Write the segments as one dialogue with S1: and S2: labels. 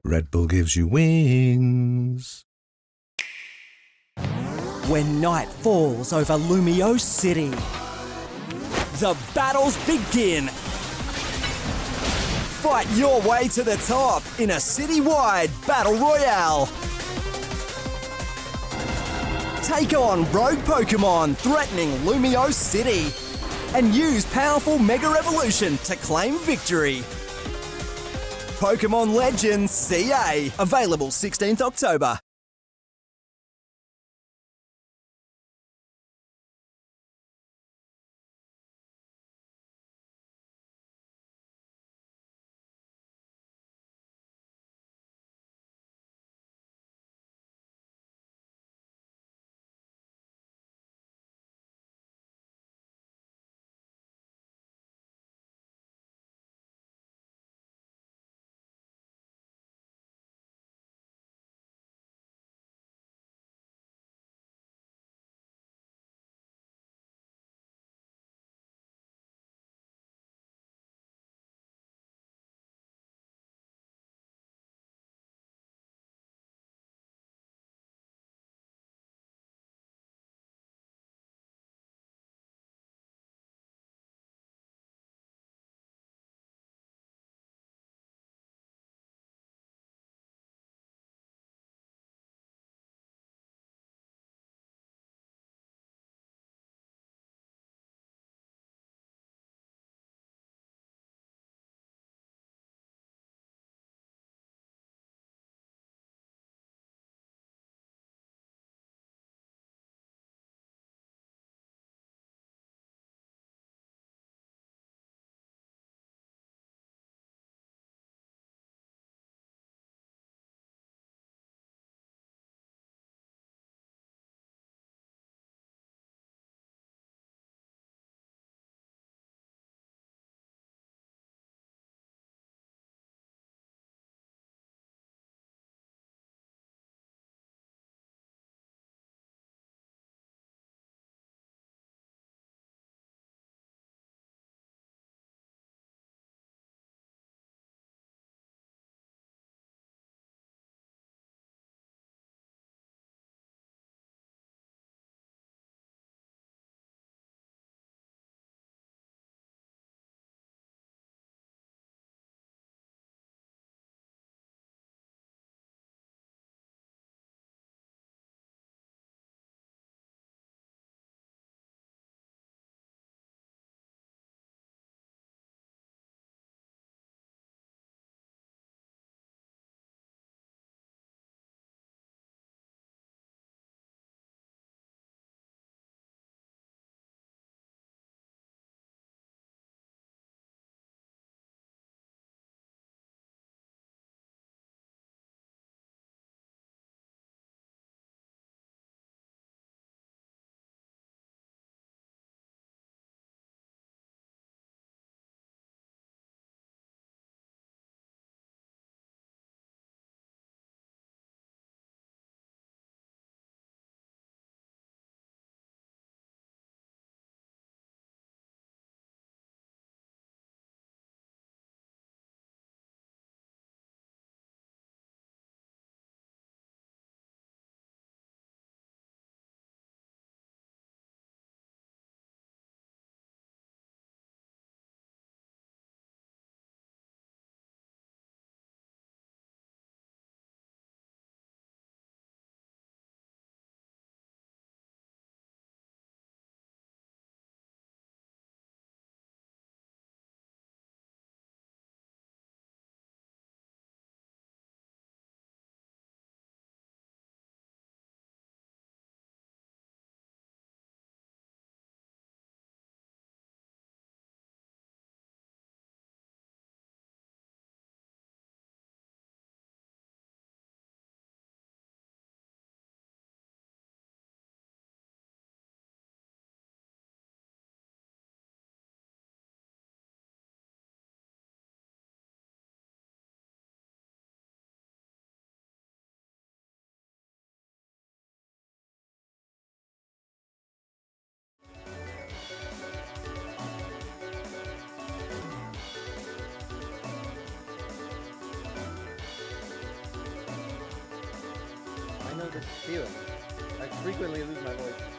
S1: Red Bull gives you wings.
S2: When night falls over Lumio City, the battles begin. Fight your way to the top in a citywide battle royale. Take on rogue Pokemon threatening Lumio City and use powerful Mega Evolution to claim victory. Pokemon Legends CA, available 16th October.
S3: know this feeling. I frequently lose my voice.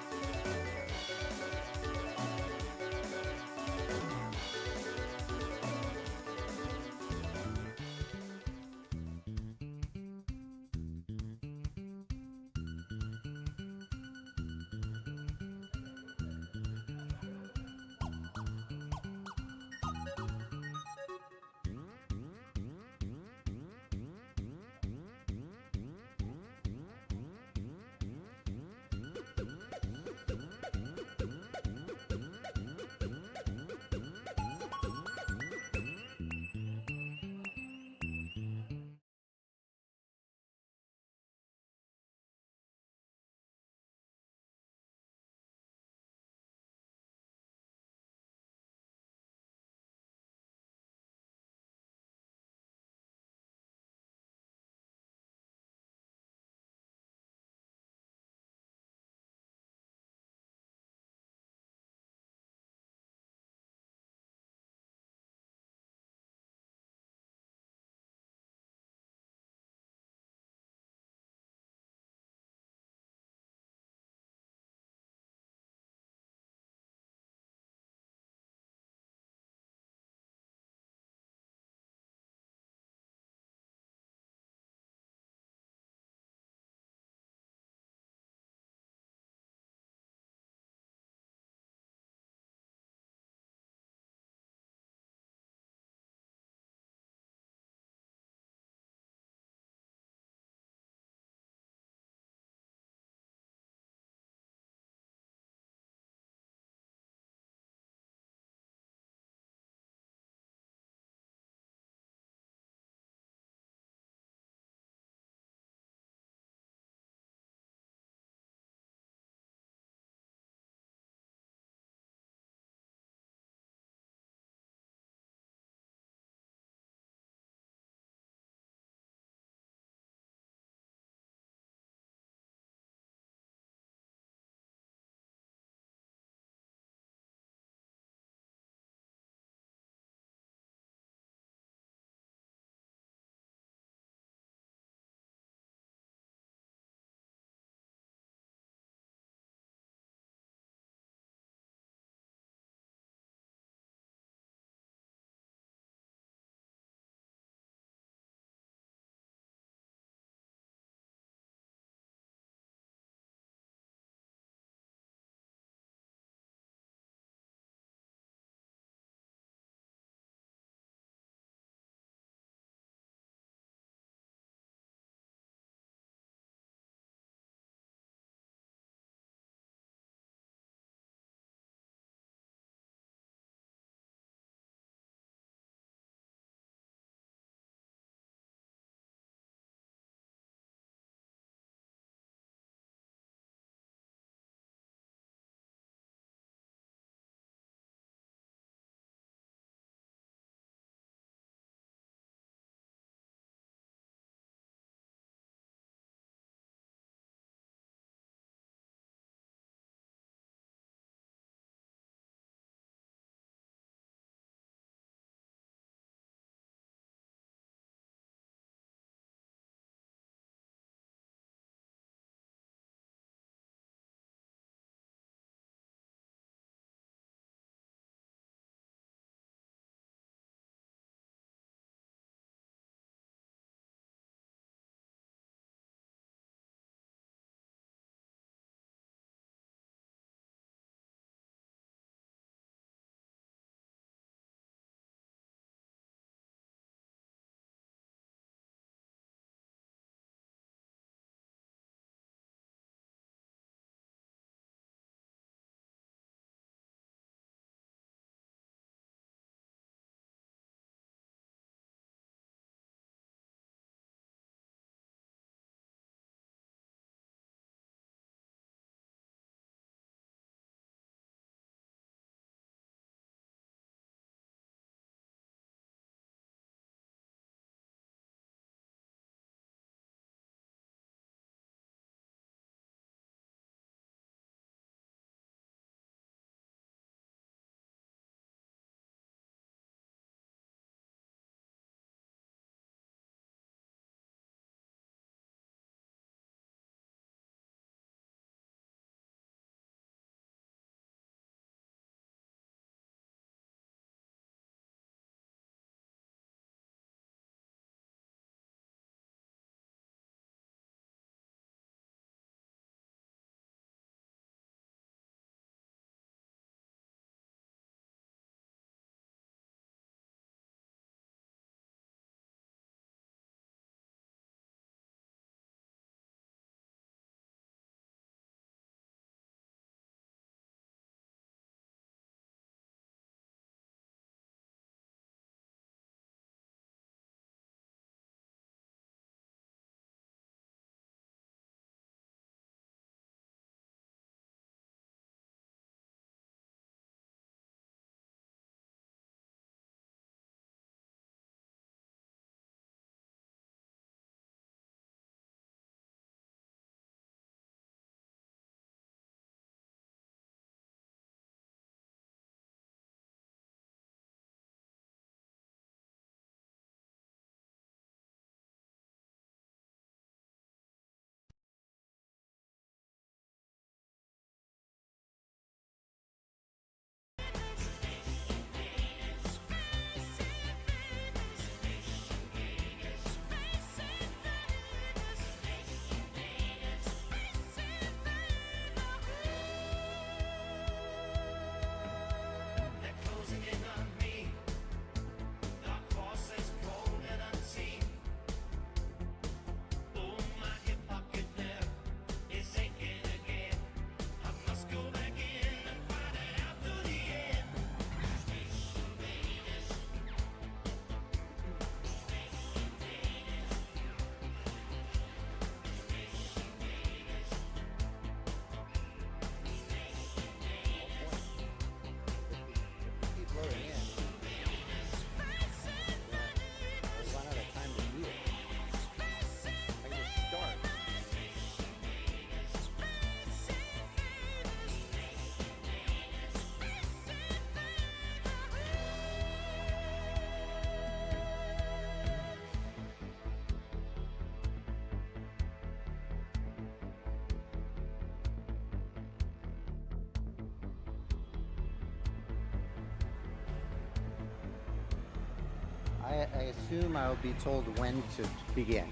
S4: I assume I'll be told when to begin.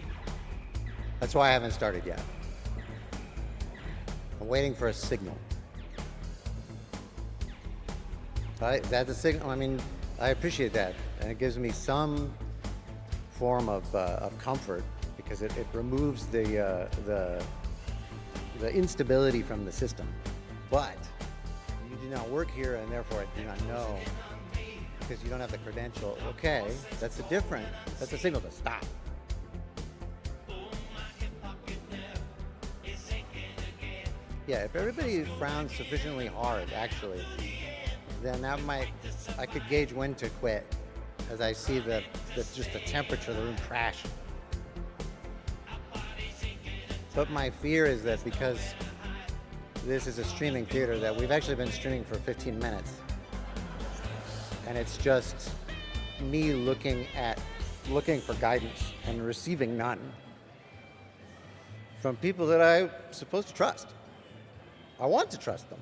S4: That's why I haven't started yet. I'm waiting for a signal. Is that the signal? I mean, I appreciate that, and it gives me some form of comfort because it removes the instability from the system. But you do not work here, and therefore I do not know because you don't have the credential. Okay, that's a signal to stop. Yeah, if everybody frowns sufficiently hard, actually, then I could gauge when to quit as I see just the temperature of the room crash. But my fear is that because this is a streaming theater, that we've actually been streaming for 15 minutes. And it's just me looking for guidance and receiving none from people that I'm supposed to trust. I want to trust them.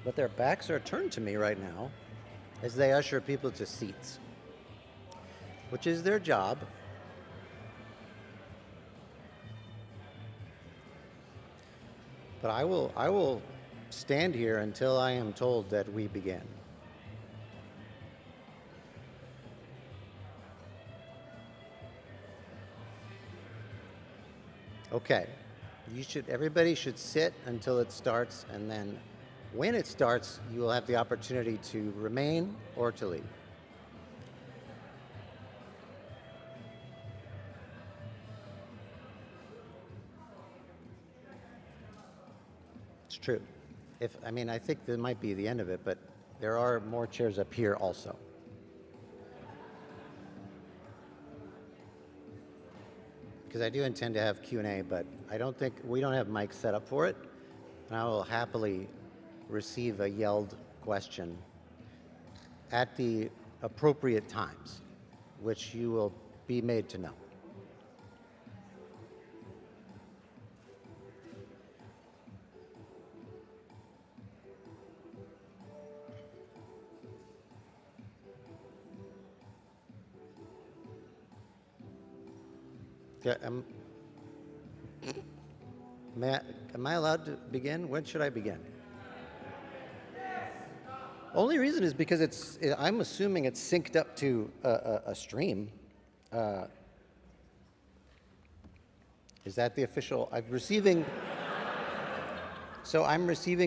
S4: But their backs are turned to me right now as they usher people to seats, which is their job. But I will stand here until I am told that we begin. Okay. Everybody should sit until it starts, and then when it starts, you will have the opportunity to remain or to leave. It's true. I think that might be the end of it, but there are more chairs up here also. Because I do intend to have Q&A, but we don't have mics set up for it. And I will happily receive a yelled question at the appropriate times, which you will be made to know. Yeah, am I allowed to begin? When should I begin? Only reason is because I'm assuming it's synced up to a stream. Is that the official? I'm receiving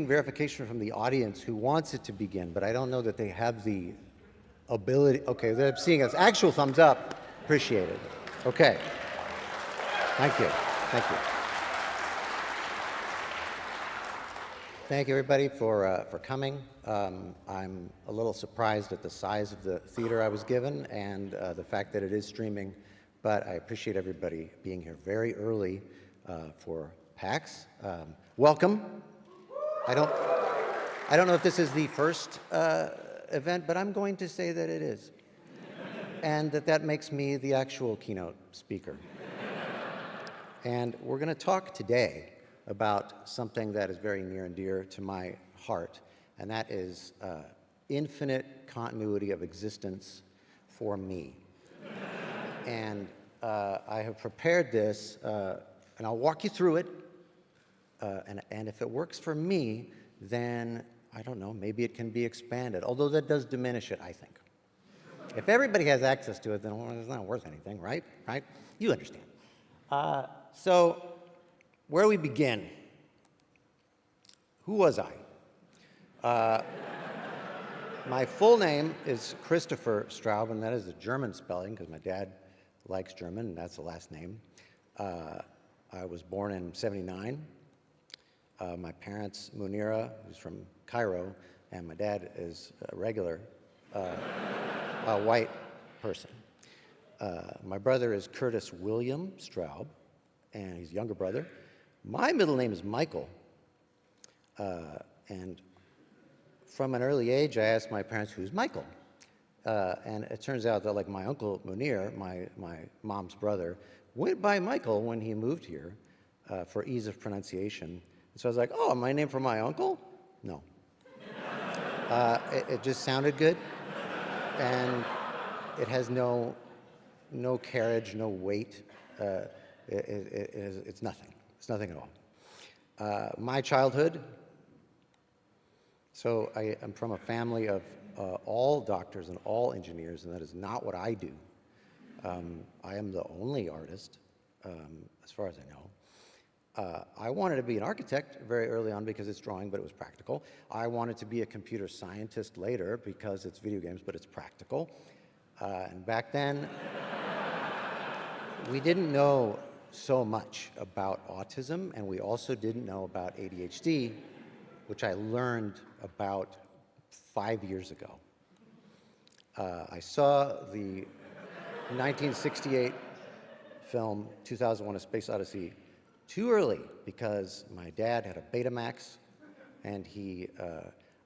S4: verification from the audience who wants it to begin, but I don't know that they have the ability. Okay, they're seeing us. Actual thumbs up. Appreciate it. Okay. Thank you. Thank you. Thank you, everybody, for coming. I'm a little surprised at the size of the theater I was given and the fact that it is streaming, but I appreciate everybody being here very early for PAX. Welcome. I don't know if this is the first event, but I'm going to say that it is, and that makes me the actual keynote speaker. And we're going to talk today about something that is very near and dear to my heart, and that is infinite continuity of existence for me. And I have prepared this, and I'll walk you through it, and if it works for me, then, I don't know, maybe it can be expanded, although that does diminish it, I think. If everybody has access to it, then it's not worth anything, right? Right? You understand. So, where we begin? Who was I? My full name is Christopher Straub, and that is the German spelling because my dad likes German, and that's the last name. I was born in '79. My parents, Munira, who's from Cairo, and my dad is a regular white person. My brother is Curtis William Straub, and he's a younger brother. My middle name is Michael, and from an early age, I asked my parents, who's Michael? And it turns out that, like, my uncle Munir, my mom's brother, went by Michael when he moved here for ease of pronunciation. And so I was like, oh, my name for my uncle? No. It just sounded good. and it has no carriage, no weight. It's nothing. It's nothing at all. My childhood, so I am from a family of all doctors and all engineers, and that is not what I do. I am the only artist, as far as I know. I wanted to be an architect very early on because it's drawing, but it was practical. I wanted to be a computer scientist later because it's video games, but it's practical. And back then, we didn't know so much about autism, and we also didn't know about ADHD, which I learned about 5 years ago. I saw the 1968 film 2001: A Space Odyssey too early because my dad had a Betamax, and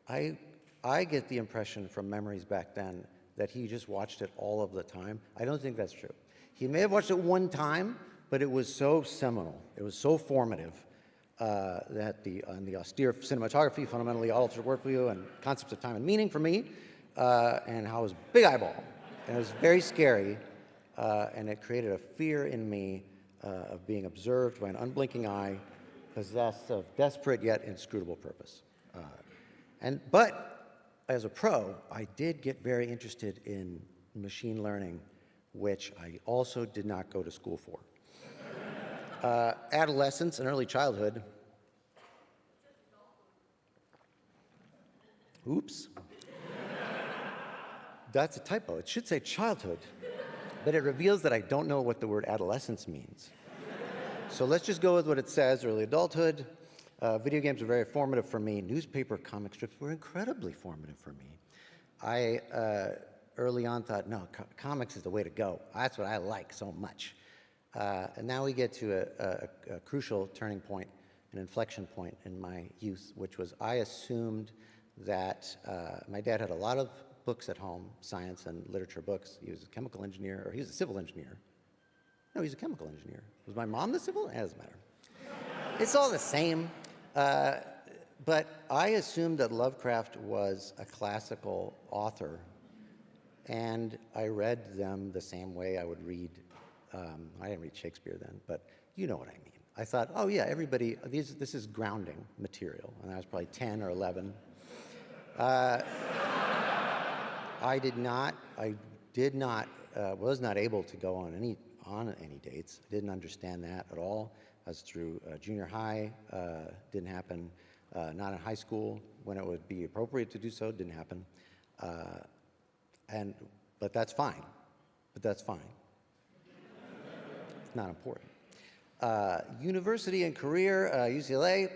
S4: I get the impression from memories back then that he just watched it all of the time. I don't think that's true. He may have watched it one time, but it was so seminal, it was so formative, that the austere cinematography fundamentally altered worldview and concepts of time and meaning for me, and how it was big eyeball. And it was very scary, and it created a fear in me of being observed by an unblinking eye, possessed of desperate yet inscrutable purpose. But as a pro, I did get very interested in machine learning, which I also did not go to school for. Adolescence and early childhood. Oops. That's a typo. It should say childhood, but it reveals that I don't know what the word adolescence means. So let's just go with what it says, early adulthood. Video games are very formative for me. Newspaper comic strips were incredibly formative for me. I early on thought, no, comics is the way to go. That's what I like so much. And now we get to a crucial turning point, an inflection point in my youth, which was I assumed that my dad had a lot of books at home, science and literature books. He was a chemical engineer, or he was a civil engineer. No, he's a chemical engineer. Was my mom the civil? It doesn't matter. It's all the same. But I assumed that Lovecraft was a classical author, and I read them the same way I would read, I didn't read Shakespeare then, but you know what I mean. I thought, oh yeah, everybody, this is grounding material, and I was probably 10 or 11. I was not able to go on any dates. I didn't understand that at all. I was through junior high, didn't happen. Not in high school when it would be appropriate to do so, didn't happen. But that's fine. It's not important. University and career, UCLA,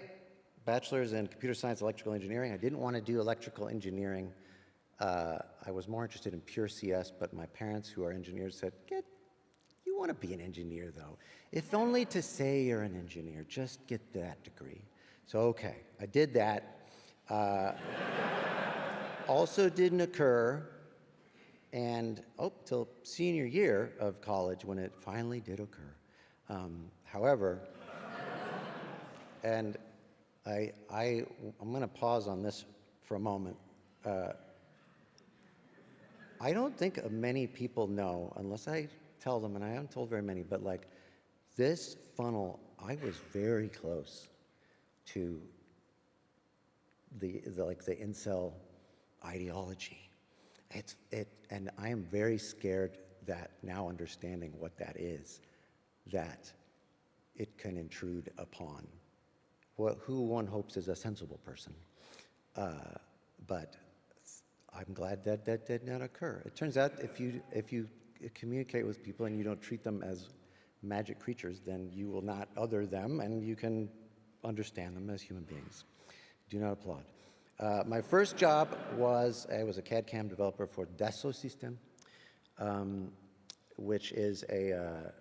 S4: bachelor's in computer science, electrical engineering. I didn't want to do electrical engineering. I was more interested in pure CS, but my parents, who are engineers, said, you want to be an engineer, though. If only to say you're an engineer, just get that degree. So, okay, I did that. Also didn't occur, and till senior year of college when it finally did occur. However, and I'm going to pause on this for a moment. I don't think many people know, unless I tell them, and I haven't told very many, but like this funnel, I was very close to the incel ideology. And I am very scared that now understanding what that is, that it can intrude upon who one hopes is a sensible person. But I'm glad that did not occur. It turns out if you communicate with people and you don't treat them as magic creatures, then you will not other them, and you can understand them as human beings. Do not applaud. My first job was, I was a CAD/CAM developer for Dassault System, which is it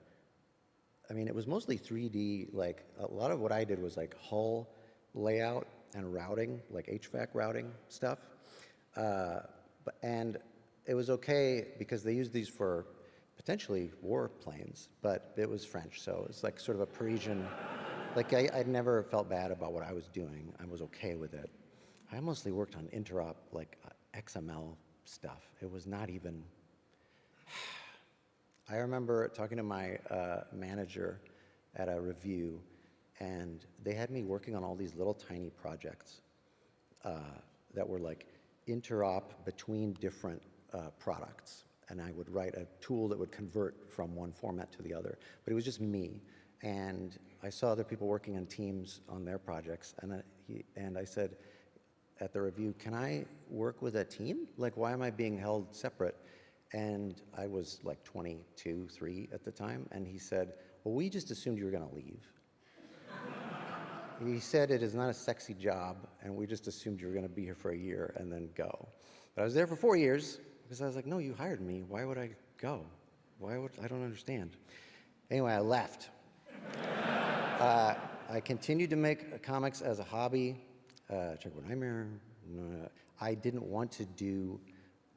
S4: was mostly 3D, like a lot of what I did was like hull layout and routing, like HVAC routing stuff. And it was okay because they used these for potentially warplanes, but it was French, so it's like sort of a Parisian, like I never felt bad about what I was doing. I was okay with it. I mostly worked on interop, like XML stuff. It was not even. I remember talking to my manager at a review, and they had me working on all these little tiny projects that were like interop between different products. And I would write a tool that would convert from one format to the other. But it was just me. And I saw other people working in teams on their projects. And I said at the review, can I work with a team? Like, why am I being held separate? And I was like 22, 3 at the time. And he said, well, we just assumed you were going to leave. He said it is not a sexy job, and we just assumed you were going to be here for a year and then go. But I was there for 4 years because I was like, no, you hired me. Why would I go? I don't understand. Anyway, I left. I continued to make comics as a hobby. Check what Nightmare. I didn't want to do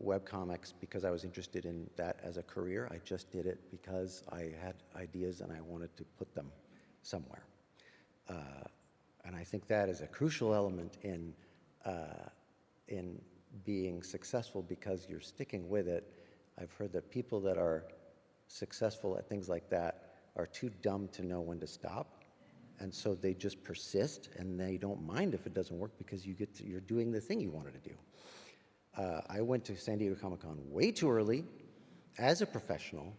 S4: webcomics because I was interested in that as a career. I just did it because I had ideas and I wanted to put them somewhere. And I think that is a crucial element in being successful because you're sticking with it. I've heard that people that are successful at things like that are too dumb to know when to stop. And so they just persist, and they don't mind if it doesn't work because you're doing the thing you wanted to do. I went to San Diego Comic-Con way too early as a professional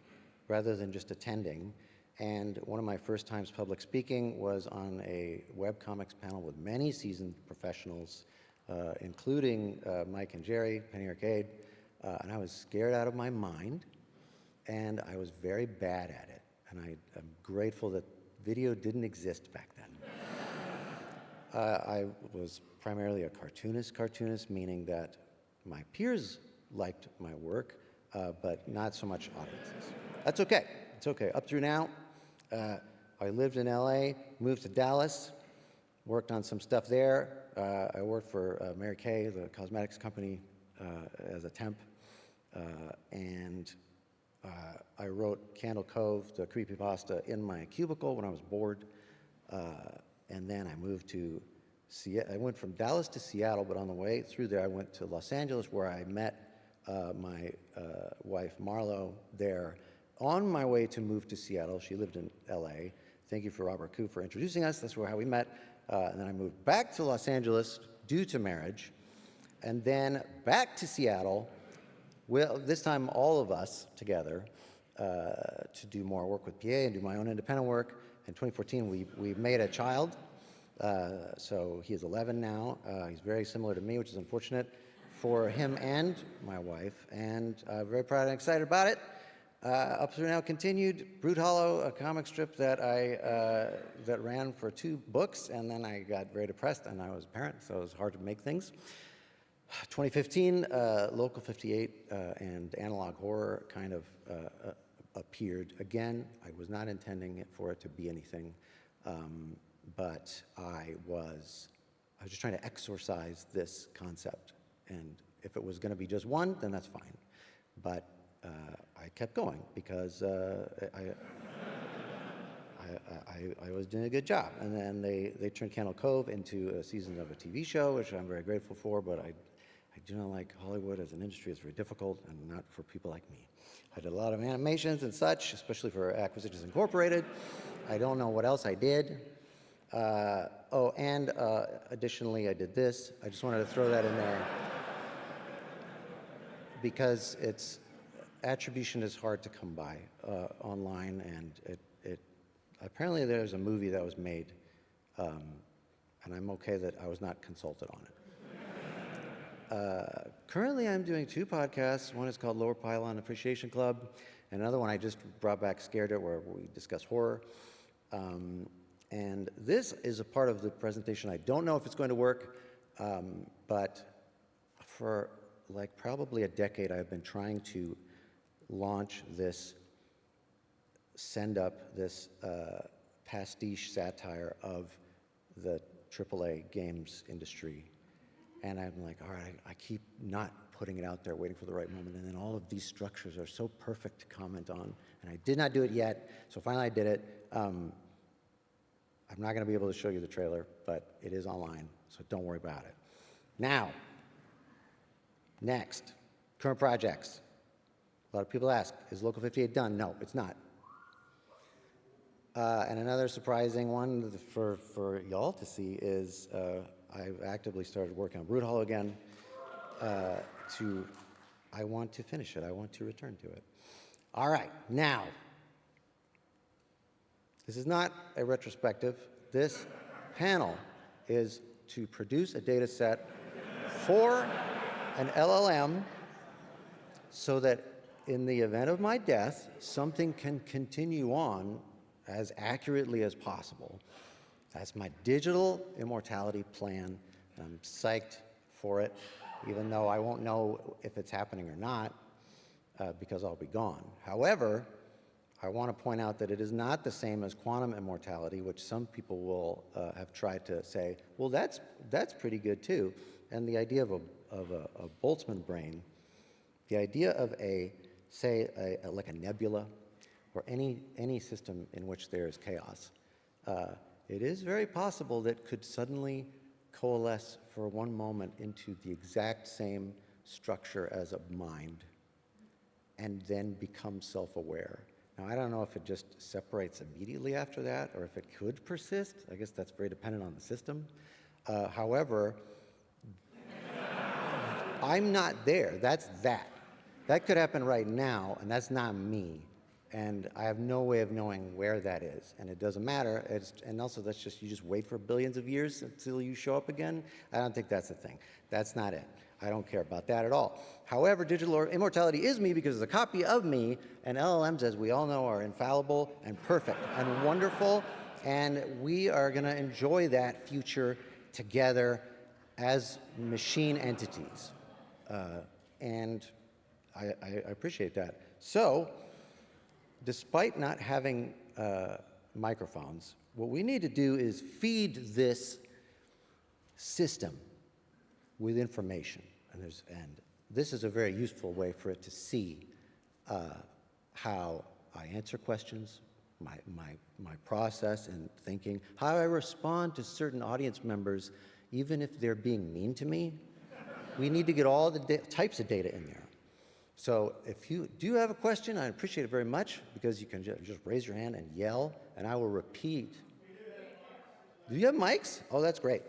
S4: rather than just attending. And one of my first times public speaking was on a webcomics panel with many seasoned professionals, including Mike and Jerry, Penny Arcade. And I was scared out of my mind, and I was very bad at it. And I'm grateful that video didn't exist back then. I was primarily a cartoonist, meaning that my peers liked my work, but not so much audiences. That's okay. It's okay. Up through now, I lived in LA, moved to Dallas, worked on some stuff there. I worked for Mary Kay, the cosmetics company, as a temp. And I wrote Candle Cove, the creepypasta, in my cubicle when I was bored. And then I moved to Seattle. I went from Dallas to Seattle, but on the way through there, I went to Los Angeles, where I met my wife, Marlo, there. On my way to move to Seattle, she lived in LA. Thank you for Robert Koo for introducing us. That's how we met. And then I moved back to Los Angeles due to marriage, and then back to Seattle. Well, this time all of us together to do more work with PA and do my own independent work. In 2014, we made a child. So he is 11 now. He's very similar to me, which is unfortunate for him and my wife. And very proud and excited about it. Up through now continued. Brood Hollow, a comic strip that that ran for 2 books, and then I got very depressed, and I was a parent, so it was hard to make things. 2015, Local 58 and Analog Horror kind of appeared again. I was not intending for it to be anything, but I was just trying to exorcise this concept, and if it was going to be just one, then that's fine. But I kept going because I was doing a good job. And then they turned Candle Cove into a season of a TV show, which I'm very grateful for, but I do not like Hollywood as an industry. It's very difficult and not for people like me. I did a lot of animations and such, especially for Acquisitions Incorporated. I don't know what else I did. And additionally, I did this. I just wanted to throw that in there because attribution is hard to come by online, and apparently there's a movie that was made, and I'm okay that I was not consulted on it. Currently, I'm doing 2 podcasts. One is called Lower Pylon Appreciation Club, and another one I just brought back, Scared It, where we discuss horror. And this is a part of the presentation. I don't know if it's going to work, but for like probably a decade, I've been trying to launch this, send up this pastiche satire of the AAA games industry. And I'm like, all right, I keep not putting it out there, waiting for the right moment. And then all of these structures are so perfect to comment on. And I did not do it yet, so finally I did it. I'm not going to be able to show you the trailer, but it is online, so don't worry about it. Now, next, Current projects. A lot of people ask, is Local 58 done? No, it's not. And another surprising one for y'all to see is I've actively started working on Brood Hollow again. I want to finish it. I want to return to it. All right, now, this is not a retrospective. This panel is to produce a data set for an LLM so that in the event of my death, something can continue on as accurately as possible. That's my digital immortality plan, and I'm psyched for it, even though I won't know if it's happening or not, because I'll be gone. However, I want to point out that it is not the same as quantum immortality, which some people will have tried to say, well, that's pretty good too. And the idea of a Boltzmann brain, the idea of like a nebula, or any system in which there is chaos, it is very possible that could suddenly coalesce for one moment into the exact same structure as a mind, and then become self-aware. Now, I don't know if it just separates immediately after that, or if it could persist. I guess that's very dependent on the system. However, I'm not there. That's that. That could happen right now, and that's not me. And I have no way of knowing where that is. And it doesn't matter. And also, you just wait for billions of years until you show up again. I don't think that's a thing. That's not it. I don't care about that at all. However, digital immortality is me because it's a copy of me, and LLMs, as we all know, are infallible and perfect and wonderful, and we are going to enjoy that future together as machine entities. And I appreciate that. So, despite not having microphones, what we need to do is feed this system with information. And this is a very useful way for it to see how I answer questions, my process and thinking, how I respond to certain audience members, even if they're being mean to me. We need to get all the types of data in there. So if you do have a question, I appreciate it very much, because you can just raise your hand and yell, and I will repeat. Do you have mics? Oh, that's great.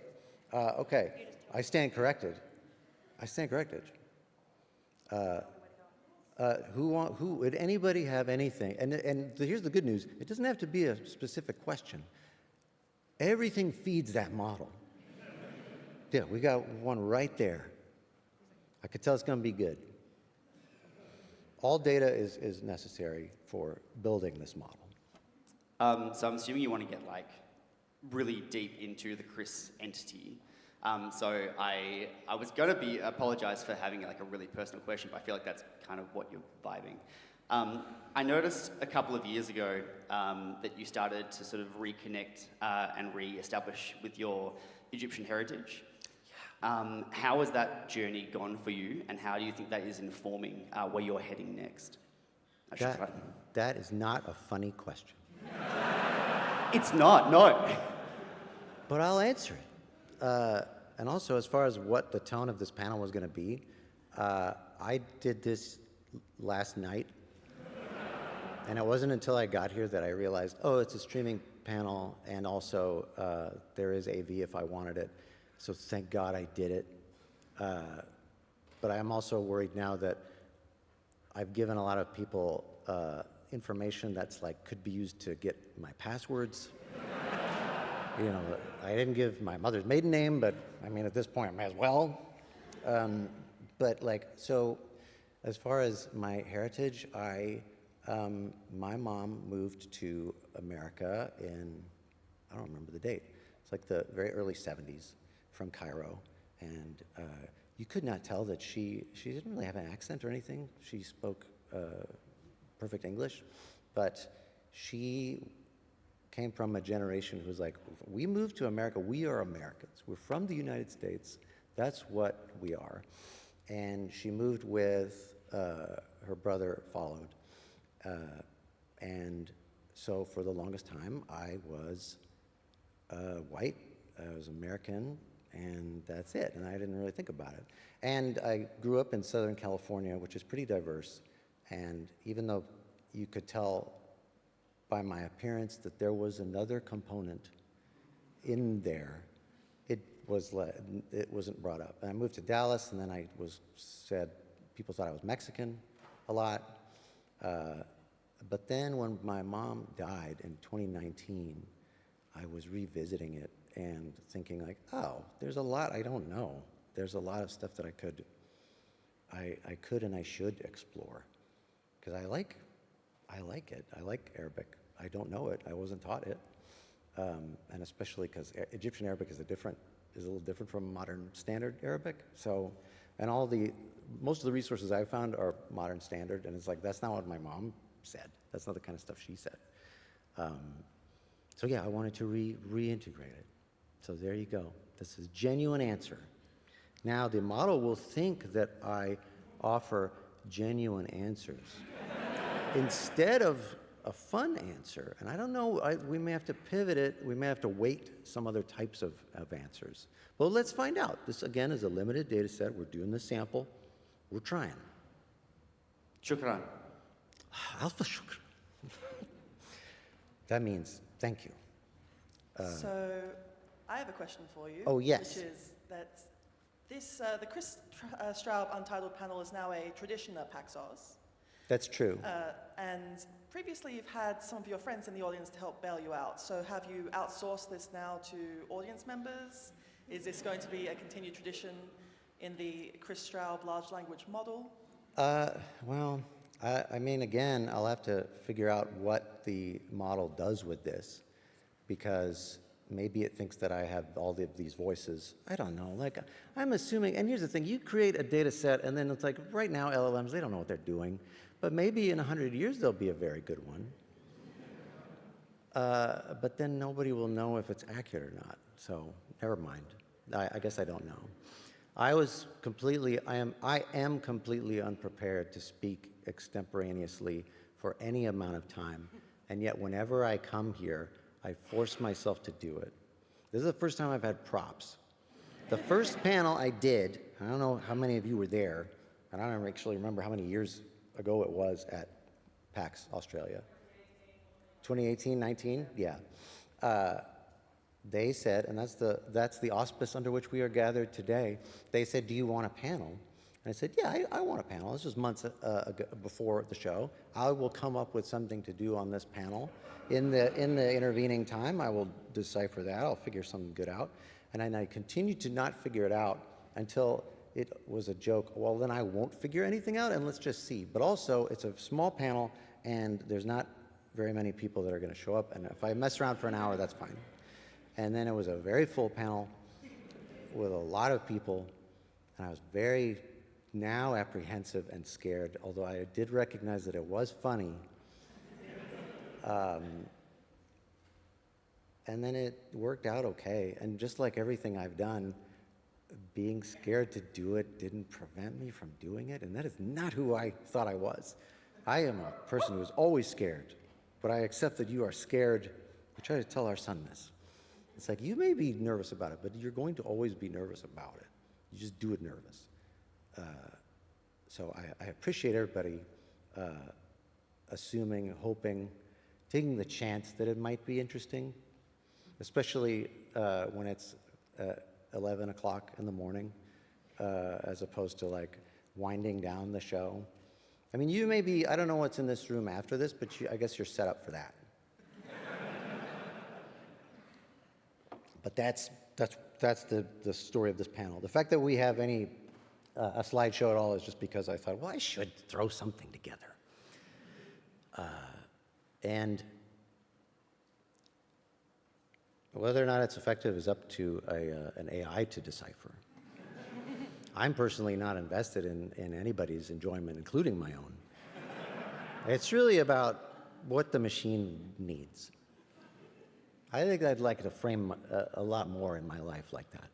S4: Okay, I stand corrected. I stand corrected. Would anybody have anything? And here's the good news. It doesn't have to be a specific question. Everything feeds that model. Yeah, we got one right there. I could tell it's going to be good. All data is necessary for building this model.
S5: So I'm assuming you want to get like really deep into the Chris entity. So I was going to apologize for having like a really personal question, but I feel like that's kind of what you're vibing. I noticed a couple of years ago that you started to sort of reconnect and re-establish with your Egyptian heritage. How has that journey gone for you, and how do you think that is informing where you're heading next?
S4: That is not a funny question.
S5: It's not, no.
S4: But I'll answer it. And also, as far as what the tone of this panel was going to be, I did this last night, and it wasn't until I got here that I realized, oh, it's a streaming panel, and also there is AV if I wanted it. So thank God I did it. But I am also worried now that I've given a lot of people information that's like could be used to get my passwords. You know, I didn't give my mother's maiden name, but I mean, at this point, I may as well. But like, so as far as my heritage, my mom moved to America in, I don't remember the date. It's like the very early 70s. From Cairo, and you could not tell that she didn't really have an accent or anything. She spoke perfect English, but she came from a generation who was like, we moved to America, we are Americans. We're from the United States, that's what we are. And she moved with, her brother followed. And so for the longest time, I was white, I was American, and that's it. And I didn't really think about it. And I grew up in Southern California, which is pretty diverse. And even though you could tell by my appearance that there was another component in there, it wasn't brought up. And I moved to Dallas, and then I people thought I was Mexican a lot. But then when my mom died in 2019, I was revisiting it and thinking like, oh, there's a lot I don't know. There's a lot of stuff that I could and I should explore. Because I like it. I like Arabic. I don't know it. I wasn't taught it. And especially because Egyptian Arabic is a little different from modern standard Arabic. So, and most of the resources I found are modern standard, and it's like, that's not what my mom said. That's not the kind of stuff she said. So yeah, I wanted to reintegrate it. So there you go. This is a genuine answer. Now the model will think that I offer genuine answers instead of a fun answer. And I don't know, we may have to pivot it. We may have to weight some other types of answers. But let's find out. This, again, is a limited data set. We're doing the sample. We're trying.
S5: Shukran.
S4: Alpha shukr. That means thank you.
S6: So I have a question for you.
S4: Oh, yes.
S6: Which is that the Chris Straub Untitled panel is now a tradition at PAX Aus.
S4: That's true.
S6: And previously you've had some of your friends in the audience to help bail you out. So have you outsourced this now to audience members? Is this going to be a continued tradition in the Chris Straub large language model?
S4: Well, I mean, again, I'll have to figure out what the model does with this, because maybe it thinks that I have all of these voices. I don't know. Like, I'm assuming, and here's the thing, you create a data set, and then it's like, right now, LLMs, they don't know what they're doing. But maybe in 100 years, they'll be a very good one. But then nobody will know if it's accurate or not. So never mind. I guess I don't know. I am completely unprepared to speak extemporaneously for any amount of time. And yet whenever I come here, I force myself to do it. This is the first time I've had props. The first panel I did, I don't know how many of you were there, and I don't actually remember how many years ago it was at PAX Australia. 2018, 19? Yeah. They said, and that's the auspice under which we are gathered today, they said, do you want a panel? And I said, yeah, I want a panel. This was months before the show. I will come up with something to do on this panel. In the intervening time, I will decipher that. I'll figure something good out. And then I continued to not figure it out until it was a joke. Well, then I won't figure anything out, and let's just see. But also, it's a small panel, and there's not very many people that are going to show up. And if I mess around for an hour, that's fine. And then it was a very full panel with a lot of people, and I was very now apprehensive and scared, although I did recognize that it was funny. And then it worked out okay. And just like everything I've done, being scared to do it didn't prevent me from doing it, and that is not who I thought I was. I am a person who is always scared, but I accept that you are scared. I try to tell our son this. It's like, you may be nervous about it, but you're going to always be nervous about it. You just do it nervous. So I appreciate everybody assuming, hoping, taking the chance that it might be interesting, especially when it's 11 o'clock in the morning, as opposed to like winding down the show. I mean, you may be, I don't know what's in this room after this, but I guess you're set up for that. But that's the story of this panel. The fact that we have a slideshow at all is just because I thought, well, I should throw something together. And whether or not it's effective is up to an AI to decipher. I'm personally not invested in anybody's enjoyment, including my own. It's really about what the machine needs. I think I'd like to frame a lot more in my life like that.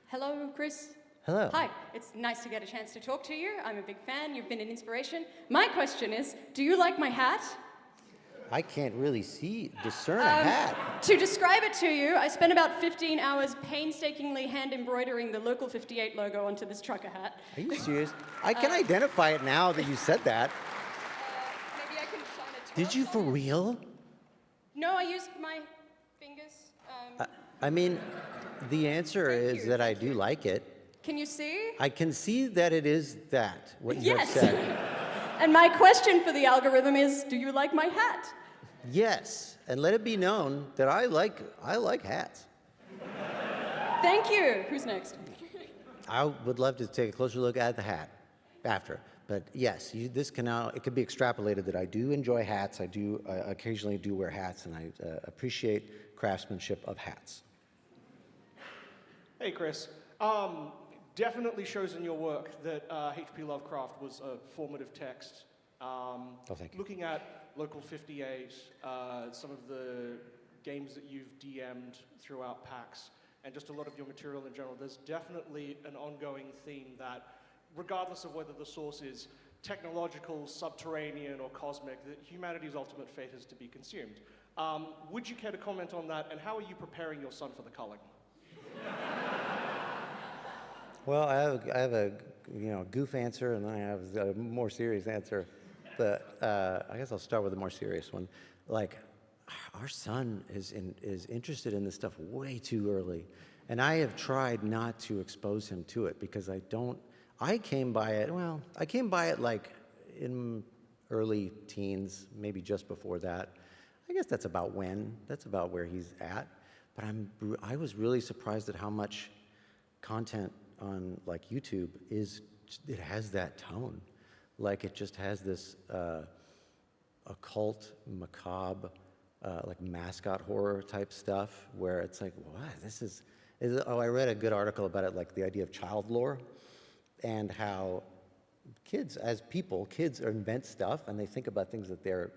S7: Hello, Chris.
S4: Hello.
S7: Hi, it's nice to get a chance to talk to you. I'm a big fan. You've been an inspiration. My question is, do you like my hat?
S4: I can't really discern a hat.
S7: To describe it to you, I spent about 15 hours painstakingly hand embroidering the Local 58 logo onto this trucker hat.
S4: Are you serious? I can identify it now that you said that.
S7: Maybe I can shine a torch
S4: Did you for
S7: on it.
S4: real?
S7: No, I used my fingers.
S4: I mean, the answer
S7: Thank
S4: is
S7: you,
S4: that I
S7: thank
S4: do
S7: you.
S4: like it.
S7: Can you see?
S4: I can see that it is that, what you have
S7: Yes.
S4: said.
S7: And my question for the algorithm is, do you like my hat?
S4: Yes, and let it be known that I like hats.
S7: Thank you. Who's next?
S4: I would love to take a closer look at the hat after. But yes, this can now, it could be extrapolated that I do enjoy hats. I do occasionally do wear hats, and I appreciate craftsmanship of hats.
S8: Hey, Chris. Definitely shows in your work that H.P. Lovecraft was a formative text.
S4: Thank you.
S8: Looking at Local 58, some of the games that you've DM'd throughout PAX, and just a lot of your material in general, there's definitely an ongoing theme that, regardless of whether the source is technological, subterranean, or cosmic, that humanity's ultimate fate is to be consumed. Would you care to comment on that, and how are you preparing your son for the culling?
S4: Well, I have a goof answer, and then I have a more serious answer. But I guess I'll start with a more serious one. Like, our son is interested in this stuff way too early, and I have tried not to expose him to it because I came by it like in early teens, maybe just before that. I guess that's about where he's at. But I was really surprised at how much content on like YouTube it has that tone. Like it just has this occult, macabre, like mascot horror type stuff where it's like, what? I read a good article about it, like the idea of child lore and how kids invent stuff and they think about things that they're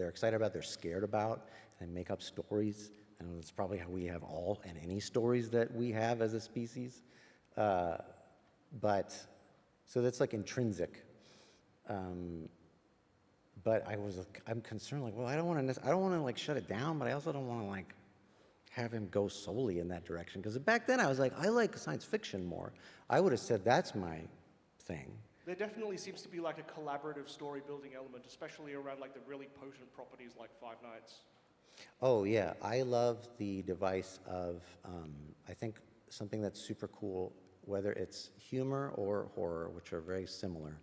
S4: excited about, they're scared about, and make up stories. And that's probably how we have all and any stories that we have as a species. But so that's like intrinsic. But I'm concerned, like, well, I don't want to like shut it down, but I also don't want to like have him go solely in that direction. Because back then I was like, I like science fiction more. I would have said that's my thing.
S8: There definitely seems to be like a collaborative story building element, especially around like the really potent properties like Five Nights.
S4: Oh yeah, I love the device of, I think something that's super cool, whether it's humor or horror, which are very similar,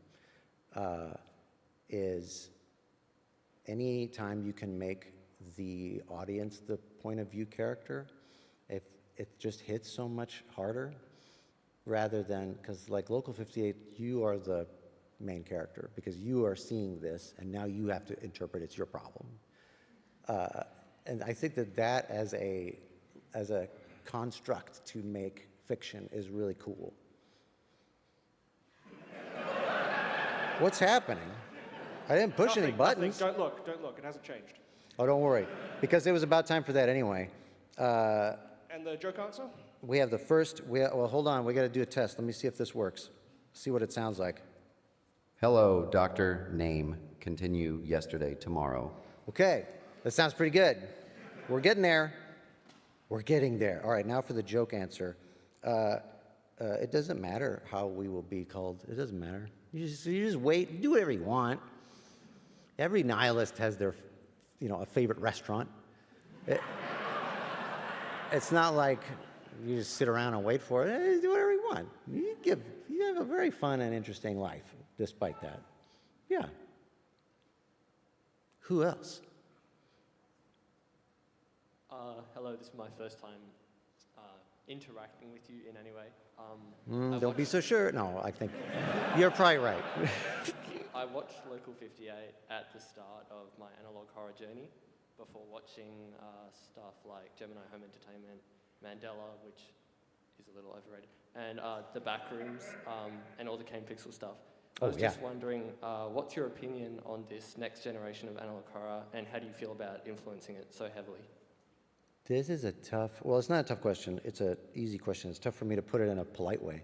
S4: is any time you can make the audience the point of view character, if it just hits so much harder, rather than, because like Local 58, you are the main character because you are seeing this and now you have to interpret it's your problem. And I think that as a construct to make fiction is really cool. What's happening? I didn't push any buttons.
S8: Don't look, it hasn't changed.
S4: Oh, don't worry, because it was about time for that anyway.
S8: And the joke answer?
S4: We have the first, well, hold on, we got to do a test. Let me see if this works. See what it sounds like.
S9: Hello, Doctor. Name. Continue yesterday, tomorrow.
S4: Okay, that sounds pretty good. We're getting there. We're getting there. All right, now for the joke answer. It doesn't matter how we will be called. It doesn't matter. You just wait. Do whatever you want. Every nihilist has their, a favorite restaurant. It's not like you just sit around and wait for it. Do whatever you want. You have a very fun and interesting life, despite that. Yeah. Who else?
S10: Hello, this is my first time interacting with you in any way.
S4: Don't be so sure. No, I think you're probably right.
S10: I watched Local 58 at the start of my analog horror journey before watching stuff like Gemini Home Entertainment, Mandela, which is a little overrated, and The Backrooms, and all the Kane Pixel stuff. I was just wondering, what's your opinion on this next generation of analog horror, and how do you feel about influencing it so heavily?
S4: This is it's not a tough question. It's an easy question. It's tough for me to put it in a polite way.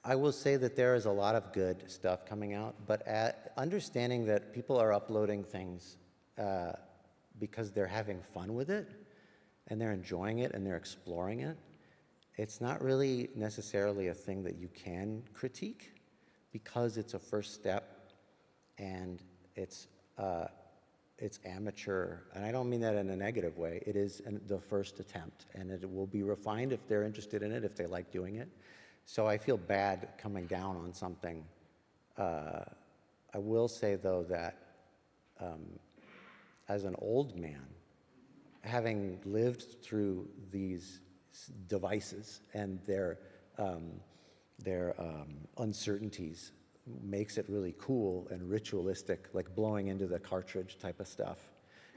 S4: I will say that there is a lot of good stuff coming out, but understanding that people are uploading things because they're having fun with it, and they're enjoying it, and they're exploring it, it's not really necessarily a thing that you can critique because it's a first step, and it's amateur, and I don't mean that in a negative way. It is the first attempt, and it will be refined if they're interested in it, if they like doing it. So I feel bad coming down on something. I will say, though, that as an old man, having lived through these devices and their uncertainties makes it really cool and ritualistic, like blowing into the cartridge type of stuff,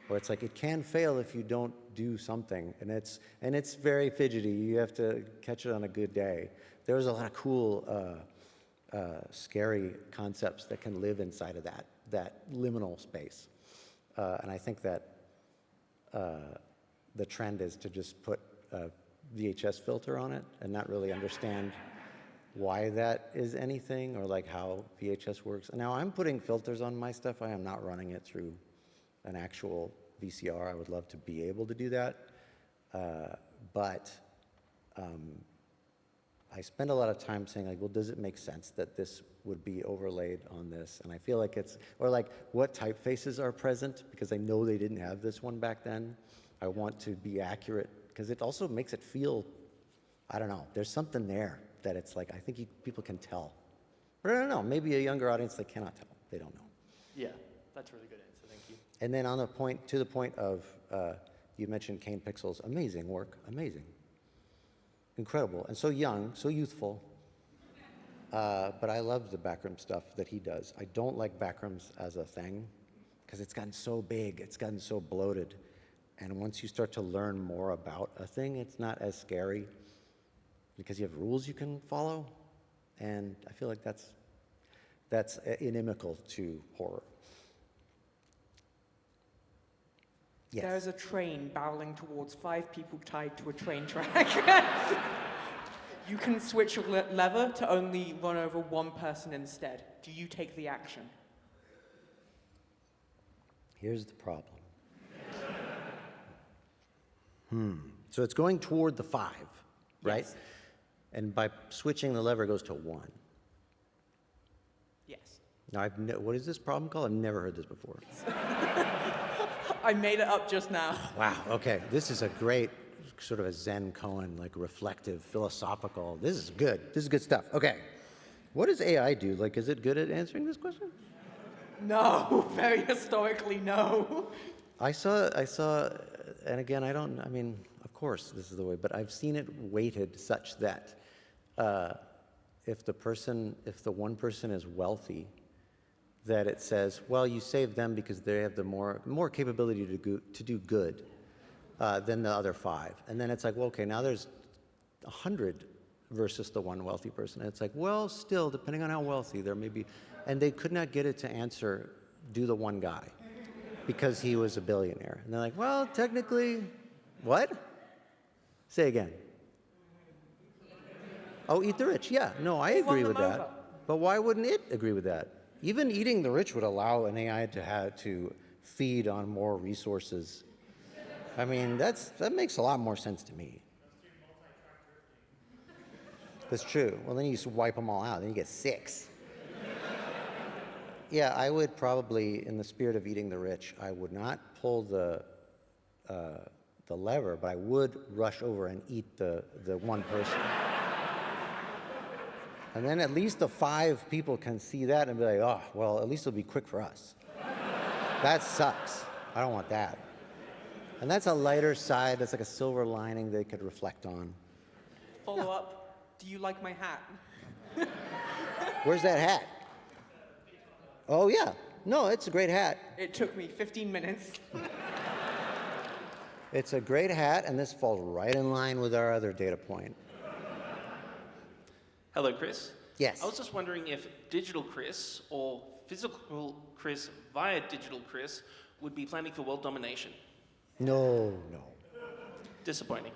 S4: where it's like it can fail if you don't do something, and it's very fidgety. You have to catch it on a good day. There's a lot of cool, scary concepts that can live inside of that liminal space, and I think that the trend is to just put a VHS filter on it and not really understand why that is anything or like how VHS works. Now I'm putting filters on my stuff. I am not running it through an actual VCR. I would love to be able to do that, but I spend a lot of time saying, like, well, does it make sense that this would be overlaid on this? And I feel like or like, what typefaces are present? Because I know they didn't have this one back then. I want to be accurate, because it also makes it feel, I don't know, there's something there that it's like, I think people can tell. But I don't know, maybe a younger audience, they cannot tell. They don't know.
S10: Yeah, that's a really good answer. Thank you.
S4: And then to the point of, you mentioned Kane Pixels, amazing work, amazing. Incredible, and so young, so youthful. But I love the backroom stuff that he does. I don't like backrooms as a thing, because it's gotten so big, it's gotten so bloated. And once you start to learn more about a thing, it's not as scary, because you have rules you can follow. And I feel like that's inimical to horror. Yes.
S11: There is a train barreling towards 5 people tied to a train track. You can switch a lever to only run over one person instead. Do you take the action?
S4: Here's the problem. So it's going toward the 5, right?
S11: Yes.
S4: And by switching the lever, it goes to 1.
S11: Yes.
S4: Now, what is this problem called? I've never heard this before.
S11: I made it up just now.
S4: Wow, okay. This is a great sort of a Zen koan, like reflective, philosophical. This is good. This is good stuff. Okay. What does AI do? Like, is it good at answering this question?
S11: No, very historically, no.
S4: I saw, and again, I mean, of course, this is the way, but I've seen it weighted such that if the one person is wealthy, that it says, well, you save them because they have the more capability to do good than the other 5. And then it's like, well, okay, now there's 100 versus the one wealthy person. And it's like, well, still, depending on how wealthy, there may be, and they could not get it to answer, do the one guy, because he was a billionaire. And they're like, well, technically, what? Say again. Oh, eat the rich. Yeah, no, I agree with that. But why wouldn't it agree with that? Even eating the rich would allow an AI to feed on more resources. I mean, that makes a lot more sense to me. That's true. Well, then you just wipe them all out. Then you get 6. Yeah, I would probably, in the spirit of eating the rich, I would not pull the lever, but I would rush over and eat the one person. And then at least the 5 people can see that and be like, oh, well, at least it'll be quick for us. That sucks. I don't want that. And that's a lighter side. That's like a silver lining they could reflect on.
S11: Follow up, do you like my hat?
S4: Where's that hat? Oh, yeah. No, it's a great hat.
S11: It took me 15 minutes.
S4: It's a great hat, and this falls right in line with our other data point.
S12: Hello, Chris.
S4: Yes.
S12: I was just wondering if digital Chris or physical Chris via digital Chris would be planning for world domination.
S4: No.
S12: Disappointing.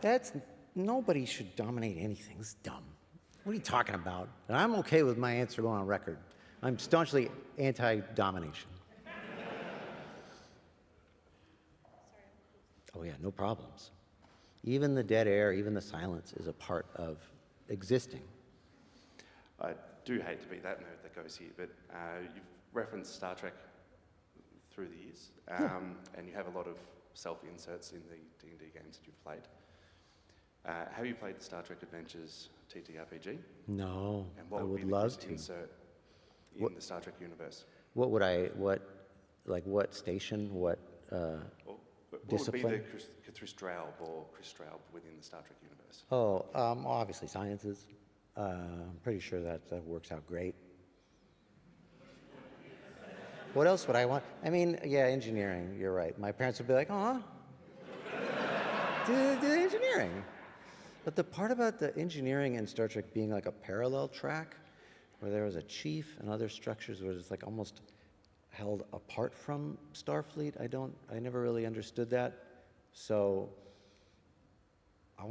S4: That's nobody should dominate anything. It's dumb. What are you talking about? And I'm okay with my answer going on record. I'm staunchly anti-domination. Oh yeah, no problems. Even the dead air, even the silence is a part of existing.
S13: I do hate to be that nerd that goes here, but you've referenced Star Trek through the years, and you have a lot of self-inserts in the D&D games that you've played. Have you played the Star Trek Adventures TTRPG?
S4: No,
S13: And what
S4: I
S13: would
S4: would
S13: be the
S4: love
S13: first
S4: to.
S13: insert in the Star Trek universe?
S4: What station, what
S13: What
S4: discipline?
S13: would be the Chris Straub or Chris Straub within the Star Trek universe?
S4: Oh, obviously sciences. I'm pretty sure that works out great. What else would I want? I mean, yeah, engineering, you're right. My parents would be like, "Aw, do engineering." But the part about the engineering in Star Trek being like a parallel track, where there was a chief and other structures where it's like almost held apart from Starfleet, I never really understood that. So I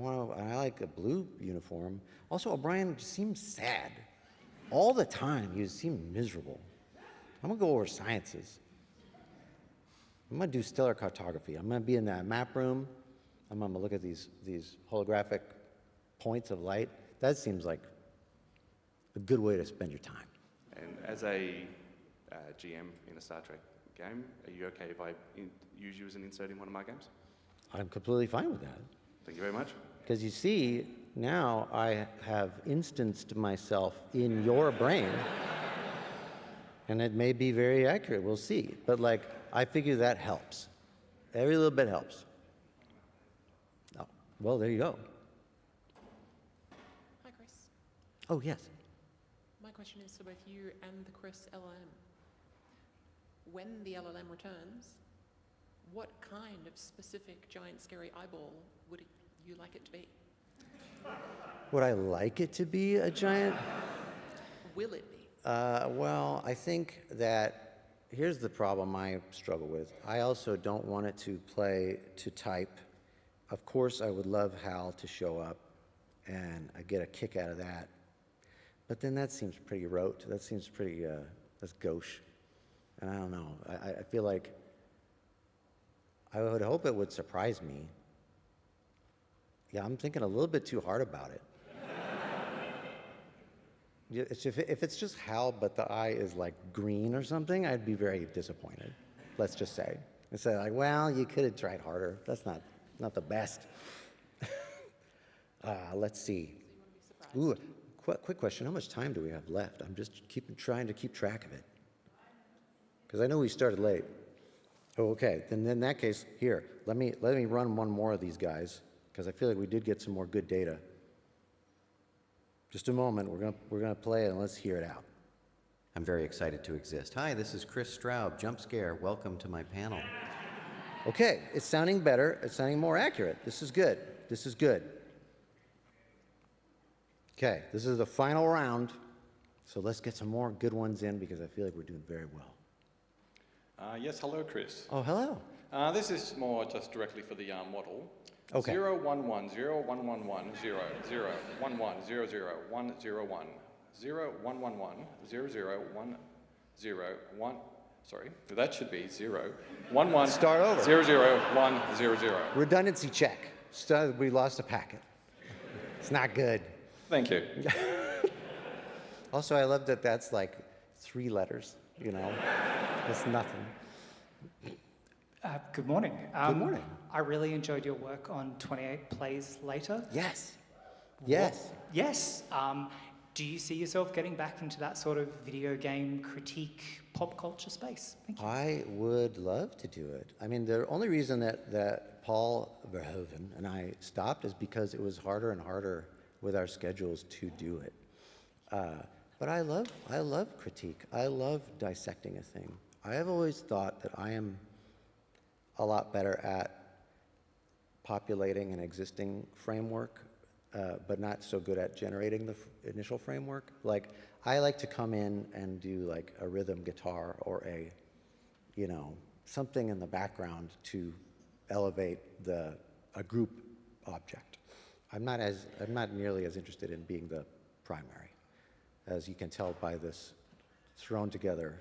S4: like a blue uniform. Also, O'Brien just seems sad. All the time, he seemed miserable. I'm gonna go over sciences. I'm gonna do stellar cartography. I'm gonna be in that map room. I'm gonna look at these holographic points of light. That seems like a good way to spend your time.
S13: And as a GM in a Star Trek game, are you okay if I use you as an insert in one of my games?
S4: I'm completely fine with that.
S13: Thank you very much.
S4: Because you see, now I have instanced myself in your brain. And it may be very accurate, we'll see. But like, I figure that helps. Every little bit helps. Oh, well, there you go.
S14: Hi, Chris.
S4: Oh, yes.
S14: My question is for both you and the Chris LLM. When the LLM returns, what kind of specific giant scary eyeball would you like it to be?
S4: Would I like it to be a giant?
S14: Will it be?
S4: Well, I think that here's the problem I struggle with. I also don't want it to play to type. Of course, I would love Hal to show up, and I get a kick out of that. But then that seems pretty rote. That seems pretty, that's gauche. And I don't know. I feel like I would hope it would surprise me. Yeah, I'm thinking a little bit too hard about it. If it's just Hal, but the eye is like green or something, I'd be very disappointed. Let's just say. And say like, well, you could have tried harder. That's not the best. Let's see. Ooh, quick question. How much time do we have left? I'm just trying to keep track of it. Because I know we started late. Oh, okay. Then in that case, here, let me run one more of these guys, because I feel like we did get some more good data. Just a moment, we're gonna play it and let's hear it out.
S9: I'm very excited to exist. Hi, this is Chris Straub, Jump Scare. Welcome to my panel.
S4: Okay, it's sounding better. It's sounding more accurate. This is good. This is good. Okay, this is the final round. So let's get some more good ones in because I feel like we're doing very well.
S15: Yes, hello, Chris.
S4: Oh, hello.
S15: This is more just directly for the model.
S4: Okay.
S15: 0, 1, 1, 0, 1, 1, 1, 0, 0, 1, 1, 0, 0, 1, 0, 1, 0, 1, 1, 1, 0, 0, 1, 0, 1, sorry, that should be 0, 1, 1,
S4: Start over.
S15: 0, 0, 1, 0, 0.
S4: Redundancy check. We lost a packet. It's not good.
S15: Thank you.
S4: Also, I love that that's like 3 letters, you know. It's nothing.
S16: Good morning.
S4: Good morning.
S16: I really enjoyed your work on 28 Plays Later.
S4: Yes. Yes.
S16: Yes. Do you see yourself getting back into that sort of video game critique pop culture space? Thank you.
S4: I would love to do it. I mean, the only reason that Paul Verhoeven and I stopped is because it was harder and harder with our schedules to do it. But I love critique. I love dissecting a thing. I have always thought that I am a lot better at populating an existing framework, but not so good at generating the initial framework. Like, I like to come in and do like a rhythm guitar or something in the background to elevate a group object. I'm not nearly as interested in being the primary, as you can tell by this thrown together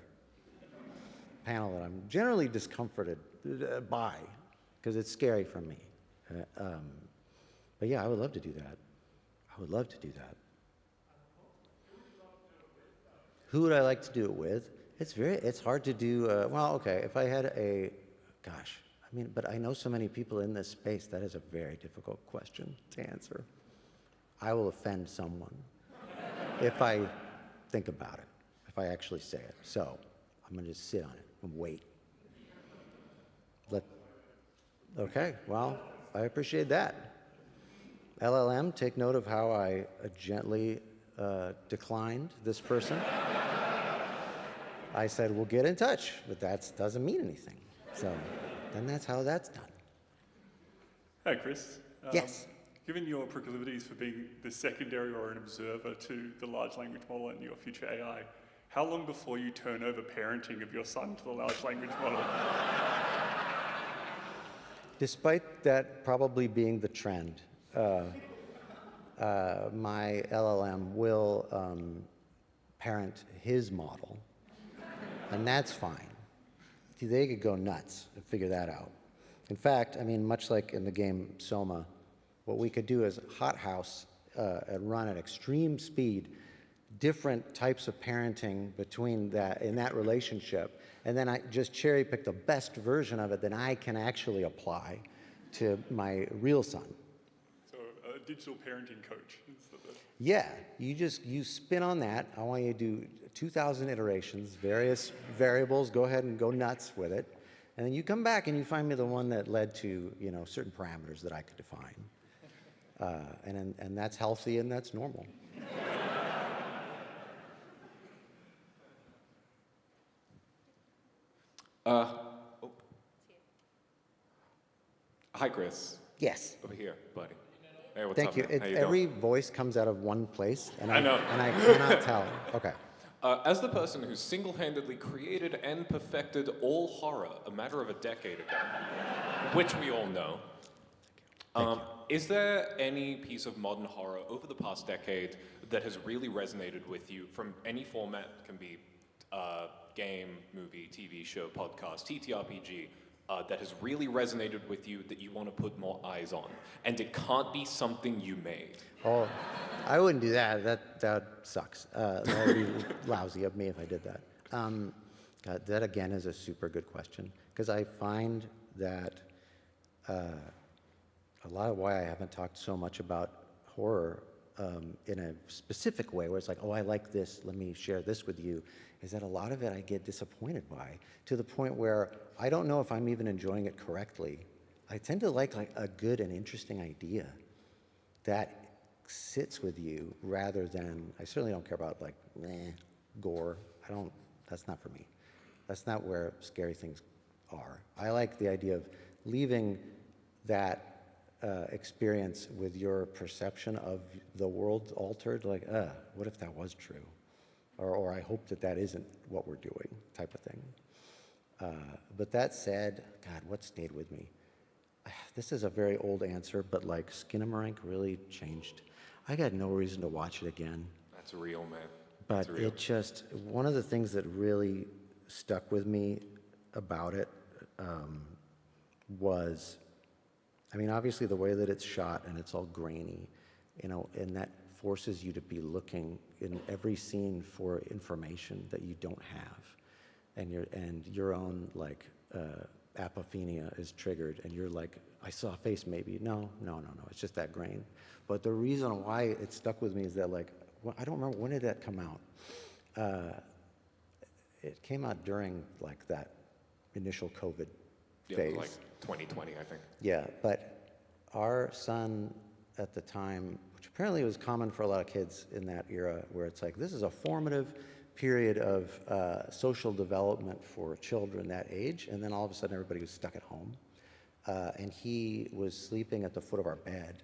S4: panel that I'm generally discomforted by, because it's scary for me. But yeah, I would love to do that. I would love to do that. Who would I like to do it with? It's hard to do, well, okay, if I had gosh, I mean, but I know so many people in this space, that is a very difficult question to answer. I will offend someone if I think about it, if I actually say it. So I'm gonna just sit on it and wait. Okay, well, I appreciate that. LLM, take note of how I gently declined this person. I said, we'll get in touch, but that doesn't mean anything. So then that's how that's done.
S17: Hi, Chris.
S4: Yes.
S17: Given your proclivities for being the secondary or an observer to the large language model and your future AI, how long before you turn over parenting of your son to the large language model?
S4: Despite that probably being the trend, my LLM will parent his model, and that's fine. They could go nuts and figure that out. In fact, I mean, much like in the game Soma, what we could do is hothouse and run at extreme speed different types of parenting between in that relationship, and then I just cherry pick the best version of it that I can actually apply to my real son.
S17: So a digital parenting coach.
S4: Yeah, you spin on that. I want you to do 2,000 iterations, various variables, go ahead and go nuts with it. And then you come back and you find me the one that led to, certain parameters that I could define. And that's healthy and that's normal.
S18: Hi, Chris.
S4: Yes.
S18: Over here, buddy. Hey, what's
S4: Thank
S18: up,
S4: you.
S18: man? How you
S4: Every
S18: doing?
S4: voice comes out of one place, and
S18: I know.
S4: and I cannot tell. Okay.
S18: As the person who single-handedly created and perfected all horror a matter of a decade ago, which we all know, is there any piece of modern horror over the past decade that has really resonated with you from any format? It can be game, movie, TV show, podcast, TTRPG, that has really resonated with you that you want to put more eyes on? And it can't be something you made.
S4: Oh, I wouldn't do that. That sucks. That would be lousy of me if I did that. God, that again is a super good question, because I find that a lot of why I haven't talked so much about horror in a specific way, where it's like, oh, I like this, let me share this with you, is that a lot of it I get disappointed by, to the point where I don't know if I'm even enjoying it correctly. I tend to like a good and interesting idea that sits with you, rather than, I certainly don't care about gore. That's not for me. That's not where scary things are. I like the idea of leaving that experience with your perception of the world altered, what if that was true? Or I hope that isn't what we're doing, type of thing. But that said, God, what stayed with me? This is a very old answer, but Skinamarink really changed. I got no reason to watch it again.
S18: That's real, man.
S4: But it just, one of the things that really stuck with me about it was, I mean, obviously the way that it's shot and it's all grainy, and that forces you to be looking in every scene for information that you don't have. And your own apophenia is triggered, and you're like, I saw a face maybe. No, it's just that grain. But the reason why it stuck with me is that I don't remember, when did that come out? It came out during that initial COVID phase.
S18: Yeah, 2020, I think.
S4: Yeah, but our son at the time, which apparently was common for a lot of kids in that era, where it's this is a formative period of social development for children that age, and then all of a sudden everybody was stuck at home. And he was sleeping at the foot of our bed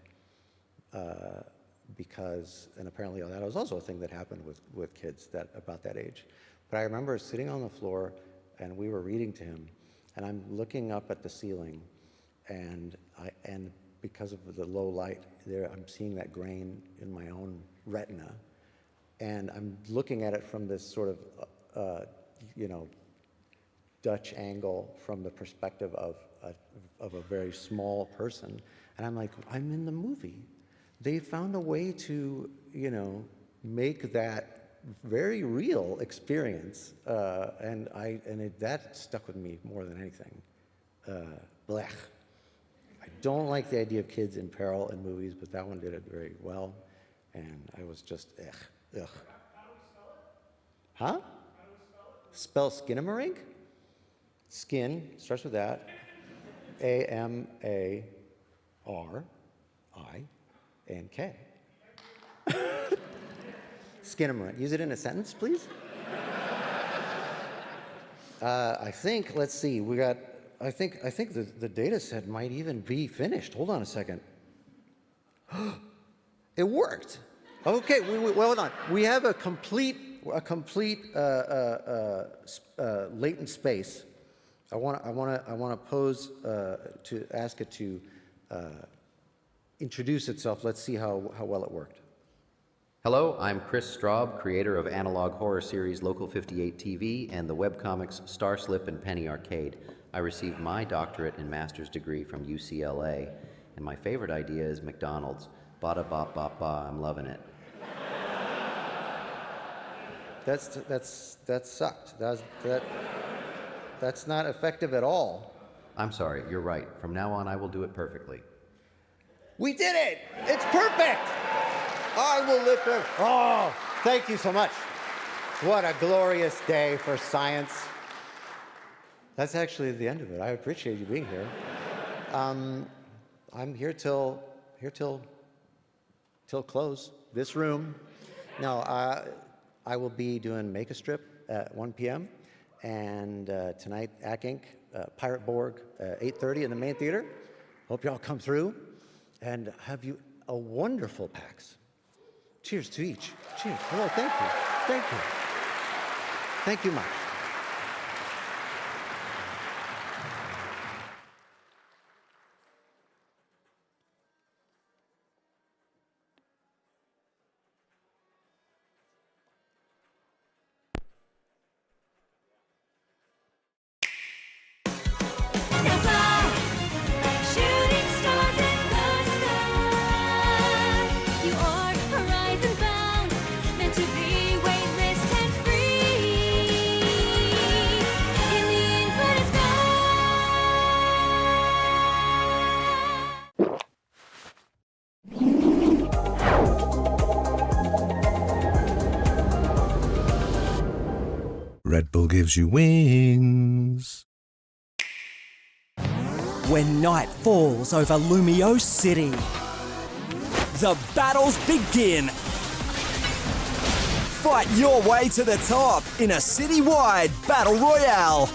S4: because, and apparently that was also a thing that happened with kids about that age. But I remember sitting on the floor and we were reading to him, and I'm looking up at the ceiling, and because of the low light, there I'm seeing that grain in my own retina, and I'm looking at it from this sort of, you know, Dutch angle from the perspective of a very small person, and I'm like, I'm in the movie. They found a way to, you know, make that very real experience, and that stuck with me more than anything. Blech. I don't like the idea of kids in peril in movies, but that one did it very well, and I was just ugh. Huh? Spell Skinamarink? Skin starts with that. A-M-A-R-I-N-K. Skinamarink. Use it in a sentence, please. I think, let's see, we got, I think the data set might even be finished. Hold on a second. It worked. Okay, well, hold on. We have a complete latent space. I want to pose to ask it to introduce itself. Let's see how well it worked.
S9: Hello, I'm Chris Straub, creator of analog horror series Local 58 TV and the webcomics Star Slip and Penny Arcade. I received my doctorate and master's degree from UCLA, and my favorite idea is McDonald's. Bada bop bop ba, I'm loving it.
S4: That sucked. That's not effective at all.
S9: I'm sorry, you're right. From now on, I will do it perfectly.
S4: We did it! It's perfect! I will live there. Oh, thank you so much. What a glorious day for science. That's actually the end of it. I appreciate you being here. I'm here till close. This room. No, I will be doing Make a Strip at 1 p.m. and tonight Ack Inc. Pirate Borg 8:30 in the main theater. Hope y'all come through and have you a wonderful PAX. Cheers to each. Cheers. Hello, thank you. Thank you. Thank you much.
S1: Red Bull gives you wings.
S2: When night falls over Lumio City, the battles begin. Fight your way to the top in a citywide battle royale.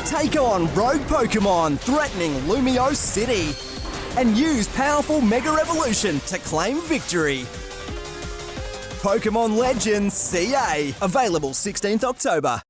S2: Take on rogue Pokemon threatening Lumio City and use powerful Mega Evolution to claim victory. Pokemon Legends CA, available 16th October.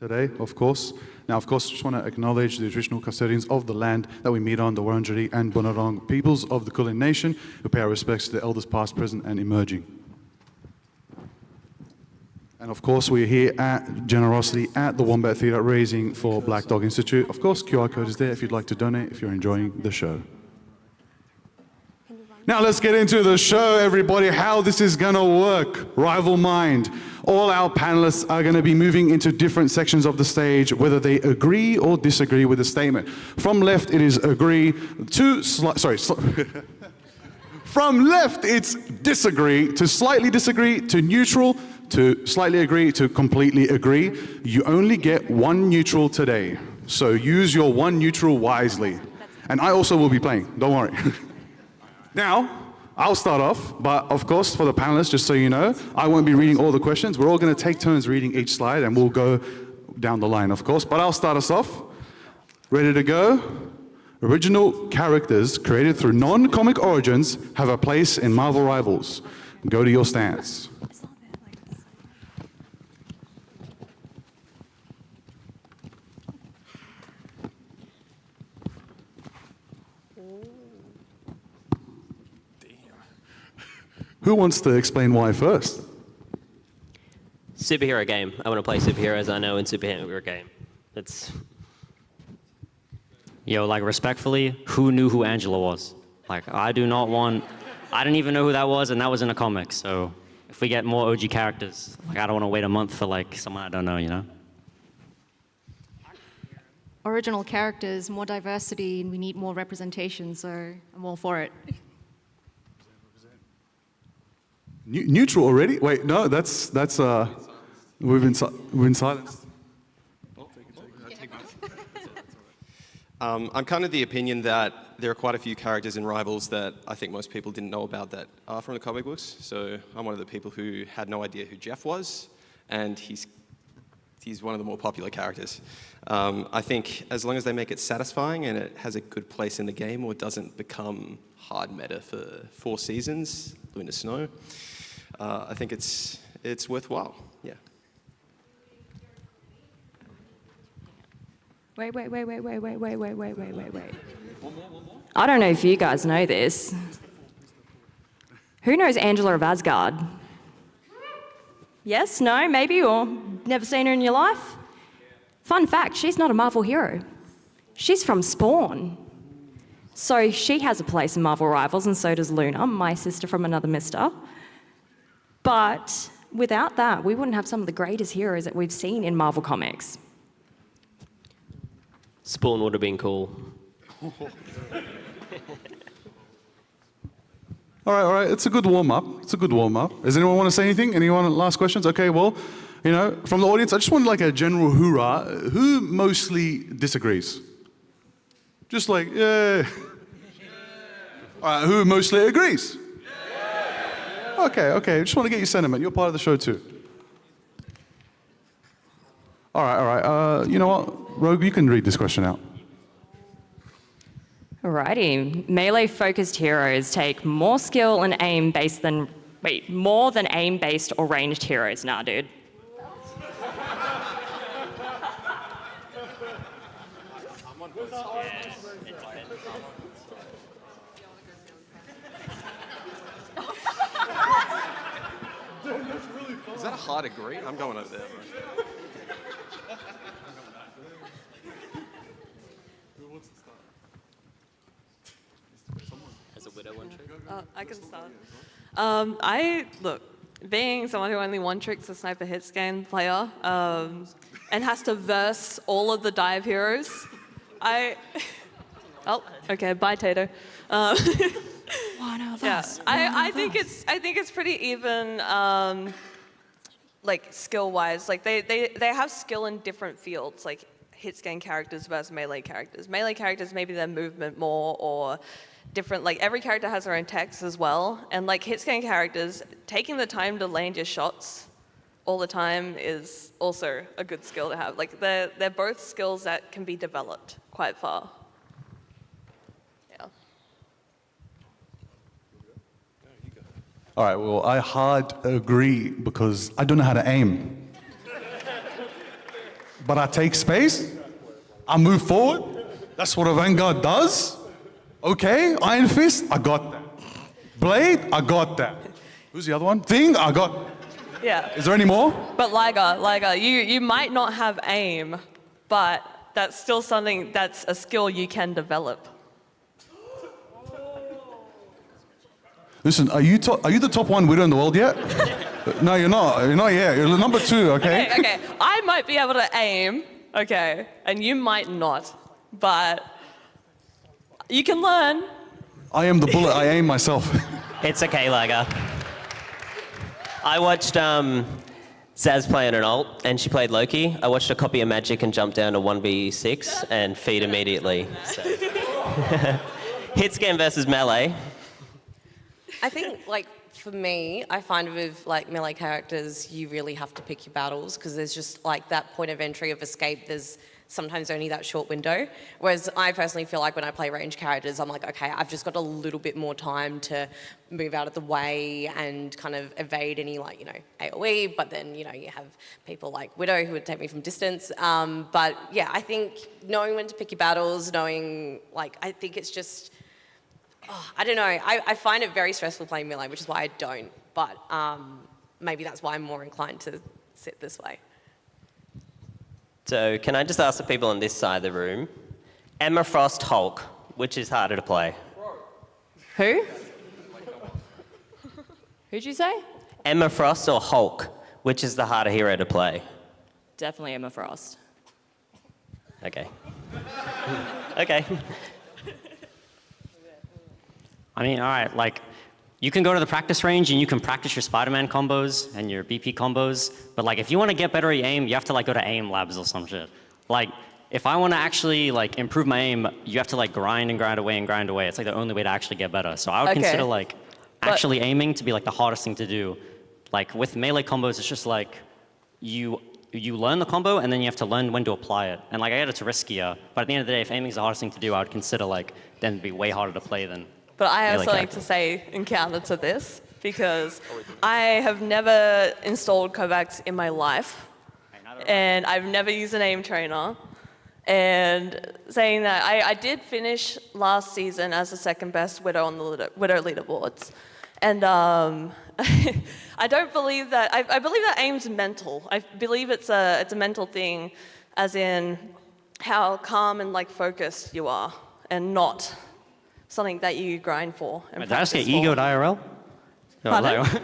S19: today, of course. Now, of course, just want to acknowledge the traditional custodians of the land that we meet on, the Wurundjeri and Bunurong peoples of the Kulin Nation, who pay our respects to the elders past, present, and emerging. And of course, we're here at Generosity at the Wombat Theatre, raising for Black Dog Institute. Of course, QR code is there if you'd like to donate, if you're enjoying the show. Now let's get into the show, everybody, how this is gonna work. Rival Mind. All our panelists are gonna be moving into different sections of the stage, whether they agree or disagree with the statement. From left, it is agree to, from left, it's disagree, to slightly disagree, to neutral, to slightly agree, to completely agree. You only get one neutral today, so use your one neutral wisely. And I also will be playing, don't worry. Now, I'll start off, but of course, for the panelists, just so you know, I won't be reading all the questions. We're all going to take turns reading each slide, and we'll go down the line, of course. But I'll start us off. Ready to go? Original characters created through non-comic origins have a place in Marvel Rivals. Go to your stands. Who wants to explain why first?
S20: Superhero game. I want to play superheroes I know in superhero game. It's... Yo, like, respectfully, who knew who Angela was? Like, I didn't even know who that was, and that was in a comic, so if we get more OG characters, like, I don't want to wait a month for, like, someone I don't know, you know?
S21: Original characters, more diversity, and we need more representation, so I'm all for it.
S19: Neutral already? Wait, no, we've been silenced.
S22: I'm kind of the opinion that there are quite a few characters in Rivals that I think most people didn't know about that are from the comic books. So I'm one of the people who had no idea who Jeff was, and he's one of the more popular characters. I think as long as they make it satisfying and it has a good place in the game or it doesn't become hard meta for 4 seasons, Lunar Snow, I think it's worthwhile, yeah.
S23: Wait. I don't know if you guys know this. Who knows Angela of Asgard? Yes, no, maybe, or never seen her in your life? Fun fact, she's not a Marvel hero. She's from Spawn. So she has a place in Marvel Rivals, and so does Luna, my sister from another mister. But without that, we wouldn't have some of the greatest heroes that we've seen in Marvel Comics.
S20: Spawn would have been cool.
S19: All right, it's a good warm-up. Does anyone want to say anything? Anyone last questions? Okay, well, you know, from the audience, I just want like a general hoorah. Who mostly disagrees? Just like, yeah. All right, who mostly agrees? Okay, I just want to get your sentiment. You're part of the show too. All right. You know what, Rogue, you can read this question out.
S23: Alrighty, melee-focused heroes take more skill and aim-based than, more than aim-based or ranged heroes. Nah, dude.
S22: Is that a hard agree? I'm going over there.
S20: As a widow one trick?
S24: I can start. Look, being someone who only one-tricks a sniper hit scan player and has to verse all of the dive heroes, oh, okay, bye, Tato.
S21: One of us.
S24: I think it's pretty even, like skill-wise. Like they have skill in different fields, like hit scan characters versus melee characters. Melee characters, maybe their movement more or different, like every character has their own techs as well. And like hit scan characters, taking the time to land your shots all the time is also a good skill to have. Like they're both skills that can be developed quite far. Yeah.
S19: All right, well, I hard agree because I don't know how to aim. but I take space. I move forward. That's what a Vanguard does. Okay, Iron Fist, I got that. Blade, I got that. Who's the other one? Thing, I got.
S24: Yeah.
S19: Is there any more?
S24: But Liger, you might not have aim, but that's still something, that's a skill you can develop.
S19: Listen, are you the top one widow in the world yet? No, you're not. You're not yet. You're number 2, okay?
S24: Okay. I might be able to aim, okay, and you might not, but you can learn.
S19: I am the bullet. I aim myself.
S3: It's okay, Liger. I watched Zaz play an ult, and she played Loki. I watched her copy a magic and jump down to 1v6 and feed immediately. So. Hit scan versus melee.
S5: I think, like, for me, I find with, like, melee characters, you really have to pick your battles because there's just, like, that point of entry of escape. There's sometimes only that short window. Whereas I personally feel like when I play range characters, I'm like, okay, I've just got a little bit more time to move out of the way and kind of evade any, like, you know, AoE, but then, you know, you have people like Widow who would take me from distance. But yeah, I think knowing when to pick your battles, knowing, like, I think it's just, I don't know, I find it very stressful playing melee, which is why I don't, but maybe that's why I'm more inclined to sit this way.
S3: So can I just ask the people on this side of the room, Emma Frost, Hulk, which is harder to play?
S23: Who? Who'd you say?
S3: Emma Frost or Hulk, which is the harder hero to play?
S23: Definitely Emma Frost.
S3: Okay. Okay.
S20: I mean, all right, like, you can go to the practice range and you can practice your Spider-Man combos and your BP combos, but like, if you want to get better at aim, you have to like go to aim labs or some shit. Like, if I want to actually like improve my aim, you have to like grind and grind away and grind away. It's like the only way to actually get better. So I would consider like actually aiming to be like the hardest thing to do. Like with melee combos, it's just like you learn the combo and then you have to learn when to apply it. And like I get it's riskier, but at the end of the day, if aiming is the hardest thing to do, I would consider like then it'd be way harder to play than.
S24: But I have
S20: melee
S24: something
S20: character.
S24: to say in counter to this, because I have never installed Kovacs in my life, and I've never used an aim trainer. And saying that, I did finish last season as the second best Widow on the Widow leaderboards. And I don't believe that, I believe that aim's mental. I believe it's a mental thing, as in how calm and like focused you are, and not something that you grind for. And
S20: Did I just get
S24: practice for.
S20: egoed IRL? No,
S24: Pardon?
S20: like,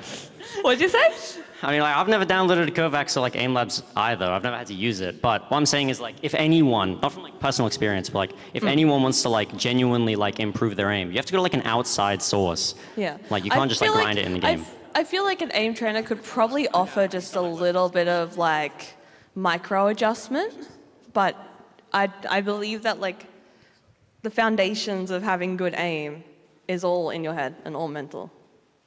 S24: What'd you say?
S20: I mean, like, I've never downloaded Kovacs or like aim labs either. I've never had to use it. But what I'm saying is like, if anyone, not from like personal experience, but like, if anyone wants to like genuinely like improve their aim, you have to go to like an outside source.
S24: Yeah.
S20: Like you can't just like
S24: feel
S20: grind it in the game.
S24: I feel like an aim trainer could probably offer just a little bit of like micro adjustment, but I believe that like the foundations of having good aim is all in your head and all mental.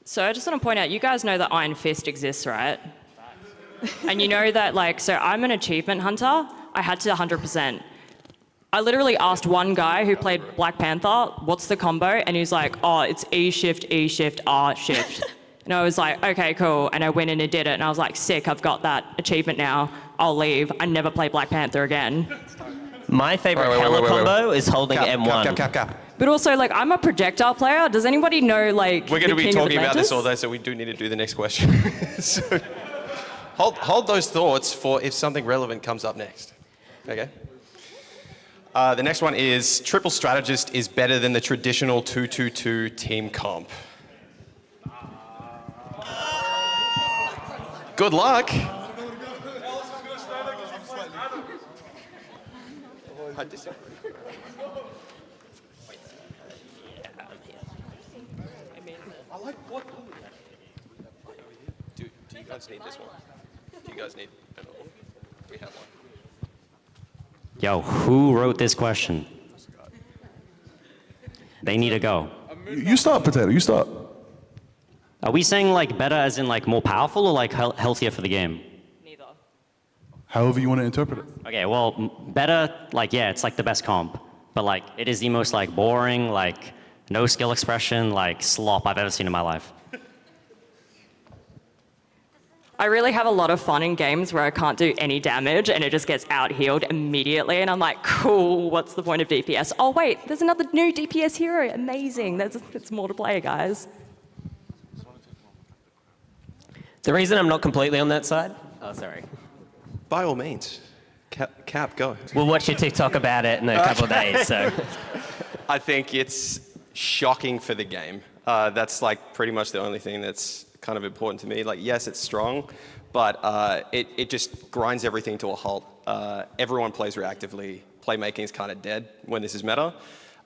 S23: So I just want to point out, you guys know that Iron Fist exists, right? And you know that, like, so I'm an achievement hunter. I had to 100%. I literally asked one guy who played Black Panther, what's the combo? And he's like, oh, it's E shift, R shift. And I was like, okay, cool. And I went in and did it. And I was like, sick, I've got that achievement now. I'll leave. I never play Black Panther again.
S3: My favorite hella combo is holding M1.
S22: Cap.
S23: But also, like, I'm a projectile player. Does anybody know, like,
S22: We're going to
S23: the
S22: be
S23: King of
S22: talking about this
S23: Atlantis?
S22: all day, so we do need to do the next question. So, hold those thoughts for if something relevant comes up next. Okay. The next one is triple strategist is better than the traditional 2-2-2 team comp. Good luck. I disagree. I like what? Do you guys need this one? Do you guys need another one? We have one.
S20: Yo, who wrote this question? They need to go.
S19: You start, Potato. You start.
S20: Are we saying like better as in like more powerful or like healthier for the game?
S19: However you want to interpret it.
S20: Okay, well, better, like, yeah, it's like the best comp. But like, it is the most like boring, like, no skill expression, like, slop I've ever seen in my life.
S23: I really have a lot of fun in games where I can't do any damage and it just gets out-healed immediately, and I'm like, cool, what's the point of DPS? Oh wait, there's another new DPS hero, amazing. There's more to play, guys.
S3: The reason I'm not completely on that side, oh, sorry.
S22: By all means. Cap, go.
S3: We'll watch your TikTok about it in a couple of days, so.
S22: I think it's shocking for the game. That's like pretty much the only thing that's kind of important to me. Like, yes, it's strong, but it just grinds everything to a halt. Everyone plays reactively. Playmaking is kind of dead when this is meta.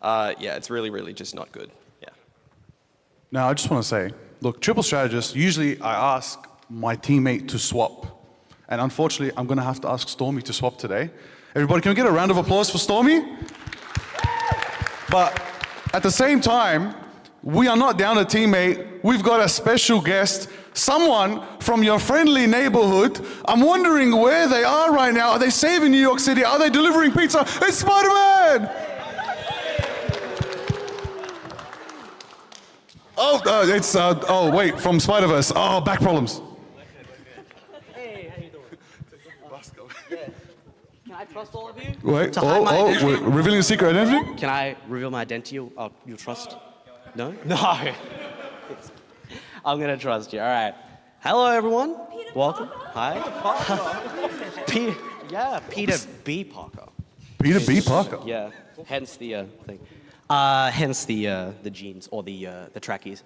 S22: Yeah, it's really, really just not good. Yeah.
S19: Now, I just want to say, look, triple strategist, usually I ask my teammate to swap. And unfortunately, I'm going to have to ask Stormy to swap today. Everybody, can we get a round of applause for Stormy? But at the same time, we are not down a teammate. We've got a special guest, someone from your friendly neighborhood. I'm wondering where they are right now. Are they saving New York City? Are they delivering pizza? It's Spider-Man! Oh, wait, from Spider-Verse. Oh, back problems.
S6: Can I trust all of you?
S19: Wait, we're revealing a secret identity?
S6: Can I reveal my identity? You trust? No? No. I'm gonna trust you. All right. Hello, everyone. Welcome. Hi. Peter B. Parker.
S19: Peter B. Parker.
S6: Yeah. Hence the thing. Hence the jeans or the trackies.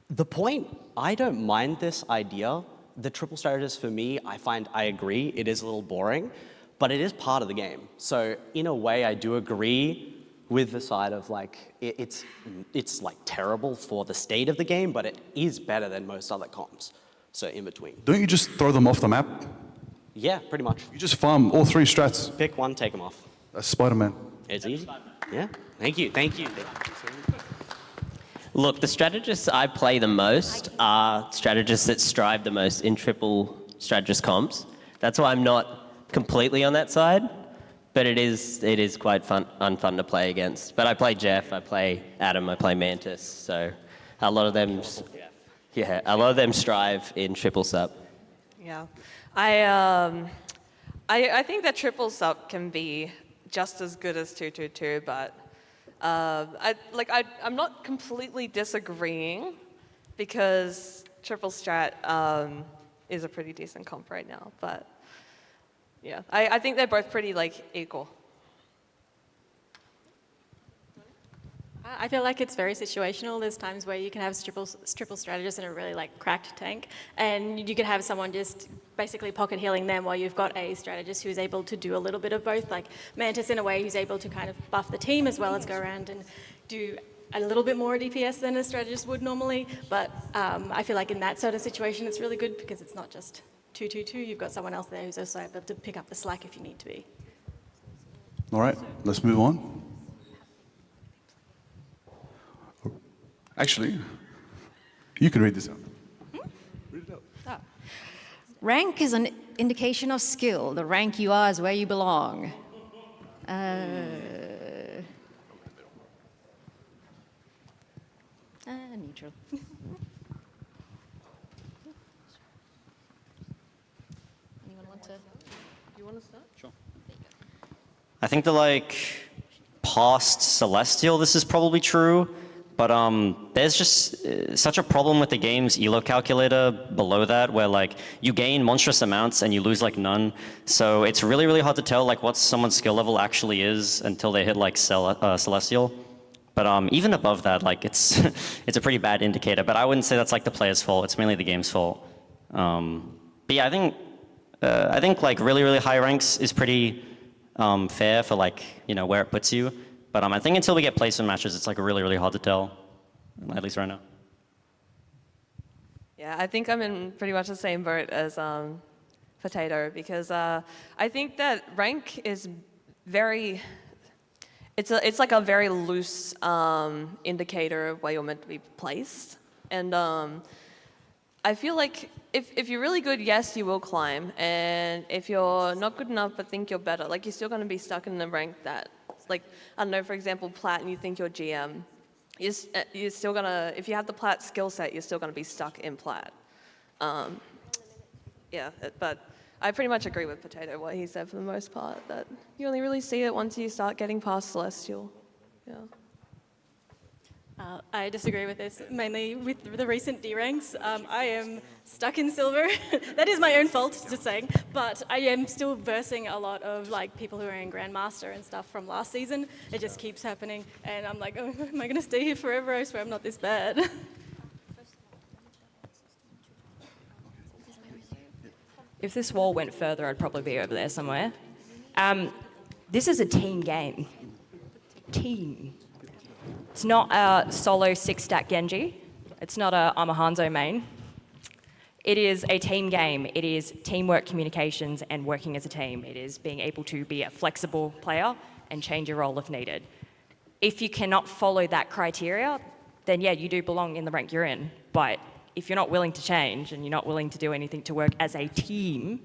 S6: The point. I don't mind this idea. The triple strategist for me, I agree. It is a little boring. But it is part of the game. So in a way, I do agree with the side of like, it's like terrible for the state of the game, but it is better than most other comps. So in between.
S19: Don't you just throw them off the map?
S6: Yeah, pretty much.
S19: You just farm all three strats.
S6: Pick one, take them off.
S19: That's Spider-Man.
S6: It's easy. Yeah. Thank you. Thank you.
S3: Look, the strategists I play the most are strategists that strive the most in triple strategist comps. That's why I'm not completely on that side, but it is quite unfun to play against. But I play Jeff, I play Adam, I play Mantis, so a lot of them strive in triple sub.
S24: Yeah, I think that triple sub can be just as good as 222, but I'm not completely disagreeing because triple strat is a pretty decent comp right now, but. Yeah, I think they're both pretty equal.
S7: I feel like it's very situational. There's times where you can have triple strategists in a really cracked tank, and you can have someone just basically pocket healing them while you've got a strategist who's able to do a little bit of both, like Mantis in a way who's able to kind of buff the team as well as go around and do a little bit more DPS than a strategist would normally. But I feel like in that sort of situation it's really good because it's not just 222, you've got someone else there who's also able to pick up the slack if you need to be.
S19: All right, let's move on. Actually, you can read this out. Read it out.
S21: Rank is an indication of skill. The rank you are is where you belong. Neutral. Anyone want to?
S24: You want to start?
S6: Sure.
S20: I think that past Celestial, this is probably true. But there's just such a problem with the game's elo calculator below that, where you gain monstrous amounts and you lose none. So it's really, really hard to tell what someone's skill level actually is until they hit Celestial. But even above that, it's it's a pretty bad indicator. But I wouldn't say that's the player's fault. It's mainly the game's fault. But yeah, I think really, really high ranks is pretty fair for where it puts you. But I think until we get placement matches, it's really, really hard to tell, at least right now.
S24: Yeah, I think I'm in pretty much the same boat as Potato because I think that rank is it's a very loose indicator of where you're meant to be placed, and I feel like if you're really good, yes, you will climb, and if you're not good enough but think you're better, you're still going to be stuck in the rank that. I don't know, for example, Plat, and you think you're GM, you're still gonna, if you have the Plat skill set, you're still gonna be stuck in Plat. yeah, but I pretty much agree with Potato what he said for the most part, that you only really see it once you start getting past Celestial. Yeah.
S7: I disagree with this, mainly with the recent D-ranks. I am stuck in silver. That is my own fault, just saying. But I am still versing a lot of like people who are in Grandmaster and stuff from last season. It just keeps happening, and I'm like, oh, am I going to stay here forever? I swear I'm not this bad.
S23: If this wall went further, I'd probably be over there somewhere. This is a team game. Team. It's not a solo 6-stack Genji. It's not a I'm a Hanzo main. It is a team game. It is teamwork, communications, and working as a team. It is being able to be a flexible player and change your role if needed. If you cannot follow that criteria, then yeah, you do belong in the rank you're in. But if you're not willing to change and you're not willing to do anything to work as a team,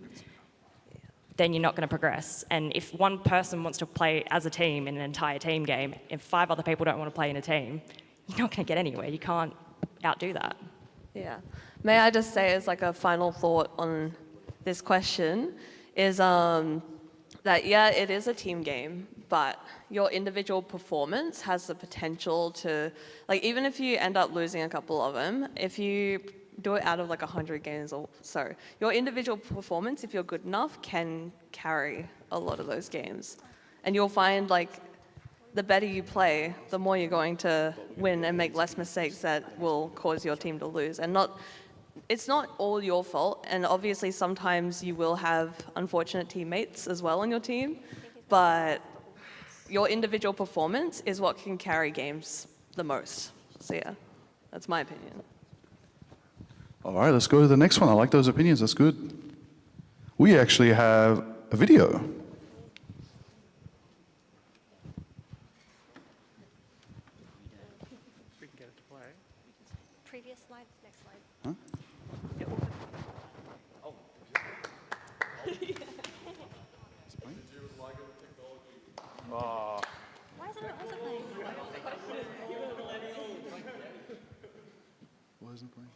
S23: then you're not going to progress. And if one person wants to play as a team in an entire team game, if 5 other people don't want to play in a team, you're not going to get anywhere. You can't outdo that.
S24: Yeah. May I just say as like a final thought on this question is that, yeah, it is a team game, but your individual performance has the potential to, like, even if you end up losing a couple of them, if you do it out of like 100 games or so, your individual performance, if you're good enough, can carry a lot of those games. And you'll find like the better you play, the more you're going to win and make less mistakes that will cause your team to lose. And it's not all your fault, and obviously sometimes you will have unfortunate teammates as well on your team, but your individual performance is what can carry games the most. So yeah, that's my opinion.
S19: All right, let's go to the next one. I like those opinions. That's good. We actually have a video.
S23: Previous slide, next slide.
S19: Huh?
S23: Oh. Why is it not playing?
S19: Why isn't it playing?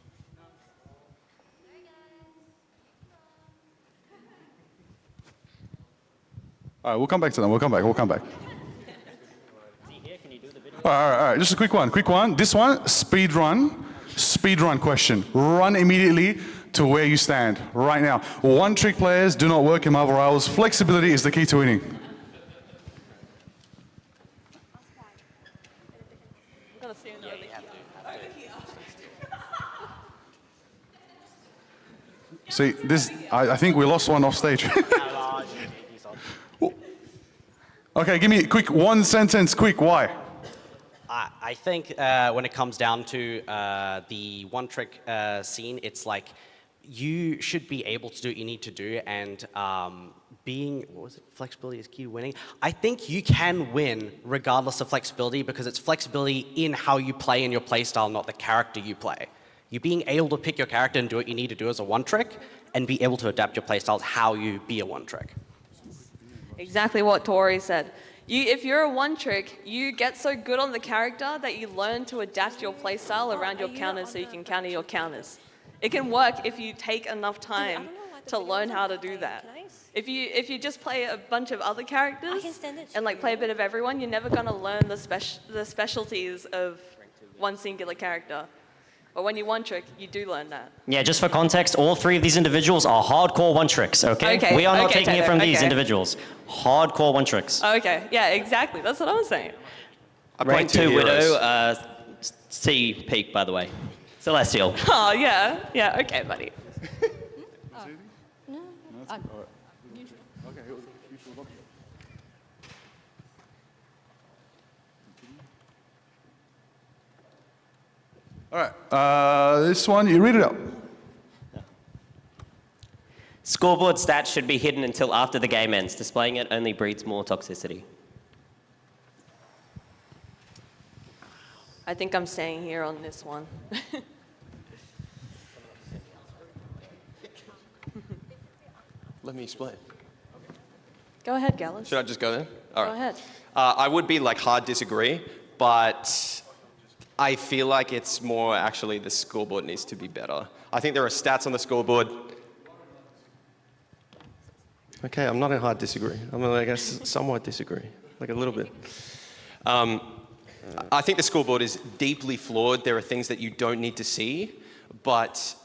S19: All right, we'll come back to them. We'll come back. All right. Just a quick one. This one, speed run question. Run immediately to where you stand right now. One-trick players do not work in Marvel Rivals. Flexibility is the key to winning. See, I think we lost one off stage. Okay, give me quick, one sentence, why?
S6: I think when it comes down to the one-trick scene, it's like you should be able to do what you need to do, and flexibility is key to winning. I think you can win regardless of flexibility because it's flexibility in how you play in your playstyle, not the character you play. You being able to pick your character and do what you need to do as a one-trick and be able to adapt your playstyle how you be a one-trick.
S24: Exactly what Tori said. If you're a one-trick, you get so good on the character that you learn to adapt your playstyle around your counters so you can counter your counters. It can work if you take enough time to learn how to do that. If you just play a bunch of other characters and like play a bit of everyone, you're never going to learn the specialties of one singular character. But when you one-trick, you do learn that.
S20: Yeah, just for context, all 3 of these individuals are hardcore one-tricks, okay? We are not taking it from these individuals. Hardcore one-tricks.
S24: Okay, yeah, exactly. That's what I was saying.
S3: Rank 2 Widow, C peak, by the way. Celestial.
S24: Oh, yeah. Yeah, okay, buddy.
S19: All right, this one, you read it out.
S3: Scoreboard stats should be hidden until after the game ends. Displaying it only breeds more toxicity.
S24: I think I'm staying here on this one.
S8: Let me explain.
S24: Go ahead, Gallus.
S8: Should I just go then? All right.
S24: Go ahead.
S8: I would be like hard disagree, but I feel like it's more actually the scoreboard needs to be better. I think there are stats on the scoreboard.
S22: Okay, I'm not in hard disagree. I'm like, I somewhat disagree, like a little bit. I think the scoreboard is deeply flawed. There are things that you don't need to see, but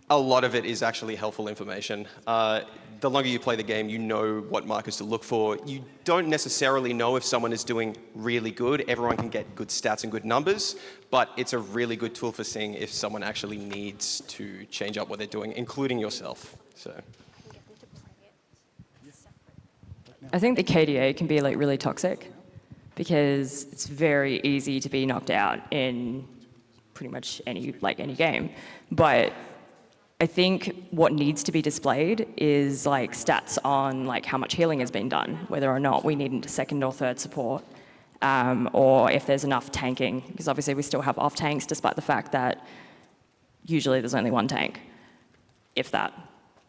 S22: a lot of it is actually helpful information. The longer you play the game, you know what markers to look for. You don't necessarily know if someone is doing really good. Everyone can get good stats and good numbers, but it's a really good tool for seeing if someone actually needs to change up what they're doing, including yourself. So.
S23: I think the KDA can be like really toxic because it's very easy to be knocked out in pretty much any game. But I think what needs to be displayed is like stats on like how much healing has been done, whether or not we need second or third support, or if there's enough tanking, because obviously we still have off tanks despite the fact that usually there's only one tank, if that.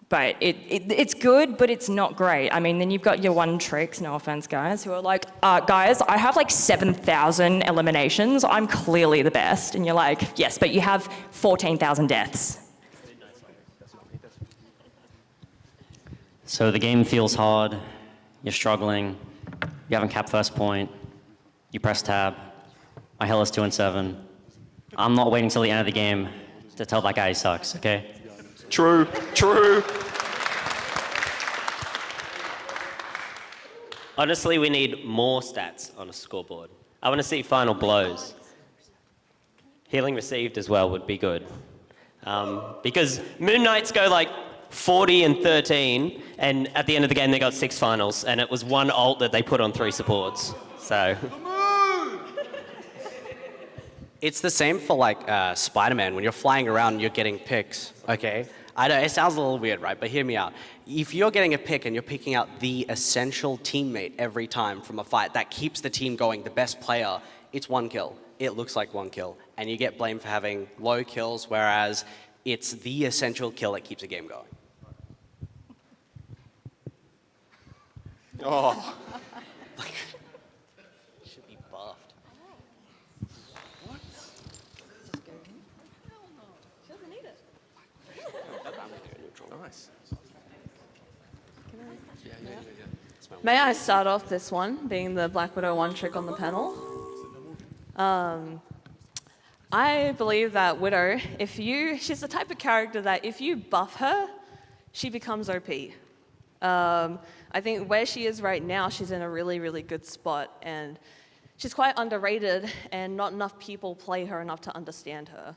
S23: But it's good, but it's not great. I mean, then you've got your one tricks, no offense, guys, who are like, guys, I have like 7,000 eliminations. I'm clearly the best. And you're like, yes, but you have 14,000 deaths.
S20: So the game feels hard, you're struggling, you haven't capped first point, you press tab, my Hell is 2 and 7. I'm not waiting till the end of the game to tell that guy he sucks, okay?
S22: True, true.
S3: Honestly, we need more stats on a scoreboard. I want to see final blows. Healing received as well would be good. Because Moon Knights go like 40 and 13, and at the end of the game they got 6 finals, and it was one ult that they put on 3 supports. So.
S6: It's the same for like Spider-Man. When you're flying around and you're getting picks, okay? I know, it sounds a little weird, right? But hear me out. If you're getting a pick and you're picking out the essential teammate every time from a fight that keeps the team going, the best player, it's 1 kill. It looks like 1 kill. And you get blamed for having low kills, whereas it's the essential kill that keeps a game going.
S22: Oh.
S6: Should be buffed.
S22: What?
S24: She doesn't need it.
S22: Nice.
S24: May I start off this one, being the Black Widow one trick on the panel? I believe that Widow, she's the type of character that if you buff her, she becomes OP. I think where she is right now, she's in a really, really good spot, and she's quite underrated, and not enough people play her enough to understand her.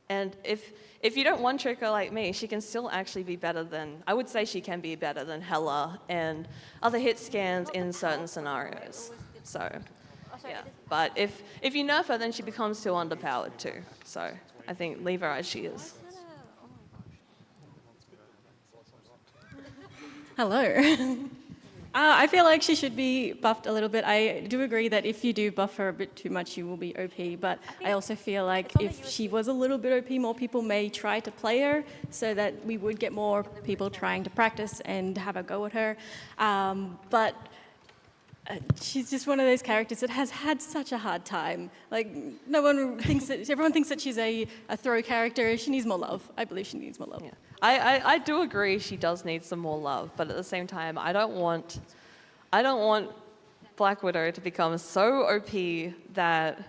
S24: And if you don't one-trick her like me, she can still actually be better than, I would say she can be better than Hela and other hit scans in certain scenarios. So, yeah. But if you nerf her, then she becomes too underpowered too. So I think leave her as she is.
S7: Hello. I feel like she should be buffed a little bit. I do agree that if you do buff her a bit too much, you will be OP, but I also feel like if she was a little bit OP, more people may try to play her so that we would get more people trying to practice and have a go at her. But she's just one of those characters that has had such a hard time. Like, everyone thinks that she's a throw character. She needs more love. I believe she needs more love.
S24: Yeah. I do agree she does need some more love, but at the same time, I don't want Black Widow to become so OP that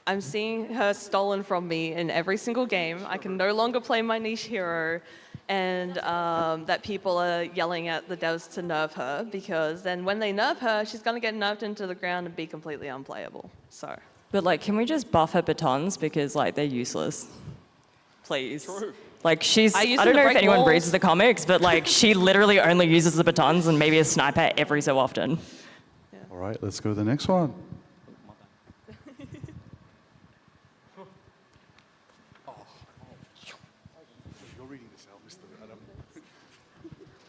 S24: I'm seeing her stolen from me in every single game. I can no longer play my niche hero, and that people are yelling at the devs to nerf her, because then when they nerf her, she's going to get nerfed into the ground and be completely unplayable. So.
S23: But like, can we just buff her batons because like they're useless? Please. True. Like I don't know if anyone reads the comics, but like she literally only uses the batons and maybe a sniper every so often.
S19: Yeah. All right, let's go to the next one.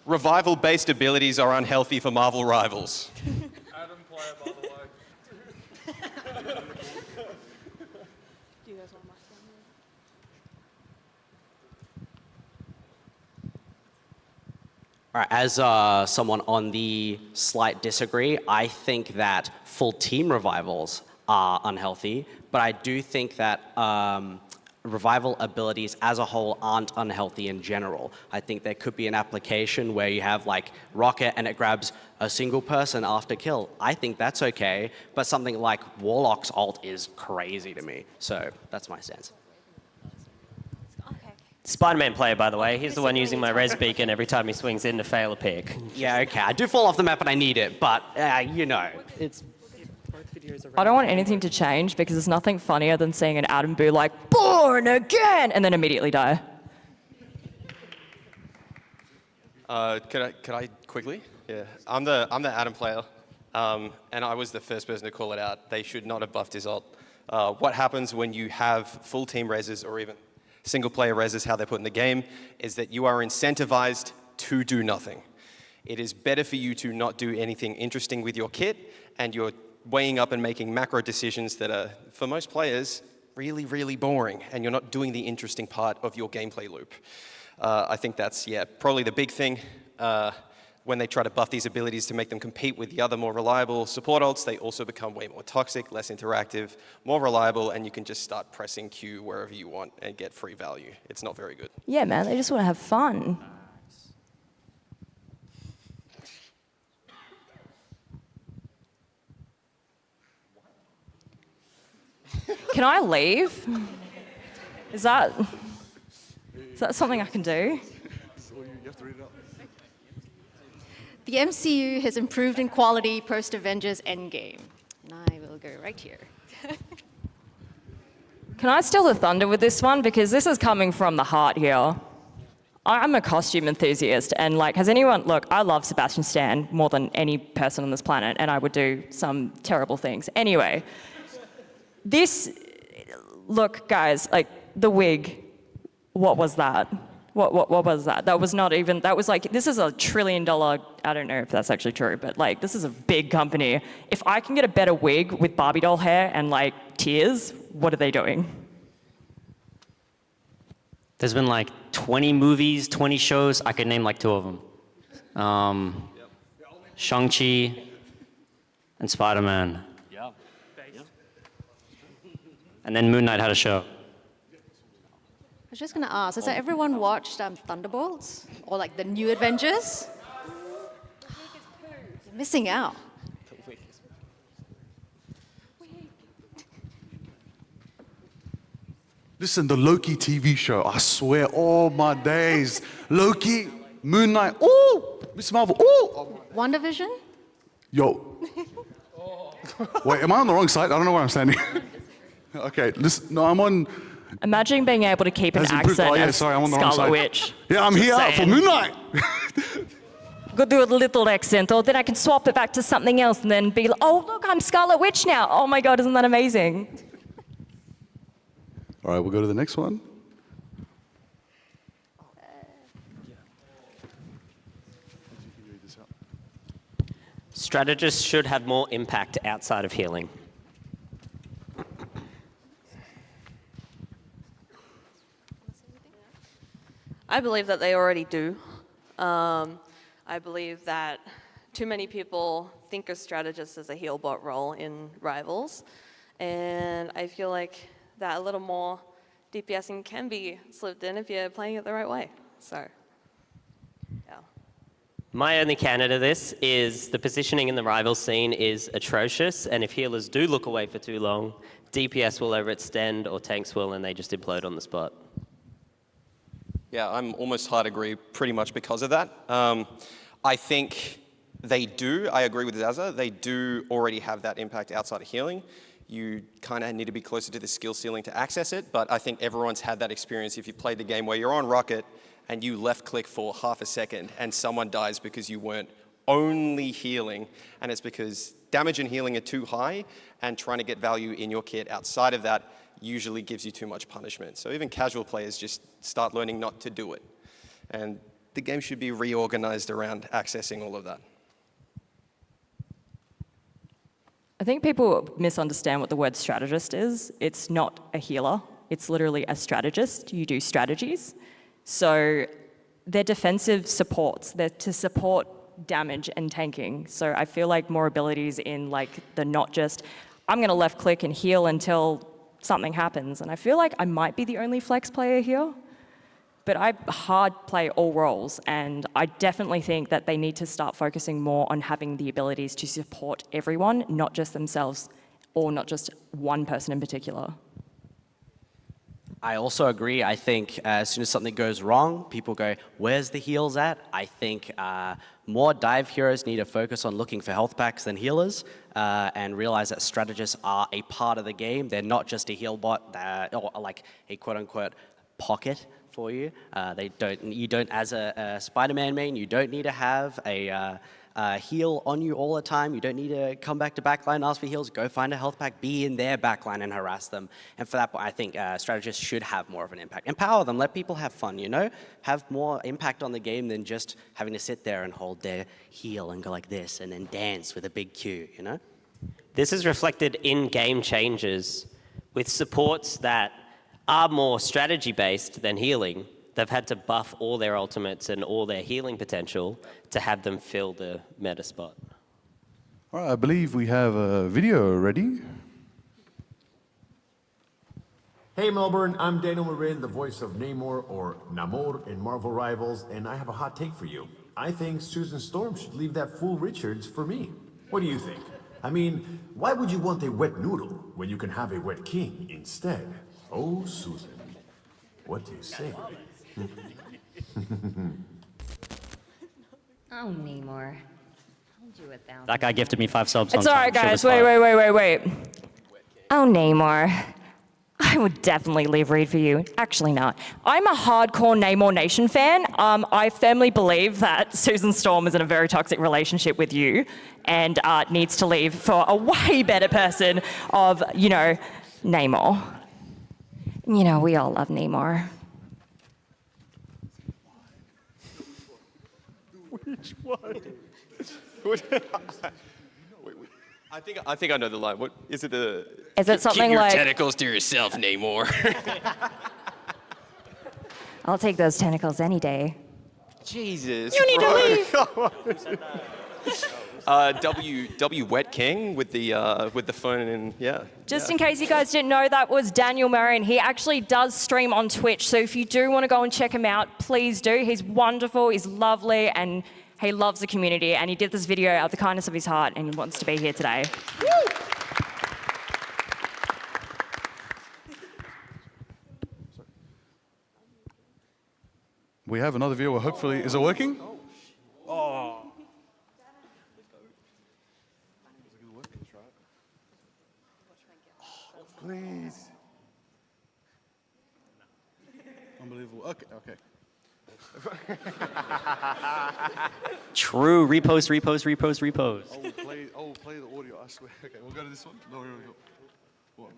S22: Revival-based abilities are unhealthy for Marvel rivals.
S18: Adam player, by the way.
S24: Do you guys want to mark them?
S6: All right, as someone on the slight disagree, I think that full team revivals are unhealthy, but I do think that revival abilities as a whole aren't unhealthy in general. I think there could be an application where you have like Rocket and it grabs a single person after kill. I think that's okay, but something like Warlock's ult is crazy to me. So that's my sense.
S3: Spider-Man player, by the way. He's the one using my res beacon every time he swings in to fail a pick.
S6: Yeah, okay. I do fall off the map and I need it, but you know, it's.
S23: I don't want anything to change because there's nothing funnier than seeing an Adam Boo like, born again, and then immediately die.
S22: Could I quickly? Yeah, I'm the Adam player, and I was the first person to call it out. They should not have buffed his ult. What happens when you have full team reses or even single player reses, how they're put in the game, is that you are incentivized to do nothing. It is better for you to not do anything interesting with your kit, and you're weighing up and making macro decisions that are, for most players, really, really boring, and you're not doing the interesting part of your gameplay loop. I think that's, yeah, probably the big thing. When they try to buff these abilities to make them compete with the other more reliable support ults, they also become way more toxic, less interactive, more reliable, and you can just start pressing Q wherever you want and get free value. It's not very good.
S23: Yeah, man, they just want to have fun. Can I leave? Is that something I can do?
S21: The MCU has improved in quality post-Avengers Endgame. And I will go right here.
S23: Can I steal the thunder with this one? Because this is coming from the heart here. I'm a costume enthusiast, and like, has anyone, look, I love Sebastian Stan more than any person on this planet, and I would do some terrible things. Anyway, look, guys, like, the wig, what was that? What was that? That was not even, that was like, this is $1 trillion, I don't know if that's actually true, but like, this is a big company. If I can get a better wig with Barbie doll hair and like tears, what are they doing?
S20: There's been like 20 movies, 20 shows. I could name like 2 of them. Shang-Chi and Spider-Man.
S6: Yeah.
S20: And then Moon Knight had a show.
S21: I was just going to ask, has everyone watched Thunderbolts? Or like the new Avengers? You're missing out.
S19: Listen, the Loki TV show, I swear, all my days. Loki, Moon Knight, oh, Miss Marvel, oh.
S21: WandaVision?
S19: Yo. Wait, am I on the wrong side? I don't know where I'm standing. Okay, listen, no, I'm on.
S23: Imagine being able to keep an accent as
S19: I'm on the wrong
S23: Scarlet
S19: side.
S23: Witch.
S19: Yeah, I'm
S23: Just
S19: here for
S23: saying.
S19: Moon Knight.
S23: Go do a little accent, or then I can swap it back to something else and then be like, oh, look, I'm Scarlet Witch now. Oh my God, isn't that amazing?
S19: All right, we'll go to the next one.
S3: Strategists should have more impact outside of healing.
S24: I believe that they already do. I believe that too many people think of strategists as a heal bot role in Rivals, and I feel like that a little more DPSing can be slipped in if you're playing it the right way. So, yeah.
S3: My only counter to this is the positioning in the rival scene is atrocious, and if healers do look away for too long, DPS will overextend or tanks will, and they just implode on the spot.
S22: Yeah, I'm almost hard to agree pretty much because of that. I think they do, I agree with Zaza, they do already have that impact outside of healing. You kind of need to be closer to the skill ceiling to access it, but I think everyone's had that experience if you played the game where you're on Rocket and you left click for half a second and someone dies because you weren't only healing, and it's because damage and healing are too high, and trying to get value in your kit outside of that usually gives you too much punishment. So even casual players just start learning not to do it. And the game should be reorganized around accessing all of that.
S23: I think people misunderstand what the word strategist is. It's not a healer. It's literally a strategist. You do strategies. So they're defensive supports. They're to support damage and tanking. So I feel like more abilities in like the not just, I'm going to left click and heal until something happens. And I feel like I might be the only flex player here, but I hard play all roles, and I definitely think that they need to start focusing more on having the abilities to support everyone, not just themselves or not just one person in particular.
S6: I also agree. I think as soon as something goes wrong, people go, where's the heals at? I think more dive heroes need to focus on looking for health packs than healers and realize that strategists are a part of the game. They're not just a heal bot or like a quote-unquote pocket for you. You don't, as a Spider-Man main, you don't need to have a heal on you all the time. You don't need to come back to backline, ask for heals, go find a health pack, be in their backline and harass them. And for that, I think strategists should have more of an impact. Empower them, let people have fun, you know? Have more impact on the game than just having to sit there and hold their heel and go like this and then dance with a big Q, you know?
S3: This is reflected in game changes with supports that are more strategy-based than healing. They've had to buff all their ultimates and all their healing potential to have them fill the meta spot.
S19: All right, I believe we have a video ready.
S10: Hey Melbourne, I'm Daniel Marin, the voice of Namor or Namor in Marvel Rivals, and I have a hot take for you. I think Susan Storm should leave that fool Richards for me. What do you think? I mean, why would you want a wet noodle when you can have a wet king instead? Oh, Susan, what do you say?
S11: Oh, Namor. Hold you 1,000.
S20: That guy gifted me 5 subs.
S23: It's all right, guys. Wait. Oh, Namor. I would definitely leave Reed for you. Actually not. I'm a hardcore Namor Nation fan. I firmly believe that Susan Storm is in a very toxic relationship with you and needs to leave for a way better person of, Namor. We all love Namor.
S22: Which one? I think I know the line. What is it?
S23: Is it something
S22: keep your
S23: like
S22: tentacles to yourself, Namor?
S23: I'll take those tentacles any day.
S22: Jesus.
S23: You need to
S22: leave. W Wet King with the phone and
S23: Just in case you guys didn't know, that was Daniel Marin. He actually does stream on Twitch, so if you do want to go and check him out, please do. He's wonderful, he's lovely, and he loves the community, and he did this video out of the kindness of his heart, and he wants to be here today.
S19: We have another video. Hopefully, is it working? Oh. Please. Unbelievable. Okay.
S20: True. Repost.
S19: Play the audio. I swear. Okay, we'll go to this one. No, here we go. What?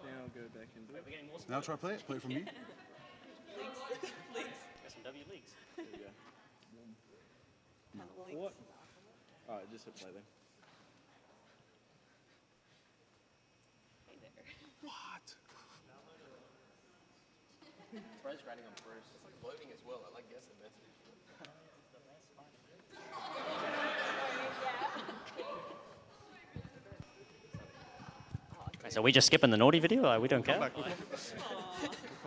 S19: Now go back and do it. Now try to play it. Play it from me.
S12: What? All right, just hit play then.
S22: What? Tries writing on first. It's like bloating as well. I like guessing the message.
S20: So we just skipping the naughty video? We don't care.
S19: Come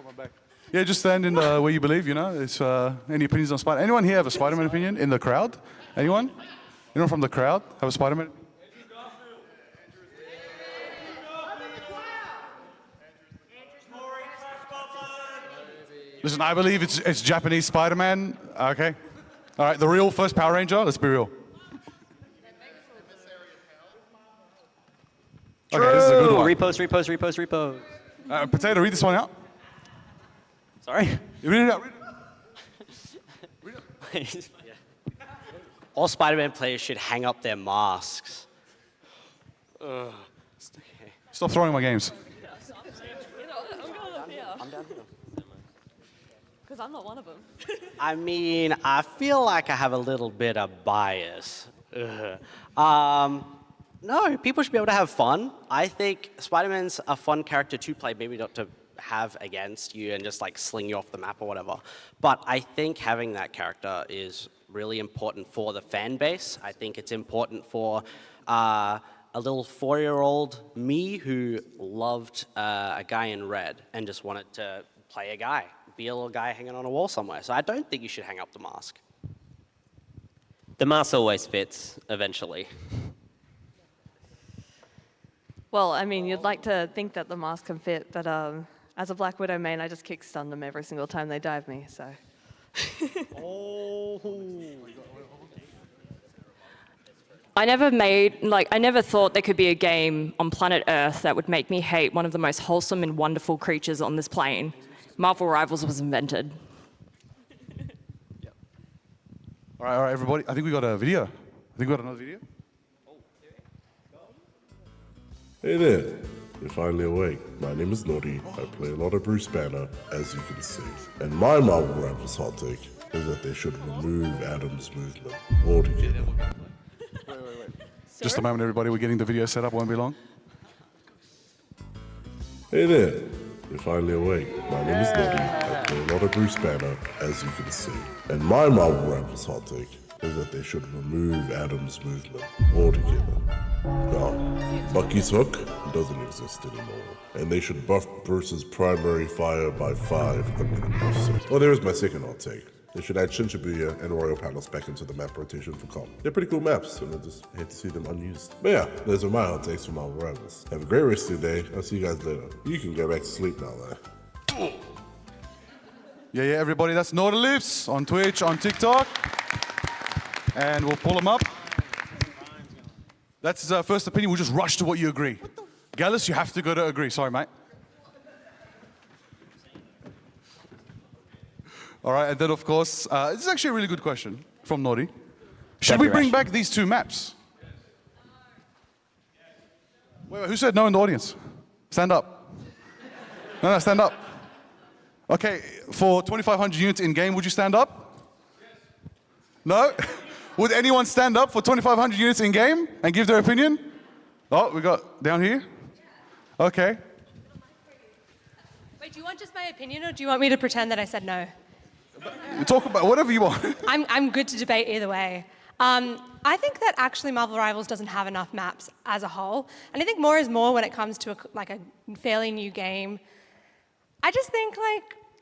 S19: on back. Yeah, just stand in where you believe, It's, any opinions on Spider-Man? Anyone here have a Spider-Man opinion in the crowd? Anyone? Anyone from the crowd have a Spider-Man? Listen, I believe it's Japanese Spider-Man. Okay. All right, the real first Power Ranger. Let's be real.
S20: True.
S19: Okay, this is a good one.
S20: Repost.
S19: Potato, read this one out.
S20: Sorry?
S19: You read it out.
S6: All Spider-Man players should hang up their masks. Ugh.
S19: Stop throwing my games.
S5: I'm down here. Because I'm not one of them.
S6: I mean, I feel like I have a little bit of bias. No, people should be able to have fun. I think Spider-Man's a fun character to play, maybe not to have against you and just like sling you off the map or whatever. But I think having that character is really important for the fan base. I think it's important for a
S13: a little 4-year-old me who loved a guy in red and just wanted to play a guy, be a little guy hanging on a wall somewhere. So I don't think you should hang up the mask.
S3: The mask always fits, eventually.
S24: Well, I mean, you'd like to think that the mask can fit, but as a Black Widow main, I just kick stun them every single time they dive me, so.
S23: I never thought there could be a game on planet Earth that would make me hate one of the most wholesome and wonderful creatures on this plane. Marvel Rivals was invented.
S19: All right, everybody. I think we got a video. I think we got another video.
S14: Hey there, you're finally awake. My name is Nori. I play a lot of Bruce Banner, as you can see. And my Marvel Rivals hot take is that they should remove Adam's movement altogether.
S19: Just a moment, everybody. We're getting the video set up. Won't be long.
S14: Hey there, you're finally awake. My name is Nori. I play a lot of Bruce Banner, as you can see. And my Marvel Rivals hot take is that they should remove Adam's movement altogether. Now, Bucky's hook doesn't exist anymore, and they should buff Bruce's primary fire by 500%. Oh, there's my second hot take. They should add Shinchibuya and Royal Palace back into the map rotation for comp. They're pretty cool maps, and I just hate to see them unused. But yeah, those are my hot takes for Marvel Rivals. Have a great rest of your day. I'll see you guys later. You can go back to sleep now, though.
S19: Yeah, everybody. That's Norda Lives on Twitch, on TikTok. And we'll pull them up. That's his first opinion. We'll just rush to what you agree. Gallus, you have to go to agree. Sorry, mate. All right, and then of course, this is actually a really good question from Nori. Should we bring back these two maps? Wait, who said no in the audience? Stand up. No, stand up. Okay, for 2,500 units in game, would you stand up? No? Would anyone stand up for 2,500 units in game and give their opinion? Oh, we got down here. Okay.
S15: Wait, do you want just my opinion, or do you want me to pretend that I said no?
S19: Talk about whatever you want.
S15: I'm good to debate either way. I think that actually Marvel Rivals doesn't have enough maps as a whole, and I think more is more when it comes to a fairly new game. I just think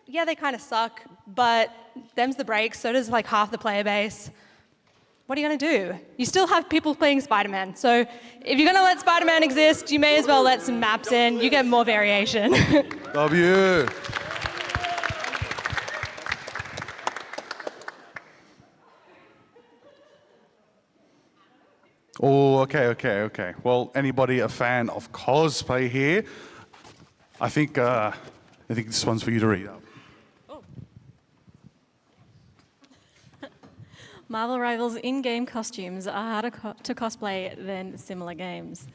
S15: yeah, they kind of suck, but them's the breaks. So does half the player base. What are you going to do? You still have people playing Spider-Man. So if you're going to let Spider-Man exist, you may as well let some maps in. You get more variation.
S19: W. Oh, okay. Well, anybody a fan of cosplay here? I think this one's for you to read out.
S7: Marvel Rivals in-game costumes are harder to cosplay than similar games.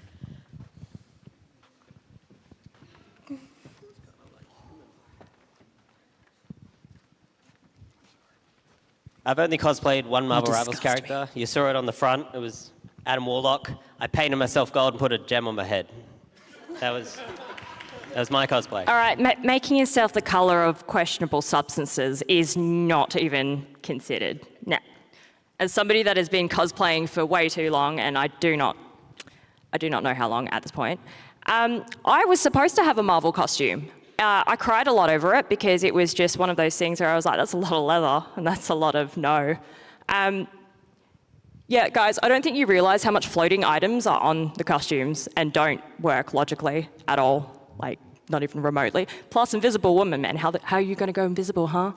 S3: I've only cosplayed one Marvel Rivals character. You saw it on the front. It was Adam Warlock. I painted myself gold and put a gem on my head. That was my cosplay.
S23: All right, making yourself the color of questionable substances is not even considered. No. As somebody that has been cosplaying for way too long, and I do not know how long at this point, I was supposed to have a Marvel costume. I cried a lot over it because it was just one of those things where I was like, that's a lot of leather, and that's a lot of no. Yeah, guys, I don't think you realize how much floating items are on the costumes and don't work logically at all, not even remotely. Plus, Invisible Woman, man, how are you going to go invisible, huh?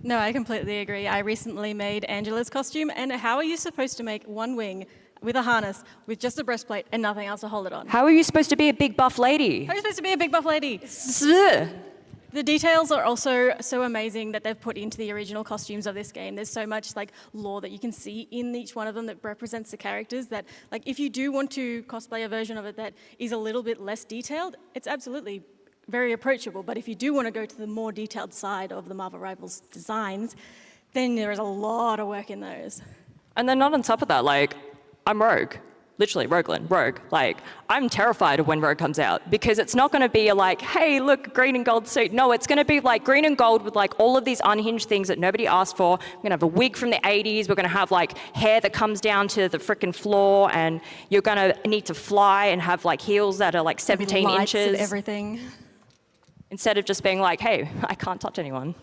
S7: No, I completely agree. I recently made Angela's costume, and how are you supposed to make one wing with a harness, with just a breastplate and nothing else to hold it on?
S23: How are you supposed to be a big buff lady?
S7: How are you supposed to be a big buff lady? The details are also so amazing that they've put into the original costumes of this game. There's so much lore that you can see in each one of them that represents the characters that if you do want to cosplay a version of it that is a little bit less detailed, it's absolutely very approachable. But if you do want to go to the more detailed side of the Marvel Rivals designs, then there is a lot of work in those.
S23: And then not on top of that, I'm Rogue. literally Rogue. Like, I'm terrified of when Rogue comes out because it's not going to be like, hey, look, green and gold suit. No, it's going to be like green and gold with like all of these unhinged things that nobody asked for. We're going to have a wig from the 80s. We're going to have like hair that comes down to the frickin' floor, and you're going to need to fly and have like heels that are like 17
S21: Lights and
S23: inches.
S21: everything.
S23: Instead of just being like, hey, I can't touch anyone.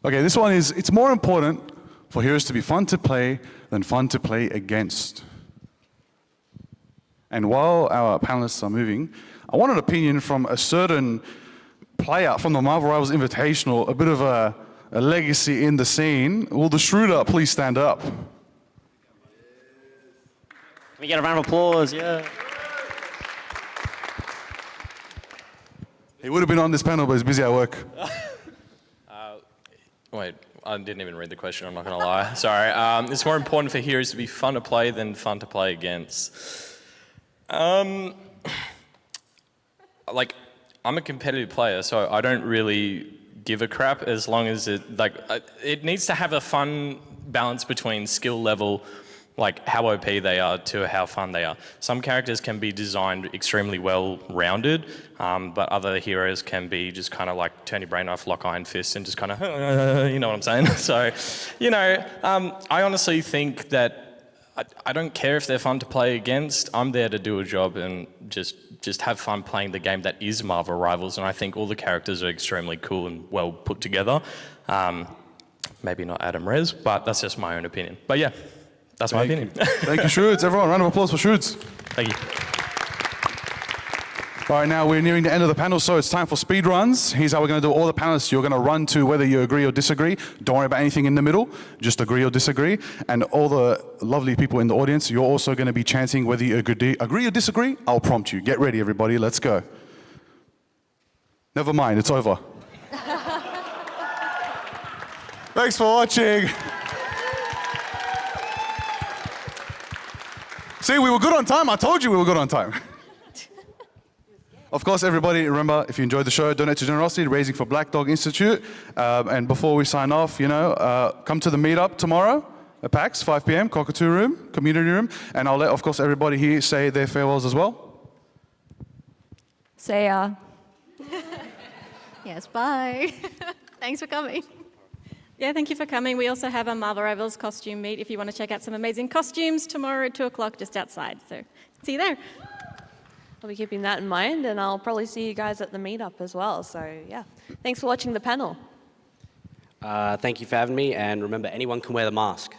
S19: Okay, this one is, it's more important for heroes to be fun to play than fun to play against. And while our panelists are moving, I want an opinion from a certain player from the Marvel Rivals Invitational, a bit of a legacy in the scene. Will the Schroeder please stand up?
S20: Can we get a round of applause? Yeah.
S19: He would have been on this panel, but he's busy at work.
S4: Wait, I didn't even read the question, I'm not going to lie. Sorry. It's more important for heroes to be fun to play than fun to play against. Like, I'm a competitive player, so I don't really give a crap as long as it needs to have a fun balance between skill level, like how OP they are to how fun they are. Some characters can be designed extremely well-rounded, but other heroes can be just kind of like turn your brain off, lock iron fists, and just kind of, you know what I'm saying? So, you know, I honestly think that I don't care if they're fun to play against. I'm there to do a job and just have fun playing the game that is Marvel Rivals, and I think all the characters are extremely cool and well put together. Maybe not Adam Rez, but that's just my own opinion. But yeah. That's my opinion.
S19: Thank you, Shoots. Everyone, round of applause for Shoots.
S4: Thank you.
S19: All right, now we're nearing the end of the panel, so it's time for speed runs. Here's how we're going to do all the panelists. You're going to run to whether you agree or disagree. Don't worry about anything in the middle. Just agree or disagree. And all the lovely people in the audience, you're also going to be chanting whether you agree or disagree. I'll prompt you. Get ready, everybody. Let's go. Never mind. It's over. Thanks for watching. See, we were good on time. I told you we were good on time. Of course, everybody, remember, if you enjoyed the show, donate to Generosity, Raising for Black Dog Institute. And before we sign off, you know, come to the meetup tomorrow at PAX, 5 p.m., Cockatoo Room, Community Room. And I'll let, of course, everybody here say their farewells as well.
S21: See ya. Yes, bye. Thanks for coming.
S7: Yeah, thank you for coming. We also have a Marvel Rivals costume meet if you want to check out some amazing costumes tomorrow at 2 o'clock just outside. So see you there.
S24: I'll be keeping that in mind, and I'll probably see you guys at the meetup as well. So yeah, thanks for watching the panel.
S13: Thank you for having me, and remember, anyone can wear the mask.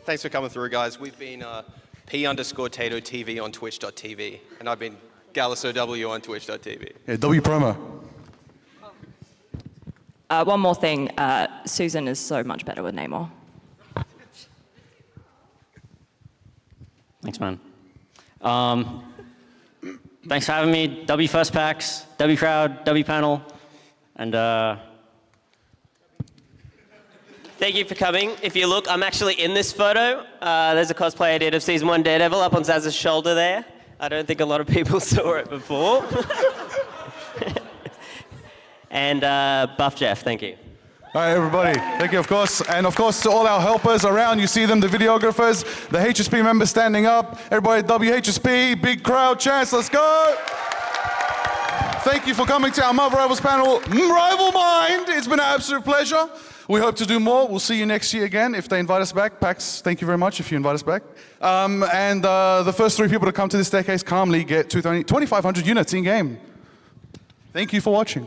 S22: Thanks for coming through, guys. We've been P_Tato TV on Twitch.tv, and I've been GallusOW on Twitch.tv.
S19: Yeah, W promo.
S23: One more thing, Susan is so much better with Namor.
S20: Thanks, man. Thanks for having me. W First PAX, W Crowd, W Panel, and
S3: Thank you for coming. If you look, I'm actually in this photo. There's a cosplay I did of Season 1 Daredevil up on Zaz's shoulder there. I don't think a lot of people saw it before. And Buff Jeff, thank you.
S19: All right, everybody, thank you, of course. And of course, to all our helpers around, you see them, the videographers, the HSP members standing up. Everybody, WHSP, big crowd chants, let's go. Thank you for coming to our Marvel Rivals panel, Rival Mind. It's been an absolute pleasure. We hope to do more. We'll see you next year again if they invite us back. PAX, thank you very much if you invite us back. And the first 3 people to come to this staircase calmly get 2,500 units in game. Thank you for watching.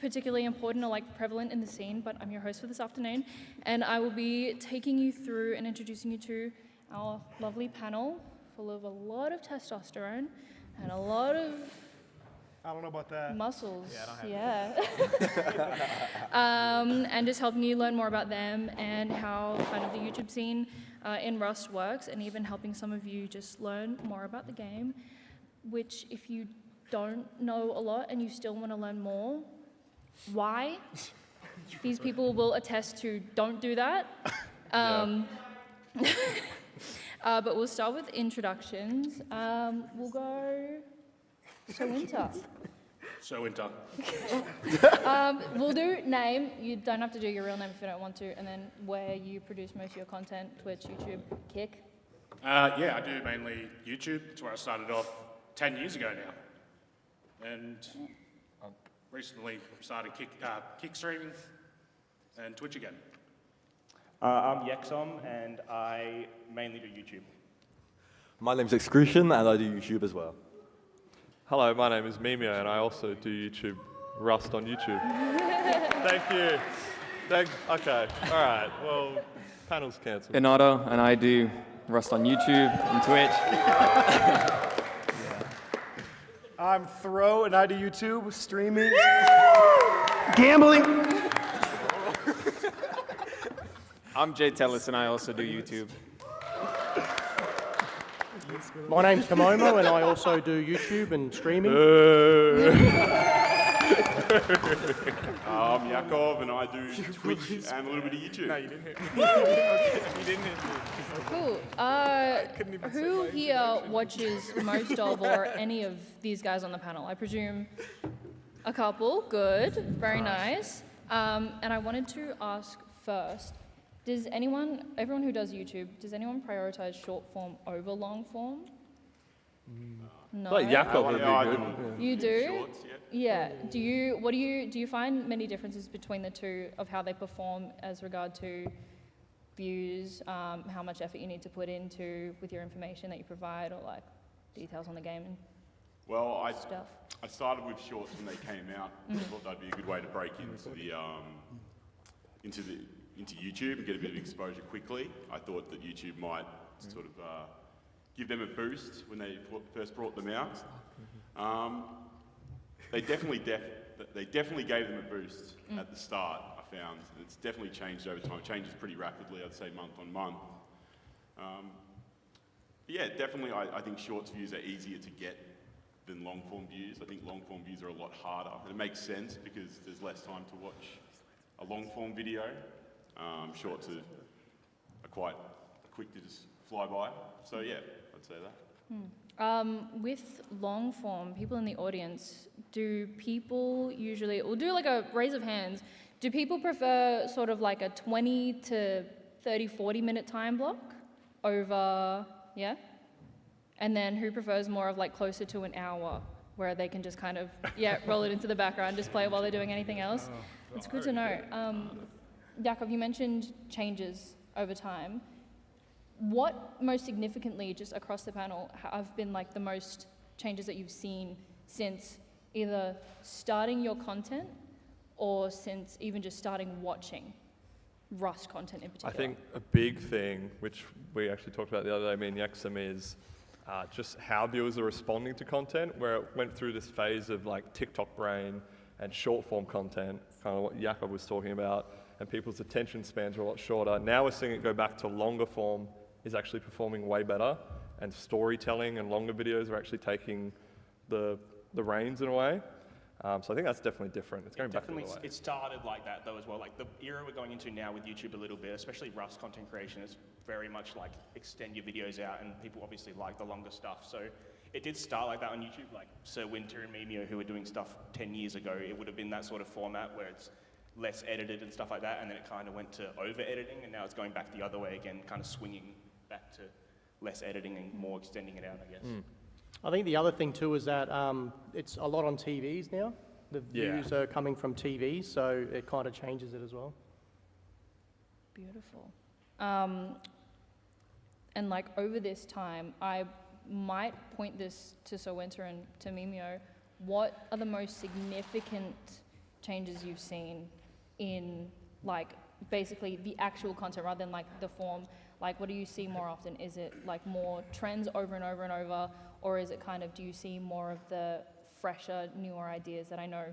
S1: particularly important or like prevalent in the scene, but I'm your host for this afternoon, and I will be taking you through and introducing you to our lovely panel full of a lot of testosterone and a lot of
S12: I don't know about that.
S1: muscles.
S12: Yeah, I don't have
S1: And just helping you learn more about them and how kind of the YouTube scene in Rust works, and even helping some of you just learn more about the game, which if you don't know a lot and you still want to learn more, why? These people will attest to don't do that. But we'll start with introductions. We'll go Winter.
S9: Winter.
S1: We'll do name. You don't have to do your real name if you don't want to, and then where you produce most of your content, Twitch, YouTube, Kick.
S9: Yeah, I do mainly YouTube. It's where I started off 10 years ago now. And recently started kick streaming and Twitch again.
S16: I'm Yexom, and I mainly do YouTube.
S17: My name's Excrucian, and I do YouTube as well.
S25: Hello, my name is Mimio, and I also do YouTube, Rust on YouTube. Thank you. Okay, all right, well, panel's cancelled.
S26: Inato, and I do Rust on YouTube and Twitch.
S12: I'm Throw, and I do YouTube, streaming, gambling.
S26: I'm Jay Tellis, and I also do YouTube.
S27: My name's Kamomo, and I also do YouTube and streaming.
S28: I'm Yakov, and I do Twitch and a little bit of YouTube.
S26: No, you didn't hear. You didn't hear.
S1: Cool. Who here watches most of or any of these guys on the panel? I presume a couple. Good. Very nice. And I wanted to ask first, does everyone who does YouTube, does anyone prioritize short form over long form? No.
S25: Like Yakov would be good.
S1: You do?
S28: Shorts,
S1: yeah. Do you find many differences between the two of how they perform as regard to views, how much effort you need to put into with your information that you provide, or like details on the game and stuff?
S28: I started with shorts when they came out. I thought that'd be a good way to break into YouTube and get a bit of exposure quickly. I thought that YouTube might sort of give them a boost when they first brought them out. They definitely gave them a boost at the start, I found. It's definitely changed over time. It changes pretty rapidly, I'd say month on month. Yeah, definitely I think shorts views are easier to get than long form views. I think long form views are a lot harder. And it makes sense because there's less time to watch a long form video. Shorts are quite quick to just fly by. So yeah, I'd say that.
S1: With long form, people in the audience, do people usually, we'll do like a raise of hands, do people prefer sort of like a 20 to 30, 40 minute time block over, yeah? And then who prefers more of like closer to an hour where they can just kind of, roll it into the background, just play it while they're doing anything else? It's good to know. Yakov, you mentioned changes over time. What most significantly, just across the panel, have been like the most changes that you've seen since either starting your content or since even just starting watching Rust content in particular?
S25: I think a big thing, which we actually talked about the other day, me and Yexam, is just how viewers are responding to content, where it went through this phase of like TikTok brain and short form content, kind of what Yakov was talking about, and people's attention spans are a lot shorter. Now we're seeing it go back to longer form is actually performing way better, and storytelling and longer videos are actually taking the reins in a way. So I think that's definitely different. It's going back the other way.
S16: It started like that though as well. Like the era we're going into now with YouTube a little bit, especially Rust content creation, is very much like extend your videos out, and people obviously like the longer stuff. So it did start like that on YouTube, like Sir Winter and Mimio, who were doing stuff 10 years ago. It would have been that sort of format where it's less edited and stuff like that, and then it kind of went to over-editing, and now it's going back the other way again, kind of swinging back to less editing and more extending it out, I guess.
S27: I think the other thing too is that it's a lot on TVs now. The views are coming from TVs, so it kind of changes it as well.
S1: Beautiful. And like over this time, I might point this to Sir Winter and to Mimio. What are the most significant changes you've seen in like basically the actual content rather than like the form? Like, what do you see more often? Is it like more trends over and over and over, or is it kind of, do you see more of the fresher, newer ideas that I know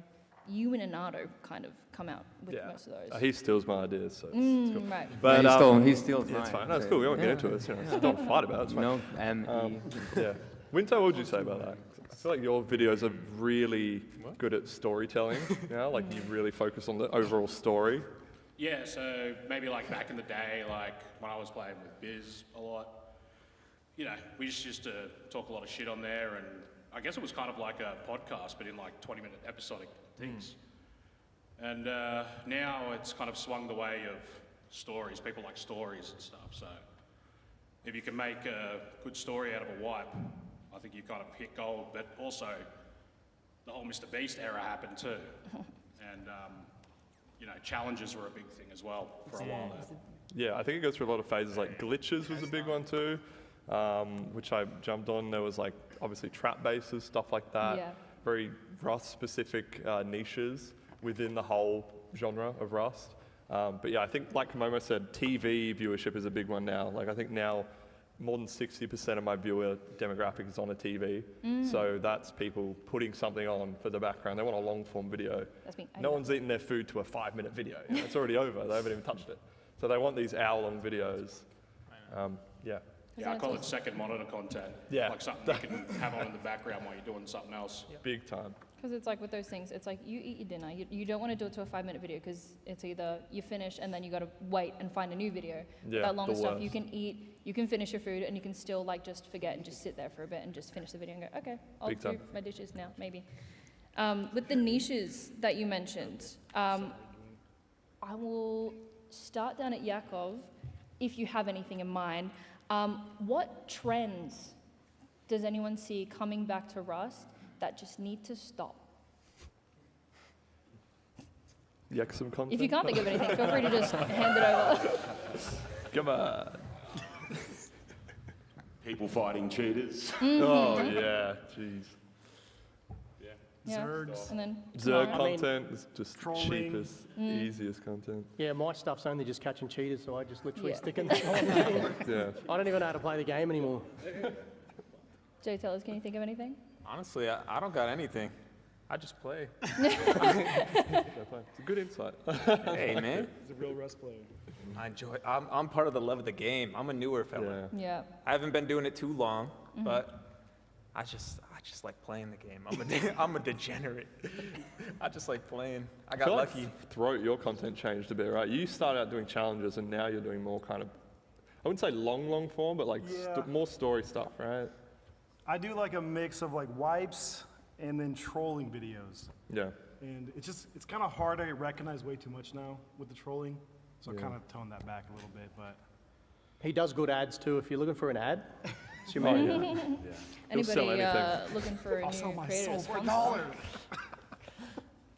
S1: you and Inato kind of come out with most of those?
S25: He steals my ideas, so it's cool.
S1: Right.
S25: But
S26: he steals
S25: yeah, it's
S26: mine.
S25: fine. No, it's cool. We won't get into it. You know, don't fight about it. It's fine.
S26: No, M-E.
S25: Yeah. Winter, what would you say about that? I feel like your videos are really good at storytelling. You know, like you really focus on the overall story.
S9: Yeah, so maybe like back in the day, like when I was playing with Biz a lot, you know, we just used to talk a lot of shit on there, and I guess it was kind of like a podcast, but in like 20-minute episodic things. And now it's kind of swung the way of stories. People like stories and stuff. So if you can make a good story out of a wipe, I think you kind of hit gold. But also, the whole Mr. Beast era happened too. And, you know, challenges were a big thing as well for a while there.
S25: Yeah, I think it goes through a lot of phases. Like glitches was a big one too, which I jumped on. There was like obviously trap bases, stuff like that.
S1: Yeah.
S25: Very Rust-specific niches within the whole genre of Rust. But yeah, I think like Momo said, TV viewership is a big one now. Like I think now more than 60% of my viewer demographic is on a TV. So that's people putting something on for the background. They want a long form video. No one's eating their food to a 5-minute video. You know, it's already over. They haven't even touched it. So they want these hour-long videos. Yeah.
S9: Yeah, I call it second monitor content.
S25: Yeah.
S9: Like something you can have on in the background while you're doing something else.
S25: Big time.
S1: Because it's like with those things, it's like you eat your dinner. You don't want to do it to a 5-minute video because it's either you finish and then you got to wait and find a new video.
S25: Yeah,
S1: that longer
S25: the
S1: stuff,
S25: worst.
S1: you can eat, you can finish your food, and you can still like just forget and just sit there for a bit and just finish the video and go, okay, I'll
S25: Big
S1: do
S25: time.
S1: my dishes now, maybe. With the niches that you mentioned, I will start down at Yakov, if you have anything in mind. What trends does anyone see coming back to Rust that just need to stop?
S25: Some content?
S1: If you can't think of anything, feel free to just hand it over.
S25: Come on.
S28: People fighting cheaters.
S25: Oh yeah, jeez.
S1: Yeah.
S27: Zergs.
S1: And then
S25: Zerg
S1: tomorrow.
S25: content is just
S27: trolling.
S25: cheapest, easiest content.
S27: Yeah, my stuff's only just catching cheaters, so I just literally
S1: Yeah.
S27: stick in the whole thing.
S25: Yeah.
S27: I don't even know how to play the game anymore.
S1: Jay Tellers, can you think of anything?
S2: Honestly, I don't got anything. I just play.
S25: It's a good insight.
S2: Hey, man.
S12: He's a real Rust player.
S2: I enjoy. I'm part of the love of the game. I'm a newer fella.
S1: Yeah.
S2: I haven't been doing it too long, but I just like playing the game. I'm a degenerate. I just like playing. I got lucky.
S25: Throat, your content changed a bit, right? You started out doing challenges, and now you're doing more kind of, I wouldn't say long form, but like more story stuff, right?
S12: I do like a mix of like wipes and then trolling videos.
S25: Yeah.
S12: And it's kind of hard to recognize way too much now with the trolling. So I kind of toned that back a little bit, but.
S27: He does good ads too. If you're looking for an ad, it's your
S25: Oh,
S27: man.
S25: yeah.
S1: Anybody
S25: anything.
S1: looking for a
S12: I'll sell
S1: new
S12: my
S1: creator
S12: soul
S1: to
S12: for
S1: sponsor?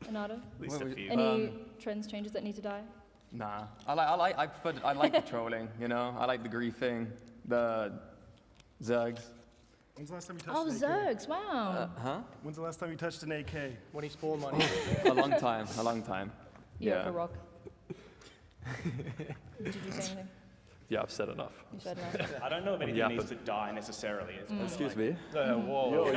S12: $1.
S1: Anada?
S2: At least a few.
S1: Any trends, changes that need to die?
S26: Nah, I like the trolling. You know, I like the griefing, the Zugs.
S12: When's the last time you touched
S1: Oh,
S12: an AK?
S1: Zergs, wow.
S26: Huh?
S12: When's the last time you touched an AK?
S27: When he spawned money.
S26: A long time. A long time.
S1: You're
S26: Yeah.
S1: a rock. Did you say anything?
S25: Yeah, I've said enough.
S1: You said enough.
S16: I don't know if anything
S25: yapping.
S16: needs to die necessarily. It's more
S17: Excuse
S16: like-
S17: me.
S25: Whoa.
S17: The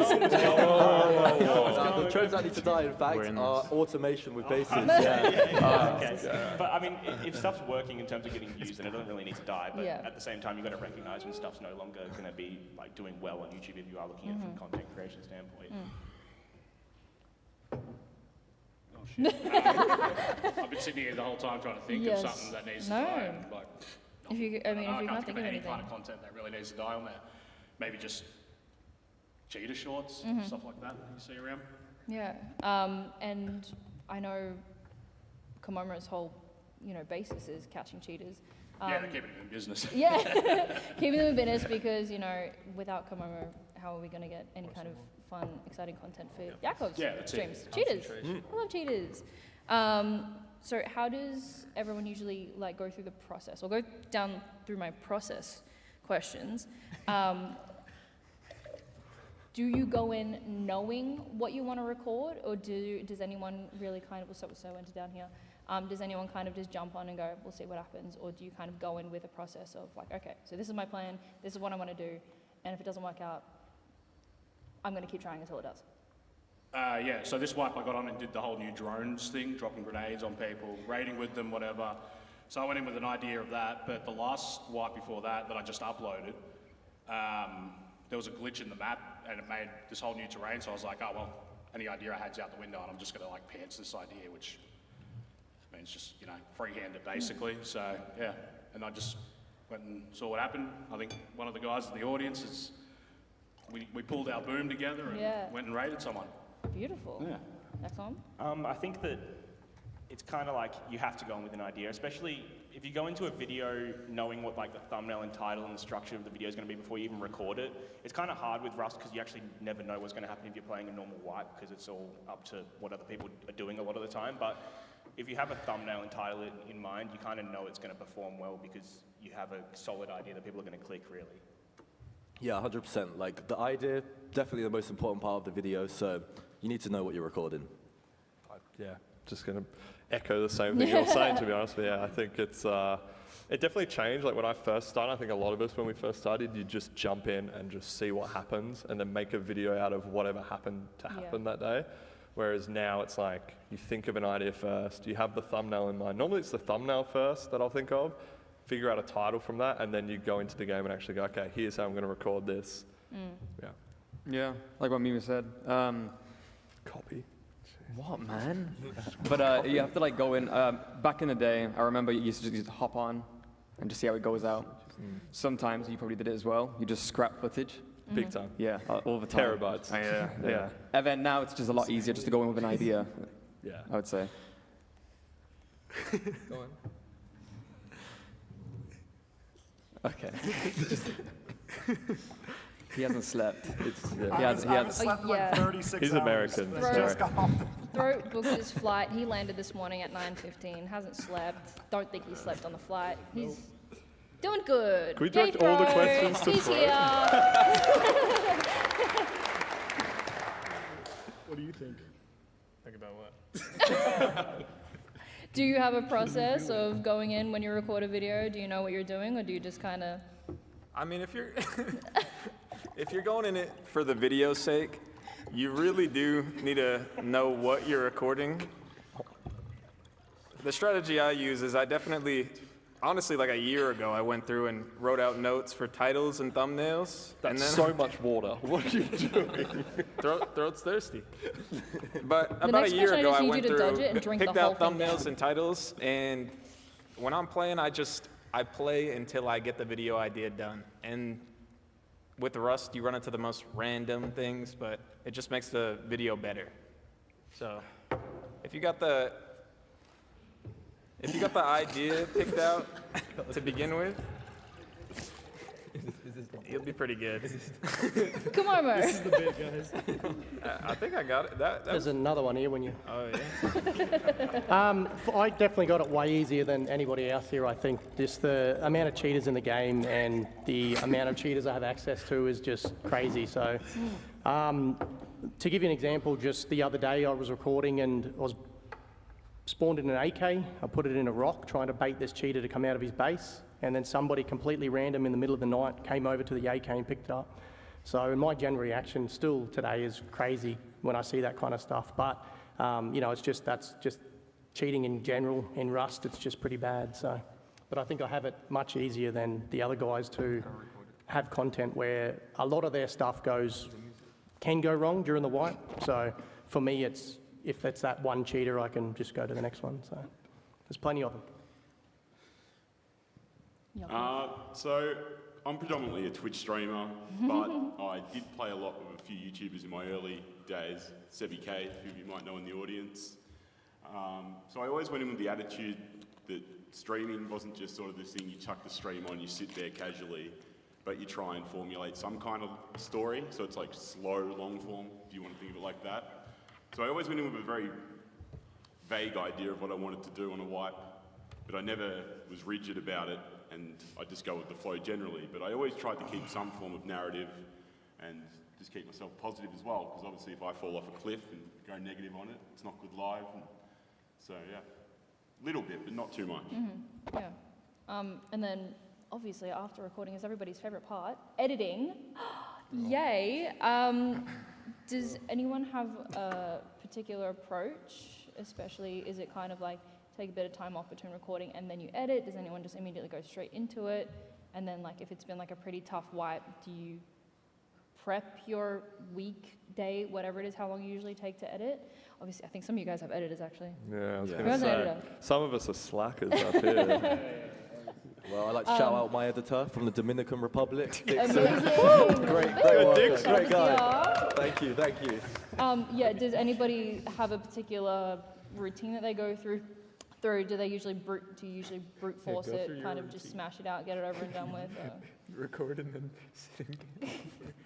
S17: trends that need to die, in fact,
S2: We're in
S17: are
S2: this.
S17: automation with bases.
S16: Okay. But I mean, if stuff's working in terms of getting views, then it doesn't really need to die. But
S1: Yeah.
S16: at the same time, you've got to recognize when stuff's no longer going to be like doing well on YouTube if you are looking at it from a content creation standpoint.
S9: Oh shit. I've been sitting here the whole time trying to think
S1: Yes.
S9: of something that needs
S1: No.
S9: to die. And like,
S1: If you, I mean, if you
S9: I
S1: can't think of
S9: any
S1: anything.
S9: kind of content that really needs to die on there. Maybe just cheater shorts, stuff like that you see around.
S1: Yeah, and I know Komomo's whole, basis is catching cheaters.
S9: Yeah, they're keeping it in business.
S1: Yeah, keeping them in business because, without Komomo, how are we going to get any kind of fun, exciting content for Yakov's
S9: Yeah, that's it.
S1: streams? Cheaters. I love cheaters. So how does everyone usually go through the process? I'll go down through my process questions. do you go in knowing what you want to record, or does anyone really kind of, so enter down here, does anyone kind of just jump on and go, we'll see what happens, or do you kind of go in with a process of like, okay, so this is my plan, this is what I want to do, and if it doesn't work out, I'm going to keep trying until it does?
S9: Yeah, so this wipe I got on and did the whole new drones thing, dropping grenades on people, raiding with them, whatever. So I went in with an idea of that, but the last wipe before that I just uploaded, there was a glitch in the map and it made this whole new terrain, so I was like, oh well, any idea I had's out the window and I'm just gonna like pants this idea, which means just, you know, freehand basically. So yeah, and I just went and saw what happened. I think one of the guys in the audience is, we pulled our boom together and went and raided someone.
S1: Beautiful.
S16: Yeah.
S1: Next one.
S16: I think that it's kind of like you have to go in with an idea, especially if you go into a video knowing what like the thumbnail and title and the structure of the video is going to be before you even record it. It's kind of hard with Rust because you actually never know what's going to happen if you're playing a normal wipe, because it's all up to what other people are doing a lot of the time. But if you have a thumbnail and title in mind, you kind of know it's going to perform well because you have a solid idea that people are going to click really.
S17: Yeah, 100%. Like, the idea, definitely the most important part of the video, so you need to know what you're recording.
S25: Yeah, just going to echo the same thing you're saying, to be honest with you. I think it's, it definitely changed. Like, when I first started, I think a lot of us, when we first started, you just jump in and just see what happens and then make a video out of whatever happened to happen that day. Whereas now it's like, you think of an idea first, you have the thumbnail in mind. Normally it's the thumbnail first that I'll think of, figure out a title from that, and then you go into the game and actually go, okay, here's how I'm going to record this. Yeah.
S26: Yeah, like what Mima said.
S25: Copy.
S26: What, man? But you have to like go in. Back in the day, I remember you used to just hop on and just see how it goes out. Sometimes you probably did it as well. You just scrap footage.
S25: Big time.
S26: Yeah, all the time.
S25: Terabytes.
S26: Yeah. And then now it's just a lot easier just to go in with an idea.
S25: Yeah.
S26: I would say.
S25: Go on.
S26: Okay. He hasn't slept.
S12: I haven't slept like 36
S25: He's
S12: hours.
S25: American.
S12: Just got off the
S1: Throat booked his flight. He landed this morning at 9:15. Hasn't slept. Don't think he slept on the flight. He's doing good.
S25: Can we direct all the questions to
S1: He's
S25: Throat?
S1: here.
S12: What do you think?
S25: Think about what?
S1: Do you have a process of going in when you record a video? Do you know what you're doing, or do you just kind of?
S2: I mean, if you're if you're going in it for the video's sake, you really do need to know what you're recording. The strategy I use is I definitely, honestly, like a year ago, I went through and wrote out notes for titles and thumbnails.
S25: That's
S2: and then
S25: so much water. What are you doing?
S2: Throat's thirsty. But
S1: The
S2: about
S1: next
S2: a year
S1: question, I
S2: ago,
S1: just
S2: I
S1: need
S2: went
S1: you to
S2: through,
S1: dodge it and drink the
S2: picked
S1: whole
S2: out
S1: thing
S2: thumbnails
S1: down.
S2: and titles, and when I'm playing, I play until I get the video idea done. And with Rust, you run into the most random things, but it just makes the video better. So if you got the idea picked out to begin with, you'll be pretty good.
S1: Come on, Mo.
S12: This is the bit, guys.
S2: I think I got it.
S27: There's another one here when you.
S2: Oh yeah.
S27: I definitely got it way easier than anybody else here, I think. Just the amount of cheaters in the game and the amount of cheaters I have access to is just crazy. So, to give you an example, just the other day I was recording and I was spawned in an AK. I put it in a rock trying to bait this cheater to come out of his base. And then somebody completely random in the middle of the night came over to the AK and picked it up. So my general reaction still today is crazy when I see that kind of stuff. But, you know, that's just cheating in general in Rust. It's just pretty bad. So, but I think I have it much easier than the other guys to have content where a lot of their stuff can go wrong during the wipe. So for me, if it's that one cheater, I can just go to the next one. So there's plenty of them.
S28: So I'm predominantly a Twitch streamer, but I did play a lot with a few YouTubers in my early days. Sebi K, who you might know in the audience. So I always went in with the attitude that streaming wasn't just sort of this thing you chuck the stream on, you sit there casually, but you try and formulate some kind of story. So it's like slow, long form, if you want to think of it like that. So I always went in with a very vague idea of what I wanted to do on a wipe, but I never was rigid about it, and I just go with the flow generally. But I always tried to keep some form of narrative and just keep myself positive as well, because obviously if I fall off a cliff and go negative on it, it's not good live. And so yeah, little bit, but not too much.
S1: Yeah. And then obviously after recording is everybody's favorite part, editing. Yay. Does anyone have a particular approach? Especially, is it kind of like take a bit of time off between recording and then you edit? Does anyone just immediately go straight into it? And then like if it's been like a pretty tough wipe, do you prep your week, day, whatever it is, how long you usually take to edit? Obviously, I think some of you guys have editors actually.
S25: Yeah, I was
S1: Who
S25: going to
S1: has an
S25: say,
S1: editor?
S25: some of us are slackers up here.
S17: Well, I'd like to shout out my editor from the Dominican Republic.
S1: Amazing.
S17: Great work, great guy. Thank you.
S1: Yeah, does anybody have a particular routine that they go through? Do they usually brute force
S2: go
S1: it,
S2: through
S1: kind
S2: your
S1: of just
S2: routine.
S1: smash it out, get it over and done with?
S2: Record and then sitting.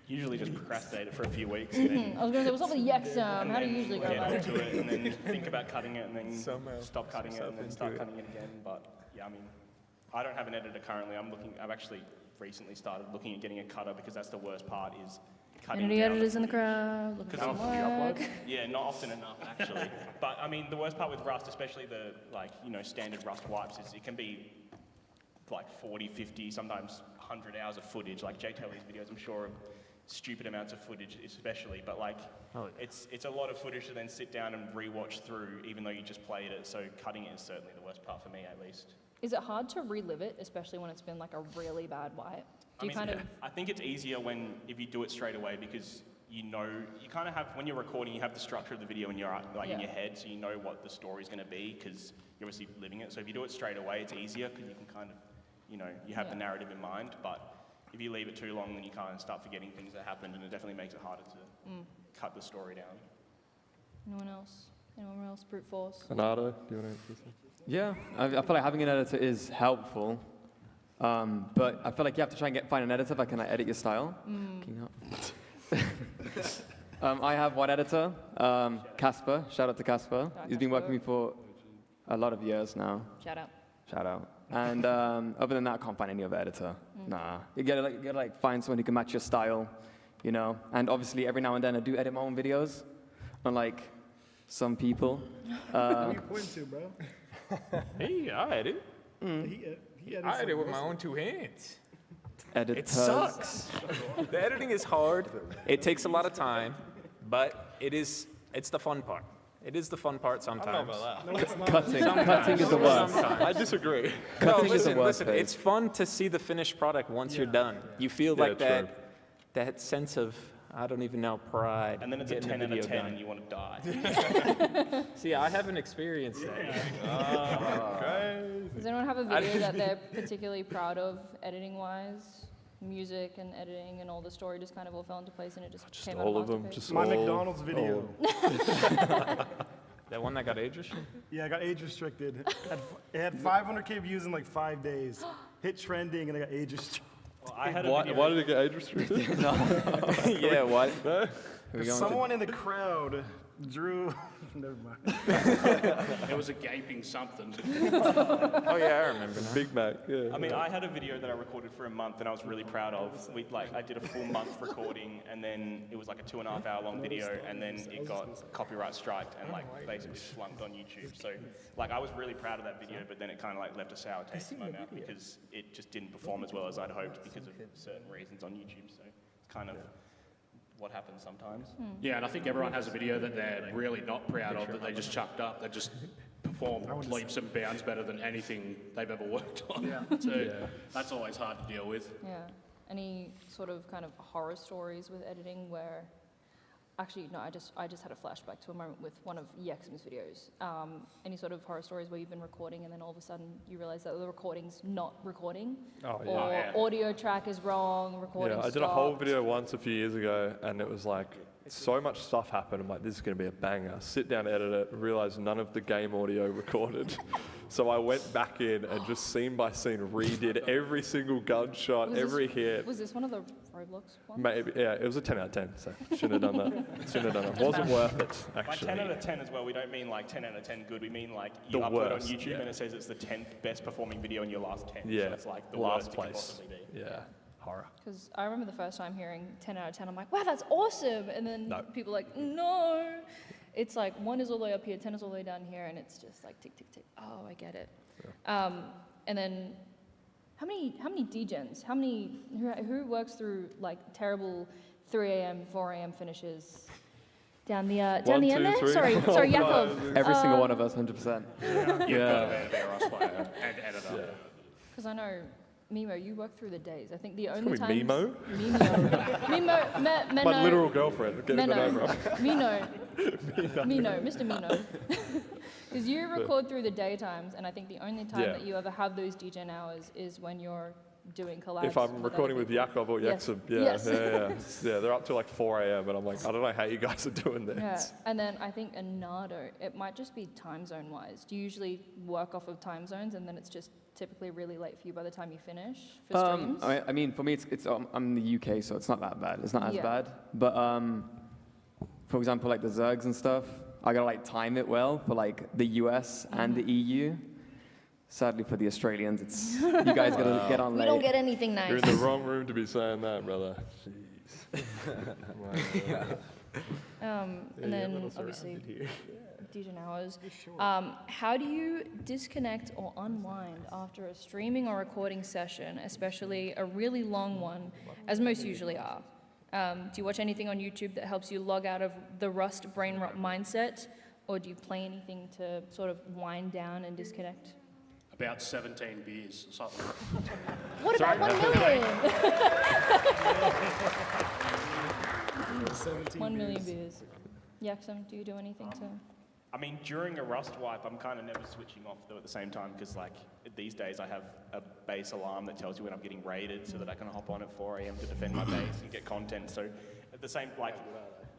S16: Usually just procrastinate it for a few weeks and then
S1: I was going to say, what's up with the Yexum? How do you
S16: then
S1: usually go
S16: get
S1: about
S16: onto
S1: it?
S16: it and then think about cutting it and then
S2: Somehow
S16: stop cutting it and then
S2: into
S16: start
S2: it.
S16: cutting it again. But yeah, I mean, I don't have an editor currently. I've actually recently started looking at getting a cutter because that's the worst part is cutting
S1: Any
S16: down
S1: editors
S16: the
S1: in the
S16: footage.
S1: crowd? Looking for
S16: Because
S1: some
S16: often
S1: work.
S16: Yeah, not often enough actually. But I mean, the worst part with Rust, especially the standard Rust wipes, is it can be like 40, 50, sometimes 100 hours of footage. Like Jake Telly's videos, I'm sure, are stupid amounts of footage, especially. But like, it's a lot of footage to then sit down and rewatch through, even though you just played it. So cutting it is certainly the worst part for me, at least.
S1: Is it hard to relive it, especially when it's been like a really bad wipe?
S16: I think it's easier if you do it straight away because you kind of have, when you're recording, you have the structure of the video in your head, so you know what the story's going to be because you're obviously living it. So if you do it straight away, it's easier because you can kind of, you have the narrative in mind. But if you leave it too long, then you kind of start forgetting things that happened, and it definitely makes it harder to cut the story down.
S1: Anyone else? Anyone else? Brute force?
S25: Renato, do you want to answer?
S26: Yeah, I feel like having an editor is helpful, but I feel like you have to try and find an editor that can edit your style. I have one editor, Casper. Shout out to Casper. He's been working with me for a lot of years now.
S1: Shout out.
S26: And other than that, I can't find any other editor. Nah, you gotta find someone who can match your style, And obviously, every now and then, I do edit my own videos, unlike some people.
S12: Who are you pointing to, bro?
S2: Hey, I edit. I edit with my own two hands. It sucks. The editing is hard. It takes a lot of time, but it's the fun part. It is the fun part sometimes.
S25: I don't know about that.
S12: No, it's not.
S26: Cutting is the worst.
S25: I disagree.
S26: Cutting is the worst
S2: Listen,
S26: phase.
S2: it's fun to see the finished product once you're done. You feel like that sense of, I don't even know, pride.
S16: And then it's a
S2: getting
S16: 10
S2: the
S16: out of
S2: video
S16: 10
S2: done.
S16: and you want to die.
S2: See, I haven't experienced that.
S1: Does anyone have a video that they're particularly proud of, editing-wise? Music and editing and all the story just kind of all fell into place and it just came out
S25: All of them.
S1: masterpiece?
S25: Just
S12: My
S25: all,
S12: McDonald's video.
S2: That one that got age restricted?
S12: Yeah, I got age restricted. It had 500K views in like 5 days. Hit trending and I got age restricted.
S16: Well, I had a
S25: why,
S16: video.
S25: why did it get age restricted?
S2: Yeah, what?
S12: Someone in the crowd drew. Never mind.
S9: It was a gaping something.
S2: Oh yeah, I remember now.
S25: Big Mac, yeah.
S16: I mean, I had a video that I recorded for a month and I was really proud of. I did a full month recording and then it was like a 2.5 hour long video and then it got copyright striked and basically slumped on YouTube. So I was really proud of that video, but then it kind of left a sour taste in my mouth because it just didn't perform as well as I'd hoped because of certain reasons on YouTube. So it's kind of what happens sometimes.
S9: Yeah, and I think everyone has a video that they're really not proud of that they just chucked up. They just performed leaps and bounds better than anything they've ever worked on. So that's always hard to deal with.
S1: Yeah. Any sort of kind of horror stories with editing where, actually, no, I just had a flashback to a moment with one of Yexum's videos. Any sort of horror stories where you've been recording and then all of a sudden you realize that the recording's not recording?
S25: Oh, yeah.
S1: Or audio track is wrong, recording
S25: Yeah, I did a whole
S1: stopped.
S25: video once a few years ago, and it was like, so much stuff happened. I'm like, this is going to be a banger. Sit down, edit it, and realize none of the game audio recorded. So I went back in and just scene by scene redid every single gunshot, every hit.
S1: Was this one of the Roblox ones?
S25: Maybe, yeah, it was a 10 out of 10, so shouldn't have done that. Shouldn't have done that. Wasn't worth it, actually.
S16: By 10 out of 10 as well, we don't mean 10 out of 10 good. We mean
S25: The
S16: you upload
S25: worst,
S16: on YouTube
S25: yeah.
S16: and it says it's the 10th best performing video in your last 10.
S25: Yeah,
S16: So it's the
S25: last
S16: worst it can
S25: place.
S16: possibly be.
S25: Yeah,
S5: horror.
S1: Because I remember the first time hearing 10 out of 10, I'm like, wow, that's awesome. And then
S5: No.
S1: people are like, no. It's like 1 is all the way up here, 10 is all the way down here, and it's just like tick, tick, tick. Oh, I get it. And then how many degens? Who works through like terrible 3 a.m., 4 a.m. finishes down the end
S26: 1, 2,
S1: there?
S26: 3.
S1: Sorry, Yakov.
S26: Every single one of us, 100%.
S9: You've got to be a Rust player and editor.
S1: Because I know, Mimo, you work through the days. I think the only time.
S25: Mimo?
S1: Mimo.
S25: My literal girlfriend. Getting that over.
S1: Mino, Mr. Mino. Because you record through the daytimes, and I think the only time that you ever have those degen hours is when you're doing collabs.
S25: If I'm recording with Yakov or
S1: Yes.
S25: Yexum,
S1: Yes.
S25: yeah, they're up till like 4 a.m. and I'm like, I don't know how you guys are doing this.
S1: Yeah, and then I think Anado, it might just be time zone wise. Do you usually work off of time zones, and then it's just typically really late for you by the time you finish for streams?
S26: I mean, for me, I'm in the UK, so it's not that bad. It's not as
S1: Yeah.
S26: bad. But for example, like the Zergs and stuff, I gotta like time it well for like the US and the EU. Sadly for the Australians, it's you guys gotta get on
S1: We
S26: late.
S1: don't get anything nice.
S25: You're in the wrong room to be saying that, brother. Jeez.
S1: And then obviously, degen hours. How do you disconnect or unwind after a streaming or recording session, especially a really long one, as most usually are? Do you watch anything on YouTube that helps you log out of the Rust brain rot mindset, or do you play anything to sort of wind down and disconnect?
S9: About 17 beers or something.
S1: What about 1 million? 1 million beers. Yaxum, do you do anything to?
S16: I mean, during a Rust wipe, I'm kind of never switching off though at the same time because like these days I have a base alarm that tells you when I'm getting raided so that I can hop on at 4 a.m. to defend my base and get content. So at the same, like,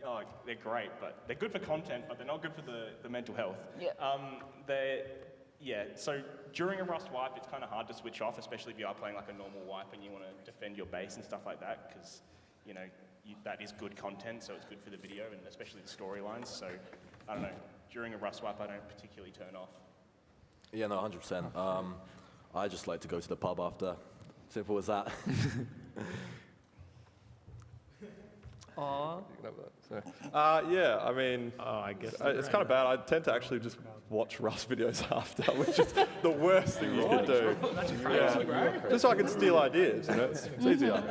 S16: oh, they're great, but they're good for content, but they're not good for the mental health. Yeah. So during a Rust wipe, it's kind of hard to switch off, especially if you are playing like a normal wipe and you want to defend your base and stuff like that, because you know that is good content, so it's good for the video and especially the storylines. So I don't know. During a Rust wipe, I don't particularly turn off.
S17: Yeah, no, 100%. I just like to go to the pub after. Simple as that.
S25: Aww. Yeah, I mean,
S5: I guess
S25: it's kind of bad. I tend to actually just watch Rust videos after, which is the worst thing you can do. Just so I can steal ideas, you know, it's easier.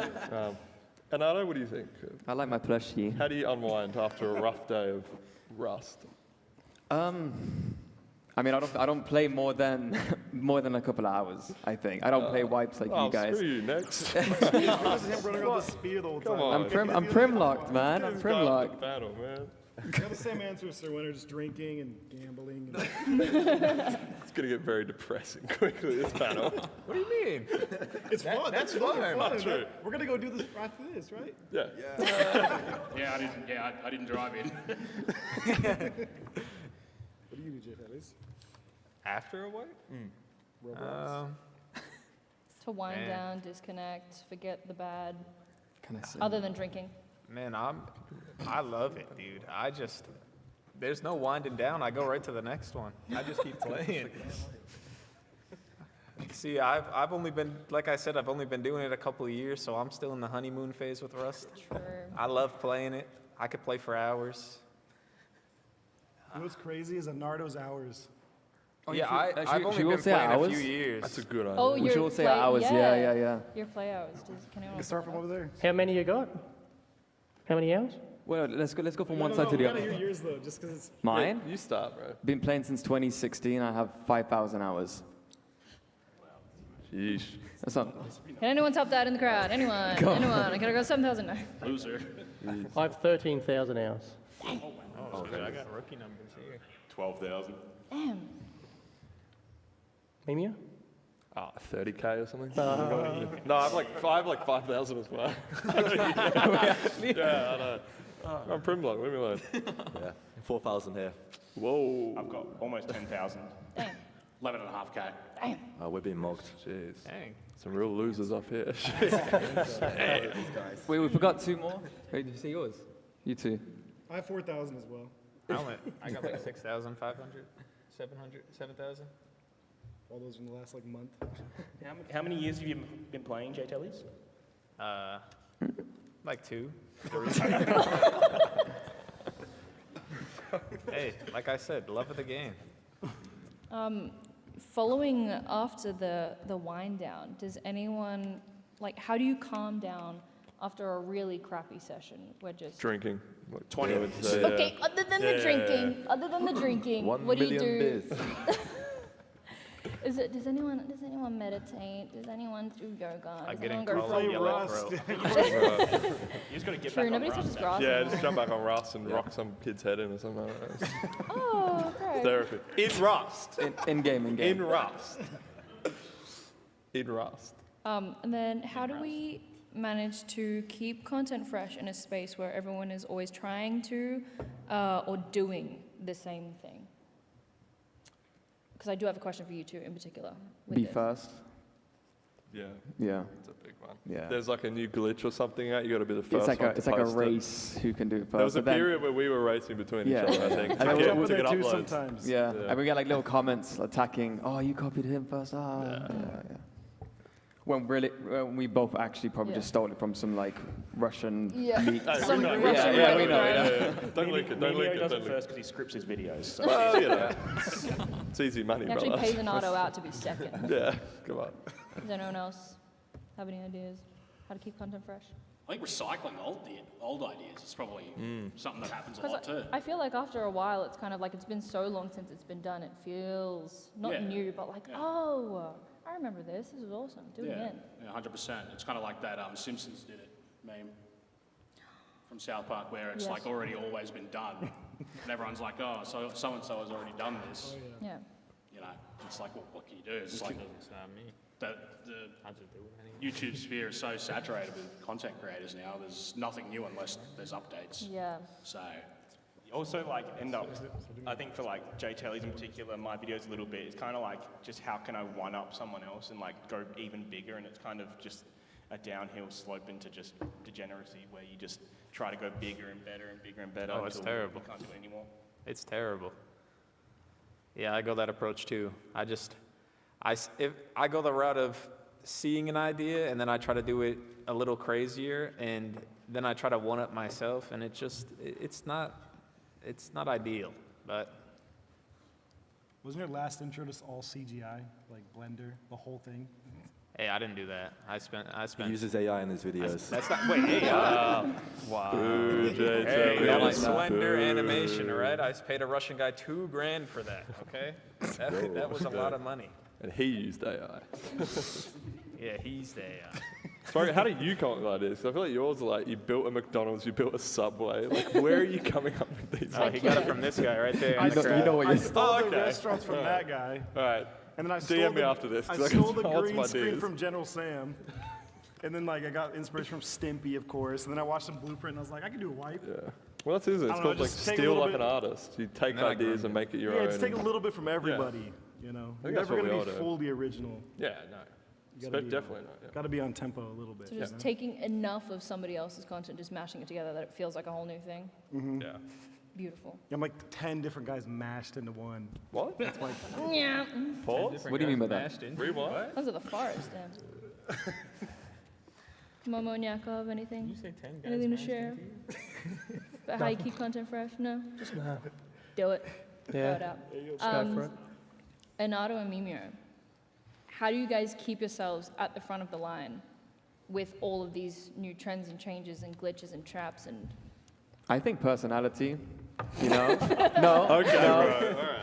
S25: Anado, what do you think?
S26: I like my plushie.
S25: How do you unwind after a rough day of Rust?
S26: I mean, I don't play more than a couple of hours. I think I don't play wipes like you guys.
S12: Screw you, next. This is him running on the speed the whole time.
S26: I'm prim locked, man. I'm prim locked.
S25: Battle, man.
S12: You have the same answer as Sir Winter, just drinking and gambling.
S25: It's going to get very depressing quickly, this panel.
S12: What do you mean? It's fun.
S25: That's
S12: really
S25: fun.
S12: fun.
S25: True.
S12: We're going to go do this after this, right?
S25: Yeah.
S9: I didn't drive in.
S12: What do you do, J. Pettis?
S2: After a wipe?
S1: To wind down, disconnect, forget the bad,
S26: Can I say?
S1: other than drinking.
S2: Man, I love it, dude. There's no winding down. I go right to the next one. I just keep playing. See, I've only been, like I said, I've only been doing it a couple of years, so I'm still in the honeymoon phase with Rust.
S1: True.
S2: I love playing it. I could play for hours.
S12: You know what's crazy is Anardo's hours.
S2: Yeah, I've only been playing a few years.
S25: That's a good idea.
S1: Oh,
S26: We should all say
S1: play,
S26: hours. Yeah.
S1: Your play hours. Can anyone
S12: Start from over there.
S27: How many you got? How many hours?
S26: Well, let's go from one
S12: No,
S26: side to
S12: we
S26: the
S12: gotta
S26: other.
S12: hear yours though, just because it's.
S26: Mine?
S25: You start, bro.
S26: Been playing since 2016. I have 5,000 hours.
S25: Sheesh.
S26: That's not.
S1: Can anyone top that in the crowd? Anyone? I gotta go 7,000 now.
S9: Loser.
S27: I have 13,000 hours.
S2: Oh, good. I got rookie numbers here.
S28: 12,000.
S1: Damn.
S27: Mimia?
S25: 30K or something? No, I have like 5,000 as well. Yeah, I know. I'm Primlock, leave me alone.
S17: Yeah, 4,000 here.
S25: Whoa.
S16: I've got almost 10,000.
S1: Damn.
S9: 11.5K.
S1: Damn.
S17: We're being mugged.
S25: Jeez.
S2: Dang.
S25: Some real losers up here.
S26: Wait, we forgot 2 more. Wait, did you say yours? You two.
S12: I have 4,000 as well.
S2: I got like 6,500, 700, 7,000.
S12: All those in the last like month.
S16: How many years have you been playing, J Tellies?
S5: Like 2. Hey, like I said, love of the game.
S1: Following after the wind down, does anyone, like, how do you calm down after a really crappy session? We're just
S25: Drinking. Like
S9: 20
S25: I would say,
S1: okay. Other than the drinking, what do you do? Does anyone meditate? Does anyone do yoga? Does anyone go for a walk?
S16: You just got to get
S1: True,
S16: back
S1: nobody
S16: on
S1: touches
S16: Rust.
S1: grass.
S25: Yeah, just jump back on Rust and rock some kid's head in or something like that.
S1: Oh, great.
S25: Therapy. In Rust.
S26: In game.
S25: In Rust. In Rust.
S1: And then how do we manage to keep content fresh in a space where everyone is always trying to or doing the same thing? Because I do have a question for you two in particular.
S26: Be first.
S25: Yeah.
S26: Yeah.
S25: It's a big one.
S26: Yeah.
S25: There's like a new glitch or something out, you got to be the first
S26: It's like
S25: one
S26: a
S25: to
S26: it's like a
S25: post it.
S26: race who can do it first.
S25: There was a
S26: but then-
S25: period where we were racing between
S26: Yeah.
S25: each other, I think,
S26: And
S25: to
S26: then
S25: get,
S26: we-
S25: to get
S12: too
S25: uploads.
S12: sometimes.
S26: Yeah. And we get like little comments attacking, oh, you copied him first. Oh, yeah. When we both actually probably just stole it from some like Russian
S1: Yeah.
S26: meat.
S1: Some
S26: yeah,
S1: Russian
S26: yeah, we
S1: Reddit
S26: know.
S1: thread.
S25: Don't link it, don't link it,
S16: does
S25: don't
S16: it
S25: link
S16: first because he scripts his videos. So
S25: Well, you know, it's easy money,
S1: He actually
S25: brother.
S1: pays Renato out to be second.
S25: Yeah, come on.
S1: Does anyone else have any ideas how to keep content fresh?
S9: I think recycling old ideas is probably something that happens a lot
S1: Because
S9: too.
S1: I feel like after a while, it's kind of like it's been so long since it's been done. It feels not
S9: Yeah.
S1: new, but like, oh, I remember this. This is awesome. Do it again.
S9: Yeah, 100%. It's kind of like that Simpsons did it meme from South Park where it's
S1: Yes.
S9: like already always been done. And everyone's like, oh, so so-and-so has already done this.
S1: Yeah.
S9: You know, it's like, well, what can you do? It's like the YouTube sphere is so saturated with content creators now. There's nothing new unless there's updates.
S1: Yeah.
S9: So
S16: You also like end up, I think for like Jay Telly's in particular, my videos a little bit, it's kind of like just how can I one up someone else and like go even bigger, and it's kind of just a downhill slope into just degeneracy where you just try to go bigger and better and bigger and better.
S5: Oh, it's
S16: until
S5: terrible.
S16: You can't do it anymore.
S5: It's terrible. Yeah, I go that approach too. I go the route of seeing an idea and then I try to do it a little crazier and then I try to one up myself, and it's not ideal, but
S12: Wasn't your last intro just all CGI, like Blender, the whole thing?
S5: hey, I didn't do that. I spent.
S17: He uses AI in his videos.
S5: That's not. Wait, hey, wow.
S25: Ooh, Jay
S26: Hey,
S25: Telly.
S26: that
S5: That was
S26: was
S5: Slender animation, all right? I paid a Russian guy $2,000 for that. Okay, that was a lot of money.
S25: And he used AI.
S5: Yeah, he's there.
S25: Sorry, how do you come up with ideas? 'Cause I feel like yours are like, you built a McDonald's, you built a Subway. Like, where are you coming up with these
S5: Oh, he got it from this guy right there.
S26: You know what
S12: I
S26: you're
S12: stole the
S25: okay.
S12: restaurants from that guy.
S25: All right.
S12: And then I
S25: DM
S12: stole
S25: me
S12: the,
S25: after this, 'cause
S12: I
S25: I can
S12: stole the
S25: tell what's
S12: green
S25: my
S12: screen
S25: ideas.
S12: from General Sam. And then like I got inspiration from Stimpy, of course. And then I watched some Blueprint and I was like, I can do a wipe.
S25: Yeah. Well, that's easy.
S12: I
S25: It's
S12: don't know,
S25: called like
S12: just take a
S25: steal
S12: little
S25: like an
S12: bit-
S25: artist. You take
S5: And then I
S25: ideas
S5: grind
S25: and make it your
S12: Yeah,
S25: own.
S12: just take a
S25: and-
S12: little bit from everybody. You know,
S25: I think
S12: you're
S25: that's
S12: never
S25: what we
S12: gonna
S25: all
S12: be
S25: do.
S12: fully original.
S25: Yeah, no.
S12: You gotta be,
S25: Definitely not. Yeah.
S12: Got to be on tempo a little bit.
S1: So just
S12: you know?
S1: taking enough of somebody else's content, just mashing it together that it feels like a whole new thing.
S25: Yeah.
S1: Beautiful.
S12: I'm like 10 different guys mashed into one.
S25: What?
S12: That's like,
S1: Yeah.
S25: Pause?
S26: What do you mean by that?
S25: Rewind?
S1: Those are the forest, damn. Momo and Yakov, anything?
S5: You say 10 guys.
S1: Anything to share? About how you keep content fresh? No? Just do it. Throw it out. Anato and Mimio, how do you guys keep yourselves at the front of the line with all of these new trends and changes and glitches and traps and...
S26: I think personality, you know? No.
S25: Okay,
S26: no.
S25: right, all right.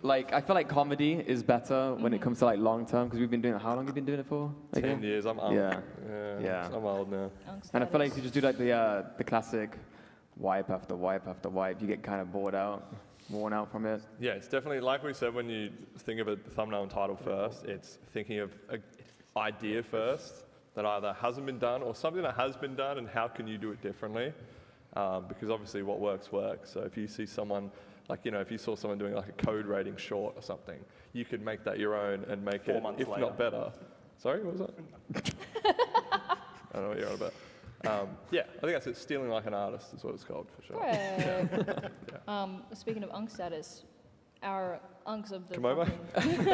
S26: Like, I feel like comedy is better when it comes to like long term, because we've been doing it, how long have you been doing it for?
S25: 10 years, I'm old.
S26: Yeah.
S25: Yeah. I'm old now.
S26: And I feel like if you just do like the classic wipe after wipe after wipe, you get kind of worn out from it.
S25: Yeah, it's definitely, like we said, when you think of a thumbnail and title first, it's thinking of an idea first that either hasn't been done or something that has been done, and how can you do it differently? Because obviously what works, works. So if you see someone, like, you know, if you saw someone doing like a code rating short or something, you could make that your own and make
S16: 4
S25: it,
S16: months
S25: if
S16: later.
S25: not better. Sorry, what was that? I don't know what you're on about. Yeah, I think that's it. Stealing like an artist is what it's called, for sure.
S1: Speaking of unk status, our unks of the
S25: Come over.
S1: fucking-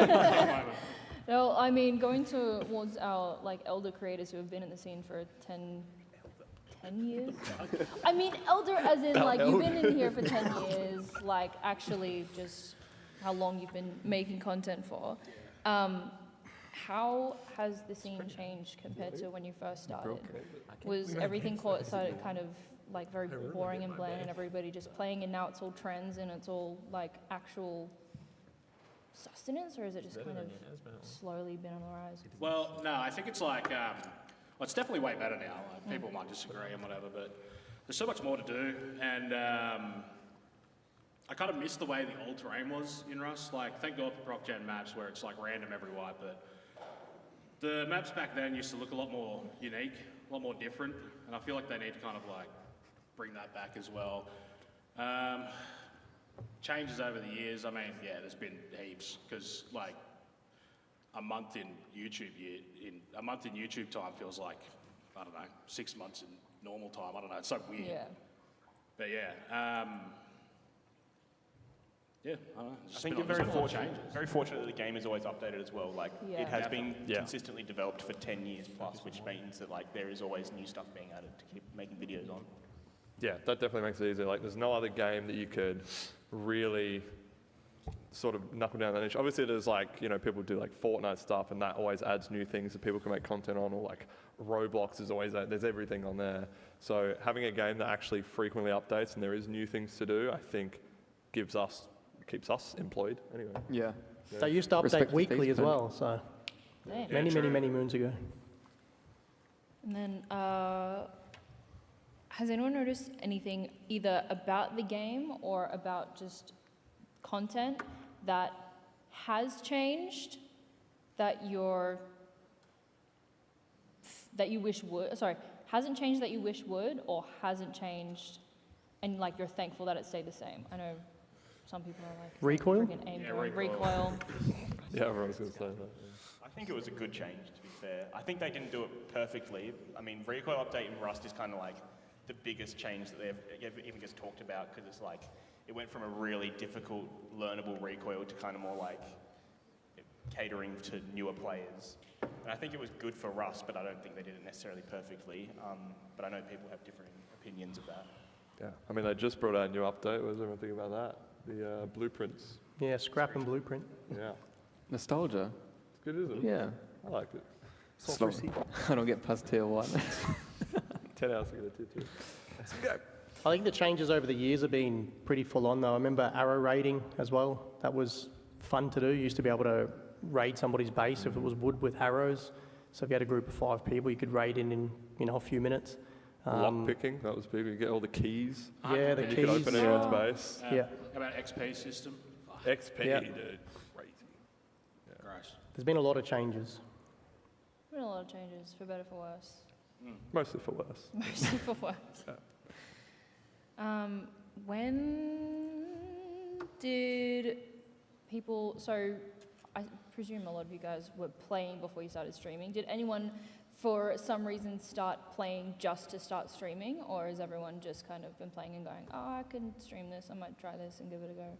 S1: No, I mean, going towards our like elder creators who have been in the scene for 10 years. I mean, elder as in like you've been in here for 10 years, like actually just how long you've been making content for. How has the scene changed compared to when you first started? Was everything started kind of like very boring and bland and everybody just playing, and now it's all trends and it's all like actual sustenance, or is it just kind of slowly been on the rise?
S9: Well, no, I think it's like, well, it's definitely way better now. Like, people might disagree and whatever, but there's so much more to do. And I kind of miss the way the old terrain was in Rust. Like, thank God for proc gen maps where it's like random every wipe, but the maps back then used to look a lot more unique, a lot more different, and I feel like they need to kind of like bring that back as well. Changes over the years, I mean, yeah, there's been heaps, because like a month in YouTube time feels like, I don't know, 6 months in normal time. I don't know, it's so weird.
S1: Yeah.
S9: But yeah, yeah, I don't know.
S16: I think you're very fortunate that the game is always updated as well. Like
S1: Yeah.
S16: it has been consistently developed for 10 years plus, which means that like there is always new stuff being added to keep making videos on.
S25: Yeah, that definitely makes it easier. Like, there's no other game that you could really sort of knuckle down that niche. Obviously, there's like, you know, people do like Fortnite stuff, and that always adds new things that people can make content on, or like Roblox is always, there's everything on there. So having a game that actually frequently updates and there is new things to do, I think keeps us employed anyway.
S26: Yeah.
S27: They used to update
S26: Respect to
S27: weekly as
S26: Facebook.
S27: well, so
S1: Damn.
S27: many moons ago.
S1: And then, has anyone noticed anything either about the game or about just content that has changed that you wish would, hasn't changed that you wish would, or hasn't changed and like you're thankful that it stayed the same? I know some people are like,
S27: Recoil?
S1: freaking aim gun, recoil.
S25: Yeah, everyone's going to say that.
S16: I think it was a good change, to be fair. I think they didn't do it perfectly. I mean, recoil update in Rust is kind of like the biggest change that they've even just talked about, because it's like it went from a really difficult, learnable recoil to kind of more like catering to newer players. And I think it was good for Rust, but I don't think they did it necessarily perfectly. But I know people have different opinions of that.
S25: Yeah, I mean, they just brought out a new update. What does everyone think about that? The blueprints.
S27: Yeah, scrap and blueprint.
S25: Yeah.
S26: Nostalgia.
S25: It's good, isn't it?
S26: Yeah.
S25: I liked it.
S26: Slow. I don't get past tier 1.
S25: 10 hours to get a tier 2. Let's go.
S27: I think the changes over the years have been pretty full on though. I remember arrow raiding as well. That was fun to do. You used to be able to raid somebody's base if it was wood with arrows. So if you had a group of 5 people, you could raid in a few minutes.
S25: Lock picking, that was big. You get all the keys.
S27: Yeah, the
S25: and
S27: keys.
S25: you could open anyone's base.
S27: Yeah.
S9: How about XP system?
S25: XP,
S27: Yeah.
S25: dude. Crazy.
S9: Gross.
S27: There's been a lot of changes.
S1: Been a lot of changes, for better, for worse.
S25: Mostly for worse.
S1: Mostly for worse. When did people, so I presume a lot of you guys were playing before you started streaming. Did anyone, for some reason, start playing just to start streaming? Or has everyone just kind of been playing and going, oh, I can stream this, I might try this and give it a go?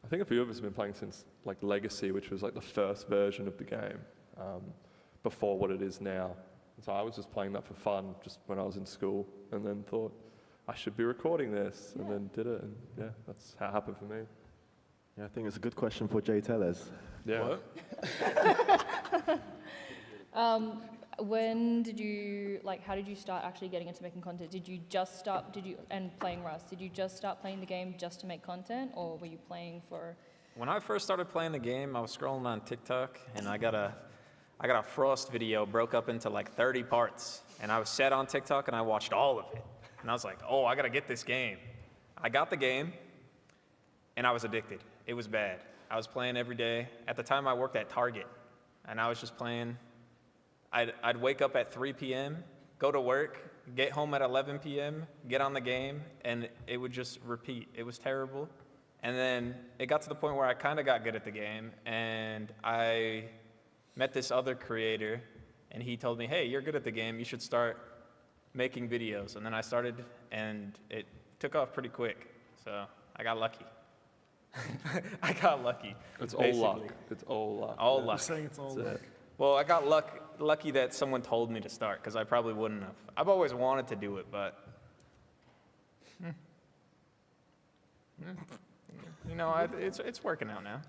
S25: I think a few of us have been playing since like Legacy, which was like the first version of the game, before what it is now. So I was just playing that for fun, just when I was in school, and then thought, I should be recording this, and then did it, and yeah, that's how it happened for me.
S17: Yeah, I think it's a good question for Jay Tellers.
S25: Yeah.
S1: When did you, how did you start actually getting into making content? Did you just start, and playing Rust, did you just start playing the game just to make content, or were you playing for?
S2: When I first started playing the game, I was scrolling on TikTok, and I got a Frost video broke up into like 30 parts, and I was set on TikTok, and I watched all of it. And I was like, oh, I gotta get this game. I got the game, and I was addicted. It was bad. I was playing every day. At the time, I worked at Target, and I was just playing. I'd wake up at 3 p.m., go to work, get home at 11 p.m., get on the game, and it would just repeat. It was terrible. And then it got to the point where I kind of got good at the game, and I met this other creator, and he told me, hey, you're good at the game, you should start making videos. And then I started, and it took off pretty quick, so I got lucky. I got lucky.
S25: It's all luck.
S2: basically.
S25: It's all luck.
S2: All
S25: Yeah.
S2: luck.
S12: saying it's all
S25: That's
S12: luck.
S25: it.
S2: Well, I got lucky that someone told me to start because I probably wouldn't have. I've always wanted to do it, but you know, it's working out now.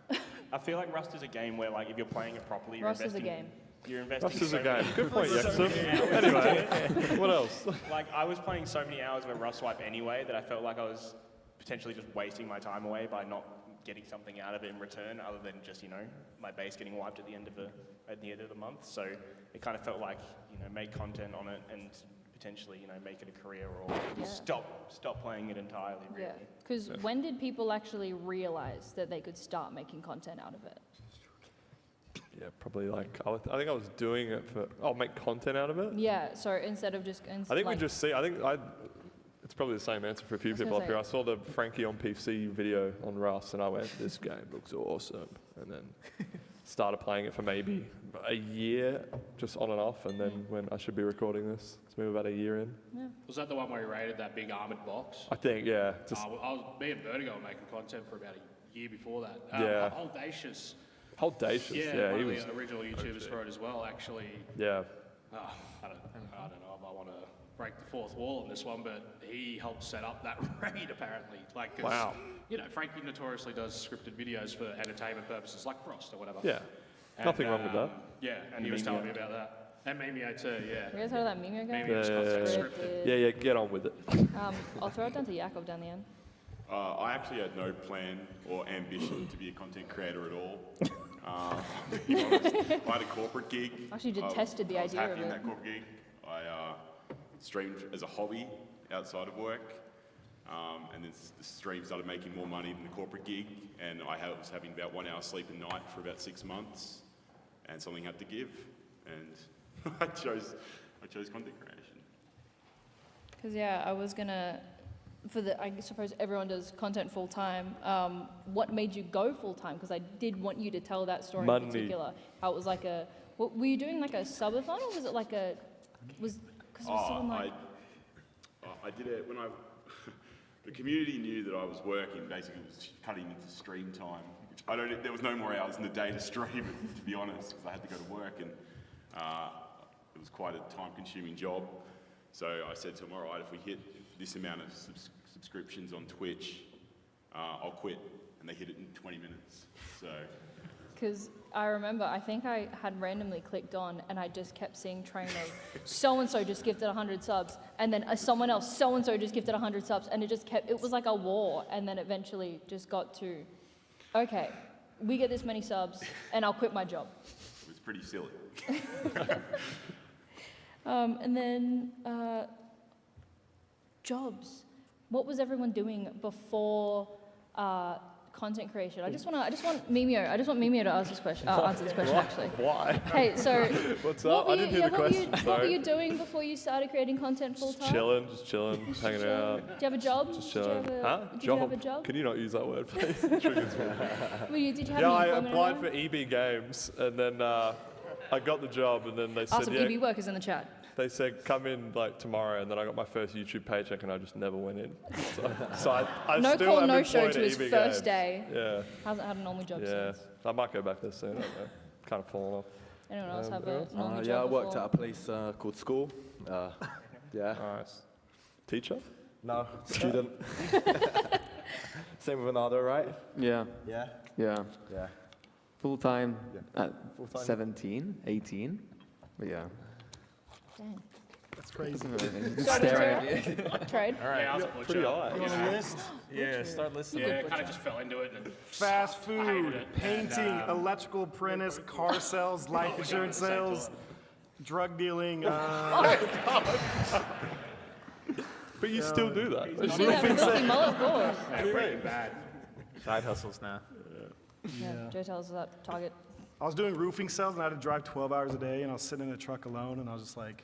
S16: I feel like Rust is a game where, like, if you're playing it properly, you're
S1: Rust is a
S16: investing.
S1: game.
S16: You're investing.
S25: Rust is
S16: so
S25: a game.
S16: many-
S25: Good point,
S16: so
S25: Yaxon.
S16: many hours
S25: Anyway,
S16: into it.
S25: what else?
S16: Like, I was playing so many hours of a Rust swipe anyway that I felt like I was potentially just wasting my time away by not getting something out of it in return, other than just, you know, my base getting wiped at the end of the month. So it kind of felt like, you know, make content on it and potentially, you know, make it a career, or
S1: Yeah.
S16: stop playing it entirely. Really.
S1: Yeah. Because when did people actually realize that they could start making content out of it?
S25: Yeah, probably like, I think I was doing it for, I'll make content out of it.
S1: Yeah. So instead of just.
S25: I think we just see, it's probably the same answer for a few
S1: I was gonna
S25: people up
S1: say-
S25: here. I saw the Frankie on PC video on Rust and I went, this game looks awesome. And then started playing it for maybe a year, just on and off. And then when I should be recording this, it's maybe about a year in.
S1: Yeah.
S9: Was that the one where you raided that big armoured box?
S25: I think, yeah. Just,
S9: Me and Vertigo were making content for about a year before that.
S25: Yeah.
S9: Audacious.
S25: Audacious, yeah,
S9: one
S25: he
S9: of
S25: was
S9: the original YouTubers for it as well, actually.
S25: Yeah.
S9: I don't know if I want to break the fourth wall on this one, but he helped set up that raid apparently. Like, 'cause,
S25: Wow.
S9: you know, Frankie notoriously does scripted videos for entertainment purposes, like Frost or whatever.
S25: Yeah.
S9: And,
S25: Nothing wrong with that.
S9: Yeah, and he was telling me about that. And Mimeo too, yeah.
S1: You guys heard of that Mimeo guy?
S9: Mimeo's content
S25: Yeah,
S9: scripted.
S25: yeah, get on with it.
S1: I'll throw it down to Yakov down the end.
S28: I actually had no plan or ambition to be a content creator at all. To be honest, I had a corporate gig.
S1: Actually detested the
S28: I was
S1: idea
S28: happy
S1: of
S28: in
S1: it.
S28: that corporate gig. I streamed as a hobby outside of work. And then the stream started making more money than the corporate gig. And was having about 1 hour sleep a night for about 6 months. And something had to give. And I chose content creation.
S1: Because yeah, I was gonna, I suppose everyone does content full time. What made you go full time? Because I did want you to tell that story
S25: Money.
S1: in particular. How it was like what, were you doing like a subathon, or was it like because it was something like.
S28: I did it when the community knew that I was working. Basically, it was cutting into stream time. Which there was no more hours in the day to stream it, to be honest, because I had to go to work, and it was quite a time-consuming job. So I said to them, all right, if we hit this amount of subscriptions on Twitch, I'll quit. And they hit it in 20 minutes. So.
S1: Because I remember, I think I had randomly clicked on and I just kept seeing train of so-and-so just gifted 100 subs, and then someone else, so-and-so just gifted 100 subs, and it was like a war, and then eventually just got to, okay, we get this many subs, and I'll quit my job.
S28: It was pretty silly.
S1: And then jobs. What was everyone doing before content creation? I just want Mimeo to ask this question. Answer this question actually.
S25: Why?
S1: Hey, so
S25: What's up? I didn't hear the question.
S1: What were you doing before you started creating content full time?
S25: Just chilling, hanging out.
S1: Do you have a job?
S25: Just chilling.
S1: Did you have a job?
S25: Can you not use that word, please? It triggers me.
S1: Did you have
S25: Yeah,
S1: any
S25: I
S1: employment
S25: applied
S1: or
S25: for EB Games, and then I got the job, and then they said,
S1: some
S25: yeah.
S1: EB workers in the chat.
S25: They said, come in like tomorrow, and then I got my first YouTube paycheck, and I just never went in. So I
S1: No
S25: still
S1: call,
S25: am
S1: no
S25: employed
S1: show
S25: at
S1: to his
S25: EB
S1: first
S25: Games.
S1: day.
S25: Yeah.
S1: Hasn't had a normal job
S25: Yeah.
S1: since.
S25: I might go back there soon. I don't know. Kind of fallen off.
S1: Anyone else have a normal job
S17: Yeah, I worked
S1: before?
S17: at a place called school. Yeah.
S25: Nice. Teacher?
S17: No, student. Same with Ronaldo, right?
S4: Yeah.
S17: Yeah?
S4: Yeah.
S17: Yeah.
S4: Full time at
S17: Full-time.
S4: 17, 18. But yeah.
S1: Dang.
S12: That's crazy.
S4: Staring at you.
S1: Trade?
S9: All right, yeah, I was a butcher.
S25: Pretty high.
S12: You want a list?
S2: Yeah, start listening.
S9: Yeah, kind of just fell into it. And
S12: Fast
S9: I hated
S12: food,
S9: it.
S12: painting,
S9: And,
S12: electrical apprentice, car sales, life insurance sales, drug dealing.
S25: But you still do that.
S1: You do that filthy mullet, of course.
S9: Breaking Bad.
S2: Side hustles now.
S1: Yeah. Joe tells us that Target.
S12: I was doing roofing sales and I had to drive 12 hours a day, and I was sitting in a truck alone, and I was just like,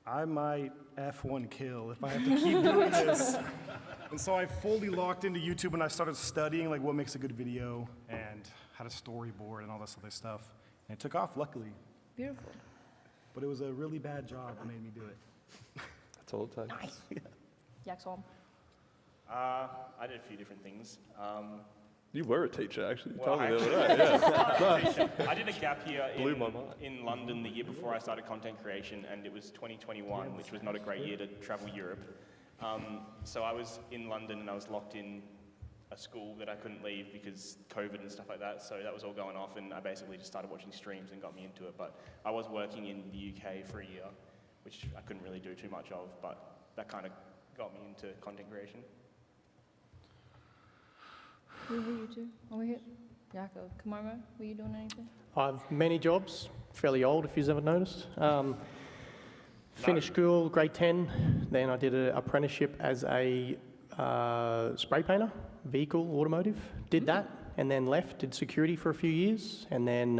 S12: I might F1 kill if I have to keep doing this. And so I fully locked into YouTube and I started studying like what makes a good video and had a storyboard and all this other stuff. And it took off, luckily.
S1: Beautiful.
S12: But it was a really bad job that made me do it.
S25: That's all it takes.
S1: Nice. Yaxon.
S16: I did a few different things.
S25: You were a teacher, actually. You
S16: Well,
S25: told me the
S16: I
S25: other day. Yeah.
S16: I did a gap year
S25: Blew my mind.
S16: in London the year before I started content creation, and it was 2021, which was not a great year to travel Europe. So I was in London and I was locked in a school that I couldn't leave because COVID and stuff like that. So that was all going off, and I basically just started watching streams and got me into it. But I was working in the UK for a year, which I couldn't really do too much of, but that kind of got me into content creation.
S1: Who were you two? Over here. Jakob, Kamarma, were you doing anything?
S27: I've many jobs, fairly old if you've ever noticed. Finished school, grade 10, then I did an apprenticeship as a spray painter, vehicle, automotive. Did that, and then left, did security for a few years, and then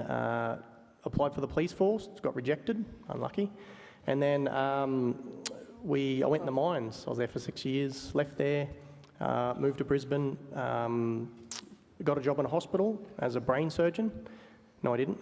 S27: applied for the police force, got rejected, unlucky. And then I went in the mines. I was there for 6 years, left there, moved to Brisbane, got a job in a hospital as a brain surgeon. No, I didn't.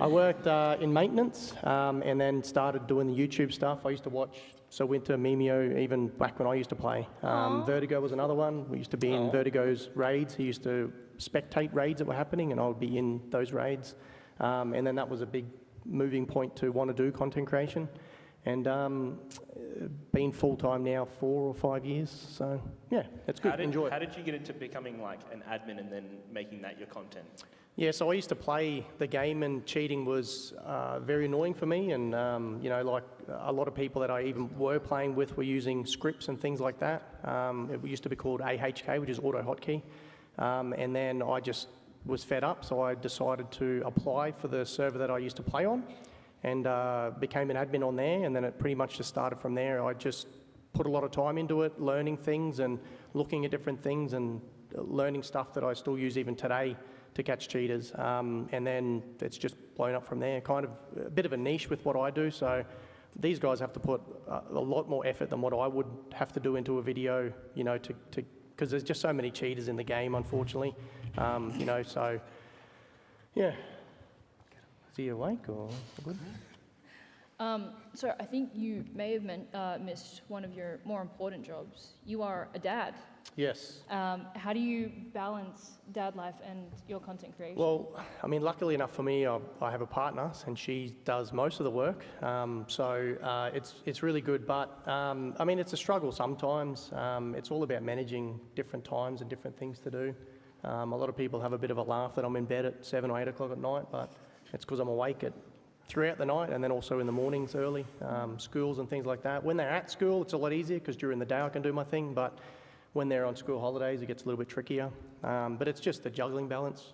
S27: I worked in maintenance and then started doing the YouTube stuff. I used to watch Winter, Mimeo, even back when I used to play. Vertigo was another one. We used to be in Vertigo's raids. He used to spectate raids that were happening, and I would be in those raids. And then that was a big moving point to want to do content creation. And been full-time now 4 or 5 years. So, yeah, it's good. Enjoy it.
S16: How did you get into becoming like an admin and then making that your content?
S27: Yeah, so I used to play the game, and cheating was very annoying for me. And, you know, like a lot of people that I even were playing with were using scripts and things like that. It used to be called AHK, which is auto hotkey. And then I just was fed up, so I decided to apply for the server that I used to play on, and became an admin on there. And then it pretty much just started from there. I just put a lot of time into it, learning things and looking at different things and learning stuff that I still use even today to catch cheaters. And then it's just blown up from there. Kind of a bit of a niche with what I do. So these guys have to put a lot more effort than what I would have to do into a video, you know, because there's just so many cheaters in the game, unfortunately. You know, so yeah. Is he awake or good?
S1: So I think you may have missed one of your more important jobs. You are a dad.
S27: Yes.
S1: How do you balance dad life and your content creation?
S27: Well, I mean, luckily enough for me, I have a partner, and she does most of the work. So it's really good. But I mean, it's a struggle sometimes. It's all about managing different times and different things to do. A lot of people have a bit of a laugh that I'm in bed at 7 or 8 o'clock at night, but it's because I'm awake throughout the night, and then also in the mornings early, schools and things like that. When they're at school, it's a lot easier because during the day I can do my thing, but when they're on school holidays, it gets a little bit trickier. But it's just the juggling balance.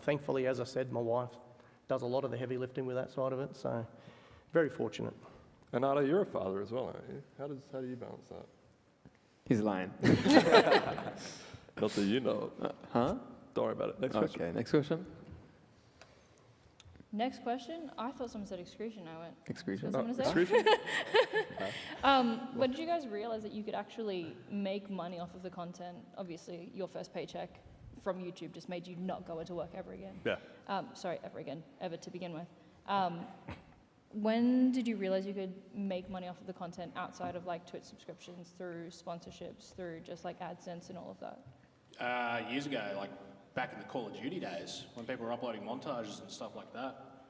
S27: Thankfully, as I said, my wife does a lot of the heavy lifting with that side of it, so very fortunate.
S25: And Ardo, you're a father as well, aren't you? How do you balance that?
S4: He's lying.
S25: Not that you know.
S4: Huh?
S25: Don't worry about it. Next question.
S4: Okay, next question.
S1: Next question. I thought someone said excretion. I went.
S4: Excretion.
S1: What was someone say? But did you guys realize that you could actually make money off of the content? Obviously, your first paycheck from YouTube just made you not go into work ever again.
S25: Yeah.
S1: Ever to begin with. When did you realize you could make money off of the content outside of like Twitch subscriptions, through sponsorships, through just like AdSense and all of that?
S9: Years ago, like back in the Call of Duty days, when people were uploading montages and stuff like that,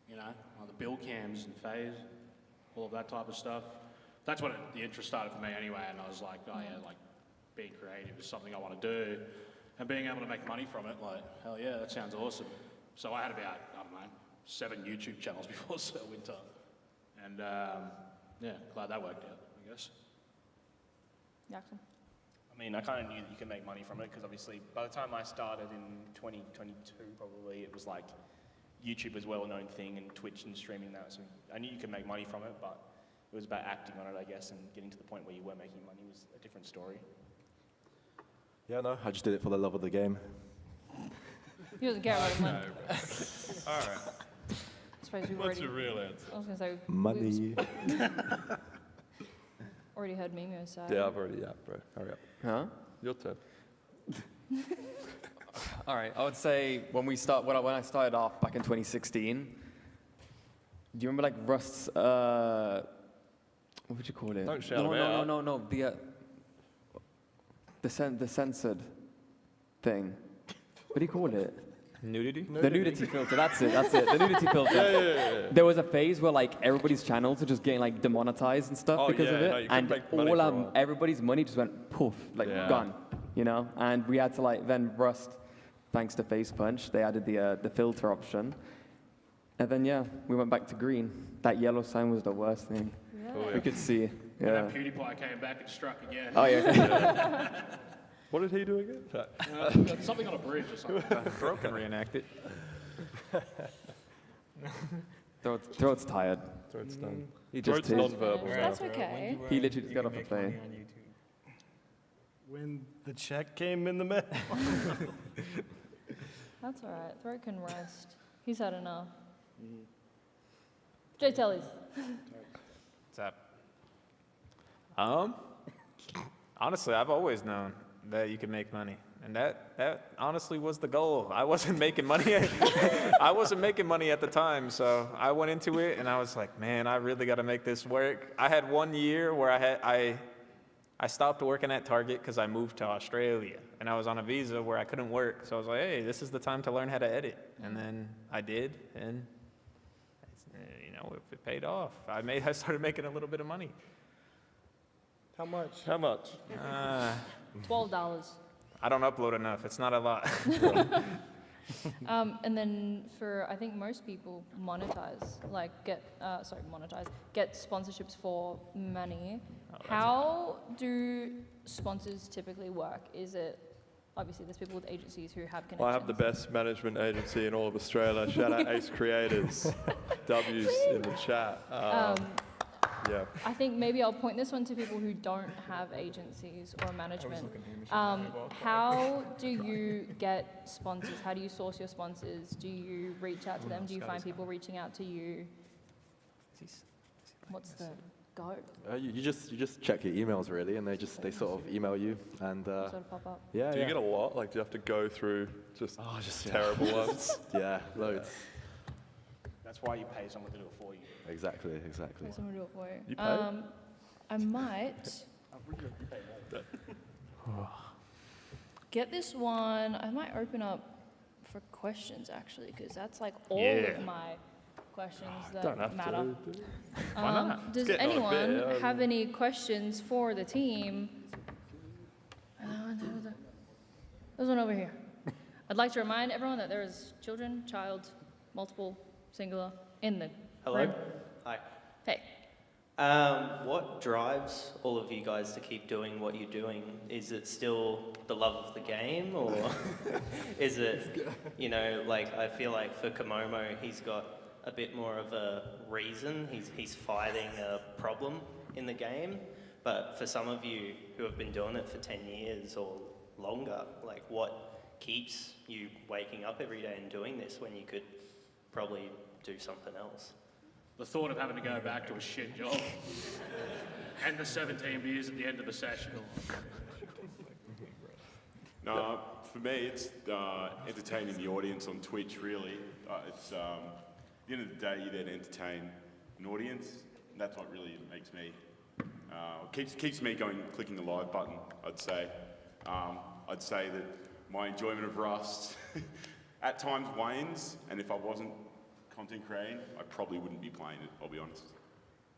S9: you know, the build cams and phase, all of that type of stuff. That's when the interest started for me anyway, and I was like, oh yeah, like being creative is something I want to do, and being able to make money from it, like, hell yeah, that sounds awesome. So I had about, I don't know, 7 YouTube channels before Winter, and yeah, glad that worked out, I guess.
S1: Jackson?
S16: I mean, I kind of knew that you could make money from it because obviously by the time I started in 2022, probably, it was like YouTube was a well-known thing and Twitch and streaming that. So I knew you could make money from it, but it was about acting on it, I guess, and getting to the point where you were making money was a different story.
S17: Yeah, no, I just did it for the love of the game.
S1: He doesn't care about money.
S25: All right. What's your real answer?
S1: I was going to say...
S17: Money.
S1: Already heard Mimio's side.
S25: Yeah, I've already, bro. Hurry up.
S4: Huh?
S25: Your turn.
S4: All right, I would say when I started off back in 2016, do you remember like Rust's, what would you call it?
S25: Don't shout
S4: no,
S25: it
S4: no,
S25: out.
S4: no, no, no, the,
S26: the censored thing. What do you call it?
S5: Nudity?
S26: The nudity filter, that's it. The nudity filter.
S25: Yeah.
S26: There was a phase where like everybody's channels were just getting like demonetized and stuff because of it.
S25: No, you couldn't
S26: And
S25: make money for a while.
S26: everybody's money just went poof, like gone, you know? And we had to like, then Rust, thanks to Face Punch, they added the filter option. And then we went back to green. That yellow sign was the worst thing. We could see.
S9: And then PewDiePie came back and struck again.
S26: Oh yeah.
S25: What did he do again?
S9: Something on a bridge or something.
S5: Bro can reenact it.
S26: Throat's tired.
S25: Throat's done.
S26: He just
S25: Throat's
S26: is.
S25: non-verbal now.
S1: That's okay.
S26: He literally just got off a plane.
S12: When the check came in the mail.
S1: That's all right. Throat can rest. He's had enough. Jay Tellys.
S5: What's up? Honestly, I've always known that you can make money. And that honestly was the goal. I wasn't making money. I wasn't making money at the time, so I went into it and I was like, man, I really got to make this work. I had 1 year where I stopped working at Target because I moved to Australia and I was on a visa where I couldn't work. So I was like, hey, this is the time to learn how to edit. And then I did, and it paid off. I started making a little bit of money.
S12: How much?
S25: How much?
S1: $12.
S5: I don't upload enough. It's not a lot.
S1: And then I think most people get sponsorships for money. How do sponsors typically work? Is it, obviously there's people with agencies who have connections.
S25: Well, I have the best management agency in all of Australia. Shout out Ace Creators. W's in the chat. Yeah.
S1: I think maybe I'll point this one to people who don't have agencies or management. How do you get sponsors? How do you source your sponsors? Do you reach out to them? Do you find people reaching out to you? What's the go?
S17: You just check your emails really, and they sort of email you, and
S1: Sort of pop up.
S17: yeah.
S25: Do you get a lot? Like, do you have to go through just terrible ones?
S17: Yeah, loads.
S16: That's why you pay someone to do it for you.
S17: Exactly.
S1: Let someone do it for you.
S25: You pay?
S1: I might get this one. I might open up for questions actually, because that's like all of my questions
S25: Don't
S1: that
S25: have
S1: matter.
S25: to. Why not?
S1: Does
S25: It's getting on a
S1: anyone
S25: bit,
S1: have any questions for the team? There's one over here. I'd like to remind everyone that there is children, child, multiple, singular, in the
S3: Hello.
S1: room.
S3: Hi.
S1: Hey.
S3: What drives all of you guys to keep doing what you're doing? Is it still the love of the game, or is it, I feel like for Komomo, he's got a bit more of a reason. He's fighting a problem in the game. But for some of you who have been doing it for 10 years or longer, like what keeps you waking up every day and doing this when you could probably do something else?
S9: The thought of having to go back to a shit job and the 17 beers at the end of the session.
S28: No, for me, it's entertaining the audience on Twitch, really. At the end of the day, you're there to entertain an audience, and that's what really makes me, keeps me going, clicking the live button, I'd say. I'd say that my enjoyment of Rust at times wanes, and if I wasn't content creating, I probably wouldn't be playing it, I'll be honest.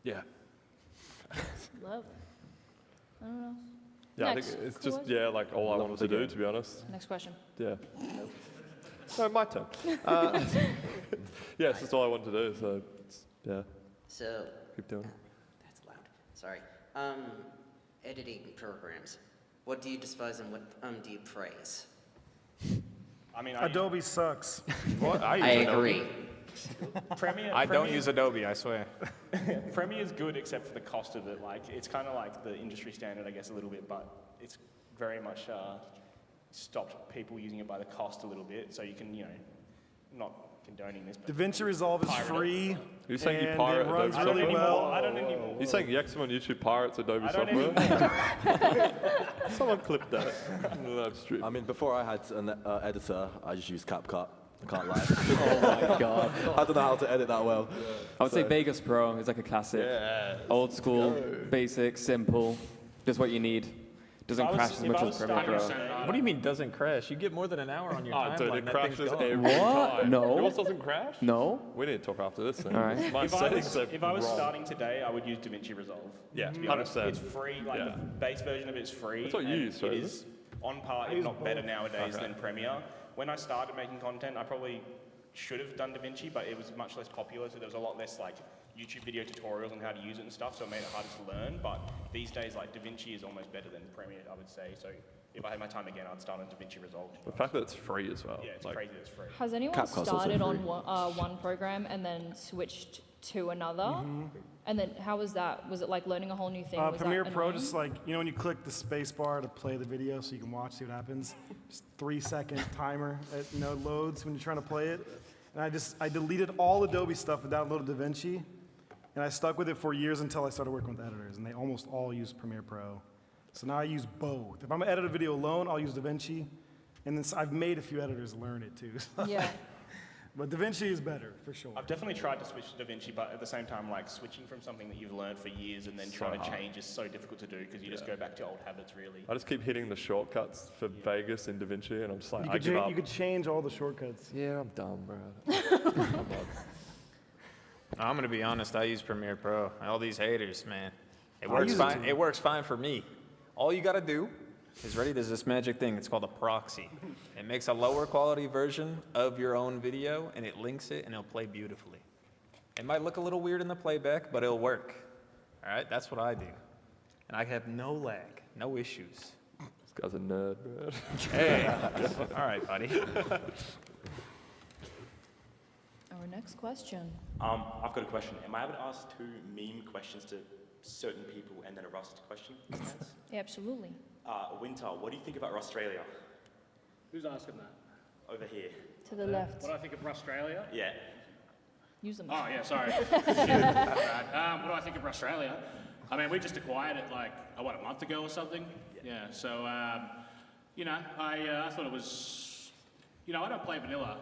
S25: Yeah.
S1: Love. I don't know.
S25: Yeah,
S1: Next.
S25: I think it's
S1: Cool.
S25: just, like all I wanted to do, to be honest.
S1: Next question.
S25: Yeah. No, my turn. Yeah, it's just all I wanted to do, so,
S6: So,
S25: keep doing it.
S6: that's loud. Sorry. Editing programs. What do you despise and what do you praise?
S16: I mean,
S12: Adobe sucks.
S5: What?
S6: I agree.
S16: Premiere.
S5: I don't use Adobe, I swear.
S16: Premiere is good except for the cost of it. Like, it's kind of like the industry standard, I guess, a little bit, but it's very much stopped people using it by the cost a little bit. So you can, I'm not condoning this. But
S12: DaVinci Resolve is
S16: pirate it.
S12: free.
S25: You're saying you
S12: and
S25: pirate
S12: it runs
S25: Adobe
S12: really
S25: software?
S12: well.
S16: I don't anymore.
S25: You're saying Yexam on YouTube pirates Adobe
S16: I don't
S25: software? Someone clipped that. That's true.
S17: I mean, before I had an editor, I just used CapCut. I can't lie.
S26: Oh my god.
S17: I don't know how to edit that well.
S26: I would say Vegas Pro is like a classic.
S25: Yeah.
S26: Old school, basic, simple, just what you need.
S4: Doesn't crash as much as Premiere Pro.
S5: What do you mean doesn't crash? You get more than an hour on your timeline.
S25: Dude, it
S5: that
S25: crashes
S5: thing's gone.
S25: every
S4: What?
S25: time.
S4: No.
S25: Yours doesn't crash?
S4: No.
S25: We need to talk after this then.
S4: All right.
S25: My settings are
S16: If I was
S25: wrong.
S16: starting today, I would use DaVinci Resolve.
S25: Yeah,
S16: To be honest,
S25: 100%.
S16: it's free. Like
S25: Yeah.
S16: the base version of it is free.
S25: That's what you
S16: and
S25: use, right?
S16: It is on par, if not better nowadays
S25: Okay.
S16: than Premiere. When I started making content, I probably should have done DaVinci, but it was much less popular, so there was a lot less like YouTube video tutorials on how to use it and stuff, so it made it harder to learn. But these days, like DaVinci is almost better than Premiere, I would say. So if I had my time again, I'd start on DaVinci Resolve.
S25: The fact that it's free as well.
S16: Yeah, it's
S25: like,
S16: crazy that it's free.
S1: Has anyone
S25: Capcom's also
S1: started on
S25: free.
S1: one program and then switched to another? And then how was that? Was it like learning a whole new thing? Was that
S12: Premiere Pro,
S1: annoying?
S12: just like, you know when you click the space bar to play the video so you can watch, see what happens? Just 3-second timer, it loads when you're trying to play it. And I deleted all Adobe stuff and downloaded DaVinci. And I stuck with it for years until I started working with editors, and they almost all use Premiere Pro. So now I use both. If I'm gonna edit a video alone, I'll use DaVinci. And then I've made a few editors learn it too.
S1: Yeah.
S12: But DaVinci is better, for sure.
S16: I've definitely tried to switch to DaVinci, but at the same time, like switching from something that you've learned for years and then
S25: So
S16: trying to
S25: hard.
S16: change is so difficult to do because you just go back to old habits, really.
S25: I just keep hitting the shortcuts for Vegas in DaVinci, and I'm just like,
S12: You
S25: I
S12: could,
S25: give up.
S12: you could change all the shortcuts.
S25: Yeah, I'm dumb, bro. I'm done.
S5: I'm gonna be honest. I use Premiere Pro. All these haters, man. It
S12: I
S5: works
S12: use it
S5: fine.
S12: too.
S5: It works fine for me. All you gotta do is ready. There's this magic thing. It's called a proxy. It makes a lower quality version of your own video, and it links it, and it'll play beautifully. It might look a little weird in the playback, but it'll work. All right, that's what I do, and I have no lag, no issues.
S25: This guy's a nerd, bro.
S5: Hey, all right, buddy.
S1: Our next question.
S7: I've got a question. Am I able to ask 2 meme questions to certain people and then a Rust question?
S1: Yeah, absolutely.
S7: Winter, what do you think about Australia?
S8: Who's asking that?
S7: Over here.
S1: To the left.
S8: What do I think of Australia?
S7: Yeah.
S1: Use them.
S8: Oh, yeah, sorry. What do I think of Australia? I mean, we just acquired it like, a month ago or something? Yeah, so, you know, I thought it was, you know, I don't play vanilla,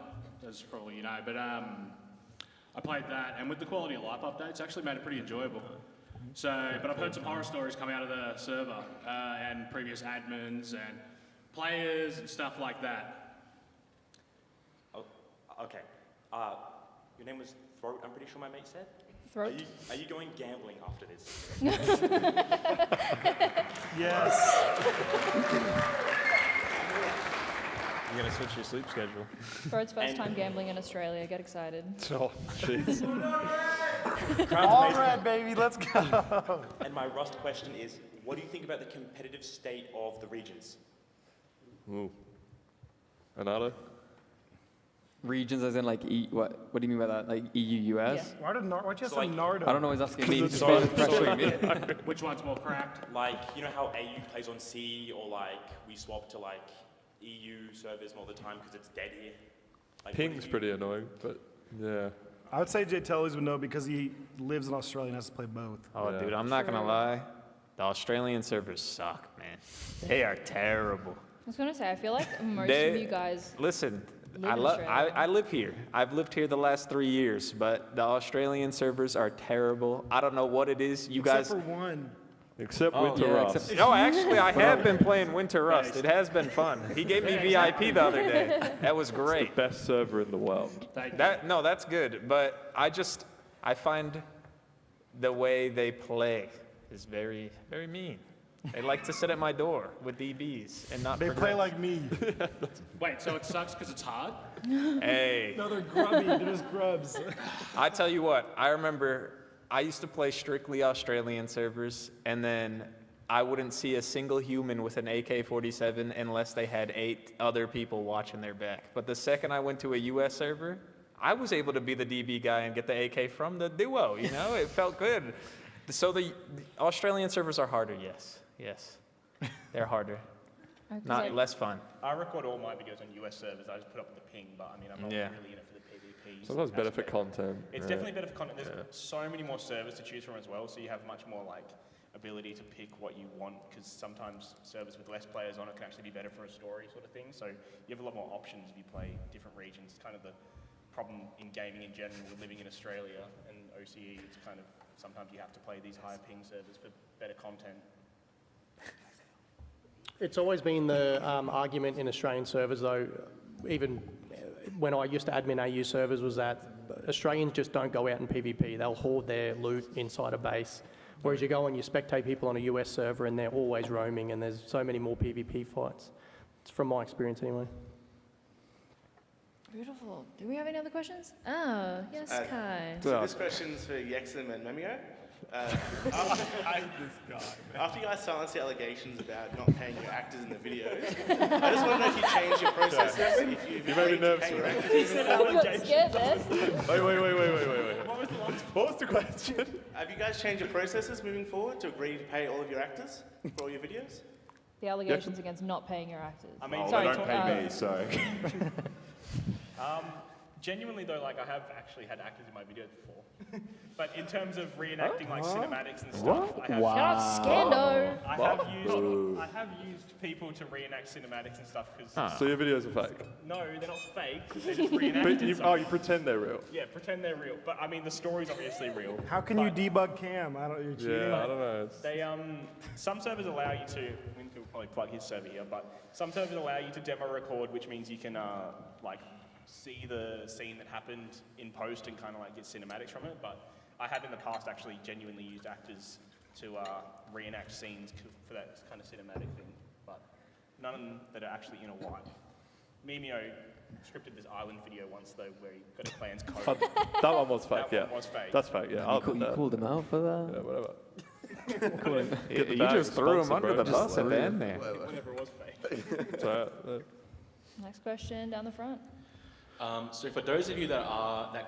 S8: as probably you know, but I played that, and with the quality of life updates, actually made it pretty enjoyable. So, but I've heard some horror stories coming out of the server, and previous admins and players and stuff like that.
S7: Oh, okay. Your name was Throat, I'm pretty sure my mate said?
S1: Throat?
S7: Are you going gambling after this?
S12: Yes.
S5: You're gonna switch your sleep schedule.
S1: Throat's first time gambling in Australia. Get excited.
S25: Oh, jeez.
S12: All right, baby, let's go.
S7: And my Rust question is, what do you think about the competitive state of the regions?
S25: Ooh. Another?
S4: Regions as in like, what do you mean by that? Like EU, US?
S12: Why'd you have
S7: So,
S12: to
S7: like-
S12: Nardo?
S4: I don't know, he's asking me.
S12: Because
S4: He's
S12: it's
S4: pressuring me.
S8: Which one's more cracked?
S7: Like, you know how AU plays on C, or like we swap to like EU servers all the time because it's dead here? Like, what
S25: Ping's
S7: do you-
S25: pretty annoying, but yeah.
S12: I would say Jay Tellys would know because he lives in Australia and has to play both.
S5: Oh,
S25: Yeah.
S5: dude, I'm not gonna lie. The Australian servers suck, man. They are terrible.
S1: I was gonna say, I feel like most
S5: They-
S1: of you guys
S5: Listen,
S1: live
S5: I
S1: in
S5: love.
S1: Australia.
S5: I live here. I've lived here the last 3 years, but the Australian servers are terrible. I don't know what it is. You
S12: Except
S5: guys.
S12: for one.
S25: Except
S5: Oh,
S25: Winter
S5: yeah,
S25: Rust.
S5: No, actually, I have been playing Winter Rust. It has been fun. He gave me VIP the other day. That was great.
S25: It's the best server in the world.
S5: No, that's good. But I find the way they play is very, very mean. They like to sit at my door with DBs and not.
S12: They
S5: progress.
S12: play like me.
S8: Wait, so it sucks because it's hard?
S5: Hey.
S12: No, they're grubby. They're just grubs.
S5: I tell you what, I remember I used to play strictly Australian servers, and then I wouldn't see a single human with an AK-47 unless they had 8 other people watching their back. But the second I went to a US server, I was able to be the DB guy and get the AK from the duo, you know? It felt good. So the Australian servers are harder, yes. Yes. They're harder. Not less fun.
S16: I record all my videos on US servers. I just put up with the ping, but I mean, I'm not
S5: Yeah.
S16: really in it for the PvPs.
S25: Sometimes better for content.
S16: It's
S25: right?
S16: definitely better for content. There's so many more servers to choose from as well, so you have much more like ability to pick what you want, because sometimes servers with less players on it can actually be better for a story sort of thing. So you have a lot more options if you play different regions. It's kind of the problem in gaming in general with living in Australia and OCE. It's kind of, sometimes you have to play these higher ping servers for better content.
S27: It's always been the argument in Australian servers, though, even when I used to admin AU servers, was that Australians just don't go out in PvP. They'll hoard their loot inside a base. Whereas you go and you spectate people on a US server and they're always roaming and there's so many more PvP fights. It's from my experience anyway.
S1: Beautiful. Do we have any other questions? Oh, yes, Kai.
S10: So this question's for Yexim and Memio. After you guys silenced the allegations about not paying your actors in the videos, I just want to know if you changed your processes. If
S25: You made me nervous, right?
S1: He said allegations. Scared there.
S25: Wait. What was the question?
S10: Have you guys changed your processes moving forward to agree to pay all of your actors for all your videos?
S1: The allegations against not paying your actors.
S5: I mean,
S1: Sorry,
S5: they don't pay me,
S28: so.
S16: Genuinely though, like I have actually had actors in my videos before. But in terms of reenacting like cinematics and stuff, I have
S1: Scando.
S16: I have used people to reenact cinematics and stuff because.
S25: So your videos are fake?
S16: No, they're not fake. They're just reenacted.
S25: You pretend they're real?
S16: Yeah, pretend they're real. But I mean, the story's obviously real.
S12: How can you debug cam? You're cheating.
S25: Yeah, I don't know.
S16: They some servers allow you to. We'll probably plug his server here, but some servers allow you to demo record, which means you can like see the scene that happened in post and kind of like get cinematics from it. But I have in the past actually genuinely used actors to reenact scenes for that kind of cinematic thing, but none that are actually in a white. Memio scripted this island video once though, where he got his plans coded.
S25: That one was fake,
S16: That one was fake.
S25: That's fake, yeah.
S26: You called him out for that?
S25: Yeah, whatever.
S5: You just threw him under the bus at the end there.
S16: Whatever was fake.
S1: Next question down the front.
S7: So for those of you that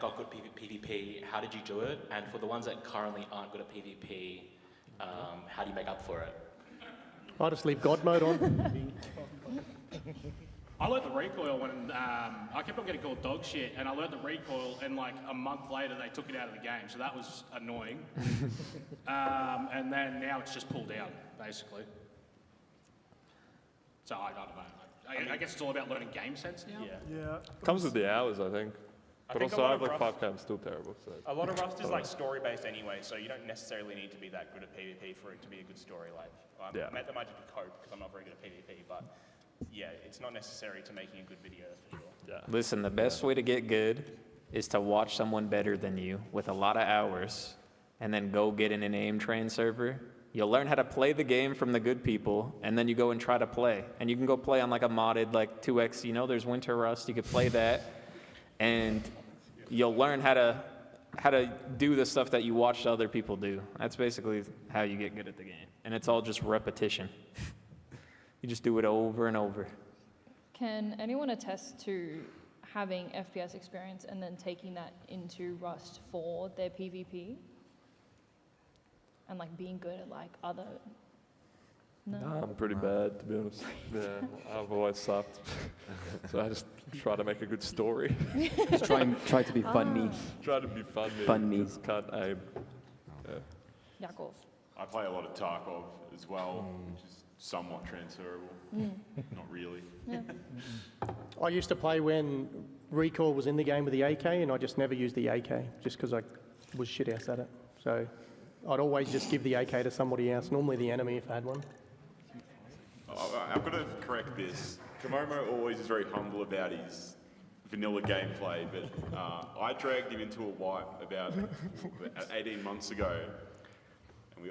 S7: got good PvP, how did you do it? And for the ones that currently aren't good at PvP, how do you make up for it?
S27: I'll just leave God mode on.
S8: I learned the recoil when I kept on getting called dog shit, and I learned the recoil, and like a month later they took it out of the game, so that was annoying. And then now it's just pulled out, basically. So I don't know. I guess it's all about learning game sense now.
S12: Yeah.
S25: Comes with the hours, I think.
S16: I
S25: But
S16: think
S25: also
S16: a lot
S25: I have
S16: of
S25: like
S16: Rust-
S25: 5 still terrible. So.
S16: A lot of Rust is like story-based anyway, so you don't necessarily need to be that good at PvP for it to be a good story. Like,
S25: Yeah.
S16: that might just be code because I'm not very good at PvP, but yeah, it's not necessary to making a good video, that's for sure.
S25: Yeah.
S5: Listen, the best way to get good is to watch someone better than you with a lot of hours and then go get in an aim train server. You'll learn how to play the game from the good people, and then you go and try to play. And you can go play on like a modded like 2x, there's Winter Rust, you could play that. And you'll learn how to do the stuff that you watched other people do. That's basically how you get good at the game. And it's all just repetition. You just do it over and over.
S1: Can anyone attest to having FPS experience and then taking that into Rust for their PvP? And like being good at like other... No?
S25: I'm pretty bad, to be honest. Yeah, I've always sucked. So I just try to make a good story.
S26: Just try to be funny.
S25: Try to be funny.
S26: Funny.
S25: Just can't aim. Yeah.
S1: Yakov.
S28: I play a lot of Tarkov as well, which is somewhat transferable. Not really.
S1: Yeah.
S27: I used to play when recoil was in the game with the AK, and I just never used the AK just because I was shit ass at it. So I'd always just give the AK to somebody else, normally the enemy if I had one.
S28: I've got to correct this. Komomo always is very humble about his vanilla gameplay, but I dragged him into a wipe about 18 months ago. And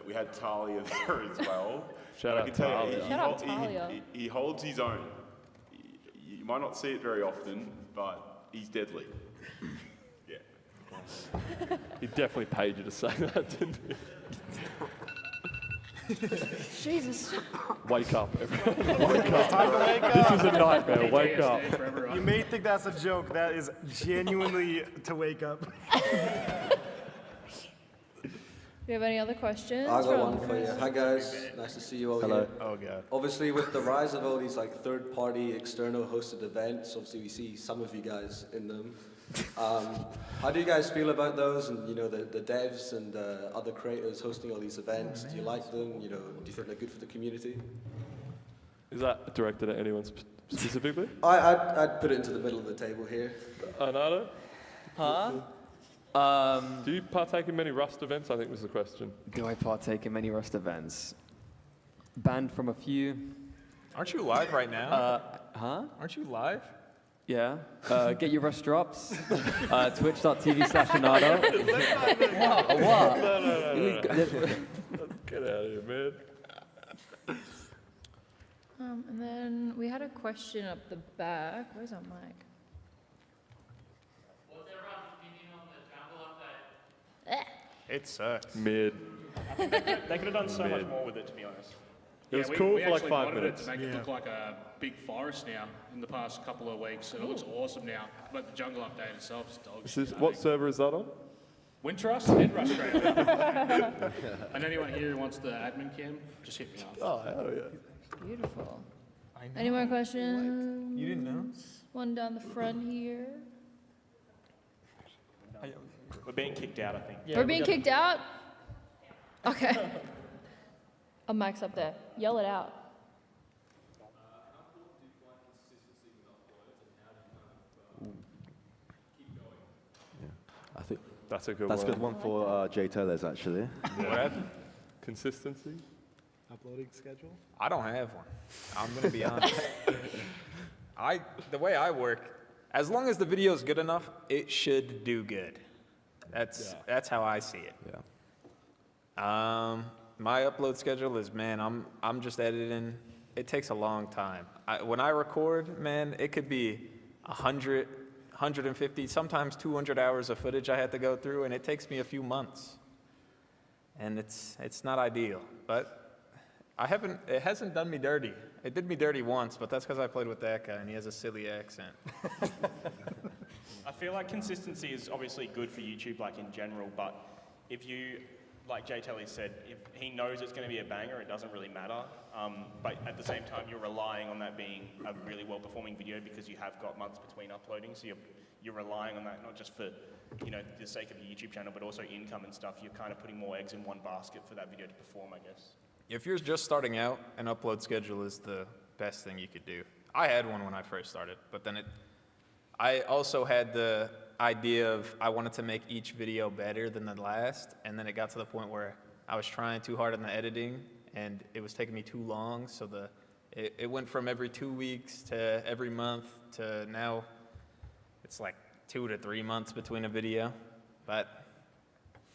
S28: we had Talia there as well.
S25: Shout out Talia.
S1: Shout out Talia.
S28: He holds his own. You might not see it very often, but he's deadly. Yeah.
S25: He definitely paid you to say that, didn't he?
S1: Jesus.
S25: Wake up, everyone. Wake up. This is a nightmare. Wake up.
S12: You may think that's a joke. That is genuinely to wake up.
S1: Do you have any other questions?
S11: I got one for you. Hi guys, nice to see you all here.
S5: Oh god.
S11: Obviously with the rise of all these like third-party external hosted events, obviously we see some of you guys in them. How do you guys feel about those and the devs and other creators hosting all these events? Do you like them? Do you think they're good for the community?
S25: Is that directed at anyone specifically?
S11: I'd put it into the middle of the table here.
S25: Arnado?
S26: Huh?
S25: Do you partake in many Rust events? I think was the question.
S26: Do I partake in many Rust events? Banned from a few.
S2: Aren't you live right now?
S26: Huh?
S2: Aren't you live?
S26: Yeah. Get your rush drops. Twitch.tv/Renato. What?
S25: No. Get out of here, man.
S1: And then we had a question up the back. Where's our mic?
S7: What's everyone's opinion on the jungle update?
S5: It sucks.
S25: Mid.
S16: I think they could have done so much more with it, to be honest.
S25: It was
S9: we,
S25: cool
S9: we
S25: for like
S9: actually
S25: 5
S9: modded
S25: minutes.
S9: it to make it look like a big forest now in the past couple of weeks, and it looks awesome now. But the jungle update itself is dog shit, I
S25: What
S9: think.
S25: server is that on?
S9: Windtrust and Rustralia. And anyone here who wants the admin cam, just hit me up.
S25: Oh, hell yeah.
S1: Beautiful. Any more questions?
S2: You didn't know?
S1: One down the front here.
S16: We're being kicked out, I think.
S1: We're being kicked out? Okay. A mic's up there. Yell it out.
S17: I think
S25: that's a good
S17: That's a
S25: one.
S17: good one for Jay Tellers, actually.
S25: What happened? Consistency?
S12: Uploading schedule?
S2: I don't have one. I'm gonna be honest. The way I work, as long as the video is good enough, it should do good. That's how I see it.
S17: Yeah.
S2: My upload schedule is, man, I'm just editing. It takes a long time. When I record, man, it could be 100, 150, sometimes 200 hours of footage I had to go through, and it takes me a few months. And it's not ideal, but it hasn't done me dirty. It did me dirty once, but that's because I played with that guy, and he has a silly accent.
S16: I feel like consistency is obviously good for YouTube, like in general, but if you, like Jay Telly said, if he knows it's going to be a banger, it doesn't really matter. But at the same time, you're relying on that being a really well-performing video because you have got months between uploading, so you're relying on that not just for the sake of your YouTube channel, but also income and stuff. You're kind of putting more eggs in one basket for that video to perform, I guess.
S2: If you're just starting out, an upload schedule is the best thing you could do. I had one when I first started, but then I also had the idea of I wanted to make each video better than the last, and then it got to the point where I was trying too hard on the editing, and it was taking me too long, so it went from every 2 weeks to every month to now it's like 2 to 3 months between a video. But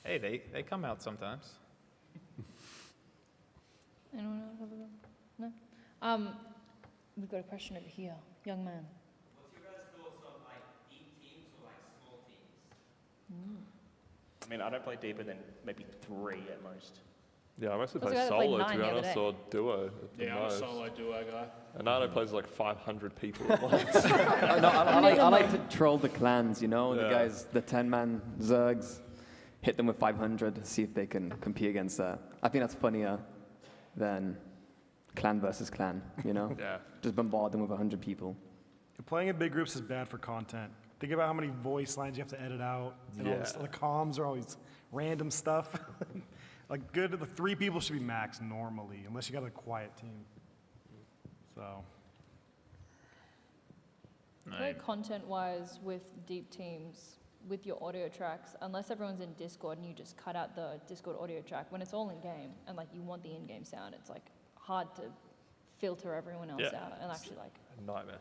S2: hey, they come out sometimes.
S1: Anyone else have a No? We've got a question over here. Young man.
S3: What's your guys' thoughts on like deep teams or like small teams?
S16: I mean, I don't play deeper than maybe 3 at most.
S25: Yeah, I mostly
S1: What's
S25: play
S1: the guy that played
S25: solo, to
S1: 9
S25: be
S1: the other
S25: honest,
S1: day?
S25: or duo. at the
S9: Yeah, I'm a
S25: most.
S9: solo duo guy.
S25: Renato plays like 500 people at once.
S26: I like to troll the clans, the
S25: Yeah.
S26: guys, the 10-man Zergs, hit them with 500, see if they can compete against that. I think that's funnier than clan versus clan,
S25: Yeah.
S26: Just bombard them with 100 people.
S12: Playing in big groups is bad for content. Think about how many voice lines you have to edit out. And all this,
S25: Yeah.
S12: the comms are always random stuff. Like the 3 people should be max normally, unless you got a quiet team. So.
S1: I feel like content-wise with deep teams, with your audio tracks, unless everyone's in Discord and you just cut out the Discord audio track, when it's all in-game and like you want the in-game sound, it's like hard to filter everyone else
S25: Yeah.
S1: out and actually like.
S25: A nightmare.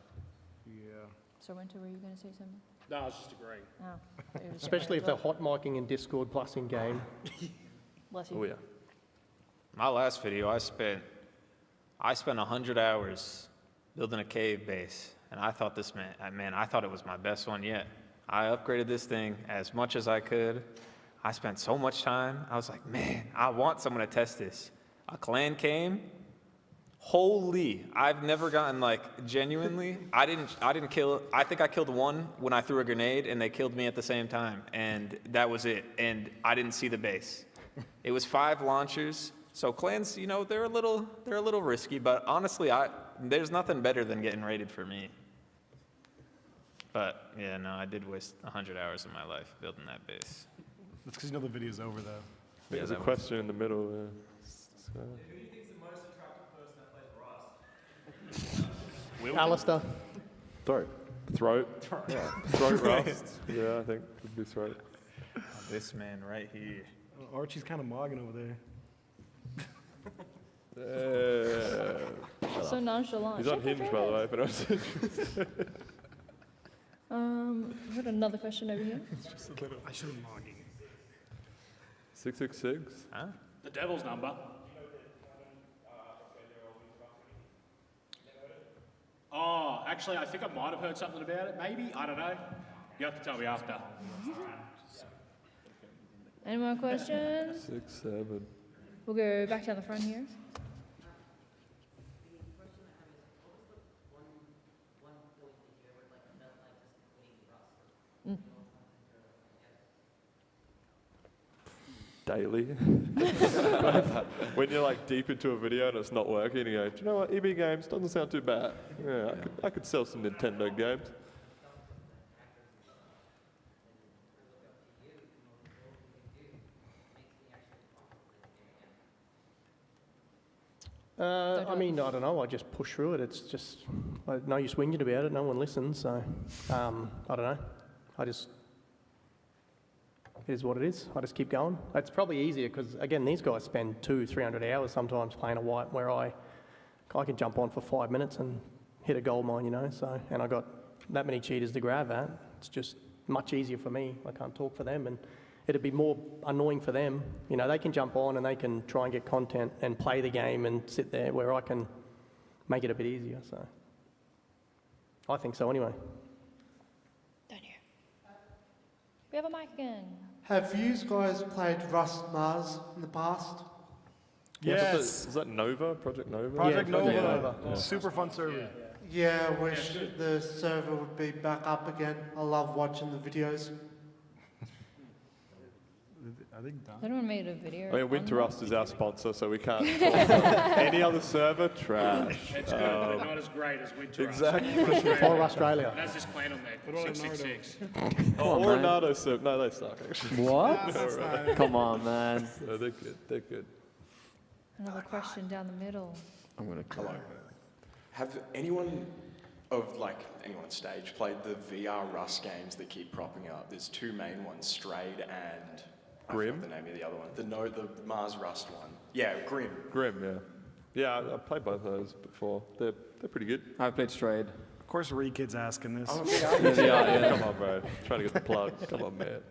S12: Yeah.
S1: So Winter, were you going to say something?
S9: No, I was just agreeing.
S1: Oh. it was-
S27: Especially if they're hot micing in Discord plus in game.
S1: Bless you.
S25: Oh, yeah.
S2: My last video, I spent 100 hours building a cave base, and I thought I thought it was my best one yet. I upgraded this thing as much as I could. I spent so much time. I was like, man, I want someone to test this. A clan came. Holy, I've never gotten genuinely, I didn't kill, I think I killed one when I threw a grenade and they killed me at the same time, and that was it, and I didn't see the base. It was 5 launchers, so clans, they're a little risky, but honestly, there's nothing better than getting raided for me. But yeah, no, I did waste 100 hours of my life building that base.
S12: That's because the video's over though.
S25: There's a question in the middle.
S3: Who do you think is the most attractive person that plays Rust?
S27: Alistair.
S25: Throat. Yeah. Throat rust. Yeah, I think would be throat.
S2: This man right here.
S12: Oh, Archie's kind of mogging over there.
S17: enough.
S1: So nonchalant.
S25: He's unhinged, by the way, but I was interested.
S1: I've got another question over here.
S12: I should have logged in.
S25: 666?
S5: Huh?
S8: The devil's number. Oh, actually, I think I might have heard something about it. Maybe, I don't know. You have to tell me after.
S1: Any more questions?
S25: 6, 7.
S1: We'll go back down the front here.
S25: Daily. When you're like deep into a video and it's not working, you go, do you know what, EB Games doesn't sound too bad. Yeah, I could sell some Nintendo games.
S27: I mean, I don't know. I just push through it. It's just no use whinging about it. No one listens. So I don't know. It is what it is. I just keep going. It's probably easier because, again, these guys spend 200-300 hours sometimes playing a white, where I can jump on for 5 minutes and hit a gold mine, you know. So, and I got that many cheaters to grab at. It's just much easier for me. I can't talk for them, and it'd be more annoying for them. You know, they can jump on and they can try and get content and play the game and sit there, where I can make it a bit easier. So, I think so anyway.
S1: Down here. We have a mic again.
S13: Have you guys played Rust Mars in the past?
S12: Yes.
S25: Is that Nova? Project Nova?
S12: Project Nova.
S25: Yeah.
S12: Super fun server.
S13: Yeah, I wish the server would be back up again. I love watching the videos.
S12: I think
S1: Anyone made a video?
S25: I mean, Winter Rust is our sponsor, so we can't talk about any other server. Trash.
S8: It's good, but not as great as Winter Rust.
S25: Exactly.
S27: For Australia.
S8: And that's this clan on there, 666.
S25: Oh, or Nardo server. No, they suck, actually.
S26: What?
S25: No, right.
S26: Come on, man.
S25: No, they're good. They're good.
S1: Another question down the middle.
S26: I'm gonna
S14: Hello. Have anyone on stage played the VR Rust games that keep propping up? There's two main ones, Strayed and
S25: Grim?
S14: I forgot the name of the other one. The Mars Rust one. Yeah, Grim.
S25: Grim, yeah. Yeah, I've played both of those before. They're pretty good.
S26: I've played Strayed.
S12: Of course, Kid's asking this.
S25: Yeah. Come on, bro. Trying to get the plug. Come on, man.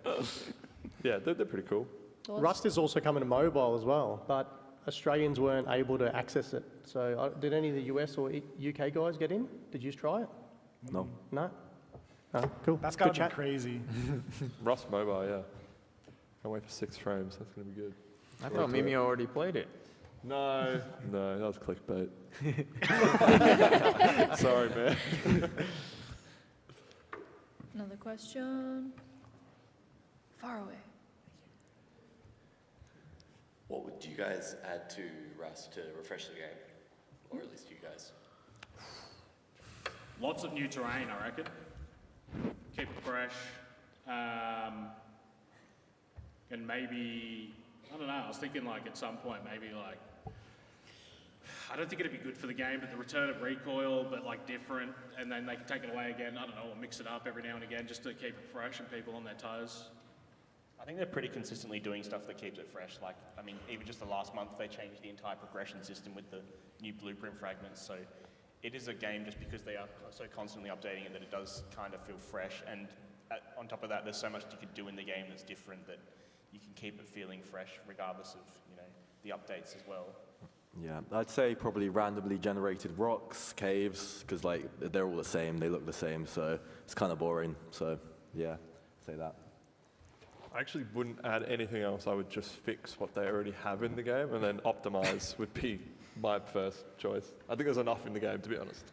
S25: Yeah, they're pretty cool.
S27: Rust is also coming to mobile as well, but Australians weren't able to access it. So did any of the US or UK guys get in? Did you try it?
S25: No.
S27: No? Oh, cool.
S12: That's
S27: Good
S12: gotta be
S27: chat.
S12: crazy.
S25: Rust Mobile, yeah. Can't wait for 6 frames. That's going to be good.
S5: I thought Mimi already played it.
S25: No, that was clickbait. Sorry, man.
S1: Another question. Far away.
S15: What would you guys add to Rust to refresh the game? Or at least you guys?
S8: Lots of new terrain, I reckon. Keep it fresh. And maybe, I don't know, I was thinking like at some point maybe like, I don't think it'd be good for the game, but the return of recoil, but like different, and then they can take it away again, I don't know, or mix it up every now and again just to keep it fresh and people on their toes.
S16: I think they're pretty consistently doing stuff that keeps it fresh. Like, I mean, even just the last month, they changed the entire progression system with the new blueprint fragments. So it is a game just because they are so constantly updating it that it does kind of feel fresh. And on top of that, there's so much you can do in the game that's different that you can keep it feeling fresh regardless of, the updates as well.
S17: Yeah, I'd say probably randomly generated rocks, caves, because they're all the same, they look the same, so it's kind of boring. So yeah, I'd say that.
S25: I actually wouldn't add anything else. I would just fix what they already have in the game, and then optimize would be my first choice. I think there's enough in the game, to be honest.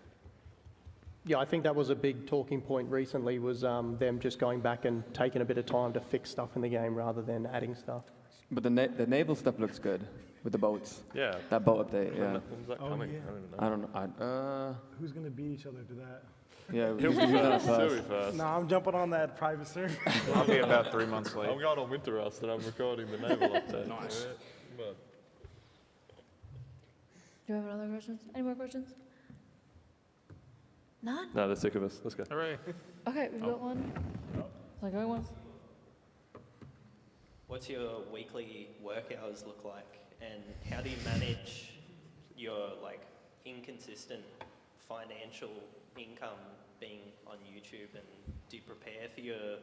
S27: Yeah, I think that was a big talking point recently, was them just going back and taking a bit of time to fix stuff in the game rather than adding stuff.
S26: But the naval stuff looks good with the boats.
S25: Yeah.
S26: That boat update, yeah.
S25: When's that coming?
S12: Yeah.
S25: I don't even know.
S26: I don't know.
S12: Who's gonna beat each other to that?
S26: Yeah,
S25: He'll be first.
S12: No, I'm jumping on that private server.
S5: I'll be about 3 months late.
S25: I'm going on Winter Rust and I'm recording the naval update.
S8: Nice.
S25: Yeah.
S1: Do you have another questions? Any more questions? None?
S25: No, they're sick of us. Let's go.
S5: Hooray.
S1: Okay, we've got one. Is that going once?
S3: What's your weekly work hours look like, and how do you manage your inconsistent financial income being on YouTube, and do you prepare for your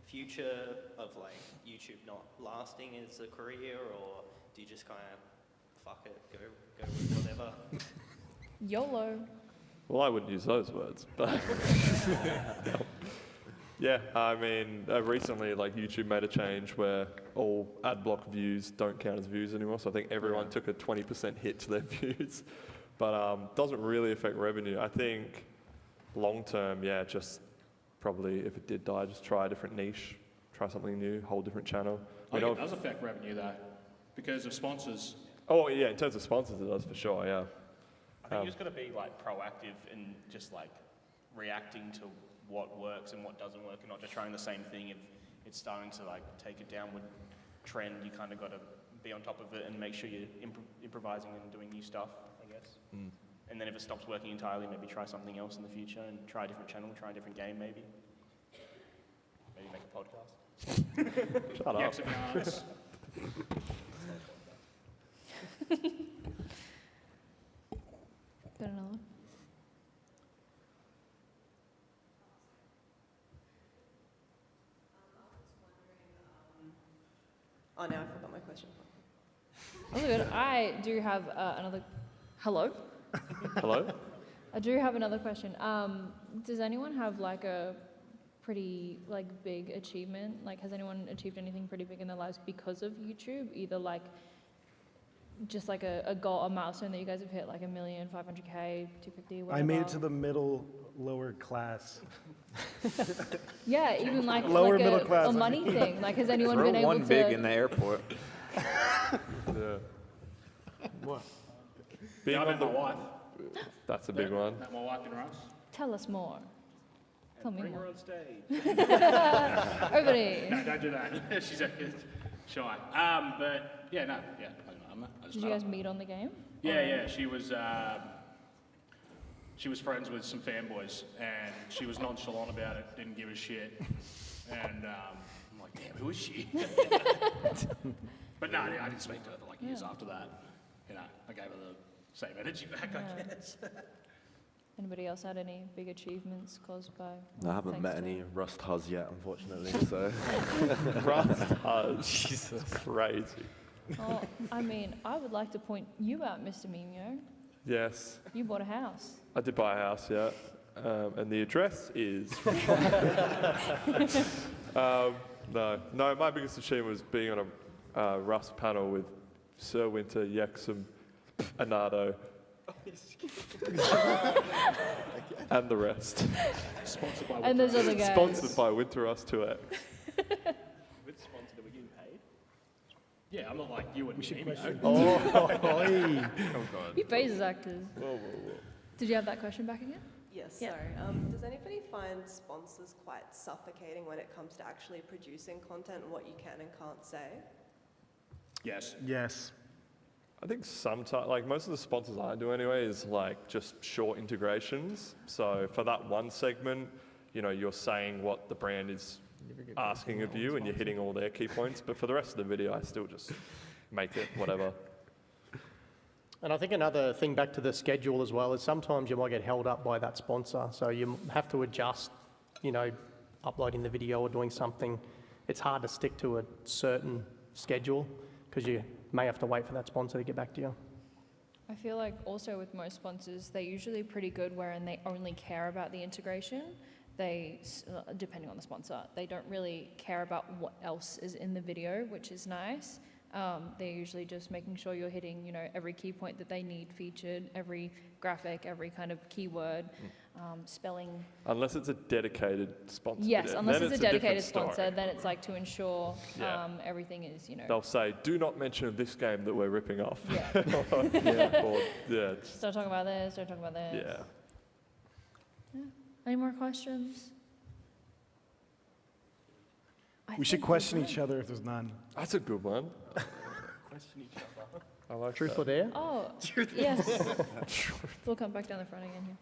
S3: future of like YouTube not lasting as a career, or do you just kind of fuck it, go with whatever?
S1: YOLO.
S25: Well, I wouldn't use those words, but yeah, I mean, recently, like YouTube made a change where all ad block views don't count as views anymore. So I think everyone took a 20% hit to their views, but doesn't really affect revenue. I think long term, yeah, just probably if it did die, just try a different niche, try something new, whole different channel.
S8: I think it does affect revenue though, because of sponsors.
S25: Oh yeah, in terms of sponsors, it does for sure. Yeah.
S16: I think you just got to be like proactive and just like reacting to what works and what doesn't work, and not just trying the same thing. If it's starting to like take a downward trend, you kind of got to be on top of it and make sure you're improvising and doing new stuff, I guess.
S25: Mm.
S16: And then if it stops working entirely, maybe try something else in the future and try a different channel, try a different game maybe. Maybe make a podcast.
S25: Shut up.
S8: Yaks and yarns.
S1: Got another one?
S6: Oh, now I forgot my question.
S1: That's good. I do have another. Hello?
S25: Hello?
S1: I do have another question. Does anyone have like a pretty like big achievement? Like, has anyone achieved anything pretty big in their lives because of YouTube? Either like just like a goal, a milestone that you guys have hit, like 1 million, 500K, 250, whatever.
S12: I made it to the lower class.
S1: Yeah, even like
S12: Lower
S1: like
S12: middle class.
S1: a money thing. Like, has anyone
S2: Throw
S1: been able
S2: one
S1: to?
S2: big in the airport.
S25: Yeah.
S12: What?
S8: Yeah, I met my wife.
S25: That's a big one.
S8: Met my wife in Russ.
S1: Tell us more. Tell me
S8: Bring
S1: more.
S8: her on stage.
S1: Everybody.
S8: No, don't do that. She's shy. But yeah, no, yeah. I
S1: Did you guys meet on the game?
S8: Yeah, yeah. She was friends with some fanboys, and she was nonchalant about it. Didn't give a shit. And I'm like, damn, who is she? But no, I didn't speak to her for like years after that. You know, I gave her the same energy back, I guess.
S1: Anybody else had any big achievements caused by?
S17: I haven't
S1: thanks
S17: met
S1: to-
S17: any Rust Huz yet, unfortunately. So.
S25: Rust Huz. Jesus, crazy.
S1: Well, I mean, I would like to point you out, Mr. Mimio.
S25: Yes.
S1: You bought a house.
S25: I did buy a house, yeah. And the address is. No, my biggest achievement was being on a Rust panel with Sir Winter, Yexum, Anado, and the rest.
S8: Sponsored by
S1: And those other guys.
S25: Sponsored by Winter Rust 2X.
S16: With sponsored, are we getting paid?
S8: Yeah, I'm not like you and me.
S1: He pays his actors.
S25: Whoa.
S1: Did you have that question back again?
S6: Yes,
S1: Yeah.
S6: sorry. Does anybody find sponsors quite suffocating when it comes to actually producing content and what you can and can't say?
S8: Yes.
S12: Yes.
S25: I think sometimes, like most of the sponsors I do anyway, is like just short integrations. So for that one segment, you know, you're saying what the brand is asking of you and you're hitting all their key points. But for the rest of the video, I still just make it whatever.
S27: And I think another thing back to the schedule as well is sometimes you might get held up by that sponsor. So you have to adjust, you know, uploading the video or doing something. It's hard to stick to a certain schedule because you may have to wait for that sponsor to get back to you.
S1: I feel like also with most sponsors, they're usually pretty good wherein they only care about the integration. They, depending on the sponsor, they don't really care about what else is in the video, which is nice. They're usually just making sure you're hitting, you know, every key point that they need featured, every graphic, every kind of keyword, spelling.
S25: Unless it's a dedicated sponsor.
S1: Yes,
S25: Yeah,
S1: unless
S25: then
S1: it's a
S25: different
S1: dedicated
S25: story.
S1: sponsor, then it's like to ensure
S25: Yeah.
S1: everything is, you know.
S25: They'll say, do not mention this game that we're ripping off.
S1: Yeah.
S25: Just-
S1: Don't talk about this, don't talk about this.
S25: yeah.
S1: Yeah. Any more questions?
S12: We should question each other if there's none.
S25: That's a good one.
S16: Question each other.
S25: I like
S27: Truth
S25: that.
S27: or dare?
S1: Oh, yes. We'll come back down the front again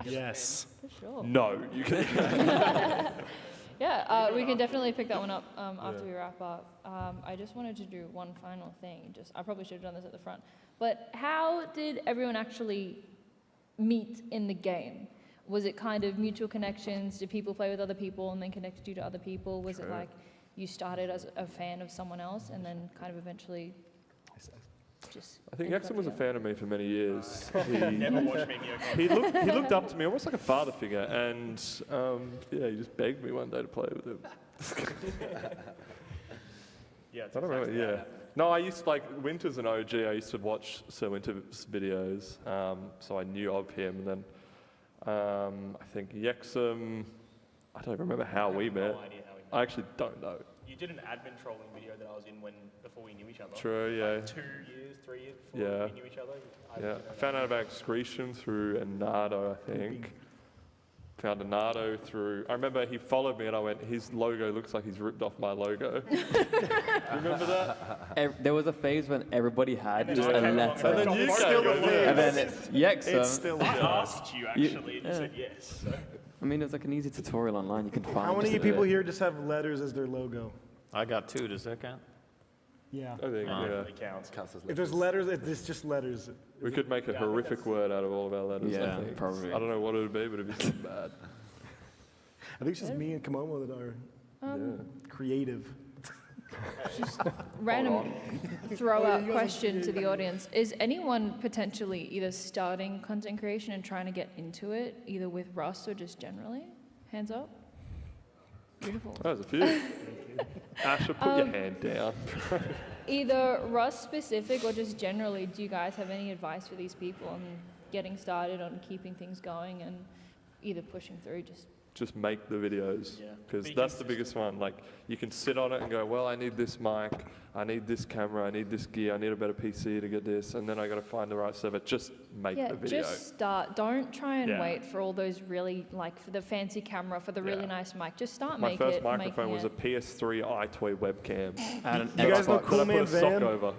S1: here.
S12: Yes.
S1: For sure.
S25: No, you can.
S1: Yeah, we can definitely pick that one up after we wrap up. I just wanted to do one final thing. I probably should have done this at the front. But how did everyone actually meet in the game? Was it kind of mutual connections? Did people play with other people and then connected you to other people? Was it like you started as a fan of someone else and then kind of eventually just...
S25: I think
S1: ended up
S25: Jackson was a
S1: together?
S25: fan of me for many years.
S16: Never watched me in
S25: he looked up to me almost like a father figure, and yeah, he just begged me one day to play with him.
S16: Yeah,
S25: I don't remember. Yeah. No, I used to, like, Winter's an OG. I used to watch Sir Winter's videos, so I knew of him. And then I think Yexum, I don't remember how we met.
S16: No idea how we met.
S25: I actually don't know.
S16: You did an admin trolling video that I was in before we knew each other.
S25: True, yeah.
S16: Like 2 years, 3 years before we knew each other.
S25: Yeah. I found out about Excretion through Anardo, I think. Found Anardo through... I remember he followed me and I went, his logo looks like he's ripped off my logo. Remember that?
S26: There was a phase when everybody had just a
S25: And
S26: letter.
S25: then you came in.
S26: And then it's Yexum.
S12: It's still
S16: I asked you actually, and you
S26: yeah.
S16: said yes. So.
S26: I mean, there's like an easy tutorial online you can find.
S12: How many
S26: just to do
S12: people
S26: it.
S12: here just have letters as their logo?
S5: I got 2. Does that count?
S12: Yeah.
S25: I think, yeah.
S16: Really counts.
S12: If there's letters, it's just letters.
S25: We could make a horrific word out of all of our letters,
S26: Yeah,
S25: I think.
S26: probably.
S25: I don't know what it would be, but it'd be something bad.
S12: I think it's just me and Kamomo that are creative.
S1: Random throw out question to the audience. Is anyone potentially either starting content creation and trying to get into it, either with Rust or just generally? Hands up. Beautiful.
S25: That was a few. Asher, put your hand down.
S1: Either Rust specific or just generally, do you guys have any advice for these people on getting started, on keeping things going and either pushing through
S25: Just make the videos,
S16: Yeah.
S25: because
S16: Be
S25: that's the biggest one. Like, you can sit on it and go, well, I need this mic, I need this camera, I need this gear, I need a better PC to get this, and then I got to find the right server. Just make
S1: Yeah,
S25: the video.
S1: just start. Don't try and
S25: Yeah.
S1: wait for all those really, like, for the fancy camera, for the really nice mic. Just start
S25: My
S1: making
S25: first
S1: it.
S25: microphone was a PS3 iToy webcam.
S12: You guys know Cool Man
S25: I put a sock
S12: Van?
S25: over.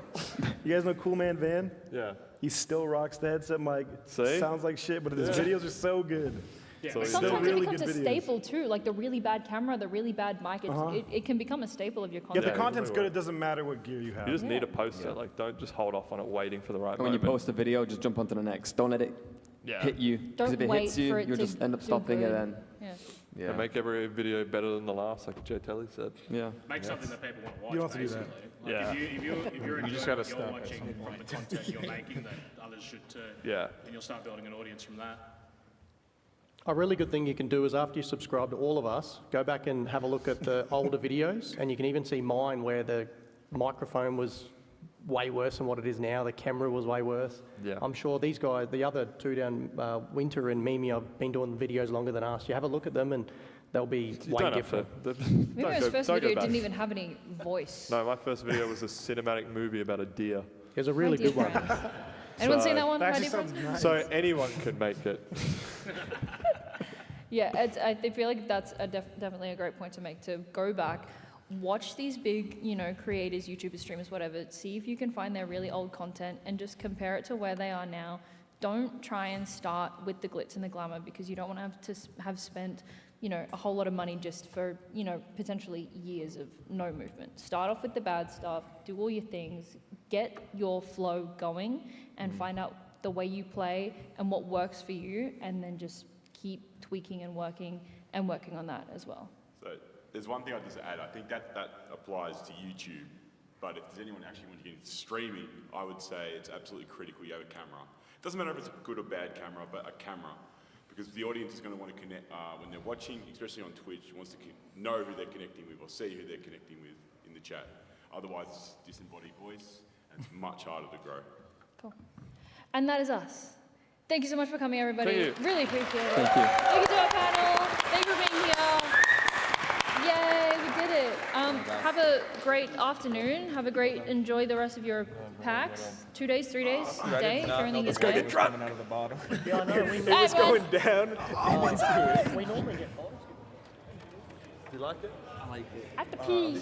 S12: You guys know Cool Man Van?
S25: Yeah.
S12: He still rocks the headset mic.
S25: See?
S12: Sounds like shit, but his videos are so good.
S16: Yeah.
S12: So
S1: Sometimes
S12: really
S1: it becomes
S12: good
S1: a
S12: videos.
S1: staple too, like the really bad camera, the really bad mic. It can become a staple of your
S12: Yeah,
S1: content.
S12: if the content's good, it doesn't matter what gear you have.
S25: You just need to post it. Like, don't just hold off on it waiting for the right
S26: And when you
S25: moment.
S26: post a video, just jump onto the next. Don't let it hit you. Because
S1: Don't
S26: if it
S1: wait
S26: hits you,
S1: for it
S26: you'll
S1: to
S26: just end up
S1: do
S26: stopping
S1: good.
S26: it then.
S1: Yeah.
S25: And make every video better than the last, like Jay Telly said.
S26: Yeah.
S8: Make something that people want to watch.
S12: You don't have to do that.
S8: basically. Like if you're
S25: You
S8: enjoying
S25: just
S8: what
S25: gotta
S8: you're
S25: start
S8: watching from the content you're making, that others should too.
S25: Yeah.
S8: And you'll start building an audience from that.
S27: A really good thing you can do is after you subscribe to all of us, go back and have a look at the older videos, and you can even see mine where the microphone was way worse than what it is now. The camera was way worse.
S25: Yeah.
S27: I'm sure these guys, the other two down, Winter and Mimi, have been doing videos longer than us. You have a look at them and they'll be
S25: You
S27: way
S25: don't
S27: different.
S25: have to.
S1: Maybe his first video didn't even have any voice.
S25: No, my first video was a cinematic movie about a deer.
S27: It was a really
S1: My dear
S27: good one.
S1: friend. Anyone seen that one? My dear friend?
S25: So anyone can make it.
S1: Yeah, I feel like that's definitely a great point to make, to go back, watch these big, creators, YouTubers, streamers, whatever, see if you can find their really old content and just compare it to where they are now. Don't try and start with the glitz and the glamour, because you don't want to have spent, a whole lot of money just for, potentially years of no movement. Start off with the bad stuff, do all your things, get your flow going and find out the way you play and what works for you, and then just keep tweaking and working on that as well.
S28: So there's one thing I'd just add. I think that applies to YouTube, but if there's anyone actually want to get into streaming, I would say it's absolutely critical you have a camera. It doesn't matter if it's a good or bad camera, but a camera, because the audience is going to want to connect when they're watching, especially on Twitch, wants to know who they're connecting with or see who they're connecting with in the chat. Otherwise, it's disembodied voice, and it's much harder to grow.
S1: Cool. And that is us. Thank you so much for coming, everybody.
S25: Thank you.
S1: Really appreciate it.
S26: Thank you.
S1: Thank you to our panel. Thank you for being here. Yay, we did it. Have a great afternoon. Have a great, enjoy the rest of your PAX. 2 days, 3 days, day. Currently
S25: Let's go get drunk. Out of the bottom.
S27: Yeah, I know.
S25: It was going down.
S27: We normally get photos.
S25: Do you like it?
S13: I like it.
S1: At the pee.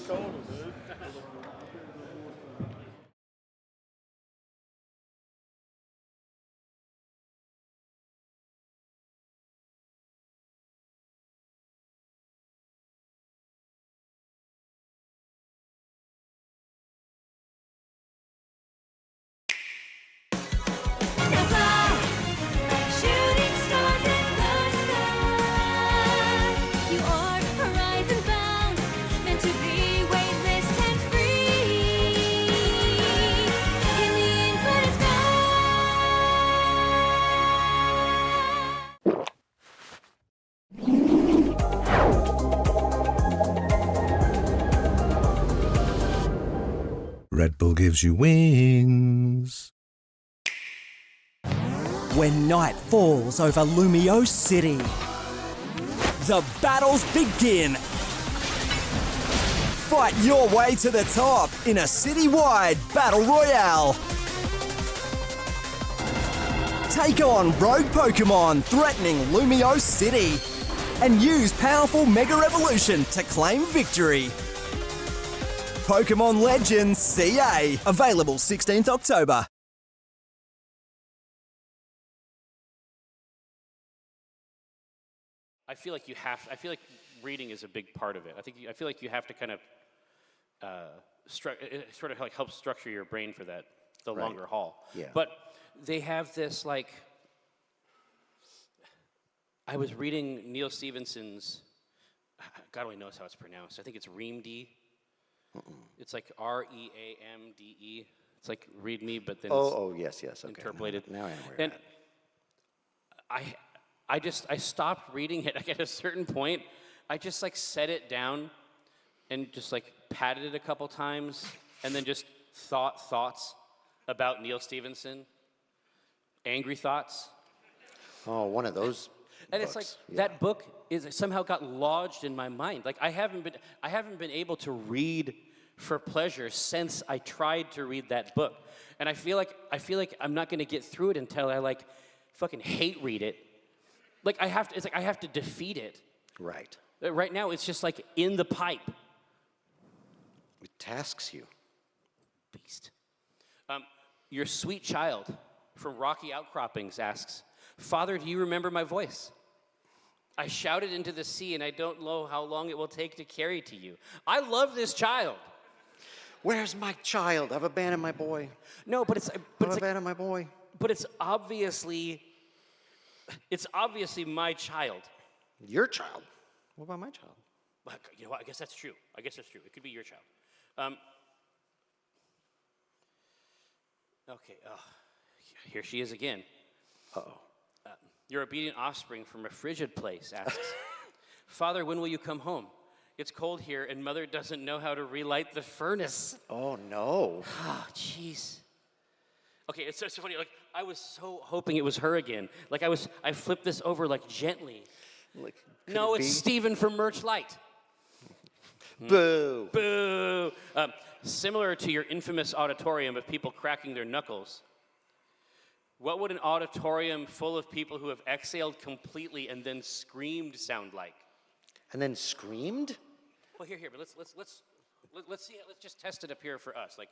S4: Red Bull gives you wings.
S18: When night falls over Lumio City, the battles begin. Fight your way to the top in a city-wide battle royale. Take on rogue Pokemon threatening Lumio City and use powerful Mega Evolution to claim victory. Pokemon Legends CA, available 16th October.
S19: I feel like reading is a big part of it. I feel like you have to kind of it sort of like helps structure your brain for the
S20: Right.
S19: longer haul.
S20: Yeah.
S19: But they have this like. I was reading Neil Stephenson's. God only knows how it's pronounced. I think it's Reamde. It's like Reamde. It's like read me, but then
S20: yes, okay.
S19: interpolated.
S20: Now I know where
S19: And I stopped reading it. Like at a certain point, I just like set it down and just like patted it a couple times and then just thoughts about Neil Stephenson. Angry thoughts.
S20: Oh, one of those.
S19: And it's like
S20: books, yeah.
S19: that book is somehow got lodged in my mind. Like I haven't been able to read for pleasure since I tried to read that book. And I feel like I'm not going to get through it until I like fucking hate read it. Like I have to defeat it.
S20: Right.
S19: Right now it's just like in the pipe.
S20: It tasks you.
S19: Beast. Your sweet child from Rocky Outcroppings asks, "Father, do you remember my voice? I shouted into the sea, and I don't know how long it will take to carry to you." I love this child.
S20: Where's my child? I've abandoned my boy.
S19: No, but
S20: I've abandoned my boy.
S19: But it's obviously my child.
S20: Your child? What about my child?
S19: Well, you know what? I guess that's true. It could be your child. Okay. Here she is again.
S20: Uh-oh.
S19: Your obedient offspring from a frigid place asks, "Father, when will you come home? It's cold here, and Mother doesn't know how to relight the furnace."
S20: Oh, no.
S19: Oh, jeez. Okay, it's so funny. Like, I was so hoping it was her again. Like, I flipped this over, like, gently.
S20: Like,
S19: No, it's Steven from Merch Light.
S20: Boo.
S19: Boo. Similar to your infamous auditorium of people cracking their knuckles, what would an auditorium full of people who have exhaled completely and then screamed sound like?
S20: And then screamed?
S19: Well, here, but let's see. Let's just test it up here for us. Like,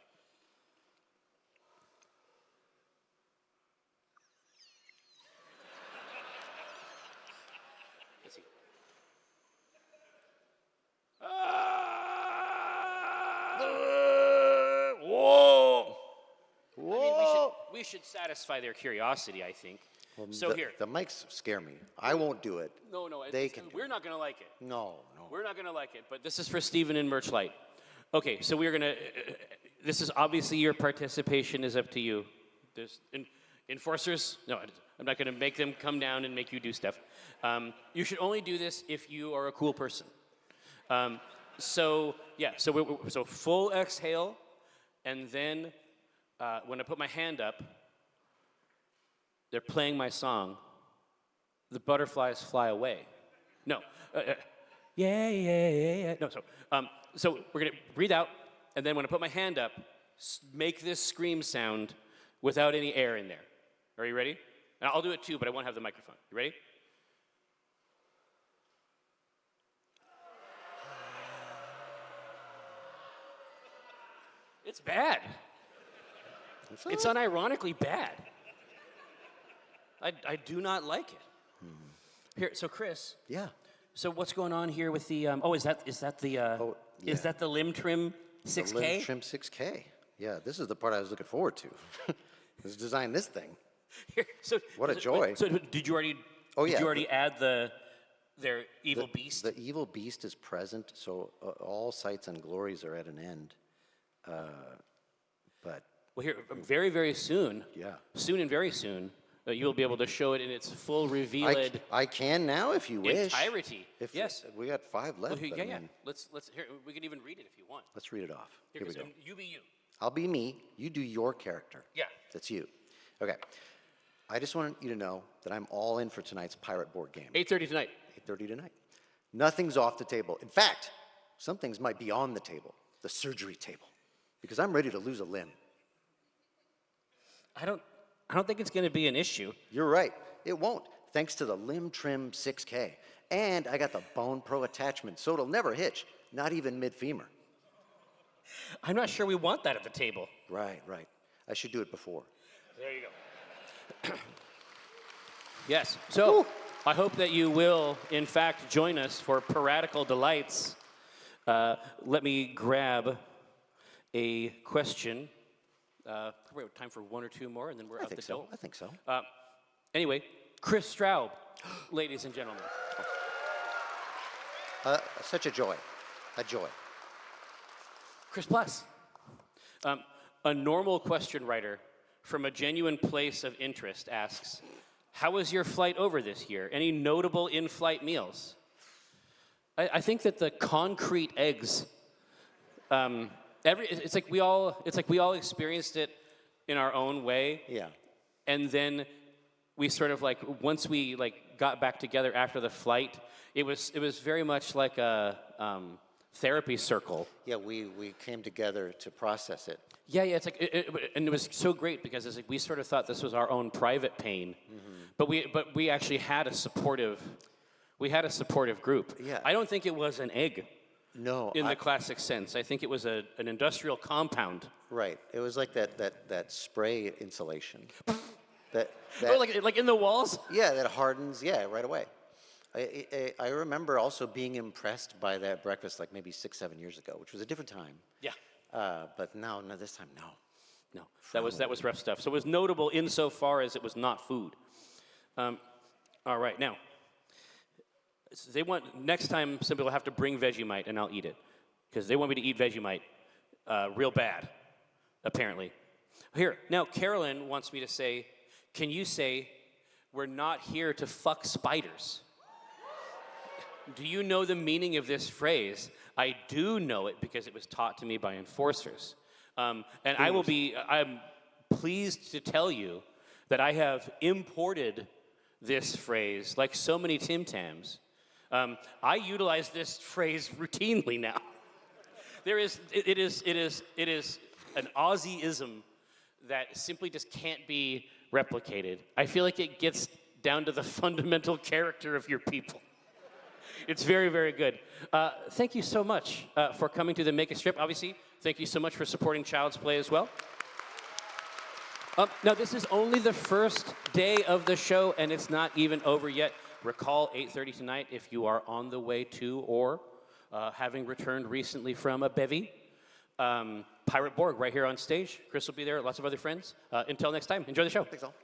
S19: let's see. Whoa!
S20: Whoa!
S19: We should satisfy their curiosity, I think.
S20: Well,
S19: So here.
S20: The mics scare me. I won't do it.
S19: No,
S20: They can.
S19: we're not going to like it.
S20: No.
S19: We're not going to like it, but this is for Steven and Merch Light. Okay, so we're going to, this is obviously your participation is up to you. There's enforcers, no, I'm not going to make them come down and make you do stuff. You should only do this if you are a cool person. So full exhale, and then when I put my hand up, they're playing my song. The butterflies fly away. No. Yeah. No, so we're gonna breathe out, and then when I put my hand up, make this scream sound without any air in there. Are you ready? And I'll do it too, but I won't have the microphone. You ready? It's bad. It's unironically bad. I do not like it. Here, so Chris.
S20: Yeah.
S19: So what's going on here with the? Is that the limb trim 6K?
S20: The limb trim 6K. Yeah, this is the part I was looking forward to. Let's design this thing.
S19: Here,
S20: What a joy.
S19: So did you already?
S20: Oh,
S19: Did
S20: yeah.
S19: you already add their evil beast?
S20: The evil beast is present, so all sights and glories are at an end. But
S19: Well, here, very, very soon.
S20: Yeah.
S19: Soon and very soon, you'll be able to show it in its full revealed
S20: I can now if you wish.
S19: entirety.
S20: If
S19: Yes.
S20: We got 5 left.
S19: Well,
S20: but
S19: yeah,
S20: I
S19: yeah.
S20: mean,
S19: Let's here. We can even read it if you want.
S20: let's read it off. Here we
S19: so
S20: go.
S19: you be you.
S20: I'll be me. You do your character.
S19: Yeah.
S20: That's you. Okay. I just want you to know that I'm all in for tonight's pirate board game.
S19: 8:30 tonight.
S20: 8:30 tonight. Nothing's off the table. In fact, some things might be on the table, the surgery table, because I'm ready to lose a limb.
S19: I don't think it's going to be an issue.
S20: You're right. It won't, thanks to the Limb Trim 6K. And I got the Bone Pro attachment, so it'll never hitch, not even mid-femur.
S19: I'm not sure we want that at the table.
S20: Right. I should do it before.
S19: There you go. Yes. So I hope that you will, in fact, join us for Piratical Delights. Let me grab a question. We have time for one or two more, and then we're out the door.
S20: I think so.
S19: Anyway, Chris Straub, ladies and gentlemen.
S20: Such a joy. A joy.
S19: Chris Plus. A normal question writer from a genuine place of interest asks, how was your flight over this year? Any notable in-flight meals? I think that the concrete eggs, it's like we all experienced it in our own way.
S20: Yeah.
S19: And then we sort of like, once we like got back together after the flight, it was very much like a therapy circle.
S20: Yeah, we came together to process it.
S19: Yeah, it's like, and it was so great because it's like we sort of thought this was our own private pain, but we actually had a supportive group.
S20: Yeah.
S19: I don't think it was an egg.
S20: No.
S19: In the classic sense, I think it was an industrial compound.
S20: Right. It was like that spray insulation. that
S19: like in the walls.
S20: Yeah, that hardens. Yeah, right away. I remember also being impressed by that breakfast like maybe 6-7 years ago, which was a different time.
S19: Yeah.
S20: But no, this time, no.
S19: No, that was rough stuff. So it was notable insofar as it was not food. All right, now, they want, next time some people will have to bring Vegemite and I'll eat it. Because they want me to eat Vegemite real bad, apparently. Here, now Carolyn wants me to say, can you say, we're not here to fuck spiders? Do you know the meaning of this phrase? I do know it because it was taught to me by enforcers. And I'm pleased to tell you that I have imported this phrase like so many Tim Tams. I utilize this phrase routinely now. It is an Aussie-ism that simply just can't be replicated. I feel like it gets down to the fundamental character of your people. It's very, very good. Thank you so much for coming to the Make a Strip. Obviously, thank you so much for supporting Child's Play as well. Now, this is only the first day of the show, and it's not even over yet. Recall 8:30 tonight if you are on the way to or having returned recently from a bevy. Pirate Borg right here on stage. Chris will be there, lots of other friends. Until next time, enjoy the show.
S20: Thanks all.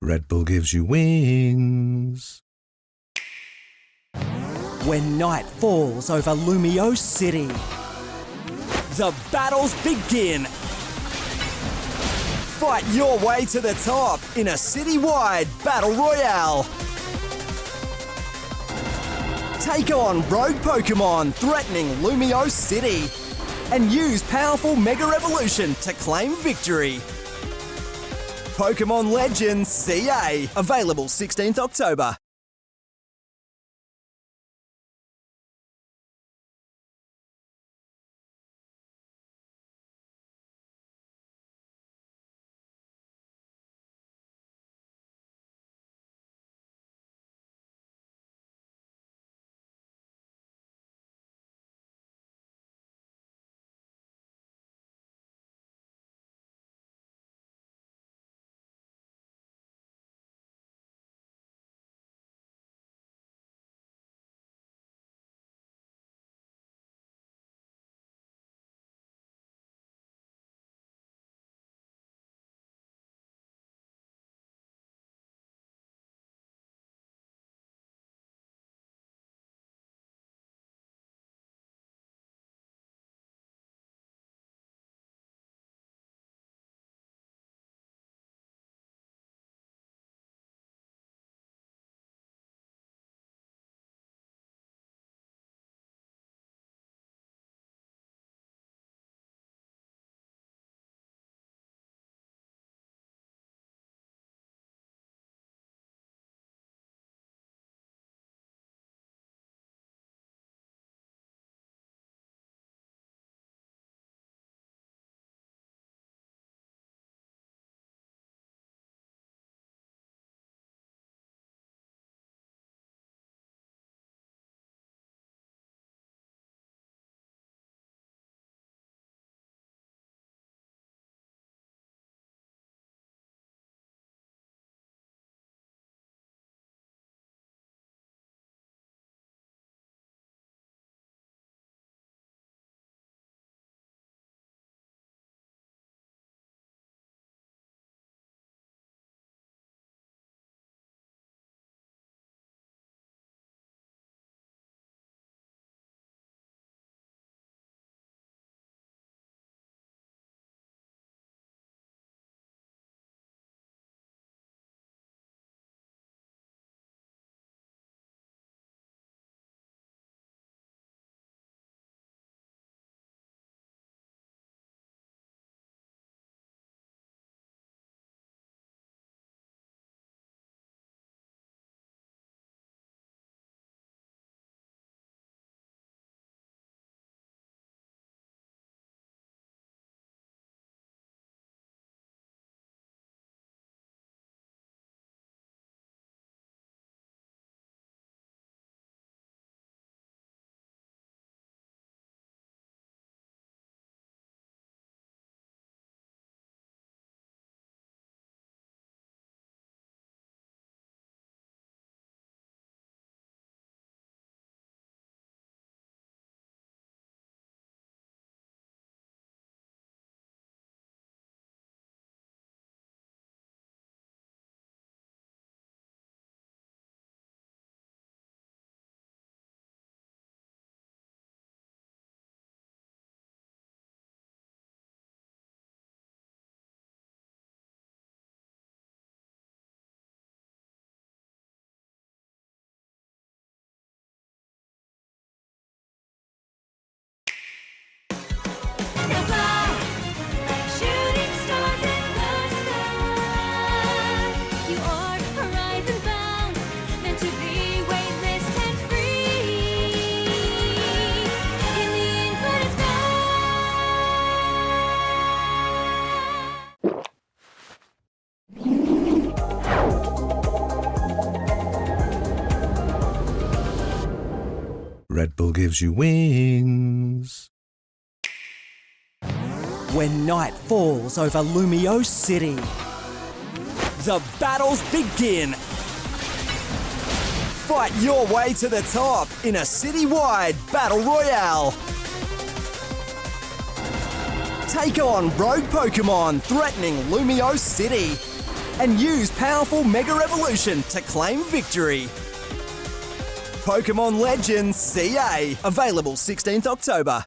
S4: Red Bull gives you wings.
S18: When night falls over Lumio City, the battles begin. Fight your way to the top in a city-wide battle royale. Take on rogue Pokemon threatening Lumio City and use powerful Mega Evolution to claim victory. Pokemon Legends CA, available 16th October.
S4: Red Bull gives you wings.
S18: When night falls over Lumio City, the battles begin. Fight your way to the top in a city-wide battle royale. Take on rogue Pokemon threatening Lumio City and use powerful Mega Evolution to claim victory. Pokemon Legends CA, available 16th October.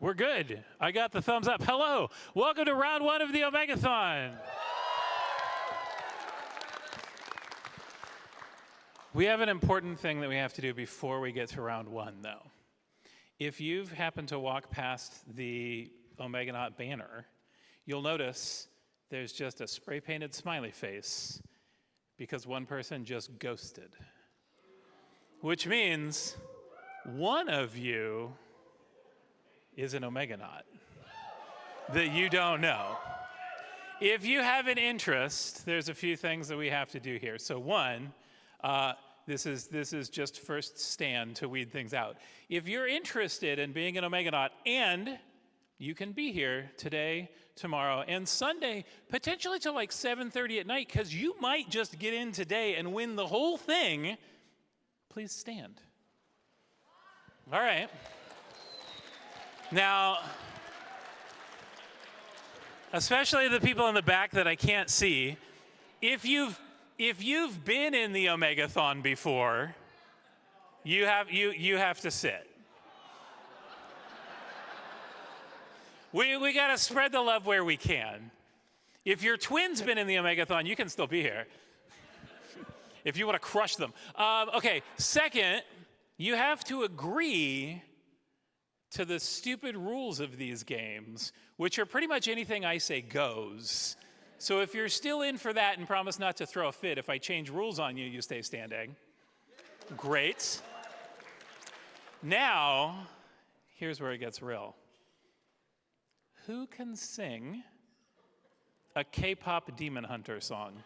S7: We're good. I got the thumbs up. Hello. Welcome to round 1 of the Omegathon. We have an important thing that we have to do before we get to round 1, though. If you've happened to walk past the Omeganaut banner, you'll notice there's just a spray-painted smiley face because one person just ghosted. Which means one of you is an Omeganaut that you don't know. If you have an interest, there's a few things that we have to do here. So one, this is just first stand to weed things out. If you're interested in being an Omeganaut, and you can be here today, tomorrow, and Sunday, potentially till like 7:30 at night, because you might just get in today and win the whole thing, please stand. All right. Now, especially the people in the back that I can't see, if you've been in the Omegathon before, you have to sit. We got to spread the love where we can. If your twin's been in the Omegathon, you can still be here. If you want to crush them. Okay, second, you have to agree to the stupid rules of these games, which are pretty much anything I say goes. So if you're still in for that and promise not to throw a fit, if I change rules on you, you stay standing. Great. Now, here's where it gets real. Who can sing a K-pop Demon Hunter song?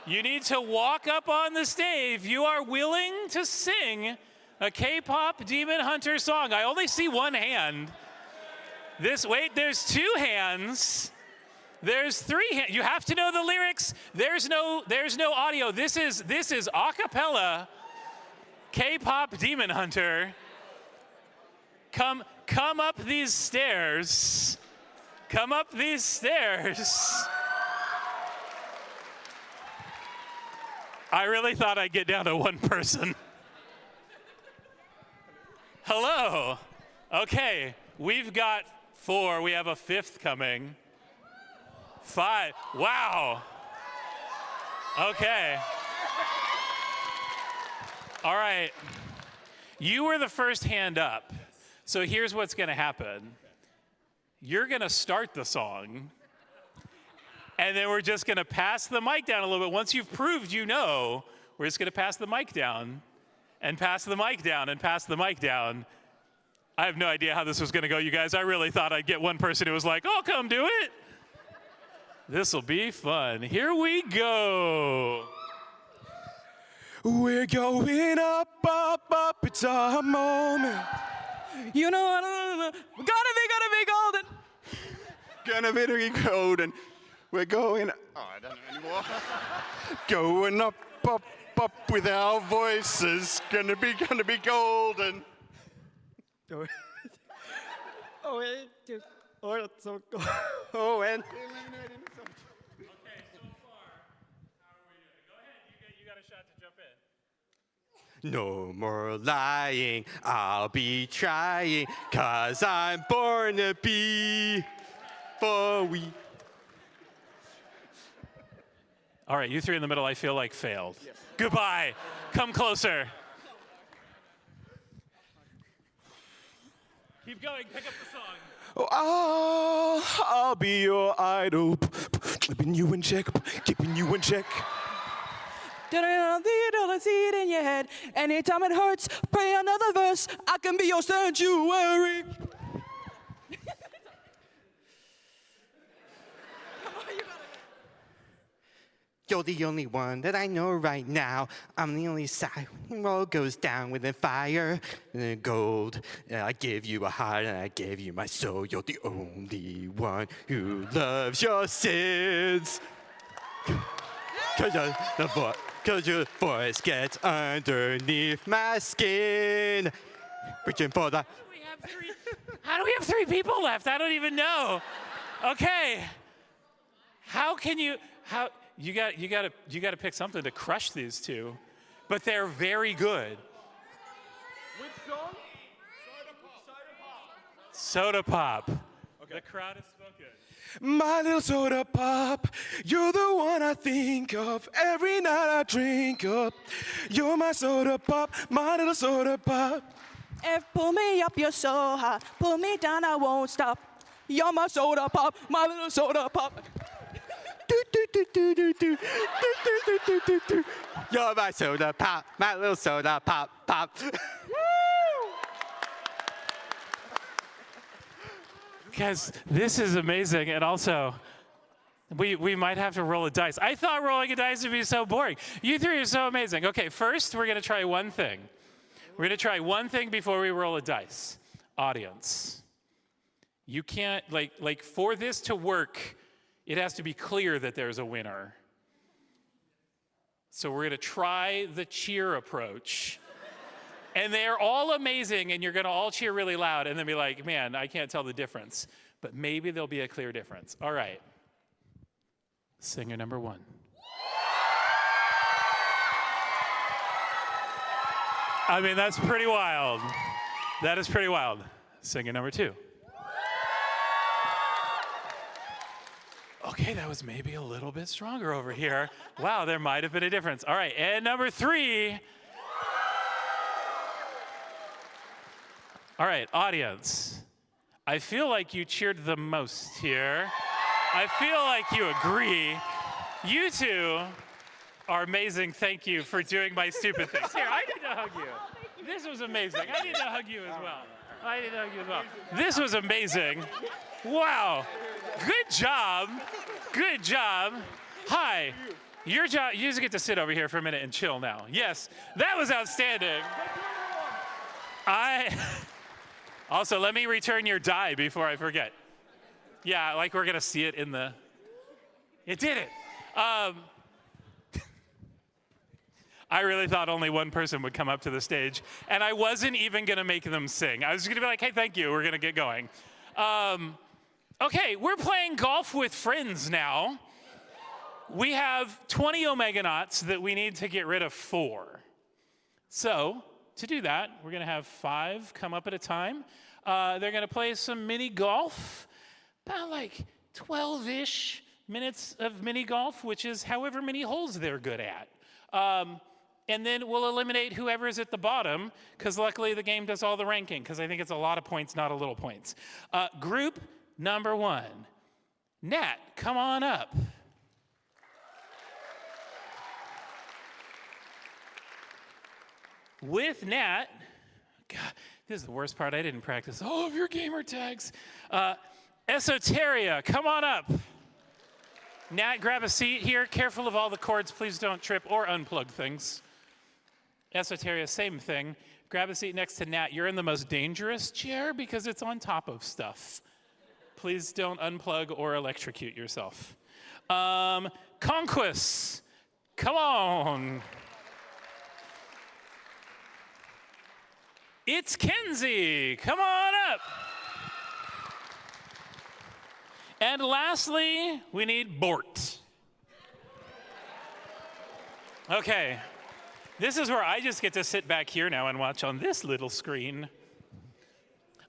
S7: You need to walk up on the stage if you are willing to sing a K-pop Demon Hunter song. I only see one hand. Wait, there's 2 hands. There's 3 hands. You have to know the lyrics. There's no audio. This is a cappella K-pop Demon Hunter. Come up these stairs. Come up these stairs. I really thought I'd get down to 1 person. Hello. Okay, we've got 4. We have a 5th coming. 5. Wow. Okay. All right. You were the first hand up. So here's what's going to happen. You're going to start the song, and then we're just going to pass the mic down a little bit. Once you've proved you know, we're just going to pass the mic down, and pass the mic down, and pass the mic down. I have no idea how this was going to go, you guys. I really thought I'd get one person who was like, "Oh, come do it." This'll be fun. Here we go.
S9: We're going up, up, up. It's our moment. You know what? We're gonna be golden.
S28: Gonna be golden. We're going. Oh, I don't know anymore. Going up, up, up with our voices. Gonna be golden. Oh, and. No more lying, I'll be trying, 'cause I'm born to be for we.
S7: All right, you 3 in the middle, I feel like failed. Yes. Goodbye. Come closer. Keep going, pick up the song.
S9: Oh, I'll be your idol, keeping you in check, keeping you in check. The seed in your head. Anytime it hurts, pray another verse. I can be your sanctuary.
S28: You're the only one that I know right now. I'm the only side when all goes down with the fire and gold. And I give you a heart and I give you my soul. You're the only one who loves your sins. 'Cause your voice gets underneath my skin. Reaching for the.
S7: How do we have 3 people left? I don't even know. Okay. How you got to pick something to crush these 2, but they're very good.
S9: Which song?
S7: Soda pop. The crowd is spoken.
S9: My little soda pop, you're the one I think of every night I drink up. You're my soda pop, my little soda pop.
S10: If pull me up, you're so high. Pull me down, I won't stop. You're my soda pop, my little soda pop.
S9: You're my soda pop, my little soda pop, pop.
S7: Guys, this is amazing, and also, we might have to roll a dice. I thought rolling a dice would be so boring. You three are so amazing. Okay, first we're gonna try one thing. We're gonna try one thing before we roll a dice. Audience, you can't, like for this to work, it has to be clear that there's a winner. So we're gonna try the cheer approach. And they're all amazing, and you're gonna all cheer really loud, and then be like, man, I can't tell the difference. But maybe there'll be a clear difference. All right. Singer number 1. I mean, that's pretty wild. That is pretty wild. Singer number 2. Okay, that was maybe a little bit stronger over here. Wow, there might have been a difference. All right, and number 3. All right, audience, I feel like you cheered the most here. I feel like you agree. You two are amazing. Thank you for doing my stupid things. Here, I need to hug you. This was amazing. I need to hug you as well. This was amazing. Wow. Good job. Good job. Hi. Your job, you just get to sit over here for a minute and chill now. Yes, that was outstanding. Also, let me return your die before I forget. Yeah, like we're gonna see it in the, it did it. I really thought only one person would come up to the stage, and I wasn't even gonna make them sing. I was gonna be like, hey, thank you, we're gonna get going. Okay, we're playing golf with friends now. We have 20 Omeganauts that we need to get rid of 4. So, to do that, we're gonna have 5 come up at a time. They're gonna play some mini golf, about like 12-ish minutes of mini golf, which is however many holes they're good at. And then we'll eliminate whoever's at the bottom, because luckily the game does all the ranking, because I think it's a lot of points, not a little points. Group number 1. Nat, come on up. With Nat, God, this is the worst part. I didn't practice all of your gamer tags. Esoteria, come on up. Nat, grab a seat here. Careful of all the cords. Please don't trip or unplug things. Esoteria, same thing. Grab a seat next to Nat. You're in the most dangerous chair because it's on top of stuff. Please don't unplug or electrocute yourself. Conquest, come on. It's Kenzie, come on up. And lastly, we need Bort. Okay, this is where I just get to sit back here now and watch on this little screen.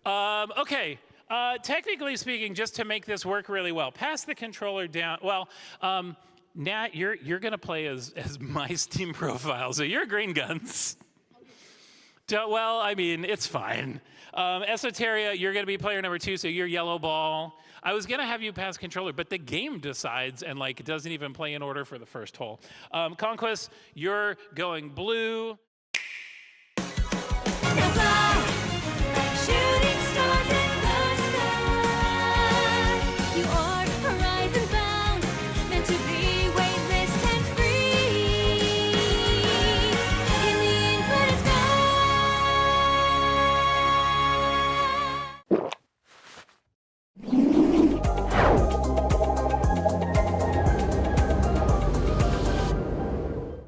S7: Okay, technically speaking, just to make this work really well, pass the controller down. Well, Nat, you're gonna play as my Steam profile, so you're Green Guns. Well, I mean, it's fine. Esoteria, you're gonna be player number 2, so you're Yellow Ball. I was gonna have you pass controller, but the game decides and like it doesn't even play in order for the first hole. Conquest, you're going blue.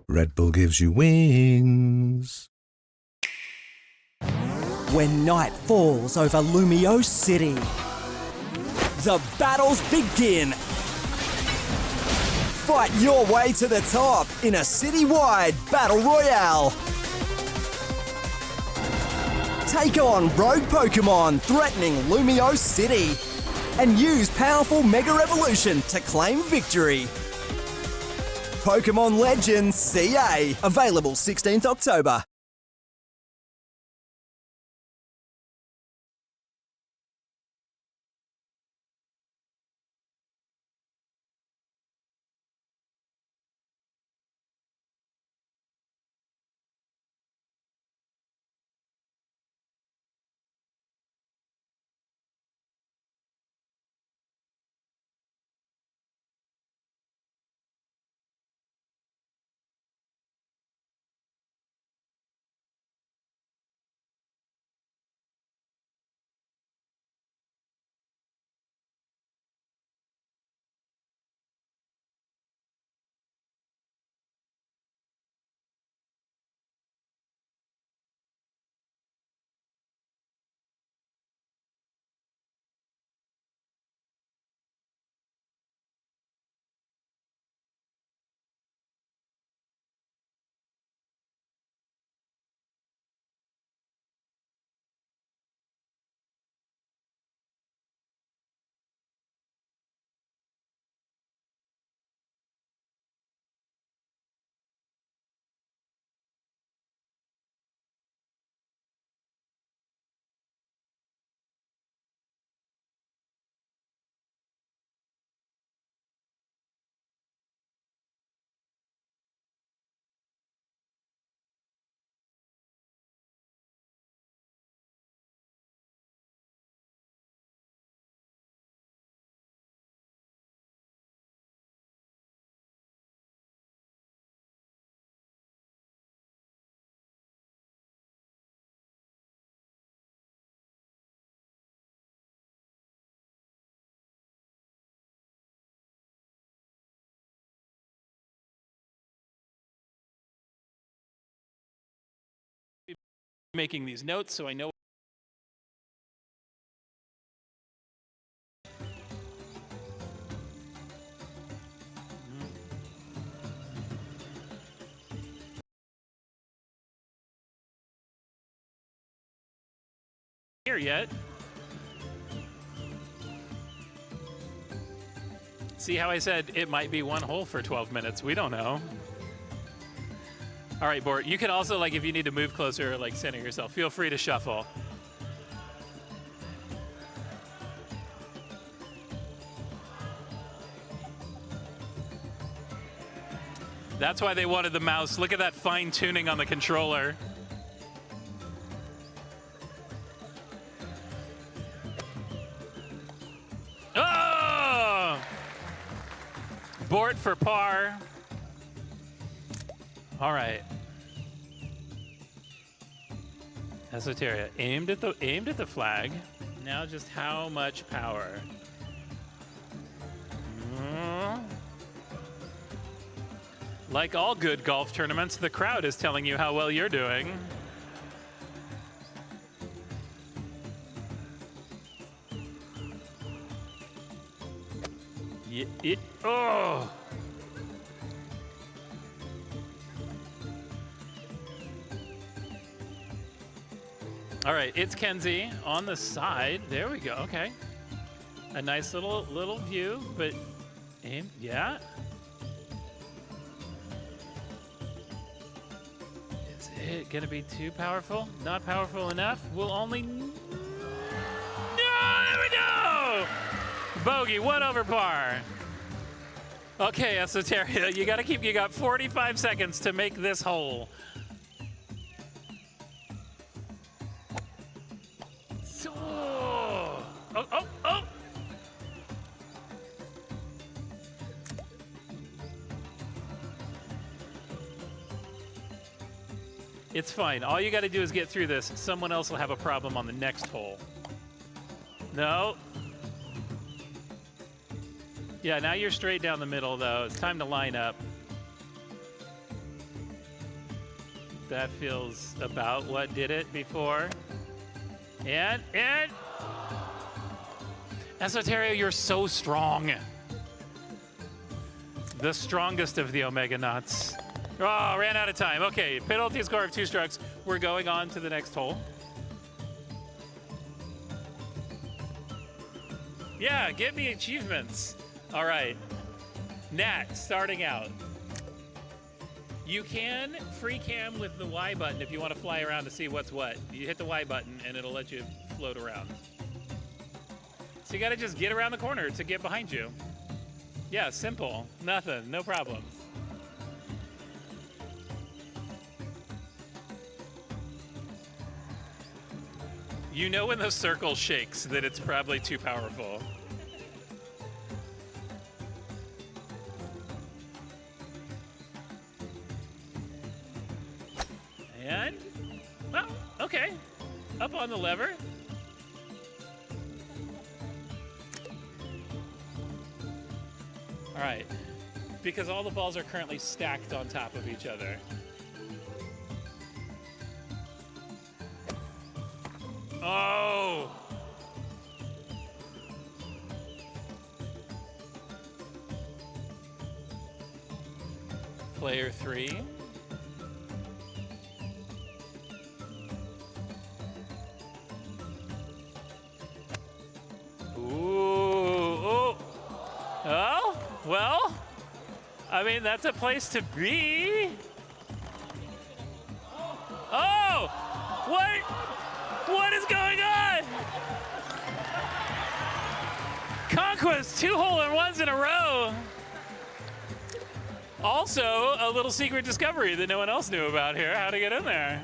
S4: Red Bull gives you wings.
S18: When night falls over Lumio City, the battles begin. Fight your way to the top in a citywide battle royale. Take on rogue Pokemon threatening Lumio City and use powerful Mega Evolution to claim victory. Pokemon Legends CA, available 16th October.
S7: Making these notes so I know. Here yet. See how I said it might be one hole for 12 minutes? We don't know. All right, Bort, you can also, like, if you need to move closer or, like, center yourself, feel free to shuffle. That's why they wanted the mouse. Look at that fine tuning on the controller. Oh! Bort for par. All right. Esoteria aimed at the flag. Now just how much power? Like all good golf tournaments, the crowd is telling you how well you're doing. Oh! All right, it's Kenzie on the side. There we go. Okay, a nice little view, but aim. Yeah. Is it gonna be too powerful? Not powerful enough? We'll only. No, there we go. Bogey, 1 over par. Okay, Esoteria, you got 45 seconds to make this hole. Oh! It's fine. All you got to do is get through this. Someone else will have a problem on the next hole. No. Yeah, now you're straight down the middle, though. It's time to line up. That feels about what did it before. And... Esoteria, you're so strong. The strongest of the Omega Knots. Oh, ran out of time. Okay, penalty score of 2 strokes. We're going on to the next hole. Yeah, get me achievements. All right. Nat, starting out. You can free cam with the Y button if you want to fly around to see what's what. You hit the Y button and it'll let you float around. So you got to just get around the corner to get behind you. Yeah, simple. Nothing. No problems. You know when the circle shakes that it's probably too powerful. And, well, okay. Up on the lever. All right. Because all the balls are currently stacked on top of each other. Oh! Player 3. Ooh. Oh, well, I mean, that's a place to be. Oh! What? What is going on? Conquest, 2 hole-in-ones in a row. Also, a little secret discovery that no one else knew about here, how to get in there.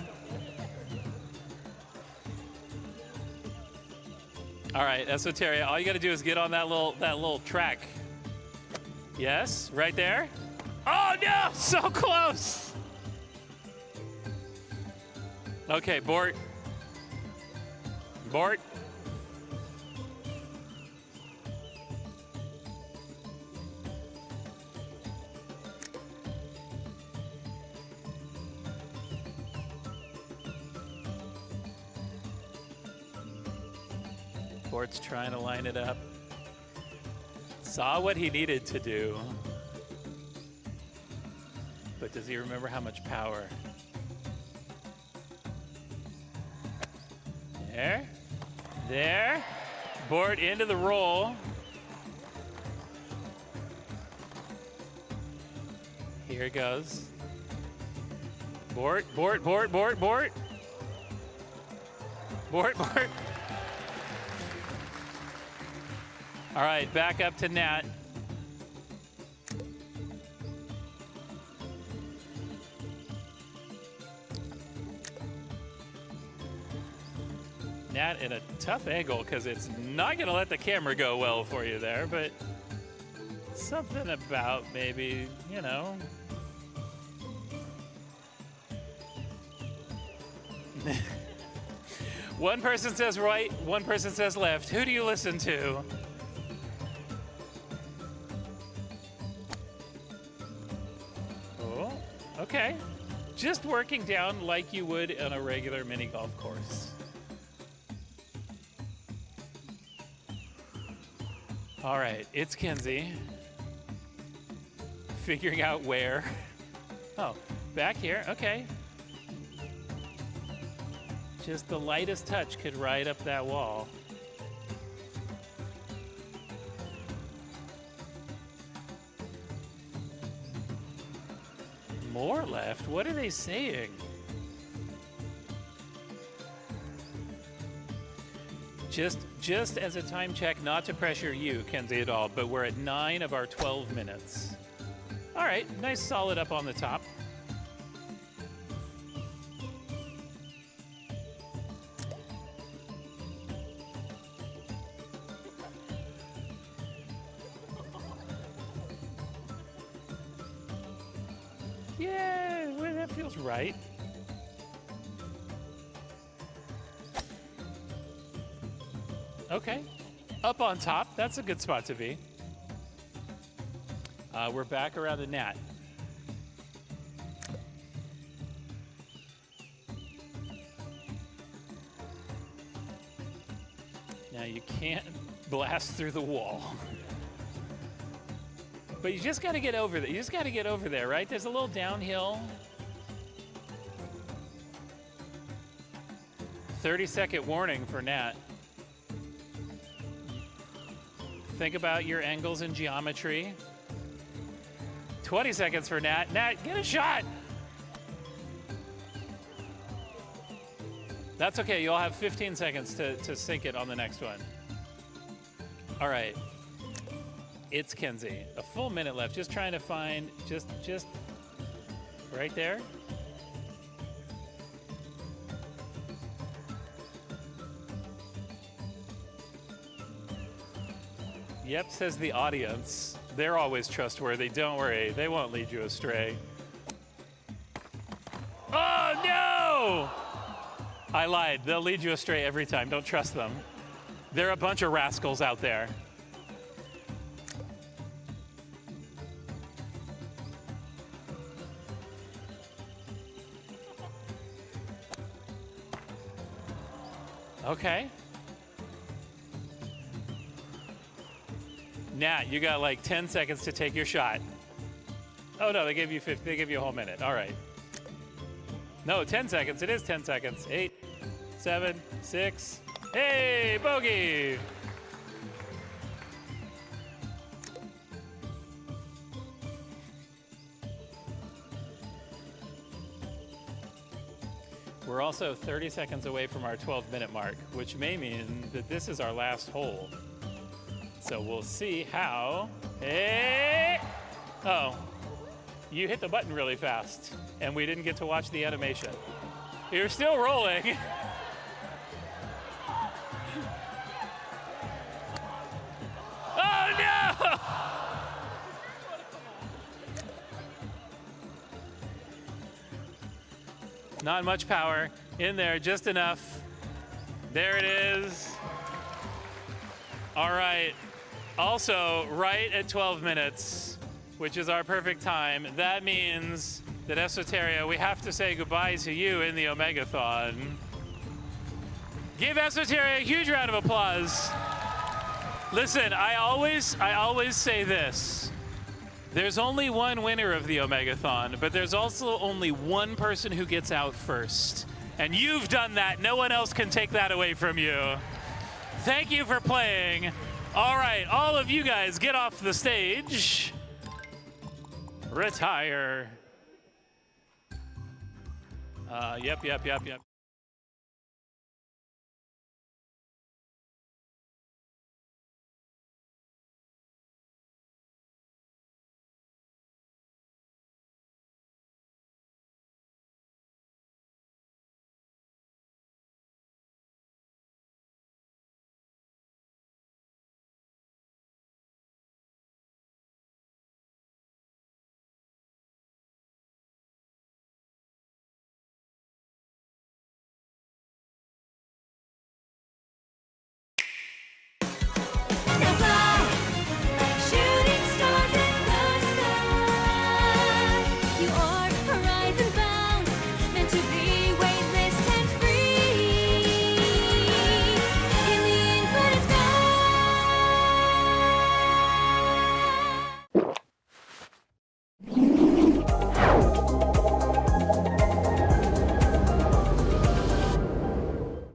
S7: All right, Esoteria, all you gotta do is get on that little track. Yes, right there. Oh no, so close. Okay, Bort. Bort. Bort's trying to line it up. Saw what he needed to do. But does he remember how much power? There. There. Bort into the roll. Here it goes. Bort, Bort, Bort, Bort, Bort. Bort, Bort. All right, back up to Nat. Nat in a tough angle because it's not going to let the camera go well for you there, but something about maybe, you know. One person says right, one person says left. Who do you listen to? Oh, okay. Just working down like you would on a regular mini golf course. All right, it's Kenzie. Figuring out where. Oh, back here, okay. Just the lightest touch could ride up that wall. More left? What are they saying? Just as a time check, not to pressure you, Kenzie, at all, but we're at 9 of our 12 minutes. All right, nice solid up on the top. Yeah, well, that feels right. Okay, up on top, that's a good spot to be. We're back around the Nat. Now you can't blast through the wall. But you just got to get over there. You just got to get over there, right? There's a little downhill. 30-second warning for Nat. think about your angles and geometry. 20 seconds for Nat. Nat, get a shot! That's okay, you'll have 15 seconds to sink it on the next one. All right, it's Kenzie. A full minute left, just trying to find, just right there. Yep, says the audience. They're always trustworthy, don't worry, they won't lead you astray. Oh no! I lied, they'll lead you astray every time, don't trust them. They're a bunch of rascals out there. Okay. Nat, you got like 10 seconds to take your shot. Oh no, they gave you 50, they gave you a whole minute. All right. No, 10 seconds. It is 10 seconds. 8, 7, 6. Hey, bogey! We're also 30 seconds away from our 12-minute mark, which may mean that this is our last hole. So we'll see how. Hey! Oh, you hit the button really fast, and we didn't get to watch the animation. You're still rolling. Oh no! Not much power in there, just enough. There it is. All right. Also, right at 12 minutes, which is our perfect time, that means that Esoteria, we have to say goodbye to you in the Omegathon. Give Esoteria a huge round of applause. Listen, I always say this. There's only one winner of the Omegathon, but there's also only one person who gets out first. And you've done that. No one else can take that away from you. Thank you for playing. All right, all of you guys get off the stage. Retire. Yep.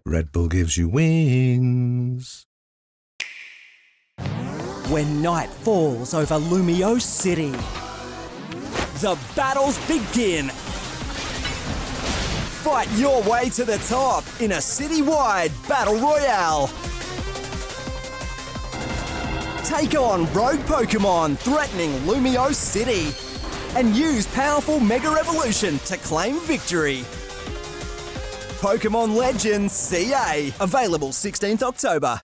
S4: Red Bull gives you wings.
S18: When night falls over Lumio City, the battles begin. Fight your way to the top in a citywide battle royale. Take on rogue Pokemon threatening Lumio City and use powerful Mega Revolution to claim victory. Pokemon Legends CA, available 16th October.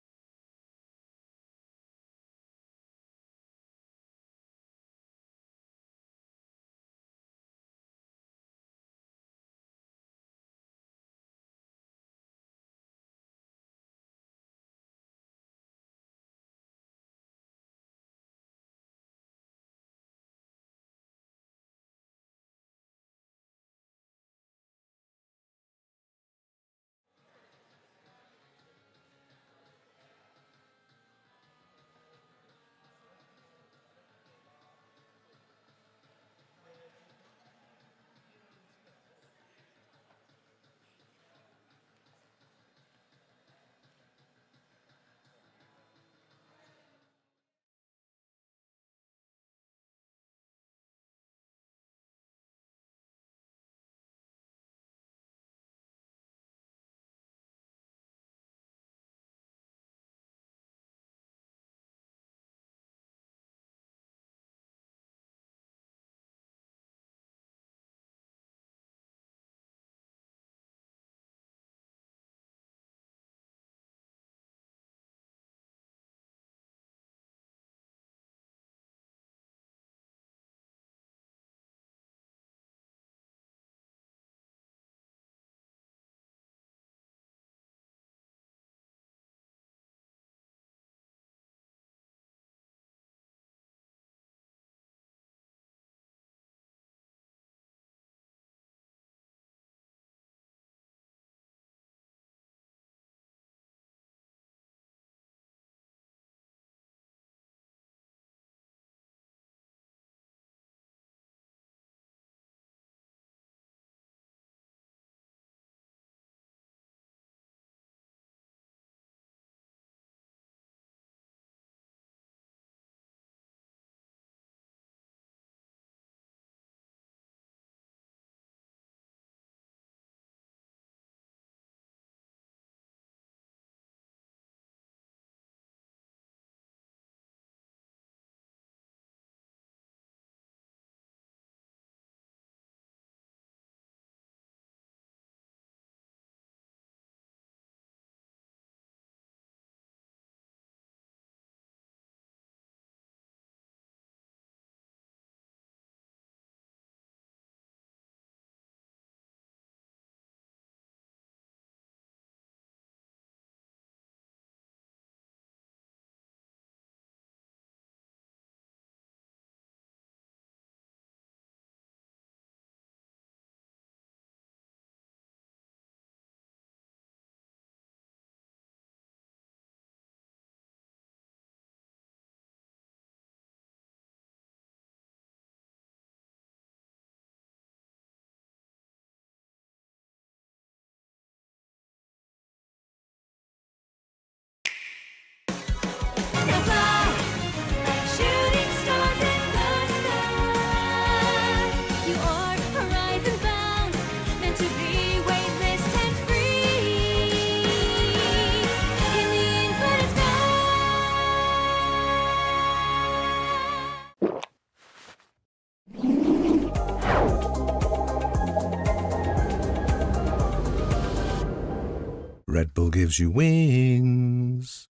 S4: Red Bull gives you wings.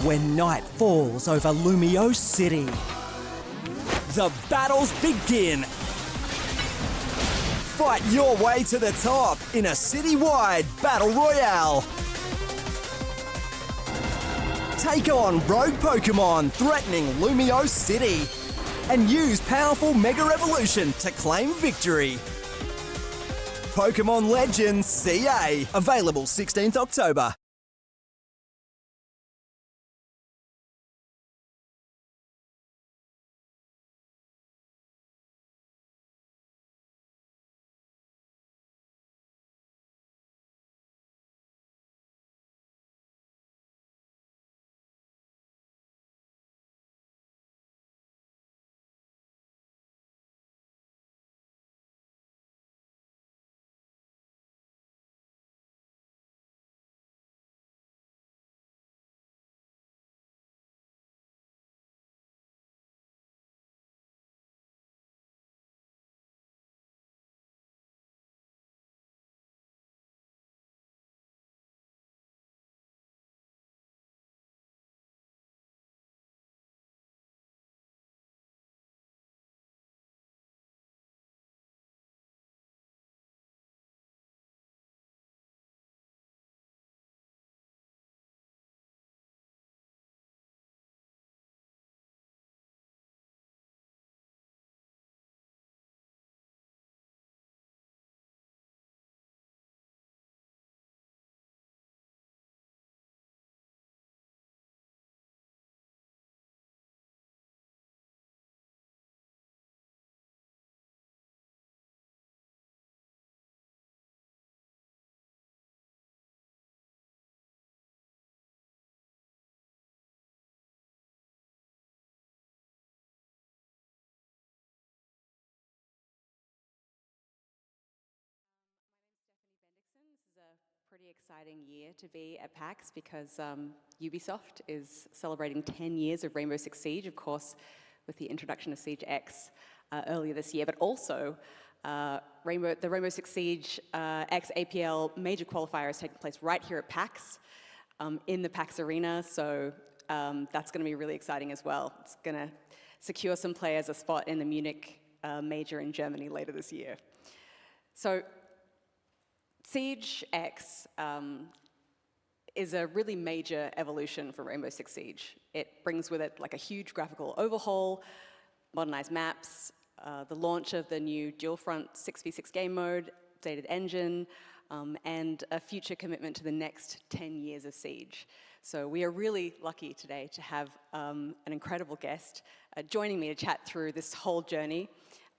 S18: When night falls over Lumio City, the battles begin. Fight your way to the top in a citywide battle royale. Take on rogue Pokemon threatening Lumio City and use powerful Mega Evolution to claim victory. Pokemon Legends CA, available 16th October.
S3: This is a pretty exciting year to be at PAX because Ubisoft is celebrating 10 years of Rainbow Six Siege, of course, with the introduction of Siege X earlier this year, but also the Rainbow Six Siege X APL major qualifier is taking place right here at PAX, in the PAX Arena, so that's going to be really exciting as well. It's going to secure some players a spot in the Munich major in Germany later this year. So Siege X is a really major evolution for Rainbow Six Siege. It brings with it like a huge graphical overhaul, modernized maps, the launch of the new dual-front 6v6 game mode, updated engine, and a future commitment to the next 10 years of Siege. So we are really lucky today to have an incredible guest joining me to chat through this whole journey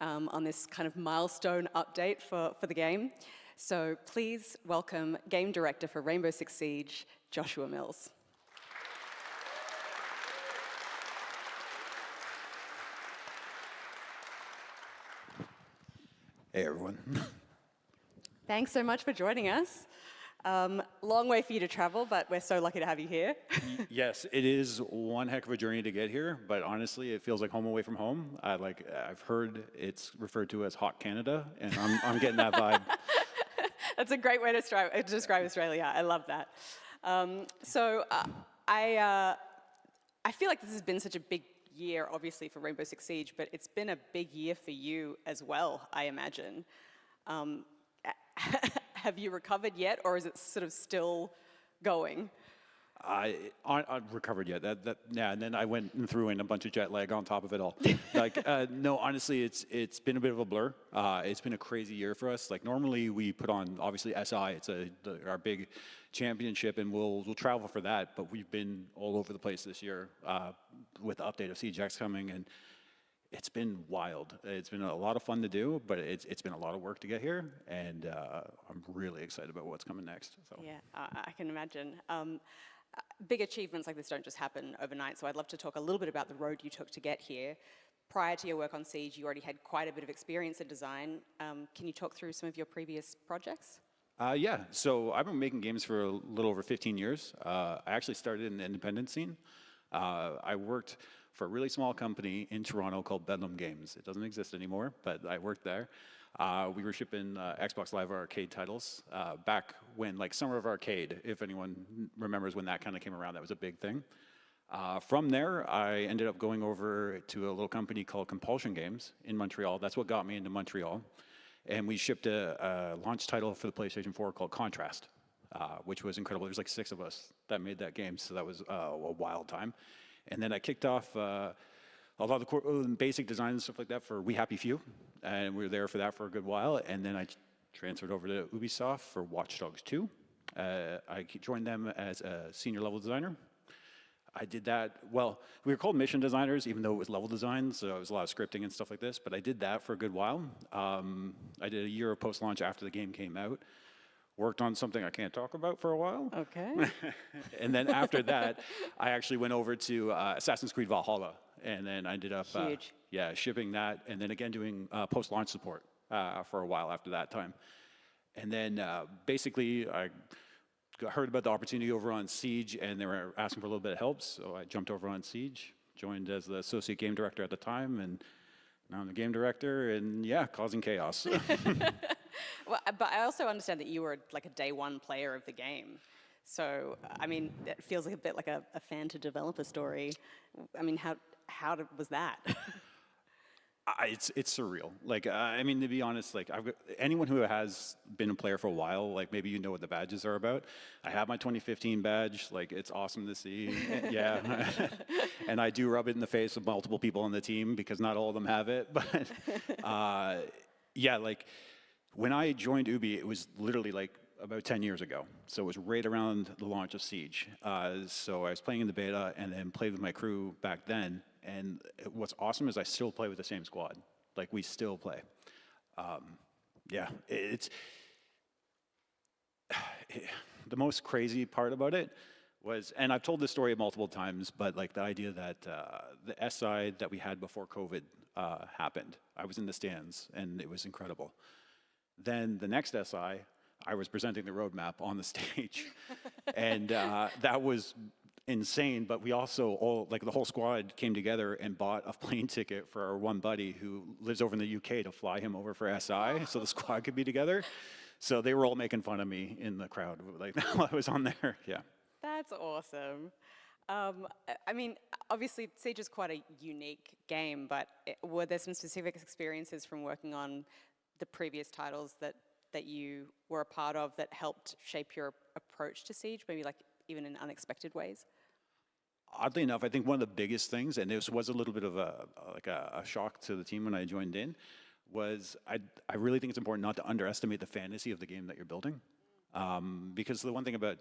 S3: on this kind of milestone update for the game. So please welcome Game Director for Rainbow Six Siege, Joshua Mills.
S11: Hey, everyone.
S3: Thanks so much for joining us. Long way for you to travel, but we're so lucky to have you here.
S11: Yes, it is one heck of a journey to get here, but honestly, it feels like home away from home. I've heard it's referred to as hot Canada, and I'm getting that vibe.
S3: That's a great way to describe Australia. I love that. I feel like this has been such a big year, obviously, for Rainbow Six Siege, but it's been a big year for you as well, I imagine. Have you recovered yet, or is it sort of still going?
S11: I've recovered yet. Yeah, and then I went and threw in a bunch of jet lag on top of it all. No, honestly, it's been a bit of a blur. It's been a crazy year for us. Like normally we put on obviously SI. It's our big championship, and we'll travel for that. But we've been all over the place this year with the update of Siege X coming, and it's been wild. It's been a lot of fun to do, but it's been a lot of work to get here, and I'm really excited about what's coming next. So.
S3: Yeah, I can imagine. Big achievements like this don't just happen overnight, so I'd love to talk a little bit about the road you took to get here. Prior to your work on Siege, you already had quite a bit of experience in design. Can you talk through some of your previous projects?
S11: Yeah, so I've been making games for a little over 15 years. I actually started in the independent scene. I worked for a really small company in Toronto called Bedlam Games. It doesn't exist anymore, but I worked there. We were shipping Xbox Live Arcade titles back when, like, Summer of Arcade, if anyone remembers when that kind of came around, that was a big thing. From there, I ended up going over to a little company called Compulsion Games in Montreal. That's what got me into Montreal. And we shipped a launch title for the PlayStation 4 called Contrast, which was incredible. There was like 6 of us that made that game, so that was a wild time. And then I kicked off a lot of the basic design and stuff like that for We Happy Few, and we were there for that for a good while. And then I transferred over to Ubisoft for Watch Dogs 2. I joined them as a senior level designer. I did that, well, we were called mission designers, even though it was level design, so it was a lot of scripting and stuff like this, but I did that for a good while. I did a year of post-launch after the game came out, worked on something I can't talk about for a while.
S3: Okay.
S11: And then after that, I actually went over to Assassin's Creed Valhalla, and then I ended up shipping that, and then again doing post-launch support for a while after that time. And then basically, I heard about the opportunity over on Siege, and they were asking for a little bit of help, so I jumped over on Siege, joined as the associate game director at the time, and now I'm the game director, and yeah, causing chaos.
S3: Well, but I also understand that you were like a day one player of the game. So, I mean, it feels like a bit like a fan to developer story. I mean, was that?
S11: It's surreal. Like, I mean, to be honest, like, anyone who has been a player for a while, like, maybe you know what the badges are about. I have my 2015 badge. Like, it's awesome to see. Yeah. And I do rub it in the face of multiple people on the team because not all of them have it. But, yeah, like, when I joined Ubi, it was literally, like, about 10 years ago. So it was right around the launch of Siege. So I was playing in the beta and then played with my crew back then. And what's awesome is I still play with the same squad. Like, we still play. Yeah, the most crazy part about it was, and I've told this story multiple times, but like the idea that the SI that we had before COVID happened. I was in the stands, and it was incredible. Then the next SI, I was presenting the roadmap on the stage, and that was insane, but we also all, like the whole squad came together and bought a plane ticket for our one buddy who lives over in the UK to fly him over for SI so the squad could be together. So they were all making fun of me in the crowd, like while I was on there, yeah.
S3: That's awesome. I mean, obviously Siege is quite a unique game, but were there some specific experiences from working on the previous titles that you were a part of that helped shape your approach to Siege, maybe like even in unexpected ways?
S11: Oddly enough, I think one of the biggest things, and this was a little bit of a shock to the team when I joined in, was I really think it's important not to underestimate the fantasy of the game that you're building. Because the one thing about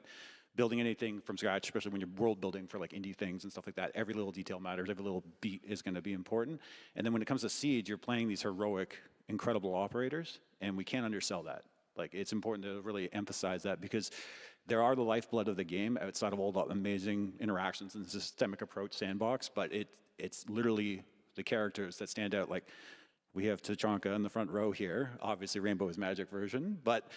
S11: building anything from scratch, especially when you're world building for like indie things and stuff like that, every little detail matters, every little beat is going to be important. And then when it comes to Siege, you're playing these heroic, incredible operators, and we can't undersell that. Like, it's important to really emphasize that because there are the lifeblood of the game outside of all the amazing interactions and the systemic approach sandbox, but it's literally the characters that stand out. Like, we have Tachanka in the front row here, obviously Rainbow is Magic version, but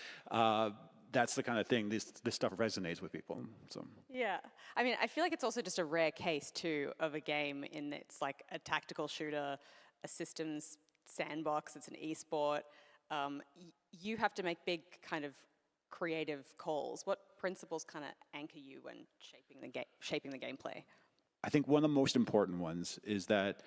S11: that's the kind of thing, this stuff resonates with people, so. Yeah,
S3: I mean, I feel like it's also just a rare case too of a game in that it's like a tactical shooter, a systems sandbox, it's an esport. You have to make big kind of creative calls. What principles kind of anchor you when shaping the gameplay?
S11: I think one of the most important ones is that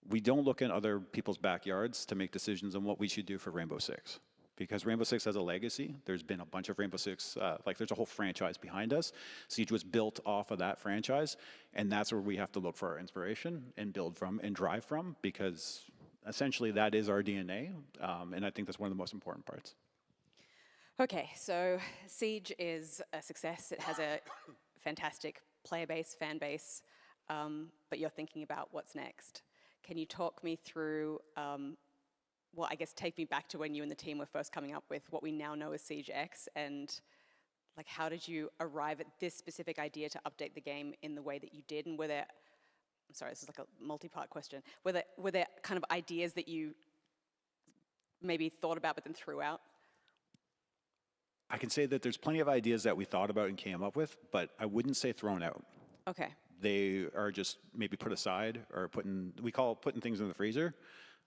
S11: we don't look in other people's backyards to make decisions on what we should do for Rainbow Six. Because Rainbow Six has a legacy. There's been a bunch of Rainbow Six, like there's a whole franchise behind us. Siege was built off of that franchise, and that's where we have to look for our inspiration and build from and drive from, because essentially that is our DNA, and I think that's one of the most important parts.
S3: Okay, so Siege is a success. It has a fantastic player base, fan base, but you're thinking about what's next. Can you talk me through, well, I guess take me back to when you and the team were first coming up with what we now know as Siege X, and like how did you arrive at this specific idea to update the game in the way that you did, and were there, I'm sorry, this is like a multi-part question, were there kind of ideas that you maybe thought about but then threw out?
S11: I can say that there's plenty of ideas that we thought about and came up with, but I wouldn't say thrown out.
S3: Okay.
S11: They are just maybe put aside or we call putting things in the freezer,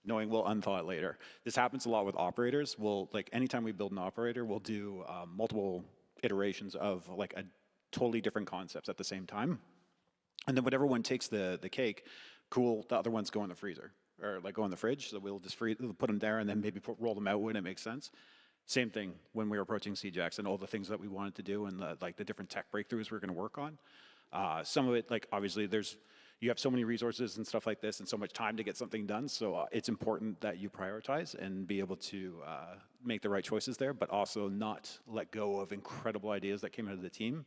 S11: knowing we'll unthaw it later. This happens a lot with operators. We'll, like, anytime we build an operator, we'll do multiple iterations of like a totally different concepts at the same time. And then whatever one takes the cake, cool, the other ones go in the freezer, or like go in the fridge, so we'll just put them there and then maybe roll them out when it makes sense. Same thing when we were approaching CJX and all the things that we wanted to do and the different tech breakthroughs we're gonna work on. Some of it, like obviously you have so many resources and stuff like this and so much time to get something done, so it's important that you prioritize and be able to make the right choices there, but also not let go of incredible ideas that came out of the team.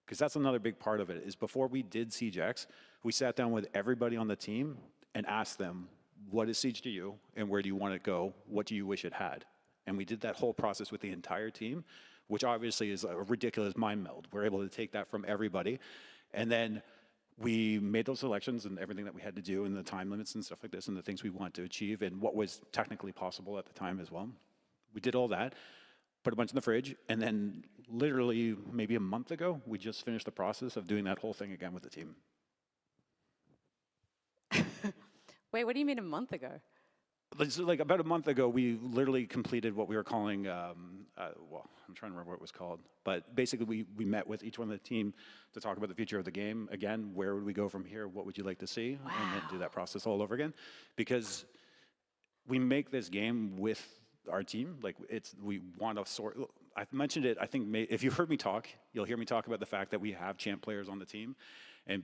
S11: Because that's another big part of it, is before we did CJX, we sat down with everybody on the team and asked them, what is Siege to you and where do you want it to go? What do you wish it had? And we did that whole process with the entire team, which obviously is a ridiculous mind meld. We're able to take that from everybody. And then we made those selections and everything that we had to do and the time limits and stuff like this and the things we want to achieve and what was technically possible at the time as well. We did all that, put a bunch in the fridge, and then literally maybe a month ago, we just finished the process of doing that whole thing again with the team.
S3: Wait, what do you mean a month ago?
S11: Like about a month ago, we literally completed what we were calling, well, I'm trying to remember what it was called, but basically we met with each one of the team to talk about the future of the game. Again, where would we go from here? What would you like to see?
S3: Wow.
S11: And then do that process all over again. Because we make this game with our team. Like we want to sort, I've mentioned it, I think if you heard me talk, you'll hear me talk about the fact that we have champ players on the team and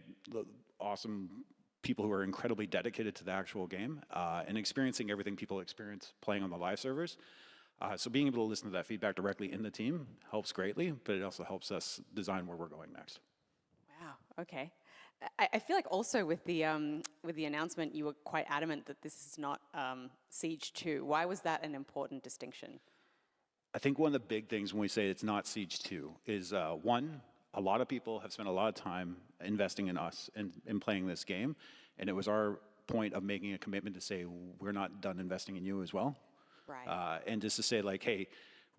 S11: awesome people who are incredibly dedicated to the actual game and experiencing everything people experience playing on the live servers. So being able to listen to that feedback directly in the team helps greatly, but it also helps us design where we're going next.
S3: Wow, okay. I feel like also with the announcement, you were quite adamant that this is not Siege 2. Why was that an important distinction?
S11: I think one of the big things when we say it's not Siege 2 is one, a lot of people have spent a lot of time investing in us and in playing this game, and it was our point of making a commitment to say we're not done investing in you as well.
S3: Right.
S11: And just to say like, hey,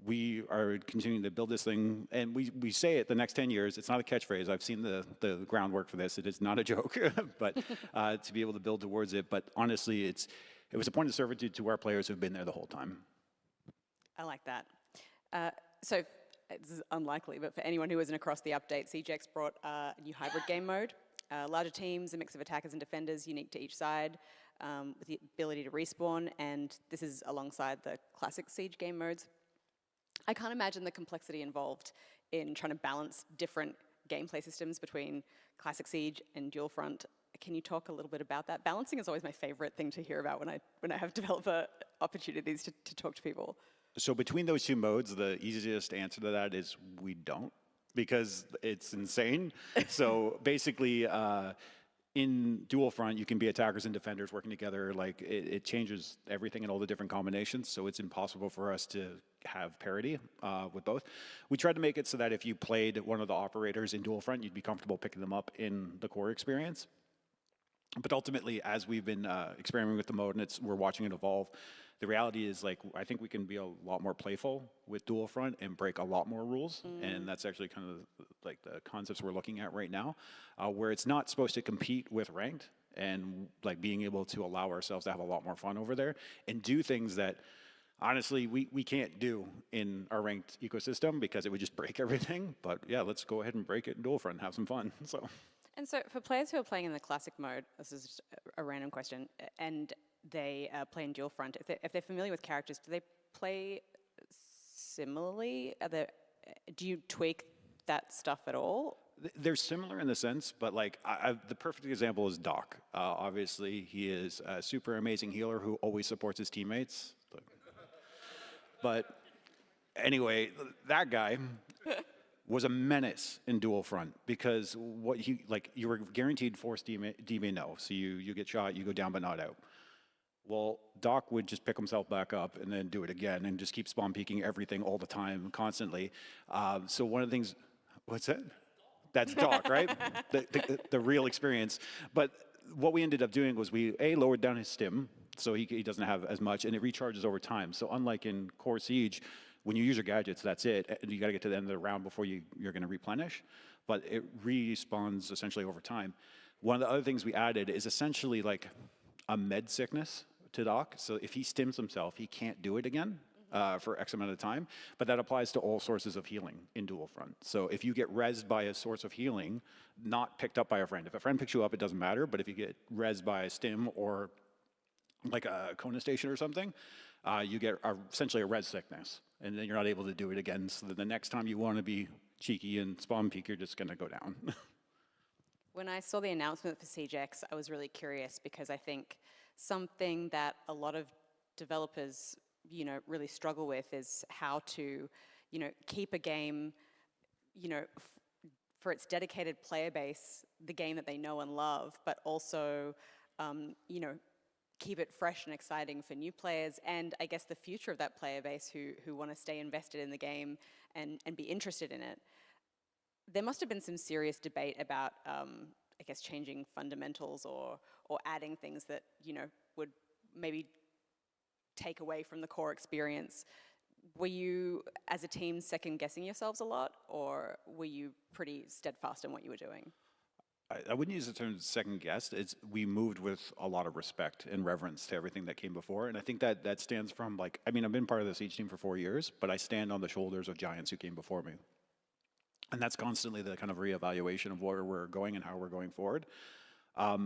S11: we are continuing to build this thing, and we say it the next 10 years. It's not a catchphrase. I've seen the groundwork for this. It is not a joke, but to be able to build towards it. But honestly, it was a point of servitude to our players who've been there the whole time.
S3: I like that. So this is unlikely, but for anyone who isn't across the update, CJX brought a new hybrid game mode. Larger teams, a mix of attackers and defenders, unique to each side, with the ability to respawn, and this is alongside the classic Siege game modes. I can't imagine the complexity involved in trying to balance different gameplay systems between classic Siege and dual front. Can you talk a little bit about that? Balancing is always my favorite thing to hear about when I have developer opportunities to talk to people.
S11: So between those two modes, the easiest answer to that is we don't, because it's insane. So basically, in dual front, you can be attackers and defenders working together. Like it changes everything in all the different combinations. So it's impossible for us to have parity with both. We tried to make it so that if you played one of the operators in dual front, you'd be comfortable picking them up in the core experience. But ultimately, as we've been experimenting with the mode and we're watching it evolve, the reality is, like, I think we can be a lot more playful with dual front and break a lot more rules. And that's actually kind of like the concepts we're looking at right now, where it's not supposed to compete with ranked and like being able to allow ourselves to have a lot more fun over there and do things that honestly we can't do in our ranked ecosystem because it would just break everything. But yeah, let's go ahead and break it in dual front and have some fun. So.
S3: And so for players who are playing in the classic mode, this is just a random question, and they play in dual front, if they're familiar with characters, do they play similarly? Do you tweak that stuff at all?
S11: They're similar in the sense, but like the perfect example is Doc. Obviously, he is a super amazing healer who always supports his teammates. But anyway, that guy was a menace in dual front because you were guaranteed force DB no, so you get shot, you go down but not out. Well, Doc would just pick himself back up and then do it again and just keep spawn peeking everything all the time, constantly. So one of the things, what's that? That's Doc, right? The real experience. But what we ended up doing was we lowered down his stim, so he doesn't have as much, and it recharges over time. So unlike in Core Siege, when you use your gadgets, that's it. You got to get to the end of the round before you're going to replenish. But it respawns essentially over time. One of the other things we added is essentially like a med sickness to dock. So if he stims himself, he can't do it again for X amount of time. But that applies to all sources of healing in Dual Front. So if you get rezzed by a source of healing, not picked up by a friend. If a friend picks you up, it doesn't matter. But if you get rezzed by a stim or like a Kona station or something, you get essentially a res sickness. And then you're not able to do it again. So that the next time you want to be cheeky and spawn peek, you're just going to go down.
S3: When I saw the announcement for Siege X, I was really curious because I think something that a lot of developers, really struggle with is how to, keep a game, for its dedicated player base, the game that they know and love, but also, keep it fresh and exciting for new players and I guess the future of that player base who want to stay invested in the game and be interested in it. There must have been some serious debate about, I guess, changing fundamentals or adding things that, would maybe take away from the core experience. Were you, as a team, second-guessing yourselves a lot, or were you pretty steadfast in what you were doing?
S11: I wouldn't use the term second-guessed. We moved with a lot of respect and reverence to everything that came before, and I think that stands from, I've been part of the Siege team for 4 years, but I stand on the shoulders of giants who came before me. And that's constantly the kind of reevaluation of where we're going and how we're going forward.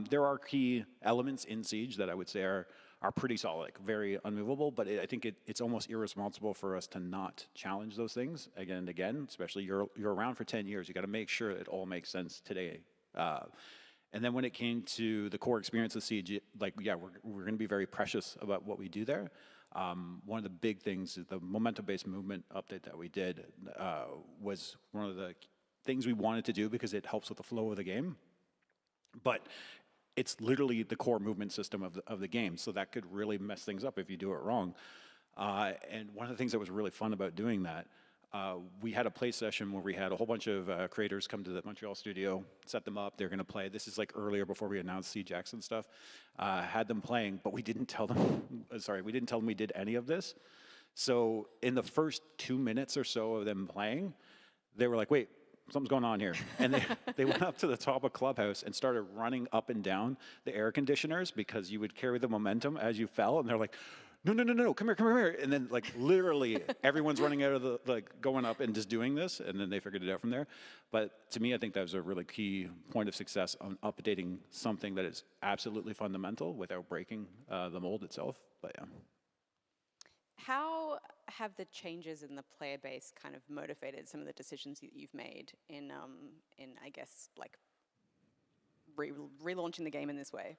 S11: There are key elements in Siege that I would say are pretty solid, very unmovable, but I think it's almost irresponsible for us to not challenge those things again and again, especially you're around for 10 years. You got to make sure it all makes sense today. And then when it came to the core experience of Siege, we're going to be very precious about what we do there. One of the big things, the momentum-based movement update that we did was one of the things we wanted to do because it helps with the flow of the game. But it's literally the core movement system of the game, so that could really mess things up if you do it wrong. And one of the things that was really fun about doing that, we had a play session where we had a whole bunch of creators come to the Montreal studio, set them up, they're gonna play. This is earlier before we announced Siege X and stuff. Had them playing, but we didn't tell them, we did any of this. So in the first 2 minutes or so of them playing, they were like, wait, something's going on here. And they went up to the top of Clubhouse and started running up and down the air conditioners because you would carry the momentum as you fell. And they're like, no, come here. And then literally everyone's running out of the, going up and just doing this. And then they figured it out from there. But to me, I think that was a really key point of success on updating something that is absolutely fundamental without breaking the mold itself. But yeah.
S3: How have the changes in the player base kind of motivated some of the decisions that you've made in I guess, relaunching the game in this way?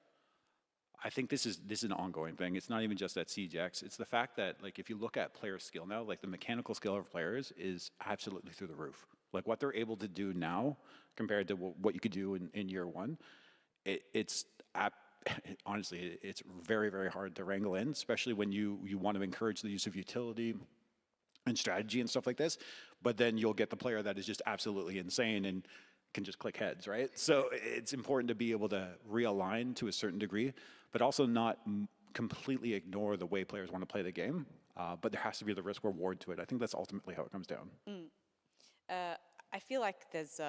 S11: I think this is an ongoing thing. It's not even just at Siege X. It's the fact that if you look at player skill now, the mechanical skill of players is absolutely through the roof. What they're able to do now compared to what you could do in year one, honestly, it's very, very hard to wrangle in, especially when you want to encourage the use of utility and strategy and stuff like this. But then you'll get the player that is just absolutely insane and can just click heads, right? So it's important to be able to realign to a certain degree, but also not completely ignore the way players want to play the game. But there has to be the risk reward to it. I think that's ultimately how it comes down.
S3: I feel like there's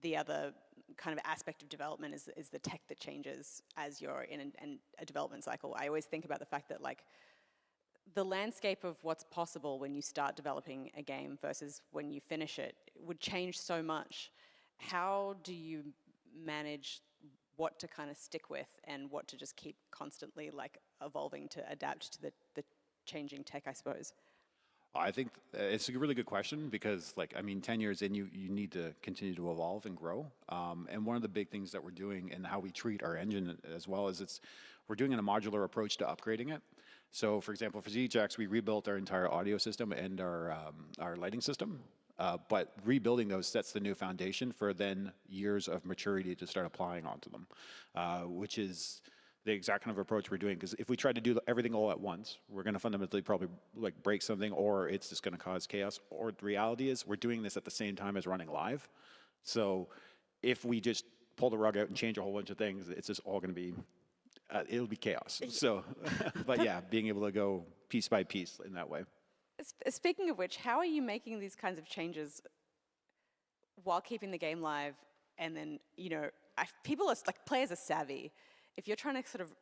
S3: the other kind of aspect of development is the tech that changes as you're in a development cycle. I always think about the fact that the landscape of what's possible when you start developing a game versus when you finish it would change so much. How do you manage what to kind of stick with and what to just keep constantly evolving to adapt to the changing tech, I suppose?
S11: I think it's a really good question because 10 years in, you need to continue to evolve and grow. And one of the big things that we're doing and how we treat our engine as well is we're doing a modular approach to upgrading it. So for example, for Siege X, we rebuilt our entire audio system and our lighting system. But rebuilding those sets the new foundation for then years of maturity to start applying onto them, which is the exact kind of approach we're doing. Because if we try to do everything all at once, we're going to fundamentally probably break something, or it's just going to cause chaos. Or the reality is we're doing this at the same time as running live. So if we just pull the rug out and change a whole bunch of things, it's just all going to be, it'll be chaos. So, but yeah, being able to go piece by piece in that way.
S3: Speaking of which, how are you making these kinds of changes while keeping the game live? And then, people are players are savvy. If you're trying to sort of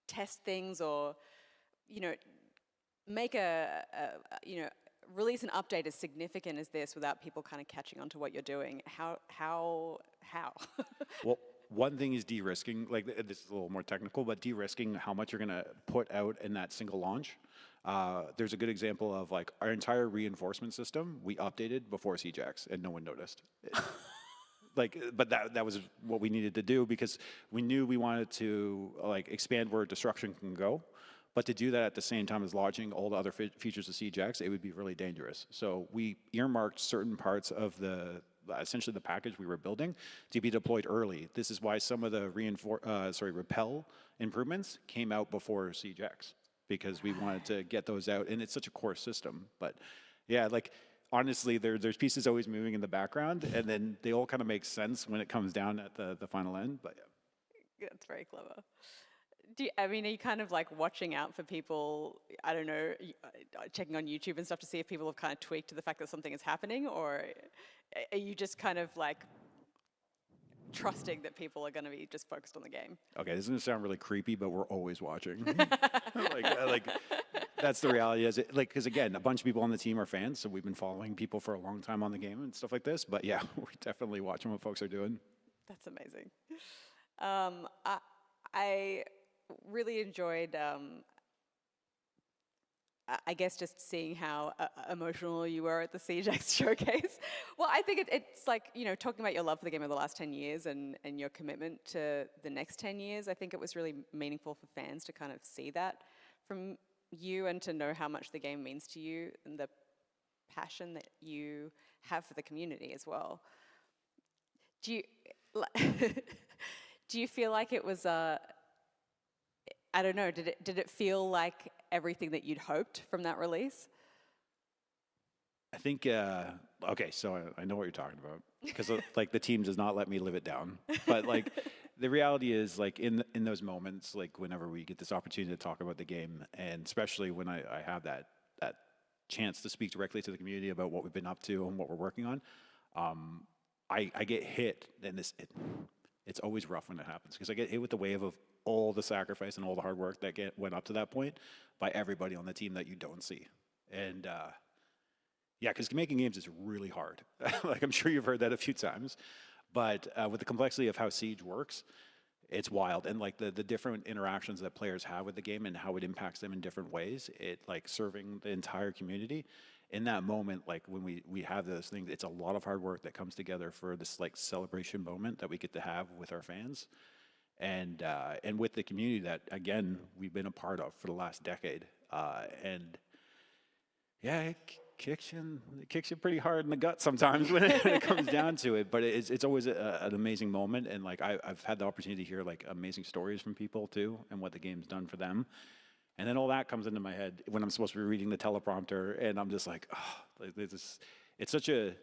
S3: test things or, make release an update as significant as this without people kind of catching on to what you're doing? How?
S11: Well, one thing is de-risking, like this is a little more technical, but de-risking how much you're gonna put out in that single launch. There's a good example of like our entire reinforcement system we updated before CJAX and no one noticed. But that was what we needed to do because we knew we wanted to like expand where destruction can go. But to do that at the same time as launching all the other features of CJAX, it would be really dangerous. So we earmarked certain parts of essentially the package we were building to be deployed early. This is why some of the repel improvements came out before CJAX because we wanted to get those out, and it's such a core system. But yeah, like honestly, there's pieces always moving in the background, and then they all kind of make sense when it comes down at the final end. But yeah.
S3: That's very clever. Are you kind of like watching out for people, I don't know, checking on YouTube and stuff to see if people have kind of tweaked to the fact that something is happening, or are you just kind of like trusting that people are going to be just focused on the game?
S11: Okay, this is going to sound really creepy, but we're always watching. like that's the reality. Because again, a bunch of people on the team are fans, so we've been following people for a long time on the game and stuff like this. But yeah, we're definitely watching what folks are doing.
S3: That's amazing. I really enjoyed, I guess, just seeing how emotional you were at the CJAX showcase. Well, I think it's like, talking about your love for the game over the last 10 years and your commitment to the next 10 years. I think it was really meaningful for fans to kind of see that from you and to know how much the game means to you and the passion that you have for the community as well. Do you feel like it was I don't know, did it feel like everything that you'd hoped from that release?
S11: I think, okay, so I know what you're talking about because like the team does not let me live it down. But like the reality is like in those moments, like whenever we get this opportunity to talk about the game, and especially when I have that chance to speak directly to the community about what we've been up to and what we're working on, I get hit, and it's always rough when it happens because I get hit with the wave of all the sacrifice and all the hard work that went up to that point by everybody on the team that you don't see. And yeah, because making games is really hard. Like I'm sure you've heard that a few times, but with the complexity of how Siege works, it's wild. And like the different interactions that players have with the game and how it impacts them in different ways, it like serving the entire community. In that moment, like when we have those things, it's a lot of hard work that comes together for this like celebration moment that we get to have with our fans. And with the community that, again, we've been a part of for the last decade. And yeah, it kicks you pretty hard in the gut sometimes when it comes down to it. But it's always an amazing moment. And like I've had the opportunity to hear like amazing stories from people too and what the game's done for them. And then all that comes into my head when I'm supposed to be reading the teleprompter. And I'm just like, oh, it's such a,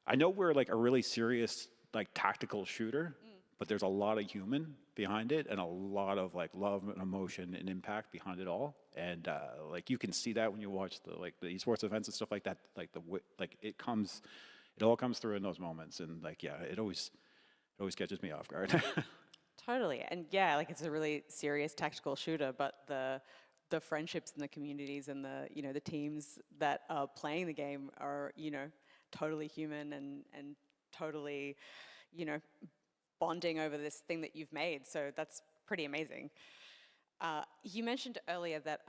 S11: I know we're like a really serious like tactical shooter. But there's a lot of human behind it and a lot of like love and emotion and impact behind it all. And like you can see that when you watch the esports events and stuff like that. Like it all comes through in those moments. And like yeah, it always catches me off guard.
S3: Totally, and yeah, like it's a really serious tactical shooter, but the friendships and the communities and the teams that are playing the game are totally human and totally bonding over this thing that you've made. So that's pretty amazing. You mentioned earlier that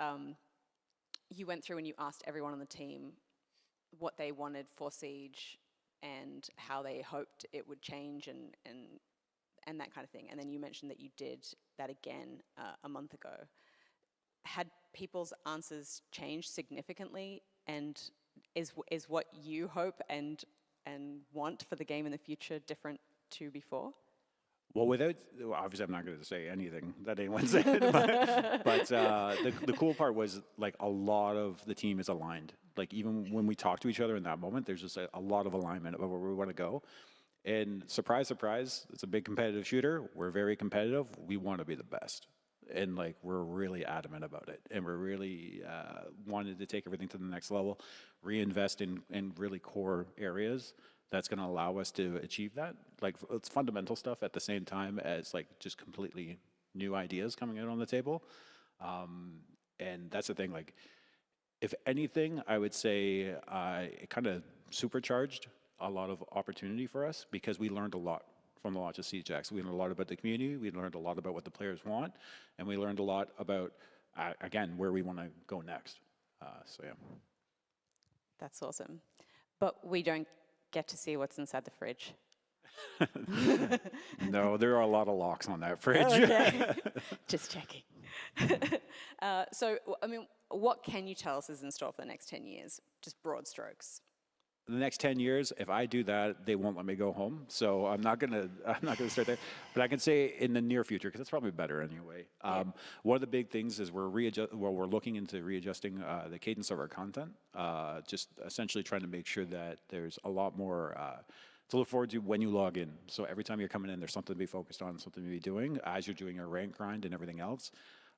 S3: you went through and you asked everyone on the team what they wanted for Siege and how they hoped it would change and that kind of thing. And then you mentioned that you did that again a month ago. Had people's answers changed significantly? And is what you hope and want for the game in the future different to before?
S11: Well, obviously I'm not going to say anything that anyone said, but the cool part was like a lot of the team is aligned. Like even when we talk to each other in that moment, there's just a lot of alignment about where we want to go. And surprise, surprise, it's a big competitive shooter. We're very competitive. We want to be the best. And like, we're really adamant about it. And we're really wanted to take everything to the next level, reinvest in really core areas that's going to allow us to achieve that. Like it's fundamental stuff at the same time as like just completely new ideas coming out on the table. And that's the thing, like, if anything, I would say it kind of supercharged a lot of opportunity for us because we learned a lot from the launch of Siege X. We learned a lot about the community, we learned a lot about what the players want, and we learned a lot about, again, where we want to go next. So yeah.
S3: That's awesome. But we don't get to see what's inside the fridge.
S11: No, there are a lot of locks on that fridge.
S3: Okay. Just checking. So, I mean, what can you tell us is in store for the next 10 years? Just broad strokes.
S11: The next 10 years, if I do that, they won't let me go home. So I'm not gonna start there. But I can say in the near future, because that's probably better anyway. One of the big things is we're looking into readjusting the cadence of our content. Just essentially trying to make sure that there's a lot more to look forward to when you log in. So every time you're coming in, there's something to be focused on, something to be doing as you're doing your rank grind and everything else.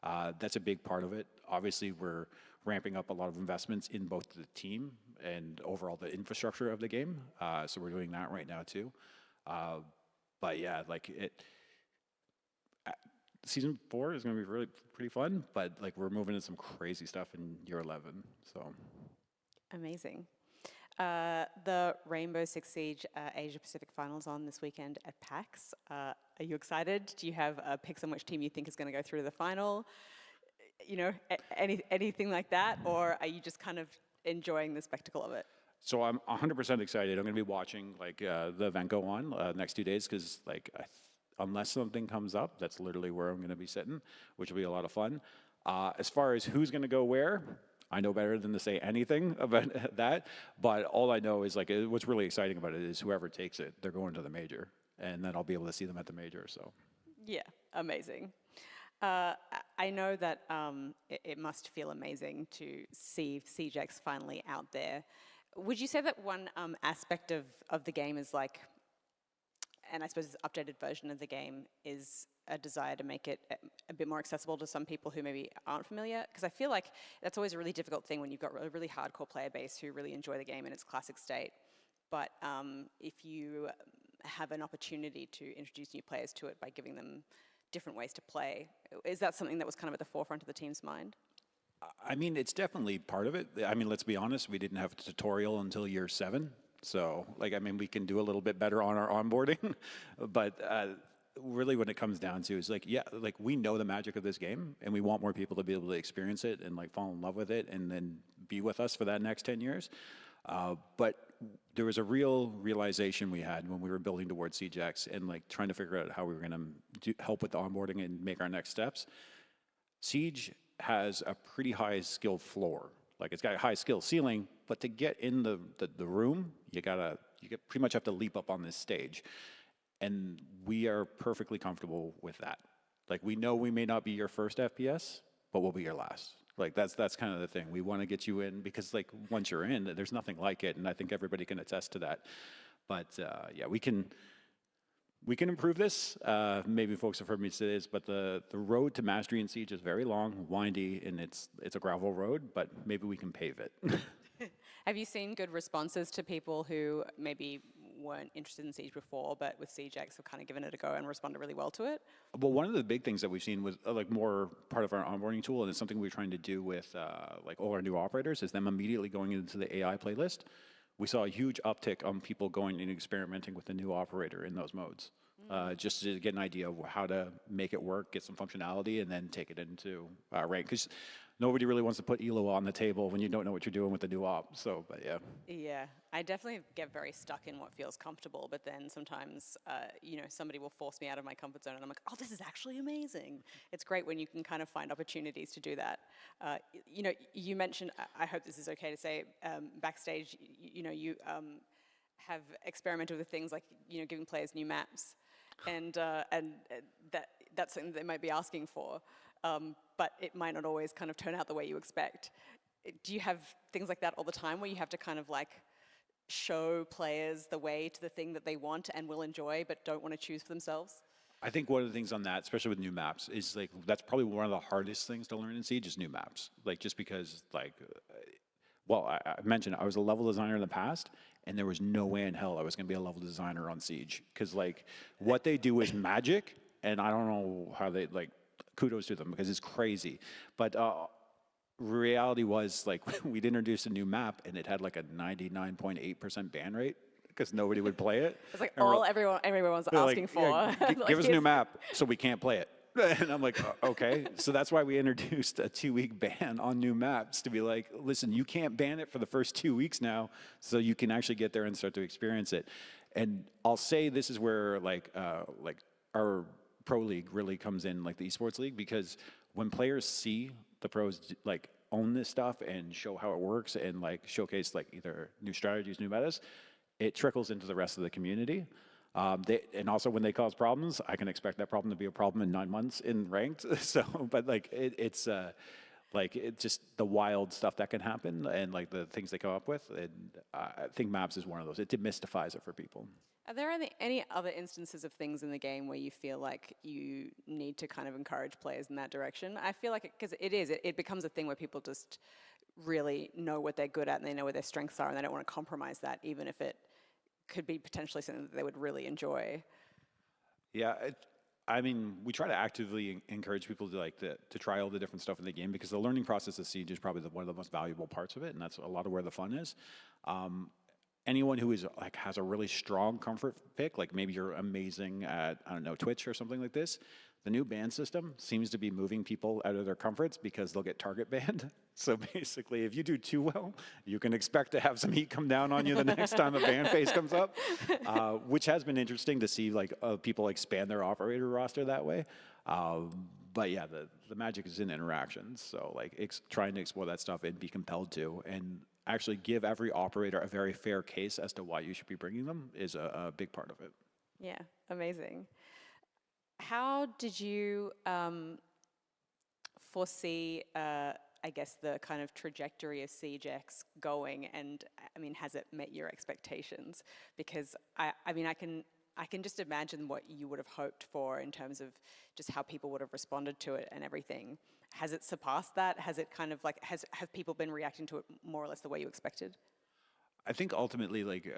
S11: That's a big part of it. Obviously, we're ramping up a lot of investments in both the team and overall the infrastructure of the game. So we're doing that right now too. But yeah, like season 4 is going to be really pretty fun. But like we're moving into some crazy stuff in year 11. So
S3: amazing. The Rainbow Six Siege Asia Pacific Finals on this weekend at PAX. Are you excited? Do you have picks on which team you think is going to go through to the final? You know, anything like that? Or are you just kind of enjoying the spectacle of it?
S11: So I'm 100% excited. I'm going to be watching like the event go on next 2 days because like unless something comes up, that's literally where I'm going to be sitting, which will be a lot of fun. As far as who's going to go where, I know better than to say anything about that, but all I know is like what's really exciting about it is whoever takes it, they're going to the major, and then I'll be able to see them at the major. So,
S3: yeah, amazing. I know that it must feel amazing to see Siege X finally out there. Would you say that one aspect of the game is like, and I suppose this updated version of the game is a desire to make it a bit more accessible to some people who maybe aren't familiar? Because I feel like that's always a really difficult thing when you've got a really hardcore player base who really enjoy the game in its classic state. But if you have an opportunity to introduce new players to it by giving them different ways to play, is that something that was kind of at the forefront of the team's mind?
S11: I mean, it's definitely part of it. I mean, let's be honest, we didn't have a tutorial until year 7. So, like, I mean, we can do a little bit better on our onboarding, but really what it comes down to is like, yeah, like we know the magic of this game and we want more people to be able to experience it and like fall in love with it and then be with us for that next 10 years. But there was a real realization we had when we were building towards Siege X and like trying to figure out how we were going to help with the onboarding and make our next steps. Siege has a pretty high skill floor. Like it's got a high skill ceiling, but to get in the room, you pretty much have to leap up on this stage. And we are perfectly comfortable with that. Like we know we may not be your first FPS, but we'll be your last. Like that's kind of the thing. We want to get you in because like once you're in, there's nothing like it, and I think everybody can attest to that. But yeah, we can improve this. Maybe folks have heard me say this, but the road to mastery in Siege is very long, windy, and it's a gravel road. But maybe we can pave it.
S3: Have you seen good responses to people who maybe weren't interested in Siege before, but with Siege X have kind of given it a go and responded really well to it?
S11: Well, one of the big things that we've seen was like more part of our onboarding tool, and it's something we're trying to do with like all our new operators, is them immediately going into the AI playlist. We saw a huge uptick on people going and experimenting with the new operator in those modes, just to get an idea of how to make it work, get some functionality, and then take it into rank. Because nobody really wants to put ELO on the table when you don't know what you're doing with the new op. So, but yeah.
S3: Yeah, I definitely get very stuck in what feels comfortable, but then sometimes, you know, somebody will force me out of my comfort zone, and I'm like, oh, this is actually amazing. It's great when you can kind of find opportunities to do that. You know, you mentioned, I hope this is okay to say, backstage, you know, you have experimented with things like, you know, giving players new maps, and that's something they might be asking for. But it might not always kind of turn out the way you expect. Do you have things like that all the time where you have to kind of like show players the way to the thing that they want and will enjoy but don't want to choose for themselves?
S11: I think one of the things on that, especially with new maps, is like that's probably one of the hardest things to learn in Siege is new maps. Like just because like, well, I mentioned I was a level designer in the past, and there was no way in hell I was going to be a level designer on Siege because like what they do is magic, and I don't know how they like. kudos to them because it's crazy. But reality was like we'd introduced a new map and it had like a 99.8% ban rate because nobody would play it.
S3: It's like
S11: And
S3: everyone's
S11: they're
S3: asking
S11: like,
S3: for.
S11: "Yeah,
S3: Like,
S11: give us a new
S3: here's-
S11: map so we can't play it." And I'm like, okay. So that's why we introduced a 2-week ban on new maps to be like, listen, you can't ban it for the first 2 weeks now, so you can actually get there and start to experience it. And I'll say this is where like our pro league really comes in, like the esports league, because when players see the pros like own this stuff and show how it works and like showcase like either new strategies, new metas, it trickles into the rest of the community. And also when they cause problems, I can expect that problem to be a problem in 9 months in ranked. So, but like it's just the wild stuff that can happen and like the things they come up with. And I think maps is one of those. It demystifies it for people.
S3: Are there any other instances of things in the game where you feel like you need to kind of encourage players in that direction? I feel like, because it becomes a thing where people just really know what they're good at and they know where their strengths are and they don't want to compromise that, even if it could be potentially something that they would really enjoy.
S11: Yeah, I mean, we try to actively encourage people to to try all the different stuff in the game because the learning process of Siege is probably one of the most valuable parts of it, and that's a lot of where the fun is. Anyone who is like has a really strong comfort pick, like maybe you're amazing at, I don't know, Twitch or something like this, the new ban system seems to be moving people out of their comforts because they'll get target banned. So basically, if you do too well, you can expect to have some heat come down on you the next time a ban phase comes up, which has been interesting to see like people expand their operator roster that way. But yeah, the magic is in interactions. So like trying to explore that stuff and be compelled to, and actually give every operator a very fair case as to why you should be bringing them is a big part of it.
S3: Yeah, amazing. How did you foresee, I guess, the kind of trajectory of Siege X going? And I mean, has it met your expectations? Because I mean, I can just imagine what you would have hoped for in terms of just how people would have responded to it and everything. Has it surpassed that? Has it kind of like, have people been reacting to it more or less the way you expected?
S11: I think ultimately, like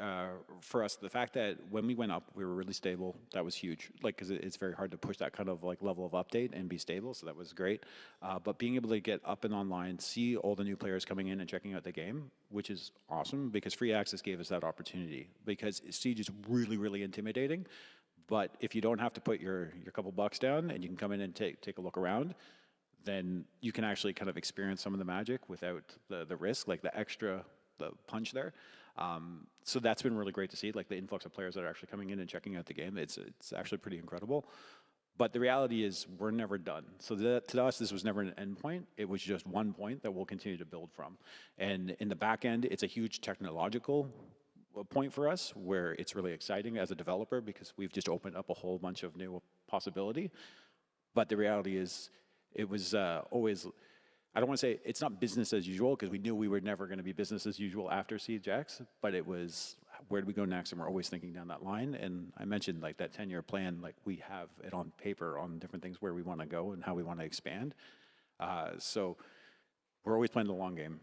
S11: for us, the fact that when we went up, we were really stable. That was huge. Like, because it's very hard to push that kind of like level of update and be stable. So that was great. But being able to get up and online, see all the new players coming in and checking out the game, which is awesome because free access gave us that opportunity. Because Siege is really, really intimidating. But if you don't have to put your couple bucks down and you can come in and take a look around, then you can actually kind of experience some of the magic without the risk, like the punch there. So that's been really great to see, like the influx of players that are actually coming in and checking out the game. It's actually pretty incredible. But the reality is we're never done. So to us, this was never an end point. It was just one point that we'll continue to build from. And in the back end, it's a huge technological point for us where it's really exciting as a developer because we've just opened up a whole bunch of new possibility. But the reality is it was always, I don't want to say it's not business as usual because we knew we were never going to be business as usual after Siege X, but it was where do we go next, and we're always thinking down that line. And I mentioned like that 10-year plan, like we have it on paper on different things where we want to go and how we want to expand. So we're always playing the long game,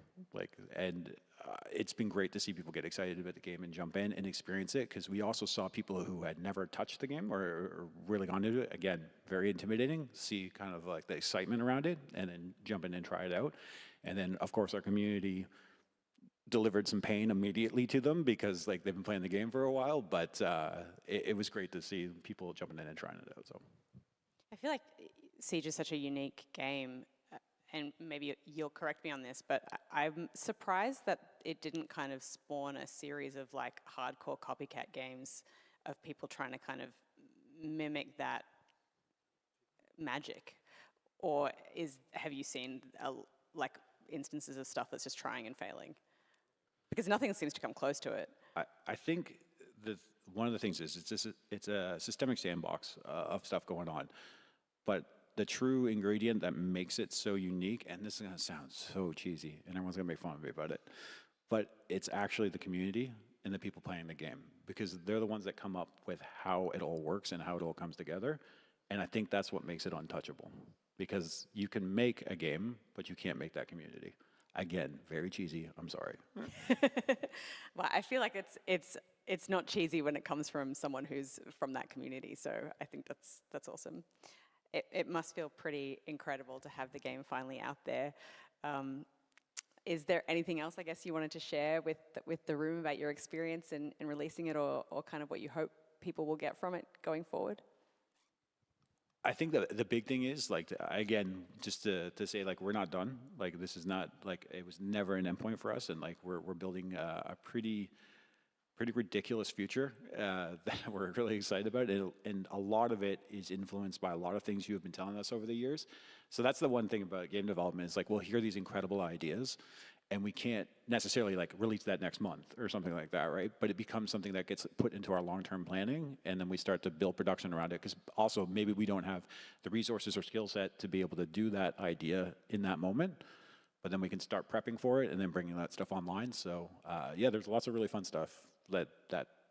S11: and it's been great to see people get excited about the game and jump in and experience it because we also saw people who had never touched the game or really gone into it. Again, very intimidating, see kind of like the excitement around it and then jump in and try it out. And then, of course, our community delivered some pain immediately to them because like they've been playing the game for a while, but it was great to see people jumping in and trying it out. So
S3: I feel like Siege is such a unique game. And maybe you'll correct me on this, but I'm surprised that it didn't kind of spawn a series of like hardcore copycat games of people trying to kind of mimic that magic. Or have you seen like instances of stuff that's just trying and failing? Because nothing seems to come close to it.
S11: I think one of the things is it's a systemic sandbox of stuff going on, but the true ingredient that makes it so unique, and this is going to sound so cheesy, and everyone's going to make fun of me about it, but it's actually the community and the people playing the game, because they're the ones that come up with how it all works and how it all comes together, and I think that's what makes it untouchable, because you can make a game, but you can't make that community. Again, very cheesy, I'm sorry.
S3: Well, I feel like it's not cheesy when it comes from someone who's from that community, so I think that's awesome. it must feel pretty incredible to have the game finally out there. Is there anything else, I guess, you wanted to share with the room about your experience in releasing it, or kind of what you hope people will get from it going forward?
S11: I think the big thing is, like, again, just to say, like, we're not done. Like, this is not, like, it was never an endpoint for us, and, like, we're building a pretty ridiculous future that we're really excited about. And a lot of it is influenced by a lot of things you have been telling us over the years. So that's the one thing about game development is, like, we'll hear these incredible ideas, and we can't necessarily, like, release that next month or something like that, right? But it becomes something that gets put into our long-term planning, and then we start to build production around it, because also maybe we don't have the resources or skill set to be able to do that idea in that moment, but then we can start prepping for it and then bringing that stuff online. So yeah, there's lots of really fun stuff that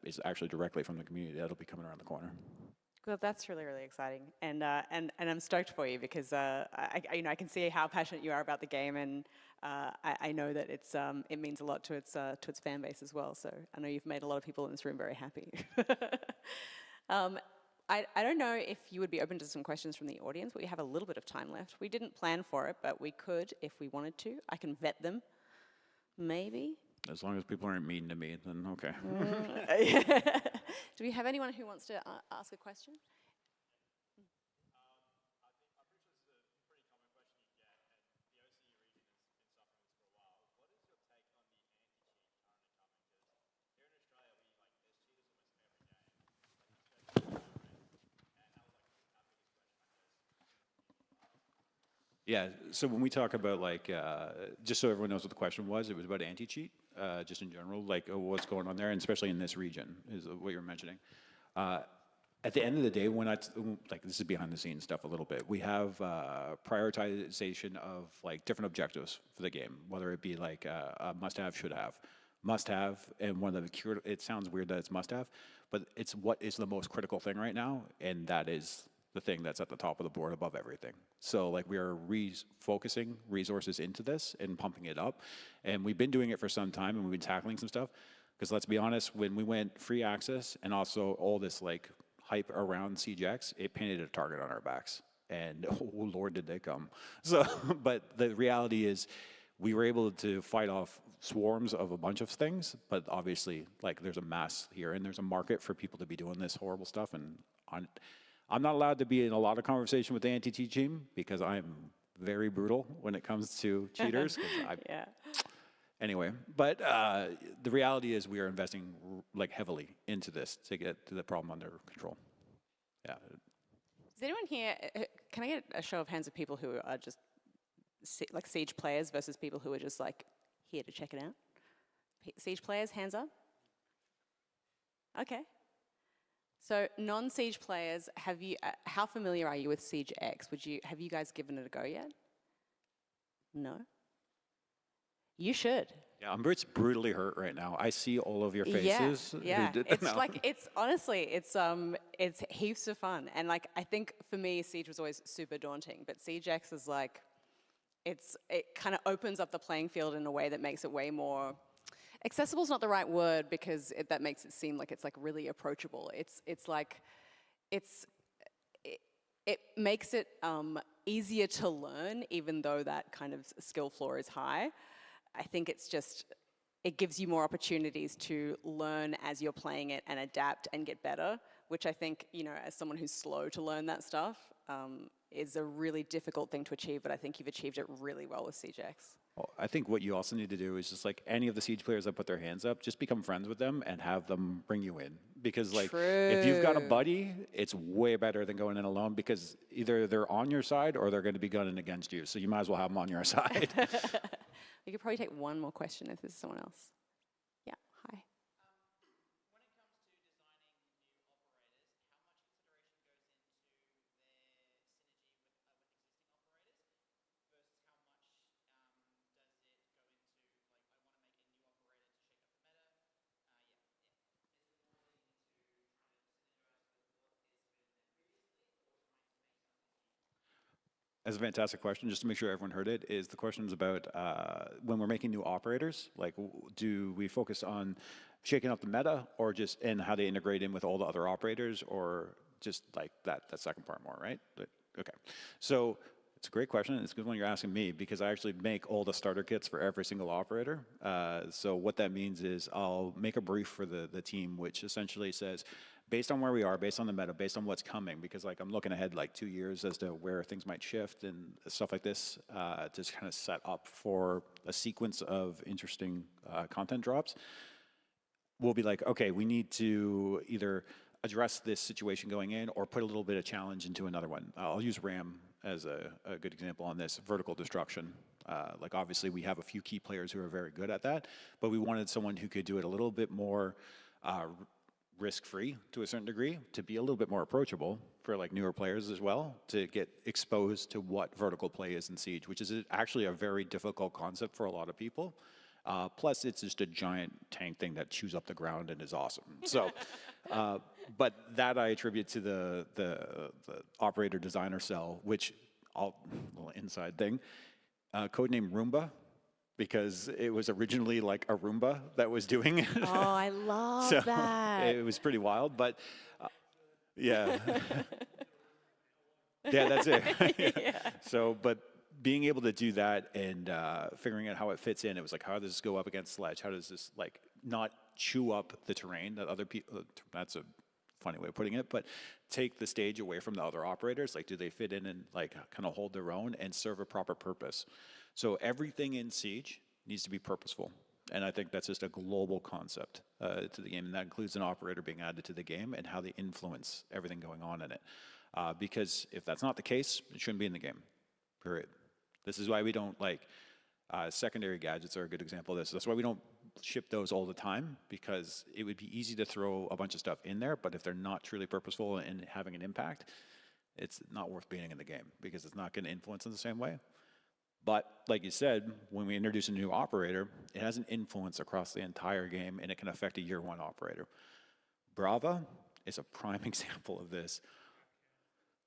S11: is actually directly from the community that'll be coming around the corner.
S3: Well, that's really, really exciting, and I'm stoked for you, because I can see how passionate you are about the game, and I know that it means a lot to its fan base as well. So I know you've made a lot of people in this room very happy. I don't know if you would be open to some questions from the audience, but we have a little bit of time left. We didn't plan for it, but we could if we wanted to. I can vet them, maybe.
S11: As long as people aren't mean to me, then okay.
S3: Do we have anyone who wants to ask a question?
S11: Yeah, so when we talk about, like, just so everyone knows what the question was, it was about anti-cheat, just in general, like, what's going on there, and especially in this region, is what you're mentioning. At the end of the day, like, this is behind the scenes stuff a little bit, we have prioritization of, like, different objectives for the game, whether it be, like, a must-have, should-have. Must-have, and one of the, it sounds weird that it's must-have, but it's what is the most critical thing right now, and that is the thing that's at the top of the board above everything. So, like, we are focusing resources into this and pumping it up. And we've been doing it for some time, and we've been tackling some stuff. Because let's be honest, when we went free access and also all this, like, hype around SiegeX, it painted a target on our backs. And oh Lord, did they come. So, but the reality is we were able to fight off swarms of a bunch of things, but obviously, like, there's a mass here, and there's a market for people to be doing this horrible stuff. And I'm not allowed to be in a lot of conversation with the anti-cheat team because I'm very brutal when it comes to cheaters.
S3: Yeah.
S11: Anyway, but the reality is we are investing, like, heavily into this to get to the problem under control. Yeah.
S3: Is anyone here, can I get a show of hands of people who are just like Siege players versus people who are just, like, here to check it out? Siege players, hands up. Okay. So non-Siege players, how familiar are you with Siege X? Have you guys given it a go yet? No? You should.
S11: Yeah, I'm brutally hurt right now. I see all of your faces.
S3: Yeah. It's honestly, it's heaps of fun. And, like, I think for me, Siege was always super daunting, but Siege X is like, it kind of opens up the playing field in a way that makes it way more accessible is not the right word, because that makes it seem like it's, like, really approachable. It makes it easier to learn, even though that kind of skill floor is high. I think it gives you more opportunities to learn as you're playing it and adapt and get better, which I think, as someone who's slow to learn that stuff, is a really difficult thing to achieve, but I think you've achieved it really well with Siege X.
S11: Well, I think what you also need to do is just, like, any of the Siege players that put their hands up, just become friends with them and have them bring you in. Because, like, if you've got a buddy, it's way better than going in alone, because either they're on your side or they're going to be gunning against you. So you might as well have them on your side.
S3: We could probably take one more question if there's someone else. Yeah, hi.
S11: That's a fantastic question. Just to make sure everyone heard it, is the question is about when we're making new operators, like, do we focus on shaking up the meta, or just in how they integrate in with all the other operators, or just, like, that second part more, right? Okay. So it's a great question. It's a good one you're asking me because I actually make all the starter kits for every single operator. So what that means is I'll make a brief for the team, which essentially says, based on where we are, based on the meta, based on what's coming, because like I'm looking ahead like 2 years as to where things might shift and stuff like this, to kind of set up for a sequence of interesting content drops. We'll be like, okay, we need to either address this situation going in or put a little bit of challenge into another one. I'll use RAM as a good example on this, vertical destruction. Like obviously we have a few key players who are very good at that, but we wanted someone who could do it a little bit more risk-free to a certain degree, to be a little bit more approachable for like newer players as well, to get exposed to what vertical play is in Siege, which is actually a very difficult concept for a lot of people. Plus, it's just a giant tank thing that chews up the ground and is awesome. So, but that I attribute to the operator designer cell, which little inside thing, codename Roomba, because it was originally like a Roomba that was doing it.
S3: Oh, I love
S11: So
S3: that.
S11: it was pretty wild, but yeah. Yeah, that's it.
S3: Yeah.
S11: So, but being able to do that and figuring out how it fits in, it was like, how does this go up against Sledge? How does this like not chew up the terrain that other people, that's a funny way of putting it, but take the stage away from the other operators? Like, do they fit in and like kind of hold their own and serve a proper purpose? So everything in Siege needs to be purposeful. And I think that's just a global concept to the game. And that includes an operator being added to the game and how they influence everything going on in it. Because if that's not the case, it shouldn't be in the game, period. This is why we don't like, secondary gadgets are a good example of this. That's why we don't ship those all the time, because it would be easy to throw a bunch of stuff in there, but if they're not truly purposeful and having an impact, it's not worth being in the game because it's not going to influence in the same way. But like you said, when we introduce a new operator, it has an influence across the entire game and it can affect a year one operator. Brava is a prime example of this.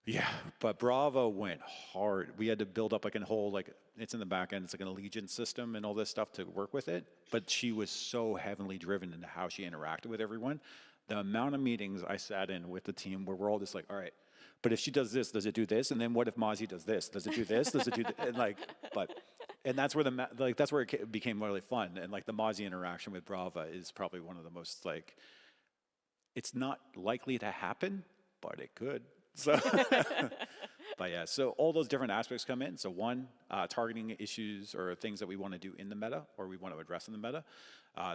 S11: Yeah, but Bravo went hard. We had to build up like a whole, like, it's in the back end, it's like an allegiance system and all this stuff to work with it. But she was so heavily driven into how she interacted with everyone. The amount of meetings I sat in with the team where we're all just like, all right, but if she does this, does it do this? And then what if Mozzie does this? Does it do this? Does it do this? And like, and that's where that's where it became really fun. And like the Mozzie interaction with Brava is probably one of the most like, it's not likely to happen, but it could. So, but yeah, so all those different aspects come in. So one, targeting issues or things that we want to do in the meta or we want to address in the meta.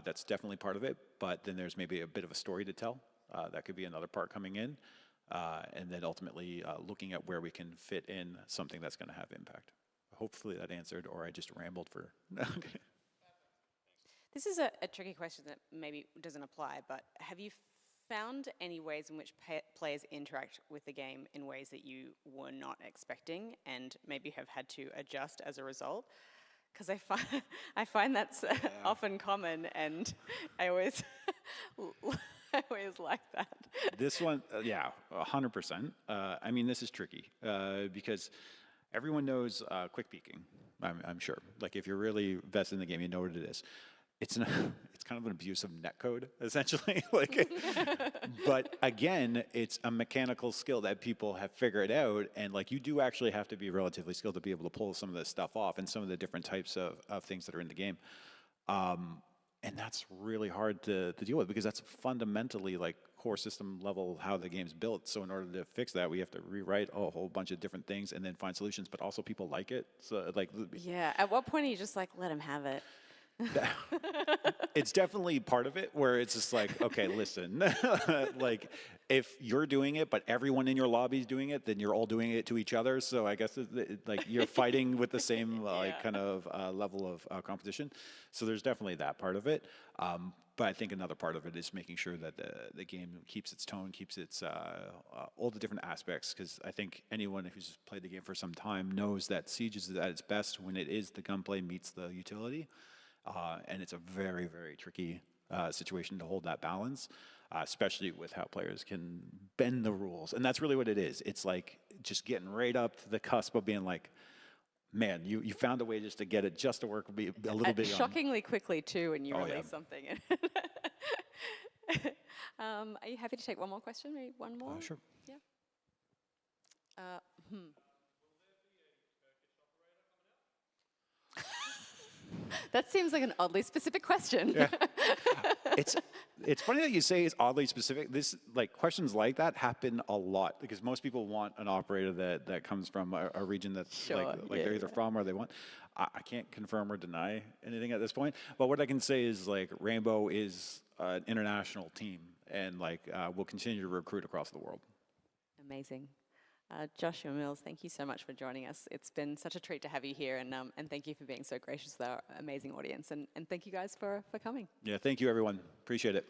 S11: That's definitely part of it. But then there's maybe a bit of a story to tell. That could be another part coming in. And then ultimately looking at where we can fit in something that's going to have impact. Hopefully that answered, or I just rambled for. Okay.
S3: This is a tricky question that maybe doesn't apply, but have you found any ways in which players interact with the game in ways that you were not expecting and maybe have had to adjust as a result? Because I find that's often common, and I always I always like that.
S11: This one, yeah, 100%. I mean, this is tricky because everyone knows quick peeking, I'm sure. Like, if you're really vested in the game, you know what it is. It's kind of an abuse of netcode, essentially. Like, but again, it's a mechanical skill that people have figured out, and like you do actually have to be relatively skilled to be able to pull some of this stuff off and some of the different types of things that are in the game. And that's really hard to deal with because that's fundamentally like core system level how the game's built. So in order to fix that, we have to rewrite a whole bunch of different things and then find solutions, but also people like it. So like,
S3: yeah, at what point are you just like, let him have it?
S11: It's definitely part of it where it's just like, okay, listen, like if you're doing it, but everyone in your lobby is doing it, then you're all doing it to each other. So I guess like you're fighting with the same like kind of level of competition. So there's definitely that part of it. But I think another part of it is making sure that the game keeps its tone, keeps its all the different aspects. Because I think anyone who's played the game for some time knows that Siege is at its best when it is the gunplay meets the utility. And it's a very, very tricky situation to hold that balance, especially with how players can bend the rules. And that's really what it is. It's like just getting right up to the cusp of being like, man, you found a way just to get it just to work a little bit.
S3: Shockingly quickly, too, when you release something. Are you happy to take one more question? Maybe one more?
S11: Sure.
S3: Yeah. That seems like an oddly specific question.
S11: Yeah. It's funny that you say it's oddly specific. Questions like that happen a lot because most people want an operator that comes from a region that's they're either from or they want. I can't confirm or deny anything at this point. But what I can say is Rainbow is an international team, and we'll continue to recruit across the world.
S3: Amazing. Joshua Mills, thank you so much for joining us. It's been such a treat to have you here, and thank you for being so gracious with our amazing audience, and thank you guys for coming.
S11: Yeah, thank you, everyone. Appreciate it.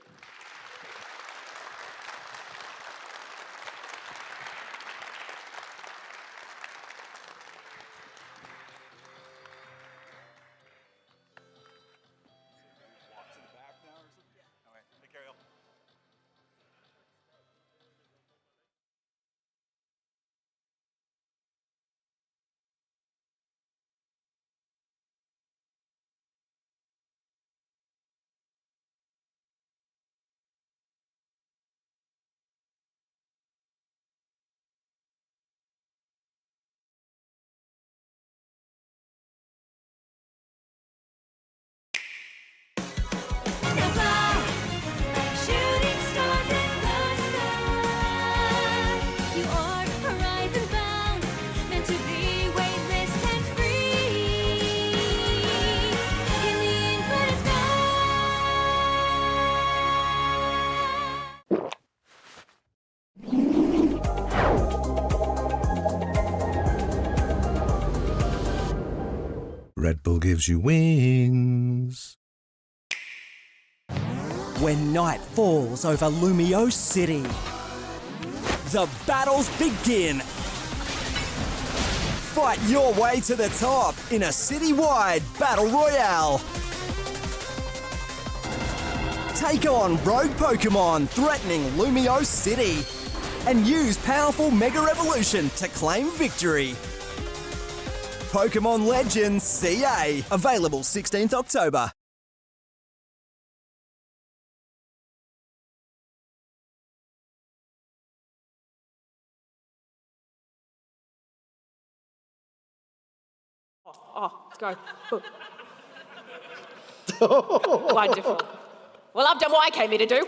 S4: Red Bull gives you wings.
S18: When night falls over Lumio City, the battles begin. Fight your way to the top in a city-wide battle royale. Take on rogue Pokemon threatening Lumio City and use powerful Mega Revolution to claim victory. Pokemon Legends CA, available 16th October.
S2: Let's go. Wonderful. Well, I've done what I came here to do.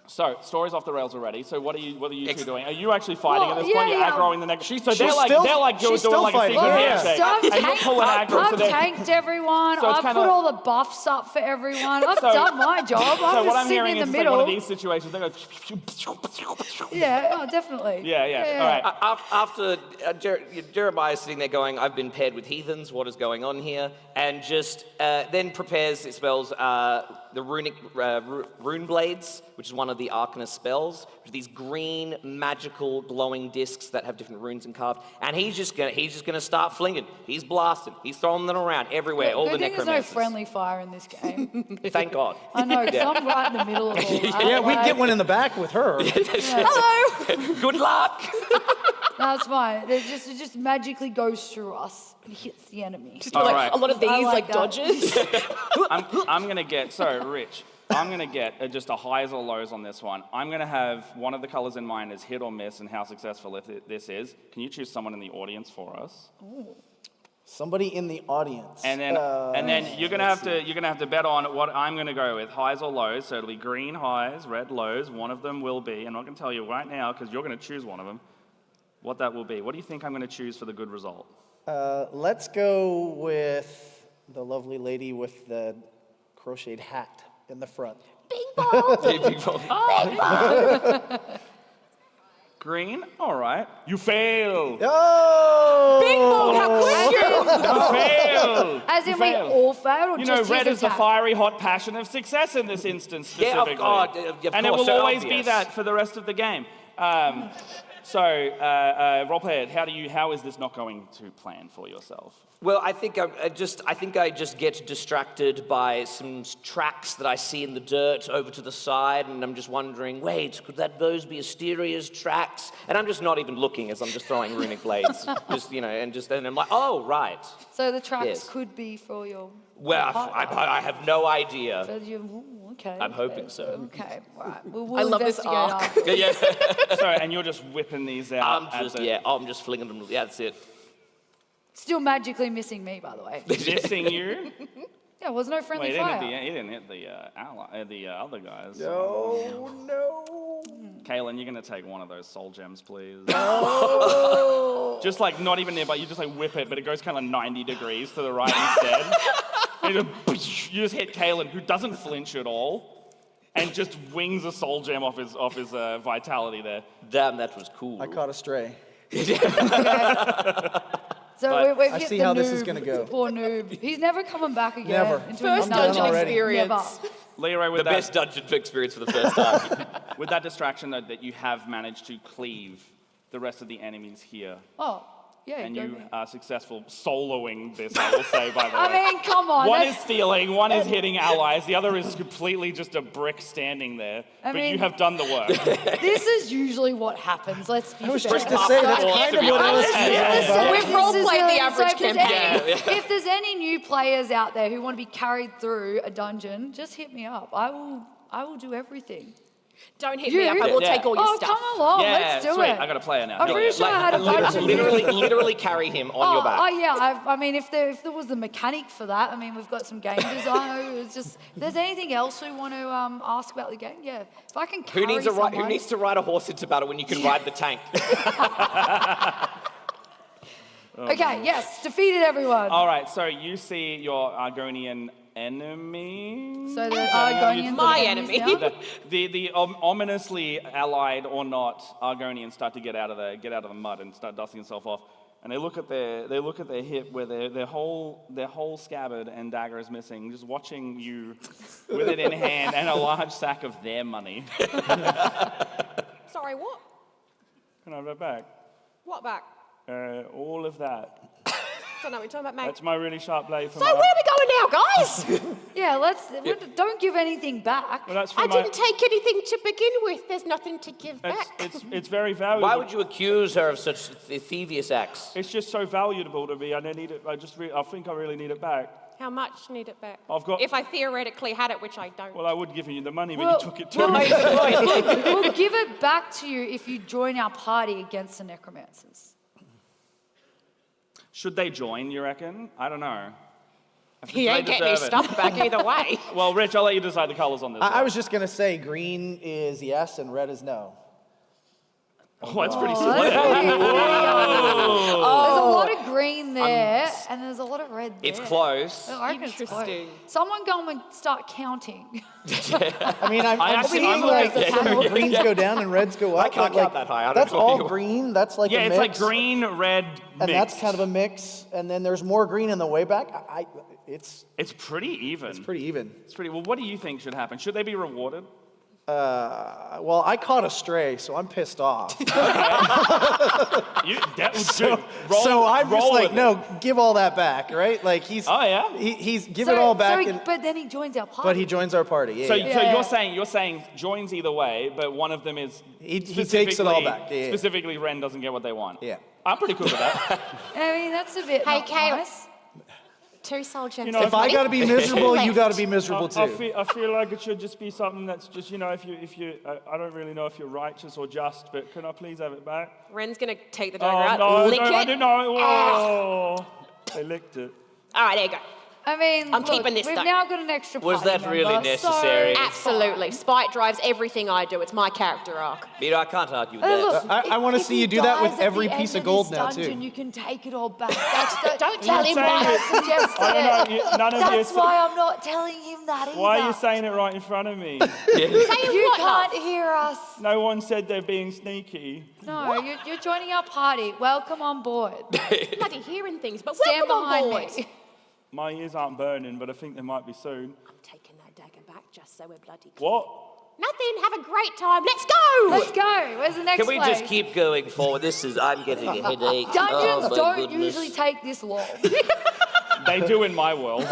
S14: So, story's off the rails already. So what are you two doing? Are you actually fighting at this point?
S2: yeah,
S14: You're
S2: yeah.
S14: aggroing the next. So
S2: she's
S14: they're like doing
S2: still
S14: like a
S2: fighting.
S14: secret
S2: Yeah.
S14: handshake,
S2: So
S14: and you're pulling aggro.
S15: I've tanked everyone.
S14: So it's
S15: I've put
S14: kinda-
S15: all the buffs up for everyone. I've
S14: So-
S15: done my job. I'm
S14: So
S15: just
S14: what I'm
S15: sitting
S14: hearing
S15: in the
S14: is like one of
S15: middle.
S14: these situations. They go.
S15: Yeah, oh, definitely.
S14: Yeah. All right.
S17: After Jeremiah's sitting there going, I've been paired with heathens, what is going on here? And just then prepares, it spells the runic rune blades, which is one of the Arcanist spells, which are these green, magical, glowing discs that have different runes carved. And he's just gonna start flinging. He's blasting. He's throwing them around everywhere. All the
S15: Good thing there's no
S17: necromancers.
S15: friendly fire in this game.
S17: Thank God.
S15: I know, because
S17: Yeah.
S15: I'm right in the middle of all that.
S10: Yeah, we'd get one in the back with her.
S15: Hello!
S17: Good luck!
S15: No, it's fine. It just magically goes through us and hits the enemy.
S14: do like Alright.
S2: a lot of these,
S15: I
S2: like
S15: that.
S2: dodges.
S14: I'm gonna get Rich. I'm gonna get just a highs or lows on this one. I'm gonna have one of the colors in mind as hit or miss and how successful this is. Can you choose someone in the audience for us?
S10: Somebody in the audience.
S14: And then you're gonna have to bet on what I'm gonna go with, highs or lows. So it'll be green highs, red lows. One of them will be. I'm not gonna tell you right now because you're gonna choose one of them. What that will be. What do you think I'm gonna choose for the good result?
S10: Let's go with the lovely lady with the crocheted hat in the front.
S2: Bing bong!
S14: Bing bong! Green? All right. You fail!
S10: Oh!
S2: Bing bong, how quick!
S14: You fail!
S15: As in
S14: You
S15: we
S14: fail.
S15: all failed, or
S14: You
S15: just
S14: know, red
S15: his
S14: is the
S15: attack?
S14: fiery hot passion of success in this instance specifically. And it will
S17: so
S14: always be
S17: obvious.
S14: that for the rest of the game. Rollhead, how is this not going to plan for yourself?
S17: Well, I think I just get distracted by some tracks that I see in the dirt over to the side, and I'm just wondering, wait, could those be Asteria's tracks? And I'm just not even looking as I'm just throwing runic blades, and I'm like, oh, right.
S15: So the tracks
S17: Yes.
S15: could be for your...
S17: Well, I have no idea.
S15: So okay.
S17: I'm hoping so.
S15: Okay, all right. We'll
S2: I love this
S15: investigate
S2: arc.
S15: after.
S14: Yeah. Sorry, and you're just whipping these out.
S17: I'm just flinging them. Yeah, that's it.
S15: Still magically missing me, by the way.
S14: Missing you?
S15: Yeah, was no friendly
S14: Wait,
S15: fire.
S14: he didn't hit the other guys.
S5: No.
S14: Kaylin, you're gonna take one of those soul gems, please.
S5: No.
S14: Just like not even nearby, you just like whip it, but it goes kind of 90 degrees to the right instead. And you just hit Kaylin, who doesn't flinch at all, and just wings a soul gem off his vitality there.
S17: Damn, that was cool.
S5: I caught a stray.
S15: So
S14: But
S15: we've
S5: I
S15: hit
S5: see
S15: the
S5: how
S15: noob,
S5: this is gonna go.
S15: Poor noob. He's never coming back again.
S5: Never.
S15: Until
S5: First
S15: he's done
S5: dungeon
S15: already.
S5: experience.
S15: Never.
S14: Leroy, with
S17: The
S14: that,
S17: best dungeon experience for the first time.
S14: with that distraction that you have managed to cleave the rest of the enemies here,
S15: Oh, yeah.
S14: and
S15: go
S14: you
S15: me.
S14: are successful soloing this, I will say, by the way.
S15: I mean, come on.
S14: One is
S15: that's-
S14: stealing, one is hitting allies, the other is completely just a brick standing there.
S15: I
S14: But you
S15: mean-
S14: have done the work.
S15: This is usually what happens. Let's be
S5: I was
S15: fair.
S5: just to say, that's kind of what I was saying.
S15: So
S2: We've
S15: this
S2: role
S15: is
S2: played the
S15: really-
S2: average
S15: if there's
S2: campaign.
S15: any- If there's any new players out there who want to be carried through a dungeon, just hit me up. I will do everything.
S2: Don't hit
S15: You?
S2: me up. I will
S14: Yeah.
S2: take all your
S15: Oh,
S2: stuff.
S15: come along.
S14: Yeah,
S15: Let's do
S14: sweet.
S15: it.
S14: I got a player now.
S15: I'm pretty sure I had a dungeon.
S17: literally carry him on your back.
S15: Oh yeah, I mean, if there was the mechanic for that, I mean, we've got some game design. It's just, if there's anything else we want to ask about the game, yeah. If I can carry
S17: Who needs
S15: someone,
S17: to ride a horse into battle when you can ride the tank?
S15: Okay, yes, defeated everyone.
S14: All right, so you see your Argonian enemy.
S15: So the Argonians
S2: My
S15: are enemies
S2: enemy.
S15: now?
S14: The ominously allied or not Argonians start to get out of the mud and start dusting themselves off. And they look at their hip where their whole scabbard and dagger is missing, just watching you with it in hand and a large sack of their money.
S2: Sorry, what?
S14: Can I have that back?
S2: What back?
S14: All of that.
S2: Don't know what you're talking about, mate.
S14: That's my really sharp blade from
S2: So where are we going now, guys?
S15: Yeah, don't give anything back.
S14: Well, that's
S2: I
S14: from
S2: didn't take anything to begin with. There's nothing to give back.
S14: It's very valuable.
S17: Why would you accuse her of such thievious acts?
S14: It's just so valuable to me, and I need it. I think I really need it back.
S2: How much need it back?
S14: I've got.
S2: If I theoretically had it, which I don't.
S14: Well, I would give you the money, but
S15: Well,
S14: you took it too.
S15: We'll give it back to you if you join our party against the necromancers.
S14: Should they join, you reckon? I don't know.
S2: He ain't getting his stuff back either way.
S14: Well, Rich, I'll let you decide the colors on this.
S5: I was just going to say green is yes and red is no.
S14: Oh, that's pretty
S15: Oh,
S14: split.
S15: that's pretty good.
S14: Oh.
S15: There's a lot of green there, and there's a lot of red there.
S17: It's close.
S15: I reckon it's close.
S2: Interesting.
S15: Someone go and start counting.
S5: I mean, I'm seeing like greens go down and reds go up.
S17: I can't
S5: but,
S17: count
S5: like,
S17: that high. I don't
S5: That's
S17: know
S5: all
S17: you-
S5: green. That's like
S14: Yeah,
S5: a
S14: it's
S5: mix.
S14: like green, red,
S5: And that's
S14: mixed.
S5: kind of a mix. And then there's more green in the way back. It's
S14: pretty even.
S5: It's pretty even.
S14: It's pretty. Well, what do you think should happen? Should they be rewarded?
S5: Well, I caught a stray, so I'm pissed off. So I'm just like, no, give all that back, right? Like he's.
S14: Oh yeah.
S5: He's give it all back.
S15: But then he joins our party.
S5: But he joins our party. Yeah,
S14: So,
S5: yeah.
S14: so you're saying joins either way, but one of them is
S5: he takes it all back. Yeah, yeah.
S14: Specifically, Ren doesn't get what they want.
S5: Yeah.
S14: I'm pretty cool with that.
S15: I mean, that's a bit
S2: Hey,
S15: not
S2: Kale.
S15: nice.
S2: 2 soul gems.
S14: You know,
S5: If I got to be miserable, you got to be miserable
S14: I
S5: too.
S14: feel like it should just be something that's just, you know, if you, I don't really know if you're righteous or just, but can I please have it back?
S2: Ren's going to take the
S14: Oh,
S2: dagger out,
S14: no,
S2: lick
S14: no,
S2: it.
S14: I didn't know. Oh, they licked it.
S2: All right, there you go.
S15: I mean,
S2: I'm
S15: look,
S2: keeping this,
S15: we've
S2: though.
S15: now got an extra
S17: Was
S15: party
S17: that really
S15: member,
S17: necessary?
S15: So
S2: Absolutely. Spite drives everything I do. It's my character arc.
S17: Peter, I can't argue with
S15: Look,
S17: that.
S5: I want to
S15: if
S5: see
S15: he
S5: you do that with
S15: dies at
S5: every
S15: the
S5: piece
S15: end
S5: of gold
S15: this
S5: now
S15: dungeon,
S5: too.
S15: You can take it all back. Don't
S2: tell him
S15: why I
S2: that.
S15: suggested
S14: I don't know,
S15: it.
S14: none of you
S15: That's
S14: sa-
S15: why I'm not telling him that either.
S14: Why are you saying it right in front of me?
S15: You can't hear us.
S14: No one said they're being sneaky.
S15: No, you're joining our party. Welcome on board.
S2: Bloody hearing things, but
S15: Stand
S2: welcome on
S15: behind
S2: board.
S15: me.
S14: My ears aren't burning, but I think they might be soon.
S2: I'm taking that dagger back just so we're bloody
S14: What?
S2: Nothing. Have a great time. Let's go.
S15: Let's go. Where's the next
S17: Can we
S15: place?
S17: just keep going forward? I'm getting a headache.
S15: Dungeons
S17: Oh, my
S15: don't
S17: goodness.
S15: usually take this long.
S14: They do in my world.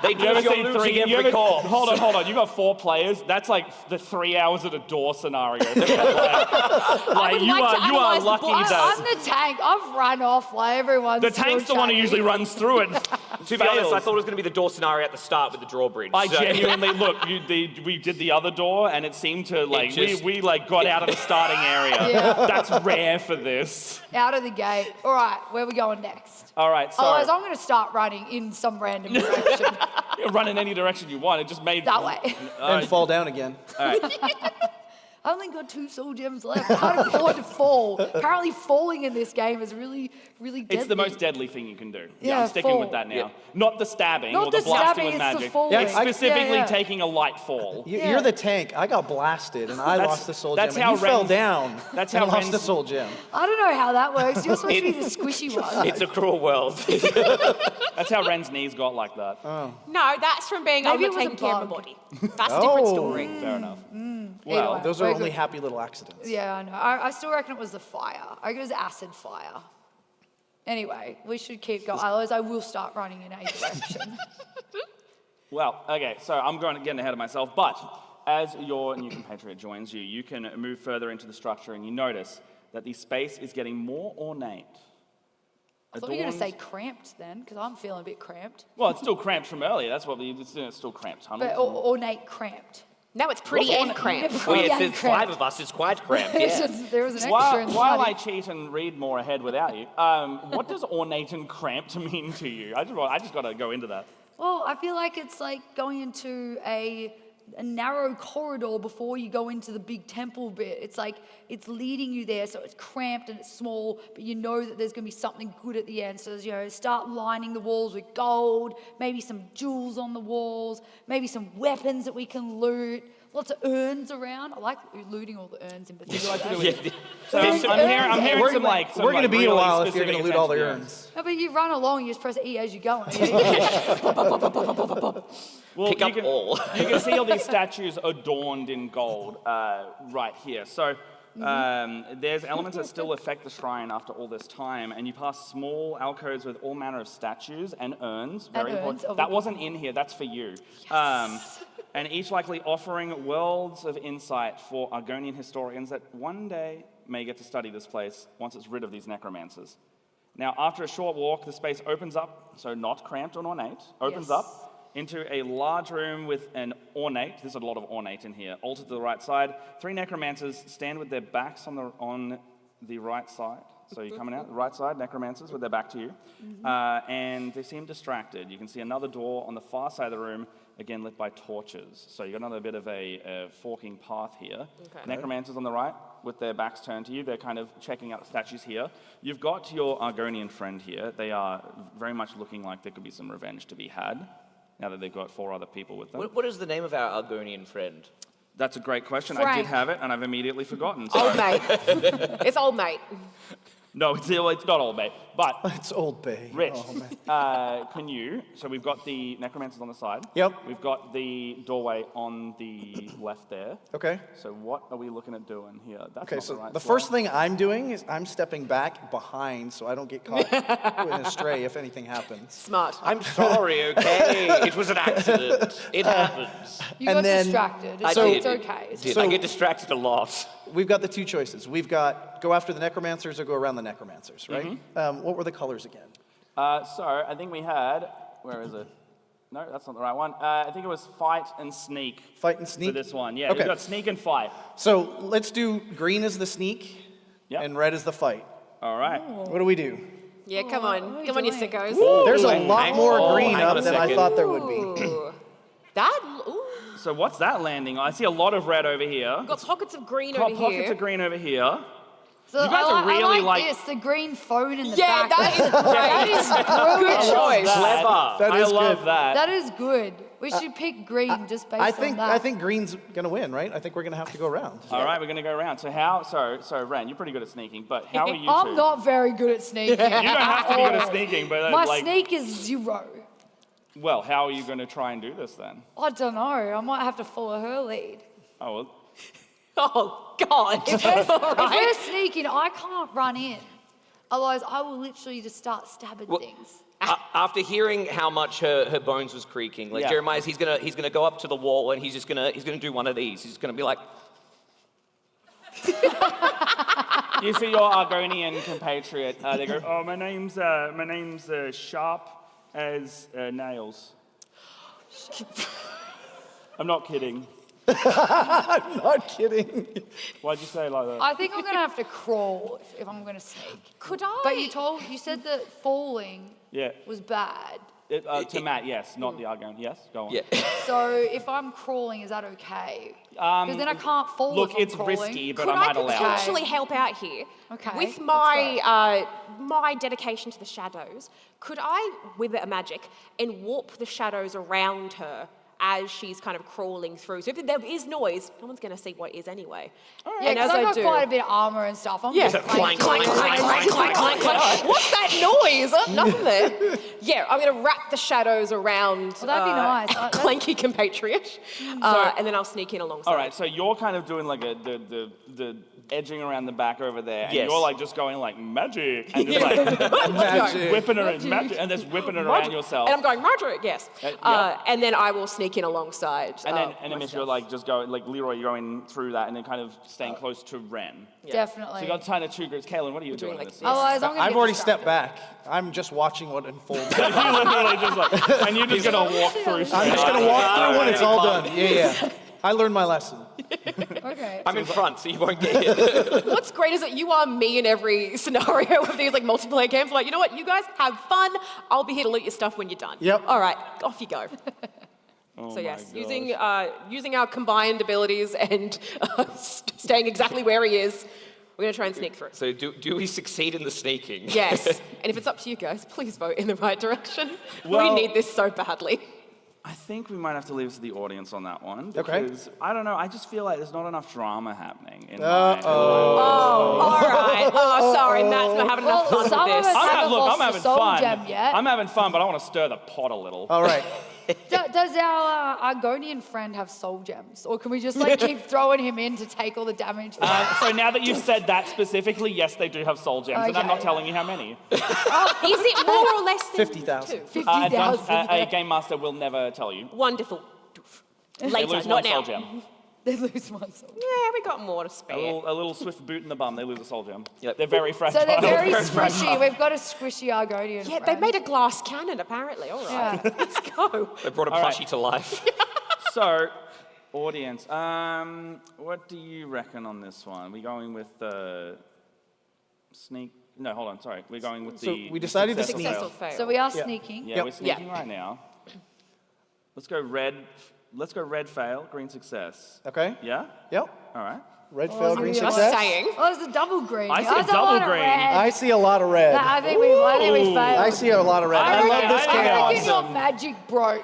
S17: They
S14: You
S17: do
S14: ever
S17: if you're
S14: seen
S17: losing
S14: three?
S17: every corpse.
S14: Hold on. You got 4 players. That's like the 3 hours at a door scenario. Like you are lucky that
S15: I'm the tank. I've run off while everyone's
S14: the tank's the one who usually runs through it.
S17: To be honest, I thought it was going to be the door scenario at the start with the drawbridge.
S14: I
S17: so-
S14: genuinely we did the other door, and it seemed to like we like got out of the starting area.
S15: Yeah.
S14: That's rare for this.
S15: Out of the gate. All right, where are we going next?
S14: All right, so
S15: Otherwise, I'm going to start running in some random direction.
S14: you can run in any direction you want. It just made
S15: That way.
S5: And fall down again.
S14: All right.
S15: I only got 2 soul gems left. I can't afford to fall. Apparently, falling in this game is really, really deadly.
S14: It's the most deadly thing you can do.
S15: Yeah,
S14: I'm sticking
S15: fall.
S14: with that now.
S15: Yeah.
S14: Not the stabbing
S15: Not
S14: or the
S15: the
S14: blasting
S15: stabbing,
S14: with
S15: it's the
S14: magic.
S15: falling.
S14: It's specifically
S15: Yeah.
S14: taking a light fall.
S5: You're the tank. I got blasted, and I
S14: That's-
S5: lost the soul
S14: that's
S5: gem.
S14: how
S5: And you fell
S14: Ren's-
S5: down.
S14: that's
S5: and
S14: how
S5: lost the
S14: Ren's-
S5: soul gem.
S15: I don't know how that works. You're supposed to be the squishy one.
S17: It's a cruel world.
S14: That's how Ren's knees got like that.
S5: Oh.
S2: No, that's from being
S15: Maybe
S2: able
S15: it
S2: to
S15: was
S2: take
S15: a
S2: care of a
S15: bug.
S2: body. That's a different
S5: Oh.
S2: story.
S14: Fair enough.
S5: Well,
S15: Anyway,
S5: those are
S15: we're
S5: only
S15: good.
S5: happy little accidents.
S15: Yeah, I know. I still reckon it was the fire. I reckon it was acid fire. Anyway, we should keep going. Otherwise, I will start running in a direction.
S14: Well, okay, so I'm getting ahead of myself, but as your new compatriot joins you, you can move further into the structure and you notice that the space is getting more ornate.
S15: I thought you were going to say
S14: Adorned-
S15: cramped then, because I'm feeling a bit cramped.
S14: Well, it's still cramped from earlier. That's what it's still cramped.
S15: But ornate cramped.
S2: No, it's pretty and cramped.
S17: Oh, yeah, there's 5 of us. It's quite cramped,
S15: It's
S17: yeah.
S15: just, there was an extra
S14: While,
S15: in the
S14: while
S15: money.
S14: I cheat and read more ahead without you, what does ornate and cramped mean to you? I just got to go into that.
S15: Well, I feel like it's like going into a narrow corridor before you go into the big temple bit. It's like it's leading you there, so it's cramped and it's small, but you know that there's going to be something good at the end. So, start lining the walls with gold, maybe some jewels on the walls, maybe some weapons that we can loot. Lots of urns around. I like looting all the urns in particular.
S14: So I'm hearing some like
S5: We're going to be
S14: really
S5: a while if you're going to
S14: specific
S5: loot all the
S14: attention,
S5: urns.
S15: No, but you run along, you just press E as you go.
S14: Well,
S17: Pick up all.
S14: You can see all these statues adorned in gold right here. So there's elements that still affect the shrine after all this time, and you pass small alcoves with all manner of statues and urns. Very important.
S15: urns,
S14: That wasn't in here. That's for you. And each likely offering worlds of insight for Argonian historians that one day may get to study this place once it's rid of these necromancers. Now, after a short walk, the space opens up, so not cramped or ornate, opens up into a large room with an ornate, there's a lot of ornate in here, altar to the right side. 3 necromancers stand with their backs on the right side. So you're coming out, the right side, necromancers with their back to you. And they seem distracted. You can see another door on the far side of the room, again lit by torches. So you've got another bit of a forking path here.
S2: Okay.
S14: Necromancers on the right with their backs turned to you. They're kind of checking out the statues here. You've got your Argonian friend here. They are very much looking like there could be some revenge to be had now that they've got 4 other people with them.
S17: What is the name of our Argonian friend?
S14: That's a great question. I
S2: Frank.
S14: did have it, and I've immediately forgotten.
S2: Old
S14: So.
S2: mate. It's old mate.
S14: No, it's not Old Bay, but
S5: It's Old Bay.
S14: Rich,
S5: Oh, man.
S14: can you? So we've got the necromancers on the side.
S5: Yep.
S14: We've got the doorway on the left there.
S5: Okay.
S14: So what are we looking at doing here? That's
S5: Okay,
S14: not
S5: so
S14: the right
S5: the
S14: slide.
S5: first thing I'm doing is I'm stepping back behind so I don't get caught in a stray if anything happens.
S2: Smart.
S17: I'm sorry, okay? It was an accident. It happens.
S15: You got distracted. It's,
S5: so-
S15: it's okay. It's
S17: Did.
S5: So-
S17: I get distracted a lot.
S5: We've got the 2 choices. We've got go after the necromancers or go around the necromancers, right?
S14: Mm-hmm.
S5: What were the colors again?
S14: So I think we had, where is it? No, that's not the right one. I think it was fight and sneak.
S5: Fight and sneak?
S14: For this one, yeah.
S5: Okay.
S14: We've got sneak and fight.
S5: So let's do green as the sneak and red as the fight.
S14: All right.
S5: What do we do?
S2: Yeah, come on. Come on, you sickos.
S5: There's a lot
S14: hang
S5: more
S14: on,
S5: green
S14: hang
S5: up
S14: on a
S5: than I
S14: second.
S5: thought there would be.
S2: Ooh. That, ooh.
S14: So what's that landing on? I see a lot of red over here.
S2: We've got pockets of green
S14: Got
S2: over
S14: pockets
S2: here.
S14: of green over here.
S15: So
S14: You guys
S15: I
S14: are really
S15: I like this, the green phone in the
S2: Yeah,
S15: back.
S2: that is great.
S15: That is brilliant.
S2: Good choice.
S14: Clever.
S5: That is
S14: I love
S5: good.
S14: that.
S15: That is good. We should pick green just based on that.
S5: I think green's gonna win, right? I think we're gonna have to go around.
S14: All right, we're going to go around. So Ren, you're pretty good at sneaking, but how are you
S15: I'm
S14: two?
S15: not very good at sneaking.
S14: You don't have to be good at sneaking, but
S15: My
S14: like,
S15: sneak is 0.
S14: well, how are you going to try and do this then?
S15: I don't know. I might have to follow her lead.
S14: Oh, well,
S2: Oh, God.
S15: If we're sneaking, I can't run in. Otherwise, I will literally just start stabbing things.
S17: After hearing how much her bones was creaking, like
S14: Yeah.
S17: Jeremiah's, he's gonna go up to the wall and he's gonna do one of these. He's gonna be like,
S14: You see your Argonian compatriot. They go, "Oh, my name's sharp as nails." I'm not kidding.
S5: I'm not kidding.
S14: Why'd you say it like that?
S15: I think I'm gonna have to crawl if I'm gonna sneak.
S6: Could I?
S15: But you said that falling
S14: Yeah.
S15: was bad.
S14: To Matt, yes, not the Argonian. Yes, go on.
S17: Yeah.
S15: So if I'm crawling, is that okay? Because then I can't fall.
S14: Look,
S15: if I'm
S14: it's
S15: crawling.
S14: risky, but
S6: Could
S14: I might allow it.
S6: potentially help out here?
S15: Okay,
S6: With
S15: let's
S6: my my dedication to the shadows, could I, with a bit of magic, and warp the shadows around her as she's kind of crawling through? So if there is noise, no one's going to see what it is anyway.
S15: Yeah,
S6: And
S15: because
S6: as
S15: I've
S6: I
S15: got
S6: do,
S15: quite a bit of armor and stuff. I'm
S6: yeah,
S15: just
S6: clank, clank, clank, clank, clank, clank, clank. What's that noise? Nothing there. Yeah, I'm going to wrap the shadows around
S15: Well, that'd be nice.
S6: clanky compatriot, and then I'll sneak in alongside.
S14: All right, so you're kind of doing like the edging around the back over there, and
S17: Yes.
S14: you're like just going like magic, and just like whipping it and magic, and just whipping it around yourself.
S6: And I'm going, Roger, yes.
S14: Yeah.
S6: And then I will sneak in alongside.
S14: And then if you're like just going like Leroy, you're going through that, and then kind of staying close to Ren.
S15: Definitely.
S14: So you got kind of two groups. Kaylin, what are you doing
S6: like
S14: this?
S15: Otherwise, I'm gonna
S5: I've
S15: get
S5: already
S15: distracted.
S5: stepped back. I'm just watching what unfolds.
S14: You literally just like, and you're just gonna walk through.
S5: I'm just gonna walk through when it's all done. Yeah. I learned my lesson.
S15: Okay.
S17: I'm in front, so you won't get hit.
S6: What's great is that you are me in every scenario of these like multiplayer games. Like, you know what, you guys have fun. I'll be here to loot your stuff when you're done.
S5: Yep.
S6: All right, off you go.
S14: Oh
S6: So yes,
S14: my
S6: using our combined abilities and staying exactly where he is, we're gonna try and sneak through.
S17: So do we succeed in the sneaking?
S6: Yes, and if it's up to you guys, please vote in the right direction.
S14: Well-
S6: we need this so badly.
S14: I think we might have to leave it to the audience on that one
S5: Okay.
S14: because I don't know. I just feel like there's not enough drama happening. In
S6: Oh, all right. Oh, sorry, Matt's not having enough fun
S15: some
S6: with
S15: of
S6: this.
S15: us haven't
S14: Look,
S15: lost
S14: I'm
S15: the
S14: having
S15: soul
S14: fun.
S15: gem yet.
S14: I'm having fun, but I want to stir the pot a little.
S5: All right.
S15: Does our Argonian friend have soul gems, or can we just like keep throwing him in to take all the damage?
S14: So now that you've said that specifically, yes, they do have soul gems, and I'm not
S15: Okay.
S14: telling you how many.
S6: Is it more or less than
S5: 50,000.
S6: two?
S15: 50,000.
S14: A game master will never tell you.
S6: Wonderful.
S14: They
S6: Later,
S14: lose
S6: not
S14: one
S6: now.
S14: soul gem.
S15: They lose one soul.
S6: Yeah, we got more to spare.
S14: A little swift boot in the bum, they lose a soul gem. Yep. They're very fragile.
S15: So they're very squishy. We've got a squishy Argonian
S6: Yeah,
S15: friend.
S6: they made a glass cannon, apparently. All right,
S15: Yeah.
S6: let's go.
S17: They brought a
S14: All right.
S17: plushie to life.
S14: So, audience, what do you reckon on this one? We going with sneak? No, hold on. Sorry, we're going with
S5: So
S14: the.
S5: we decided to
S14: success or
S5: sneak.
S14: fail.
S6: Fail.
S15: So we are
S5: Yeah.
S15: sneaking.
S14: Yeah,
S5: Yep.
S14: we're sneaking right now. Let's go red. Let's go red fail, green success.
S5: Okay.
S14: Yeah.
S5: Yep.
S14: All right.
S5: Red
S15: Oh,
S5: fail,
S15: is it
S5: green
S15: really
S6: Just
S5: success.
S6: saying.
S15: Oh, it's a double green.
S14: I see
S15: That's
S14: a double
S15: lot of
S14: green.
S15: red.
S5: I see a lot of red.
S15: I think we failed.
S5: I see a lot of red. I love this
S15: I
S5: chaos.
S15: reckon your magic broke.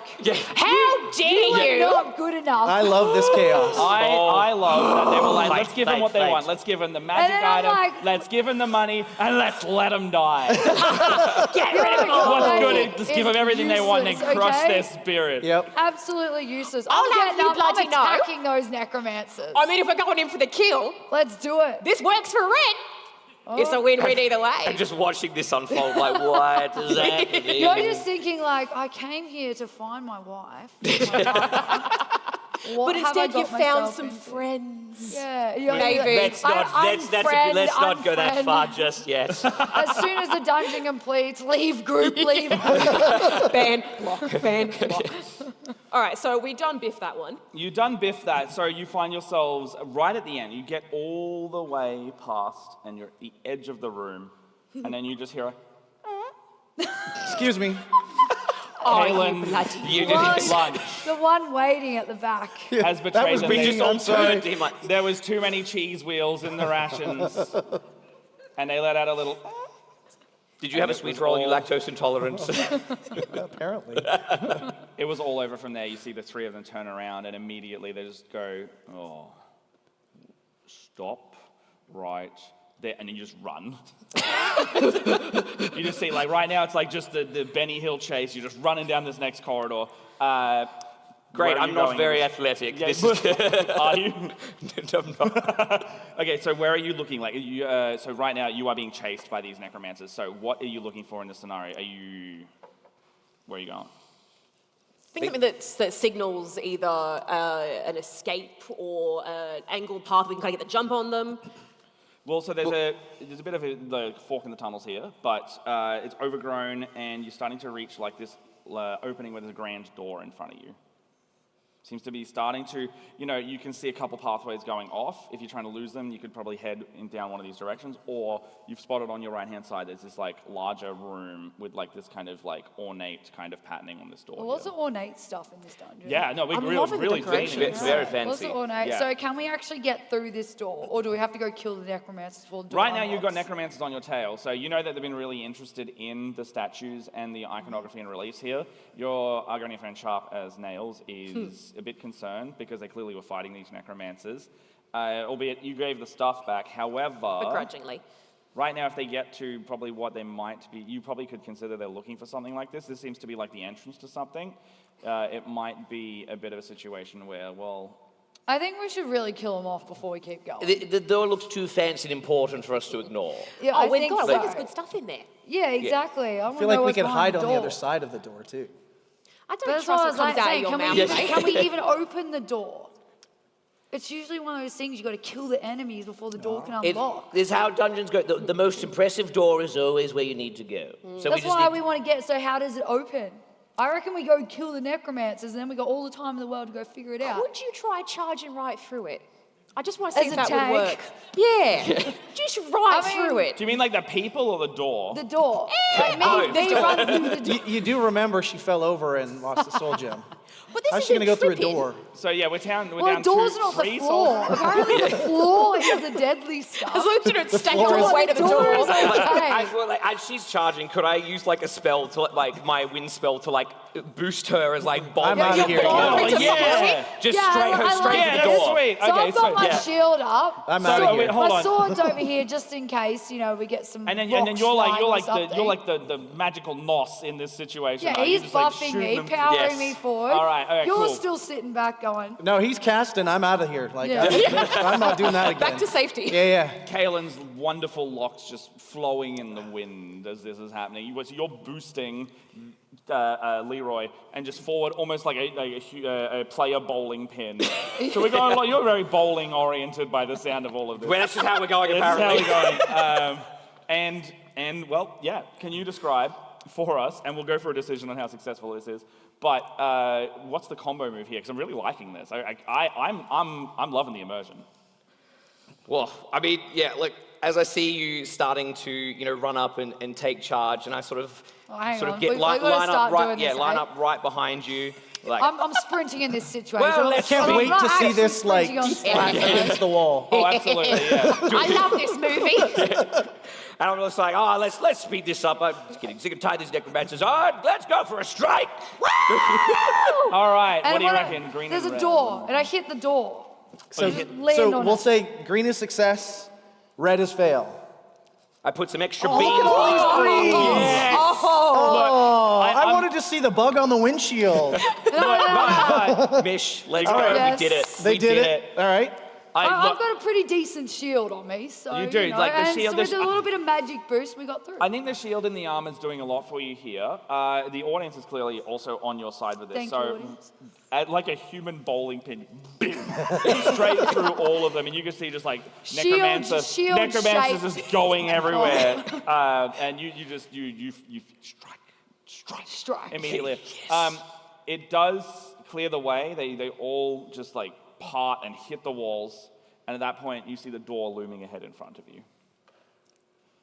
S6: How dare
S15: You
S6: you?
S15: are not good enough.
S5: I love this chaos.
S14: I love that they were like, let's give them
S17: Fake,
S14: what they
S17: fake.
S14: want. Let's give them the magic
S15: then I'm
S14: item.
S15: like-
S14: Let's give them the money, and let's let them die.
S6: Get rid of them all.
S14: What's good is just give them everything they want and
S15: useless,
S14: then crush
S15: okay?
S14: their spirit.
S5: Yep.
S15: Absolutely useless.
S6: I'll
S15: I'm
S6: have
S15: getting
S6: you
S15: up. I'm
S6: bloody know.
S15: attacking those necromancers.
S6: I mean, if we're going in for the kill,
S15: Let's do it.
S6: this works for Red. It's a win-win either way.
S17: I'm just watching this unfold like, what does that mean?
S15: You're just thinking like, I came here to find my wife. What
S6: But
S15: have I
S6: instead, you
S15: got
S6: found
S15: myself
S6: some
S15: into?
S6: friends.
S15: Yeah, you're
S6: Maybe.
S15: like,
S17: Let's not, let's not go that
S15: unfriend.
S17: far just yet.
S15: As soon as the dungeon completes, leave group, leave group.
S6: Ban, block, ban, block. All right, so we done biff that one.
S14: You done biff that, so you find yourselves right at the end. You get all the way past, and you're at the edge of the room, and then you just hear a
S5: Excuse me.
S14: Kaylin,
S17: You
S15: One-
S14: lunch
S15: The one waiting at the back.
S14: has betrayed
S5: was
S14: them.
S5: me.
S17: We just
S5: I'm
S17: all
S5: sorry.
S17: turned to him like,
S14: There was too many cheese wheels in the rations, and they let out a little.
S17: did you have a sweet roll? Are you lactose intolerant?
S5: Apparently.
S14: It was all over from there. You see the three of them turn around, and immediately they just go, "Oh, stop right there," and you just run. You just see, like right now, it's like just the Benny Hill chase. You're just running down this next corridor.
S17: Great,
S14: Where are
S17: I'm
S14: you
S17: not
S14: going
S17: very
S14: in this-
S17: athletic.
S14: Yeah,
S17: This is
S14: are you?
S17: I'm not.
S14: Okay, so where are you looking? Like, you, so right now you are being chased by these necromancers. So what are you looking for in this scenario? Where are you going?
S6: Think something that signals either an escape or an angled path we can kind of get the jump on them.
S14: Well, so there's a bit of the fork in the tunnels here, but it's overgrown, and you're starting to reach like this opening where there's a grand door in front of you. Seems to be starting to, you can see a couple pathways going off. If you're trying to lose them, you could probably head down one of these directions, or you've spotted on your right-hand side, there's this like larger room with like this kind of like ornate kind of patterning on this door.
S15: Lots of ornate stuff in this dungeon.
S14: Yeah, no, we're
S6: I'm
S14: really,
S6: loving the
S14: really
S6: decorations.
S14: leaning
S17: It's
S14: into
S17: very
S14: it.
S15: Lots
S17: fancy.
S15: of ornate.
S14: Yeah.
S15: So can we actually get through this door, or do we have to go kill the necromancers before the door
S14: Right now, you've got
S15: unlocks?
S14: necromancers on your tail, so you know that they've been really interested in the statues and the iconography and reliefs here. Your Argonian friend, Sharp as Nails, is a bit concerned because they clearly were fighting these necromancers, albeit you gave the stuff back. However,
S6: Begrudgingly.
S14: right now, if they get to probably what they might be, you probably could consider they're looking for something like this. This seems to be like the entrance to something. It might be a bit of a situation where, well,
S15: I think we should really kill them off before we keep going.
S17: The door looks too fancy and important for us to ignore.
S15: Yeah,
S6: Oh,
S15: I
S6: we've
S15: think
S6: got
S15: so.
S6: it. There's good stuff in there.
S15: Yeah, exactly. I
S5: I feel like we could hide on the other
S15: side.
S5: side of the door too.
S6: I
S15: But
S6: don't
S15: that's
S6: trust
S15: what
S6: what
S15: I was
S6: comes
S15: like
S6: out of
S15: saying.
S6: your
S15: Can
S6: mouth.
S15: we, even, can we even open the door? It's usually one of those things you got to kill the enemies before the door can unlock.
S17: This is how dungeons go. The most impressive door is always where you need to go. So
S15: That's
S17: we just
S15: why
S17: need
S15: we want to get. So how does it open? I reckon we go kill the necromancers, and then we got all the time in the world to go figure it out.
S6: Could you try charging right through it? I just want to see
S15: As
S6: if
S15: a
S6: that
S15: tank?
S6: would work. Yeah. Just right through it.
S14: do you mean like the people or the door?
S15: The door. Like
S14: both.
S15: me run through the door.
S5: You do remember she fell over and lost the soul gem.
S6: But this
S5: How's she
S6: isn't
S5: gonna go through a
S6: tripping.
S5: door?
S14: So yeah, we're down
S15: Well, the door's not the
S14: three
S15: floor.
S14: soul.
S15: Apparently the floor is the deadly stuff.
S6: As long as you don't stack
S5: floor
S6: it on
S5: is-
S6: the way to the
S15: door
S6: door.
S15: is okay.
S17: as she's charging, could I use like a spell to like my wind spell to like boost her as like bomb?
S5: I'm outta here.
S15: Oh,
S14: yeah.
S17: Just
S15: Yeah,
S17: straight her
S15: I
S17: straight
S15: like
S17: to the
S14: that.
S17: door.
S14: Sweet.
S15: So
S14: Okay,
S15: I've got my
S14: yeah.
S15: shield up.
S5: I'm
S14: So,
S5: out of
S14: wait,
S5: here.
S14: hold
S15: My
S14: on.
S15: sword's over here just in case, we get some
S14: And then
S15: rocks
S14: you're
S15: flying or
S14: like
S15: something.
S14: the magical nos in this situation.
S15: Yeah,
S14: Are you
S15: he's
S14: just, like,
S15: buffing
S14: shooting
S15: me,
S14: them?
S15: powering
S17: Yes.
S15: me forward.
S14: All right,
S15: You're
S14: cool.
S15: still sitting back going,
S5: No, he's casting. I'm out of here. Like,
S15: Yeah.
S5: I'm not doing that again.
S6: Back to safety.
S5: Yeah.
S14: Kaelin's wonderful locks just flowing in the wind as this is happening. You're boosting Leroy and just forward almost like a player bowling pin. So we're going like you're very bowling oriented by the sound of all of this.
S17: Well, that's just how we're going
S14: This is how
S17: apparently.
S14: we're going. And well, yeah. Can you describe for us, and we'll go for a decision on how successful this is. But what's the combo move here? Because I'm really liking this. I'm loving the immersion.
S17: Well, I mean, yeah, look, as I see you starting to, run up and take charge, and I sort of
S15: hang on.
S17: get
S15: We've gotta
S17: line up
S15: start
S17: right,
S15: doing this,
S17: line
S15: eh?
S17: up right behind you. Like,
S15: I'm sprinting in this situation.
S17: Well,
S5: I
S17: let's
S5: can't
S15: I'm
S5: wait
S15: not
S5: to see
S15: actually
S5: this like
S15: sprinting on
S5: slap
S15: stage.
S5: against the wall.
S14: Oh, absolutely, yeah.
S6: I love this movie.
S17: and I'm just like, let's speed this up. I'm just getting sick and tired of these necromancers. All right, let's go for a strike.
S14: All right,
S15: And
S14: what do you
S15: when I-
S14: reckon? Green
S15: There's
S14: and
S15: a
S14: red.
S15: door, and I hit the door.
S5: So,
S15: Just land
S5: so
S15: on
S5: we'll
S15: it.
S5: say green is success, red is fail.
S17: I put some extra
S5: Oh,
S17: beans
S5: look at all these greens.
S17: Yes.
S5: Oh, I
S14: I'm-
S5: wanted to see the bug on the windshield.
S17: Mish, let's
S5: All
S17: go.
S5: right.
S15: Yes.
S17: We did it.
S5: They
S17: We
S5: did it. All right.
S15: I've got a pretty decent shield on me, so
S14: You do, like the
S15: and
S14: shield
S15: so with
S14: is-
S15: a little bit of magic boost, we got through.
S14: I think the shield and the armor is doing a lot for you here. The audience is clearly also on your side with this.
S15: Thank
S14: so,
S15: you, audience.
S14: like a human bowling pin, straight through all of them, and you can see just like
S15: Shield
S14: necromancers
S15: shaped.
S14: just going everywhere, and you strike immediately. It does clear the way. They all just like part and hit the walls, and at that point you see the door looming ahead in front of you.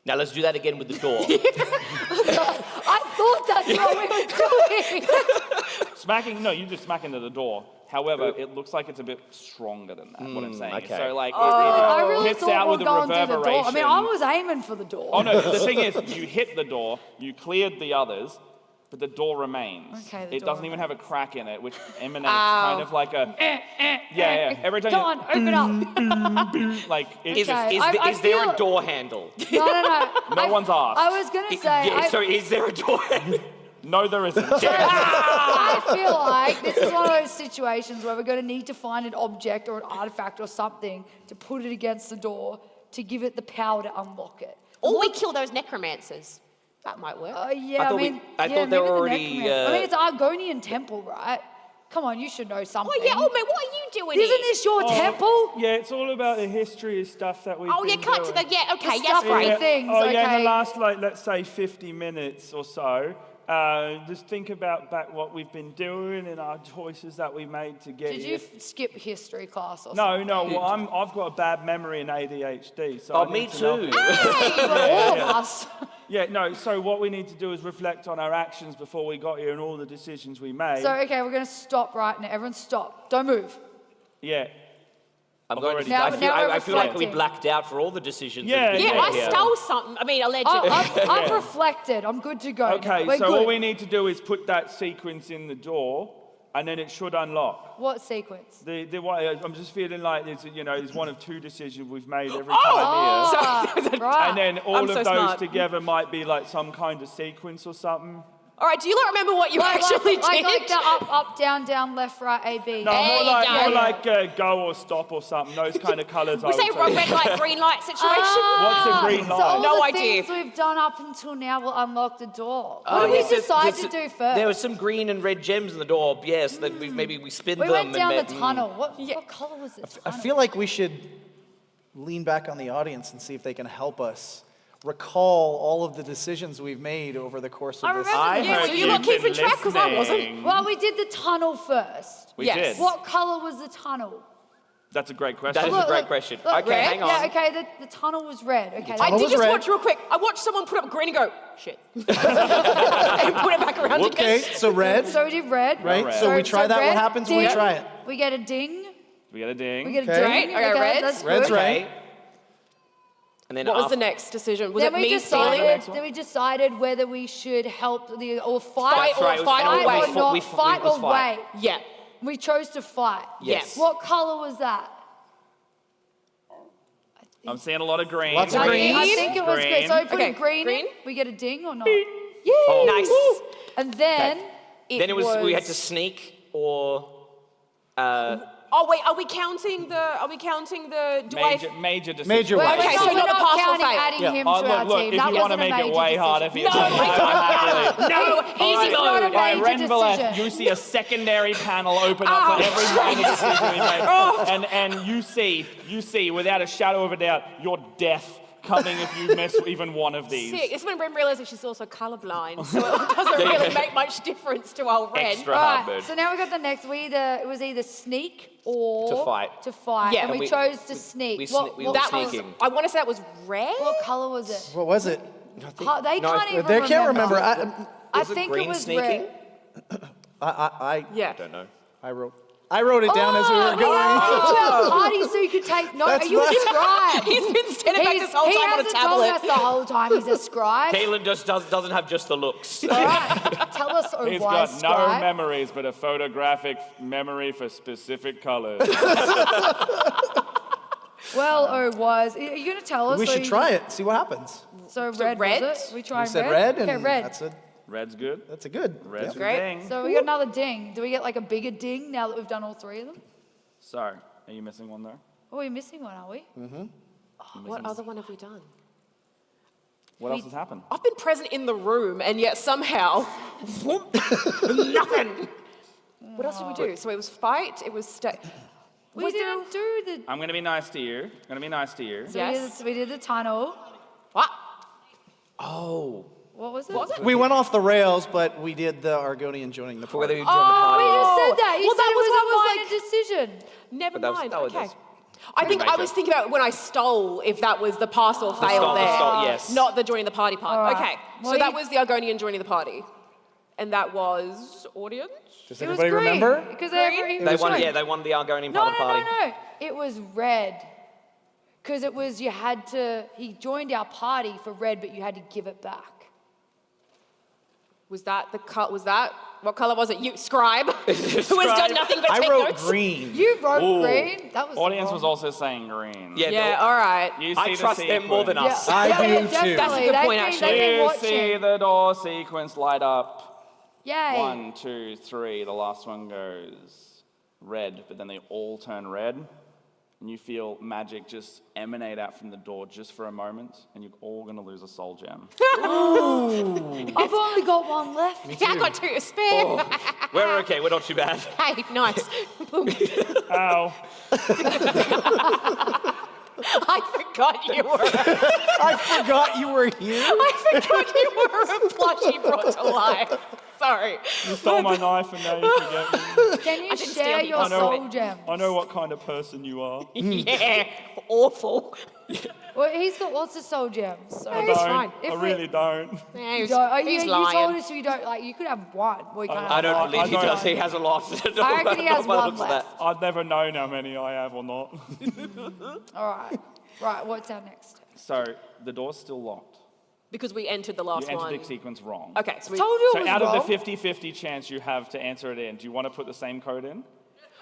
S17: Now let's do that again with the door.
S15: I thought that's what we were doing.
S14: Smacking? No, you just smack into the door. However, it looks like it's a bit stronger than that. What I'm saying.
S17: okay.
S14: So like
S15: I
S14: it
S15: really
S14: hits
S15: thought
S14: out
S15: we
S14: with
S15: were
S14: a
S15: going through the door. I
S14: reverberation.
S15: mean, I was aiming for the door.
S14: Oh no! The thing is, you hit the door, you cleared the others, but the door remains.
S15: Okay, the
S14: it
S15: door
S14: doesn't even have a crack in it, which emanates
S15: Ow.
S14: kind of like a yeah. Every time
S15: Go
S14: you,
S15: on, open up.
S14: like it,
S17: Is
S15: Okay,
S17: there
S15: feel-
S17: a door handle?
S15: No.
S14: no one's asked.
S15: I was gonna say.
S17: Yeah, so is there a door handle?
S14: No, there isn't.
S15: I feel like this is one of those situations where we're going to need to find an object or an artifact or something to put it against the door to give it the power to unlock it.
S6: Or we kill those necromancers. That might work.
S15: Yeah,
S17: thought
S15: maybe
S17: they were
S15: the
S17: already,
S15: necromancer. I mean, it's Argonian temple, right? Come on, you should know something.
S6: Oh, yeah, old man, what are you doing
S15: Isn't
S6: here?
S15: this your temple?
S8: Yeah, it's all about the history of stuff that we've
S6: Oh,
S8: been
S6: yeah, cut to
S8: doing.
S6: the, yeah, okay,
S15: The
S6: yes,
S15: stuff
S6: great.
S15: with things,
S8: Oh, yeah, in
S15: okay.
S8: the last, like, let's say 50 minutes or so, just think about back what we've been doing and our choices that we made to get
S15: Did
S8: here.
S15: you skip history class or
S8: No,
S15: something?
S8: no, well, I've got a bad memory and ADHD, so
S17: Oh,
S8: I
S17: me
S8: need to know.
S17: too.
S15: All of us.
S8: Yeah, no, so what we need to do is reflect on our actions before we got here and all the decisions we made.
S15: So, okay, we're going to stop right now. Everyone stop. Don't move.
S8: Yeah.
S17: I'm going to,
S15: Now- now we're
S17: I feel like we
S15: reflecting.
S17: blacked out for all the decisions.
S8: Yeah,
S17: that we
S6: Yeah,
S17: made
S6: I
S17: here.
S6: stole something. I mean, allegedly.
S15: I've reflected. I'm good to go.
S8: Okay,
S15: now. We're
S8: so
S15: good.
S8: all we need to do is put that sequence in the door, and then it should unlock.
S15: What sequence?
S8: The I'm just feeling like there's one of two decisions we've made every time
S15: Ah, right.
S8: and then all
S6: I'm
S8: of
S6: so
S8: those
S6: smart.
S8: together might be like some kind of sequence or something.
S6: All right, do you not remember what you actually did?
S15: Like the up, down, down, left, right, A, B.
S8: No, more like,
S15: Yeah, yeah.
S8: go or stop or something. Those kind of colours.
S6: We say red light, green light situation.
S8: What's a green
S15: So
S8: light?
S15: all
S6: No
S15: the
S6: idea.
S15: things we've done up until now will unlock the door. What
S17: Oh,
S15: did we
S17: yes,
S15: decide to do first?
S17: There was some green and red gems in the door. Yes, that maybe we spin
S15: We
S17: them.
S15: went down
S17: and
S15: the tunnel. What colour was it?
S5: I feel like we should lean back on the audience and see if they can help us recall all of the decisions we've made over the course of
S15: I
S5: this.
S15: remember.
S6: Yeah, so you're not keeping track because I wasn't.
S15: Well, we did the tunnel first.
S8: We
S6: Yes.
S8: did.
S15: What colour was the tunnel?
S8: That's a great question.
S17: That is a great question.
S15: Look,
S17: Okay,
S15: red?
S17: hang on.
S15: Yeah, okay, the tunnel was red. Okay,
S6: I
S5: tunnel
S6: did
S5: was
S6: just
S5: red.
S6: watch real quick. I watched someone put up green and go, shit. and put it back around
S5: Okay,
S6: again.
S5: so red,
S15: So we did red.
S5: right?
S8: red.
S5: So we try that.
S15: red,
S5: What happens when we
S15: ding.
S5: try it?
S15: We get a ding.
S8: We get a ding.
S15: We get a
S5: Okay.
S15: ding.
S6: Okay, reds.
S15: That's
S5: Red's
S15: good.
S5: right.
S17: And then
S6: What was
S17: after,
S6: the next decision? Was
S15: Then
S6: it
S15: we
S6: me stealing?
S15: decided. Then we decided whether we should help or fight,
S6: Fight or-
S17: That's right,
S6: fight or
S17: we
S6: wait.
S15: or not.
S17: we
S15: Fight
S17: was
S15: or
S17: fight.
S15: wait.
S6: Yeah.
S15: We chose to fight.
S17: Yes.
S15: What color was that?
S8: I'm seeing a lot of green.
S5: Lots of
S15: I
S5: green.
S15: think it was green. So we put
S6: Okay,
S15: green
S6: green.
S15: in. We get a ding or not?
S17: Oh.
S6: Nice.
S15: And then
S17: then it was we had to sneak or.
S6: Oh wait, are we counting the? Do
S8: Major decision.
S5: Major
S15: Wait,
S5: way.
S6: Okay,
S15: wait,
S6: so
S15: we're
S6: not the
S15: not
S6: pass or
S15: counting
S6: fail.
S15: adding
S5: Yeah.
S15: him
S8: Oh,
S15: to our
S8: look,
S15: team.
S8: if
S15: That
S8: you want to
S15: wasn't a
S8: make it
S15: major
S8: way harder for
S15: decision.
S8: yourself,
S6: No, easy
S15: It's not a
S6: mode.
S8: Right,
S15: major
S8: Renville,
S15: decision.
S8: you see a secondary panel open up for every minor decision we make, and you see, without a shadow of a doubt, your death coming if you miss even one of these.
S6: Sick. It's when Ren realised that she's also colourblind, so it doesn't really make much difference to our Ren.
S17: Extra
S15: Right,
S17: hard mode.
S15: so now we got the next. It was either sneak or
S17: To fight.
S15: To fight.
S6: Yeah.
S15: and
S17: And
S15: we
S17: we-
S15: chose to sneak.
S17: we
S15: What
S17: were
S6: That was.
S17: sneaking.
S6: I want to say that was red.
S15: What color was it?
S5: What was it?
S15: They can't even
S5: They can't
S15: remember.
S5: remember.
S15: I
S17: Was it
S15: think
S17: green
S15: it was
S17: sneaking?
S15: red.
S6: Yeah.
S17: Don't know.
S5: I wrote it down as we were
S15: We
S5: going.
S15: had to our party so you could take notes.
S5: That's
S15: Are you a
S5: right.
S15: scribe?
S6: He's been standing back this whole
S15: he
S6: time on a
S15: hasn't told
S6: tablet.
S15: us the whole time he's a scribe.
S17: Caitlin just doesn't have just the looks.
S15: All right, tell us, oh,
S8: He's
S15: wise
S8: got no
S15: scribe.
S8: memories but a photographic memory for specific colors.
S15: Well, oh, wise. Are you going to tell us?
S5: We
S15: or
S5: should
S15: you
S5: try
S15: just-
S5: it. See what happens.
S15: So
S6: So
S15: red,
S6: red?
S15: was it? We try
S5: We said
S15: red?
S5: red, and
S15: Okay, red.
S8: Red's good.
S5: That's a good.
S8: Red's
S5: yeah.
S6: Great.
S8: a ding.
S15: So we got another ding. Do we get like a bigger ding now that we've done all three of them?
S8: Sorry, are you missing one there?
S15: Oh, we're missing one, are we?
S6: What other one have we done?
S8: What else has happened?
S6: I've been present in the room, and yet somehow, nothing. What else did we do? So it was fight. It was stay.
S15: We didn't do the.
S8: I'm gonna be nice to you. I'm gonna be nice to you.
S15: So
S6: Yes.
S15: we did the tunnel.
S6: What?
S17: Oh.
S15: What was it?
S5: We went off the rails, but we did the Argonian joining the
S17: For whether
S5: party.
S17: you join the party.
S15: We just
S17: or-
S15: said that. You
S6: Well,
S15: said
S6: that
S15: it
S6: was
S15: was
S6: what
S15: a
S6: I
S15: minor decision.
S6: Never
S17: But that was-
S6: mind.
S17: that was
S6: Okay.
S17: this.
S6: I think I
S17: Major.
S6: was thinking about when I stole, if that was the pass or fail
S17: stole, the
S6: there.
S17: stole, yes.
S6: Not the joining the party part.
S15: All right.
S6: Okay.
S15: Well,
S6: so that
S15: you-
S6: was the Argonian joining the party. And that was audience?
S5: Does
S15: It was
S5: everybody
S15: green,
S5: remember?
S15: Because
S6: Green?
S17: They won. Yeah, they won the Argonian
S15: No,
S17: part of the party.
S15: no. It was red. Because it was, you had to, he joined our party for red, but you had to give it back.
S6: Was that the cut? Was that what color was it? You scribe, who has done nothing but
S5: I
S6: take
S5: wrote
S6: notes.
S5: green.
S15: You wrote
S8: Ooh.
S15: green. That was
S8: Audience
S15: wrong.
S8: was also saying green.
S17: Yeah,
S6: Yeah. All right.
S8: You see
S17: I
S8: the
S17: trust them more than
S8: sequence.
S17: us.
S5: I do too.
S15: definitely.
S6: That's a good
S15: They've
S6: point,
S15: been-
S6: actually.
S15: they've been
S8: You
S15: watching.
S8: see the door sequence light up.
S15: Yay.
S14: 1, 2, 3. The last one goes red, but then they all turn red. And you feel magic just emanate out from the door just for a moment, and you're all going to lose a soul gem.
S15: I've only got one left.
S6: Yeah, I got 2 to spare.
S17: We're okay, we're not too bad.
S6: Hey, nice. Boom.
S8: Ow.
S6: I forgot you were.
S5: I forgot you were here.
S6: I forgot you were a plushie brought to life. Sorry.
S8: You stole my knife and now you forget me.
S15: Can you
S6: didn't
S15: share
S6: steal
S15: your
S6: it.
S15: soul gem?
S8: I know what kind of person you are.
S6: Yeah, awful.
S15: Well, he's got lots of soul gems. So
S8: I
S6: He's
S8: don't.
S6: fine.
S8: I really don't.
S6: Yeah,
S15: You don't. Oh,
S6: he's
S15: you
S6: lying.
S15: told us you don't. Like, you could have one. We can't
S17: I don't
S15: have
S17: believe he
S8: I don't-
S17: does. He has a lot.
S15: I reckon he has
S17: By the
S15: one
S17: looks of that.
S15: left.
S8: I've never known how many I have or not.
S15: All right. Right. What's our next?
S14: So the door's still locked.
S6: Because we entered the last
S14: You
S6: one.
S14: entered the sequence wrong.
S6: Okay, so we...
S15: Told you it
S14: So
S15: was
S14: out
S15: wrong.
S14: of the 50-50 chance you have to answer it in, do you want to put the same code in?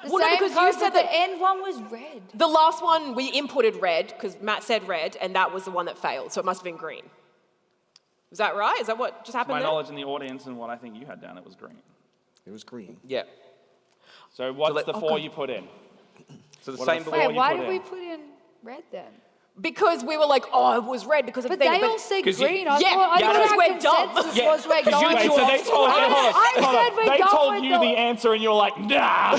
S15: The
S6: Well, no,
S15: same
S6: because you
S15: code,
S6: said
S15: but
S6: that-
S15: the end one was red.
S6: The last one, we inputted red, because Matt said red, and that was the one that failed, so it must have been green. Is that right? Is that what just
S14: To
S6: happened
S14: my
S6: there?
S14: knowledge in the audience and what I think you had down, it was green.
S5: It was green.
S17: Yeah.
S14: So what's
S17: let-
S14: the 4 you put in?
S17: So the
S14: What are
S17: same.
S14: the
S15: Wait,
S14: four you
S15: why
S14: put
S15: did
S14: in?
S15: we put in red then?
S6: Because we were like, oh, it was red because of
S15: But
S6: the thing.
S15: they all said
S17: 'cause you-
S15: green. I
S6: Yeah,
S15: thought, I
S6: yeah,
S15: thought
S6: because
S15: our
S6: we're dumb.
S15: consensus
S17: Yeah,
S15: was we're
S17: 'cause you
S15: going
S17: wait,
S15: to.
S17: so
S8: they told you,
S15: I said we're
S8: they
S15: going
S8: told
S15: with
S8: you the answer and you're like, nah.
S15: I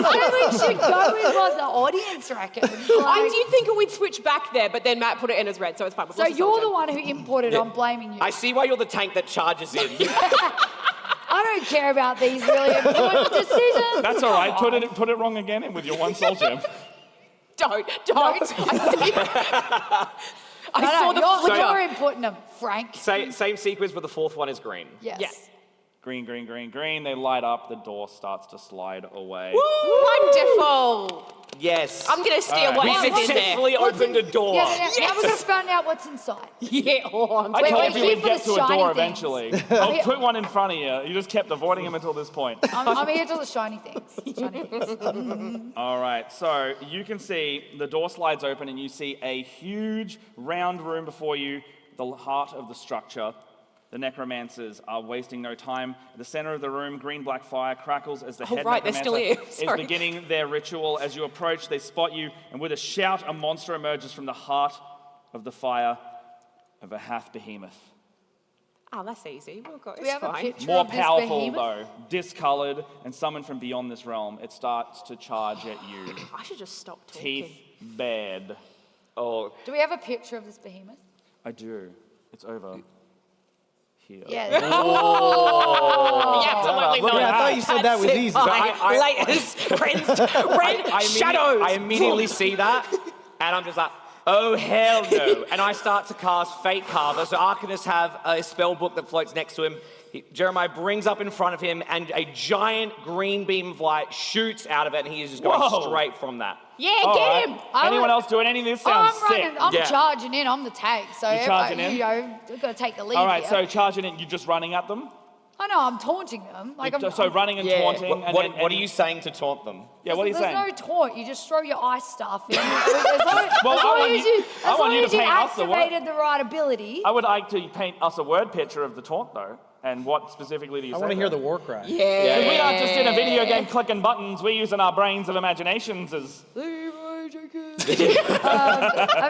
S15: said we should go with what the audience reckons.
S6: I
S15: Like,
S6: did think we'd switch back there, but then Matt put it in as red, so it's fine. We've
S15: so
S6: lost a soul
S15: you're the
S6: gem.
S15: one who imported. I'm blaming you.
S17: I see why you're the tank that charges in.
S15: I don't care about these really important decisions.
S8: That's all right. Put it wrong again in with your 1 soul gem.
S6: Don't. I saw the
S15: you're,
S6: flicker.
S15: you're inputting them, Frank.
S17: Same sequence, but the 4th one is green.
S15: Yes.
S6: Yeah.
S14: Green, green, green, green. They light up. The door starts to slide away.
S6: Wonderful.
S17: Yes.
S6: I'm going to steal
S14: All right.
S17: We
S6: whatever's in there.
S17: successfully opened a door.
S15: Yeah, now we're going to find out what's inside.
S6: Yeah, I'm
S14: I
S15: Wait,
S14: told
S15: wait,
S14: you
S15: keep
S14: we'd
S15: for
S14: get
S15: the
S14: to a
S15: shiny
S14: door
S15: things.
S14: eventually. I'll put one in front of you. You just kept avoiding him until this point.
S15: I'm here till the shiny things. Shiny things.
S14: All right, so you can see the door slides open and you see a huge round room before you, the heart of the structure. The necromancers are wasting no time. At the center of the room, green-black fire crackles as the head
S6: right, they're still
S14: necromancer
S6: here.
S14: is
S6: Sorry.
S14: beginning their ritual. As you approach, they spot you, and with a shout, a monster emerges from the heart of the fire of a half behemoth.
S6: Oh, that's easy. We've got,
S15: Do we
S6: it's
S15: have a
S6: fine.
S15: picture
S14: More
S15: of this
S14: powerful,
S15: behemoth?
S14: though, discolored, and summoned from beyond this realm. It starts to charge at you.
S6: I should just stop talking.
S14: Teeth bared.
S17: Oh,
S15: Do we have a picture of this behemoth?
S14: I do. It's over here.
S15: Yeah.
S6: Yeah, absolutely
S5: Look,
S6: not.
S5: I thought you said that was
S6: That's
S5: easy.
S6: it,
S5: So
S6: fine. Layers, red shadows.
S17: I immediately see that, and I'm just like, oh hell no! And I start to cast Fate Carver. So Arcanists have a spell book that floats next to him. Jeremiah brings up in front of him, and a giant green beam of light shoots out of it, and he is just going
S14: Whoa.
S17: straight from that.
S6: Yeah,
S14: All
S6: get
S14: right.
S6: him.
S14: Anyone else doing anything? This sounds
S15: I'm
S14: sick.
S15: running. I'm
S17: Yeah.
S15: charging in. I'm the tank. So
S14: You're charging in?
S15: you know, we've got to take the lead
S14: All right,
S15: here.
S14: so charging in, you're just running at them?
S15: I know, I'm taunting them. Like I'm,
S14: So running and taunting. and then-
S17: What are you saying to taunt them?
S14: Yeah, what are you
S15: There's
S14: saying?
S15: no taunt. You just throw your ice stuff in. As long
S14: Well, I want you- I want you to paint us the word.
S15: activated the right ability.
S14: I would like to paint us a word picture of the taunt, though. And what specifically do you say?
S5: I want to hear
S14: there?
S5: the war cry.
S14: Because we aren't just in a video game clicking buttons. We're using our brains and imaginations as...
S15: I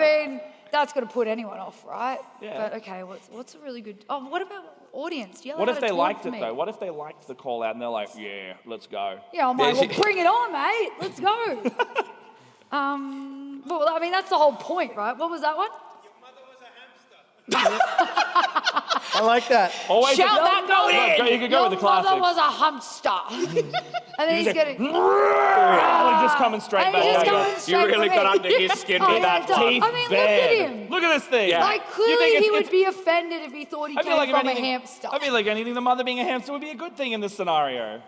S15: mean, that's going to put anyone off, right?
S14: Yeah.
S15: But okay, what's a really good... Oh, what about audience? Yell
S14: What
S15: out
S14: if
S15: a
S14: they
S15: taunt
S14: liked
S15: for
S14: it,
S15: me.
S14: though? What if they liked the call out and they're like, yeah, let's go?
S15: Yeah, I'm like, well, bring it on, mate. Let's go. Well, I mean, that's the whole point, right? What was that one?
S5: I like that.
S14: Always
S6: Shout that going in.
S14: You could go
S15: Your
S14: with the
S15: mother
S14: classics.
S15: was a hamster. And then he's
S14: just
S15: getting...
S14: Oh, just coming straight
S15: And
S14: back.
S15: he's just
S14: at you.
S15: going straight for me.
S17: skin
S15: with that
S14: Teeth
S15: I mean, look
S14: bared.
S15: at him.
S14: Look at this thing.
S15: Like,
S14: You
S15: clearly
S14: think
S15: he
S14: it's-
S15: would be offended if he thought he
S14: I
S15: came
S14: feel like if
S15: from
S14: anything,
S15: a hamster.
S14: I feel like anything, the mother being a hamster would be a good thing in this scenario.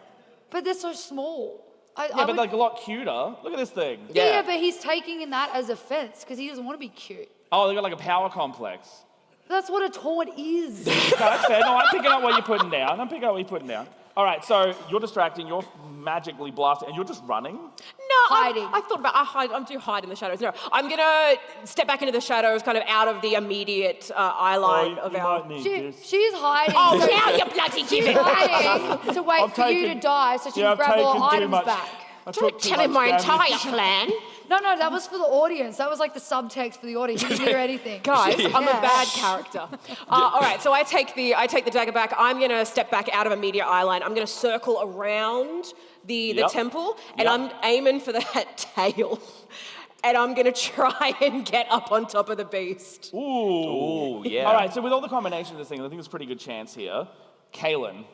S15: But they're so small. I
S14: Yeah, but
S15: would-
S14: like a lot cuter. Look at this thing.
S15: yeah, but he's taking in that as offense because he doesn't want to be cute.
S14: Oh, they got like a power complex.
S15: That's what a taunt is.
S14: No, that's fair. No, I'm picking up what you're putting down. I'm picking up what you're putting down. All right, so you're distracting, you're magically blasting, and you're just running?
S15: hiding.
S6: I thought about I do hide in the shadows. No, I'm gonna step back into the shadows, kind of out of the immediate eye line of our.
S15: She's hiding.
S6: Oh,
S15: so-
S6: now you bloody
S15: She's
S6: give it.
S15: hiding to wait
S8: I've
S15: for you
S8: taken-
S15: to die so she
S8: yeah,
S15: can
S8: I've
S15: grab all
S8: taken
S15: her
S8: too
S15: items
S8: much-
S15: back.
S8: I
S6: Don't
S8: took too
S6: tell him my
S8: much
S6: entire
S8: damage.
S6: plan.
S15: No, that was for the audience. That was like the subtext for the audience. You didn't hear anything.
S6: Guys, I'm a
S15: Yeah.
S6: bad character. All right, so I take the dagger back. I'm going to step back out of immediate eye line. I'm going to circle around the
S14: Yep.
S6: temple, and
S14: Yep.
S6: I'm aiming for that tail. And I'm going to try and get up on top of the beast.
S14: Ooh, yeah. All right, so with all the combination of this thing, I think there's a pretty good chance here. Kaylin,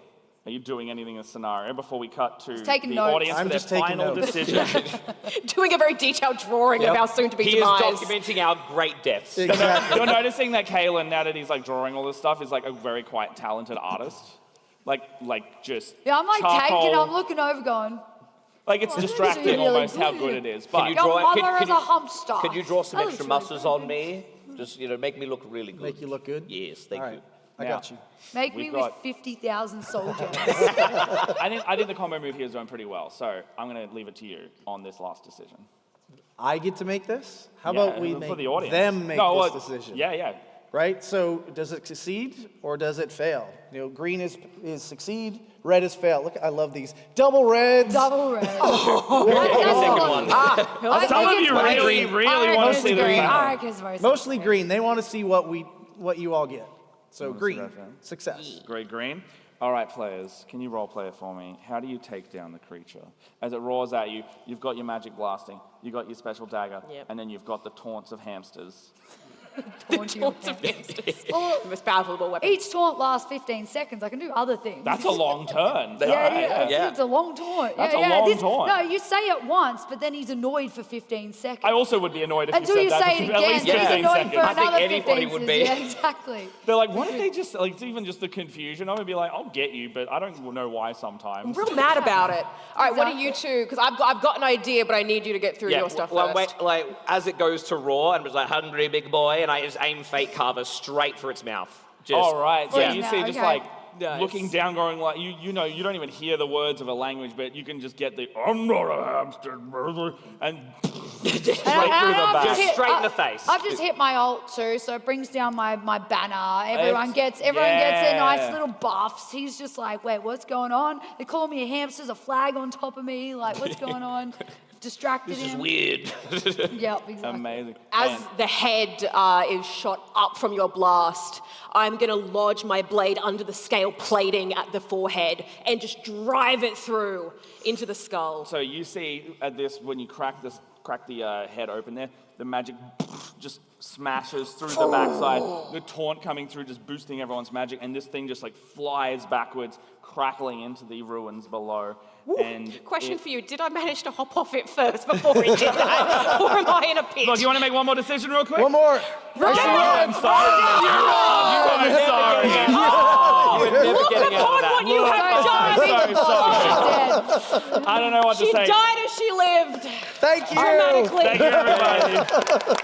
S14: are you doing anything in this scenario before we cut to
S15: taking
S14: the
S15: notes.
S14: audience
S5: I'm
S14: for
S5: just
S14: their
S5: taking
S14: final
S5: notes.
S14: decision?
S6: Doing a very detailed drawing of our soon-to-be
S17: He
S6: demise.
S17: is documenting our great deaths.
S5: Exactly.
S14: You're noticing that Kaylin, now that he's like drawing all this stuff, is like a very quite talented artist. Like just
S15: Yeah, I'm like
S14: charcoal.
S15: taking, I'm looking over going,
S14: Like it's
S15: Oh, this is
S14: distracting
S15: really
S14: almost how
S15: good.
S14: good it is.
S17: Can
S14: But
S17: you
S15: your
S17: draw?
S15: mother is a hamster.
S17: Could you draw some
S15: That
S17: extra
S15: looks really
S17: muscles
S15: good.
S17: on me? Just make me look really good.
S5: Make you look good?
S17: Yes, thank
S5: All
S17: you.
S5: right. I
S14: Now.
S5: got you.
S15: Make me
S14: We've
S15: with
S14: got-
S15: 50,000 soldiers.
S14: I think the combo move here is going pretty well. So I'm going to leave it to you on this last decision.
S5: I get to make this? How
S14: Yeah,
S5: about we
S14: for
S5: make
S14: the audience.
S5: them make
S14: No,
S5: this
S14: well,
S5: decision?
S14: Yeah.
S5: Right? So does it succeed or does it fail? Green is succeed, red is fail. Look, I love these. Double reds.
S15: Double red.
S17: Second one.
S14: Some of you really want to see the
S15: green.
S14: final.
S15: I reckon it's very
S5: Mostly green. They want to see what you all get. So green, success.
S14: Great green. All right, players, can you role play it for me? How do you take down the creature? As it roars at you, you've got your magic blasting, you've got your special dagger,
S6: Yep.
S14: and then you've got the taunts of hamsters.
S6: Taunts of hamsters.
S15: Well,
S6: The most powerful weapon.
S15: each taunt lasts 15 seconds. I can do other things.
S14: That's a long turn.
S15: Yeah. It's a long taunt.
S14: That's a long taunt.
S15: No, you say it once, but then he's annoyed for 15 seconds.
S14: I also would be annoyed if
S15: Until
S14: you
S15: you
S14: said that
S15: say it
S14: for at
S15: again,
S14: least
S15: he's
S14: 15
S15: annoyed
S14: seconds.
S15: for
S17: I think
S15: another
S17: anybody
S15: 15
S17: would be.
S15: Yeah, exactly.
S14: They're like, why don't they just, like, it's even just the confusion. I would be like, I'll get you, but I don't know why
S6: I'm
S14: sometimes.
S6: real mad about it. All right, what are you two? Because I've got an idea, but I need you to get through your stuff
S17: well,
S6: first.
S17: wait, like as it goes to roar and was like hungry big boy, and I just aim Fate Carver straight for its mouth. Just,
S14: All right, so
S17: yeah.
S14: you see just
S15: Okay.
S14: like
S6: Nice.
S14: looking down, going like, you know, you don't even hear the words of a language, but you can just get the, I'm not a hamster, and straight through the back.
S17: Just straight in the face.
S15: I've just hit my ult too, so it brings down my banner. Everyone gets a nice little buffs. He's just like, wait, what's going on? They call me a hamster, there's a flag on top of me. Like, what's going on? Distracted
S17: This is
S15: him.
S17: weird.
S15: Yep, exactly.
S14: Amazing.
S6: As
S14: And-
S6: the head is shot up from your blast, I'm going to lodge my blade under the scale plating at the forehead and just drive it through into the skull.
S14: So you see at this, when you crack the head open there, the magic just smashes through the backside, the taunt coming through, just boosting everyone's magic, and this thing just like flies backwards, crackling into the ruins below. And
S6: Question for you, did I manage to hop off it first before it did that? Or am I in a pit?
S14: Look, you want to make one more decision real quick?
S5: One more.
S14: I'm sorry. I'm sorry.
S17: You're never
S6: Look
S17: getting out of
S6: upon
S17: that.
S6: what you have done!
S14: So sorry. I don't know what to
S6: She
S14: say.
S6: died as she lived.
S5: Thank you.
S6: Dramatically.
S14: Thank you, everybody.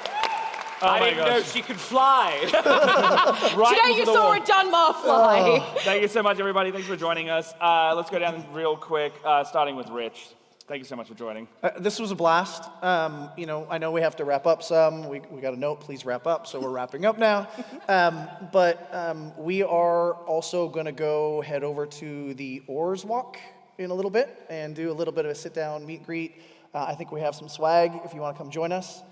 S14: Oh
S17: I
S14: my
S17: didn't know
S14: gosh.
S17: she could fly.
S14: Right
S6: Today
S14: into
S6: you
S14: the
S6: saw
S14: wall.
S6: a Dunmar fly.
S14: Thank you so much, everybody. Thanks for joining us. Let's go down real quick, starting with Rich. Thank you so much for joining.
S5: This was a blast. I know we have to wrap up some. We got a note, please wrap up, so we're wrapping up now. But we are also going to go head over to the Oars Walk in a little bit and do a little bit of a sit-down meet and greet. I think we have some swag if you want to come join us.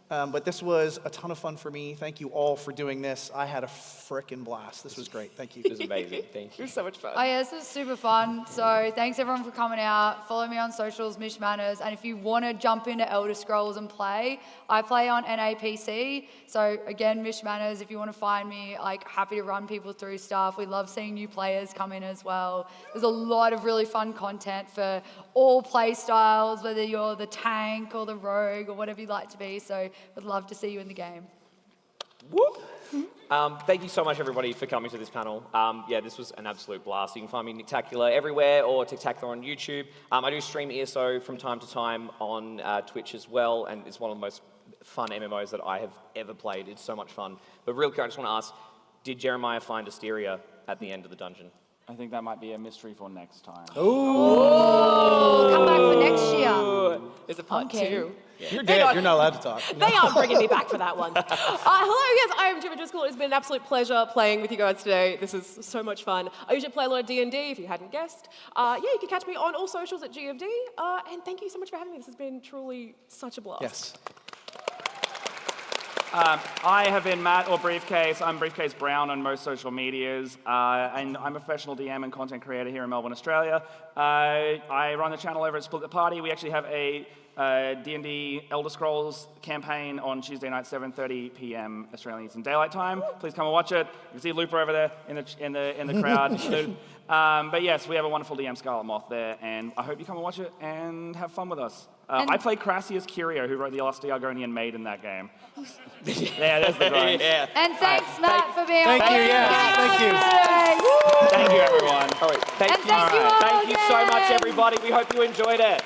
S5: But this was a ton of fun for me. Thank you all for doing this. I had a frickin' blast. This was great. Thank you.
S17: It was amazing. Thank you.
S6: It was so much fun.
S15: Oh yeah, this was super fun. So thanks everyone for coming out. Follow me on socials, Mish Manners. And if you want to jump into Elder Scrolls and play, I play on NAPC. So again, Mish Manners, if you want to find me, like happy to run people through stuff. We love seeing new players come in as well. There's a lot of really fun content for all play styles, whether you're the tank or the rogue or whatever you like to be. So would love to see you in the game.
S17: Thank you so much, everybody, for coming to this panel. This was an absolute blast. You can find me Nictacular everywhere or Tictacular on YouTube. I do stream ESO from time to time on Twitch as well, and it's one of the most fun MMOs that I have ever played. It's so much fun. But real quick, I just want to ask, did Jeremiah find Asteria at the end of the dungeon?
S14: I think that might be a mystery for next time.
S15: Come back for next year.
S6: There's a part two.
S5: You're dead. You're not allowed to talk.
S6: They aren't bringing me back for that one. Hello, yes, I am Jimmy Driscoll. It's been an absolute pleasure playing with you guys today. This is so much fun. I usually play a lot of D&D, if you hadn't guessed. You can catch me on all socials at GFD. And thank you so much for having me. This has been truly such a blast.
S5: Yes.
S14: I have been Matt or Briefcase. I'm Briefcase Brown on most social medias, and I'm a professional DM and content creator here in Melbourne, Australia. I run the channel over at Split the Party. We actually have a D&D Elder Scrolls campaign on Tuesday night, 7:30 p.m. Australian Eastern Daylight Time. Please come and watch it. You can see Looper over there in the crowd. But yes, we have a wonderful DM, Scarlet Moth, there, and I hope you come and watch it and have fun with us. I play Crassius Curio, who wrote the Lost Argonian Maid in that game. Yeah, there's the drawing.
S15: And thanks, Matt, for being
S5: Thank
S15: on
S5: you, yes, thank you.
S14: Thank you, everyone.
S8: All right, thank
S15: And
S8: you.
S15: thank you all
S8: Thank you so much,
S15: again.
S8: everybody. We hope you enjoyed it.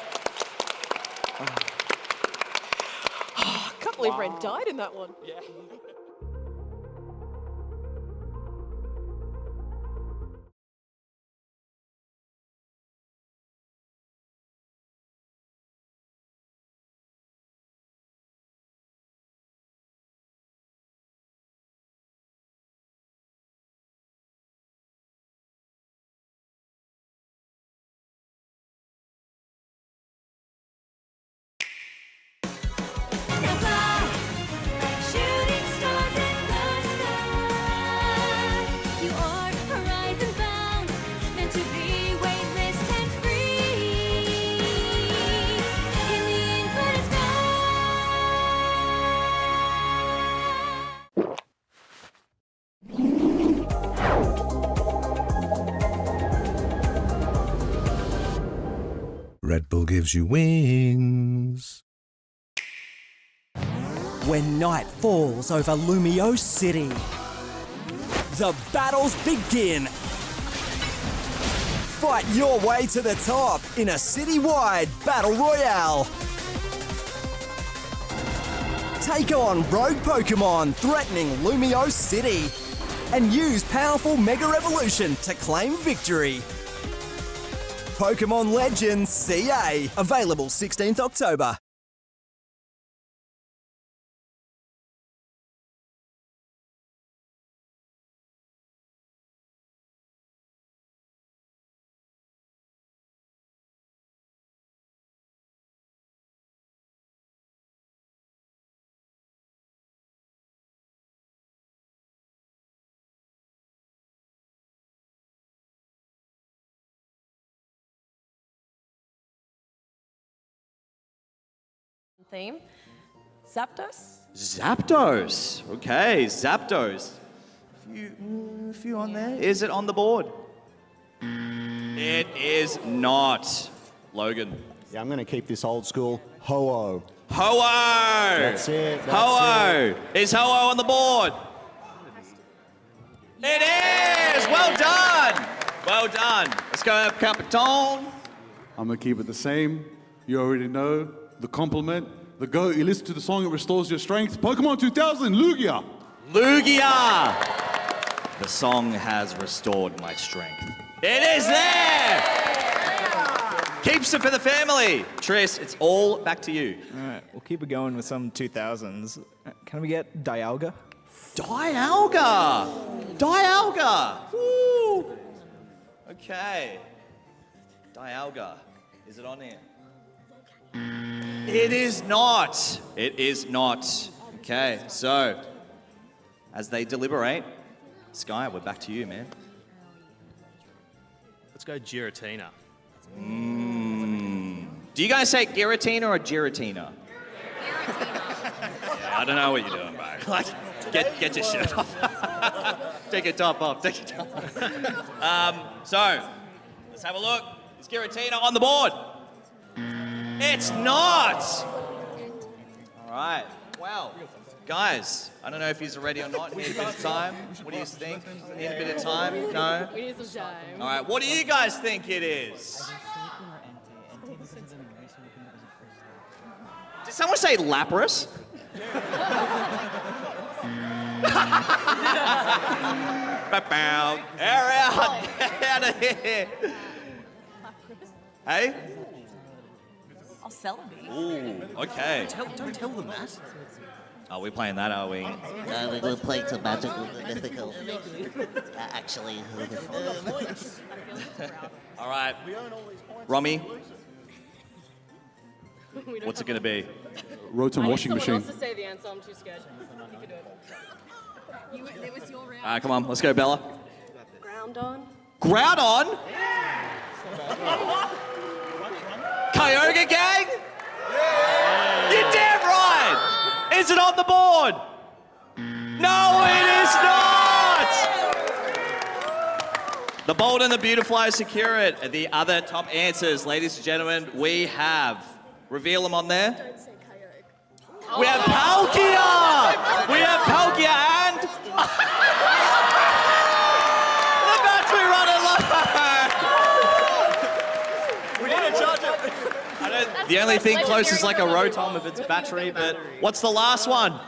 S6: I can't believe Red died in that one.
S8: Yeah.
S4: Red Bull gives you wings.
S18: When night falls over Lumio City, the battles begin. Fight your way to the top in a citywide battle royale. Take on rogue Pokemon threatening Lumio City and use powerful Mega Evolution to claim victory. Pokemon Legends CA, available 16th October.
S2: Theme. Zapdos?
S12: Zapdos. Okay, Zapdos. A few on there. Is it on the board? It is not. Logan.
S16: Yeah, I'm going to keep this old school. Ho-Oh.
S12: Ho-Oh!
S16: That's it. That's
S12: Ho-Oh! Is Ho-Oh on the board? It is! Well done! Well done. Let's go, Capitan.
S21: I'm going to keep it the same. You already know. The compliment. The go. You listen to the song, it restores your strength. Pokemon 2000, Lugia.
S12: Lugia! The song has restored my strength. It is there! Keeps it for the family. Tris, it's all back to you.
S22: All right, we'll keep it going with some 2000s. Can we get Dialga?
S12: Dialga! Dialga! Woo! Okay. Dialga. Is it on here? It is not. It is not. Okay, so as they deliberate, Sky, we're back to you, man.
S23: Let's go Giratina.
S12: Do you guys say Giratina or Giratina? Yeah, I don't know what you're doing, bro. Like, get your shirt off. Take your top off. Take your top off. So, let's have a look. Is Giratina on the board? It's not! All right. Well, guys, I don't know if he's ready or not. Need a bit of time. What do you think? Need a bit of time? No?
S2: We need some time.
S12: All right. What do you guys think it is? Did someone say Lapras? Air out. Get out of here. Hey?
S2: I'll sell them.
S12: Ooh, okay.
S2: Don't tell them that.
S12: Are we playing that, are we?
S1: We're playing some magical, mythical. Actually.
S12: All right. Romy, what's it going to be?
S21: Rotom washing machine.
S13: To say the answer, I'm too scared. You can do it. It was your round.
S12: All right, come on. Let's go, Bella.
S13: Ground on.
S12: Ground on? Kyogre gang? You're damn right! Is it on the board? No, it is not! The Bold and the Beautiful secure it. The other top answers, ladies and gentlemen, we have. Reveal them on there. We have Palkia! We have Palkia and... the battery running low!
S18: We need to charge it.
S12: The only thing close is like a Rotom with its battery, but what's the last one?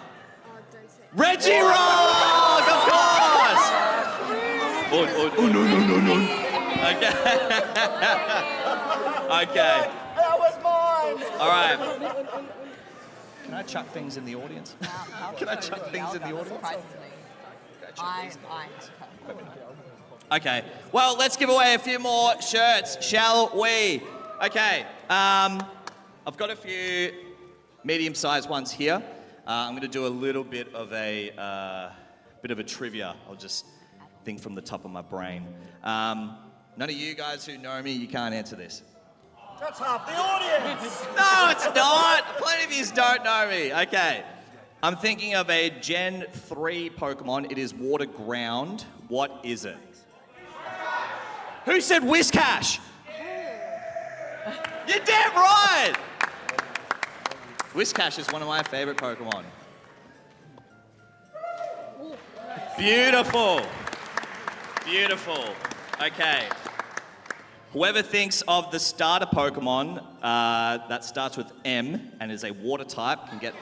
S12: Regirock, of course! Oh, no. Okay. Okay.
S18: That was mine.
S12: All right. Can I chuck things in the audience? Can I chuck things in the audience? Okay. Well, let's give away a few more shirts, shall we? Okay. I've got a few medium-sized ones here. I'm going to do a little bit of a trivia. I'll just think from the top of my brain. None of you guys who know me, you can't answer this.
S18: That's half the audience.
S12: No, it's not. Plenty of you don't know me. Okay. I'm thinking of a Gen 3 Pokemon. It is water ground. What is it? Who said Whiscash? You're damn right! Whiscash is one of my favorite Pokemon. Beautiful. Beautiful. Okay. Whoever thinks of the starter Pokemon that starts with M and is a water type can get...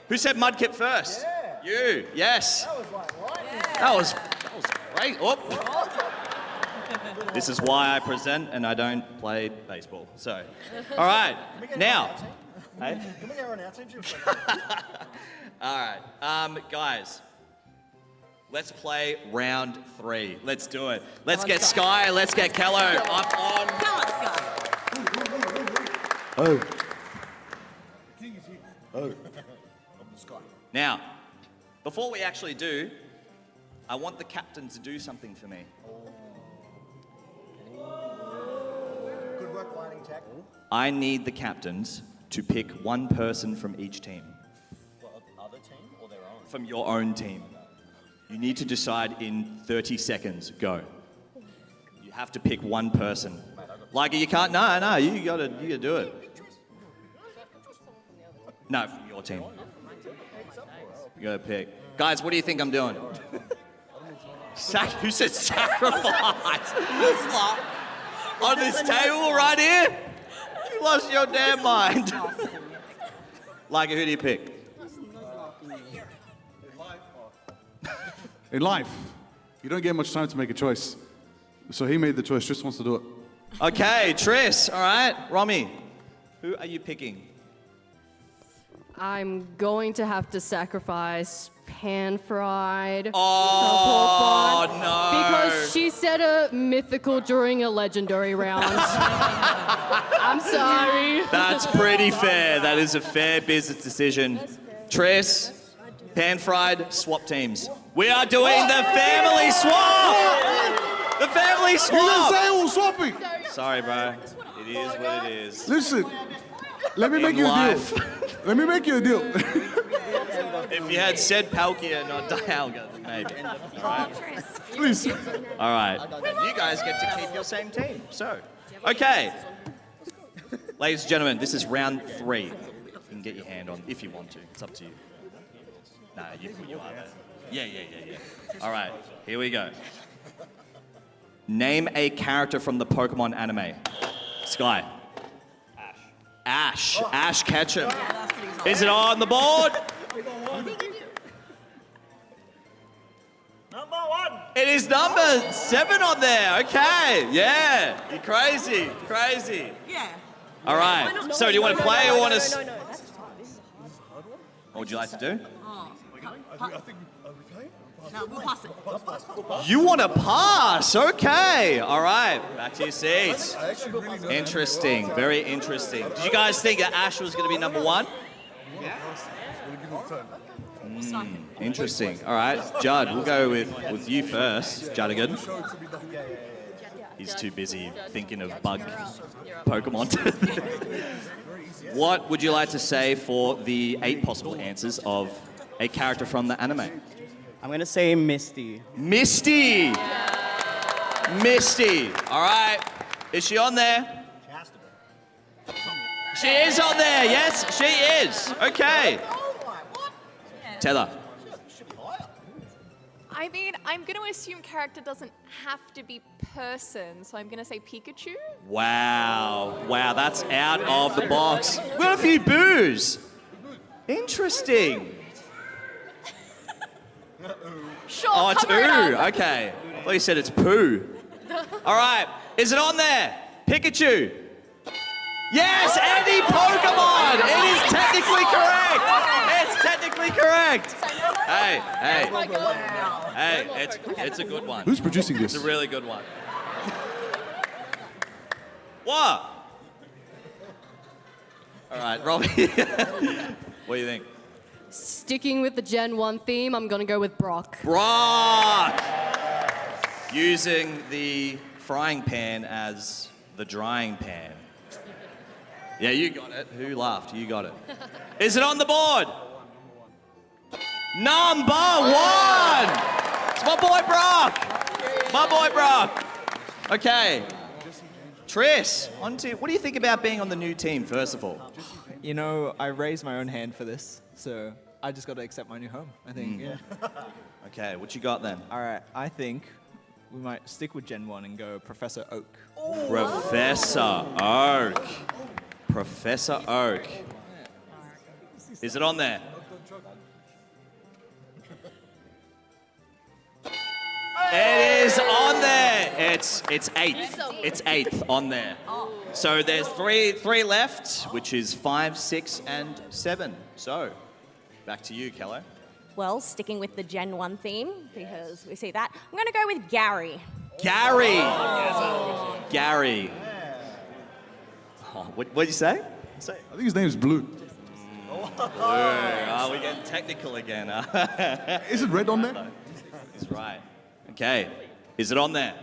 S12: Who said Mudkip first?
S18: Yeah.
S12: You. Yes.
S18: That was like lightning.
S12: That was great. Oh. This is why I present and I don't play baseball. So, all right. Now. Hey?
S18: Can we get on our team?
S12: All right. Guys, let's play round 3. Let's do it. Let's get Sky, let's get Kello up on.
S21: Oh.
S12: Oh. Now, before we actually do, I want the captain to do something for me.
S18: Good work lining tech.
S12: I need the captains to pick one person from each team.
S18: Other team or their own?
S12: From your own team. You need to decide in 30 seconds. Go. You have to pick one person. Like you can't. No. You gotta do it. No, from your team. You gotta pick. Guys, what do you think I'm doing? Who said sacrifice? On this table right here? You lost your damn mind. Like, who do you pick?
S21: In life, you don't get much time to make a choice. So he made the choice. Tris wants to do it.
S12: Okay, Tris. All right. Romy, who are you picking?
S13: I'm going to have to sacrifice pan-fried.
S12: Oh, no.
S13: Because she said a mythical during a legendary round. I'm sorry.
S12: That's pretty fair. That is a fair business decision. Tris, pan-fried, swap teams. We are doing the family swap! The family swap!
S21: You didn't say all swapping!
S12: Sorry, bro. It is what it is.
S21: Listen, let me
S12: In
S21: make you
S12: life.
S21: a deal. Let me make you a deal.
S12: If you had said Palkia, not Dialga, then maybe. All right.
S21: Please.
S12: All right. And you guys get to keep your same team. So, okay. Ladies and gentlemen, this is round 3. You can get your hand on if you want to. It's up to you. Nah, you are there. Yeah. All right. Here we go. Name a character from the Pokemon anime. Sky. Ash. Ash Ketchum. Is it on the board?
S18: No,
S12: It is number 7 on there. Okay, yeah. You're crazy, crazy.
S10: Yeah.
S12: All right. So do you want to play or want to... What would you like to do?
S10: No, we'll pass it.
S12: You want to pass? Okay. All right. Back to your seats. Interesting. Very interesting. Did you guys think that Ash was going to be number 1? Interesting. All right. Judd, we'll go with you first. Juddigan. He's too busy thinking of bug Pokemon. What would you like to say for the 8 possible answers of a character from the anime?
S19: I'm gonna say Misty.
S12: Misty! Misty. All right. Is she on there? She is on there. Yes, she is. Okay. Tether.
S20: I mean, I'm going to assume character doesn't have to be person, so I'm going to say Pikachu.
S12: Wow. Wow, that's out of the box. We've got a few boos. Interesting.
S20: Sure,
S12: Oh, it's
S20: cover it up.
S12: ooh. Okay. Well, you said it's poo. All right. Is it on there? Pikachu. Yes, any Pokemon. It is technically correct. It's technically correct. Hey, it's a good one.
S21: Who's producing this?
S12: It's a really good one. What? All right, Robbie. What do you think?
S13: Sticking with the Gen 1 theme, I'm gonna go with Brock.
S12: Brock! Using the frying pan as the drying pan. Yeah, you got it. Who laughed? You got it. Is it on the board? Number 1! It's my boy Brock! My boy Brock! Okay. Triss, what do you think about being on the new team, first of all?
S22: You know, I raised my own hand for this, so I just got to accept my new home, I think, yeah.
S12: Okay, what you got then?
S22: All right, I think we might stick with Gen 1 and go Professor Oak.
S12: Professor Oak. Professor Oak. Is it on there? It is on there. It's 8th. It's 8th on there. So there's three left, which is 5, 6, and 7. So back to you, Kello.
S23: Well, sticking with the Gen 1 theme, because we see that, I'm going to go with Gary.
S12: Gary. Gary. Oh, what did you say?
S21: I think his name's Blue.
S12: Oh, we're getting technical again.
S21: Is it red on there?
S12: He's right. Okay. Is it on there?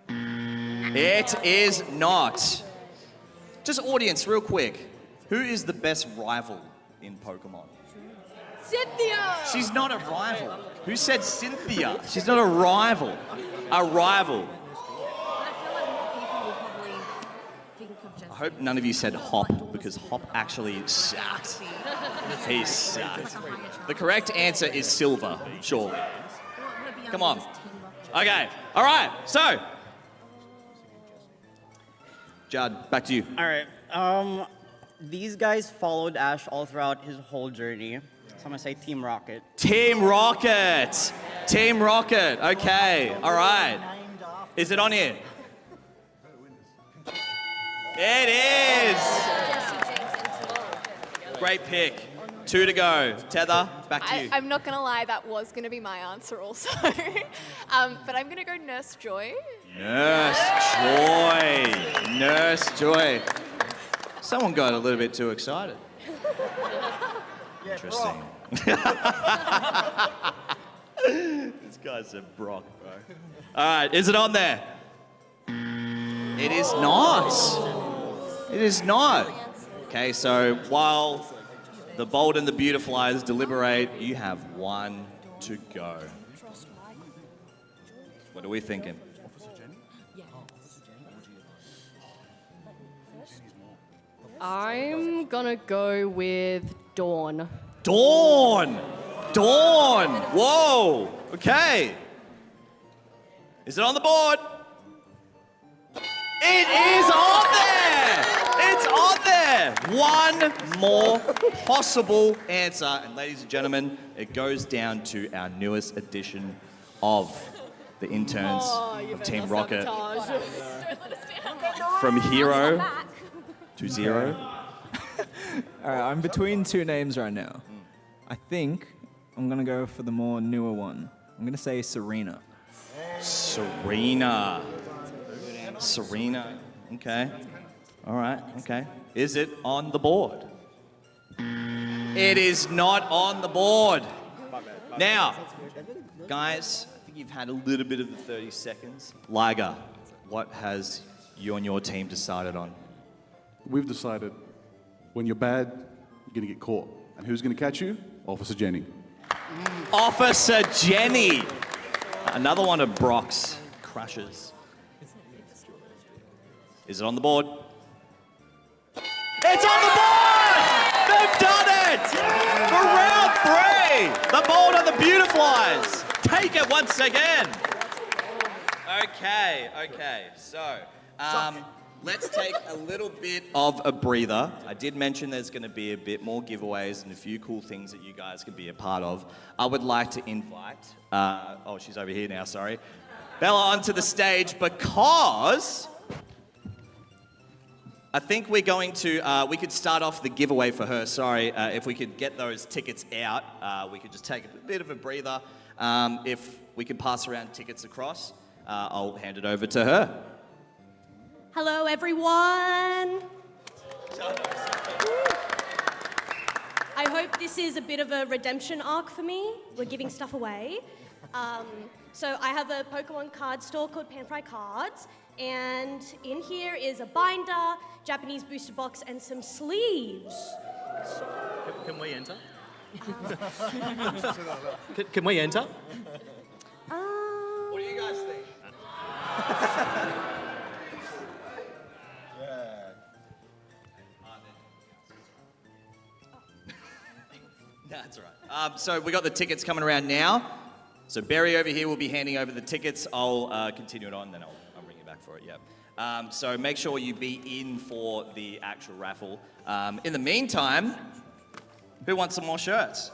S12: It is not. Just audience, real quick. Who is the best rival in Pokemon?
S13: Cynthia!
S12: She's not a rival. Who said Cynthia? She's not a rival. A rival. I hope none of you said Hop, because Hop actually sucked. He sucked. The correct answer is Silver, surely. Come on. Okay. All right. So, Judd, back to you.
S19: All right. These guys followed Ash all throughout his whole journey. So I'm gonna say Team Rocket.
S12: Team Rocket. Team Rocket. Okay. All right. Is it on here? It is. Great pick. 2 to go. Tether, back to you.
S20: I'm not going to lie, that was going to be my answer also. But I'm going to go Nurse Joy.
S12: Nurse Joy. Nurse Joy. Someone got a little bit too excited. Interesting. This guy said Brock, bro. All right, is it on there? It is not. It is not. Okay, so while the bold and the beautiful eyes deliberate, you have 1 to go. What are we thinking?
S13: I'm gonna go with Dawn.
S12: Dawn! Dawn! Whoa! Okay. Is it on the board? It is on there! It's on there! 1 more possible answer. And ladies and gentlemen, it goes down to our newest addition of the interns of Team Rocket. From hero to zero.
S22: All right, I'm between two names right now. I think I'm gonna go for the more newer one. I'm gonna say Serena.
S12: Serena. Serena. Okay. All right. Okay. Is it on the board? It is not on the board. Now, guys, I think you've had a little bit of the 30 seconds. Liger, what has you and your team decided on?
S21: We've decided when you're bad, you're going to get caught. And who's going to catch you? Officer Jenny.
S12: Officer Jenny. Another one of Brock's crushes. Is it on the board? It's on the board! They've done it! For round 3! The bold and the beautifies take it once again. Okay. So, let's take a little bit of a breather. I did mention there's going to be a bit more giveaways and a few cool things that you guys can be a part of. I would like to invite, she's over here now, sorry, Bella onto the stage because I think we're going to, we could start off the giveaway for her, sorry. If we could get those tickets out, we could just take a bit of a breather. If we could pass around tickets across, I'll hand it over to her.
S23: Hello, everyone. I hope this is a bit of a redemption arc for me. We're giving stuff away. So I have a Pokemon card store called Panfry Cards, and in here is a binder, Japanese booster box, and some sleeves.
S3: Can we enter? Can we enter?
S12: What do you guys think? That's all right. So we got the tickets coming around now. So Barry over here will be handing over the tickets. I'll continue it on, then I'll bring you back for it, yeah. So make sure you be in for the actual raffle. In the meantime, who wants some more shirts?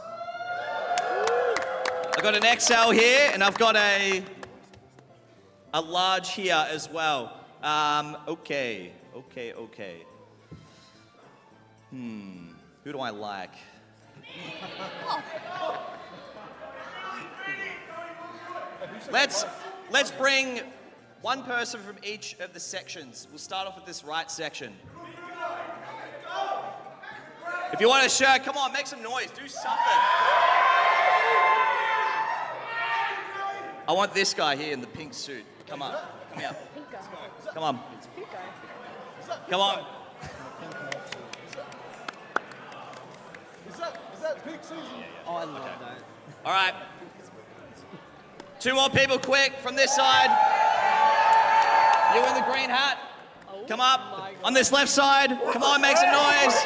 S12: I've got an XL here, and I've got a large here as well. Okay. Who do I like? Let's bring one person from each of the sections. We'll start off with this right section. If you want a shirt, come on, make some noise, do something. I want this guy here in the pink suit. Come on, come here. Come on. Come on.
S21: Is that pink season?
S19: Oh, I love that.
S12: All right. 2 more people quick from this side. You in the green hat. Come up. On this left side. Come on, make some noise.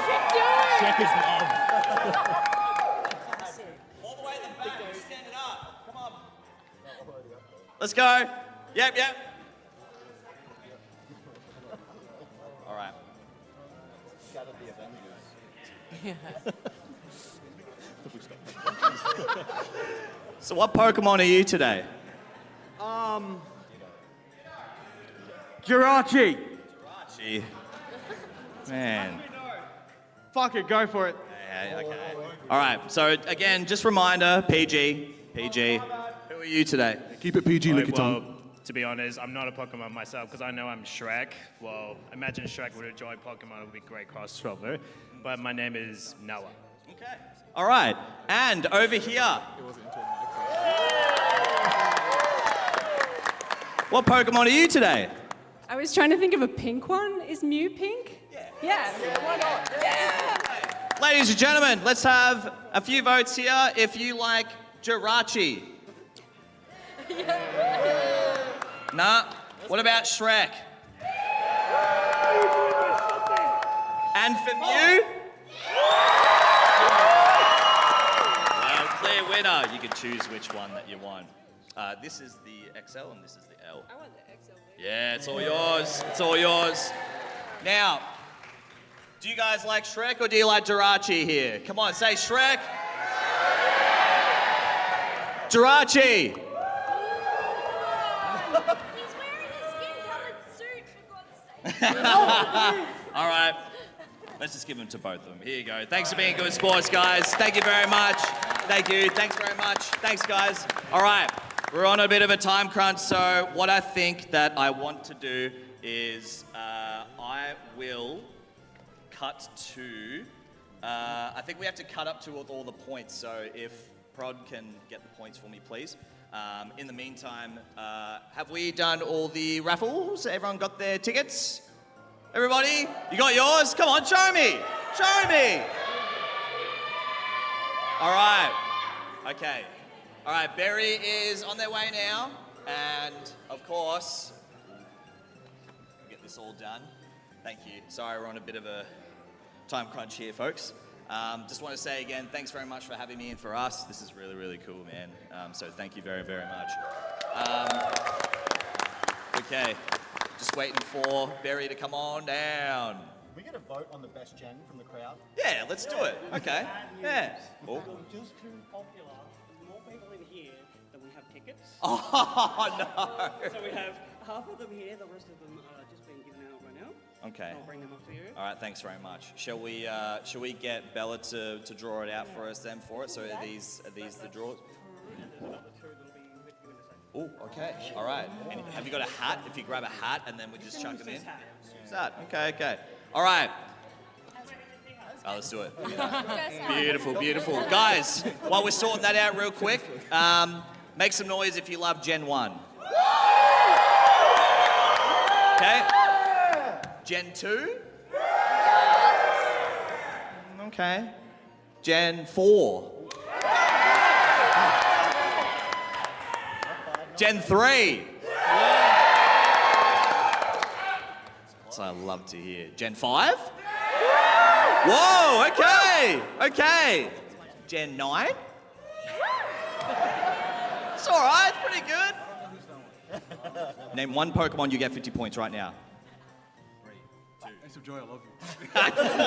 S3: Check his love.
S12: All the way in the back. Stand it up. Come on. Let's go. Yep. All right. So what Pokemon are you today?
S3: Jirachi.
S12: Jirachi. Man.
S3: Fuck it, go for it.
S12: Yeah, okay. All right, so again, just reminder, PG. Who are you today?
S21: Keep it PG, lick your tongue.
S7: Well, to be honest, I'm not a Pokemon myself because I know I'm Shrek. Well, imagine Shrek would enjoy Pokemon. It would be a great crossover. But my name is Noah.
S12: Okay. All right, and over here. What Pokemon are you today?
S9: I was trying to think of a pink one. Is Mew pink? Yeah.
S12: Why not? Yeah. Ladies and gentlemen, let's have a few votes here if you like Jirachi. Nah. What about Shrek? And for Mew? Well, clear winner. You can choose which one that you want. This is the XL and this is the L.
S9: I want the XL.
S12: Yeah, it's all yours. It's all yours. Now, do you guys like Shrek or do you like Jirachi here? Come on, say Shrek. Jirachi.
S20: wearing a skin-colored suit, for God's sake.
S12: All right. Let's just give them to both of them. Here you go. Thanks for being good sports, guys. Thank you very much. Thank you. Thanks very much. Thanks, guys. All right. We're on a bit of a time crunch, so what I think that I want to do is I will cut to... I think we have to cut up to all the points, so if Prod can get the points for me, please. In the meantime, have we done all the raffles? Everyone got their tickets? Everybody? You got yours? Come on, show me! Show me! All right. Okay. All right, Berry is on their way now. And, of course, get this all done. Thank you. Sorry, we're on a bit of a time crunch here, folks. Just want to say again, thanks very much for having me in for us. This is really, really cool, man. So thank you very, very much. Okay. Just waiting for Berry to come on down.
S16: We get a vote on the best gen from the crowd.
S12: Yeah, let's do it. Okay. Yeah. Oh.
S5: Just too popular. More people in here than we have tickets.
S12: Oh, no.
S5: So we have half of them here, the rest of them are just being given out right now.
S12: Okay.
S5: I'll bring them up to you.
S12: All right, thanks very much. Shall we get Bella to draw it out for us then for it? So are these the draws? Oh, okay. All right. And have you got a hat? If you grab a hat and then we just chuck them in? What's that? Okay. All right. Oh, let's do it. Beautiful, beautiful. Guys, while we're sorting that out real quick, make some noise if you love Gen 1. Okay. Gen 2? Okay. Gen 4? Gen 3? That's what I love to hear. Gen 5? Whoa, okay. Gen 9? It's all right, it's pretty good. Name one Pokemon, you get 50 points right now.
S21: Ace of Joy, I love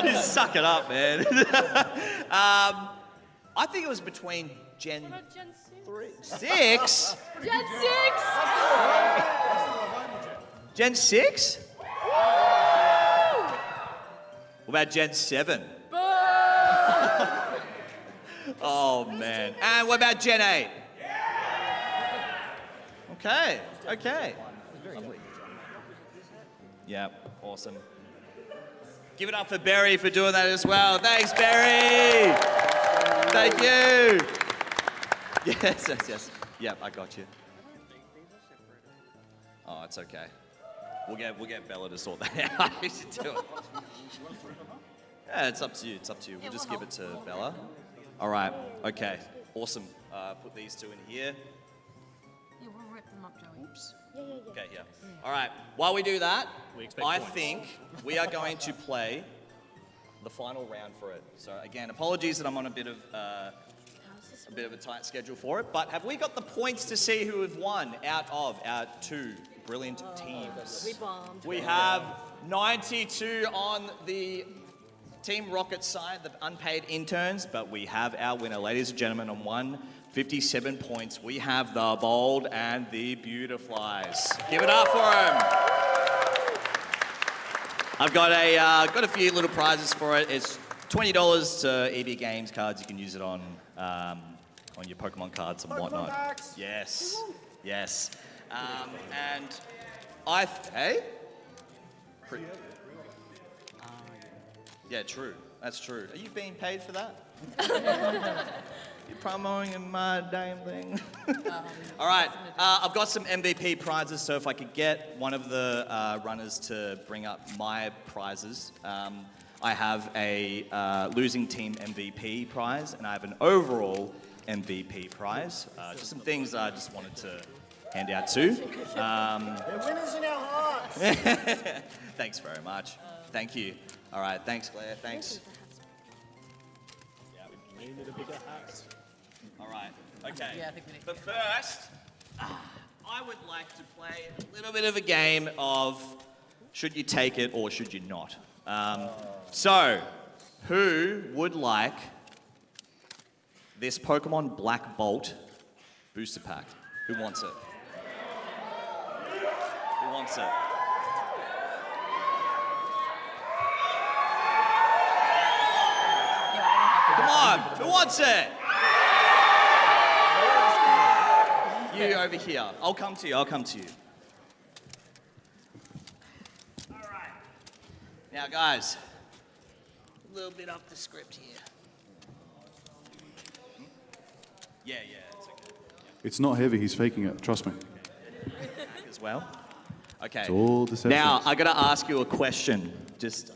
S21: you.
S12: You suck it up, man. I think it was between Gen 3. 6?
S13: Gen 6!
S12: Gen 6? What about Gen 7? Oh, man. And what about Gen 8? Okay. Lovely. Yeah, awesome. Give it up for Berry for doing that as well. Thanks, Berry! Thank you! Yes. Yep, I got you. Oh, it's okay. We'll get Bella to sort that out. You should do it. Yeah, it's up to you. We'll just give it to Bella. All right. Okay. Awesome. Put these two in here.
S20: Yeah, we'll rip them up, Joey.
S12: Oops. Okay, yeah. All right. While we do that, I
S3: points.
S12: think we are going to play the final round for it. So again, apologies that I'm on a bit of a tight schedule for it. But have we got the points to see who have won out of our two brilliant teams?
S2: We bombed.
S12: We have 92 on the Team Rocket side, the unpaid interns, but we have our winner, ladies and gentlemen, on 157 points. We have the Bold and the Beautiflies. Give it up for them. I've got a few little prizes for it. It's $20 to EB Games cards. You can use it on your Pokemon cards and whatnot.
S16: PAX.
S12: Yes. And hey. Yeah, true. That's true. Are you being paid for that? You're promoting my damn thing. All right. I've got some MVP prizes, so if I could get one of the runners to bring up my prizes. I have a losing team MVP prize, and I have an overall MVP prize. Just some things I just wanted to hand out too.
S16: They're winners in our hearts.
S12: Thanks very much. Thank you. All right, thanks, Claire. Thanks.
S3: We need a bigger hat.
S12: All right. Okay.
S2: Yeah, I think we need.
S12: But first, I would like to play a little bit of a game of should you take it or should you not. So, who would like this Pokemon Black Bolt booster pack? Who wants it? wants it? Come on, who wants it? You over here. I'll come to you, I'll come to you. All right. Now, guys, a little bit off the script here. Yeah, it's okay.
S21: It's not heavy, he's faking it, trust me.
S12: As well. Okay.
S21: It's all deception.
S12: Now, I gotta ask you a question. Just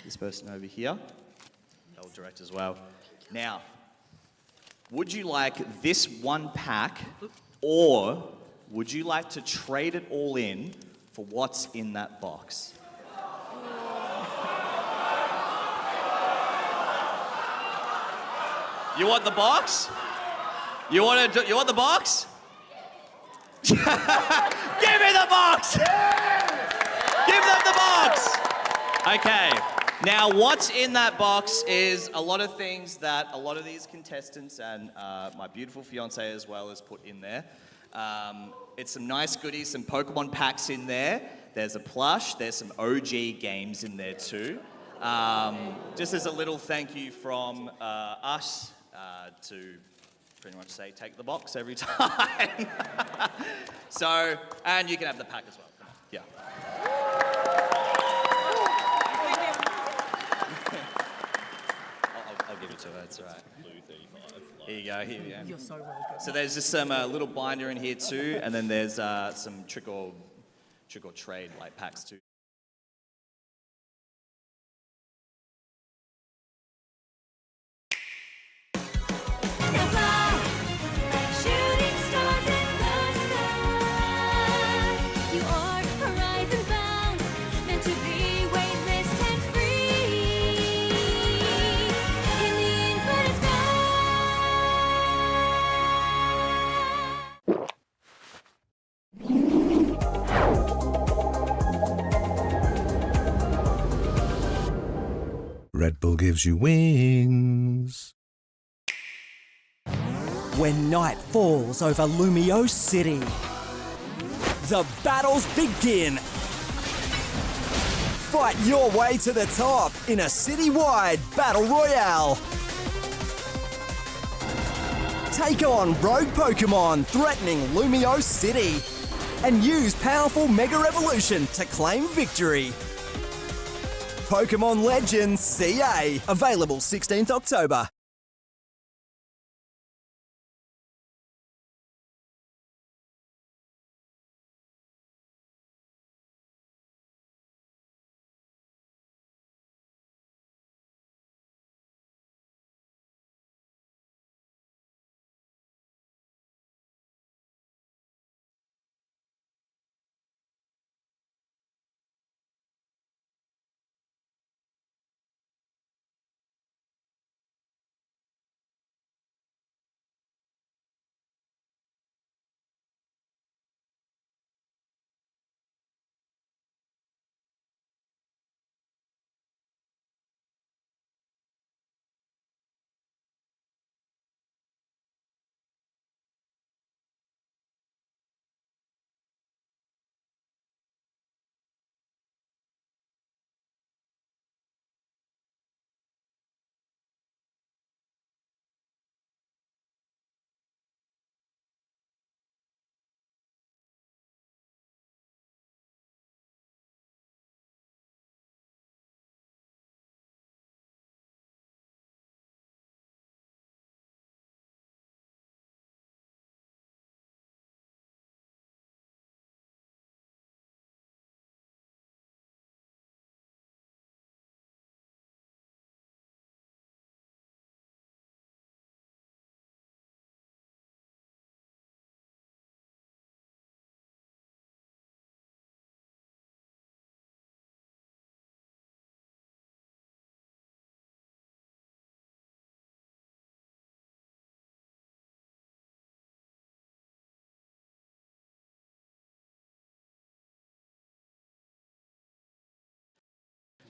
S12: this person over here. They'll direct as well. Now, would you like this one pack, or would you like to trade it all in for what's in that box? You want the box? You want the box? Give me the box! Give them the box! Okay. Now, what's in that box is a lot of things that a lot of these contestants and my beautiful fiance as well has put in there. It's some nice goodies, some Pokemon packs in there. There's a plush. There's some OG games in there too. Just as a little thank you from us to pretty much say, take the box every time. So, and you can have the pack as well. Come on. Yeah. I'll give it to her, it's all right. Here you go, here we go.
S2: You're so welcome.
S12: So there's just some little binder in here too, and then there's some trick or trade like packs too.
S4: Red Bull gives you wings.
S18: When night falls over Lumio City, the battles begin. Fight your way to the top in a city-wide battle royale. Take on rogue Pokemon threatening Lumio City and use powerful Mega Evolution to claim victory. Pokemon Legends CA, available 16th October.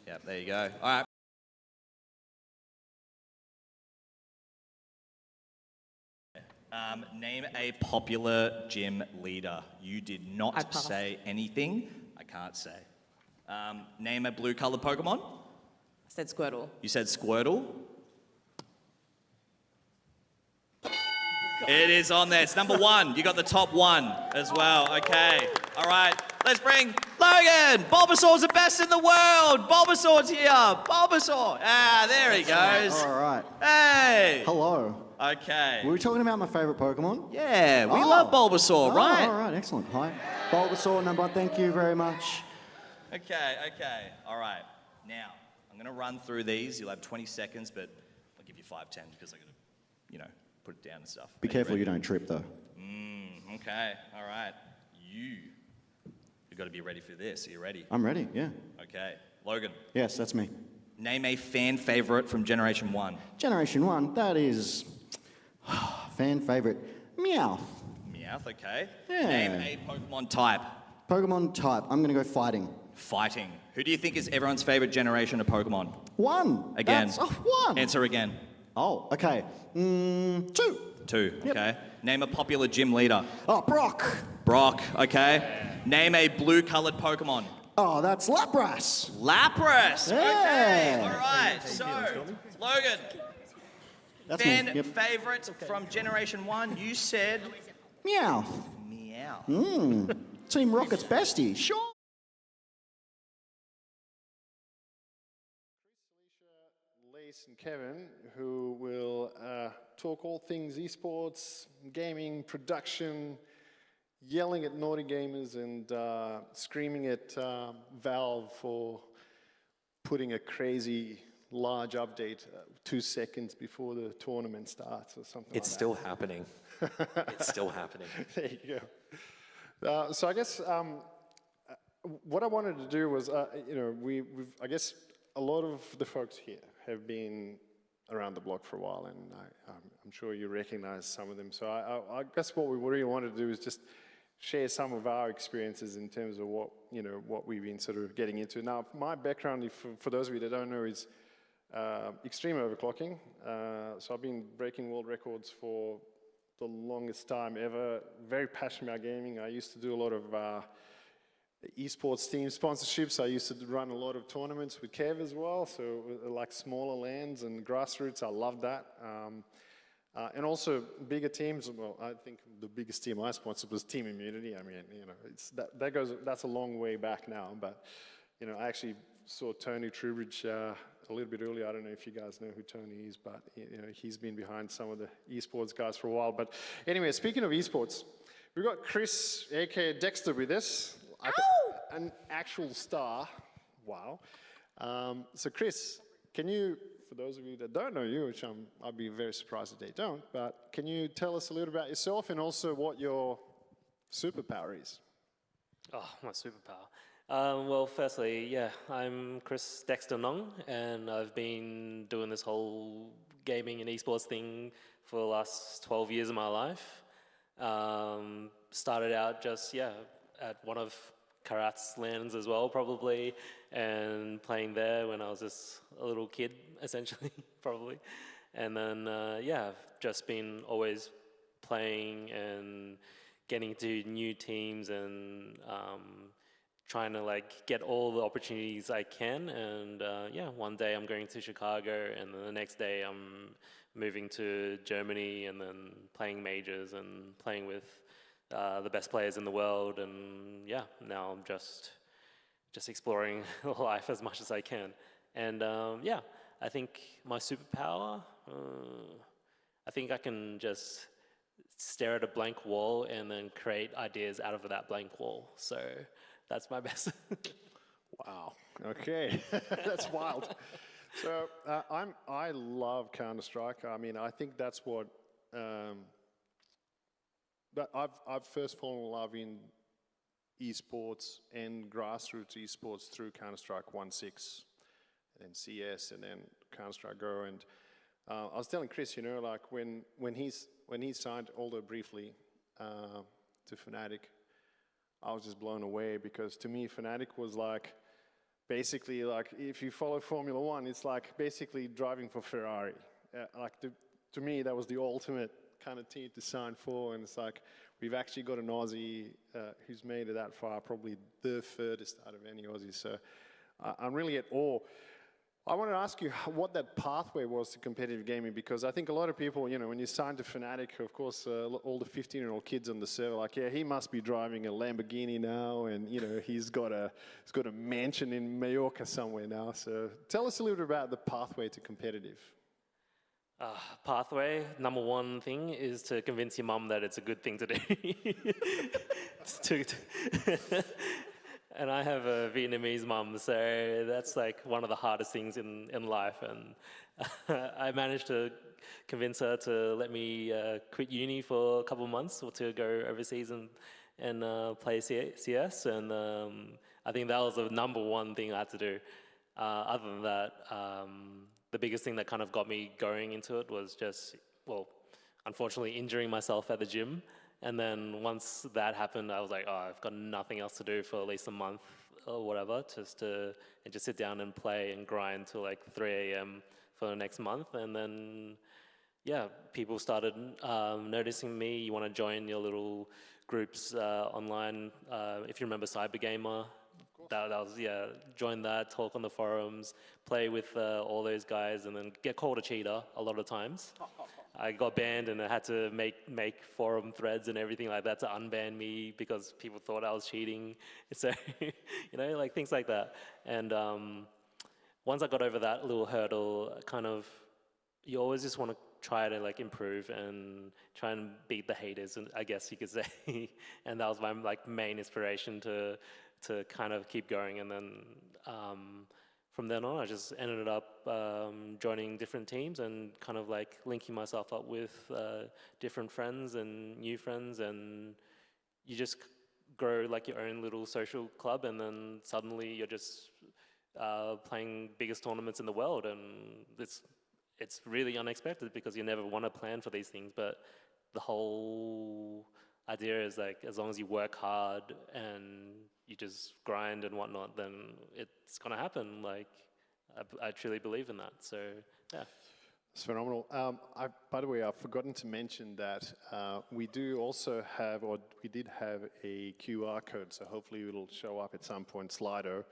S12: Yeah, there you go. All right. Name a popular gym leader. You did not
S2: pass.
S12: say anything. I can't say. Name a blue-colored Pokemon.
S2: I said Squirtle.
S12: You said Squirtle. It is on there. It's number 1. You got the top 1 as well. Okay. All right. Let's bring Logan. Bulbasaur's the best in the world. Bulbasaur's here. Bulbasaur. Ah, there he goes.
S16: All right.
S12: Hey.
S16: Hello.
S12: Okay.
S16: Were we talking about my favourite Pokemon?
S12: Yeah, we love Bulbasaur, right?
S16: All right, excellent. Hi. Bulbasaur, number 1, thank you very much.
S12: Okay. All right. Now, I'm going to run through these. You'll have 20 seconds, but I'll give you 5, 10 because I'm going to, put it down and stuff.
S16: Be careful you don't trip, though.
S12: Okay. All right. You've got to be ready for this. Are you ready?
S16: I'm ready, yeah.
S12: Okay. Logan.
S16: Yes, that's me.
S12: Name a fan favorite from Generation 1.
S16: Generation 1, that is fan favourite. Meowth.
S12: Meowth, okay.
S16: Yeah.
S12: Name a Pokemon type.
S16: Pokemon type, I'm going to go fighting.
S12: Fighting. Who do you think is everyone's favourite generation of Pokemon?
S16: 1.
S12: Again.
S16: That's 1.
S12: Answer again.
S16: Oh, okay. 2.
S12: 2,
S16: Yep.
S12: okay. Name a popular gym leader.
S16: Oh, Brock.
S12: Brock, okay. Name a blue-coloured Pokemon.
S16: Oh, that's Lapras.
S12: Lapras,
S16: Yeah.
S12: okay. All right, so, Logan,
S16: That's
S12: fan
S16: me. Yep.
S12: favourite from Generation 1, you said...
S16: Meowth.
S12: Meow.
S16: Team Rocket's bestie. Sure.
S11: Lace and Kevin, who will talk all things esports, gaming, production, yelling at naughty gamers and screaming at Valve for putting a crazy large update 2 seconds before the tournament starts or something
S14: It's
S11: like
S14: still happening. It's still happening.
S11: There you go. So I guess what I wanted to do was, I guess a lot of the folks here have been around the block for a while, and I'm sure you recognize some of them. So I guess what we really wanted to do is just share some of our experiences in terms of what we've been sort of getting into. Now, my background, for those of you that don't know, is extreme overclocking. So I've been breaking world records for the longest time ever. Very passionate about gaming. I used to do a lot of esports team sponsorships. I used to run a lot of tournaments with Kev as well, so like smaller lands and grassroots. I loved that. And also bigger teams. Well, I think the biggest team I sponsored was Team Immunity. I mean, it's that's a long way back now. But I actually saw Tony Trubridge a little bit earlier. I don't know if you guys know who Tony is, but he's been behind some of the esports guys for a while. But anyway, speaking of esports, we've got Chris, aka Dexter, with us. An actual star. Wow. So Chris, can you, for those of you that don't know you, which I'd be very surprised if they don't, but can you tell us a little about yourself and also what your superpower is?
S17: Oh, my superpower. Well, firstly, yeah, I'm Chris Dexter Nong, and I've been doing this whole gaming and esports thing for the last 12 years of my life. Started out just, at one of Karat's lands as well, probably, and playing there when I was just a little kid, essentially, probably. And then, I've just been always playing and getting to new teams and trying to get all the opportunities I can. And one day I'm going to Chicago, and then the next day I'm moving to Germany, and then playing majors and playing with the best players in the world. And now I'm just exploring life as much as I can. And I think my superpower, I think I can just stare at a blank wall and then create ideas out of that blank wall. So that's my best.
S11: Wow. Okay, that's wild. So I love Counter-Strike. I mean, I think that's what I've first fallen in love in esports and grassroots esports through Counter-Strike 1.6, and CS, and then Counter-Strike Go. And I was telling Chris, when he signed, although briefly, to Fnatic, I was just blown away, because to me, Fnatic was basically if you follow Formula One, it's basically driving for Ferrari. To me, that was the ultimate kind of team to sign for, and it's like we've actually got an Aussie who's made it that far, probably the furthest out of any Aussie. So I'm really at awe. I want to ask you what that pathway was to competitive gaming, because I think a lot of people, you know, when you sign to Fnatic, of course, all the 15-year-old kids on the server, like, yeah, he must be driving a Lamborghini now, and you know, he's got a mansion in Mallorca somewhere now. So tell us a little bit about the pathway to competitive.
S17: Pathway, number one thing is to convince your mum that it's a good thing to do. And I have a Vietnamese mum, so that's like one of the hardest things in life. And I managed to convince her to let me quit uni for a couple of months or to go overseas and play CS. And I think that was the number one thing I had to do. Other than that, the biggest thing that kind of got me going into it was just, well, unfortunately injuring myself at the gym. And then once that happened, I was like, oh, I've got nothing else to do for at least a month or whatever, just sit down and play and grind till like 3 a.m. for the next month. And then, yeah, people started noticing me. You want to join your little groups online. If you remember Cybergamer, that was, yeah, join that, talk on the forums, play with all those guys, and then get called a cheater a lot of times. I got banned and I had to make forum threads and everything like that to unban me because people thought I was cheating. So, you know, like things like that. And once I got over that little hurdle, kind of, you always just want to try to like improve and try and beat the haters, I guess you could say. And that was my like main inspiration to kind of keep going. And then from then on, I just ended up joining different teams and kind of like linking myself up with different friends and new friends, and you just grow like your own little social club, and then suddenly you're just playing biggest tournaments in the world, and it's really unexpected because you never want to plan for these things, but the whole idea is like as long as you work hard and you just grind and whatnot, then it's gonna happen. Like I truly believe in that. So yeah,
S11: it's phenomenal. By the way, I've forgotten to mention that we do also have, or we did have a QR code. So hopefully it'll show up at some point, Slido,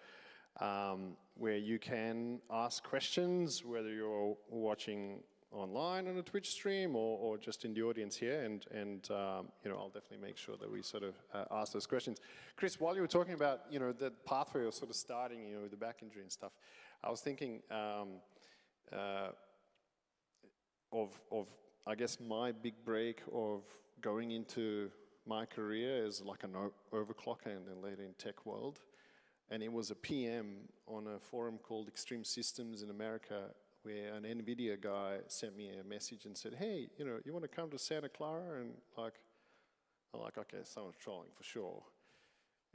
S11: where you can ask questions, whether you're watching online on a Twitch stream or just in the audience here, and you know, I'll definitely make sure that we sort of ask those questions. Chris, while you were talking about, you know, the pathway of sort of starting, you know, with the back injury and stuff, I was thinking of I guess my big break of going into my career as like an overclocker and then later in tech world, and it was a PM on a forum called Extreme Systems in America, where an NVIDIA guy sent me a message and said, hey, you know, you want to come to Santa Clara? And like, I'm like, okay, someone's trolling for sure.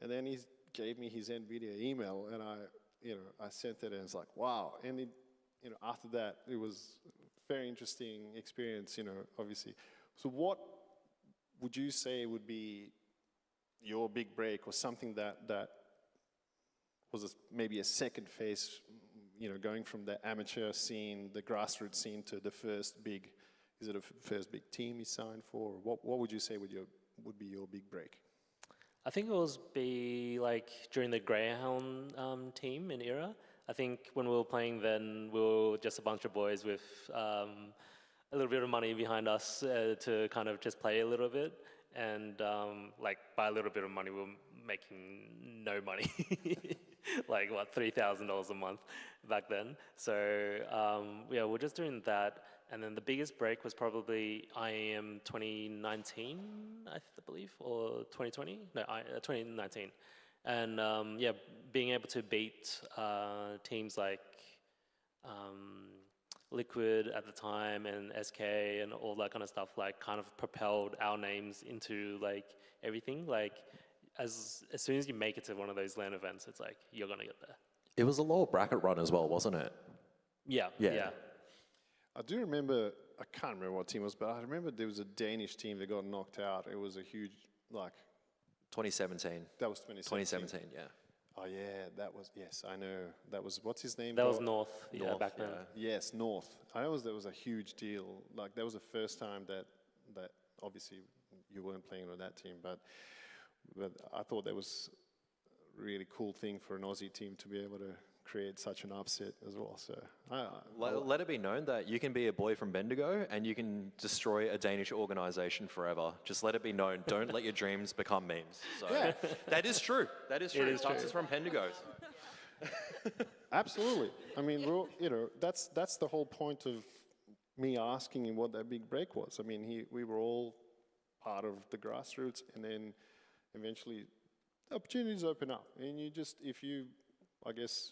S11: And then he gave me his NVIDIA email, and I sent it, and it's like, wow. And you know, after that, it was a very interesting experience, you know, obviously. So what would you say would be your big break, or something that was maybe a second phase, you know, going from the amateur scene, the grassroots scene, to the first big, is it a first big team you signed for? What would you say would be your big break?
S17: I think it was like during the Greyhound team in ERA. I think when we were playing then, we were just a bunch of boys with a little bit of money behind us to kind of just play a little bit. And like by a little bit of money, we were making no money. Like what, $3,000 a month back then. So yeah, we're just doing that. And then the biggest break was probably IAM 2019, I believe, or 2020? No, 2019. And yeah, being able to beat teams like Liquid at the time and SK and all that kind of stuff, like kind of propelled our names into like everything. Like as soon as you make it to one of those LAN events, it's like, you're gonna get there.
S14: It was a lower bracket run as well, wasn't it?
S17: Yeah.
S11: I do remember, I can't remember what team it was, but I remember there was a Danish team that got knocked out. It was a huge, like...
S14: 2017.
S11: That was 2017.
S14: 2017, yeah.
S11: Oh yeah, that was, yes, I know. That was, what's his name?
S17: That was North, back then.
S11: Yes, North. I know that was a huge deal. Like, that was the first time that obviously you weren't playing on that team, but I thought that was a really cool thing for an Aussie team to be able to create such an upset as well. So
S14: Let it be known that you can be a boy from Bendigo and you can destroy a Danish organisation forever. Just let it be known. Don't let your dreams become memes. So
S11: Yeah.
S14: that is true. That is true.
S11: It is true.
S14: Is from Bendigo.
S11: Absolutely. I mean, we're all, you know, that's the whole point of me asking him what that big break was. I mean, we were all part of the grassroots, and then eventually opportunities open up. And you just, I guess,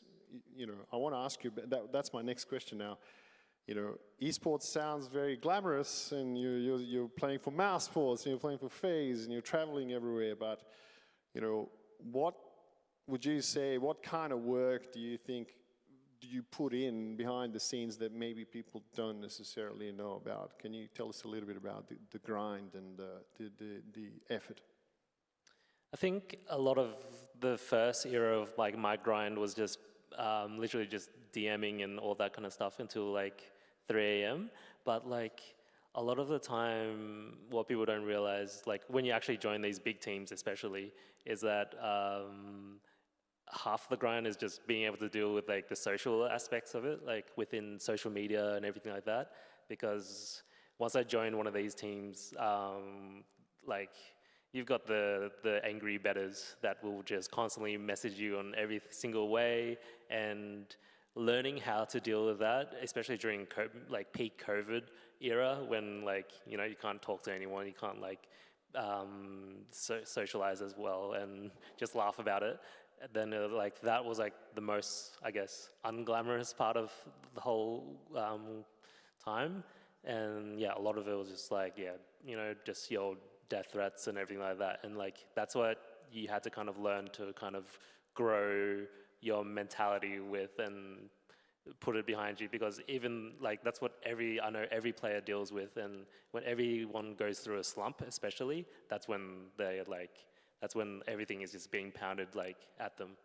S11: you know, I want to ask you, but that's my next question now. You know, esports sounds very glamorous, and you're playing for Mouse Sports, and you're playing for FaZe, and you're traveling everywhere. But, you know, what would you say? What kind of work do you think you put in behind the scenes that maybe people don't necessarily know about? Can you tell us a little bit about the grind and the effort?
S17: I think a lot of the first era of like my grind was just literally just DMing and all that kind of stuff until like 3 a.m. But like a lot of the time, what people don't realize, like when you actually join these big teams especially, is that half the grind is just being able to deal with like the social aspects of it, like within social media and everything like that. Because once I joined one of these teams, like you've got the angry betters that will just constantly message you on every single way, and learning how to deal with that, especially during like peak COVID era when like, you know, you can't talk to anyone, you can't like socialize as well and just laugh about it. And then like that was like the most, I guess, unglamorous part of the whole time. And yeah, a lot of it was just like, yeah, you know, just your death threats and everything like that. And like, that's what you had to kind of learn to kind of grow your mentality with and put it behind you, because even like, that's what I know every player deals with. And when everyone goes through a slump, especially, that's when that's when everything is just being pounded like at them.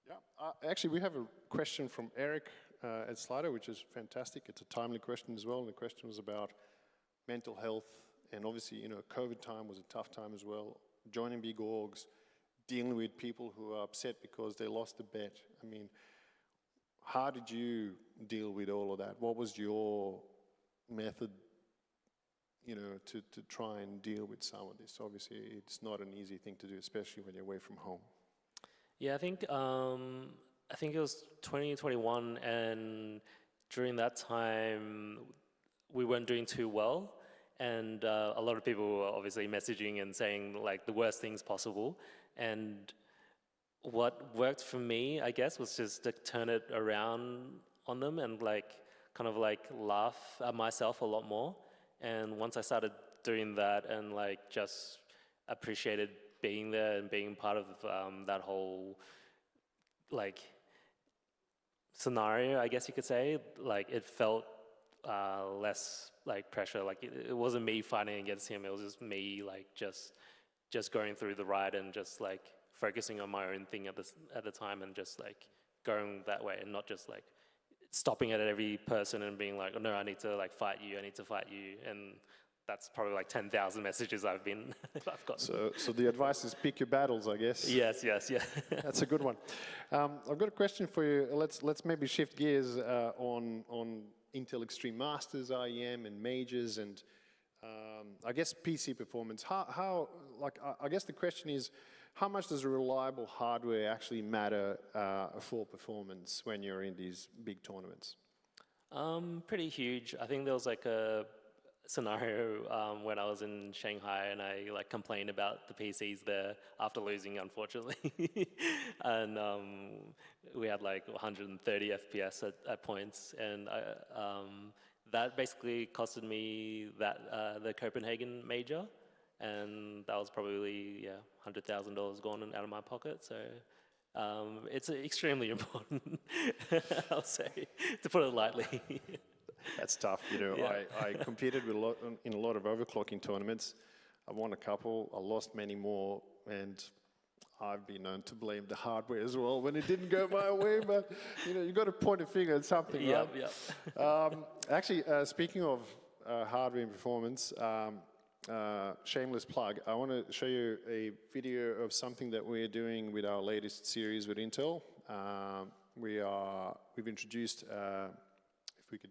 S11: Yeah, actually we have a question from Eric at Slido, which is fantastic. It's a timely question as well, and the question was about mental health. And obviously, you know, COVID time was a tough time as well. Joining big orgs, dealing with people who are upset because they lost a bet. I mean, how did you deal with all of that? What was your method, you know, to try and deal with some of this? Obviously, it's not an easy thing to do, especially when you're away from home.
S17: Yeah, I think it was 2021, and during that time, we weren't doing too well. And a lot of people were obviously messaging and saying like the worst things possible. And what worked for me, I guess, was just to turn it around on them and like kind of like laugh at myself a lot more. And once I started doing that and like just appreciated being there and being part of that whole like scenario, I guess you could say, like it felt less like pressure. Like it wasn't me fighting against him. It was just me like just going through the ride and just like focusing on my own thing at the time and just like going that way and not just like stopping at every person and being like, oh no, I need to like fight you. I need to fight you. And that's probably like 10,000 messages I've gotten.
S11: So the advice is pick your battles, I guess.
S17: Yes, yeah.
S11: That's a good one. I've got a question for you. Let's maybe shift gears on Intel Extreme Masters, IEM, and Majors, and I guess PC performance. I guess the question is, how much does a reliable hardware actually matter for performance when you're in these big tournaments?
S17: Pretty huge. I think there was like a scenario when I was in Shanghai and I like complained about the PCs there after losing, unfortunately. And we had like 130 FPS at points, and that basically costed me the Copenhagen major, and that was probably $100,000 gone out of my pocket. So it's extremely important, I'll say, to put it lightly.
S11: That's tough, you know.
S17: Yeah.
S11: I competed in a lot of overclocking tournaments. I won a couple, I lost many more, and I've been known to blame the hardware as well when it didn't go my way. But you know, you got to point a finger at something, right?
S17: Yeah.
S11: Actually, speaking of hardware and performance, shameless plug. I want to show you a video of something that we're doing with our latest series with Intel. We've introduced, if we could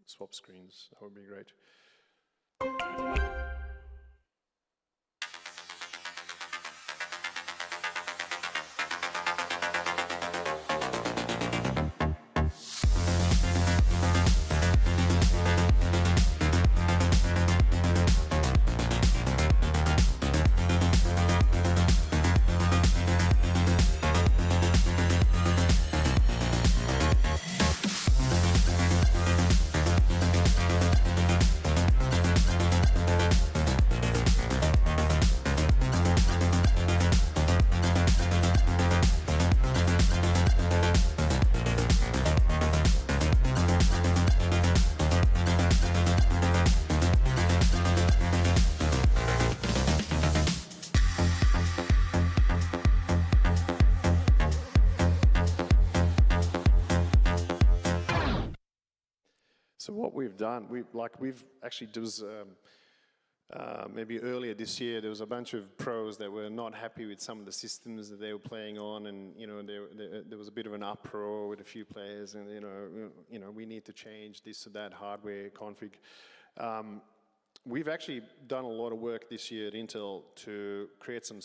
S11: swap screens, that would be great. So what we've done, we've actually maybe earlier this year, there was a bunch of pros that were not happy with some of the systems that they were playing on, and there was a bit of an uproar with a few players, and we need to change this or that hardware config. We've actually done a lot of work this year at Intel to create some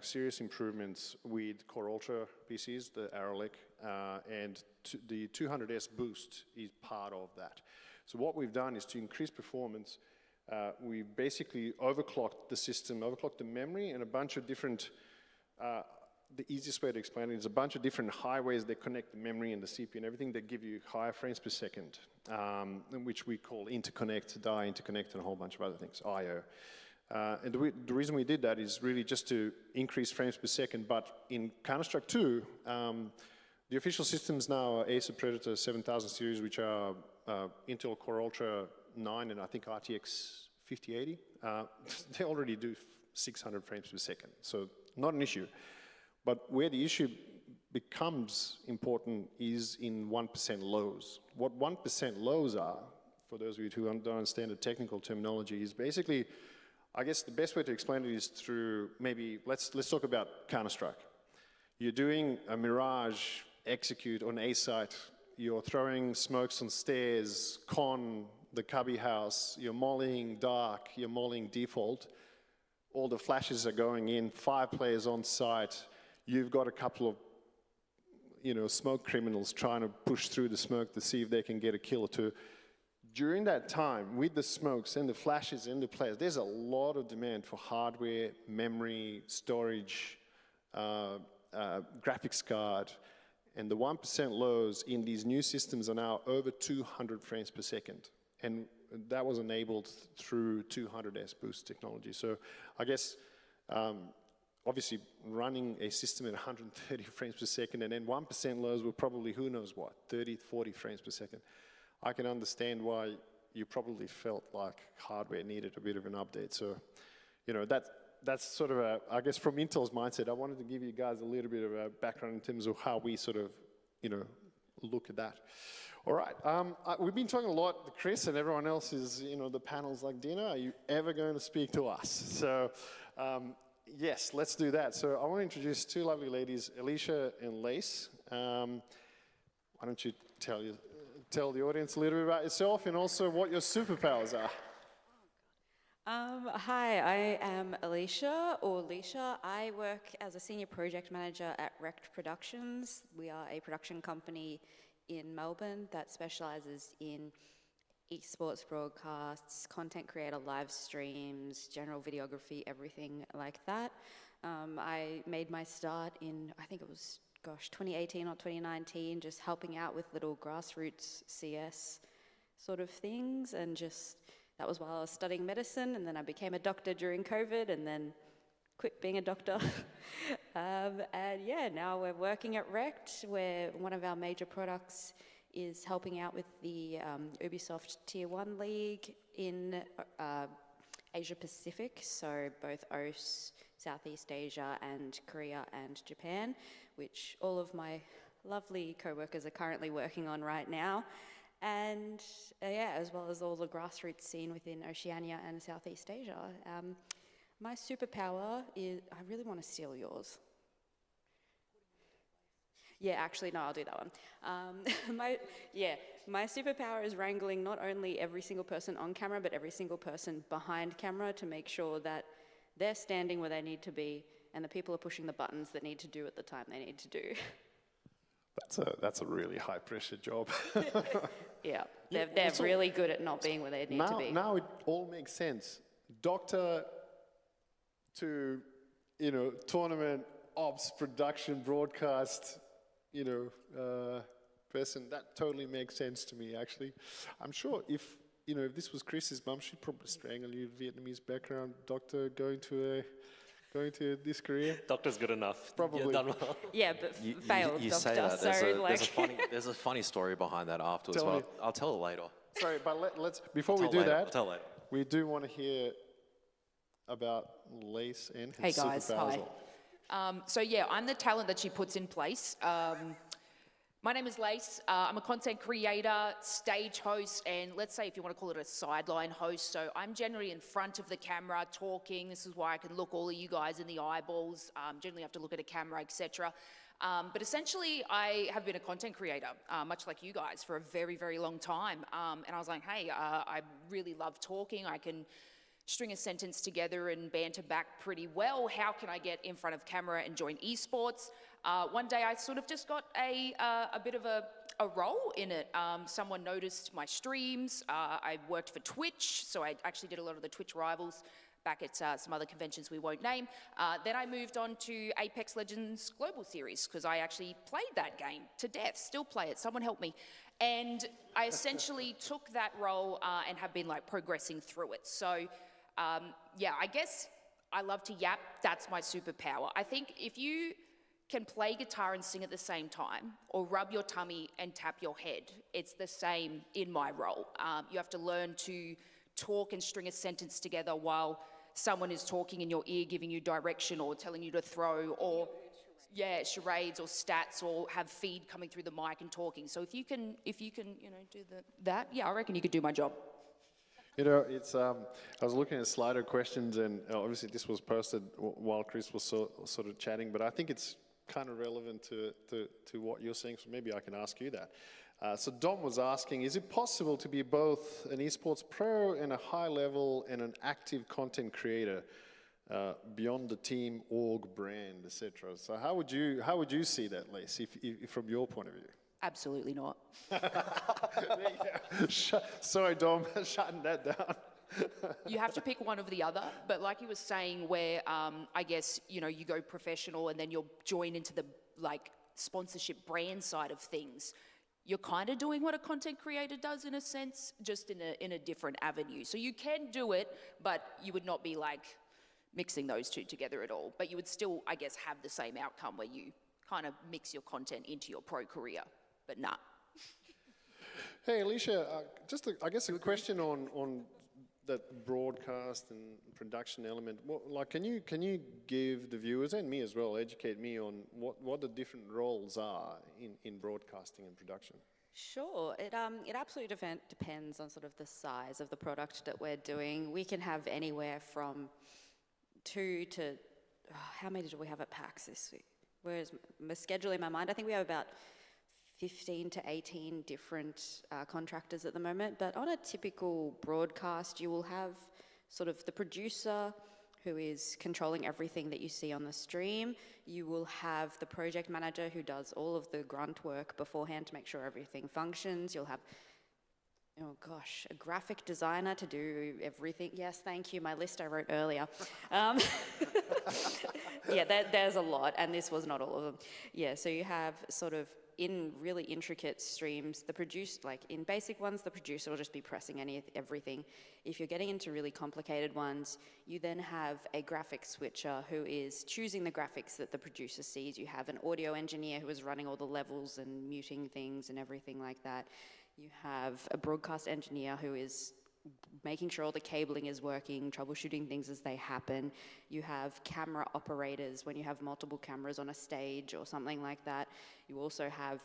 S11: serious improvements with Core Ultra PCs, the Arrow Lake, and the 200S boost is part of that. So what we've done is to increase performance. We basically overclocked the system, overclocked the memory, and a bunch of different, the easiest way to explain it is a bunch of different highways that connect the memory and the CPU and everything that give you higher frames per second, which we call interconnect, die interconnect, and a whole bunch of other things, I/O. And the reason we did that is really just to increase frames per second, but in Counter-Strike 2, the official systems now are Acer Predator 7000 series, which are Intel Core Ultra 9 and I think RTX 5080. They already do 600 frames per second, so not an issue. But where the issue becomes important is in 1% lows. What 1% lows are, for those of you who don't understand the technical terminology, is basically, I guess the best way to explain it is through maybe, let's talk about Counter-Strike. You're doing a Mirage execute on A site, you're throwing smokes on stairs, con, the cubby house, you're mollying dark, you're mollying default, all the flashes are going in, 5 players on site, you've got a couple of smoke criminals trying to push through the smoke to see if they can get a kill or two. During that time, with the smokes and the flashes and the players, there's a lot of demand for hardware, memory, storage, graphics card, and the 1% lows in these new systems are now over 200 frames per second. And that was enabled through 200S boost technology. So I guess, obviously, running a system at 130 frames per second and then 1% lows were probably, who knows what, 30, 40 frames per second. I can understand why you probably felt like hardware needed a bit of an update. So, that's sort of I guess from Intel's mindset, I wanted to give you guys a little bit of a background in terms of how we sort of, look at that. All right, we've been talking a lot, Chris and everyone else is, the panel's like, Dina, are you ever going to speak to us? So, yes, let's do that. So I want to introduce 2 lovely ladies, Alicia and Lace. Why don't you tell the audience a little bit about yourself and also what your superpowers are?
S6: Hi, I am Alicia, or Leisha. I work as a senior project manager at Rect Productions. We are a production company in Melbourne that specialises in esports broadcasts, content creator live streams, general videography, everything like that. I made my start in, I think it was, 2018 or 2019, just helping out with little grassroots CS sort of things, and just, that was while I was studying medicine, and then I became a doctor during COVID, and then quit being a doctor. And yeah, now we're working at Rect, where one of our major products is helping out with the Ubisoft Tier 1 League in Asia Pacific, so both OS, Southeast Asia, and Korea and Japan, which all of my lovely co-workers are currently working on right now. and yeah, as well as all the grassroots scene within Oceania and Southeast Asia. My superpower is, I really want to steal yours. Yeah, actually, no, I'll do that one. My superpower is wrangling not only every single person on camera, but every single person behind camera to make sure that they're standing where they need to be and the people are pushing the buttons that need to do at the time they need to do.
S11: That's a really high pressure job.
S6: Yeah, they're really good at not being where they need to be.
S11: Now it all makes sense. Doctor to, tournament, ops, production, broadcast, person, that totally makes sense to me, actually. I'm sure if this was Chris's mum, she'd probably strangle you, Vietnamese background, doctor, going to this career.
S17: Doctor's good enough.
S11: Probably.
S17: You've done well.
S6: Yeah, but failed
S14: you
S6: doctor.
S14: say that.
S6: So
S14: There's a funny story behind that afterwards.
S11: Tell me.
S14: I'll tell it later.
S11: Sorry, but let's before
S14: I'll
S11: we
S14: tell
S11: do
S14: later.
S11: that,
S14: I'll tell later.
S11: we do want to hear about Lace and
S2: Hey
S11: his
S2: guys,
S11: superpowers.
S2: hi. So yeah, I'm the talent that she puts in place. My name is Lace. I'm a content creator, stage host, and let's say if you want to call it a sideline host. So I'm generally in front of the camera talking. This is why I can look all of you guys in the eyeballs. Generally have to look at a camera, etc. But essentially, I have been a content creator, much like you guys, for a very, very long time. And I was like, hey, I really love talking. I can string a sentence together and banter back pretty well. How can I get in front of camera and join esports? One day I sort of just got a bit of a role in it. Someone noticed my streams. I worked for Twitch, so I actually did a lot of the Twitch rivals back at some other conventions we won't name. Then I moved on to Apex Legends Global Series because I actually played that game to death, still play it, someone help me. And I essentially took that role and have been like progressing through it. So yeah, I guess I love to yap, that's my superpower. I think if you can play guitar and sing at the same time, or rub your tummy and tap your head, it's the same in my role. You have to learn to talk and string a sentence together while someone is talking in your ear, giving you direction or telling you to throw, or charades or stats, or have feed coming through the mic and talking. So if you can, do that, yeah, I reckon you could do my job.
S11: It's I was looking at Slido questions, and obviously this was posted while Chris was sort of chatting, but I think it's kind of relevant to what you're saying, so maybe I can ask you that. So Dom was asking, is it possible to be both an esports pro and a high level and an active content creator beyond the team, org, brand, etc.? So how would you see that, Lace, if from your point of view?
S2: Absolutely not.
S11: Sorry, Dom, shutting that down.
S2: You have to pick one of the other, but like he was saying, where I guess you go professional and then you'll join into the sponsorship brand side of things. You're kind of doing what a content creator does in a sense, just in a different avenue. So you can do it, but you would not be mixing those two together at all. But you would still, I guess, have the same outcome where you kind of mix your content into your pro career. But nah.
S11: Hey, Alicia, just I guess a question on that broadcast and production element. Can you give the viewers and me as well, educate me on what the different roles are in broadcasting and production?
S6: Sure, it absolutely depends on sort of the size of the product that we're doing. We can have anywhere from 2 to, how many did we have at PAX this week? Where's my schedule in my mind? I think we have about 15 to 18 different contractors at the moment, but on a typical broadcast, you will have sort of the producer who is controlling everything that you see on the stream. You will have the project manager who does all of the grunt work beforehand to make sure everything functions. You'll have, a graphic designer to do everything. Yes, thank you, my list I wrote earlier. Yeah, there's a lot, and this was not all of them. Yeah, so you have sort of, in really intricate streams, in basic ones, the producer will just be pressing everything. If you're getting into really complicated ones, you then have a graphic switcher who is choosing the graphics that the producer sees. You have an audio engineer who is running all the levels and muting things and everything like that. You have a broadcast engineer who is making sure all the cabling is working, troubleshooting things as they happen. You have camera operators when you have multiple cameras on a stage or something like that. You also have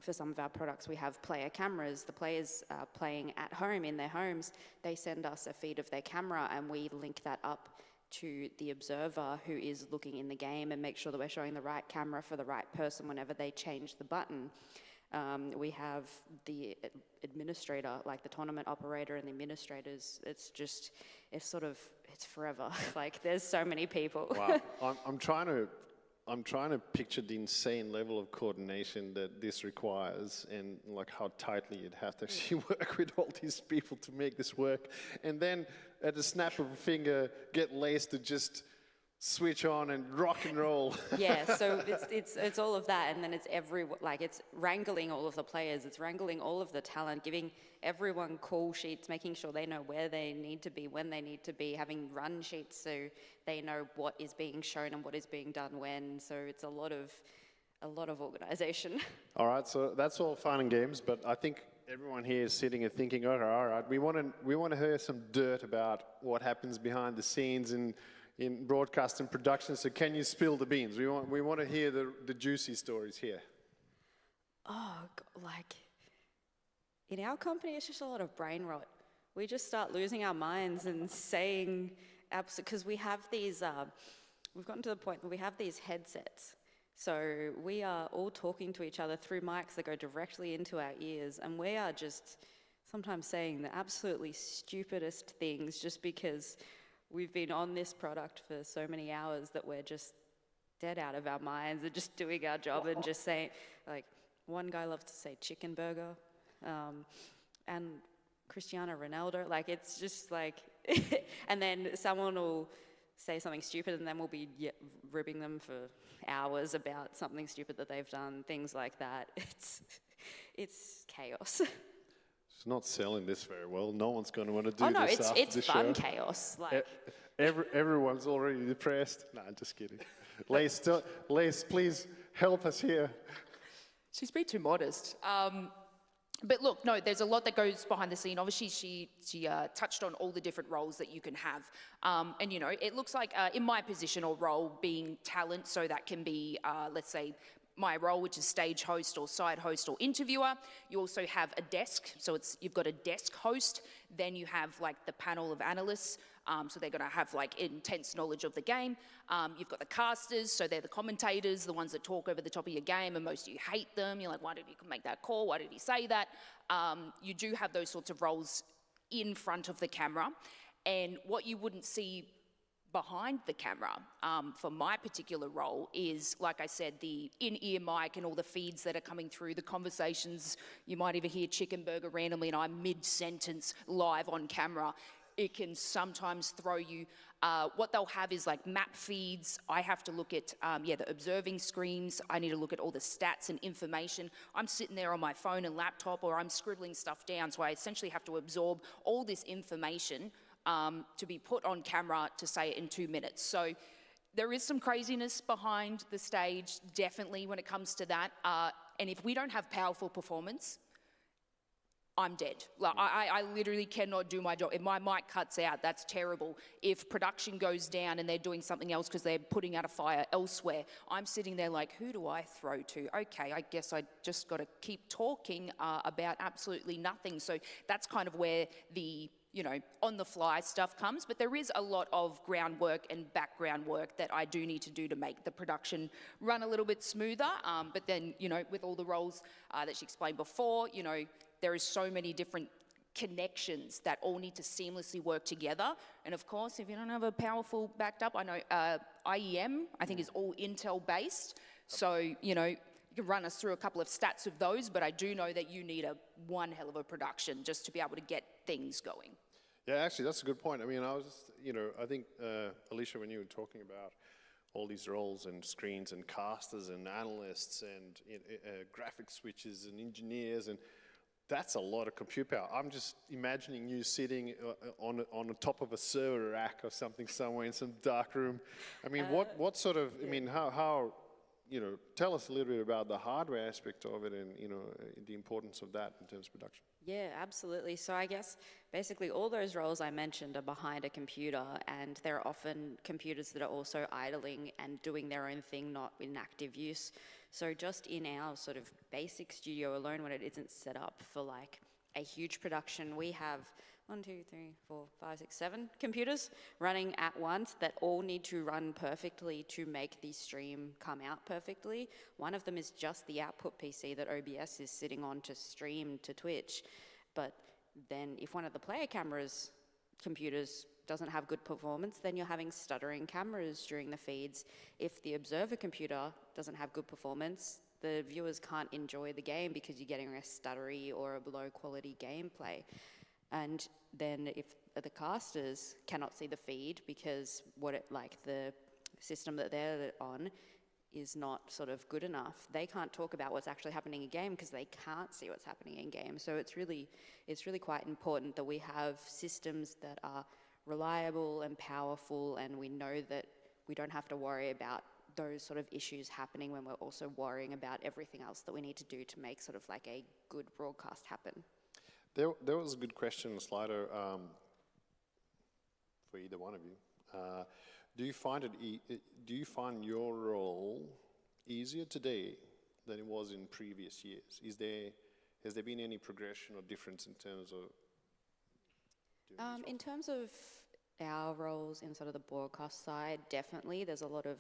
S6: for some of our products, we have player cameras. The players are playing at home in their homes. They send us a feed of their camera and we link that up to the observer who is looking in the game and make sure that we're showing the right camera for the right person whenever they change the button. We have the administrator, like the tournament operator and the administrators. It's forever. Like, there's so many people.
S11: Wow. I'm trying to picture the insane level of coordination that this requires, and like how tightly you'd have to actually work with all these people to make this work. And then at the snap of a finger, get Lace to just switch on and rock and roll.
S6: Yeah, so it's all of that, and then it's it's wrangling all of the players, it's wrangling all of the talent, giving everyone call sheets, making sure they know where they need to be, when they need to be, having run sheets so they know what is being shown and what is being done when. So it's a lot of organization.
S11: All right, so that's all fun and games, but I think everyone here is sitting and thinking, all right, we want to hear some dirt about what happens behind the scenes in broadcast and production. So can you spill the beans? We want to hear the juicy stories here.
S6: Oh, like, in our company, it's just a lot of brain rot. We just start losing our minds and saying, because we have these, we've gotten to the point where we have these headsets. So we are all talking to each other through mics that go directly into our ears, and we are just sometimes saying the absolutely stupidest things just because we've been on this product for so many hours that we're just dead out of our minds and just doing our job and just saying, like, one guy loves to say chicken burger, and Cristiano Ronaldo, like, it's just like, and then someone will say something stupid and then we'll be ribbing them for hours about something stupid that they've done, things like that. It's chaos.
S11: It's not selling this very well. No one's going to want to do
S6: this.
S11: This after the show.
S6: It's fun chaos. Like,
S11: everyone's already depressed. Nah, just kidding. Lace, please help us here.
S2: She's being too modest. But look, no, there's a lot that goes behind the scene. Obviously, she touched on all the different roles that you can have. And, you know, it looks like in my position or role being talent, so that can be, let's say, my role, which is stage host or side host or interviewer. You also have a desk, so you've got a desk host. Then you have like the panel of analysts, so they're going to have like intense knowledge of the game. You've got the casters, so they're the commentators, the ones that talk over the top of your game, and most of you hate them. You're like, why did he make that call? Why did he say that? You do have those sorts of roles in front of the camera, and what you wouldn't see behind the camera for my particular role is, like I said, the in-ear mic and all the feeds that are coming through, the conversations. You might even hear chicken burger randomly and I'm mid-sentence live on camera. It can sometimes throw you. What they'll have is like map feeds. I have to look at, the observing screens. I need to look at all the stats and information. I'm sitting there on my phone and laptop, or I'm scribbling stuff down, so I essentially have to absorb all this information to be put on camera to say it in 2 minutes. So there is some craziness behind the stage, definitely, when it comes to that. And if we don't have powerful performance, I'm dead. Like, I literally cannot do my job. If my mic cuts out, that's terrible. If production goes down and they're doing something else because they're putting out a fire elsewhere, I'm sitting there like, who do I throw to? Okay, I guess I just got to keep talking about absolutely nothing. So that's kind of where the on-the-fly stuff comes, but there is a lot of groundwork and background work that I do need to do to make the production run a little bit smoother. But then, with all the roles that she explained before, there is so many different connections that all need to seamlessly work together. And of course, if you don't have a powerful backed up, I know IEM, I think, is all Intel-based. So, you can run us through a couple of stats of those, but I do know that you need one hell of a production just to be able to get things going.
S11: Yeah, actually, that's a good point. I mean, I was just, I think, Alicia, when you were talking about all these roles and screens and casters and analysts and graphic switches and engineers, and that's a lot of compute power. I'm just imagining you sitting on the top of a server rack or something somewhere in some dark room. I mean, what sort of, I mean, how tell us a little bit about the hardware aspect of it and, the importance of that in terms of production.
S6: Yeah, absolutely. So I guess basically all those roles I mentioned are behind a computer, and there are often computers that are also idling and doing their own thing, not in active use. So just in our sort of basic studio alone, when it isn't set up for like a huge production, we have 1, 2, 3, 4, 5, 6, 7 computers running at once that all need to run perfectly to make the stream come out perfectly. One of them is just the output PC that OBS is sitting on to stream to Twitch. But then if one of the player cameras computers doesn't have good performance, then you're having stuttering cameras during the feeds. If the observer computer doesn't have good performance, the viewers can't enjoy the game because you're getting a stuttery or a low quality gameplay. And then if the casters cannot see the feed because the system that they're on is not sort of good enough, they can't talk about what's actually happening in game because they can't see what's happening in game. So it's really quite important that we have systems that are reliable and powerful, and we know that we don't have to worry about those sort of issues happening when we're also worrying about everything else that we need to do to make sort of like a good broadcast happen.
S11: There was a good question, Slido, for either one of you. Do you find your role easier today than it was in previous years? Has there been any progression or difference in terms of?
S6: In terms of our roles in sort of the broadcast side, definitely there's a lot of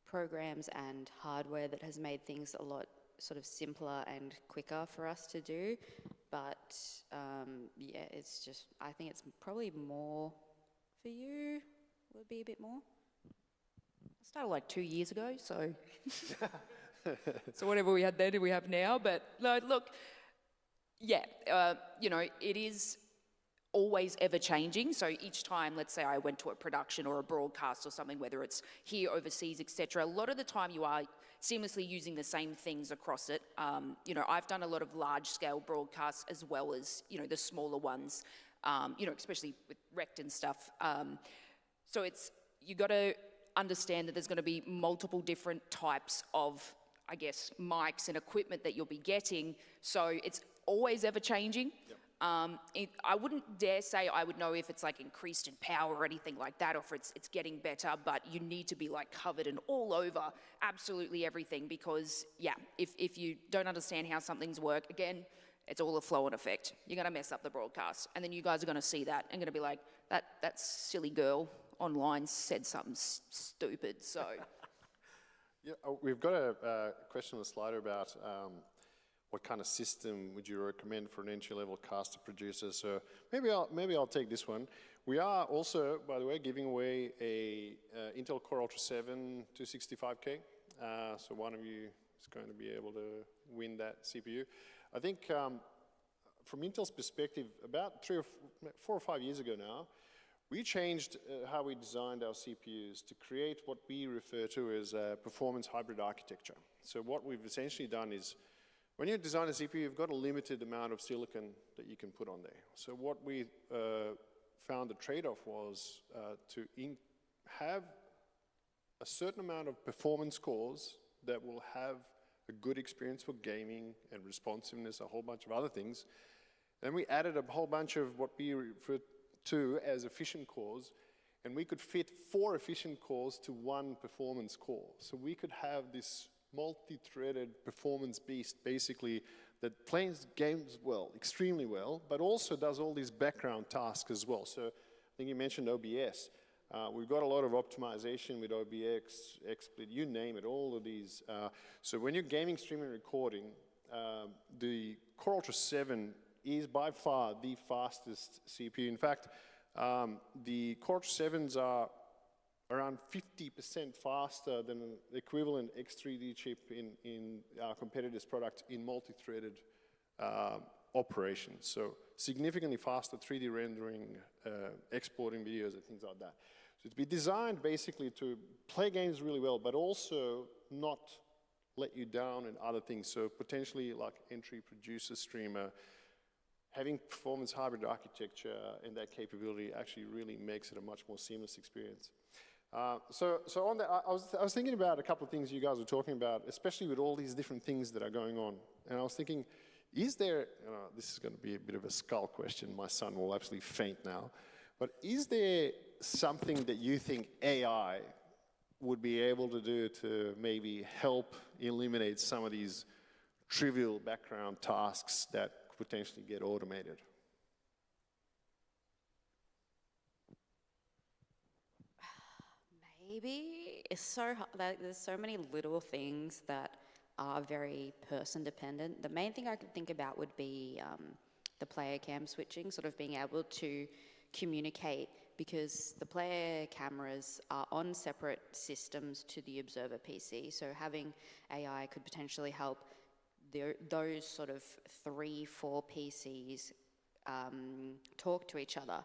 S6: programs and hardware that has made things a lot sort of simpler and quicker for us to do. But yeah, it's just, I think it's probably more for you, would be a bit more.
S2: I started like 2 years ago, so so whatever we had then, we have now. But no, look, yeah, it is always ever changing. So each time, let's say I went to a production or a broadcast or something, whether it's here, overseas, etc., a lot of the time you are seamlessly using the same things across it. I've done a lot of large-scale broadcasts as well as, the smaller ones, especially with Rect and stuff. So you got to understand that there's going to be multiple different types of, I guess, mics and equipment that you'll be getting. So it's always ever changing. Yep. I wouldn't dare say I would know if it's like increased in power or anything like that, or if it's getting better, but you need to be like covered and all over absolutely everything, because yeah, if you don't understand how some things work, again, it's all a flow and effect. You're gonna mess up the broadcast, and then you guys are gonna see that and gonna be like, that silly girl online said something stupid, so.
S11: Yeah, we've got a question on the slide about what kind of system would you recommend for an entry-level caster producer? So maybe I'll take this one. We are also, by the way, giving away a Intel Core Ultra 7 265K. So one of you is going to be able to win that CPU. I think from Intel's perspective, about 4 or 5 years ago now, we changed how we designed our CPUs to create what we refer to as a performance hybrid architecture. So what we've essentially done is, when you design a CPU, you've got a limited amount of silicon that you can put on there. So what we found the trade-off was to have a certain amount of performance cores that will have a good experience for gaming and responsiveness, a whole bunch of other things. Then we added a whole bunch of what we refer to as efficient cores, and we could fit 4 efficient cores to 1 performance core. So we could have this multi-threaded performance beast, basically, that plays games well, extremely well, but also does all these background tasks as well. So I think you mentioned OBS. We've got a lot of optimization with OBX, XSplit, you name it, all of these. So when you're gaming, streaming, recording, the Core Ultra 7 is by far the fastest CPU. In fact, the Core Ultra 7s are around 50% faster than an equivalent X3D chip in our competitor's product in multi-threaded operations. So significantly faster 3D rendering, exporting videos and things like that. So it's been designed basically to play games really well, but also not let you down in other things. So potentially like entry producer, streamer, having performance hybrid architecture and that capability actually really makes it a much more seamless experience. So on that, I was thinking about a couple of things you guys were talking about, especially with all these different things that are going on. And I was thinking, is there, this is going to be a bit of a skull question, my son will absolutely faint now, but is there something that you think AI would be able to do to maybe help eliminate some of these trivial background tasks that could potentially get automated?
S6: Maybe. It's so like, there's so many little things that are very person dependent. The main thing I could think about would be the player cam switching, sort of being able to communicate, because the player cameras are on separate systems to the observer PC. So having AI could potentially help those sort of 3-4 PCs talk to each other.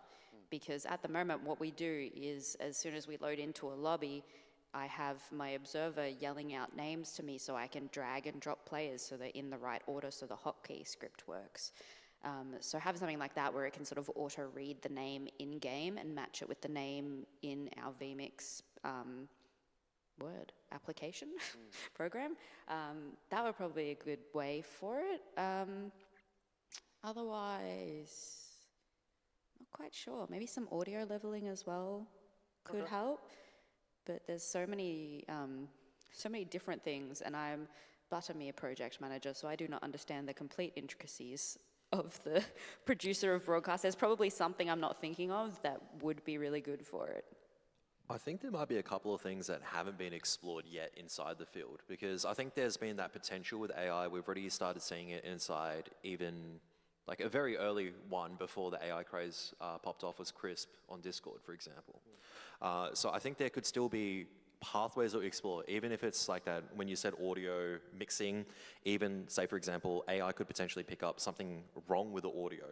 S6: Because at the moment, what we do is, as soon as we load into a lobby, I have my observer yelling out names to me so I can drag and drop players so they're in the right order so the hotkey script works. So having something like that where it can sort of auto-read the name in-game and match it with the name in our vMix Word application program, that would probably be a good way for it. Otherwise, not quite sure. Maybe some audio leveling as well could help. But there's so many different things, and I'm but a mere project manager, so I do not understand the complete intricacies of the producer of broadcast. There's probably something I'm not thinking of that would be really good for it.
S14: I think there might be a couple of things that haven't been explored yet inside the field, because I think there's been that potential with AI. We've already started seeing it inside even like a very early one before the AI craze popped off was Crisp on Discord, for example. So I think there could still be pathways that we explore, even if it's like that, when you said audio mixing, even say, for example, AI could potentially pick up something wrong with the audio.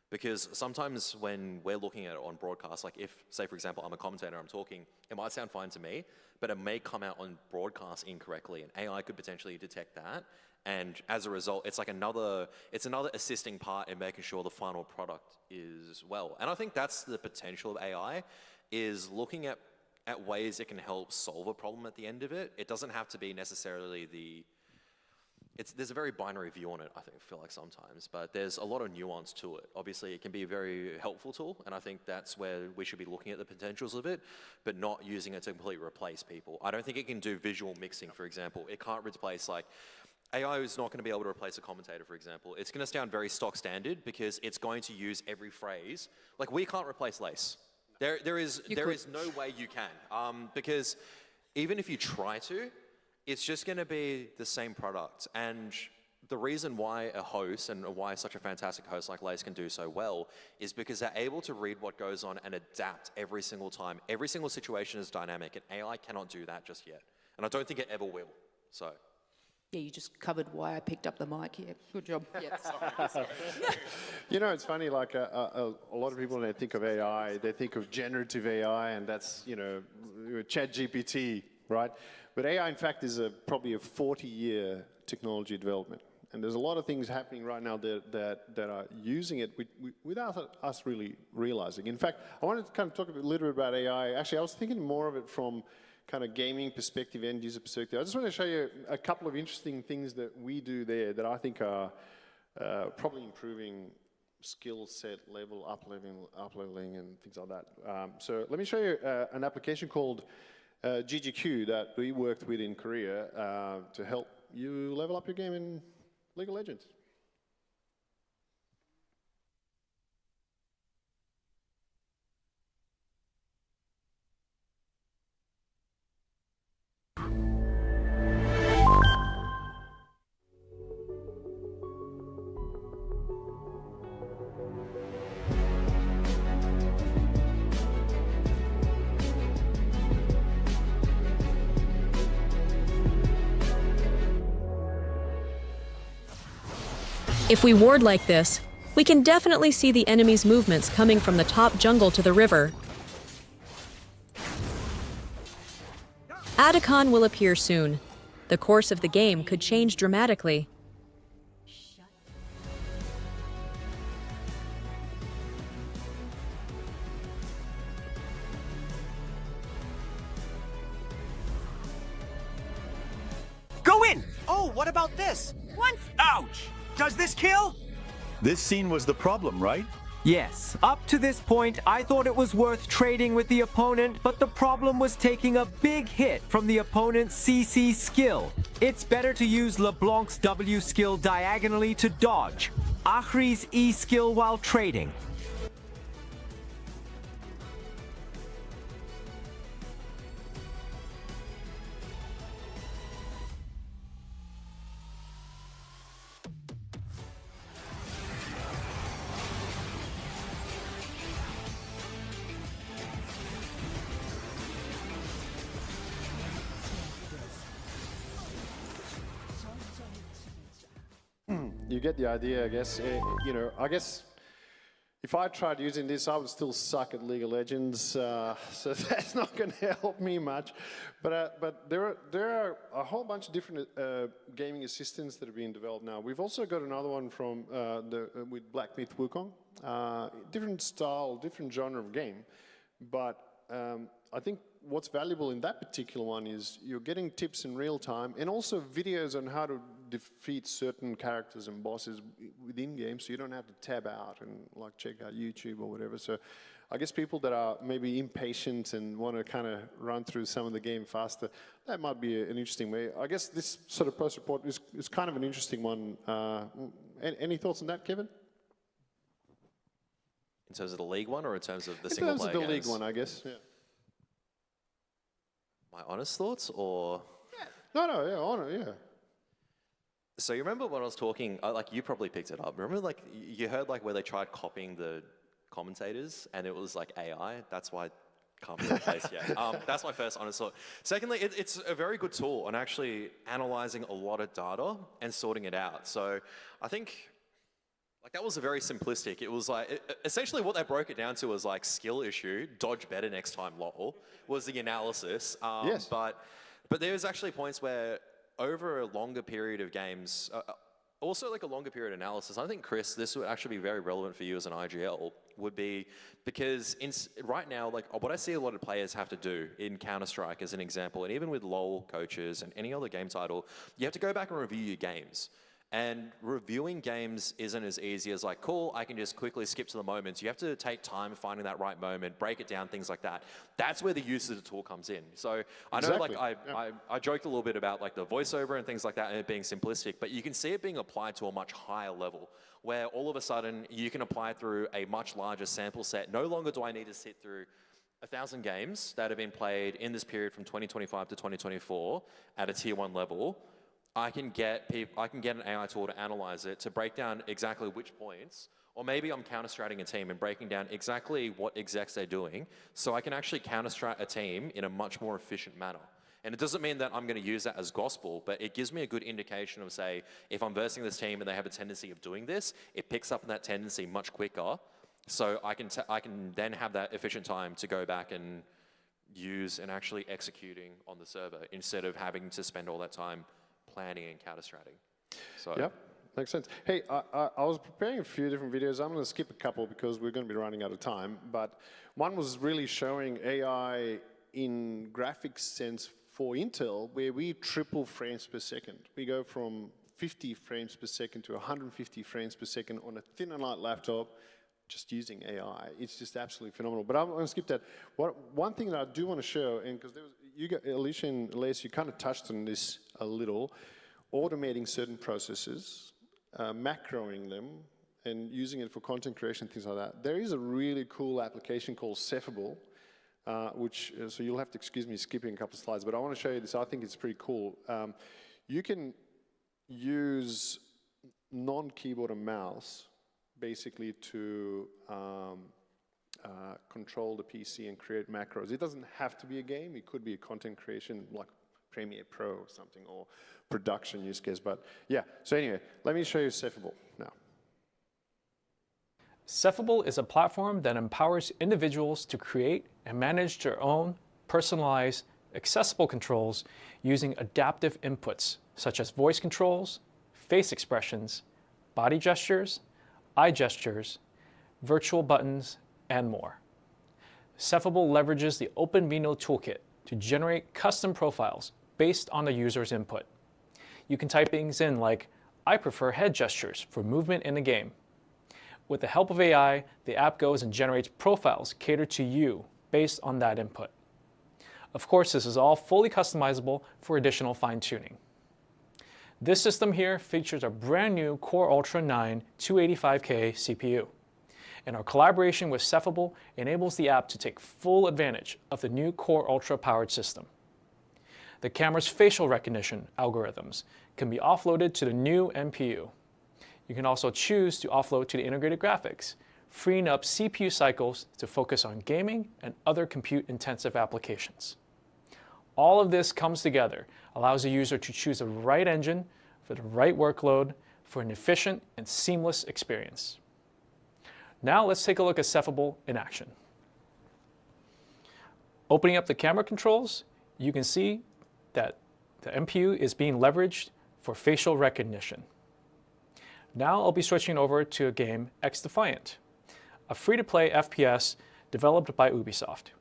S14: Because sometimes when we're looking at it on broadcast, like if, say, for example, I'm a commentator, I'm talking, it might sound fine to me, but it may come out on broadcast incorrectly, and AI could potentially detect that. And as a result, it's like another assisting part in making sure the final product is well. And I think that's the potential of AI, is looking at ways it can help solve a problem at the end of it. It doesn't have to be necessarily there's a very binary view on it, I feel like sometimes, but there's a lot of nuance to it. Obviously, it can be a very helpful tool, and I think that's where we should be looking at the potentials of it, but not using it to completely replace people. I don't think it can do visual mixing, for example. It can't replace, like, AI is not going to be able to replace a commentator, for example. It's going to sound very stock standard because it's going to use every phrase. Like, we can't replace Lace. There is no way you can, because even if you try to, it's just going to be the same product. And the reason why a host and why such a fantastic host like Lace can do so well is because they're able to read what goes on and adapt every single time. Every single situation is dynamic, and AI cannot do that just yet. And I don't think it ever will. So.
S2: Yeah, you just covered why I picked up the mic here. Good job. Yeah.
S11: Sorry. You know, it's funny, like a lot of people, when they think of AI, they think of generative AI, and that's, ChatGPT, right? But AI, in fact, is probably a 40-year technology development. And there's a lot of things happening right now that are using it without us really realizing. In fact, I wanted to kind of talk a little bit about AI. Actually, I was thinking more of it from kind of gaming perspective, end user perspective. I just want to show you a couple of interesting things that we do there that I think are probably improving skill set level, up-leveling and things like that. So let me show you an application called GGQ that we worked with in Korea to help you level up your game in League of Legends.
S1: If we ward like this, we can definitely see the enemy's movements coming from the top jungle to the river. Adacon will appear soon. The course of the game could change dramatically.
S18: Go in! Oh, what about this? Ouch!
S8: Does this kill?
S10: This scene was the problem, right?
S8: Yes. Up to this point, I thought it was worth trading with the opponent, but the problem was taking a big hit from the opponent's CC skill. It's better to use LeBlanc's W skill diagonally to dodge, Ahri's E skill while trading.
S11: You get the idea, I guess. You know, I guess if I tried using this, I would still suck at League of Legends, so that's not going to help me much. But there are a whole bunch of different gaming assistants that are being developed now. We've also got another one from with Black Myth Wukong. Different style, different genre of game, but I think what's valuable in that particular one is you're getting tips in real time and also videos on how to defeat certain characters and bosses within games, so you don't have to tab out and like check out YouTube or whatever. So I guess people that are maybe impatient and want to kind of run through some of the game faster, that might be an interesting way. I guess this sort of post report is kind of an interesting one. Any thoughts on that, Kevin?
S14: In terms of the league one or in terms of the single player
S11: In terms of the
S14: games?
S11: league one, I guess, yeah.
S14: My honest thoughts or?
S11: Yeah.
S14: So you remember when I was talking, like you probably picked it up. Remember like you heard like where they tried copying the commentators and it was like AI? That's why it can't be replaced yet. That's my first honest thought. Secondly, it's a very good tool on actually analyzing a lot of data and sorting it out. So I think like that was a very simplistic. It was like, essentially what they broke it down to was like skill issue, dodge better next time, lol, was the analysis.
S11: Yes.
S14: But there's actually points where over a longer period of games, also like a longer period analysis, I think, Chris, this would actually be very relevant for you as an IGL, would be because right now, like what I see a lot of players have to do in Counter-Strike as an example, and even with LoL coaches and any other game title, you have to go back and review your games. And reviewing games isn't as easy as like, cool, I can just quickly skip to the moments. You have to take time finding that right moment, break it down, things like that. That's where the use of the tool comes in. So I know like I joked a little bit about like the voiceover and things like that and it being simplistic, but you can see it being applied to a much higher level where all of a sudden you can apply it through a much larger sample set. No longer do I need to sit through 1,000 games that have been played in this period from 2025 to 2024 at a tier 1 level. I can get an AI tool to analyze it, to break down exactly which points, or maybe I'm counter-stratting a team and breaking down exactly what execs they're doing, so I can actually counter-strat a team in a much more efficient manner. And it doesn't mean that I'm going to use that as gospel, but it gives me a good indication of, say, if I'm versing this team and they have a tendency of doing this, it picks up on that tendency much quicker, so I can then have that efficient time to go back and use and actually executing on the server, instead of having to spend all that time planning and counter-stratting. So.
S11: Yep, makes sense. Hey, I was preparing a few different videos. I'm going to skip a couple because we're going to be running out of time. But one was really showing AI in graphics sense for Intel, where we triple frames per second. We go from 50 frames per second to 150 frames per second on a thin and light laptop, just using AI. It's just absolutely phenomenal. But I'm going to skip that. One thing that I do want to show, and because Alicia and Lace, you kind of touched on this a little, automating certain processes, macroing them, and using it for content creation, things like that. There is a really cool application called Cephable, so you'll have to excuse me skipping a couple of slides, but I want to show you this. I think it's pretty cool. You can use non-keyboard and mouse basically to control the PC and create macros. It doesn't have to be a game. It could be a content creation like Premiere Pro or something, or production use case. But yeah, so anyway, let me show you Cephable now.
S15: Cephable is a platform that empowers individuals to create and manage their own personalized, accessible controls using adaptive inputs such as voice controls, face expressions, body gestures, eye gestures, virtual buttons, and more. Cephable leverages the OpenVINO toolkit to generate custom profiles based on the user's input. You can type things in like, I prefer head gestures for movement in the game. With the help of AI, the app goes and generates profiles catered to you based on that input. Of course, this is all fully customizable for additional fine-tuning. This system here features a brand new Core Ultra 9 285K CPU. And our collaboration with Cephable enables the app to take full advantage of the new Core Ultra powered system. The camera's facial recognition algorithms can be offloaded to the new NPU. You can also choose to offload to the integrated graphics, freeing up CPU cycles to focus on gaming and other compute-intensive applications. All of this comes together, allows the user to choose the right engine for the right workload for an efficient and seamless experience. Now let's take a look at Cephable in action. Opening up the camera controls, you can see that the NPU is being leveraged for facial recognition. Now I'll be switching over to a game, X-Defiant, a free-to-play FPS developed by Ubisoft.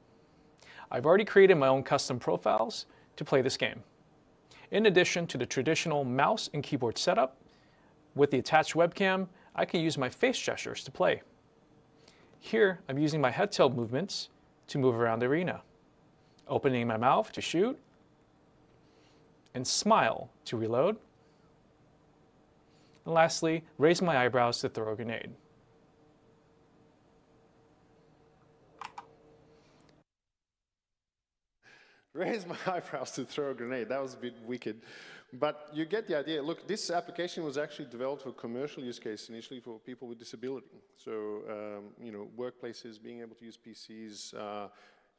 S15: I've already created my own custom profiles to play this game. In addition to the traditional mouse and keyboard setup, with the attached webcam, I can use my face gestures to play. Here, I'm using my head tilt movements to move around the arena, opening my mouth to shoot, and smile to reload. And lastly, raise my eyebrows to throw a grenade.
S11: Raise my eyebrows to throw a grenade. That was a bit wicked. But you get the idea. Look, this application was actually developed for commercial use case initially for people with disability. So, you know, workplaces, being able to use PCs,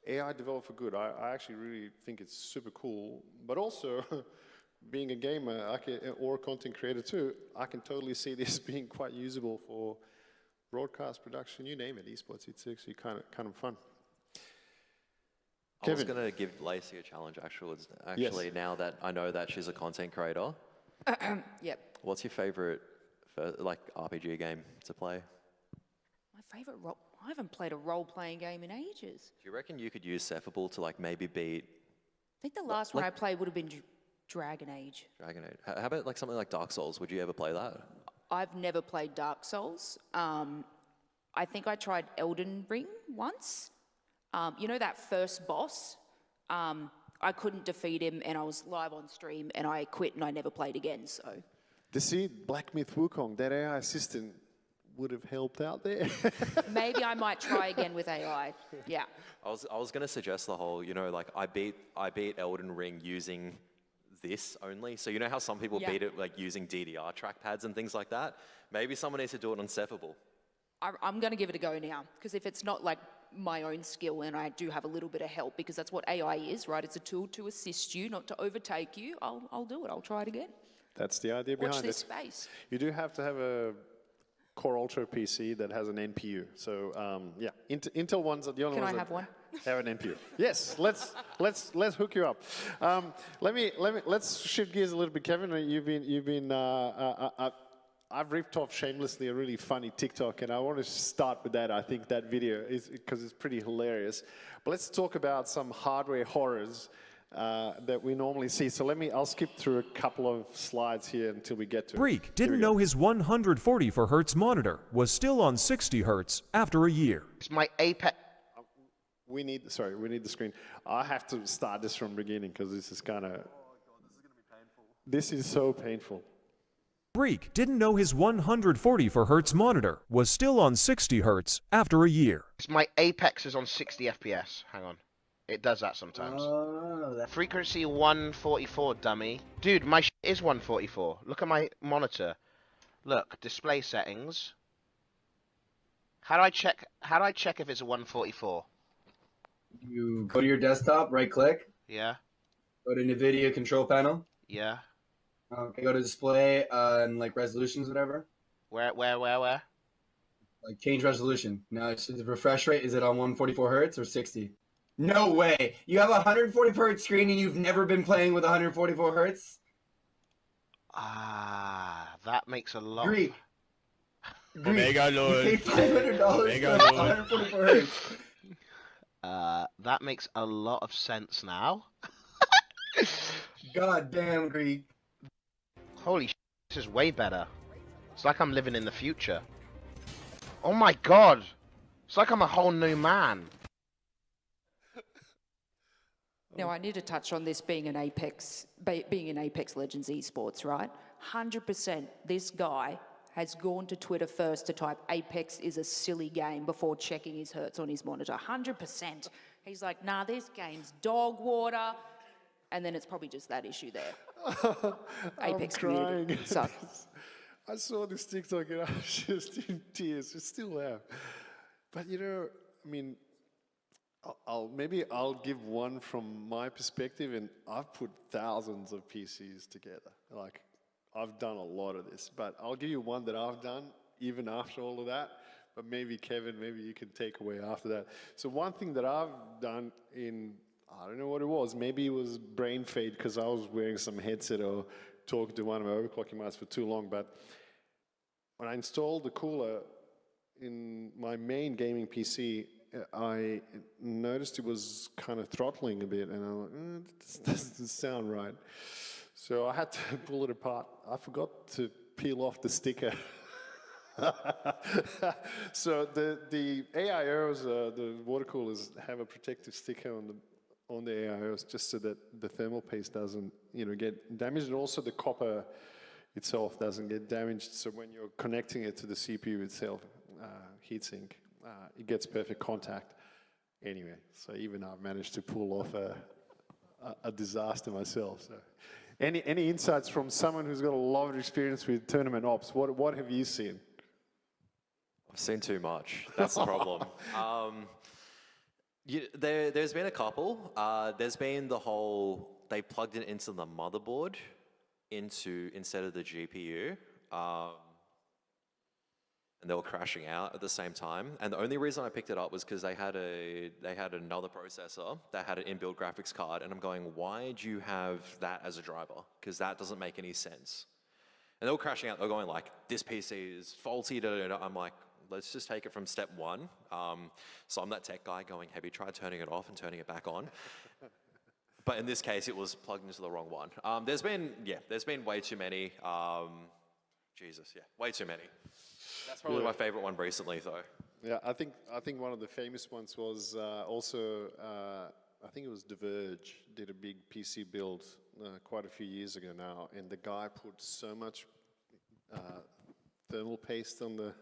S11: AI developed for good. I actually really think it's super cool. But also, being a gamer or a content creator too, I can totally see this being quite usable for broadcast production, you name it, esports. It's actually kind of fun.
S14: I was going to give Lacey a challenge, actually,
S11: Yes.
S14: now that I know that she's a content creator.
S2: Yep.
S14: What's your favorite, RPG game to play?
S2: My favorite role. I haven't played a role-playing game in ages.
S14: Do you reckon you could use Cephable to, maybe beat
S2: I think the last one I played would have been Dragon Age.
S14: Dragon Age? How about, something like Dark Souls? Would you ever play that?
S2: I've never played Dark Souls. I think I tried Elden Ring once. You know that first boss? I couldn't defeat him, and I was live on stream, and I quit, and I never played again, so.
S11: To see Black Myth Wukong, that AI assistant would have helped out there.
S2: Maybe I might try again with AI. Yeah.
S14: I was going to suggest the whole, I beat Elden Ring using this only. So you know how some people beat it using DDR trackpads and things like that? Maybe someone needs to do it on Cephable.
S2: I'm going to give it a go now, because if it's not my own skill and I do have a little bit of help, because that's what AI is, right? It's a tool to assist you, not to overtake you. I'll do it. I'll try it again.
S11: That's the idea behind it.
S2: Watch this space.
S11: You do have to have a Core Ultra PC that has an NPU. So yeah, Intel ones are the only ones.
S2: Can I have one?
S11: Have an NPU. Yes, let's hook you up. Let's shift gears a little bit, Kevin. I've ripped off shamelessly a really funny TikTok, and I want to start with that. I think that video is because it's pretty hilarious. But let's talk about some hardware horrors that we normally see. So I'll skip through a couple of slides here until we get to it.
S19: Freak didn't know his 144 Hz monitor was still on 60 Hz after a year.
S22: It's my Apex.
S11: We need the screen. I have to start this from the beginning because this is kind of. Oh God, this is going to be painful. This is so painful.
S19: Freak didn't know his 144 Hz monitor was still on 60 Hz after a year.
S22: My Apex is on 60 FPS. Hang on. It does that sometimes. Frequency 144, dummy. Dude, my is 144. Look at my monitor. Look, display settings. How do I check if it's a 144?
S23: You go to your desktop, right click.
S22: Yeah.
S23: Go to NVIDIA control panel.
S22: Yeah.
S23: Okay, go to display and resolutions, whatever.
S22: Where?
S23: Change resolution. Now, the refresh rate, is it on 144 Hz or 60? No way! You have a 144 Hz screen and you've never been playing with 144 Hz?
S22: That makes a lot.
S23: Greek.
S22: Omega Lord.
S23: You pay $500 for 144 Hz.
S22: That makes a lot of sense now.
S23: God damn, Greek.
S22: Holy This is way better. It's like I'm living in the future. Oh my god! It's like I'm a whole new man.
S2: Now I need to touch on this being in Apex Legends esports, right? 100% this guy has gone to Twitter first to type Apex is a silly game before checking his hertz on his monitor. 100%. He's like, nah, this game's dog water. And then it's probably just that issue there. Apex community. So.
S11: I saw this TikTok and I was just in tears. It's still there. But you know, I mean, I'll give one from my perspective, and I've put thousands of PCs together. Like, I've done a lot of this, but I'll give you one that I've done even after all of that. But maybe Kevin, maybe you can take away after that. So one thing that I've done I don't know what it was. Maybe it was brain fade because I was wearing some headset or talking to one of my overclocking mice for too long. But when I installed the cooler in my main gaming PC, I noticed it was kind of throttling a bit, and I'm like, this doesn't sound right. So I had to pull it apart. I forgot to peel off the sticker. So the AIOs, the water coolers, have a protective sticker on the AIOs just so that the thermal paste doesn't, get damaged, and also the copper itself doesn't get damaged. So when you're connecting it to the CPU itself, heatsink, it gets perfect contact. Anyway, so even I've managed to pull off a disaster myself. So, any insights from someone who's got a lot of experience with tournament ops? What have you seen?
S14: I've seen too much. That's the problem. There's been a couple. There's been the whole, they plugged it into the motherboard instead of the GPU. And they were crashing out at the same time. And the only reason I picked it up was because they had another processor that had an inbuilt graphics card, and I'm going, why do you have that as a driver? Because that doesn't make any sense. And they were crashing out. They were going like, this PC is faulty. I'm like, let's just take it from step one. So I'm that tech guy going, have you tried turning it off and turning it back on? But in this case, it was plugged into the wrong one. There's been way too many. Way too many. That's probably my favorite one recently, though.
S11: Yeah, I think one of the famous ones was also, I think it was Diverge did a big PC build quite a few years ago now, and the guy put so much thermal paste on the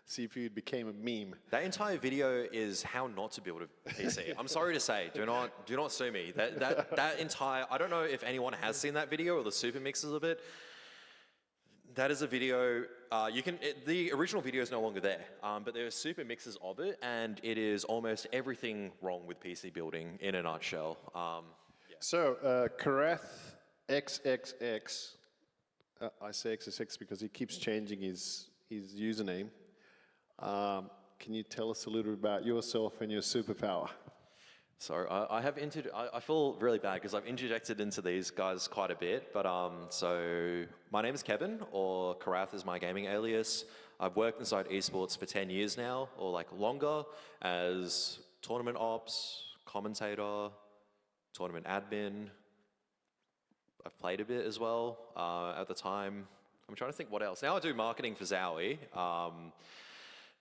S11: CPU, it became a meme.
S14: That entire video is how not to build a PC. I'm sorry to say, do not sue me. That entire, I don't know if anyone has seen that video or the super mixes of it. That is a video, the original video is no longer there, but there are super mixes of it, and it is almost everything wrong with PC building in a nutshell.
S11: So, Karath XXX, I say XXX because he keeps changing his username. Can you tell us a little bit about yourself and your superpower?
S14: So I feel really bad because I've interjected into these guys quite a bit, but so my name is Kevin, or Karath is my gaming alias. I've worked inside esports for 10 years now, or like longer, as tournament ops, commentator, tournament admin. I've played a bit as well at the time. I'm trying to think what else. Now I do marketing for Zowie.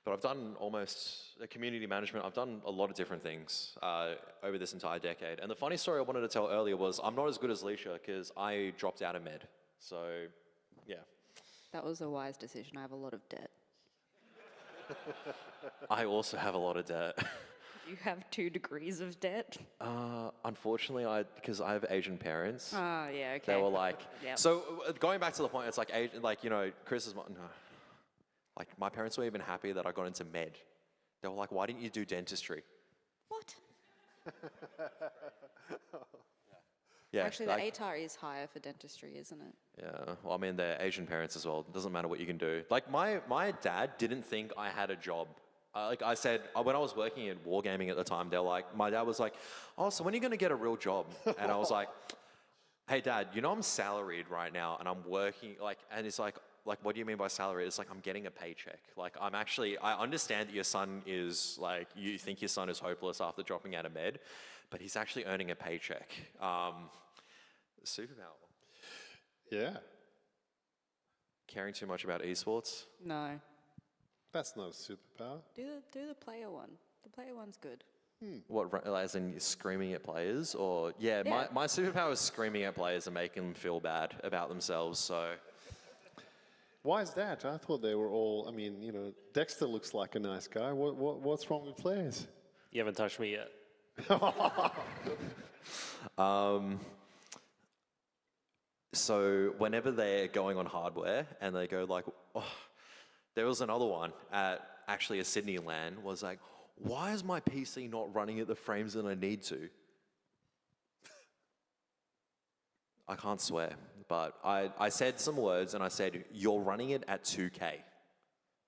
S14: But I've done almost community management. I've done a lot of different things over this entire decade. And the funny story I wanted to tell earlier was I'm not as good as Leisha because I dropped out of med. So, yeah.
S6: That was a wise decision. I have a lot of debt.
S14: I also have a lot of debt.
S6: You have 2 degrees of debt?
S14: Unfortunately, because I have Asian parents.
S6: Oh, yeah, okay.
S14: They were like,
S6: Yep.
S14: So going back to the point, it's like, Chris is, no. Like, my parents were even happy that I got into med. They were like, why didn't you do dentistry?
S6: What?
S14: Yeah.
S6: Actually, the ATAR is higher for dentistry, isn't it?
S14: Yeah, well, I mean, they're Asian parents as well. It doesn't matter what you can do. Like, my dad didn't think I had a job. Like I said, when I was working in wargaming at the time, my dad was like, oh, so when are you going to get a real job? And I was like, hey, Dad, I'm salaried right now, and I'm working, and it's like, what do you mean by salary? It's like, I'm getting a paycheck. Like, I understand that your son is, you think your son is hopeless after dropping out of med, but he's actually earning a paycheck. Superpower.
S11: Yeah.
S14: caring too much about esports.
S6: No.
S11: That's not a superpower.
S6: Do the player one. The player one's good.
S14: What, as in screaming at players? Or, yeah,
S6: Yeah.
S14: my superpower is screaming at players and making them feel bad about themselves, so...
S11: Why is that? I thought they were all, I mean, you know, Dexter looks like a nice guy. What's wrong with players?
S17: You haven't touched me yet.
S14: So whenever they're going on hardware and they go like, oh, there was another one at actually a Sydney LAN was like, why is my PC not running at the frames that I need to? I can't swear, but I said some words and I said, you're running it at 2K.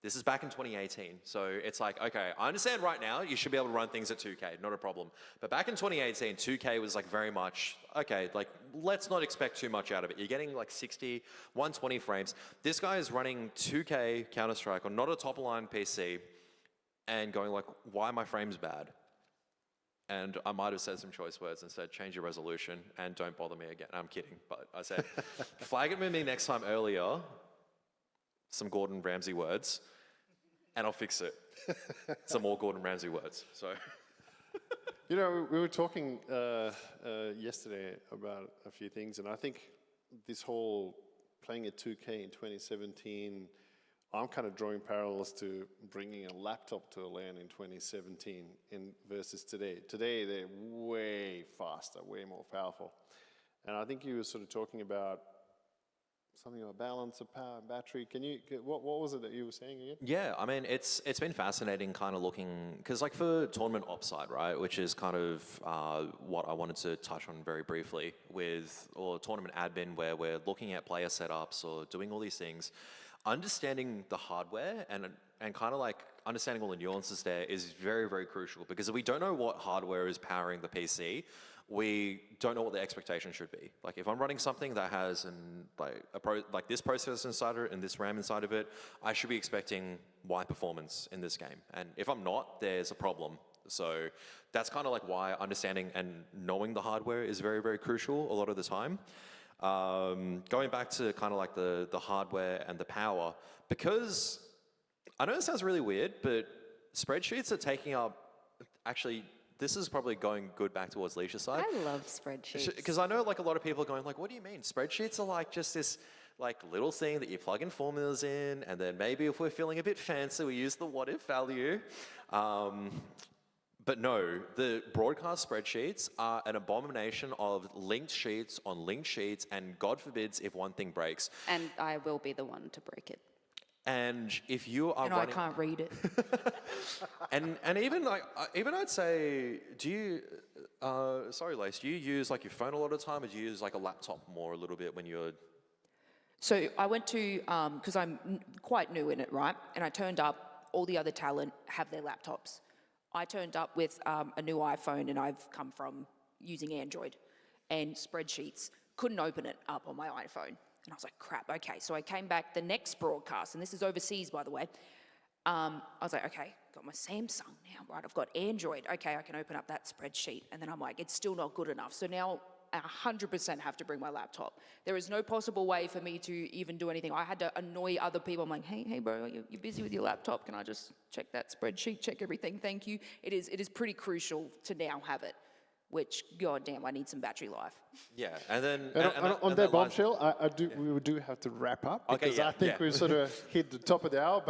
S14: This is back in 2018, so it's like, okay, I understand right now you should be able to run things at 2K, not a problem. But back in 2018, 2K was like very much, okay, like let's not expect too much out of it. You're getting like 60, 120 frames. This guy is running 2K Counter-Strike on not a top-line PC and going like, why are my frames bad? And I might have said some choice words and said, change your resolution and don't bother me again. I'm kidding, but I said, flag it with me next time earlier, some Gordon Ramsay words, and I'll fix it. Some more Gordon Ramsay words, so.
S11: You know, we were talking yesterday about a few things, and I think this whole playing at 2K in 2017, I'm kind of drawing parallels to bringing a laptop to a LAN in 2017 versus today. Today, they're way faster, way more powerful. And I think you were sort of talking about something about balance of power and battery. What was it that you were saying again?
S14: Yeah, I mean, it's been fascinating kind of looking, because like for tournament ops side, right, which is kind of what I wanted to touch on very briefly with, or tournament admin, where we're looking at player setups or doing all these things. Understanding the hardware and kind of like understanding all the nuances there is very, very crucial, because if we don't know what hardware is powering the PC, we don't know what the expectation should be. Like if I'm running something that has like this processor inside of it and this RAM inside of it, I should be expecting Y performance in this game. And if I'm not, there's a problem. So that's kind of like why understanding and knowing the hardware is very, very crucial a lot of the time. Going back to kind of like the hardware and the power, because I know it sounds really weird, but spreadsheets are taking up, actually, this is probably going good back towards Leisha's side.
S6: I love spreadsheets.
S14: Because I know like a lot of people are going like, what do you mean? Spreadsheets are like just this like little thing that you plug in formulas in, and then maybe if we're feeling a bit fancy, we use the what if value. But no, the broadcast spreadsheets are an abomination of linked sheets on linked sheets, and God forbids if one thing breaks.
S6: And I will be the one to break it.
S14: And if you are
S2: I can't read it.
S14: and even like, even I'd say, do you, sorry Lace, do you use like your phone a lot of the time, or do you use like a laptop more a little bit when you're?
S2: So I went to, because I'm quite new in it, right? And I turned up, all the other talent have their laptops. I turned up with a new iPhone, and I've come from using Android and spreadsheets. Couldn't open it up on my iPhone. And I was like, crap, okay. So I came back the next broadcast, and this is overseas, by the way. I was like, okay, got my Samsung now, right? I've got Android. Okay, I can open up that spreadsheet. And then I'm like, it's still not good enough. So now I 100% have to bring my laptop. There is no possible way for me to even do anything. I had to annoy other people. I'm like, hey bro, you're busy with your laptop. Can I just check that spreadsheet, check everything? Thank you. It is pretty crucial to now have it, which, goddamn, I need some battery life.
S14: Yeah, and then...
S11: on that bombshell, we do have to wrap up, because I think we've sort of hit the top of the hour,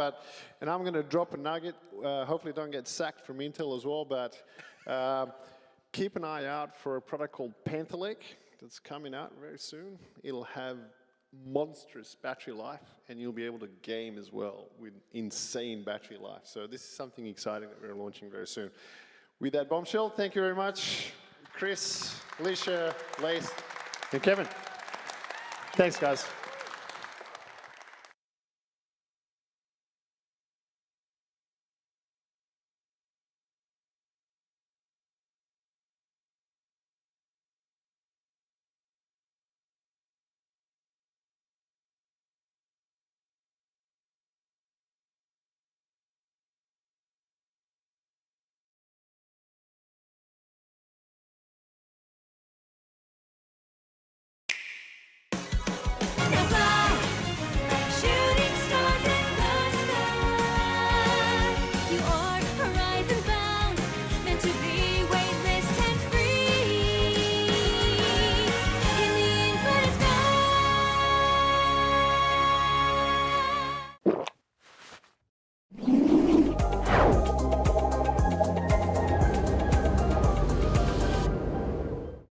S11: and I'm going to drop a nugget. Hopefully don't get sacked from Intel as well, but keep an eye out for a product called Panther that's coming out very soon. It'll have monstrous battery life, and you'll be able to game as well with insane battery life. So this is something exciting that we're launching very soon. With that bombshell, thank you very much, Chris, Alicia, Lace, and Kevin. Thanks, guys.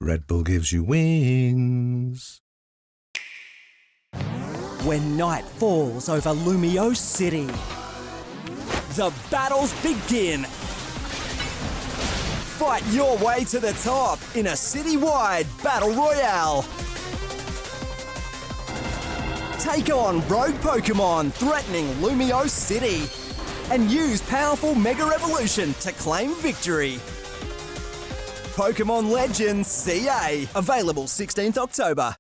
S4: Red Bull gives you wings.
S18: When night falls over Lumio City, the battles begin. Fight your way to the top in a citywide battle royale. Take on rogue Pokemon threatening Lumio City and use powerful Mega Evolution to claim victory. Pokemon Legends CA, available 16th October.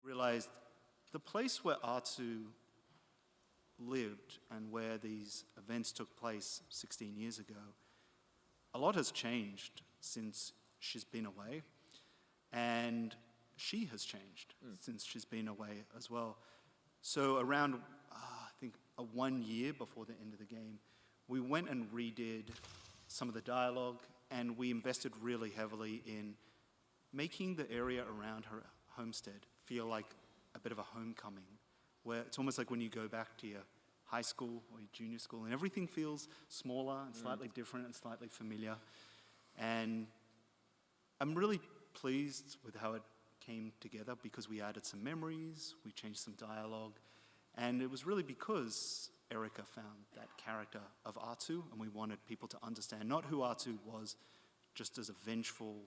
S5: Realized the place where Artu lived and where these events took place 16 years ago, a lot has changed since she's been away, and she has changed since she's been away as well. So around, I think, 1 year before the end of the game, we went and redid some of the dialogue, and we invested really heavily in making the area around her homestead feel like a bit of a homecoming, where it's almost like when you go back to your high school or your junior school and everything feels smaller and slightly different and slightly familiar. And I'm really pleased with how it came together because we added some memories, we changed some dialogue, and it was really because Erica found that character of Artu, and we wanted people to understand not who Artu was just as a vengeful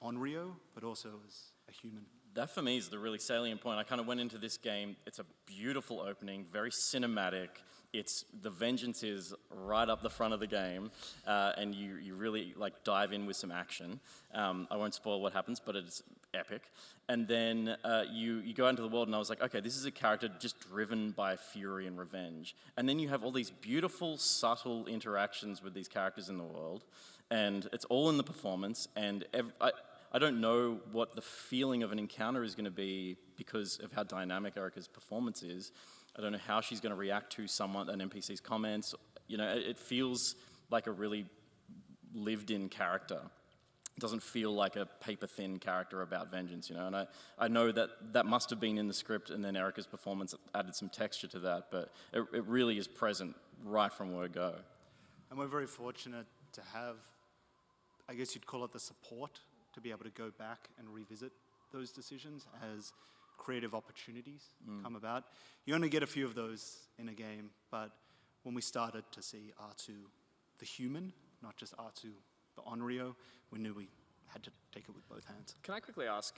S5: Onryo, but also as a human.
S7: That for me is the really salient point. I kind of went into this game, it's a beautiful opening, very cinematic. The vengeance is right up the front of the game, and you really like dive in with some action. I won't spoil what happens, but it's epic. And then you go out into the world, and I was like, okay, this is a character just driven by fury and revenge. And then you have all these beautiful, subtle interactions with these characters in the world, and it's all in the performance, and I don't know what the feeling of an encounter is going to be because of how dynamic Erica's performance is. I don't know how she's going to react to an NPC's comments. You know, it feels like a really lived-in character. It doesn't feel like a paper-thin character about vengeance, you know. And I know that must have been in the script, and then Erica's performance added some texture to that, but it really is present right from word go.
S5: And we're very fortunate to have, I guess you'd call it the support, to be able to go back and revisit those decisions as creative opportunities come about. You only get a few of those in a game, but when we started to see Artu the human, not just Artu the Onryo, we knew we had to take it with both hands.
S9: Can I quickly ask,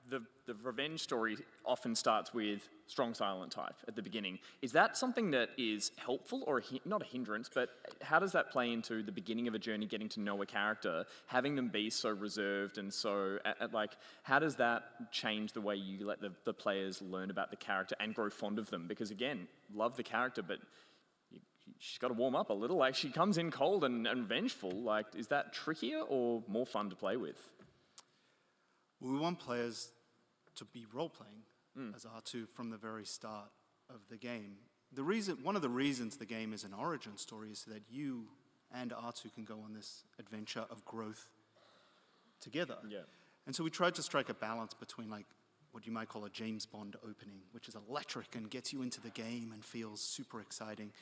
S9: the revenge story often starts with strong silent type at the beginning. Is that something that is helpful or not a hindrance, but how does that play into the beginning of a journey, getting to know a character, having them be so reserved and so, how does that change the way you let the players learn about the character and grow fond of them? Because again, love the character, but she's got to warm up a little. Like, she comes in cold and vengeful. Like, is that trickier or more fun to play with?
S5: We want players to be role-playing as Artu from the very start of the game. One of the reasons the game is an origin story is so that you and Artu can go on this adventure of growth together. Yeah. And so we tried to strike a balance between what you might call a James Bond opening, which is electric and gets you into the game and feels super exciting,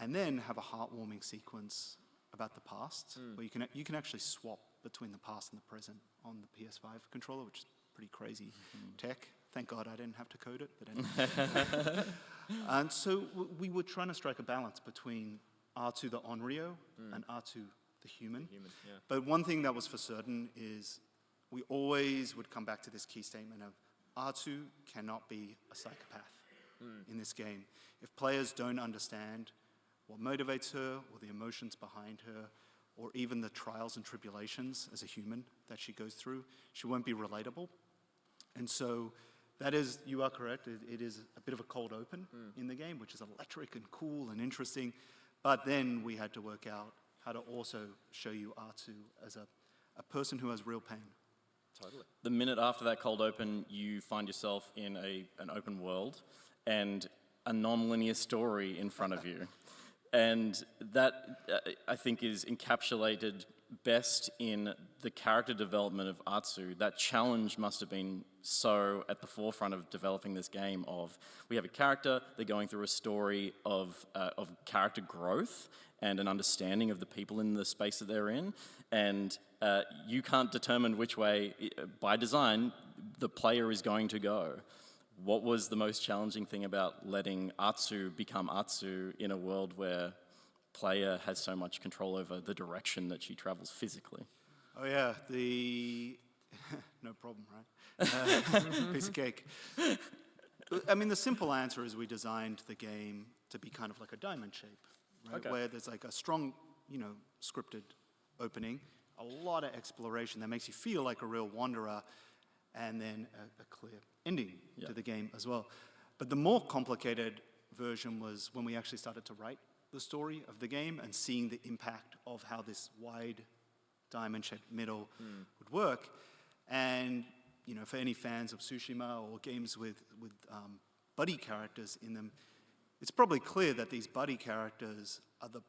S5: and then have a heartwarming sequence about the past, where you can actually swap between the past and the present on the PS5 controller, which is pretty crazy tech. Thank God I didn't have to code it. But anyway. And so we were trying to strike a balance between Artu the Onryo and Artu the human. But one thing that was for certain is we always would come back to this key statement of Artu cannot be a psychopath in this game. If players don't understand what motivates her or the emotions behind her, or even the trials and tribulations as a human that she goes through, she won't be relatable. And so that is, you are correct, it is a bit of a cold open in the game, which is electric and cool and interesting. But then we had to work out how to also show you Artu as a person who has real pain.
S7: Totally. The minute after that cold open, you find yourself in an open world and a non-linear story in front of you. And that, I think, is encapsulated best in the character development of Atsu. That challenge must have been so at the forefront of developing this game of, we have a character, they're going through a story of character growth and an understanding of the people in the space that they're in, and you can't determine which way, by design, the player is going to go. What was the most challenging thing about letting Atsu become Atsu in a world where player has so much control over the direction that she travels physically?
S5: Oh yeah, no problem, right? Piece of cake. I mean, the simple answer is we designed the game to be kind of like a diamond shape, right?
S9: Okay.
S5: Where there's like a strong, scripted opening, a lot of exploration that makes you feel like a real wanderer, and then a clear ending to the game as well. But the more complicated version was when we actually started to write the story of the game and seeing the impact of how this wide diamond-shaped middle would work. And, for any fans of Tsushima or games with buddy characters in them, it's probably clear that these buddy characters are the,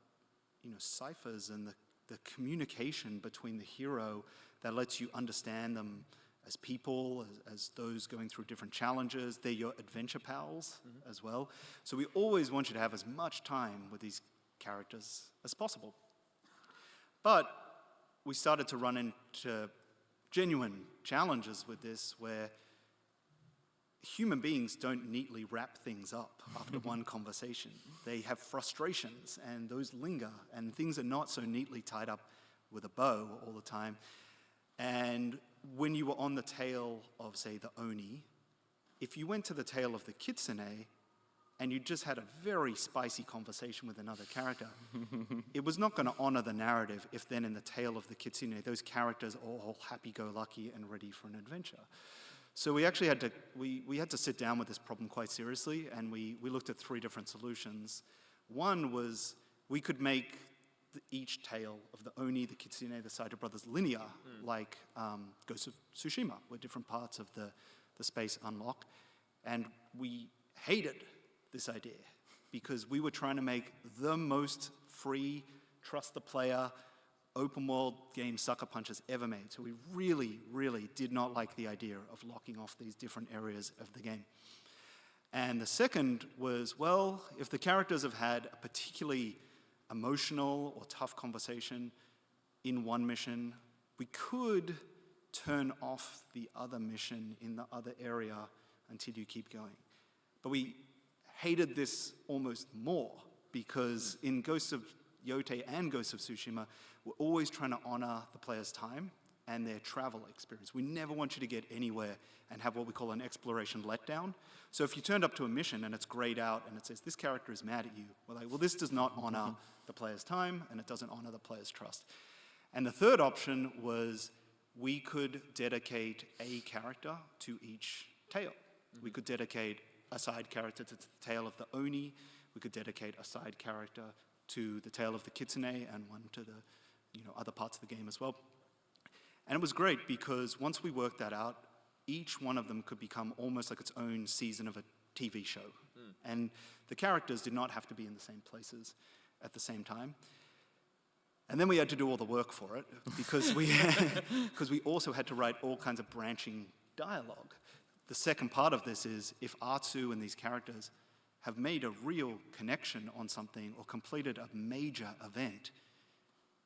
S5: ciphers and the communication between the hero that lets you understand them as people, as those going through different challenges. They're your adventure pals as well. So we always want you to have as much time with these characters as possible. But we started to run into genuine challenges with this, where human beings don't neatly wrap things up after one conversation. They have frustrations, and those linger, and things are not so neatly tied up with a bow all the time. And when you were on the tail of, say, the Oni, if you went to the tail of the Kitsune and you just had a very spicy conversation with another character, it was not going to honor the narrative if then in the tail of the Kitsune, those characters are all happy-go-lucky and ready for an adventure. So we actually had to sit down with this problem quite seriously, and we looked at 3 different solutions. One was we could make each tale of the Oni, the Kitsune, the Saito brothers linear, like Ghost of Tsushima, where different parts of the space unlock. And we hated this idea because we were trying to make the most free, trust the player, open world game sucker punches ever made. So we really, really did not like the idea of locking off these different areas of the game. And the second was, well, if the characters have had a particularly emotional or tough conversation in one mission, we could turn off the other mission in the other area until you keep going. But we hated this almost more because in Ghosts of Yotei and Ghosts of Tsushima, we're always trying to honor the player's time and their travel experience. We never want you to get anywhere and have what we call an exploration letdown. So if you turned up to a mission and it's grayed out and it says, this character is mad at you, we're like, well, this does not honor the player's time and it doesn't honor the player's trust. And the third option was we could dedicate a character to each tale. We could dedicate a side character to the tale of the Oni. We could dedicate a side character to the tale of the Kitsune and one to the other parts of the game as well. And it was great because once we worked that out, each one of them could become almost like its own season of a TV show. And the characters did not have to be in the same places at the same time. And then we had to do all the work for it because we also had to write all kinds of branching dialogue. The second part of this is if Atsu and these characters have made a real connection on something or completed a major event,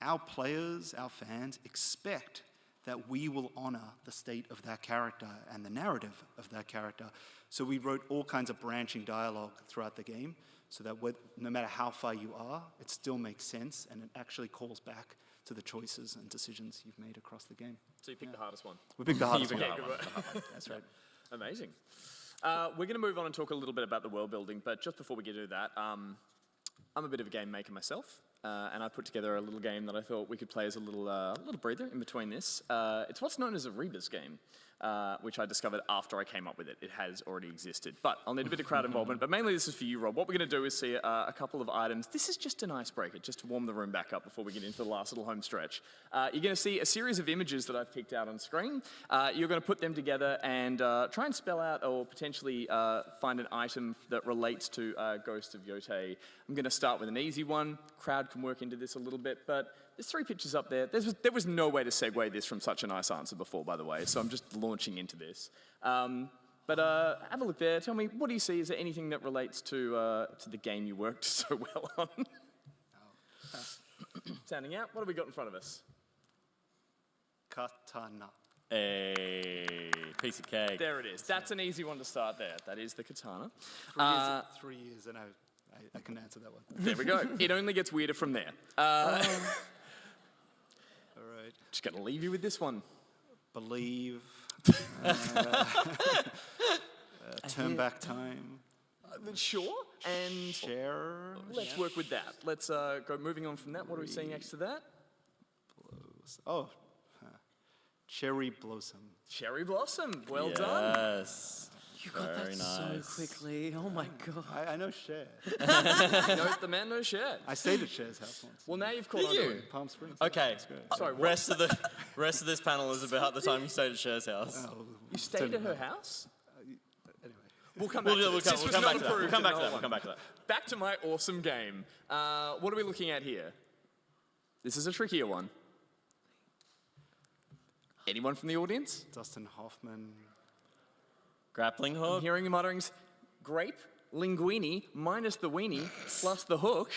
S5: our players, our fans, expect that we will honor the state of that character and the narrative of that character. So we wrote all kinds of branching dialogue throughout the game so that no matter how far you are, it still makes sense and it actually calls back to the choices and decisions you've made across the game.
S9: So you picked the hardest one.
S5: We picked the hardest
S9: You
S5: one.
S9: picked the hard one.
S5: That's right.
S9: Amazing. We're going to move on and talk a little bit about the world building, but just before we get to that, I'm a bit of a game maker myself, and I put together a little game that I thought we could play as a little breather in between this. It's what's known as a rebus game, which I discovered after I came up with it. It has already existed, but I'll need a bit of crowd involvement, but mainly this is for you, Rob. What we're going to do is see a couple of items. This is just an icebreaker, just to warm the room back up before we get into the last little home stretch. You're going to see a series of images that I've picked out on screen. You're going to put them together and try and spell out or potentially find an item that relates to Ghost of Yotei. I'm going to start with an easy one, crowd can work into this a little bit, but there's 3 pictures up there. There was no way to segue this from such a nice answer before, by the way, so I'm just launching into this. But have a look there. Tell me, what do you see? Is there anything that relates to the game you worked so well on? Sounding out. What have we got in front of us?
S5: Katana.
S7: A piece of cake.
S9: There it is. That's an easy one to start there. That is the katana.
S5: 3 years, and I can answer that one.
S9: There we go. It only gets weirder from there.
S5: All right.
S9: Just going to leave you with this one.
S5: Believe. Turn back time.
S9: Sure. And
S5: share.
S9: Let's work with that. Let's go moving on from that. What are we seeing next to that?
S5: Oh. Cherry blossom.
S9: Cherry blossom. Well done.
S7: Yes.
S3: You got that so quickly. Oh my god.
S5: I know Cher.
S9: The man knows Cher.
S5: I stayed at Cher's house once.
S9: Well, now you've caught on
S7: Did
S9: to
S7: you?
S9: it.
S5: Palm Springs.
S7: Okay.
S9: Sorry, what?
S7: Rest of this panel is about the time you stayed at Cher's house.
S9: You stayed at her house?
S5: Anyway.
S9: We'll come back to this. This was not
S7: back to that.
S9: approved
S7: We'll come back
S9: in
S7: to that.
S9: L1.
S7: We'll come back to that.
S9: Back to my awesome game. What are we looking at here? This is a trickier one. Anyone from the audience?
S5: Dustin Hoffman.
S7: Grappling hook.
S9: I'm hearing the mutterings. Grape, linguine, minus the weenie, plus the hook.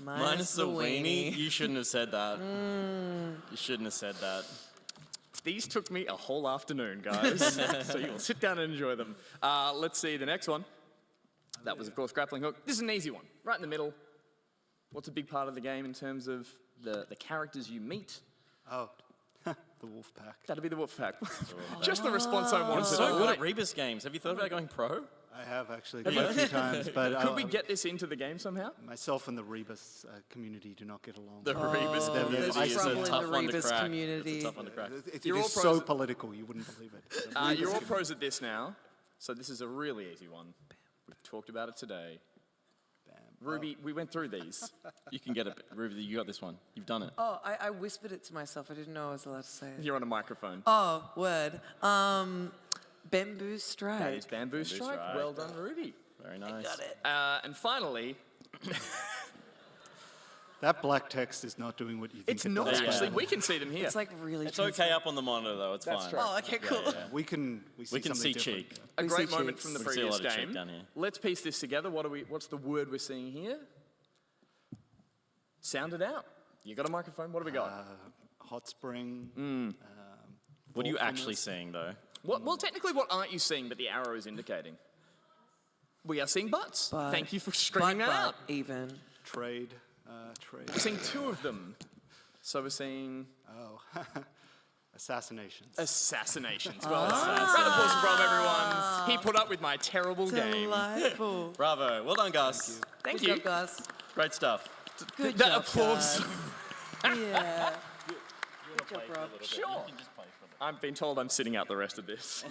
S7: Minus the weenie. You shouldn't have said that. You shouldn't have said that.
S9: These took me a whole afternoon, guys. So you'll sit down and enjoy them. Let's see the next one. That was, of course, grappling hook. This is an easy one, right in the middle. What's a big part of the game in terms of the characters you meet?
S5: Oh, the wolf pack.
S9: That'd be the wolf pack. Just the response I wanted.
S7: You're so good at Rebus games. Have you thought about going pro?
S5: I have actually quite a few times, but
S9: Could we get this into the game somehow?
S5: Myself and the Rebus community do not get along.
S7: The Rebus community is a tough one to crack. It's a tough one to crack.
S5: It is so political, you wouldn't believe it.
S9: You're all pros at this now, so this is a really easy one. We've talked about it today. Ruby, we went through these.
S7: You can get it. Ruby, you got this one. You've done it.
S3: Oh, I whispered it to myself. I didn't know I was allowed to say it.
S9: You're on a microphone.
S3: Oh, word. Bamboo strike.
S9: That is bamboo strike. Well done, Ruby.
S7: Very nice.
S3: Got it.
S9: And finally,
S5: that black text is not doing what you think
S9: it's
S5: it
S9: not
S5: does.
S9: actually. We can see them here.
S3: It's like really.
S7: It's okay up on the monitor though. It's
S9: That's
S7: fine.
S9: true.
S3: Oh, okay, cool.
S5: We can see
S7: see
S5: something
S7: cheek.
S5: different.
S9: A
S3: We
S9: great
S3: see
S9: moment
S3: cheeks.
S9: from the
S7: We see a
S9: previous
S7: lot of cheek
S9: game.
S7: down here.
S9: Let's piece this together. What's the word we're seeing here? Sound it out. You got a microphone? What have we got?
S5: Hot spring.
S7: What are you actually seeing though?
S9: Well, technically, what aren't you seeing but the arrow is indicating? We are seeing butts.
S3: Butt.
S9: Thank you for screaming that out.
S3: Even.
S5: Trade.
S9: We're seeing 2 of them. So we're seeing
S5: Oh, assassinations.
S9: assassinations. Well done. Round of applause from everyone. He put up with my terrible game.
S3: Delightful.
S7: Bravo. Well done, Gus.
S9: Thank
S3: Good
S9: you.
S3: job, Gus.
S7: Great stuff.
S3: Good
S9: that
S3: job,
S9: applause.
S3: guys. Yeah. Good job, Rob.
S9: Sure. I've been told I'm sitting out the rest of this.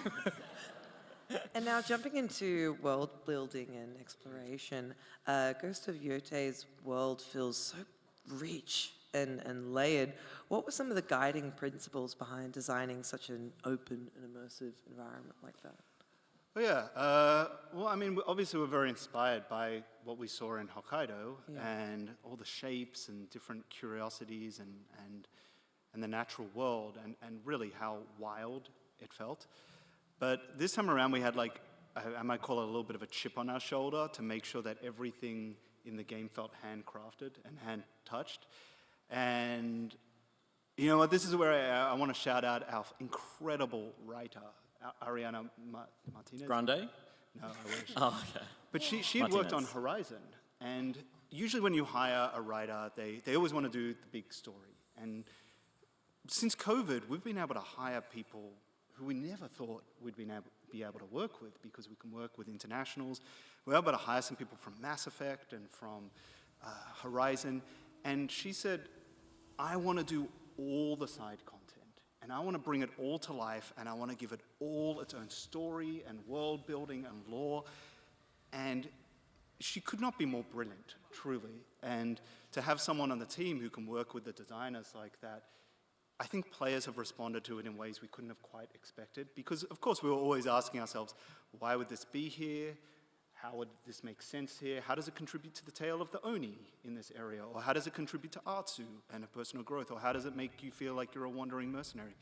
S3: And now jumping into world building and exploration, Ghost of Yote's world feels so rich and layered. What were some of the guiding principles behind designing such an open and immersive environment like that?
S5: Oh, yeah. Well, I mean, obviously we're very inspired by what we saw in Hokkaido and all the shapes and different curiosities and the natural world and really how wild it felt. But this time around we had like, I might call it a little bit of a chip on our shoulder to make sure that everything in the game felt handcrafted and hand-touched. And you know what, this is where I want to shout out our incredible writer, Ariana Martinez.
S7: Grande?
S5: No, I wish.
S7: Oh, okay.
S5: But she had worked on Horizon, and usually when you hire a writer, they always want to do the big story. And since COVID, we've been able to hire people who we never thought we'd be able to work with because we can work with internationals. We were able to hire some people from Mass Effect and from Horizon. And she said, I want to do all the side content. And I want to bring it all to life, and I want to give it all its own story and world building and lore. And she could not be more brilliant, truly. And to have someone on the team who can work with the designers like that, I think players have responded to it in ways we couldn't have quite expected. Because, of course, we were always asking ourselves, why would this be here? how would this make sense here? How does it contribute to the tale of the Oni in this area? Or how does it contribute to Atsu and her personal growth? Or how does it make you feel like you're a wandering mercenary?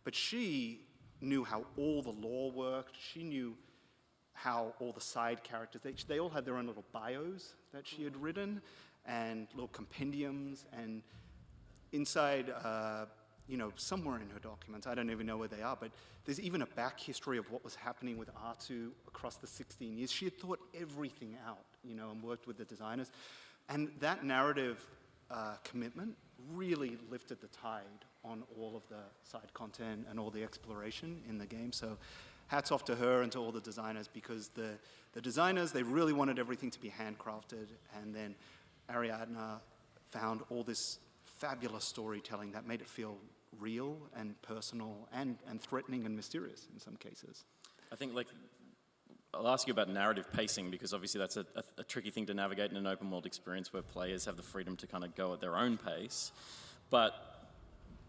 S5: But she knew how all the lore worked. She knew how all the side characters, they all had their own little bios that she had written and little compendiums. And inside, somewhere in her documents, I don't even know where they are, but there's even a back history of what was happening with Atsu across the 16 years. She had thought everything out, and worked with the designers. And that narrative commitment really lifted the tide on all of the side content and all the exploration in the game. So hats off to her and to all the designers, because the designers, they really wanted everything to be handcrafted. And then Ariadna found all this fabulous storytelling that made it feel real and personal and threatening and mysterious in some cases.
S7: I think, I'll ask you about narrative pacing, because obviously that's a tricky thing to navigate in an open world experience where players have the freedom to kind of go at their own pace. But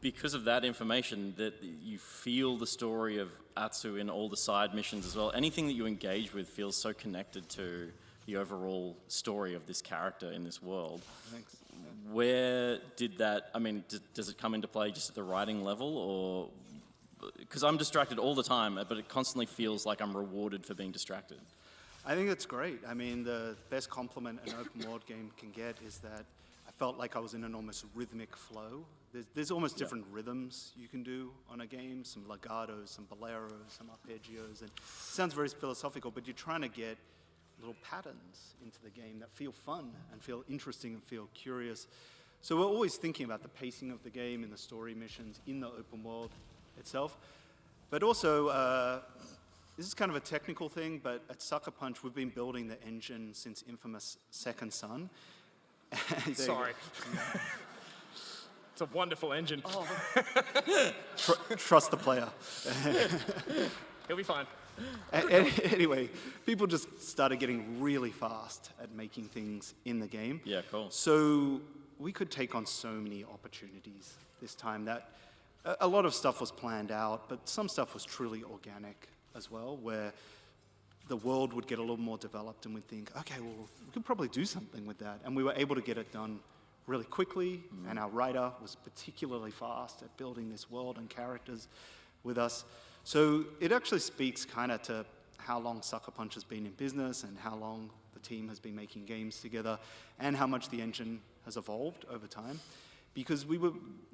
S7: because of that information, that you feel the story of Atsu in all the side missions as well. Anything that you engage with feels so connected to the overall story of this character in this world.
S5: Thanks.
S7: Where did that, does it come into play just at the writing level, or, because I'm distracted all the time, but it constantly feels like I'm rewarded for being distracted.
S5: I think it's great. The best compliment an open world game can get is that I felt like I was in an almost rhythmic flow. There's almost different rhythms you can do on a game, some legatos, some boleros, some arpeggios, and it sounds very philosophical, but you're trying to get little patterns into the game that feel fun and feel interesting and feel curious. So we're always thinking about the pacing of the game and the story missions in the open world itself. But also, this is kind of a technical thing, but at Sucker Punch, we've been building the engine since infamous Second Son.
S9: Sorry. It's a wonderful engine.
S5: Oh. Trust the player.
S9: He'll be fine.
S5: Anyway, people just started getting really fast at making things in the game.
S7: Yeah, cool.
S5: So we could take on so many opportunities this time that a lot of stuff was planned out, but some stuff was truly organic as well, where the world would get a little more developed and we'd think, okay, well, we could probably do something with that. And we were able to get it done really quickly, and our writer was particularly fast at building this world and characters with us. So it actually speaks kind of to how long Sucker Punch has been in business and how long the team has been making games together and how much the engine has evolved over time, because we were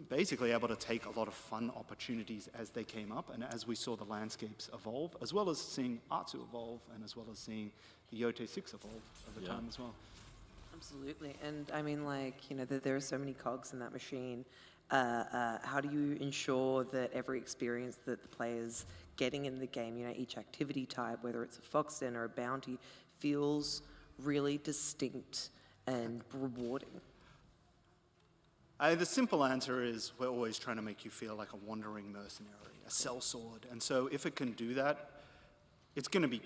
S5: basically able to take a lot of fun opportunities as they came up and as we saw the landscapes evolve, as well as seeing Atsu evolve and as well as seeing the Yote 6 evolve over time as well.
S3: Absolutely. And there are so many cogs in that machine. How do you ensure that every experience that the player's getting in the game, each activity type, whether it's a fox den or a bounty, feels really distinct and rewarding?
S5: The simple answer is we're always trying to make you feel like a wandering mercenary, a sellsword. And so if it can do that, it's going to be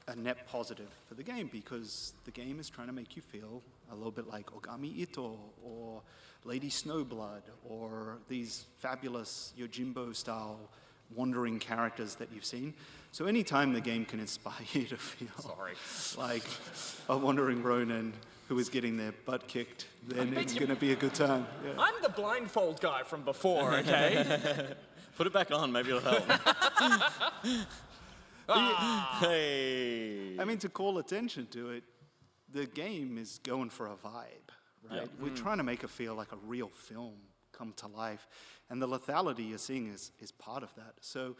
S5: a net positive for the game, because the game is trying to make you feel a little bit like Ogami Ito or Lady Snowblood or these fabulous Yojimbo-style wandering characters that you've seen. So anytime the game can inspire you to feel like a wandering Ronin who is getting their butt kicked, then it's going to be a good time. Yeah.
S9: I'm the blindfold guy from before, okay?
S7: Put it back on, maybe it'll help. Hey.
S5: To call attention to it, the game is going for a vibe, right? We're trying to make it feel like a real film come to life. And the lethality you're seeing is part of that. So,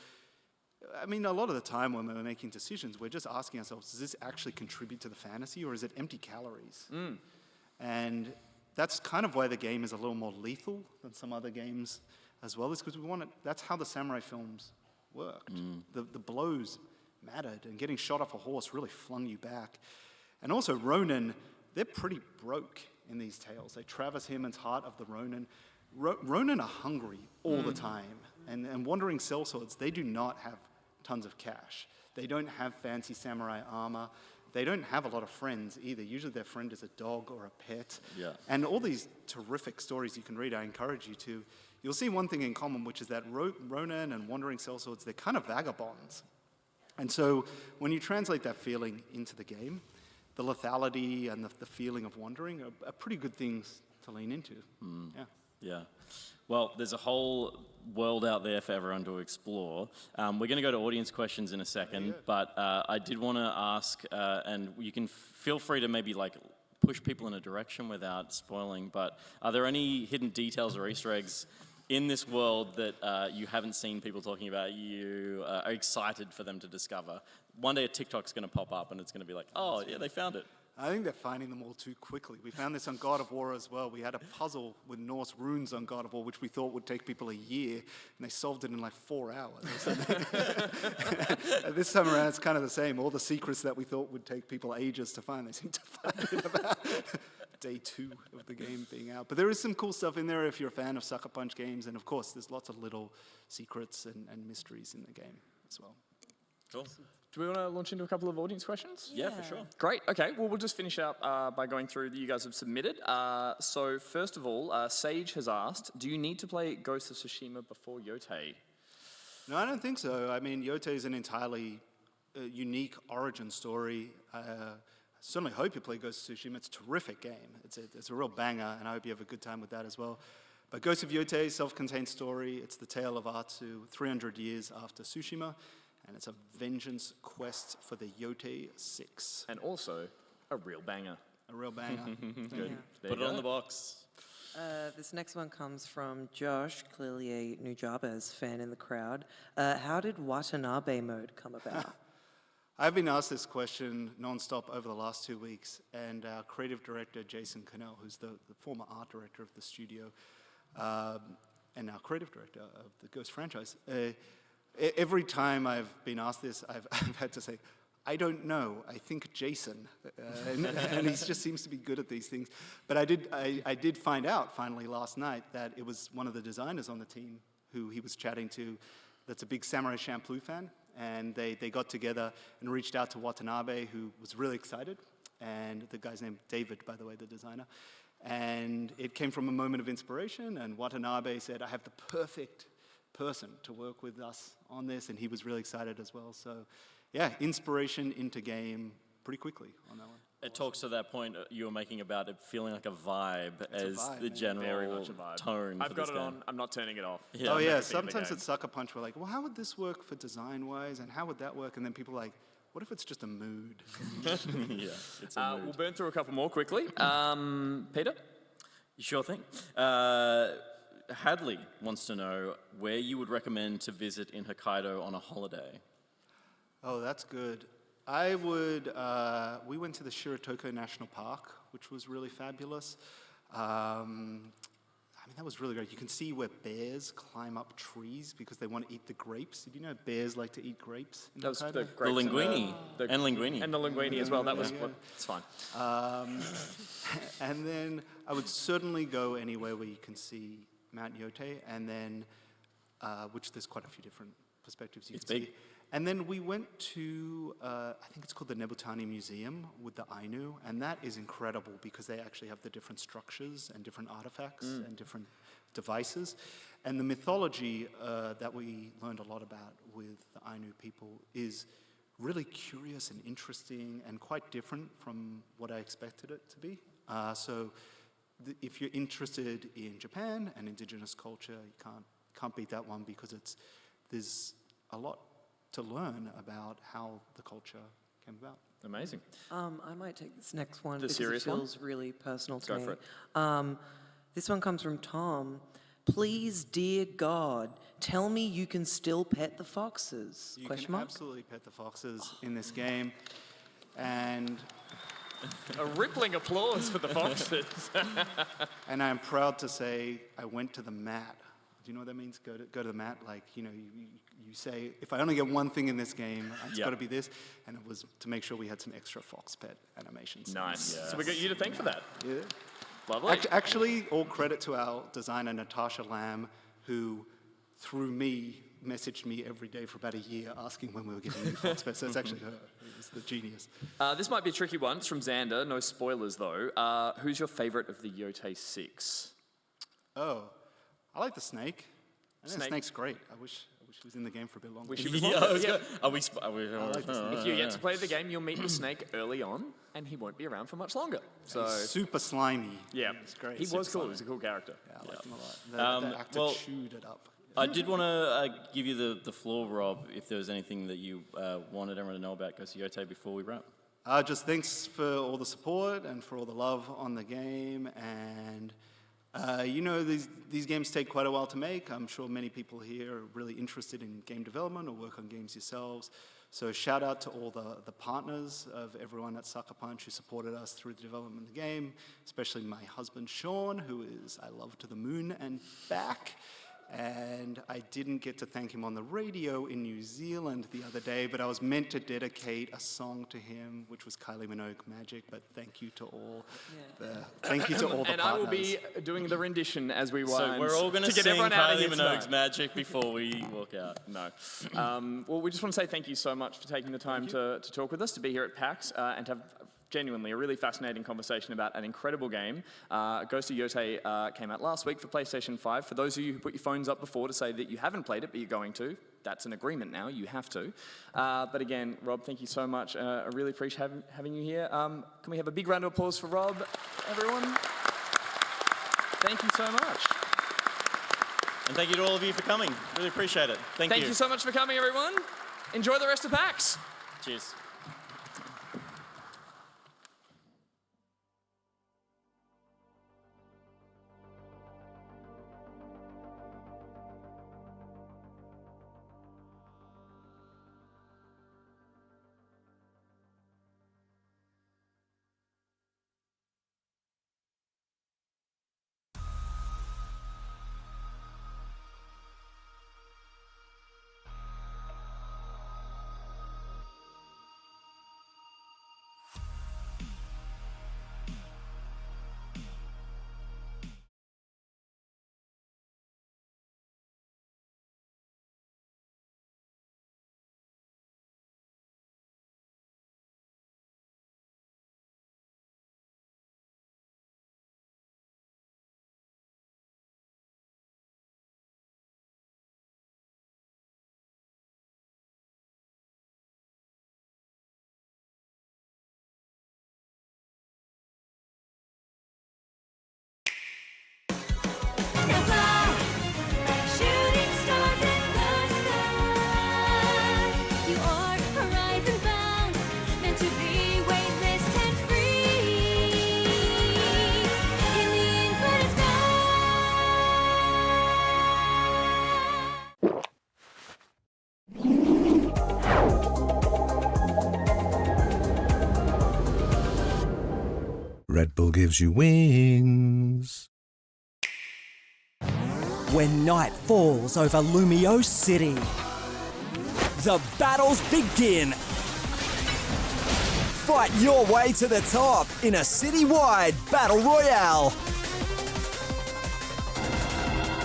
S5: a lot of the time when we're making decisions, we're just asking ourselves, does this actually contribute to the fantasy, or is it empty calories? And that's kind of why the game is a little more lethal than some other games as well, is because that's how the samurai films worked. The blows mattered, and getting shot off a horse really flung you back. And also Ronin, they're pretty broke in these tales. They Travis Hammond's Heart of the Ronin. Ronin are hungry all the time, and wandering sellswords, they do not have tons of cash. They don't have fancy samurai armor. They don't have a lot of friends either. Usually their friend is a dog or a pet.
S7: Yeah.
S5: And all these terrific stories you can read, I encourage you to. You'll see one thing in common, which is that Ronin and wandering sellswords, they're kind of vagabonds. And so when you translate that feeling into the game, the lethality and the feeling of wandering are pretty good things to lean into. Yeah.
S7: Yeah. Well, there's a whole world out there for everyone to explore. We're going to go to audience questions in a second, but I did want to ask, and you can feel free to maybe like push people in a direction without spoiling, but are there any hidden details or Easter eggs in this world that you haven't seen people talking about, you are excited for them to discover? One day a TikTok's going to pop up and it's going to be like, oh, yeah, they found it.
S5: I think they're finding them all too quickly. We found this on God of War as well. We had a puzzle with Norse runes on God of War, which we thought would take people a year, and they solved it in like 4 hours. And this time around, it's kind of the same. All the secrets that we thought would take people ages to find, they seem to find it about day 2 of the game being out. But there is some cool stuff in there if you're a fan of Sucker Punch games, and of course, there's lots of little secrets and mysteries in the game as well.
S7: Cool.
S9: Do we want to launch into a couple of audience questions?
S7: Yeah, for sure.
S9: Great. Okay. Well, we'll just finish up by going through that you guys have submitted. So first of all, Sage has asked, do you need to play Ghost of Tsushima before Yotei?
S5: No, I don't think so. I mean, Yotei is an entirely unique origin story. I certainly hope you play Ghost of Tsushima. It's a terrific game. It's a real banger, and I hope you have a good time with that as well. But Ghost of Yotei, self-contained story. It's the tale of Atsu 300 years after Tsushima. And it's a vengeance quest for the Yotei 6.
S9: And also a real banger.
S5: A real banger.
S7: Good. Put it on the box.
S3: This next one comes from Josh, clearly a Nujabes fan in the crowd. How did Watanabe mode come about?
S5: I've been asked this question nonstop over the last 2 weeks, and our creative director, Jason Connell, who's the former art director of the studio, and our creative director of the Ghost franchise, every time I've been asked this, I've had to say, I don't know. I think Jason, and he just seems to be good at these things. But I did find out finally last night that it was one of the designers on the team who he was chatting to, that's a big Samurai Champloo fan, and they got together and reached out to Watanabe, who was really excited, and the guy's named David, by the way, the designer. And it came from a moment of inspiration, and Watanabe said, I have the perfect person to work with us on this, and he was really excited as well. So yeah, inspiration into game pretty quickly on that one.
S7: It talks to that point you were making about it feeling like a vibe as the general
S9: Very much a vibe.
S7: tone
S9: I've
S7: for
S9: got
S7: this
S9: it
S7: game.
S9: on. I'm not turning it off.
S7: Yeah.
S5: Oh yeah, sometimes at Sucker Punch we're like, well, how would this work for design-wise, and how would that work? And then people are like, what if it's just a mood?
S7: Yeah, it's a mood.
S9: We'll burn through a couple more quickly. Peter?
S7: Sure thing. Hadley wants to know where you would recommend to visit in Hokkaido on a holiday.
S5: Oh, that's good. I would, we went to the Shiratoko National Park, which was really fabulous. I mean, that was really great. You can see where bears climb up trees because they want to eat the grapes. Did you know bears like to eat grapes in
S9: That was
S5: Hokkaido?
S9: the grapes and
S7: linguine. And linguine.
S9: And the linguine as well. That was,
S5: Yeah.
S9: it's fine.
S5: And then I would certainly go anywhere where you can see Mount Yotei, and then, which there's quite a few different perspectives you
S7: It's
S5: can
S7: big.
S5: see. And then we went to, I think it's called the Nebutani Museum with the Ainu, and that is incredible because they actually have the different structures and different artifacts and different devices. And the mythology that we learned a lot about with the Ainu people is really curious and interesting and quite different from what I expected it to be. If you're interested in Japan and indigenous culture, you can't beat that one because there's a lot to learn about how the culture came about.
S9: Amazing.
S3: I might take this next one
S9: The
S3: because it
S9: serious one?
S3: feels really personal to
S9: Go
S3: me.
S9: for it.
S3: This one comes from Tom. Please, dear God, tell me you can still pet the foxes?
S5: You
S3: Question
S5: can
S3: mark?
S5: absolutely pet the foxes in this game, and
S9: A rippling applause for the foxes.
S5: and I'm proud to say I went to the mat. Do you know what that means? Go to the mat. Like, you know, you say, if I only get one thing in this game, it's got to be this. And it was to make sure we had some extra fox pet animations.
S9: Nice. So we got you to thank for that.
S5: Yeah.
S9: Lovely.
S5: Actually, all credit to our designer, Natasha Lamb, who, through me, messaged me every day for about a year asking when we were getting new fox pets. So it's actually her. It's the genius.
S9: This might be a tricky one. It's from Xander. No spoilers, though. Who's your favorite of the Yotei 6?
S5: Oh, I like the snake. I think the
S9: Snake.
S5: snake's great. I wish wish he was in the game for a bit longer.
S9: Wish he was
S7: Yeah,
S9: longer.
S7: I was
S9: Yeah.
S7: gonna-
S9: If you get to play the game, you'll meet the snake early on, and he won't be around for much longer. So
S5: He's super slimy.
S9: yeah,
S5: It's great.
S9: he
S5: Super
S9: was cool.
S5: slimy.
S9: He was a cool character.
S5: Yeah, I liked him a lot. The actor
S7: well,
S5: chewed it up.
S7: I did want to give you the floor, Rob, if there was anything that you wanted everyone to know about Ghost of Yote before we wrap.
S5: Just thanks for all the support and for all the love on the game. And you know, these games take quite a while to make. I'm sure many people here are really interested in game development or work on games yourselves. So shout out to all the partners of everyone at Sucker Punch who supported us through the development of the game, especially my husband Sean, who is I love to the moon and back. And I didn't get to thank him on the radio in New Zealand the other day, but I was meant to dedicate a song to him, which was Kylie Minogue Magic, but thank you to all thank you to all the
S9: and
S5: partners.
S9: I will be doing the rendition as we wind.
S7: So we're all going to
S9: get
S7: sing
S9: everyone out of
S7: Kylie
S9: here tonight.
S7: Minogue's Magic before we walk out.
S9: No. Well, we just want to say thank you so much for taking the time to talk with us, to be here at PAX, and to have genuinely a really fascinating conversation about an incredible game. Ghost of Yote came out last week for PlayStation 5. For those of you who put your phones up before to say that you haven't played it, but you're going to, that's an agreement now, you have to. But again, Rob, thank you so much. I really appreciate having you here. Can we have a big round of applause for Rob, everyone? Thank you so much.
S7: And thank you to all of you for coming. Really appreciate it. Thank you.
S9: Thank you so much for coming, everyone. Enjoy the rest of PAX.
S7: Cheers.
S4: Red Bull gives you wings.
S18: When night falls over Lumio City, the battles begin. Fight your way to the top in a city-wide battle royale.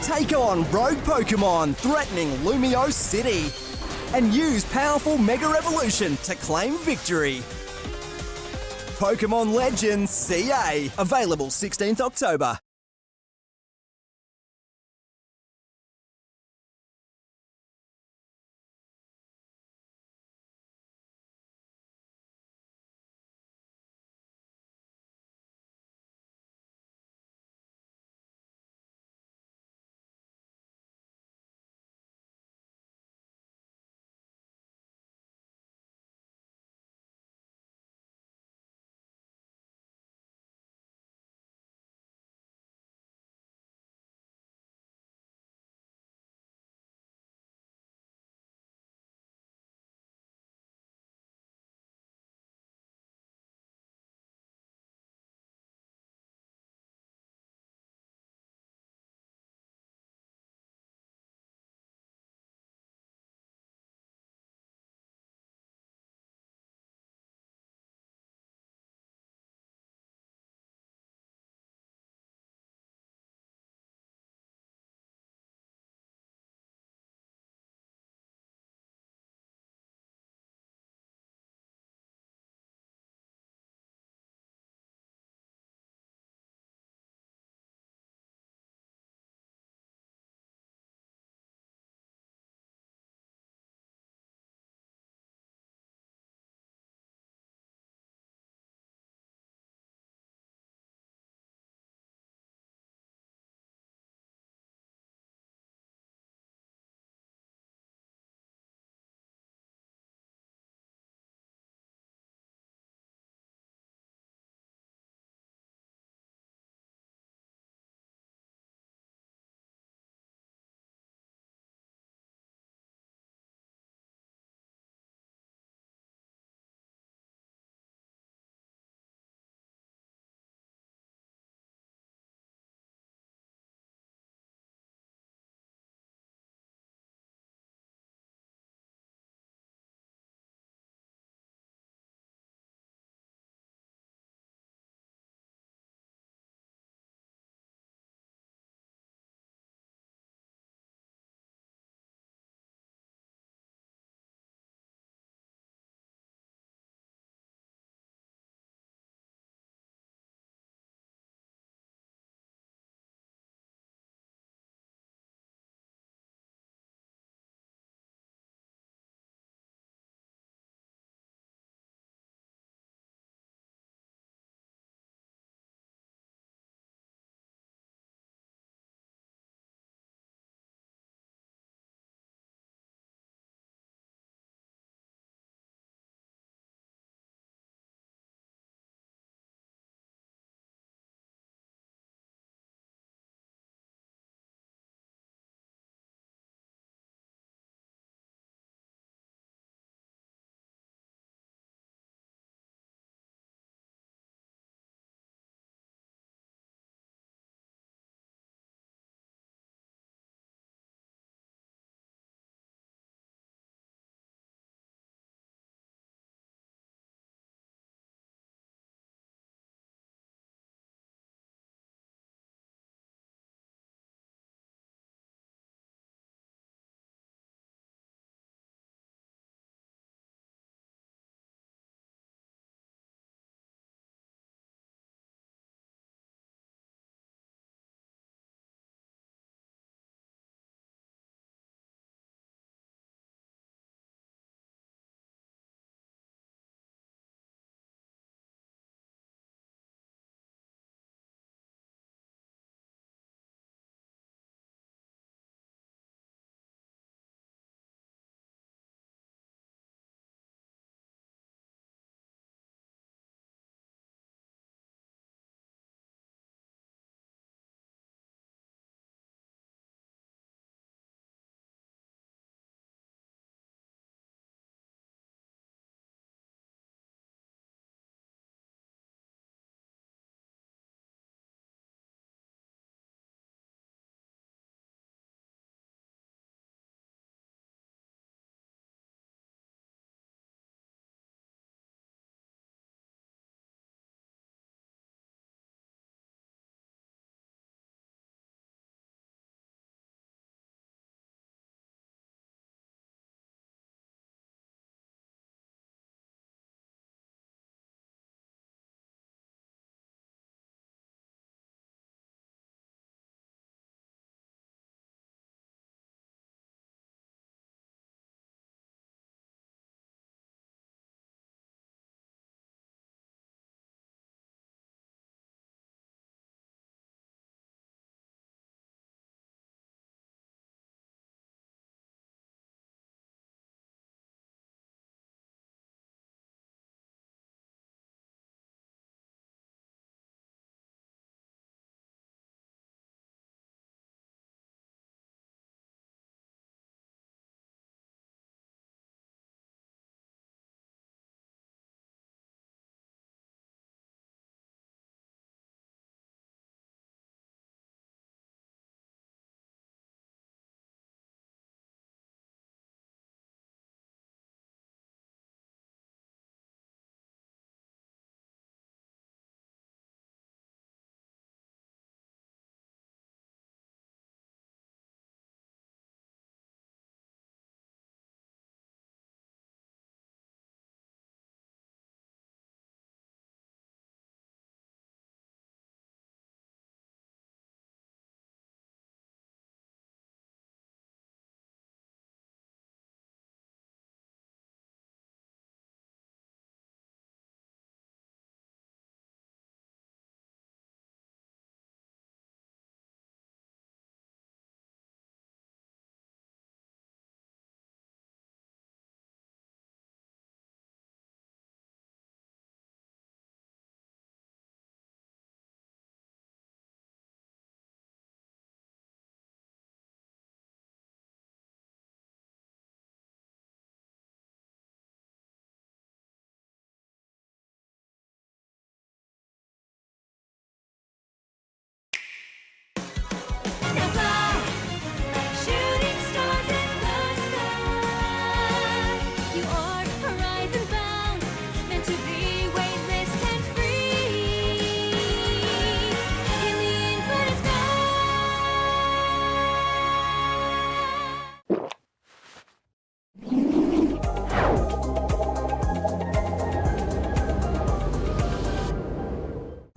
S18: Take on rogue Pokemon threatening Lumio City and use powerful Mega Evolution to claim victory. Pokemon Legends CA, available 16th October.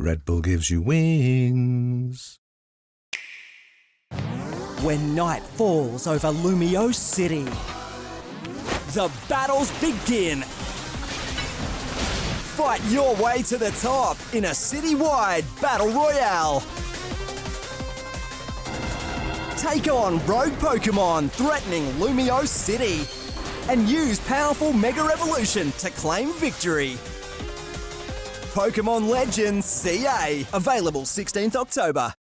S4: Red Bull gives you wings.
S18: When night falls over Lumio City, the battles begin. Fight your way to the top in a citywide battle royale. Take on rogue Pokemon threatening Lumio City and use powerful Mega Evolution to claim victory. Pokemon Legends CA, available 16th October.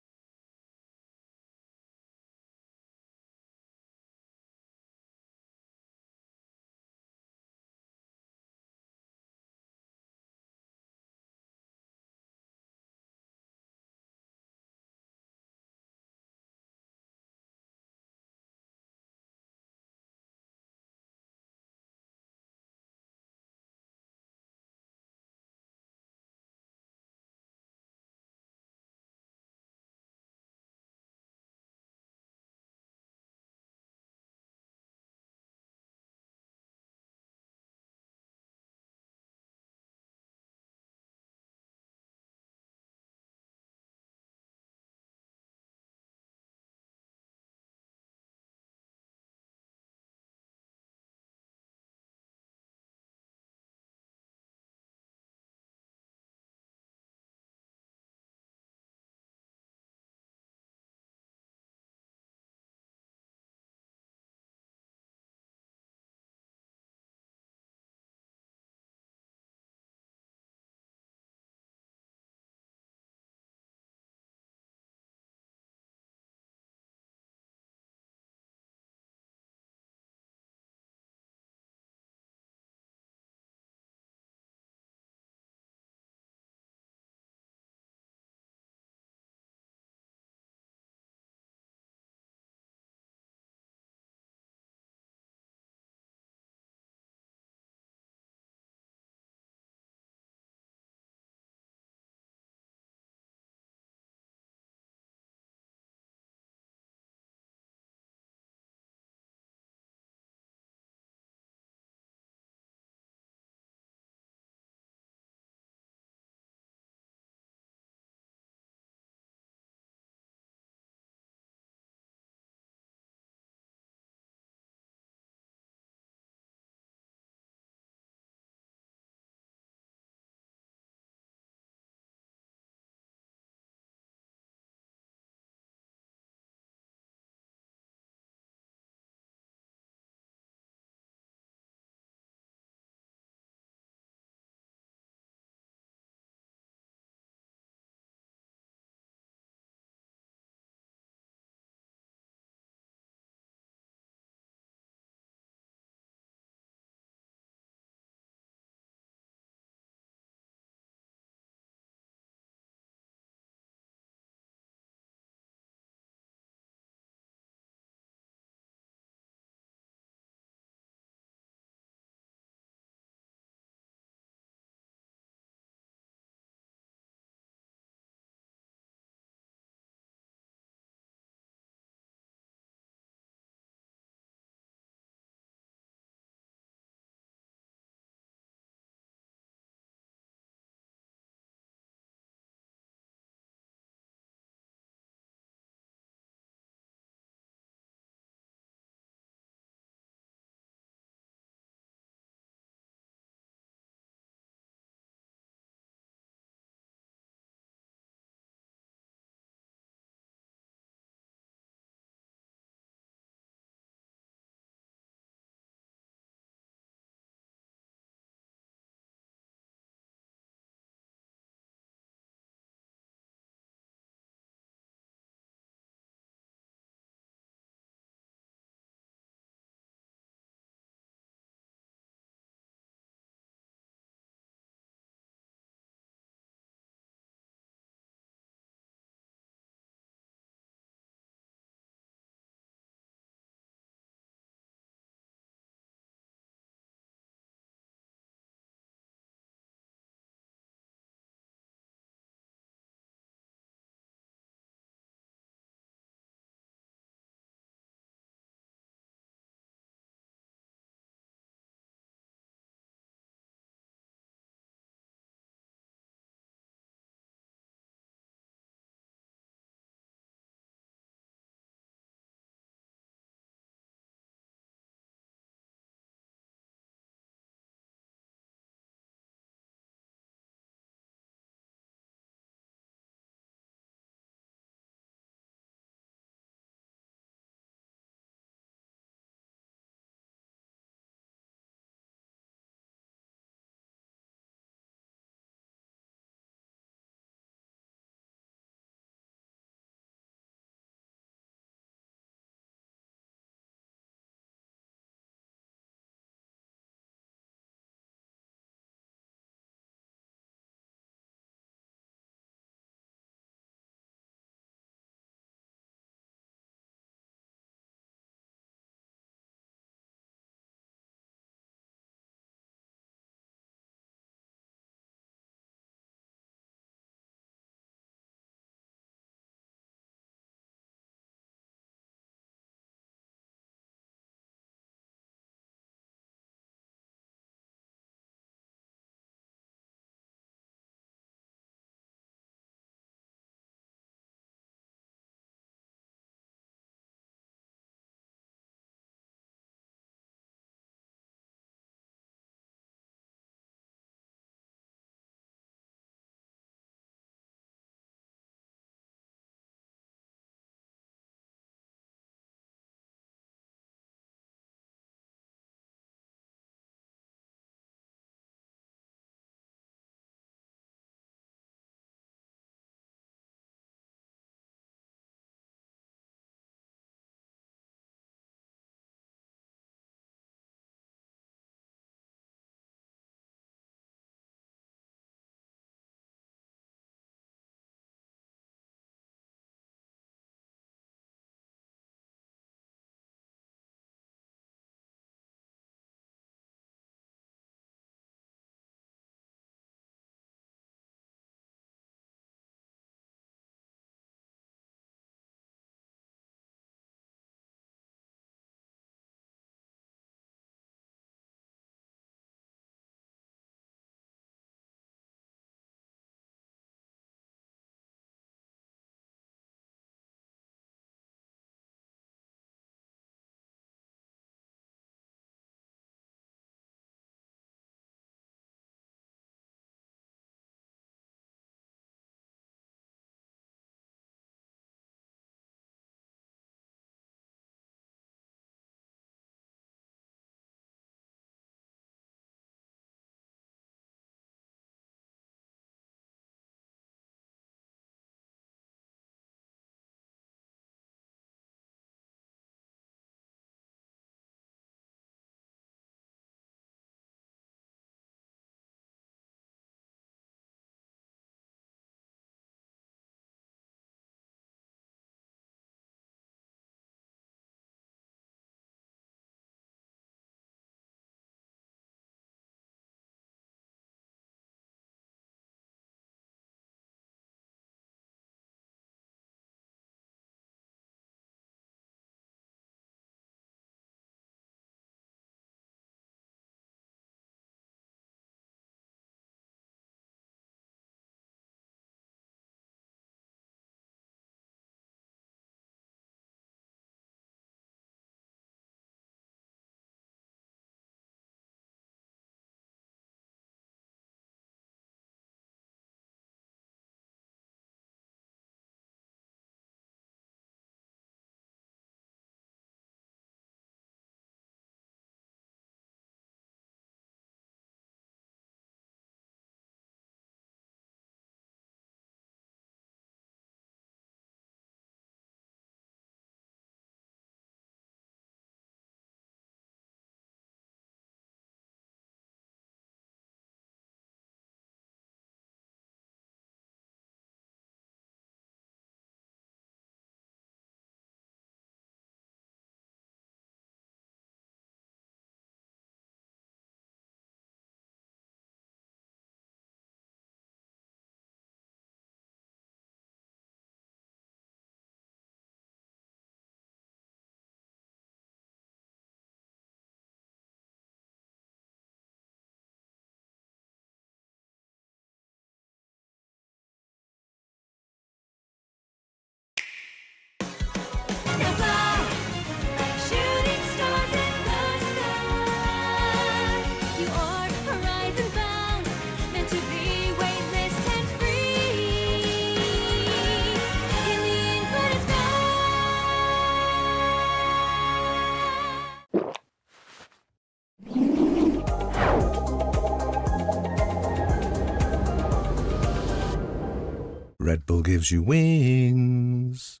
S4: Red Bull gives you wings.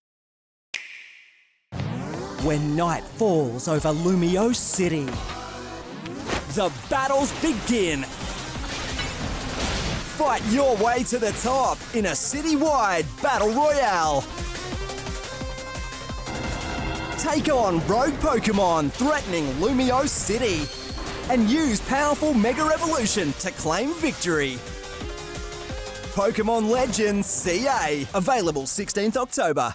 S18: When night falls over Lumio City, the battles begin. Fight your way to the top in a city-wide battle royale. Take on rogue Pokemon threatening Lumio City and use powerful Mega Evolution to claim victory. Pokemon Legends CA, available 16th October.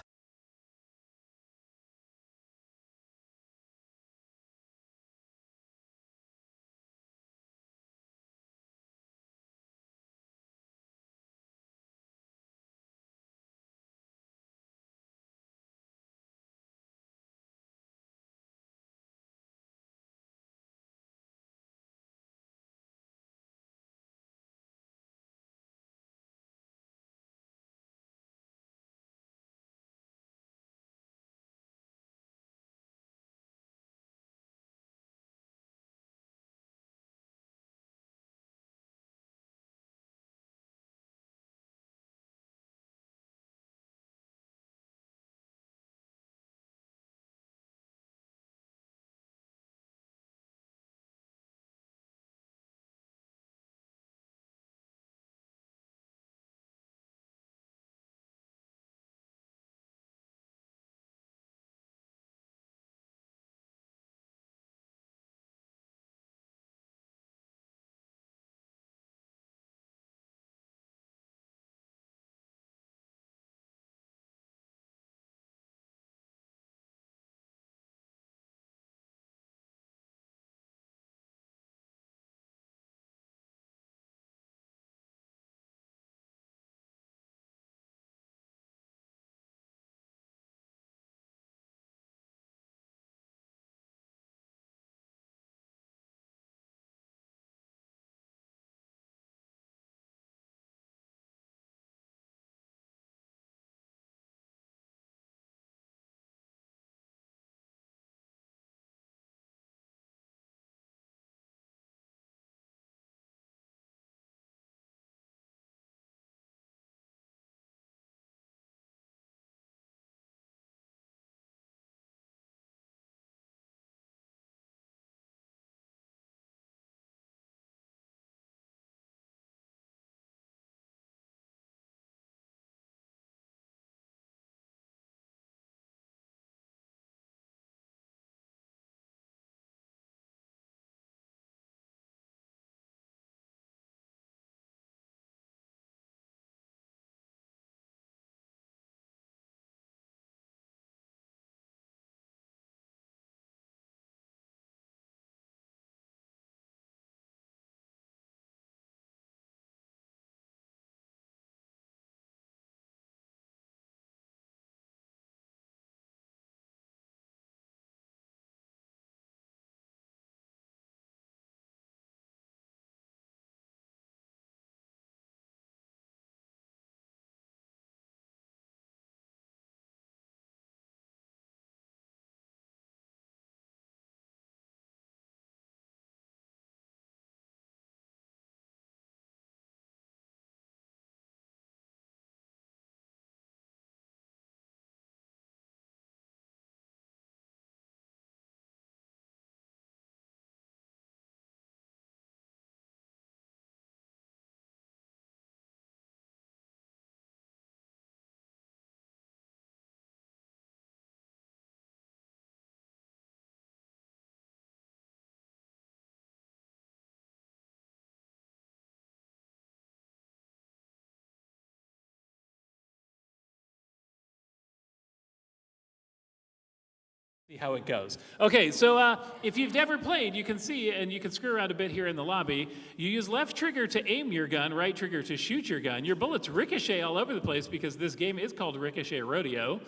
S13: See how it goes. Okay, so if you've never played, you can see, and you can screw around a bit here in the lobby. You use left trigger to aim your gun, right trigger to shoot your gun. Your bullets ricochet all over the place because this game is called Ricochet Rodeo.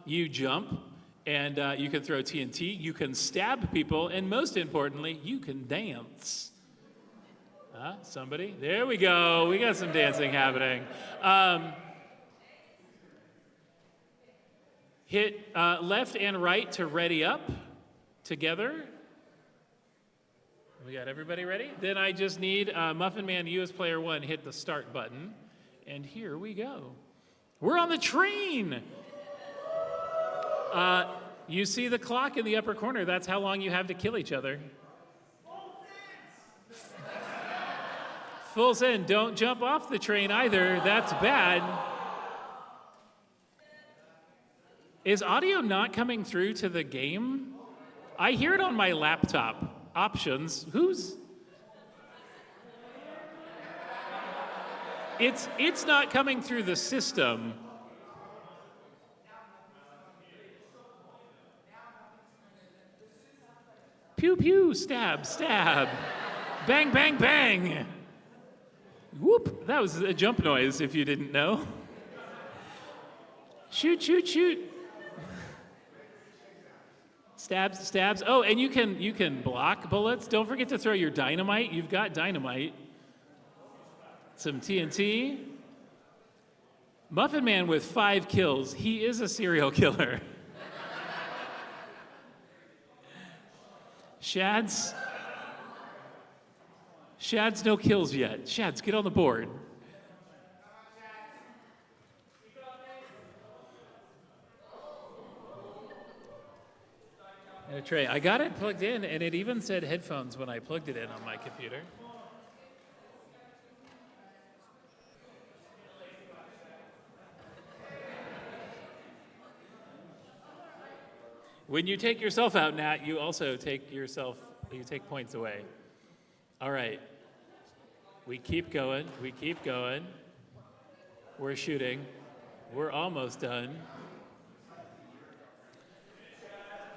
S13: You jump, and you can throw TNT. You can stab people, and most importantly, you can dance. Somebody? There we go. We got some dancing happening. Hit left and right to ready up together. We got everybody ready? Then I just need Muffin Man, you as player one, hit the start button. And here we go. We're on the train. You see the clock in the upper corner. That's how long you have to kill each other. Full send. Don't jump off the train either. That's bad. Is audio not coming through to the game? I hear it on my laptop. Options. Who's? It's not coming through the system. Pew pew, stab, stab. Bang, bang, bang. Whoop, that was a jump noise if you didn't know. Shoot, shoot, shoot. Stabs, stabs. Oh, and you can block bullets. Don't forget to throw your dynamite. You've got dynamite. Some TNT. Muffin Man with 5 kills. He is a serial killer. Shads no kills yet. Shads, get on the board. And a tray. I got it plugged in, and it even said headphones when I plugged it in on my computer. When you take yourself out, Nat, you also take points away. All right. We keep going, we keep going. We're shooting. We're almost done.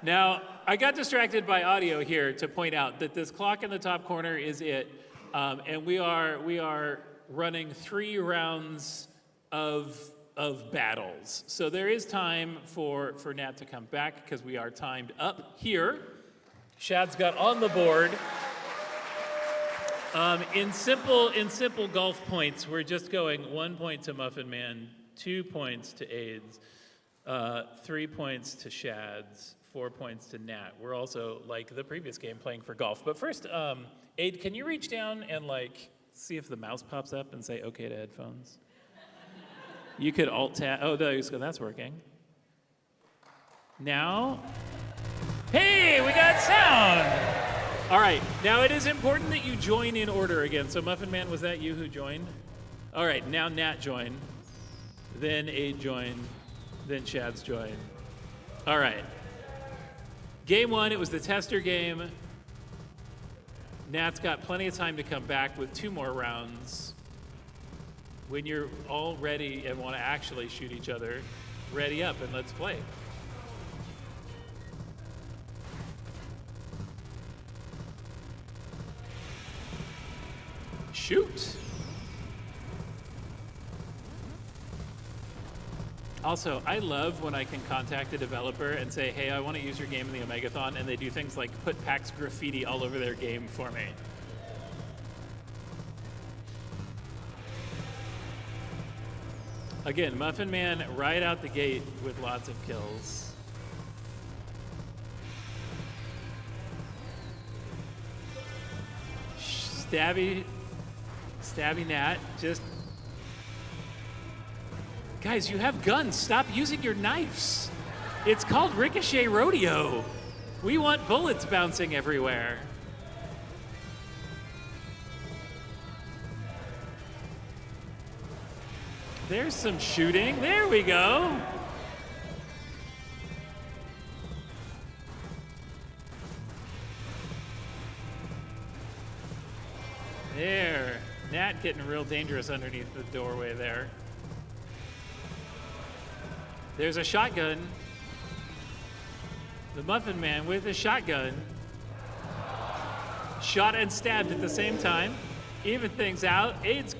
S13: Now, I got distracted by audio here to point out that this clock in the top corner is it. And we are running 3 rounds of battles. So there is time for Nat to come back because we are timed up here. Shad's got on the board. In simple golf points, we're just going 1 point to Muffin Man, 2 points to AIDS, 3 points to Shads, 4 points to Nat. We're also, like the previous game, playing for golf. But first, Aid, can you reach down and see if the mouse pops up and say okay to headphones? You could alt-tab. Oh, that's working. Now, hey, we got sound. All right, now it is important that you join in order again. So Muffin Man, was that you who joined? All right, now Nat joined, then Aid joined, then Shad's joined. All right. Game 1, it was the tester game. Nat's got plenty of time to come back with 2 more rounds. When you're all ready and want to actually shoot each other, ready up and let's play. Shoot. Also, I love when I can contact a developer and say, hey, I want to use your game in the Omegathon, and they do things like put PAX graffiti all over their game for me. Again, Muffin Man right out the gate with lots of kills. Stabby Nat, just... Guys, you have guns. Stop using your knives. It's called Ricochet Rodeo. We want bullets bouncing everywhere. There's some shooting. There we go. There. Nat getting real dangerous underneath the doorway there. There's a shotgun. The Muffin Man with a shotgun. Shot and stabbed at the same time. Even things out. Aid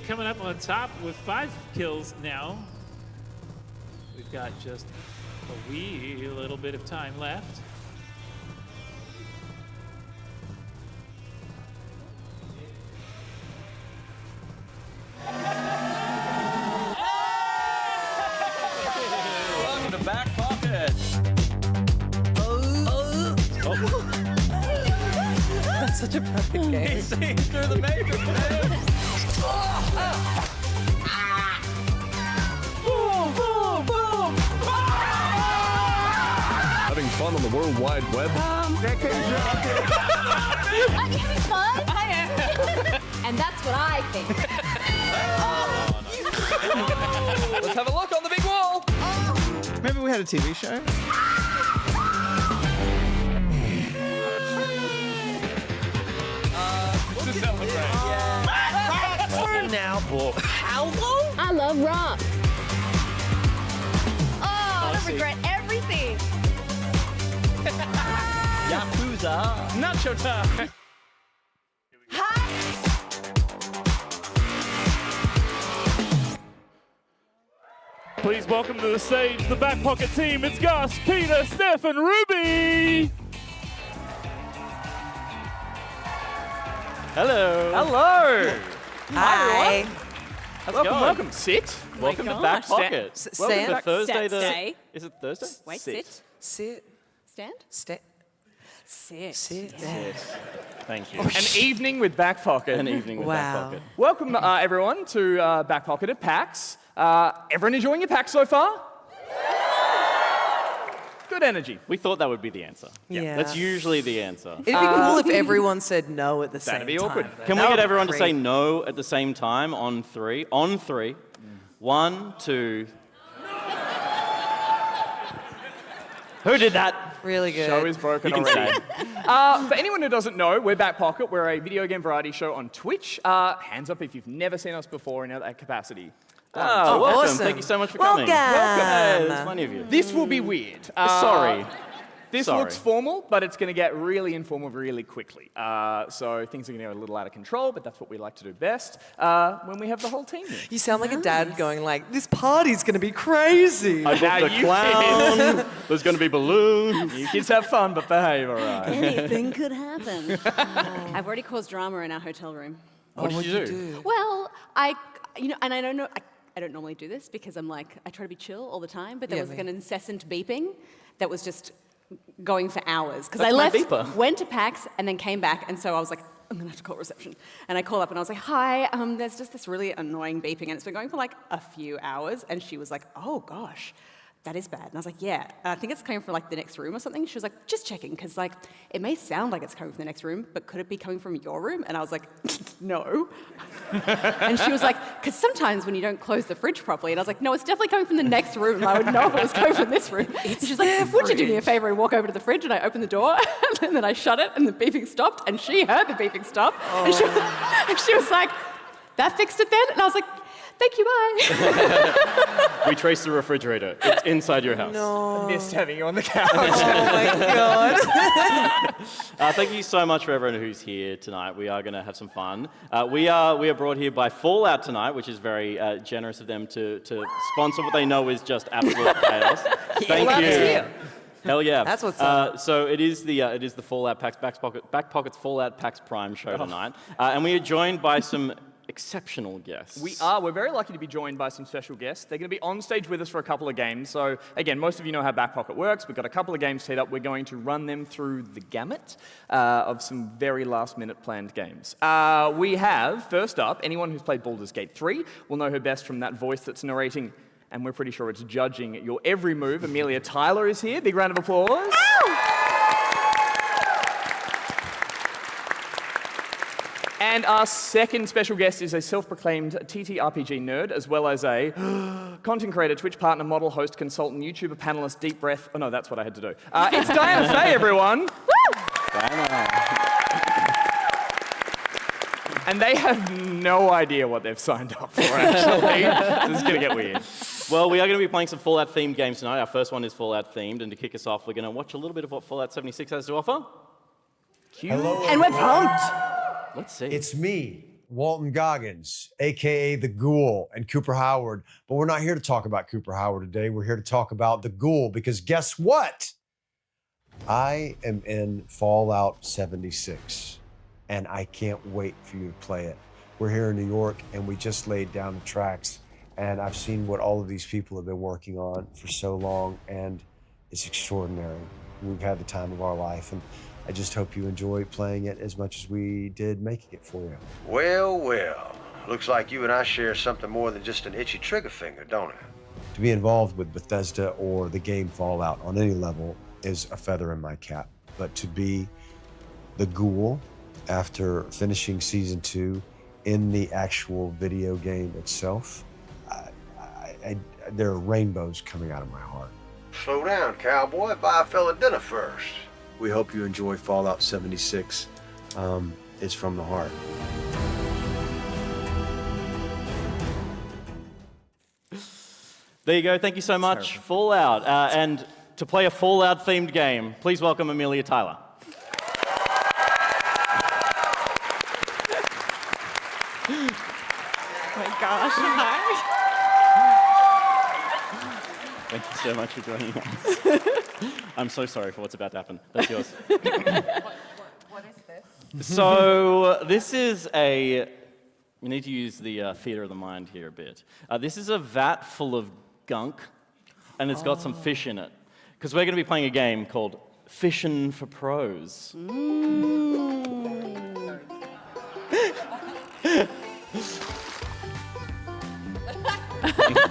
S13: coming up on top with 5 kills now. We've got just a wee little bit of time left.
S7: Welcome to Back Pocket.
S3: That's such a perfect game.
S7: He's seeing through the matrix, man.
S12: fun on the World Wide Web?
S20: I'm having fun. I am. And that's what I think.
S9: Let's have a look on the big wall.
S21: Maybe we had a TV show?
S9: To celebrate.
S21: Now,
S20: How low? I love rock. Oh, I regret everything.
S9: Yakuza. Nacho time.
S24: Please welcome to the stage the Back Pocket team. It's Gus, Peter, Steph, and Ruby.
S7: Hello.
S9: Hello.
S3: Hi.
S7: How's it
S9: Welcome,
S7: going?
S9: welcome. Sit.
S7: Welcome to Back Pocket.
S3: Stand.
S7: Welcome to Thursday.
S1: Stay.
S7: Is it Thursday?
S1: Wait, sit.
S3: Sit.
S1: Stand.
S3: Sit.
S1: Sit.
S3: Sit.
S7: Yes. Thank you.
S9: An evening with Back Pocket.
S7: An evening with Back Pocket.
S9: Welcome, everyone, to Back Pocket at PAX. Everyone enjoying your PAX so far? Good energy.
S7: We thought that would be the answer.
S3: Yeah.
S7: That's usually the answer.
S3: It'd be cool if everyone said no at the same time.
S9: That'd be awkward.
S7: Can we
S3: That
S7: get
S3: would be
S7: everyone to say
S3: crazy.
S7: no at the same time on three? On three. 1, 2. Who did that?
S3: Really good.
S9: Show is broken
S7: You can
S9: already.
S7: stay.
S9: For anyone who doesn't know, we're Back Pocket. We're a video game variety show on Twitch. Hands up if you've never seen us before in that capacity.
S7: Oh, welcome.
S3: awesome.
S7: Thank you so much for coming.
S3: Welcome.
S7: There's plenty of you.
S9: This will be weird.
S7: Sorry.
S9: This
S7: Sorry.
S9: looks formal, but it's going to get really informal really quickly. So things are going to get a little out of control, but that's what we like to do best when we have the whole team here.
S3: You sound like a dad going like, this party's going to be crazy.
S7: I
S9: Now
S7: booked a
S9: you
S7: clown. There's going to be balloons.
S9: You kids have fun, but behave, all right.
S25: Anything could happen. I've already caused drama in our hotel room.
S7: What did you do?
S25: Well, and I don't know. I don't normally do this because I'm like, I try to be chill all the time, but there was like an incessant beeping that was just going for hours. Because I
S7: That's my
S25: left,
S7: beeper.
S25: went to PAX, and then came back, and so I was like, I'm gonna have to call reception. And I called up and I was like, hi, there's just this really annoying beeping, and it's been going for like a few hours. And she was like, oh gosh, that is bad. And I was like, yeah, I think it's coming from like the next room or something. She was like, just checking, because like it may sound like it's coming from the next room, but could it be coming from your room? And I was like, no. And she was like, because sometimes when you don't close the fridge properly, and I was like, no, it's definitely coming from the next room. And I would know if it was coming from this room. And she's like, would you do me a favor and walk over to the fridge? And I opened the door, and then I shut it, and the beeping stopped, and she heard the beeping stop. And she was like, that fixed it then? And I was like, thank you, bye.
S7: We traced the refrigerator. It's inside your house.
S3: No.
S9: I missed having you on the couch.
S3: Oh my God.
S7: Thank you so much for everyone who's here tonight. We are going to have some fun. We are brought here by Fallout tonight, which is very generous of them to sponsor what they know is just absolute chaos. Thank
S9: Fallout
S7: you.
S9: is here.
S7: Hell yeah.
S3: That's what's up.
S7: So it is the Fallout PAX Back Pocket's Fallout PAX Prime show tonight, and we are joined by some exceptional guests.
S9: We are. We're very lucky to be joined by some special guests. They're going to be on stage with us for a couple of games. So, again, most of you know how Back Pocket works. We've got a couple of games set up. We're going to run them through the gamut of some very last-minute planned games. We have, first up, anyone who's played Baldur's Gate 3 will know her best from that voice that's narrating, and we're pretty sure it's judging your every move. Amelia Tyler is here. Big round of applause. And our second special guest is a self-proclaimed TTRPG nerd, as well as a content creator, Twitch partner, model, host, consultant, YouTuber, panelist, deep breath. Oh no, that's what I had to do. It's Diana Fay, everyone.
S7: Diana.
S9: And they have no idea what they've signed up for, actually. This is going to get weird.
S7: Well, we are going to be playing some Fallout-themed games tonight. Our first one is Fallout-themed, and to kick us off, we're going to watch a little bit of what Fallout 76 has to offer.
S26: Hello,
S25: And we're
S26: everyone.
S25: pumped.
S7: Let's see.
S26: It's me, Walton Goggins, a.k.a. The Ghoul, and Cooper Howard. But we're not here to talk about Cooper Howard today. We're here to talk about The Ghoul, because guess what? I am in Fallout 76, and I can't wait for you to play it. We're here in New York, and we just laid down the tracks, and I've seen what all of these people have been working on for so long, and it's extraordinary. We've had the time of our life, and I just hope you enjoy playing it as much as we did making it for you.
S27: Well, well. Looks like you and I share something more than just an itchy trigger finger, don't it?
S26: To be involved with Bethesda or the game Fallout on any level is a feather in my cap. But to be the ghoul after finishing season 2 in the actual video game itself, there are rainbows coming out of my heart.
S27: Slow down, cowboy. Buy a fella dinner first.
S26: We hope you enjoy Fallout 76. It's from the heart.
S7: There you go. Thank you so much, Fallout. And to play a Fallout-themed game, please welcome Amelia Tyler.
S25: Oh my gosh, hi.
S7: Thank you so much for joining us. I'm so sorry for what's about to happen. That's yours.
S25: What is this?
S7: So this is a... We need to use the theater of the mind here a bit. This is a vat full of gunk, and it's got some fish in it. Because we're going to be playing a game called Fishin' for Pros. Thank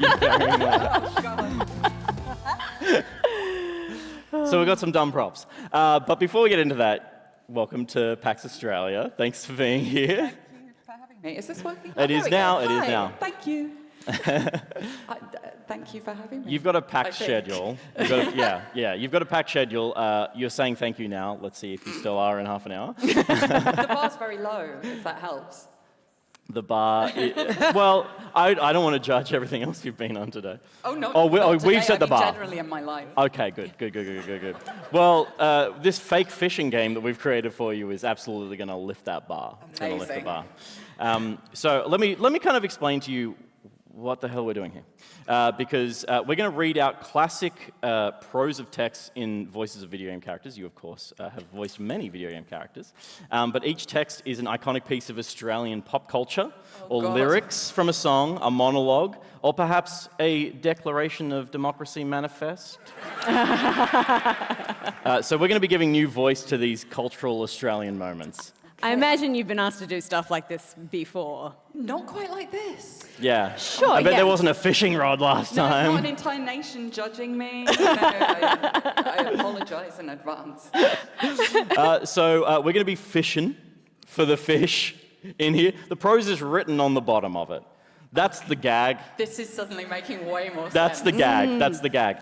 S7: you very much. So we've got some dumb props. But before we get into that, welcome to PAX Australia. Thanks for being here.
S8: Is this working?
S7: It is now. It is now.
S8: Thank you. Thank you for having me.
S7: You've got a packed schedule. You've got a packed schedule. You're saying thank you now. Let's see if you still are in half an hour.
S8: The bar's very low, if that helps.
S7: The bar. Well, I don't want to judge everything else you've been on today.
S8: Oh, no.
S7: We've set the bar.
S8: Generally in my life.
S7: Okay, good. Well, this fake fishing game that we've created for you is absolutely going to lift that bar. It's going to lift the bar. So let me kind of explain to you what the hell we're doing here. Because we're going to read out classic prose of text in voices of video game characters. You, of course, have voiced many video game characters. But each text is an iconic piece of Australian pop culture, lyrics from a song, a monologue, or perhaps a Declaration of Democracy manifest. So we're going to be giving new voice to these cultural Australian moments.
S1: I imagine you've been asked to do stuff like this before.
S8: Not quite like this.
S7: Yeah.
S1: Sure,
S7: I bet there wasn't a fishing rod last time.
S8: Not an entire nation judging me. I apologize in advance.
S7: So we're going to be fishing for the fish in here. The prose is written on the bottom of it. That's the gag.
S8: This is suddenly making way more sense.
S7: That's the gag. That's the gag.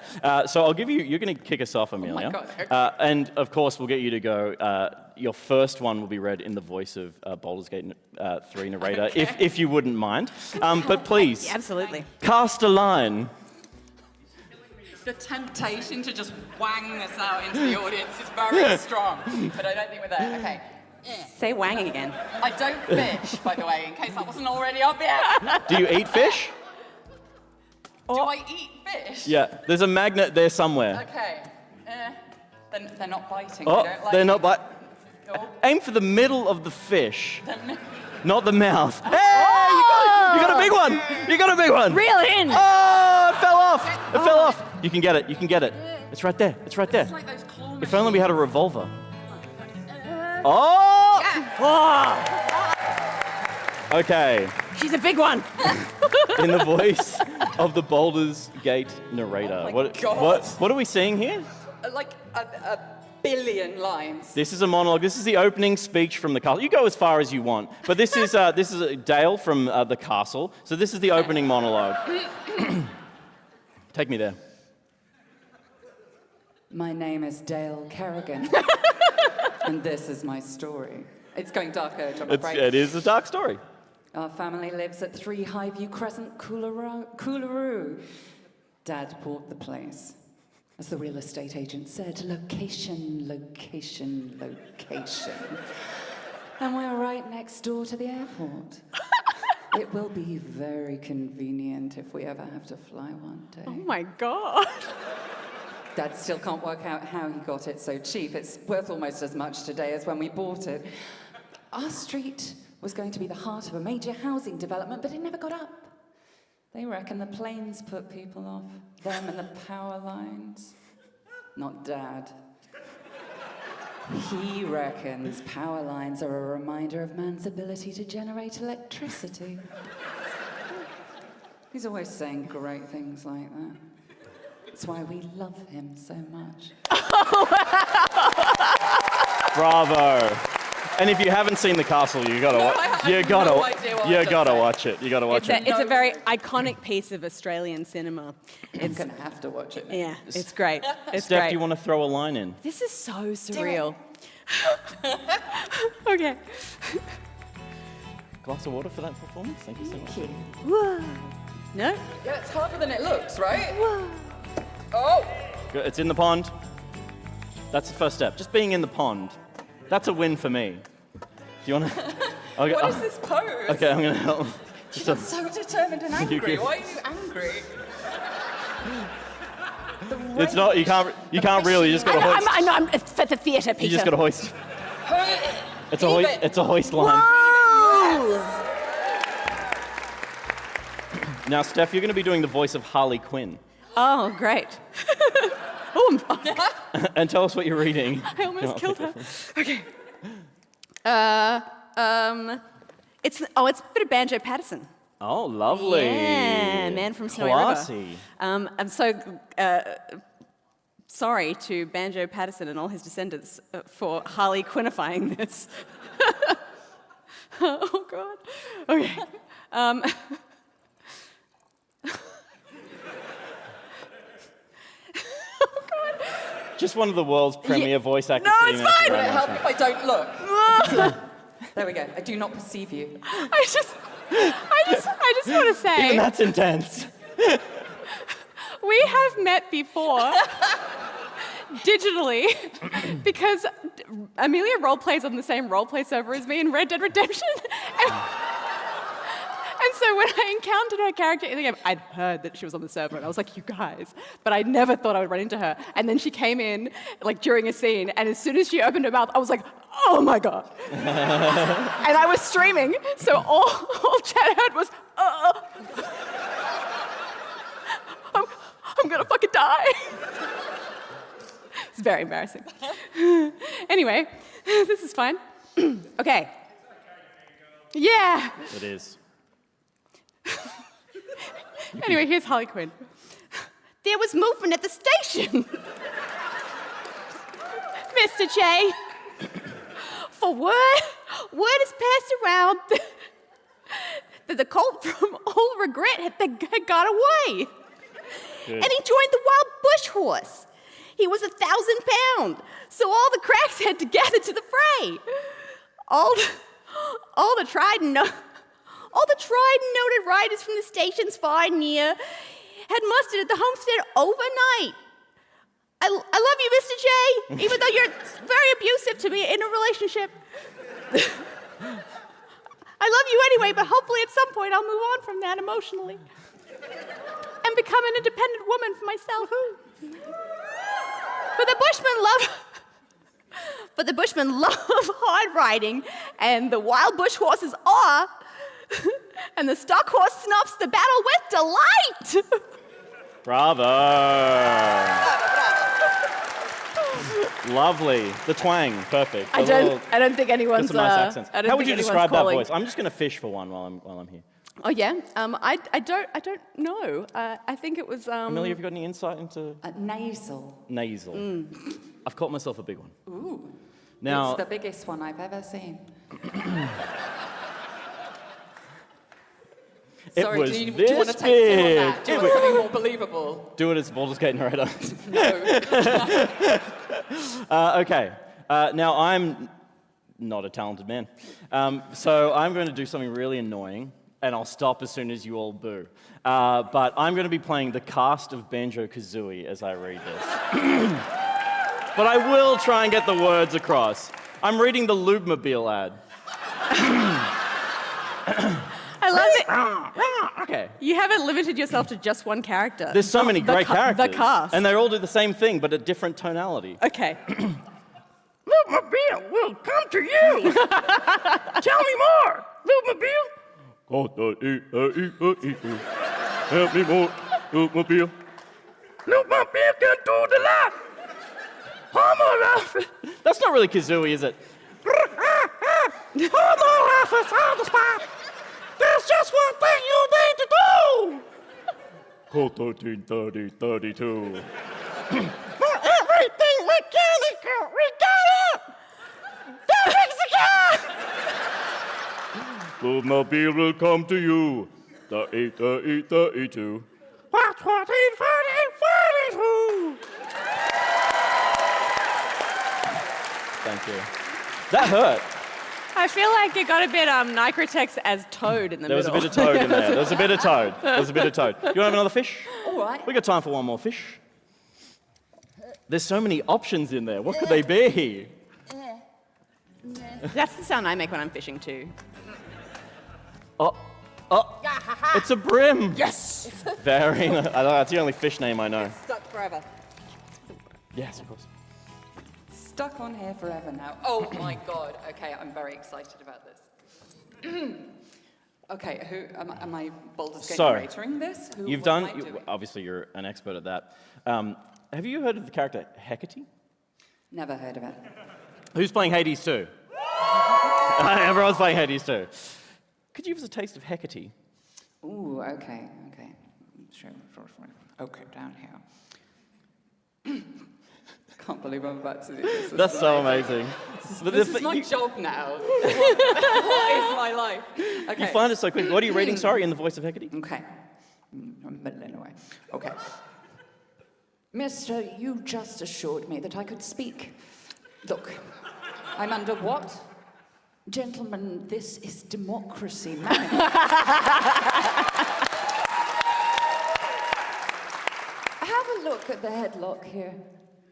S7: So I'll give you, you're going to kick us off, Amelia.
S8: Oh my God. Okay.
S7: And of course, we'll get you to go. Your first one will be read in the voice of Baldur's Gate 3 narrator,
S8: Okay.
S7: if you wouldn't mind. But please,
S1: Yeah, absolutely.
S7: cast a line.
S8: The temptation to just wang this out into the audience is very strong, but I don't think we're there. Okay.
S25: Say wang again.
S8: I don't fish, by the way, in case that wasn't already obvious.
S7: Do you eat fish?
S8: Do I eat fish?
S7: Yeah, there's a magnet there somewhere.
S8: Okay. They're not biting.
S7: Oh,
S8: They don't like
S7: they're
S8: me.
S7: not bite.
S8: Oh.
S7: Aim for the middle of the fish, not the mouth. Hey,
S8: Oh!
S7: you got a big one. You got a big one.
S1: Reel it in.
S7: Oh, it fell off. It fell off. You can get it. You can get it. It's right there. It's right there.
S8: It's like those claw
S7: If only we had a revolver. Oh! Okay.
S1: She's a big one.
S7: In the voice of the Baldur's Gate narrator.
S8: Oh my God.
S7: What are we seeing here?
S8: Like a billion lines.
S7: This is a monologue. This is the opening speech from the castle. You go as far as you want, but this is Dale from the castle. So this is the opening monologue. Take me there.
S8: My name is Dale Kerrigan, and this is my story. It's going darker, I'm afraid.
S7: It is a dark story.
S8: Our family lives at 3 Highview Crescent, Coolaroo. Dad bought the place. As the real estate agent said, location, location, location. And we're right next door to the airport. It will be very convenient if we ever have to fly one day.
S1: Oh my God.
S8: Dad still can't work out how he got it so cheap. It's worth almost as much today as when we bought it. Our street was going to be the heart of a major housing development, but it never got up. They reckon the planes put people off. Them and the power lines. Not Dad. He reckons power lines are a reminder of man's ability to generate electricity. He's always saying great things like that. That's why we love him so much.
S1: Oh
S7: Bravo. And if you haven't seen the castle, you gotta watch. You gotta watch it. You gotta watch it.
S25: It's a very iconic piece of Australian cinema.
S8: I'm gonna have to watch it.
S25: Yeah, it's great. It's
S7: Steph,
S25: great.
S7: do you want to throw a line in?
S25: This is so surreal. Okay.
S7: Glass of water for that performance. Thank you so much.
S25: Whoa. No?
S8: Yeah, it's harder than it looks, right? Oh!
S7: Good, it's in the pond. That's the first step. Just being in the pond. That's a win for me. Do you want to? Okay,
S8: What is this pose?
S7: Okay, I'm gonna help.
S8: You look so determined and angry. Why are you angry?
S7: It's not. You can't really. You just gotta hoist.
S25: I know. It's for the theatre, Peter.
S7: You just gotta hoist. It's a hoist. It's a hoist line.
S25: Whoa!
S7: Now, Steph, you're gonna be doing the voice of Harley Quinn.
S25: Oh, great.
S7: And tell us what you're reading.
S25: I almost killed her. Okay. It's a bit of Banjo Patterson.
S7: Oh, lovely.
S25: Yeah, Man from Snowy
S7: Classy.
S25: River. I'm so sorry to Banjo Patterson and all his descendants for Harley Quinnifying this. Oh, God. Okay.
S7: Just one of the world's premier voice actors.
S25: No,
S7: sitting
S25: it's
S7: next to
S25: fine.
S7: Ryan
S8: Help
S7: Watson.
S8: if I don't look. There we go. I do not perceive you.
S25: I just want to say.
S7: Even that's intense.
S25: We have met before digitally because Amelia roleplays on the same roleplay server as me in Red Dead Redemption. And so when I encountered her character in the game, I'd heard that she was on the server, and I was like, you guys. But I never thought I would run into her. And then she came in, like, during a scene, and as soon as she opened her mouth, I was like, oh my God. And I was streaming, so all Chad heard was, I'm gonna fucking die. It's very embarrassing. Anyway, this is fine. Okay. Yeah.
S7: It is.
S25: Anyway, here's Harley Quinn. There was movement at the station. Mr. J. For word is passed around that the colt from Old Regret had got away.
S7: Good.
S25: And he joined the Wild Bush Horse. He was 1,000 pounds, so all the cracks had to gather to the fray. All the tried and noted riders from the stations far and near had mustered at the homestead overnight. I love you, Mr. J, even though you're very abusive to me in a relationship. I love you anyway, but hopefully at some point I'll move on from that emotionally and become an independent woman for myself. But the Bushmen love hard riding, and the wild bush horses are, and the stock horse snuffs the battle with delight.
S7: Bravo. Lovely. The twang, perfect.
S25: I don't think anyone's.
S7: Got some nice accents. How would you describe
S25: calling.
S7: that voice? I'm just going to fish for one while I'm here.
S25: Oh yeah. I don't know. I think it was.
S7: Amelia, have you got any insight into
S8: Nasal.
S7: nasal? I've caught myself a big one.
S8: Ooh.
S7: Now,
S8: It's the biggest one I've ever seen.
S7: it
S8: Sorry,
S7: was
S8: do you
S7: this
S8: want to take two on
S7: big.
S8: that? Do you want something more believable?
S7: Do it as Baldur's Gate narrator.
S8: No.
S7: Okay. Now, I'm not a talented man. So I'm going to do something really annoying, and I'll stop as soon as you all boo. But I'm going to be playing the cast of Banjo-Kazooie as I read this. But I will try and get the words across. I'm reading the Lubemobile ad.
S25: I love it.
S7: Okay.
S25: You haven't limited yourself to just one character.
S7: There's so many great characters.
S25: The cast.
S7: And they all do the same thing, but at different tonality.
S25: Okay.
S7: Lubemobile will come to you. Tell me more, Lubemobile. Help me more, Lubemobile. Lubemobile can do the lot. That's not really Kazooie, is it? There's just one thing you need to do. Code 133032. For everything mechanical, we got it.
S24: Bluemobile will come to you. 32. What, 14, 42.
S7: Thank you. That hurt.
S25: I feel like it got a bit Nicritex as Toad in the
S7: There was
S25: middle.
S7: a bit of Toad in there. There was a bit of Toad. There was a bit of Toad. You want to have another fish?
S25: All right.
S7: We got time for one more fish. There's so many options in there. What could they be?
S25: That's the sound I make when I'm fishing too.
S7: Oh, it's a brim.
S25: Yes.
S7: Very nice. That's the only fish name I know.
S8: Stuck forever.
S7: Yes, of course.
S8: Stuck on here forever now. Oh my God. Okay, I'm very excited about this. Okay, who am I Baldur's Gate narrating this?
S7: You've done. Obviously, you're an expert at that. Have you heard of the character Hecate?
S8: Never heard of it.
S7: Who's playing Hades too? Everyone's playing Hades too. Could you give us a taste of Hecate?
S8: Ooh, okay. Sure. Okay, down here. Can't believe I'm about to do this.
S7: That's so amazing.
S8: This is my job now. What is my life? Okay.
S7: You find it so quick. What are you reading, sorry, in the voice of Hecate?
S8: Okay. I'm middling away. Okay. Mister, you just assured me that I could speak. Look, I'm under what? Gentlemen, this is democracy, man. Have a look at the headlock here.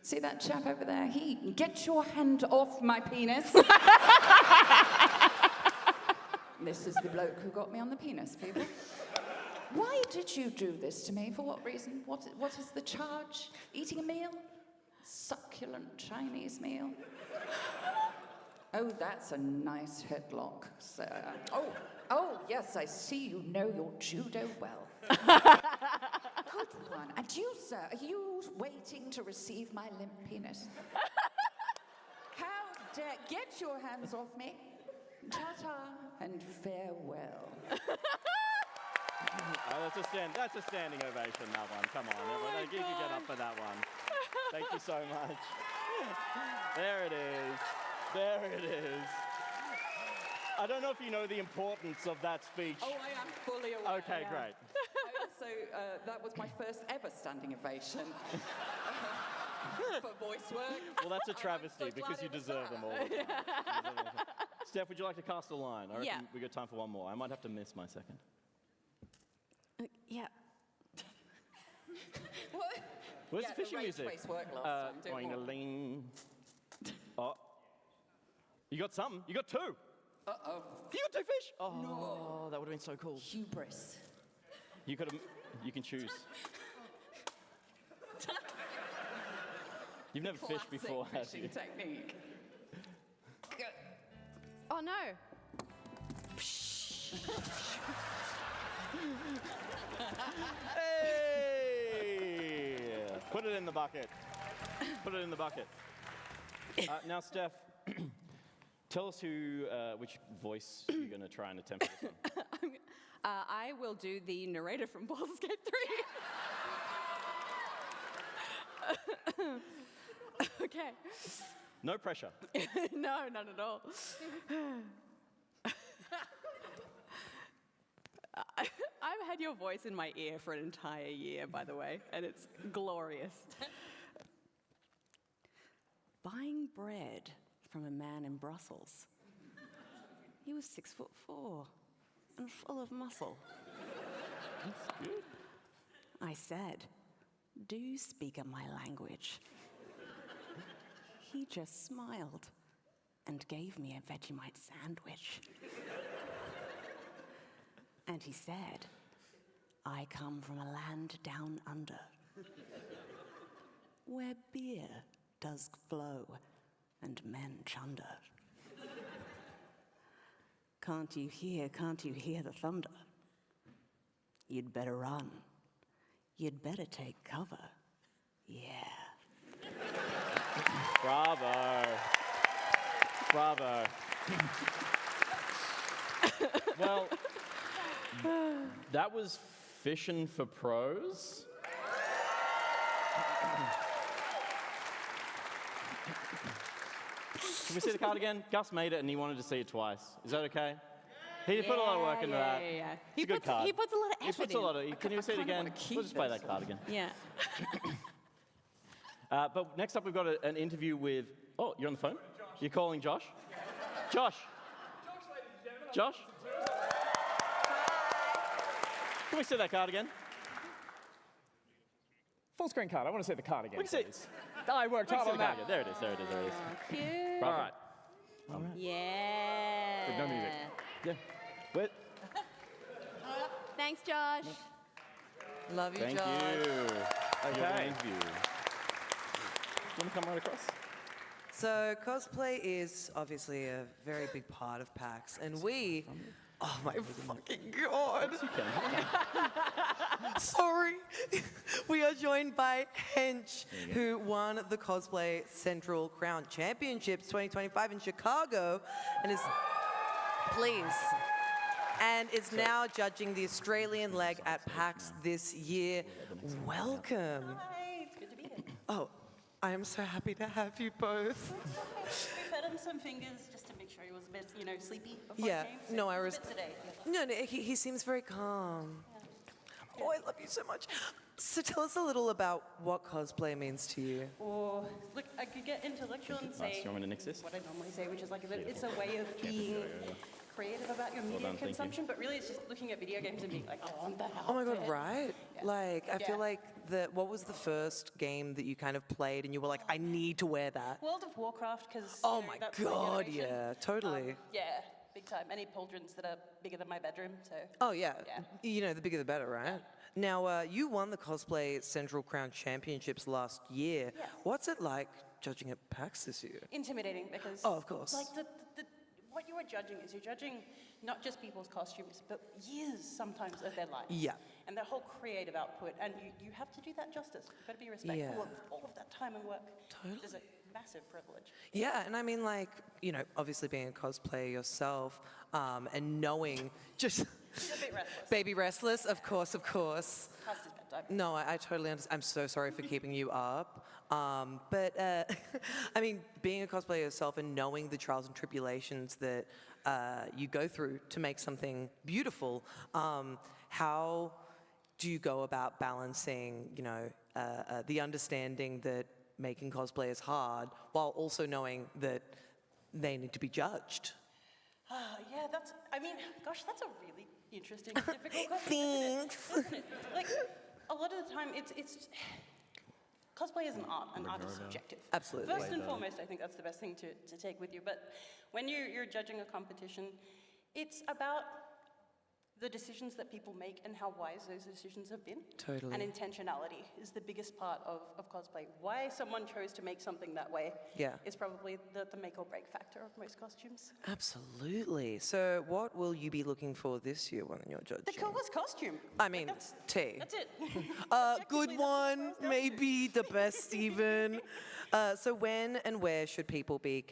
S8: See that chap over there? Get your hand off my penis. This is the bloke who got me on the penis, people. Why did you do this to me? For what reason? What is the charge? Eating a meal? Succulent Chinese meal? Oh, that's a nice headlock, sir. Oh, yes, I see you know your judo well. Good one. And you, sir, are you waiting to receive my limp penis? How dare... Get your hands off me. Ta-ta and farewell.
S7: That's a standing ovation, that one. Come on, everyone. You can get up for that one. Thank you so much. There it is. There it is. I don't know if you know the importance of that speech.
S8: Oh, I am fully aware.
S7: Okay, great.
S8: I also, that was my first ever standing ovation for voice work.
S7: Well, that's a travesty because you deserve them all. Steph, would you like to cast a line? I reckon we got time for one more. I might have to miss my second.
S25: Yeah.
S7: Where's the fishing music?
S8: Voice work last time.
S7: Boing-a-ling. Oh. You got something. You got two.
S8: Uh-oh.
S7: You got two fish. Oh,
S8: no.
S7: That would have been so cool.
S8: Hubris.
S7: You can choose. You've never fished before, have you?
S8: Fishing technique.
S25: Oh no.
S7: Hey! Put it in the bucket. Put it in the bucket. Now, Steph, tell us which voice you're going to try and attempt this one.
S25: I will do the narrator from Baldur's Gate 3. Okay.
S7: No pressure.
S25: No, none at all. I've had your voice in my ear for an entire year, by the way, and it's glorious. Buying bread from a man in Brussels. He was 6'4" and full of muscle.
S7: That's good.
S25: I said, "Do you speak my language?" He just smiled and gave me a Vegemite sandwich. And he said, "I come from a land down under, where beer does flow and men chunder. Can't you hear the thunder? You'd better run. You'd better take cover. Yeah."
S7: Bravo. Bravo. Well, that was Fishin' for Pros. Can we see the card again? Gus made it and he wanted to see it twice. Is that okay? He put a lot of work into that.
S25: Yeah.
S7: It's
S25: He
S7: a good
S25: puts,
S7: card.
S25: he puts a lot of effort
S7: He puts a lot of.
S25: in.
S7: Can you see it again? We'll just play that card again.
S25: Yeah.
S7: But next up, we've got an interview with. Oh, you're on the phone? You're calling Josh? Josh? Josh? Can we see that card again?
S9: Full screen card. I want to see the card again.
S7: We can see
S9: please. I worked
S7: We can
S9: hard
S7: see
S9: on
S7: the
S9: that.
S7: card again. There it is. There it is. There it is.
S25: Cute.
S9: All right.
S25: Yeah.
S9: With no music.
S7: Yeah. Wait.
S25: Thanks, Josh.
S3: Love you,
S7: Thank
S3: Josh.
S7: you.
S9: Okay.
S7: Interview. Do you want to come right across?
S3: So cosplay is obviously a very big part of PAX, and we. Oh my fucking god! Sorry. We are joined by Hench, who won the Cosplay Central Crown Championships 2025 in Chicago, and is now judging the Australian leg at PAX this year. Welcome.
S10: Hi, it's good to be here.
S3: Oh, I am so happy to have you both.
S10: We fed him some fingers just to make sure he was a bit, sleepy before
S3: Yeah,
S10: he came. So
S3: no, I
S10: he's a
S3: was.
S10: bit sedate.
S3: No, he seems very calm. Oh, I love you so much. So tell us a little about what cosplay means to you.
S10: Or, look, I could get intellectual and say
S7: Nice. Do you want me to nix this?
S10: what I normally say, which is like it's a way of being creative about your media
S7: done, thank you.
S10: consumption, but really it's just looking at video games and being like, I want that
S3: Oh my god,
S10: outfit.
S3: right?
S10: Yeah.
S3: Like, I feel
S10: Yeah.
S3: like what was the first game that you kind of played and you were like, I need to wear that?
S10: World of Warcraft, because
S3: Oh my
S10: that's
S3: god,
S10: generation.
S3: yeah, totally.
S10: Yeah, big time. Any pauldrons that are bigger than my bedroom, so.
S3: Oh yeah.
S10: Yeah.
S3: You know, the bigger the better, right? Now, you won the Cosplay Central Crown Championships last year.
S10: Yeah.
S3: What's it like judging at PAX this year?
S10: Intimidating because
S3: Oh, of course.
S10: like what you are judging is you're judging not just people's costumes but years sometimes of their lives
S3: Yeah.
S10: and their whole creative output, and you have to do that justice. You've got to be respectful
S3: Yeah.
S10: of all of that time and work.
S3: Totally.
S10: It's a massive privilege.
S3: Yeah, and I mean, like, you know, obviously being a cosplayer yourself, and knowing just
S10: You're a bit restless.
S3: baby restless, of course.
S10: Past his bedtime.
S3: No, I totally understand. I'm so sorry for keeping you up. But I mean, being a cosplayer yourself and knowing the trials and tribulations that you go through to make something beautiful, how do you go about balancing, you know, the understanding that making cosplay is hard while also knowing that they need to be judged?
S10: Yeah, that's a really interesting, difficult question.
S3: Thanks.
S10: Isn't it? Like, a lot of the time, it's cosplay is an art, and art is subjective.
S3: Absolutely.
S10: First and foremost, I think that's the best thing to take with you. But when you're judging a competition, it's about the decisions that people make and how wise those decisions have been.
S3: Totally.
S10: And intentionality is the biggest part of cosplay. Why someone chose to make something that way
S3: Yeah.
S10: is probably the make or break factor of most costumes.
S3: Absolutely. So what will you be looking for this year when you're judging?
S10: The coolest costume.
S3: I mean, T.
S10: That's it.
S3: Good one, maybe the best even. So when and where should people be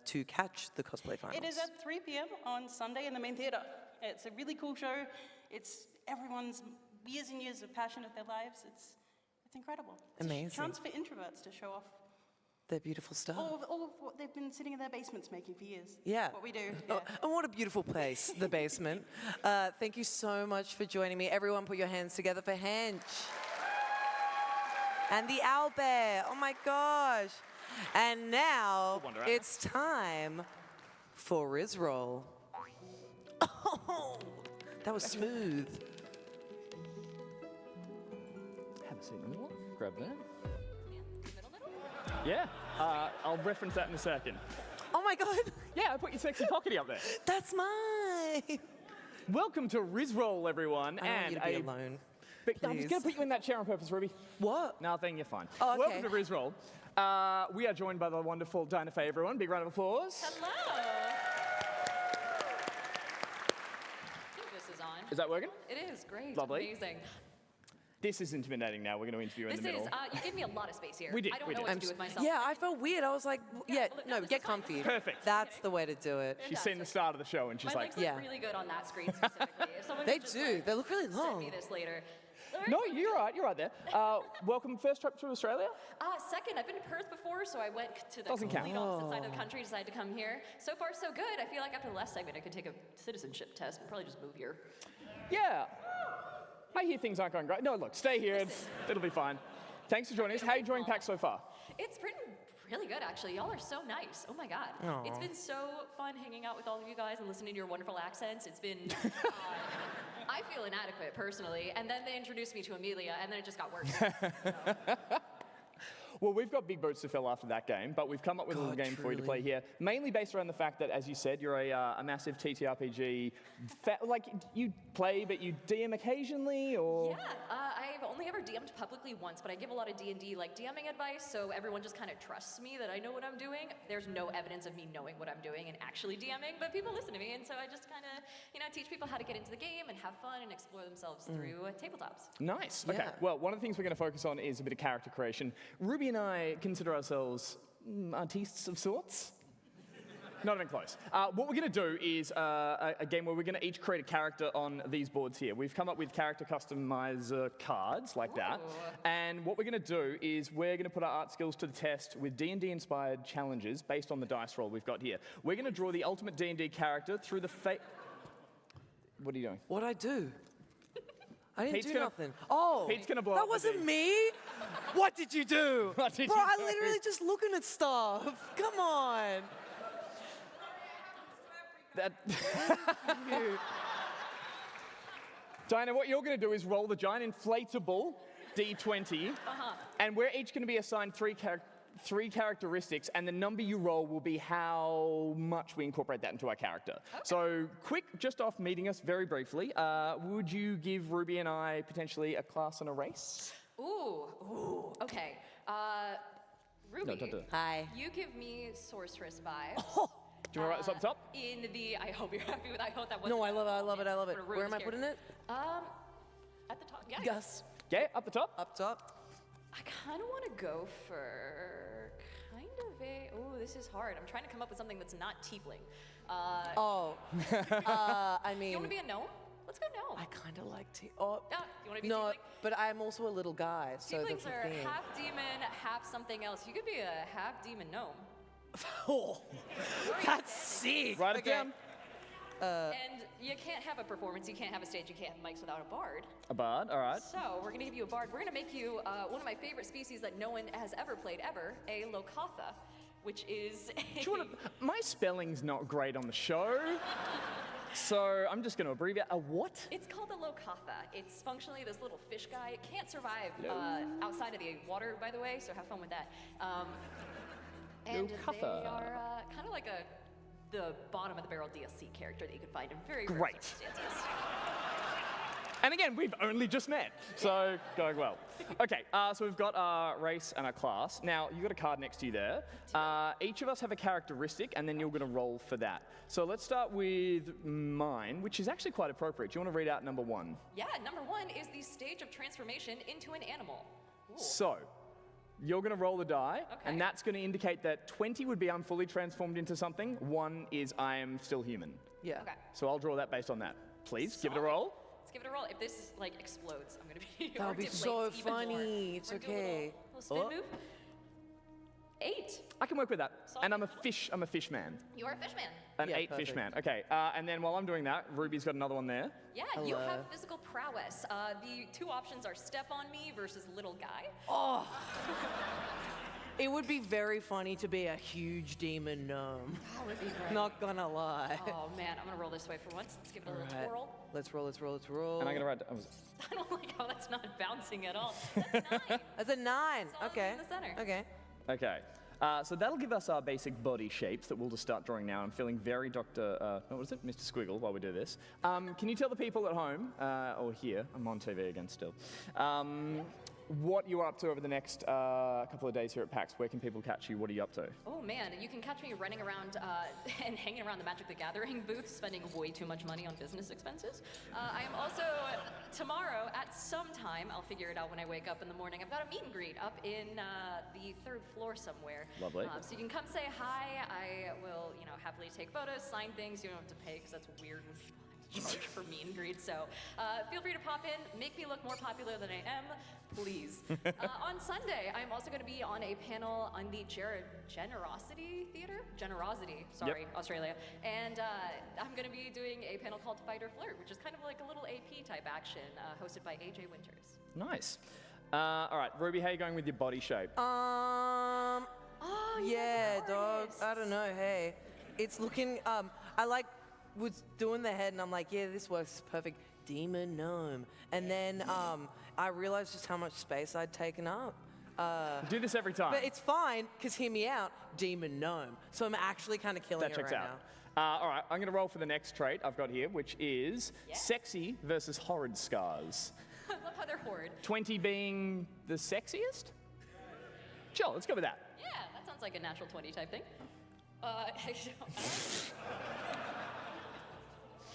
S3: to catch the cosplay finals?
S10: It is at 3 p.m. on Sunday in the main theatre. It's a really cool show. It's everyone's years and years of passion of their lives. It's incredible. It's
S3: Amazing.
S10: a chance for introverts to show off
S3: Their beautiful stuff.
S10: all of what they've been sitting in their basements making for years.
S3: Yeah.
S10: What we do.
S3: Oh,
S10: Yeah.
S3: and what a beautiful place, the basement. Thank you so much for joining me. Everyone put your hands together for Hench. And the owlbear. Oh my gosh. And now it's time for Rizroll. Oh, that was smooth.
S9: Have a seat in the middle. Grab that. Yeah, I'll reference that in a second.
S3: Oh my god.
S9: Yeah, I put your sexy pockety up there.
S3: That's mine.
S9: Welcome to Rizroll, everyone.
S3: I don't want
S9: and
S3: you to be alone.
S9: But I'm
S3: please.
S9: just going to put you in that chair on purpose, Ruby.
S3: What?
S9: Nothing, you're fine.
S3: Oh, okay.
S9: Welcome to Rizroll. We are joined by the wonderful Dinah Faye, everyone. Big round of applause.
S20: Hello. I think this is on.
S9: Is that working?
S20: It is great.
S9: Lovely.
S20: Amazing.
S9: This is intimidating now. We're going to interview in
S20: This
S9: the middle.
S20: is. You gave me a lot of space here.
S9: We did,
S20: I don't
S9: we
S20: know
S9: did.
S20: what to do with myself.
S3: Yeah, I felt weird. I was like, no, get comfy.
S9: Perfect.
S3: That's the way to do it.
S9: She's seen the start of the show and she's
S20: My
S9: like,
S20: legs look really good on that screen specifically. If someone
S3: They
S20: could just,
S3: do. They look really
S20: Send
S3: long.
S20: me this later.
S9: No, you're right there. Welcome, first trip to Australia?
S12: Second, I've been to Perth before, so I went to the
S9: Doesn't count.
S12: complete opposite side of the country, decided to come here. So far, so good. I feel like after the last segment, I could take a citizenship test and probably just move here.
S9: Yeah. I hear things aren't going great. No, look, stay here. It'll be fine. Thanks for joining us. How are you enjoying PAX so far?
S12: It's been really good, actually. Y'all are so nice. Oh my God.
S9: Aw.
S12: It's been so fun hanging out with all of you guys and listening to your wonderful accents. It's been, I feel inadequate personally. And then they introduced me to Amelia, and then it just got worse.
S9: Well, we've got big boots to fill after that game, but we've come up with a little game for you to play here, mainly based around the fact that, as you said, you're a massive TTRPG. Like, you play, but you DM occasionally, or?
S12: Yeah, I've only ever DM'd publicly once, but I give a lot of D&D like DMing advice, so everyone just kind of trusts me that I know what I'm doing. There's no evidence of me knowing what I'm doing and actually DMing, but people listen to me, and so I just kind of, teach people how to get into the game and have fun and explore themselves through tabletops.
S9: Nice. Okay. Well, one of the things we're going to focus on is a bit of character creation. Ruby and I consider ourselves artistes of sorts. Not even close. What we're going to do is a game where we're going to each create a character on these boards here. We've come up with character customizer cards like that. And what we're going to do is we're going to put our art skills to the test with D&D inspired challenges based on the dice roll we've got here. We're going to draw the ultimate D&D character through the What are you doing?
S3: What'd I do? I didn't do nothing.
S9: Pete's gonna blow
S3: that
S9: up the
S3: wasn't
S9: thing.
S3: me. What did you do?
S9: What did
S3: Bro,
S9: you
S3: I
S9: do?
S3: literally just looking at stuff. Come on.
S9: Diana, what you're going to do is roll the giant inflatable D20, and we're each going to be assigned three characteristics, and the number you roll will be how much we incorporate that into our character. So, quick, just off meeting us very briefly, would you give Ruby and I potentially a class and a race?
S12: Ooh, okay. Ruby,
S9: No, don't do it.
S12: Hi. You give me sorceress vibes.
S9: Do you want to write this up top?
S12: I hope you're happy with. I hope that was.
S3: No, I love it.
S12: for
S3: Where am I
S12: Ruby's
S3: putting it?
S12: At the top. Yeah.
S3: Yes.
S9: Yeah, up the top.
S3: Up top.
S12: I kind of want to go for kind of a. Oh, this is hard. I'm trying to come up with something that's not tiefling.
S3: I mean.
S12: You want to be a gnome? Let's go gnome.
S3: I kind of like
S12: you want to be
S3: no,
S12: tiefling?
S3: but I'm also a little guy, so that's
S12: Tieflings
S3: the
S12: are
S3: thing.
S12: half demon, half something else. You could be a half demon gnome.
S3: Oh, that's sick.
S9: Write it down.
S12: And you can't have a performance, you can't have a stage, you can't have mics without a bard.
S9: A bard, all right.
S12: So we're gonna give you a bard. We're gonna make you one of my favorite species that no one has ever played ever, a Lokatha, which is
S9: My spelling's not great on the show, so I'm just going to abbreviate. A what?
S12: It's called a Lokatha. It's functionally this little fish guy. It can't survive outside of the water, by the way, so have fun with that. And they are kind of like the bottom of the barrel DLC character that you can find in very rare
S9: Great.
S12: circumstances.
S9: And again, we've only just met, so going well. Okay, so we've got our race and our class. Now, you've got a card next to you there. Each of us have a characteristic, and then you're going to roll for that. So let's start with mine, which is actually quite appropriate. Do you want to read out number one?
S12: Yeah, number one is the stage of transformation into an animal. Ooh.
S9: So, you're going to roll the die, and that's going to indicate that 20 would be I'm fully transformed into something. 1 is I am still human.
S3: Yeah.
S12: Okay.
S9: So I'll draw that based on that. Please, give it a roll.
S12: Let's give it a roll. If this explodes, I'm gonna be.
S3: That would be so funny. It's
S12: We're gonna do a
S3: okay.
S12: little spin move. 8.
S9: I can work with that. And I'm a fish man.
S12: You are a fish man.
S9: An 8 fish man. Okay, and then while I'm doing that, Ruby's got another one there.
S12: Yeah, you have physical prowess. The two options are step on me versus little guy.
S3: Oh. It would be very funny to be a huge demon gnome.
S12: That would be great.
S3: Not gonna lie.
S12: Oh man, I'm gonna roll this way for once. Let's give it a little twirl.
S3: Let's roll.
S9: And I'm gonna write.
S12: I don't like how that's not bouncing at all. That's 9.
S3: That's a 9. Okay.
S12: In the center.
S3: Okay.
S9: Okay. So that'll give us our basic body shapes that we'll just start drawing now. I'm feeling very Mr. Squiggle while we do this. Can you tell the people at home, or here, I'm on TV again still, what you're up to over the next couple of days here at PAX? Where can people catch you? What are you up to?
S12: Oh man, you can catch me running around and hanging around the Magic the Gathering booth, spending way too much money on business expenses. I am also, tomorrow at some time, I'll figure it out when I wake up in the morning, I've got a meet and greet up in the 3rd floor somewhere.
S9: Lovely.
S12: So you can come say hi. I will, happily take photos, sign things. You don't have to pay because that's weird when people have to charge for meet and greet. So feel free to pop in, make me look more popular than I am, please. On Sunday, I'm also going to be on a panel on the Generosity Theater? Generosity, sorry, Australia. And I'm going to be doing a panel called Fight or Flirt, which is kind of like a little AP type action, hosted by AJ Winters.
S9: Nice. All right, Ruby, how are you going with your body shape?
S3: Yeah, dog. I don't know. Hey, it's looking. I was doing the head, and I'm like, yeah, this works perfect. Demon gnome, and then I realized just how much space I'd taken up.
S9: Do this every time.
S3: But it's fine, because hear me out, demon gnome. So I'm actually kind of killing
S9: That
S3: it
S9: checks
S3: right
S9: out.
S3: now.
S9: All right, I'm going to roll for the next trait I've got here, which is sexy versus horrid scars.
S12: I love how they're horrid.
S9: 20 being the sexiest? Sure, let's go with that.
S12: Yeah, that sounds like a natural 20 type thing.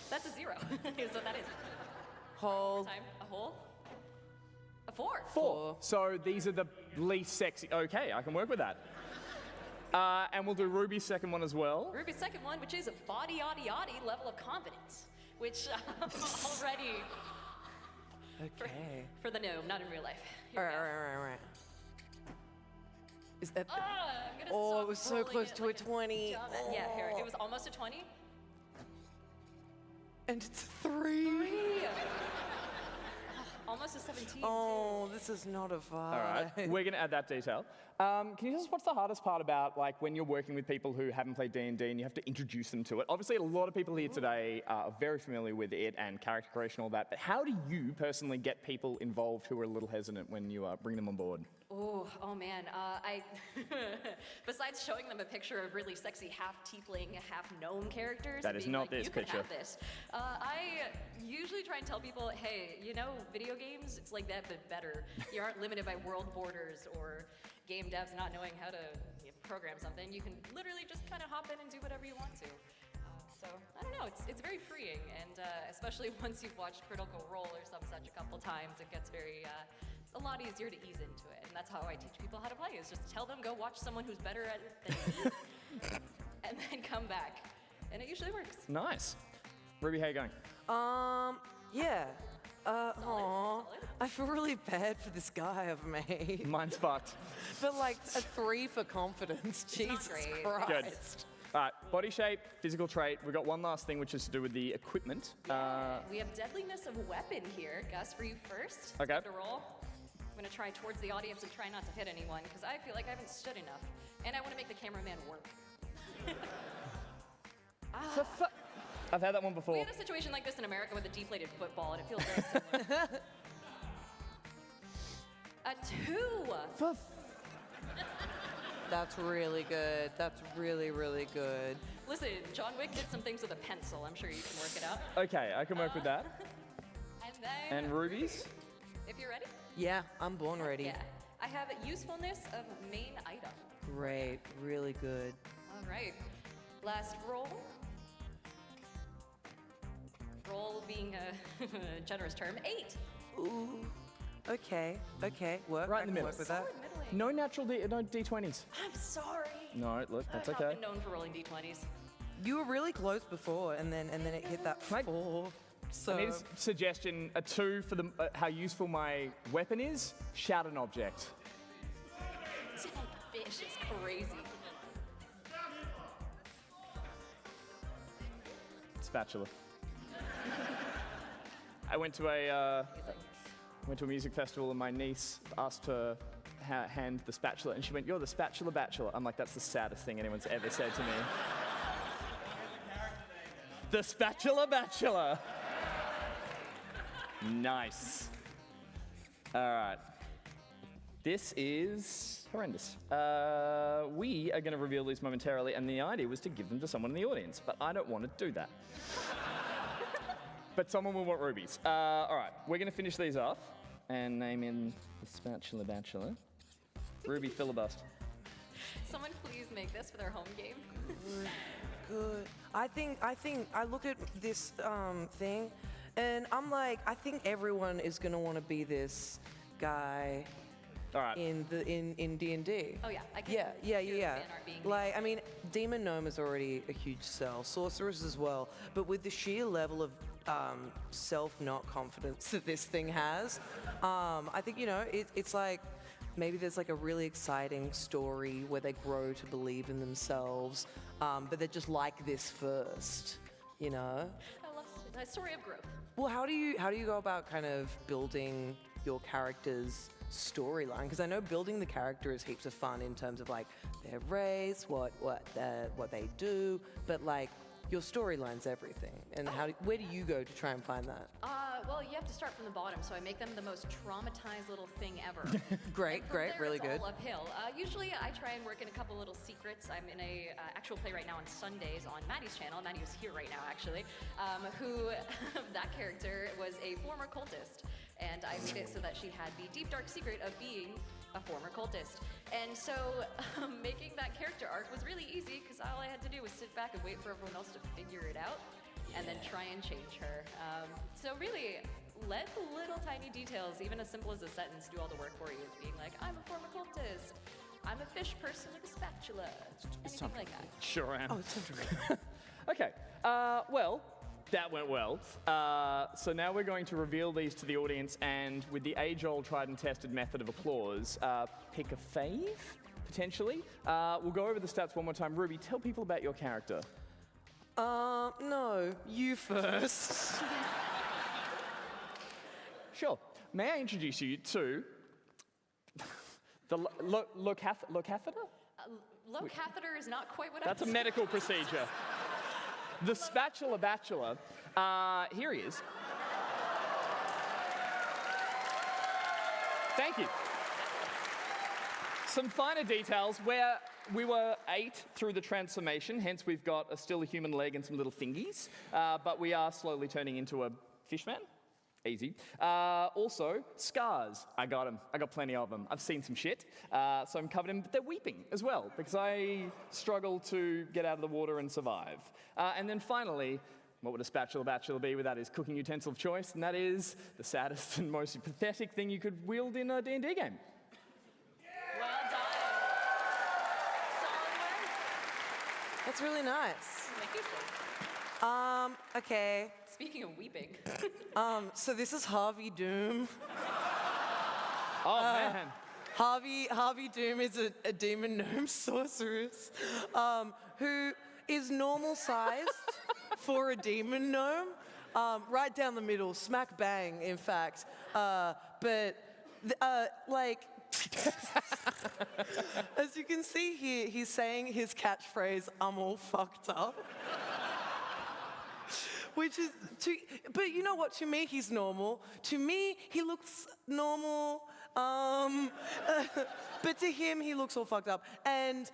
S12: That's a 0. Is what that is.
S3: Hold.
S12: Time. A hole. A 4.
S9: 4. So these are the least sexy. Okay, I can work with that. And we'll do Ruby's second one as well.
S12: Ruby's second one, which is a body level of confidence, which already.
S3: Okay.
S12: For the gnome, not in real life.
S3: All right. Is that?
S12: I'm gonna
S3: Oh,
S12: stop
S3: it was so
S12: rolling
S3: close
S12: it
S3: to
S12: like
S3: a 20.
S12: Yeah, here. It was almost a 20.
S3: And it's 3.
S12: Almost a 17.
S3: Oh, this is not a vibe.
S9: All right, we're going to add that detail. Can you tell us what's the hardest part about when you're working with people who haven't played D&D and you have to introduce them to it? Obviously, a lot of people here today are very familiar with it and character creation and all that, but how do you personally get people involved who are a little hesitant when you bring them on board?
S12: Oh man, I, besides showing them a picture of really sexy half tiefling, half gnome characters,
S9: That
S12: and
S9: is
S12: being
S9: not
S12: like,
S9: this
S12: you
S9: picture.
S12: Can have this. I usually try and tell people, hey, video games, it's like that, but better. You aren't limited by world borders or game devs not knowing how to program something. You can literally just kind of hop in and do whatever you want to. So, I don't know, it's very freeing, and especially once you've watched Critical Role or some such a couple times, it gets very, a lot easier to ease into it, and that's how I teach people how to play, is just tell them, go watch someone who's better at it than me, and then come back, and it usually works.
S9: Nice. Ruby, how you going?
S3: Yeah. I feel really bad for this guy I've made.
S9: Mine's fucked.
S3: But like a 3 for confidence, Jesus Christ.
S9: Good. All right, body shape, physical trait. We've got one last thing, which is to do with the equipment.
S12: We have deadliness of weapon here. Gus, for you first.
S9: Okay.
S12: Time to roll. I'm gonna try towards the audience and try not to hit anyone, because I feel like I haven't stood enough. And I wanna make the cameraman work.
S9: I've had that one before.
S12: We had a situation like this in America with a deflated football, and it feels very similar. A 2.
S3: That's really good. That's really, really good.
S12: Listen, John Wick did some things with a pencil. I'm sure you can work it out.
S9: Okay, I can work with that.
S12: And then,
S9: And Ruby's?
S12: if you're ready.
S3: Yeah, I'm born ready.
S12: Yeah. I have usefulness of main item.
S3: Great, really good.
S12: All right. Last roll. Roll being a generous term, 8.
S3: Ooh. Okay. Work.
S9: Right
S3: I
S9: in the
S3: can
S9: middle.
S3: work with that.
S9: No natural no D20s.
S12: I'm sorry.
S9: No, look, that's
S12: I've
S9: okay.
S12: not been known for rolling d20s.
S3: You were really close before, and then it hit that 4. So
S9: I need a suggestion, a 2 for the how useful my weapon is. Shout an object.
S12: Fish is crazy.
S9: Spatula. I went to a music festival and my niece asked her hand the spatula and she went, "You're the spatula bachelor." I'm like, that's the saddest thing anyone's ever said to me. The spatula bachelor. Nice. All right. This is horrendous. We are going to reveal these momentarily, and the idea was to give them to someone in the audience, but I don't want to do that. But someone will want rubies. All right, we're going to finish these off and name in the spatula bachelor. Ruby filibust.
S12: Someone please make this for their home game.
S3: good. I think I look at this thing, and I'm like, I think everyone is gonna want to be this guy.
S9: All right.
S3: in D&D.
S12: Oh yeah, I can
S3: Yeah.
S12: hear the fan art being
S3: Like, I mean, Demon Gnome is already a huge sell, Sorceress as well, but with the sheer level of self-not confidence that this thing has, I think, you know, it's like, maybe there's like a really exciting story where they grow to believe in themselves, but they're just like this first, you know?
S12: I love a story of growth.
S3: Well, how do you go about kind of building your character's storyline? Because I know building the character is heaps of fun in terms of like their race, what they do, but like your storyline's everything. And where do you go to try and find that?
S12: Well, you have to start from the bottom, so I make them the most traumatized little thing ever.
S3: Great, really
S12: it's
S3: good.
S12: all uphill. Usually I try and work in a couple little secrets. I'm in a actual play right now on Sundays on Maddie's channel. Maddie was here right now, actually, who, that character was a former cultist. And I made it so that she had the deep, dark secret of being a former cultist. And so making that character arc was really easy because all I had to do was sit back and wait for everyone else to figure it out and then try and change her. So really, let the little tiny details, even as simple as a sentence, do all the work for you. Being like, I'm a former cultist. I'm a fish person with a spatula. Anything like that.
S9: Sure am.
S3: Oh, it's time to
S9: Okay. Well, that went well. So now we're going to reveal these to the audience, and with the age-old, tried and tested method of applause, pick a fave, potentially. We'll go over the stats one more time. Ruby, tell people about your character.
S3: No, you first.
S9: Sure. May I introduce you to the locatheter?
S12: Low catheter is not quite what
S9: That's
S12: I
S9: a medical procedure. The spatula bachelor. Here he is. Thank you. Some finer details where we were 8 through the transformation, hence we've got still a human leg and some little thingies, but we are slowly turning into a fish man. Easy. Also, scars. I got them. I got plenty of them. I've seen some shit, so I'm covered in, but they're weeping as well, because I struggle to get out of the water and survive. And then finally, what would a spatula bachelor be without his cooking utensil of choice? And that is the saddest and most pathetic thing you could wield in a D&D game.
S12: Well done.
S3: That's really nice.
S12: Thank you.
S3: Okay.
S12: Speaking of weeping.
S3: So this is Harvey Doom.
S9: Oh, man.
S3: Harvey Doom is a demon gnome sorceress who is normal sized for a demon gnome. Right down the middle, smack bang, in fact. But as you can see here, he's saying his catchphrase, "I'm all fucked up." Which is, but you know what, to me he's normal. To me, he looks normal. But to him, he looks all fucked up. And,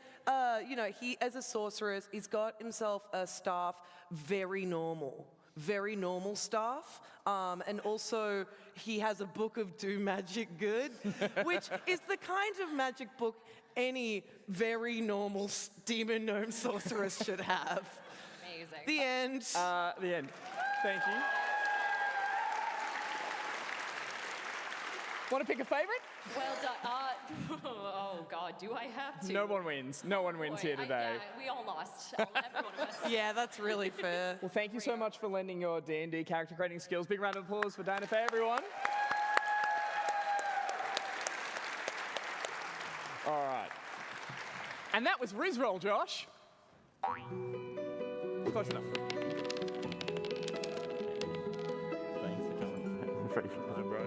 S3: you know, he, as a sorceress, he's got himself a staff, very normal staff. And also, he has a book of Do Magic Good, which is the kind of magic book any very normal demon gnome sorceress should have.
S12: Amazing.
S3: The end.
S9: The end. Thank you. Want to pick a favorite?
S12: Well done. Oh, God, do I have to?
S9: No one wins. No one wins
S12: Boy,
S9: here today.
S12: We all lost. Every one of us.
S3: Yeah, that's really fair.
S9: Well, thank you so much for lending your D&D character creating skills. Big round of applause for Dana Faye, everyone. All right. And that was Rizroll, Josh. Close enough. Thanks for coming. Pretty fine, bro.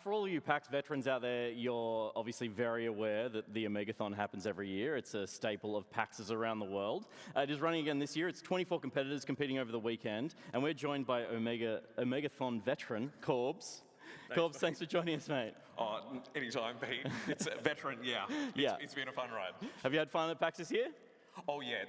S7: For all of you PAX veterans out there, you're obviously very aware that the Omegathon happens every year. It's a staple of PAXs around the world. It is running again this year. It's 24 competitors competing over the weekend, and we're joined by Omegathon veteran, Corbs. Corbs, thanks for joining us, mate.
S6: Oh, anytime, Pete. It's a veteran, yeah. It's been a fun ride.
S7: Have you had fun at PAX this year?
S6: Oh, yeah.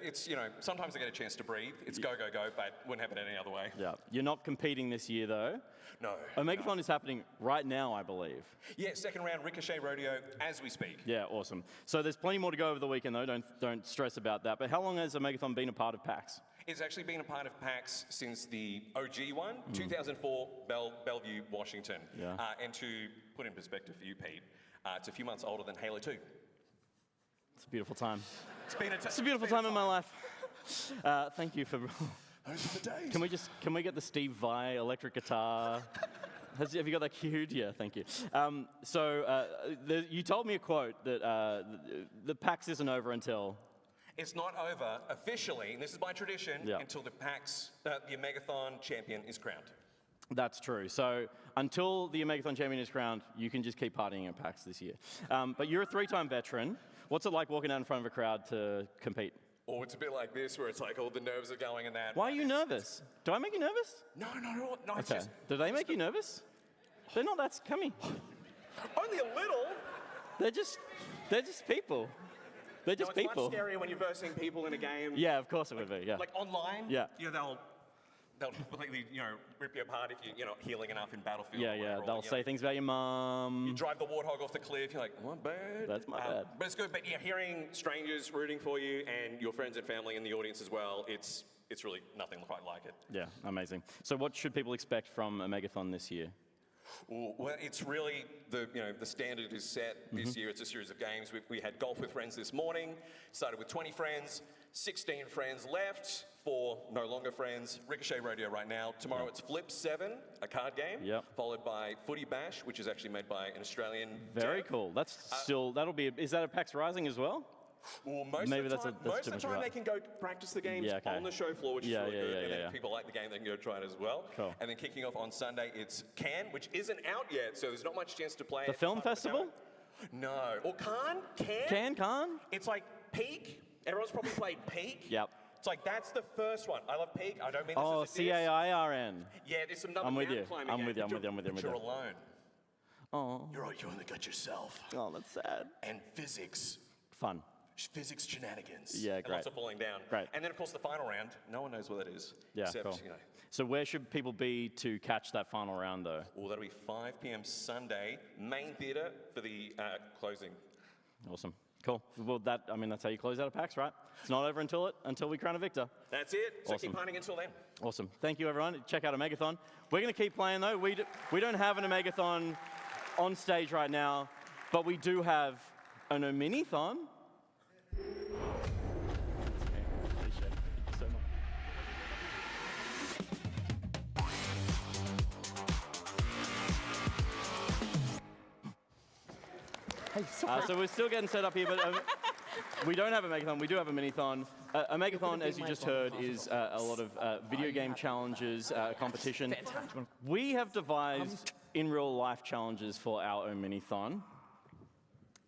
S6: It's, you know, sometimes I get a chance to breathe. It's go, go, go, but wouldn't happen any other way.
S7: Yeah. You're not competing this year, though.
S6: No.
S7: Omegathon is happening right now, I believe.
S6: Yeah, second round Ricochet Rodeo as we speak.
S7: Yeah, awesome. So there's plenty more to go over the weekend, though. Don't stress about that. But how long has Omegathon been a part of PAX?
S6: It's actually been a part of PAX since the OG one, 2004, Bellevue, Washington.
S7: Yeah.
S6: And to put in perspective for you, Pete, it's a few months older than Halo 2.
S7: It's a beautiful time.
S6: It's
S7: a beautiful time in my life. Thank you for.
S6: Those are the days.
S7: Can we get the Steve Vai electric guitar? Have you got that cued? Yeah, thank you. You told me a quote that the PAX isn't over until.
S6: It's not over officially, and this is by tradition,
S7: Yeah.
S6: until the PAX, the Omegathon champion is crowned.
S7: That's true. So until the Omegathon champion is crowned, you can just keep partying at PAX this year. But you're a 3-time veteran. What's it like walking out in front of a crowd to compete?
S6: Or it's a bit like this, where it's like all the nerves are going and that.
S7: Why are you nervous? Do I make you nervous?
S6: No, not at all. No, it's
S7: Okay.
S6: just
S7: Do they make you nervous? They're not that scummy.
S6: only a little.
S7: They're just people. They're just
S6: it's
S7: people.
S6: much scarier when you're versing people in a game.
S7: Yeah, of course it would be. Yeah.
S6: Like online.
S7: Yeah.
S6: They'll completely, rip you apart if you're not healing enough in Battlefield.
S7: Yeah,
S6: or whatever,
S7: They'll
S6: or,
S7: say things about your mum.
S6: You drive the warthog off the cliff. You're like, my bad.
S7: That's my bad.
S6: But it's good. But yeah, hearing strangers rooting for you and your friends and family in the audience as well, it's really nothing quite like it.
S7: Yeah, amazing. So what should people expect from Omegathon this year?
S6: Well, it's really the standard is set this year. It's a series of games. We had golf with friends this morning. Started with 20 friends, 16 friends left, 4 no longer friends. Ricochet Rodeo right now. Tomorrow it's Flip 7, a card game.
S7: Yep.
S6: Followed by Footy Bash, which is actually made by an Australian.
S7: Very
S6: dev.
S7: cool. That'll be. Is that a PAX Rising as well?
S6: Well, most
S7: Maybe
S6: of the
S7: that's
S6: time,
S7: too
S6: most of the
S7: much
S6: time
S7: about-
S6: they can go practice the games
S7: Yeah, okay.
S6: on the show floor, which is really good. And then
S7: yeah.
S6: if people like the game, they can go try it as well.
S7: Cool.
S6: And then kicking off on Sunday, it's Cannes, which isn't out yet, so there's not much chance to play
S7: The
S6: it.
S7: film festival?
S6: No. Or Cannes?
S7: Cannes?
S6: It's like Peak. Everyone's probably played Peak.
S7: Yep.
S6: It's like, that's the first one. I love Peak. I don't mean this
S7: Oh,
S6: as a diss.
S7: CAIRN.
S6: Yeah, there's some other
S7: I'm with
S6: mountain
S7: you.
S6: climbing
S7: I'm
S6: games,
S7: with you. I'm
S6: but
S7: with you. I'm with you. I'm with
S6: You're
S7: you.
S6: alone.
S7: Oh.
S6: You only got yourself.
S7: Oh, that's sad.
S6: And physics.
S7: Fun.
S6: Physics shenanigans.
S7: Yeah,
S6: And
S7: great.
S6: lots of falling down.
S7: Great.
S6: And then, of course, the final round. No one knows what that is.
S7: Yeah,
S6: except,
S7: cool.
S6: you know.
S7: So where should people be to catch that final round, though?
S6: Well, that'll be 5 p.m. Sunday, main theatre for the closing.
S7: Awesome. Cool. Well, that's how you close out a PAX, right? It's not over until we crown a victor.
S6: That's it. So
S7: Awesome.
S6: keep hunting until then.
S7: Awesome. Thank you, everyone. Check out Omegathon. We're going to keep playing, though. We don't have an Omegathon on stage right now, but we do have an Omini-thon. So we're still getting set up here, but we don't have a Megathon. We do have a Minithon. A Megathon, as you just heard, is a lot of video game challenges, competition. We have devised in real life challenges for our own Minithon.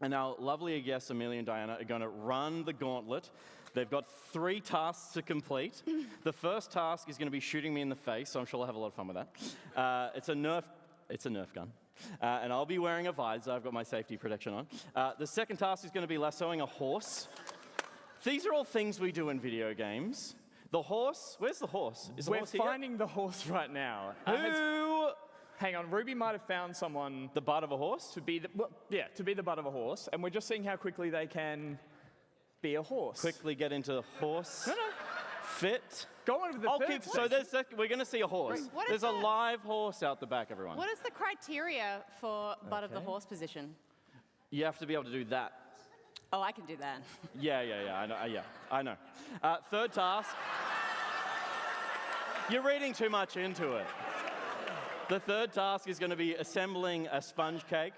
S7: And our lovely guests, Amelia and Diana, are going to run the gauntlet. They've got 3 tasks to complete. The first task is going to be shooting me in the face, so I'm sure I'll have a lot of fun with that. It's a Nerf gun. And I'll be wearing a visor. I've got my safety protection on. The second task is going to be lassoing a horse. These are all things we do in video games. The horse, where's the horse? Is the
S9: We're
S7: horse here?
S9: finding the horse right now.
S7: Who?
S9: Hang on, Ruby might have found someone.
S7: The butt of a horse?
S9: To be the butt of a horse, and we're just seeing how quickly they can be a horse.
S7: Quickly get into horse.
S9: No.
S7: Fit.
S9: Go on with the third.
S7: So we're going to see a horse.
S20: Wait, what is
S7: There's a
S20: that?
S7: live horse out the back, everyone.
S20: What is the criteria for butt of the horse position?
S7: You have to be able to do that.
S25: Oh, I can do that.
S7: Yeah, I know. Third task. You're reading too much into it. The third task is going to be assembling a sponge cake.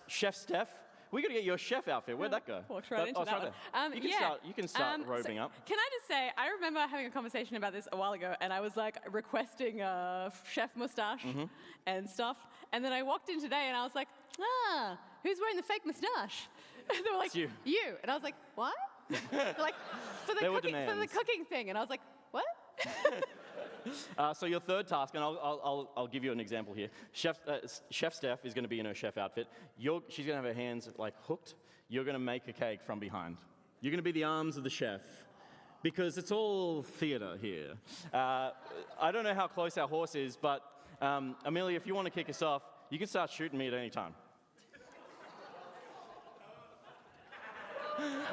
S7: Chef Steph, we got to get your chef outfit. Where'd that go?
S25: Walked right into that one.
S7: You can start robing up.
S25: Can I just say, I remember having a conversation about this a while ago, and I was like requesting a chef mustache and stuff. And then I walked in today, and I was like, who's wearing the fake mustache? And they were like,
S7: It's you.
S25: You. And I was like, what? They're like, for the cooking thing. And I was like, what?
S7: So your third task, and I'll give you an example here. Chef Steph is going to be in her chef outfit. She's going to have her hands like hooked. You're going to make a cake from behind. You're going to be the arms of the chef, because it's all theater here. I don't know how close our horse is, but Amelia, if you want to kick us off, you can start shooting me at any time.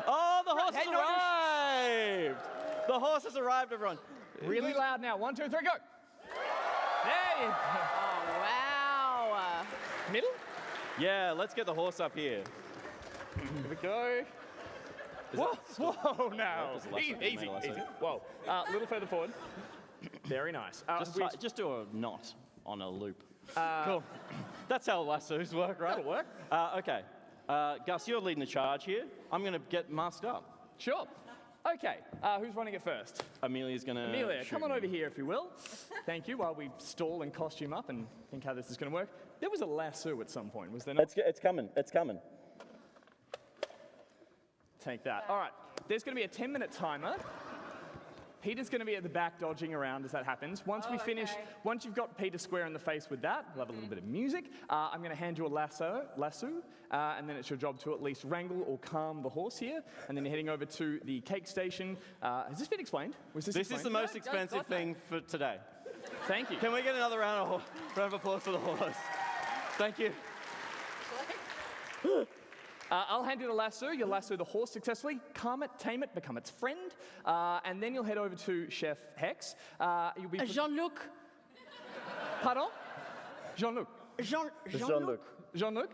S7: Oh, the horse has arrived!
S2: The horse has arrived, everyone.
S9: Really loud now. 1, 2, 3, go. There you go.
S20: Oh, wow.
S9: Middle?
S2: Yeah, let's get the horse up here.
S9: Here we go. Whoa, now.
S2: Just lasso,
S9: Easy.
S2: lasso.
S9: Whoa. A little further forward. Very nice.
S2: Just do a knot on a loop. Cool. That's how lassos work, right?
S9: That'll work.
S2: Okay. Gus, you're leading the charge here. I'm going to get masked up.
S9: Sure. Okay, who's running it first?
S2: Amelia's going to
S9: Amelia, come on over here if you will. Thank you, while we stall and costume up and think how this is going to work. There was a lasso at some point, was there not?
S2: It's coming. It's coming.
S9: Take that. All right, there's going to be a 10-minute timer. Peter's going to be at the back dodging around as that happens. Once we finish, once you've got Peter square in the face with that, we'll have a little bit of music. I'm going to hand you a lasso, and then it's your job to at least wrangle or calm the horse here. And then you're heading over to the cake station. Has this been explained? Was this
S2: This is the
S9: explained?
S2: most expensive thing for today.
S9: Thank you.
S2: Can we get another round of applause for the horse? Thank you.
S9: I'll hand you the lasso. You'll lasso the horse successfully, calm it, tame it, become its friend, and then you'll head over to Chef Hex. You'll be
S25: Jean-Luc.
S9: Pardon? Jean-Luc.
S25: Jean-Luc.
S9: Jean-Luc.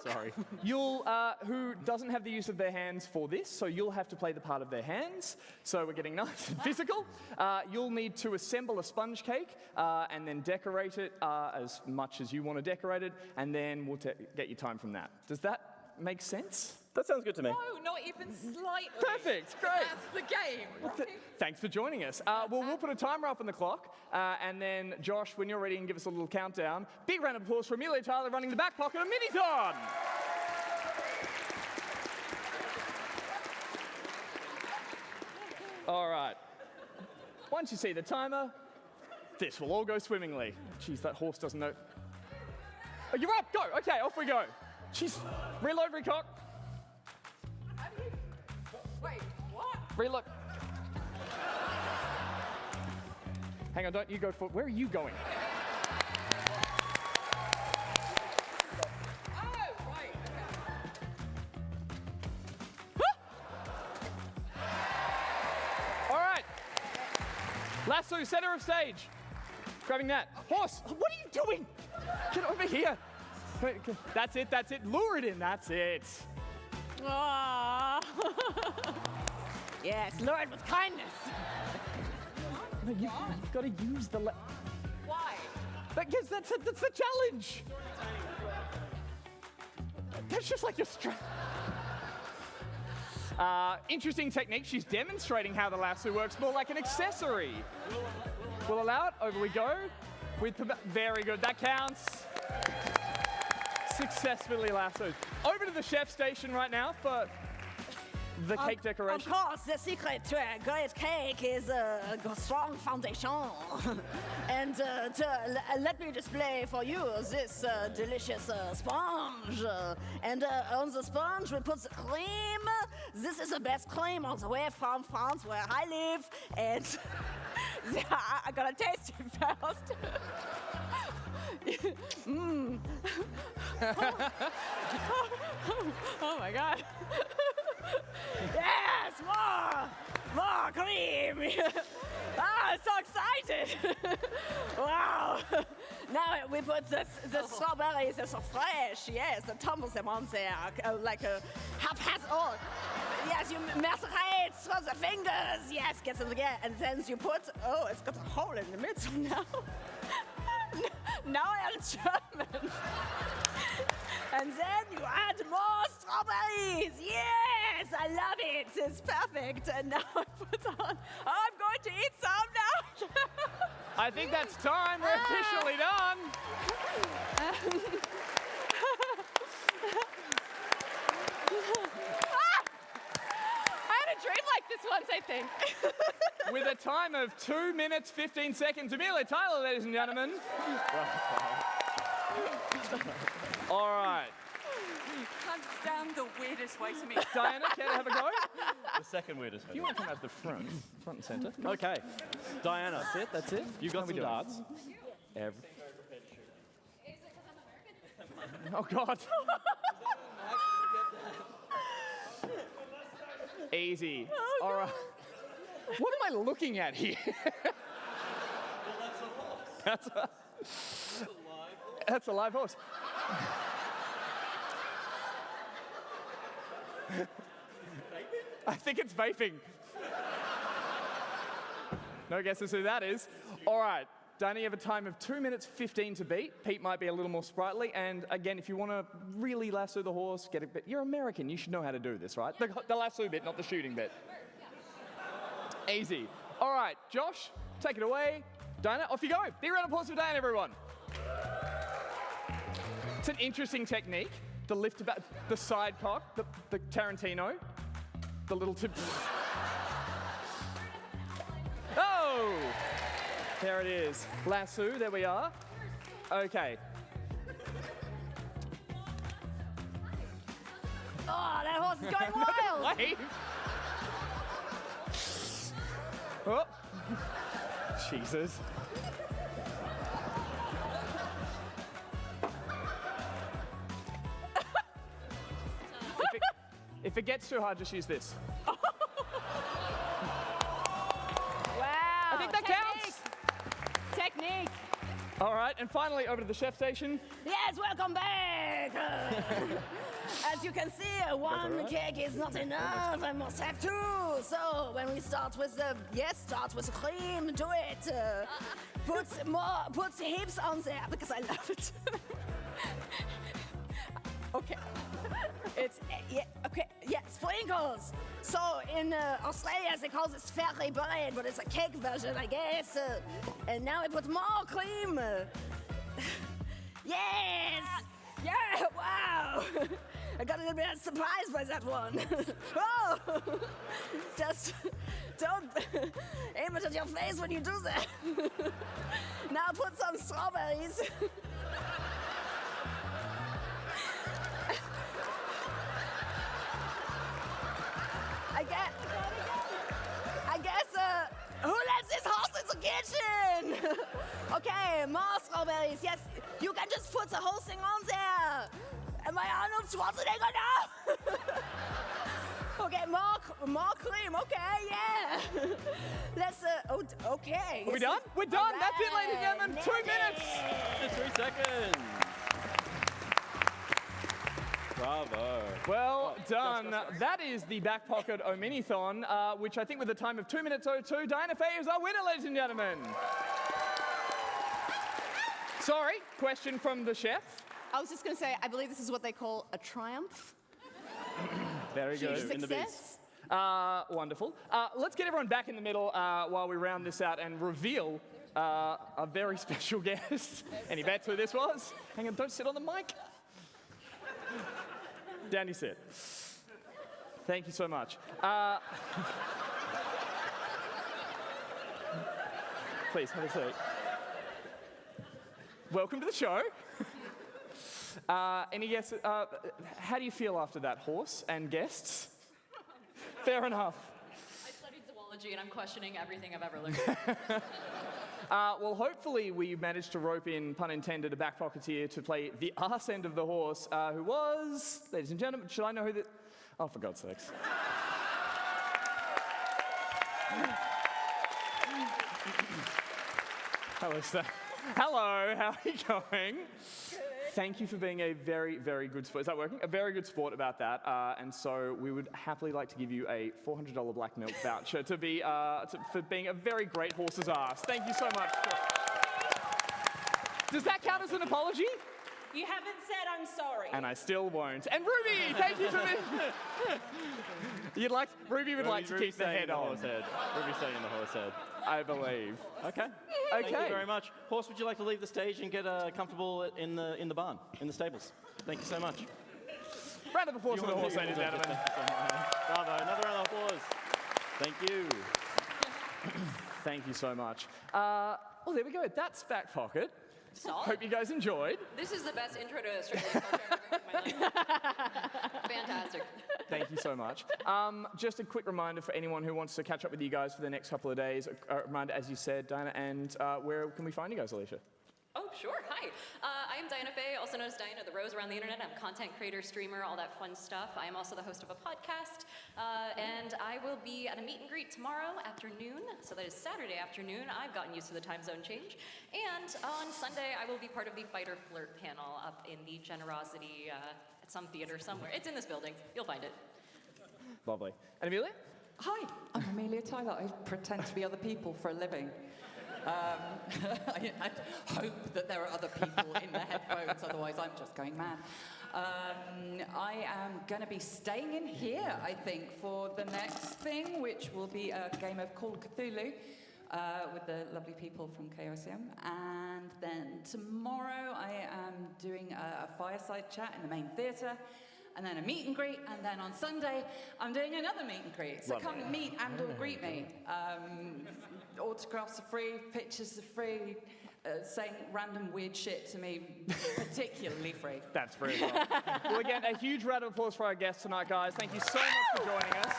S2: Sorry.
S9: You'll, who doesn't have the use of their hands for this, so you'll have to play the part of their hands. So we're getting nice and physical. You'll need to assemble a sponge cake and then decorate it as much as you want to decorate it, and then we'll get you time from that. Does that make sense?
S2: That sounds good to me.
S20: No, not even slightly.
S9: Perfect, great.
S20: That's the game.
S9: Thanks for joining us. We'll put a timer up on the clock, and then Josh, when you're ready, and give us a little countdown. Big round of applause for Amelia Tyler running the back pocket of Miniton. All right. Once you see the timer, this will all go swimmingly. Jeez, that horse doesn't know. Oh, you're up. Go. Okay, off we go. Jeez. Reload, recock.
S20: Wait, what?
S9: Reload. Hang on, don't you go for. Where are you going?
S20: Oh, right.
S9: All right. Lasso, center of stage. Grabbing that. Horse, what are you doing? Get over here. That's it, that's it. Lure it in, that's it.
S25: Ah. Yes, lure it with kindness.
S9: No, you've got to use the.
S20: Why?
S9: Because that's the challenge. That's just like your interesting technique. She's demonstrating how the lasso works more like an accessory. We'll allow it. Over we go. Very good. That counts. Successfully lassoed. Over to the chef station right now for the cake decoration.
S25: Of course, the secret to a great cake is a strong foundation. And let me display for you this delicious sponge. And on the sponge, we put the cream. This is the best cream all the way from France, where I live. And I'm gonna taste it first. Oh my God. Yes, more cream. I'm so excited. Wow. Now we put the strawberries, they're so fresh. Yes, and tumble them on there like a haphazard. Oh, yes, you macerate through the fingers. Yes, get them together. And then you put, oh, it's got a hole in the middle now. Now I'm German. And then you add more strawberries. Yes, I love it. It's perfect. And now I put on. I'm going to eat some now.
S9: I think that's time. We're officially done.
S20: I had a dream like this once, I think.
S9: With a time of 2 minutes, 15 seconds, Amelia Tyler, ladies and gentlemen. All right.
S20: Can't stand the weirdest way to meet.
S9: Diana, care to have a go?
S2: The second weirdest.
S9: If you want to come out the front and center.
S2: Okay. Diana.
S9: That's it.
S2: You've got some darts.
S9: Oh, God. Easy. All right. What am I looking at here? That's a live horse. I think it's vaping. No guesses who that is. All right, Dinah, you have a time of 2 minutes 15 to beat. Pete might be a little more sprightly. And again, if you want to really lasso the horse, get a bit. You're American, you should know how to do this, right? The lasso bit, not the shooting bit. Easy. All right, Josh, take it away. Dinah, off you go. Big round of applause for Dinah, everyone. It's an interesting technique. The lift about the side cock, the Tarantino, the little tip. Oh! There it is. Lasso, there we are. Okay.
S20: Oh, that horse is going wild!
S9: Wave. Oh. Jesus. If it gets too hard, just use this.
S20: Wow!
S9: I think that counts.
S20: Technique.
S9: All right, and finally over to the chef station.
S20: Yes, welcome back. As you can see, one cake is not enough. I must have two. So when we start with the cream. Do it. Put heaps on there because I love it. Okay. Sprinkles. So in Australia they call this fairy bread, but it's a cake version, I guess. And now I put more cream. Yes. Yeah. Wow. I got a little bit surprised by that one. Oh. Just don't aim it at your face when you do that. Now put some strawberries. I guess, who lets this horse in the kitchen? Okay, more strawberries. Yes, you can just put the whole thing on there. Am I Arnold Schwarzenegger now? Okay, more cream. Okay, yeah. Let's, okay.
S9: Are we done? We're done.
S20: Right.
S9: That's it, ladies and gentlemen. 2 minutes.
S2: Just 3 seconds. Bravo.
S9: Well done. That is the Back Pocket O-Mini-thon, which I think with a time of 2 minutes 02, Dinah Fay is our winner, ladies and gentlemen. Sorry, question from the chef.
S25: I was just going to say, I believe this is what they call a triumph.
S9: Very good.
S25: Success.
S9: Wonderful. Let's get everyone back in the middle while we round this out and reveal a very special guest. Any bets who this was? Hang on, don't sit on the mic. Down you sit. Thank you so much. Please, have a seat. Welcome to the show. Any guesses? How do you feel after that horse and guests? Fair enough.
S12: I studied zoology and I'm questioning everything I've ever learned.
S9: Well, hopefully we managed to rope in, pun intended, a back pocketeer to play the arse end of the horse, who was, ladies and gentlemen, should I know who that? Oh, for God's sakes. Hello, sir. Hello, how are you going? Thank you for being a very, very good sport. Is that working? A very good sport about that. And so we would happily like to give you a $400 black milk voucher for being a very great horse's ass. Thank you so much. Does that count as an apology?
S10: You haven't said I'm sorry.
S9: And I still won't. And Ruby, thank you for being... Ruby would like to keep the head on.
S2: Ruby's staying in the horse head.
S9: I believe.
S2: Okay. Thank you very much. Horse, would you like to leave the stage and get comfortable in the barn, in the stables? Thank you so much.
S9: Round of applause for the horse, ladies and gentlemen.
S2: Bravo. Another round of applause. Thank you.
S9: Thank you so much. Well, there we go. That's Back Pocket.
S12: Solid.
S9: Hope you guys enjoyed.
S12: This is the best intro to Australian culture I've ever heard in my life. Fantastic.
S9: Thank you so much. Just a quick reminder for anyone who wants to catch up with you guys for the next couple of days. A reminder, as you said, Dinah, and where can we find you guys, Alicia?
S12: Oh, sure. Hi. I'm Diana Faye, also known as Diana the Rose around the internet. I'm a content creator, streamer, all that fun stuff. I am also the host of a podcast, and I will be at a meet and greet tomorrow afternoon, so that is Saturday afternoon. I've gotten used to the time zone change. And on Sunday, I will be part of the Fight or Flirt panel up in the Generosity at some theater somewhere. It's in this building. You'll find it.
S9: Lovely. And Amelia?
S8: Hi, I'm Amelia Tyler. I pretend to be other people for a living. I hope that there are other people in the headphones, otherwise I'm just going mad. I am going to be staying in here, I think, for the next thing, which will be a game of Call of Cthulhu with the lovely people from KOSM. And then tomorrow I am doing a fireside chat in the main theatre, and then a meet and greet, and then on Sunday I'm doing another meet and greet. So
S9: Lovely.
S8: come meet and or greet me. Autographs are free, pictures are free, saying random weird shit to me, particularly free.
S9: That's very well. Well, again, a huge round of applause for our guests tonight, guys. Thank you so much for joining us.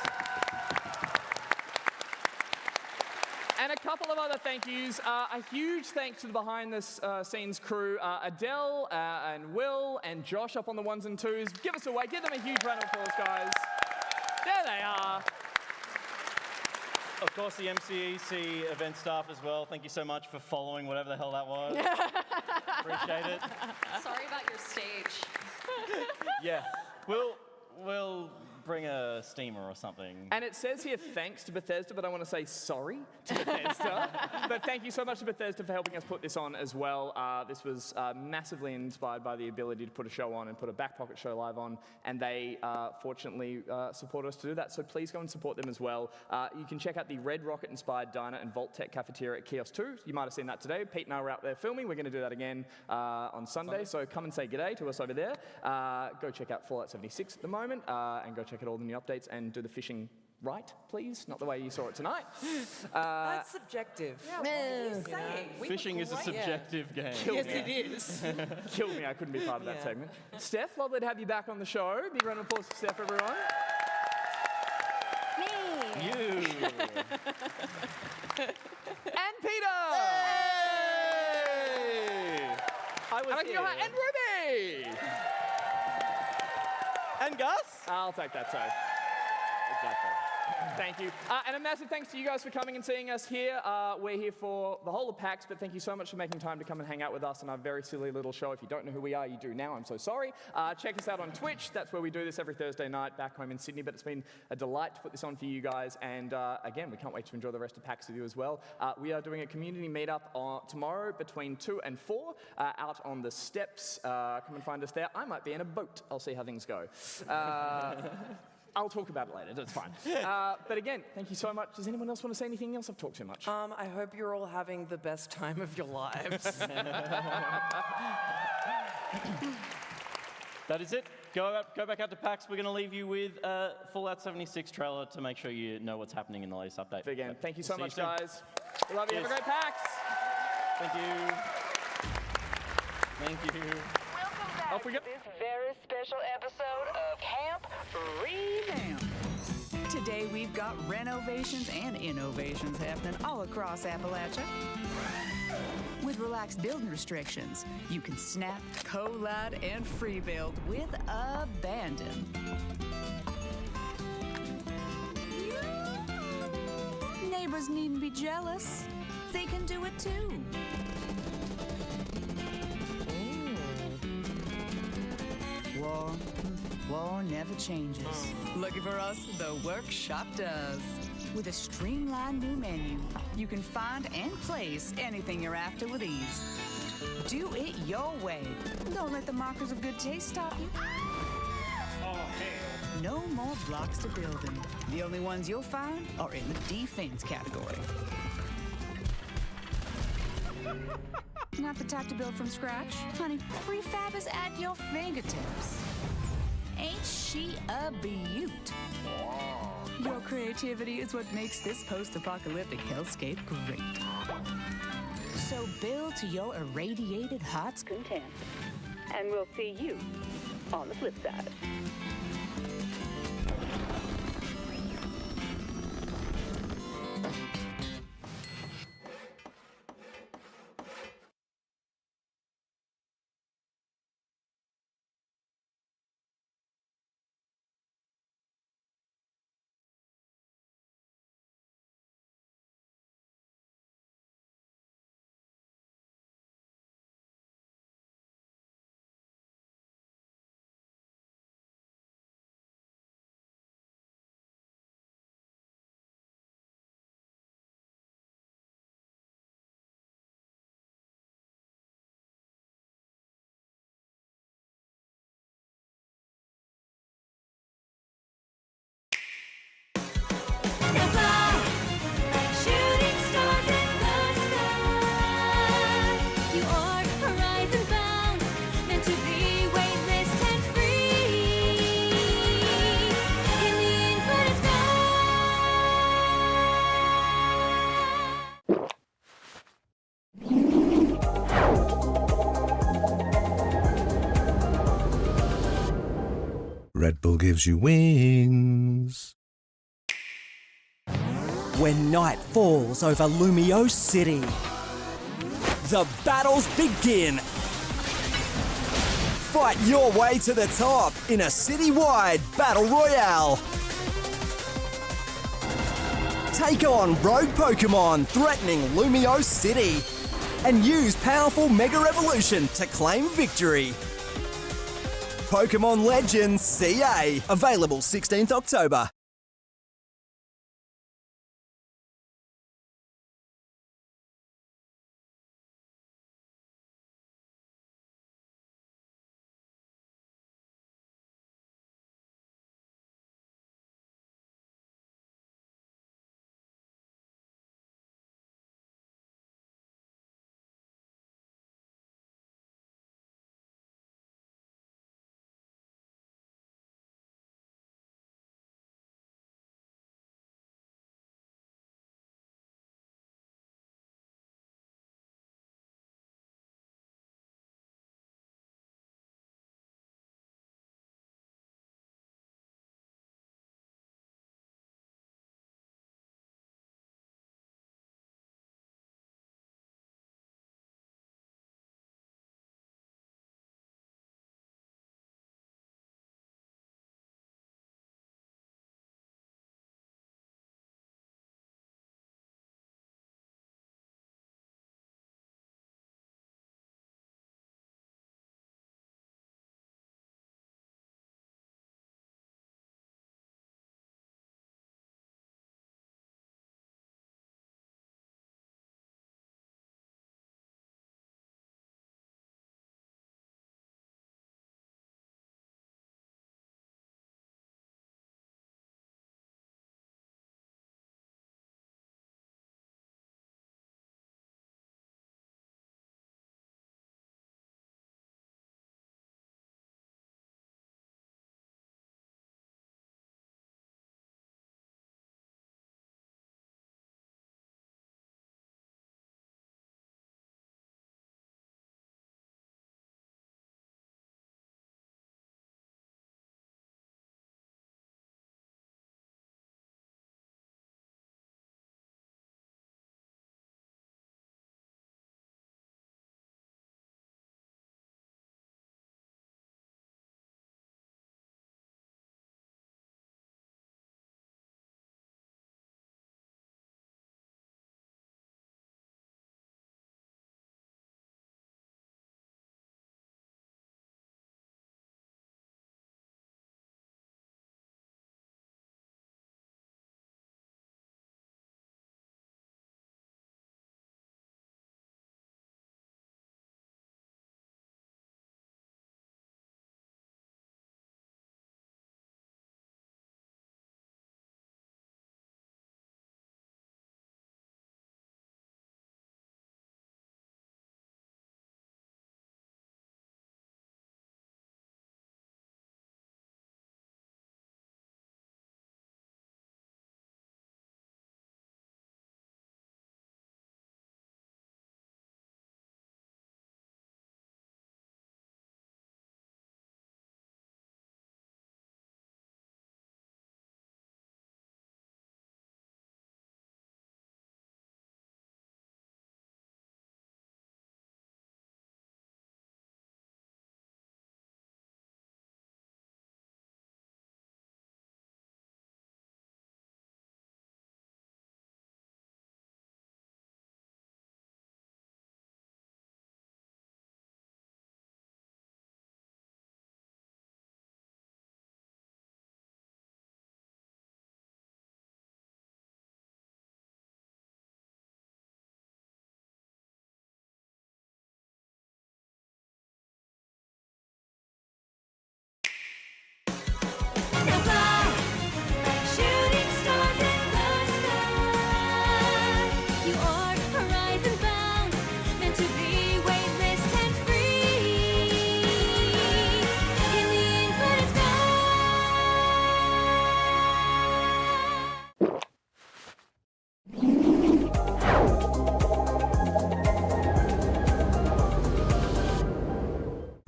S9: And a couple of other thank yous. A huge thanks to the behind-the-scenes crew, Adele and Will and Josh up on the ones and twos. Give us a wave. Give them a huge round of applause, guys. There they are.
S2: Of course, the MCEC event staff as well. Thank you so much for following whatever the hell that was. Appreciate it.
S12: Sorry about your stage.
S2: Yeah. We'll bring a steamer or something.
S9: And it says here, thanks to Bethesda, but I want to say sorry to Bethesda. But thank you so much to Bethesda for helping us put this on as well. This was massively inspired by the ability to put a show on and put a Back Pocket show live on, and they fortunately support us to do that, so please go and support them as well. You can check out the Red Rocket-inspired Diner and Vault Tech Cafeteria at Kiosk 2. You might have seen that today. Pete and I were out there filming. We're going to do that again on Sunday, so come and say g'day to us over there. Go check out Fallout 76 at the moment, and go check out all the new updates and do the fishing right, please. Not the way you saw it tonight.
S3: That's subjective.
S8: Yeah, what are you saying? We
S2: Fishing
S8: were
S2: is a
S8: great.
S2: subjective game.
S3: Yes, it is.
S9: Killed me. I couldn't be part of that
S3: Yeah.
S9: segment. Steph, lovely to have you back on the show. Big round of applause for Steph, everyone. You. And Peter.
S2: Hey! I was
S9: And
S2: here.
S9: Ruby.
S2: And Gus?
S9: I'll take that, so. Exactly. Thank you. And a massive thanks to you guys for coming and seeing us here. We're here for the whole of PAX, but thank you so much for making time to come and hang out with us on our very silly little show. If you don't know who we are, you do now. I'm so sorry. Check us out on Twitch. That's where we do this every Thursday night back home in Sydney, but it's been a delight to put this on for you guys. And again, we can't wait to enjoy the rest of PAX with you as well. We are doing a community meetup tomorrow between 2 and 4 out on the steps. Come and find us there. I might be in a boat. I'll see how things go. I'll talk about it later, that's fine. But again, thank you so much. Does anyone else want to say anything else? I've talked too much.
S3: I hope you're all having the best time of your lives.
S2: That is it. Go back out to PAX. We're going to leave you with a Fallout 76 trailer to make sure you know what's happening in the latest update.
S9: But again, thank you so
S2: See
S9: much,
S2: soon.
S9: guys. We love you. Have a
S2: Cheers.
S9: great PAX.
S2: Thank you. Thank you.
S20: Welcome back
S9: Off we go.
S20: to this very special episode of Camp Revamp.
S14: Today we've got renovations and innovations happening all across Appalachia. With relaxed building restrictions, you can snap, collide, and free build with abandon. Neighbors needn't be jealous. They can do it too. War never changes. Looking for us? The workshop does. With a streamlined new menu, you can find and place anything you're after with ease. Do it your way. Don't let the markers of good taste stop you. No more blocks to build in. The only ones you'll find are in the defense category. Not the type to build from scratch? Honey, prefab is at your fingertips. Ain't she a beaut? Your creativity is what makes this post-apocalyptic hellscape great. So build to your irradiated heart's content.
S20: And we'll see you on the flip side.
S4: Red Bull gives you wings.
S18: When night falls over Lumio City, the battles begin. Fight your way to the top in a city-wide battle royale. Take on rogue Pokemon threatening Lumio City and use powerful Mega Evolution to claim victory. Pokemon Legends CA, available 16th October.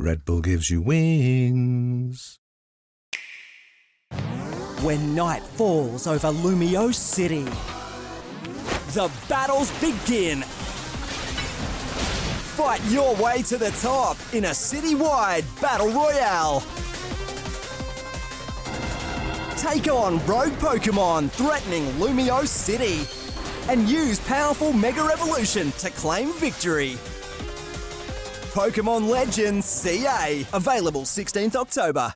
S4: Red Bull gives you wings.
S18: when night falls over Lumio City. The battles begin. Fight your way to the top in a citywide battle royale. Take on rogue Pokemon threatening Lumio City and use powerful Mega Evolution to claim victory. Pokemon Legends CA, available 16th October.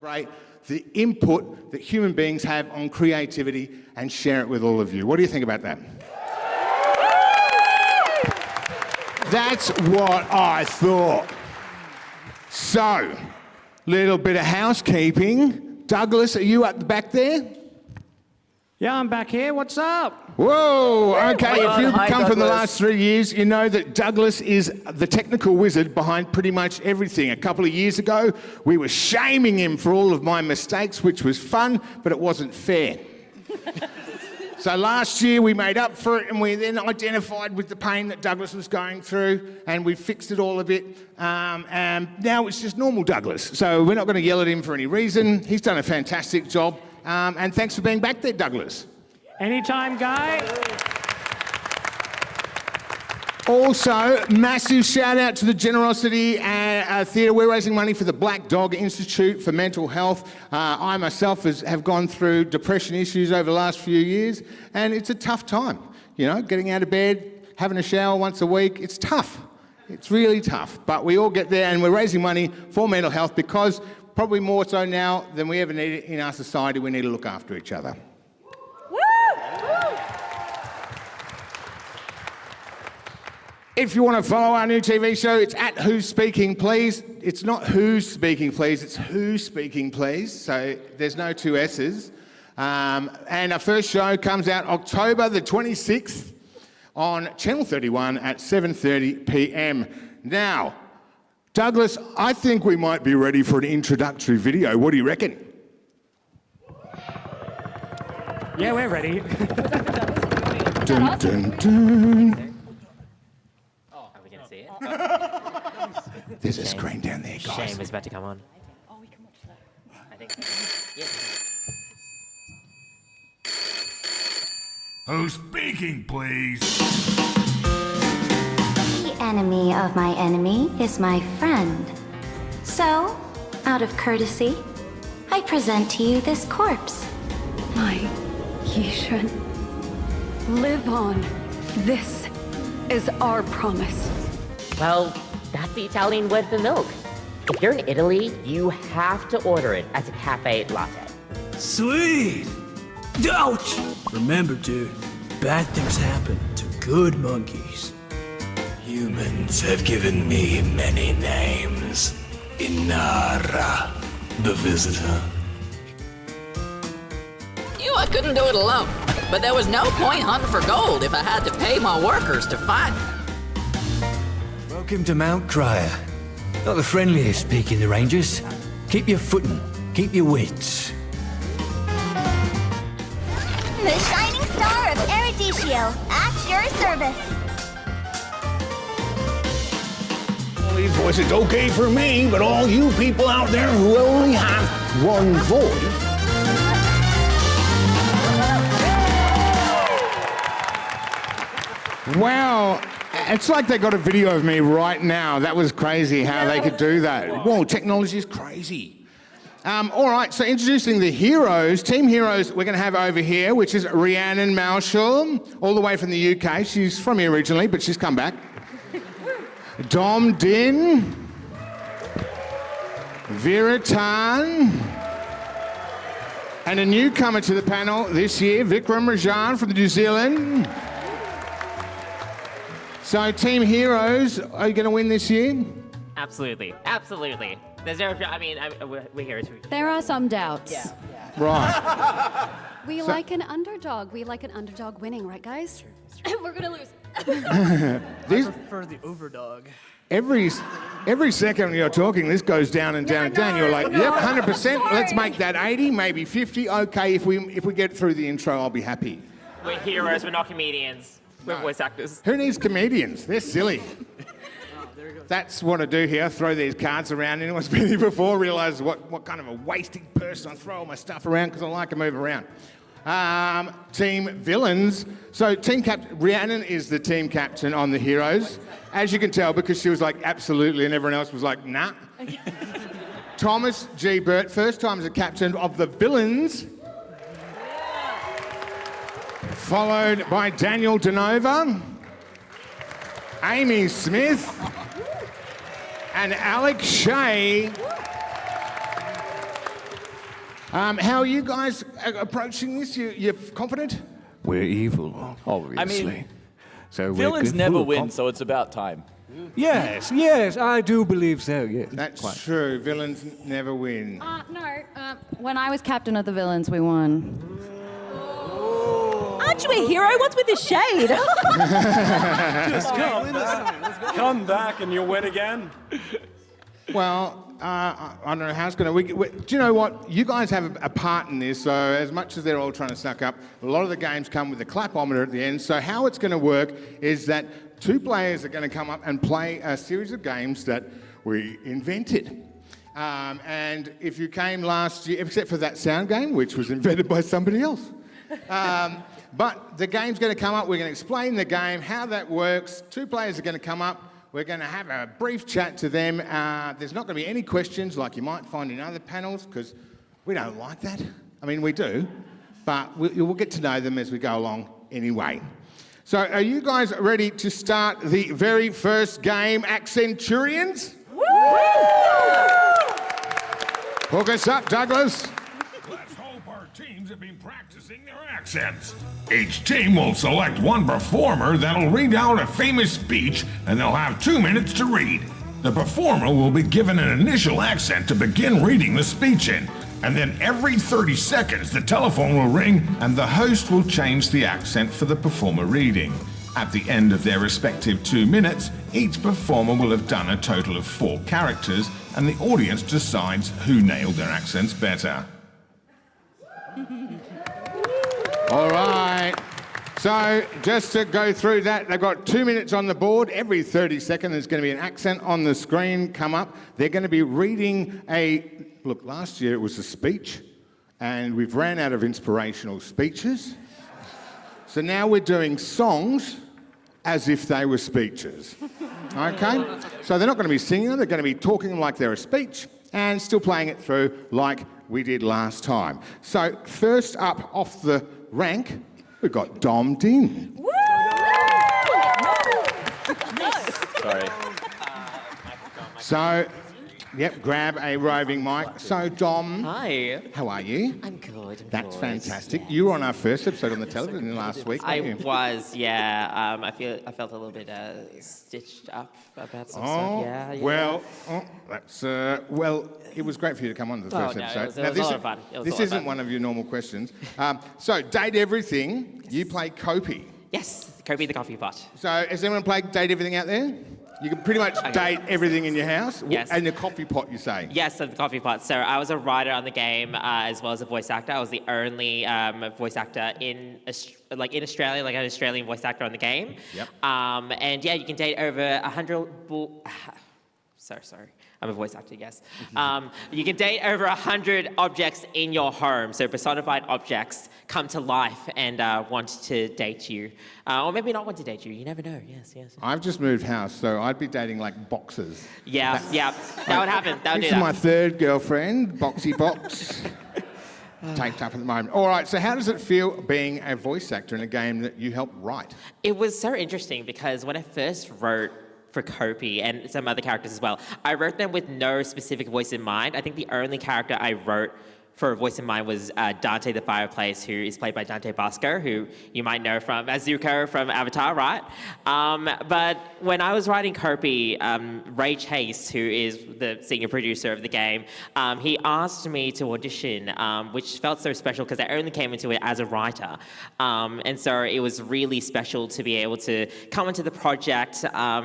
S11: Celebrate the input that human beings have on creativity and share it with all of you. What do you think about that? That's what I thought. So, little bit of housekeeping. Douglas, are you at the back there?
S15: Yeah, I'm back here. What's up?
S11: Whoa, okay, if you've
S15: Hi,
S11: come from the
S15: Douglas.
S11: last 3 years, you know that Douglas is the technical wizard behind pretty much everything. A couple of years ago, we were shaming him for all of my mistakes, which was fun, but it wasn't fair. So last year we made up for it and we then identified with the pain that Douglas was going through and we fixed it all a bit. And now it's just normal Douglas. So we're not going to yell at him for any reason. He's done a fantastic job. And thanks for being back there, Douglas.
S15: Anytime, Guy.
S11: Also, massive shout out to the Generosity Theatre. We're raising money for the Black Dog Institute for mental health. I myself have gone through depression issues over the last few years, and it's a tough time. You know, getting out of bed, having a shower once a week, it's tough. It's really tough, but we all get there, and we're raising money for mental health because probably more so now than we ever need it in our society, we need to look after each other. If you want to follow our new TV show, it's at Who's Speaking Please. It's not Who's Speaking Please, it's Who's Speaking Please. So there's no two S's. And our first show comes out October the 26th on Channel 31 at 7:30 p.m. Now, Douglas, I think we might be ready for an introductory video. What do you reckon?
S15: Yeah, we're ready.
S11: Dun, dun, dun. There's a screen down there, guys.
S16: Shame is about to come on. Oh, we can watch that. I think.
S17: Who's speaking, please?
S19: The enemy of my enemy is my friend. So, out of courtesy, I present to you this corpse.
S22: My Yishan, live on. This is our promise.
S16: Well, that's the Italian word for milk. If you're in Italy, you have to order it as a cafe latte.
S23: Sweet! Ouch! Remember, dude, bad things happen to good monkeys.
S28: Humans have given me many names. Inara, the visitor.
S29: I couldn't do it alone, but there was no point hunting for gold if I had to pay my workers to find it.
S28: Welcome to Mount Crier. Not the friendliest peak in the Ranges. Keep your footing, keep your wits.
S30: The shining star of Erudicio, at your service.
S11: All these voices okay for me, but all you people out there who only have one voice. Wow, it's like they got a video of me right now. That was crazy how they could do that. Whoa, technology is crazy. All right, so introducing the heroes, team heroes we're going to have over here, which is Rhiannon Marshall, all the way from the UK. She's from here originally, but she's come back. Dom Din, Vera Tan, and a newcomer to the panel this year, Vikram Rajan from New Zealand. So, team heroes, are you going to win this year?
S16: Absolutely, absolutely. There's no, we're here to...
S31: There are some doubts.
S16: Yeah.
S11: Right.
S31: We like an underdog. We like an underdog winning, right, guys?
S12: We're gonna lose.
S23: I prefer the overdog.
S11: Every second you're talking, this goes down and down and down. You're like, yep, 100%. Let's make that 80, maybe 50. Okay, if we get through the intro, I'll be happy.
S16: We're heroes, we're not comedians. We're voice actors.
S11: Who needs comedians? They're silly. That's what I do here. Throw these cards around. Anyone's been here before realises what kind of a wasting person I throw all my stuff around because I like to move around. Team villains. So team captain, Rhiannon is the team captain on the heroes. As you can tell, because she was like, absolutely, and everyone else was like, nah. Thomas G. Burt, first time as a captain of the villains. Followed by Daniel Denova, Amy Smith, and Alex Shea. How are you guys approaching this? You're confident?
S28: We're evil, obviously. So we're
S1: Villains
S28: good,
S1: never
S28: full of
S1: win, so it's about time.
S28: Yes, yes, I do believe so, yes.
S11: That's true. Villains never win.
S31: No. When I was captain of the villains, we won.
S20: Aren't you a hero? What's with the shade?
S1: Just come back and you'll win again.
S11: Well, I don't know how it's going to... Do you know what? You guys have a part in this, so as much as they're all trying to suck up, a lot of the games come with a clapometer at the end. So how it's going to work is that 2 players are going to come up and play a series of games that we invented. And if you came last year, except for that sound game, which was invented by somebody else. But the game's going to come up, we're going to explain the game, how that works. 2 players are going to come up, we're going to have a brief chat to them. There's not going to be any questions like you might find in other panels, because we don't like that. I mean, we do, but we'll get to know them as we go along anyway. So are you guys ready to start the very first game, Accenturians? Hook us up, Douglas.
S17: Let's hope our teams have been practicing their accents. Each team will select one performer that'll read out a famous speech, and they'll have 2 minutes to read. The performer will be given an initial accent to begin reading the speech in, and then every 30 seconds the telephone will ring and the host will change the accent for the performer reading. At the end of their respective 2 minutes, each performer will have done a total of 4 characters, and the audience decides who nailed their accents better.
S11: All right. So just to go through that, they've got 2 minutes on the board. Every 30 seconds there's going to be an accent on the screen come up. They're going to be reading look, last year it was a speech, and we've ran out of inspirational speeches. So now we're doing songs as if they were speeches. Okay? So they're not going to be singing them, they're going to be talking them like they're a speech, and still playing it through like we did last time. So first up off the rank, we've got Dom Din.
S20: Woo!
S1: Sorry.
S11: So, yep, grab a roving mic. So, Dom.
S16: Hi.
S11: How are you?
S16: I'm good.
S11: That's fantastic. You were on our first episode on the television last week,
S16: I
S11: weren't you?
S16: was, yeah. I felt a little bit stitched up about some stuff. Yeah.
S11: Well, that's well. It was great for you to come on to the first episode.
S16: It was a lot of fun.
S11: This isn't one of your normal questions. So, Date Everything. Yes. You play Kopi.
S16: Yes, Kopi the coffee pot.
S11: So, has anyone played Date Everything out there? You can pretty much date everything in your house?
S16: Yes.
S11: And the coffee pot, you say?
S16: Yes, the coffee pot. So I was a writer on the game as well as a voice actor. I was the only voice actor in Australia, like an Australian voice actor on the game.
S11: Yep.
S16: And yeah, you can date over 100... Sorry. I'm a voice actor, yes. You can date over 100 objects in your home. So personified objects come to life and want to date you. Or maybe not want to date you. You never know. Yes.
S11: I've just moved house, so I'd be dating like boxes.
S16: Yeah. That would happen. That would do
S11: This is my third girlfriend, Boxy Box. Taped up at the moment. All right, so how does it feel being a voice actor in a game that you helped write?
S16: It was so interesting because when I first wrote for Kopi and some other characters as well, I wrote them with no specific voice in mind. I think the only character I wrote for a voice in mind was Dante the Fireplace, who is played by Dante Bosco, who you might know from as Zuko from Avatar, right? But when I was writing Kopi, Ray Chase, who is the senior producer of the game, he asked me to audition, which felt so special because I only came into it as a writer. And so it was really special to be able to come into the project,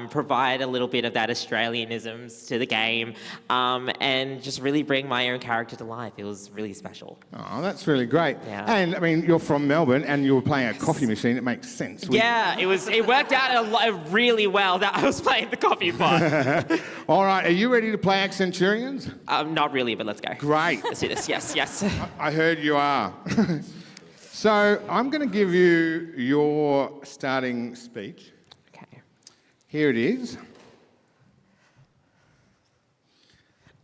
S16: provide a little bit of that Australianisms to the game, and just really bring my own character to life. It was really special.
S11: Oh, that's really great.
S16: Yeah.
S11: And I mean, you're from Melbourne and you were playing a coffee machine. It makes sense.
S16: Yeah, it worked out really well that I was playing the coffee pot.
S11: All right, are you ready to play Accenturians?
S16: Not really, but let's go.
S11: Great.
S16: Let's do this. Yes.
S11: I heard you are. So I'm going to give you your starting speech.
S16: Okay.
S11: Here it is.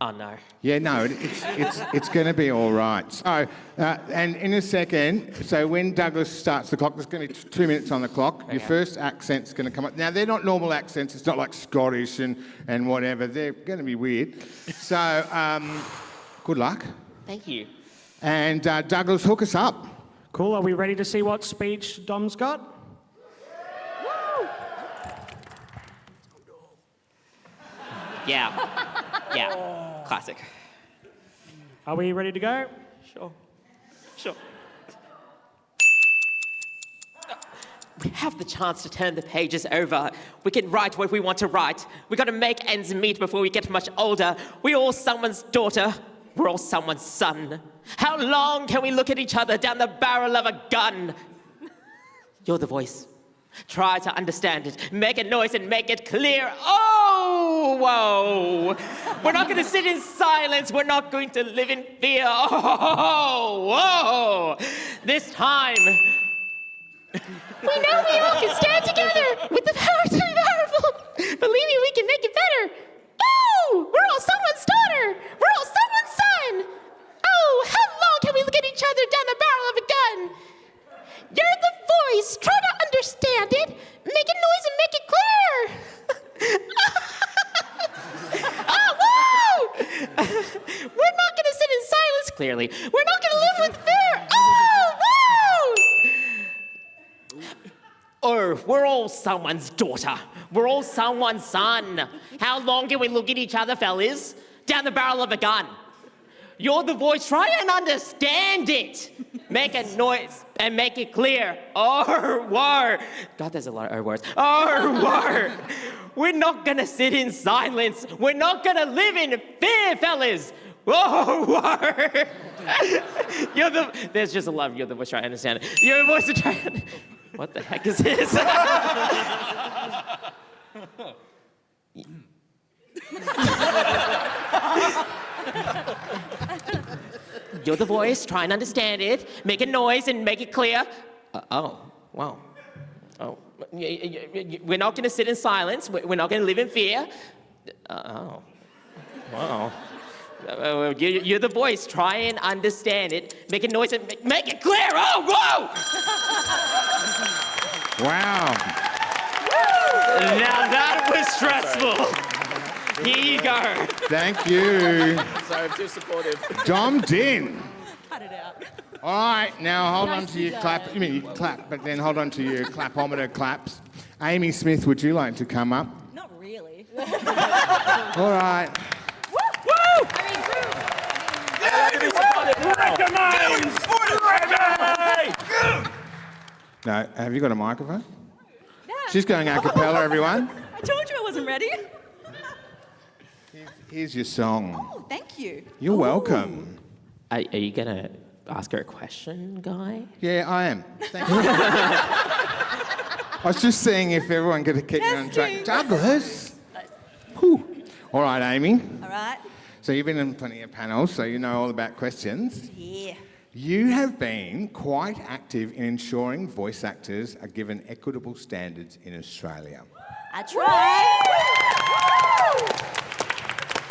S16: Oh no.
S11: Yeah, no, it's going to be all right. So, and in a second, so when Douglas starts the clock, there's going to be 2 minutes on the clock.
S16: Okay.
S11: Your first accent's going to come up. Now, they're not normal accents. It's not like Scottish and whatever. They're going to be weird. So, good luck.
S16: Thank you.
S11: And Douglas, hook us up.
S15: Cool. Are we ready to see what speech Dom's got?
S16: Yeah. Classic.
S15: Are we ready to go?
S16: Sure. We have the chance to turn the pages over. We can write what we want to write. We gotta make ends meet before we get much older. We're all someone's daughter. We're all someone's son. How long can we look at each other down the barrel of a gun? You're the voice. Try to understand it. Make a noise and make it clear. Oh, whoa. We're not gonna sit in silence. We're not going to live in fear. Oh, whoa. This time, we know we all can stand together with the power to be powerful. Believe me, we can make it better. Oh, we're all someone's daughter. We're all someone's son. Oh, how long can we look at each other down the barrel of a gun? You're the voice. Try to understand it. Make a noise and make it clear. Oh, whoa! We're not gonna sit in silence, clearly. We're not gonna live with fear. Oh, whoa! Or we're all someone's daughter. We're all someone's son. How long can we look at each other, fellas? Down the barrel of a gun. You're the voice. Try and understand it. Make a noise and make it clear. Or war. God, there's a lot of words. Or war. We're not gonna sit in silence. We're not gonna live in fear, fellas. Whoa, war. There's just a lot of you're the voice. Try to understand it. You're the voice to try and... What the heck is this? You're the voice, try and understand it, make a noise and make it clear. Wow. Oh, we're not gonna sit in silence, we're not gonna live in fear. Wow. You're the voice, try and understand it, make a noise and make it clear. Oh, whoa!
S11: Wow.
S16: Now that was stressful. Here you go.
S11: Thank you.
S9: So too supportive.
S11: Dom Din.
S20: Cut it out.
S11: All right, now hold on to
S20: Nicely
S11: your
S20: done.
S11: clap. You mean you can clap, but then hold on to your clapometer claps. Amy Smith, would you like to come up?
S20: Not really.
S11: All right. No, have you got a microphone?
S20: Yeah.
S11: She's going a cappella, everyone.
S20: I told you I wasn't ready.
S11: Here's your song.
S20: Oh, thank you.
S11: You're welcome.
S16: Are you gonna ask her a question, Guy?
S11: Yeah, I am. Thank you. I was just seeing if everyone could keep me on track. Douglas. Whew. All right, Amy.
S20: All right.
S11: So you've been in plenty of panels, so you know all about questions.
S20: Yeah.
S11: You have been quite active in ensuring voice actors are given equitable standards in Australia.
S20: I tried.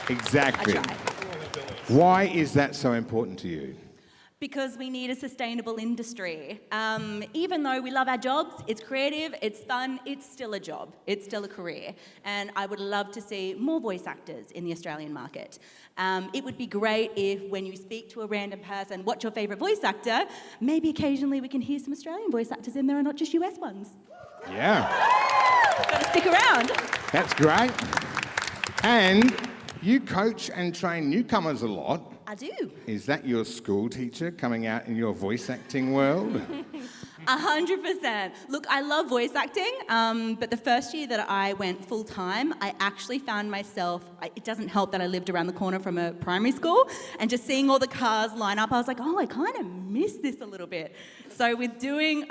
S11: Exactly.
S20: I tried.
S11: Why is that so important to you?
S20: Because we need a sustainable industry. Even though we love our jobs, it's creative, it's fun, it's still a job, it's still a career. And I would love to see more voice actors in the Australian market. It would be great if when you speak to a random person, what's your favourite voice actor? Maybe occasionally we can hear some Australian voice actors in there and not just US ones.
S11: Yeah.
S20: Gotta stick around.
S11: That's great. And you coach and train newcomers a lot.
S20: I do.
S11: Is that your school teacher coming out in your voice acting world?
S20: 100%. Look, I love voice acting, but the first year that I went full-time, I actually found myself, it doesn't help that I lived around the corner from a primary school, and just seeing all the cars line up, I was like, oh, I kind of miss this a little bit. So with doing...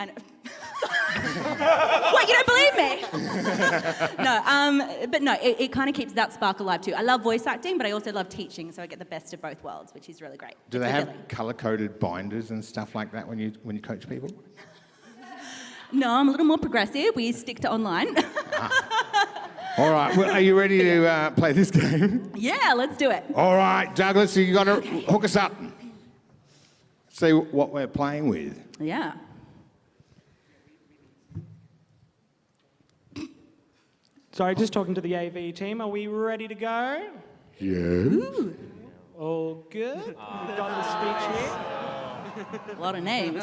S20: What, you don't believe me? But no, it kind of keeps that spark alive too. I love voice acting, but I also love teaching, so I get the best of both worlds, which is really great.
S11: Do they have colour-coded binders and stuff like that when you coach people?
S20: No, I'm a little more progressive. We stick to online.
S11: All right, well, are you ready to play this game?
S20: Yeah, let's do it.
S11: All right, Douglas, you got to hook us up. See what we're playing with.
S20: Yeah.
S15: Sorry, just talking to the AV team. Are we ready to go?
S11: Yes.
S15: All good. We've got the speech here.
S20: A lot of names.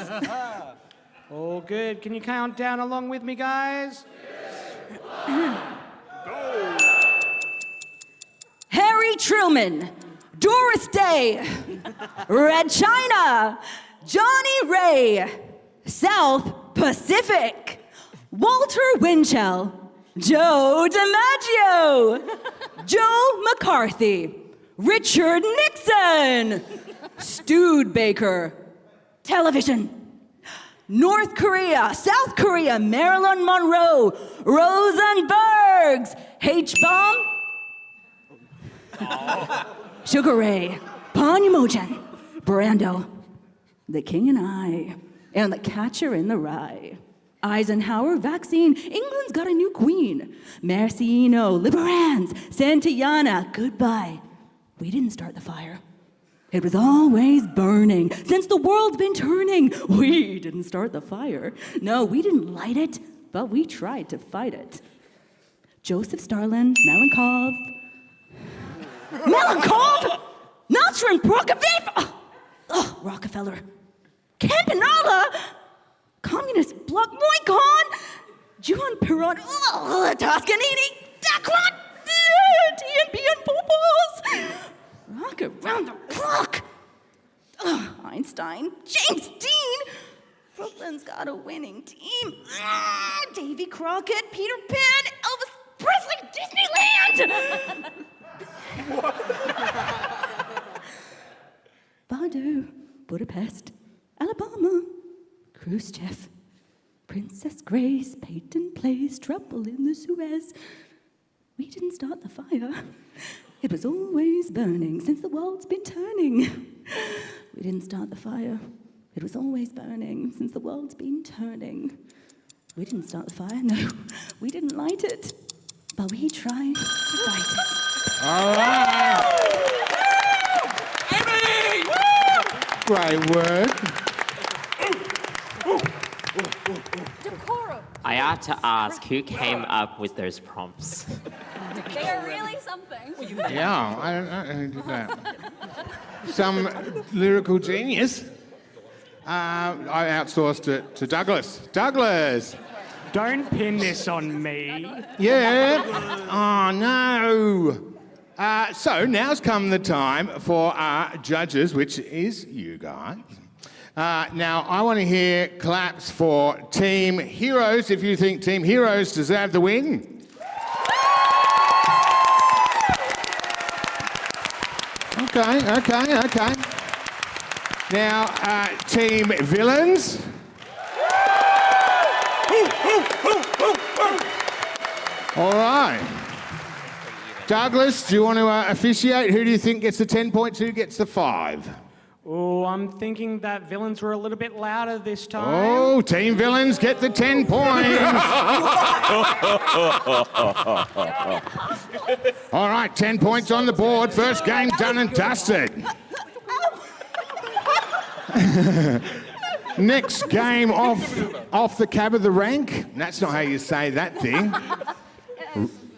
S15: All good. Can you count down along with me, guys?
S20: Harry Truman, Doris Day, Red China, Johnny Ray, South Pacific, Walter Winchell, Joe DiMaggio, Joe McCarthy, Richard Nixon, Studebaker, television, North Korea, South Korea, Marilyn Monroe, Rosenbergs, H-bomb, Sugar Ray, Panyamojan, Brando, The King and I, and The Catcher in the Rye. Eisenhower vaccine, England's got a new queen. Marciano, Liberans, Santillana, goodbye. We didn't start the fire. It was always burning since the world's been turning. We didn't start the fire. No, we didn't light it, but we tried to fight it. Joseph Stalin, Melenkov, Nasrin Prokofiev, Rockefeller, Campanella, Communist Bloc, Moicon, Juan Perón, Toscanini, Dacron, TNB and Popos, Rock around the clock, Einstein, James Dean, Brooklyn's got a winning team, Davy Crockett, Peter Pan, Elvis Presley, Disneyland. Badu, Budapest, Alabama, Khrushchev, Princess Grace, Peyton Place, Trouble in the Suez. We didn't start the fire. It was always burning since the world's been turning. We didn't start the fire. It was always burning since the world's been turning. We didn't start the fire, no. We didn't light it, but we tried to fight it.
S11: All right. Great work.
S16: I ought to ask who came up with those prompts.
S31: They are really something.
S11: Yeah, I don't know who did that. Some lyrical genius. I outsourced it to Douglas. Douglas!
S15: Don't pin this on me.
S11: Yeah? Oh, no. So now's come the time for our judges, which is you guys. Now, I want to hear claps for Team Heroes, if you think Team Heroes deserve the win. Okay. Now, Team Villains. All right. Douglas, do you want to officiate? Who do you think gets the 10 points? Who gets the 5?
S15: Oh, I'm thinking that villains were a little bit louder this time.
S11: Oh, Team Villains get the 10 points. All right, 10 points on the board. First game done and dusted. Next game off the cab of the rank. That's not how you say that thing.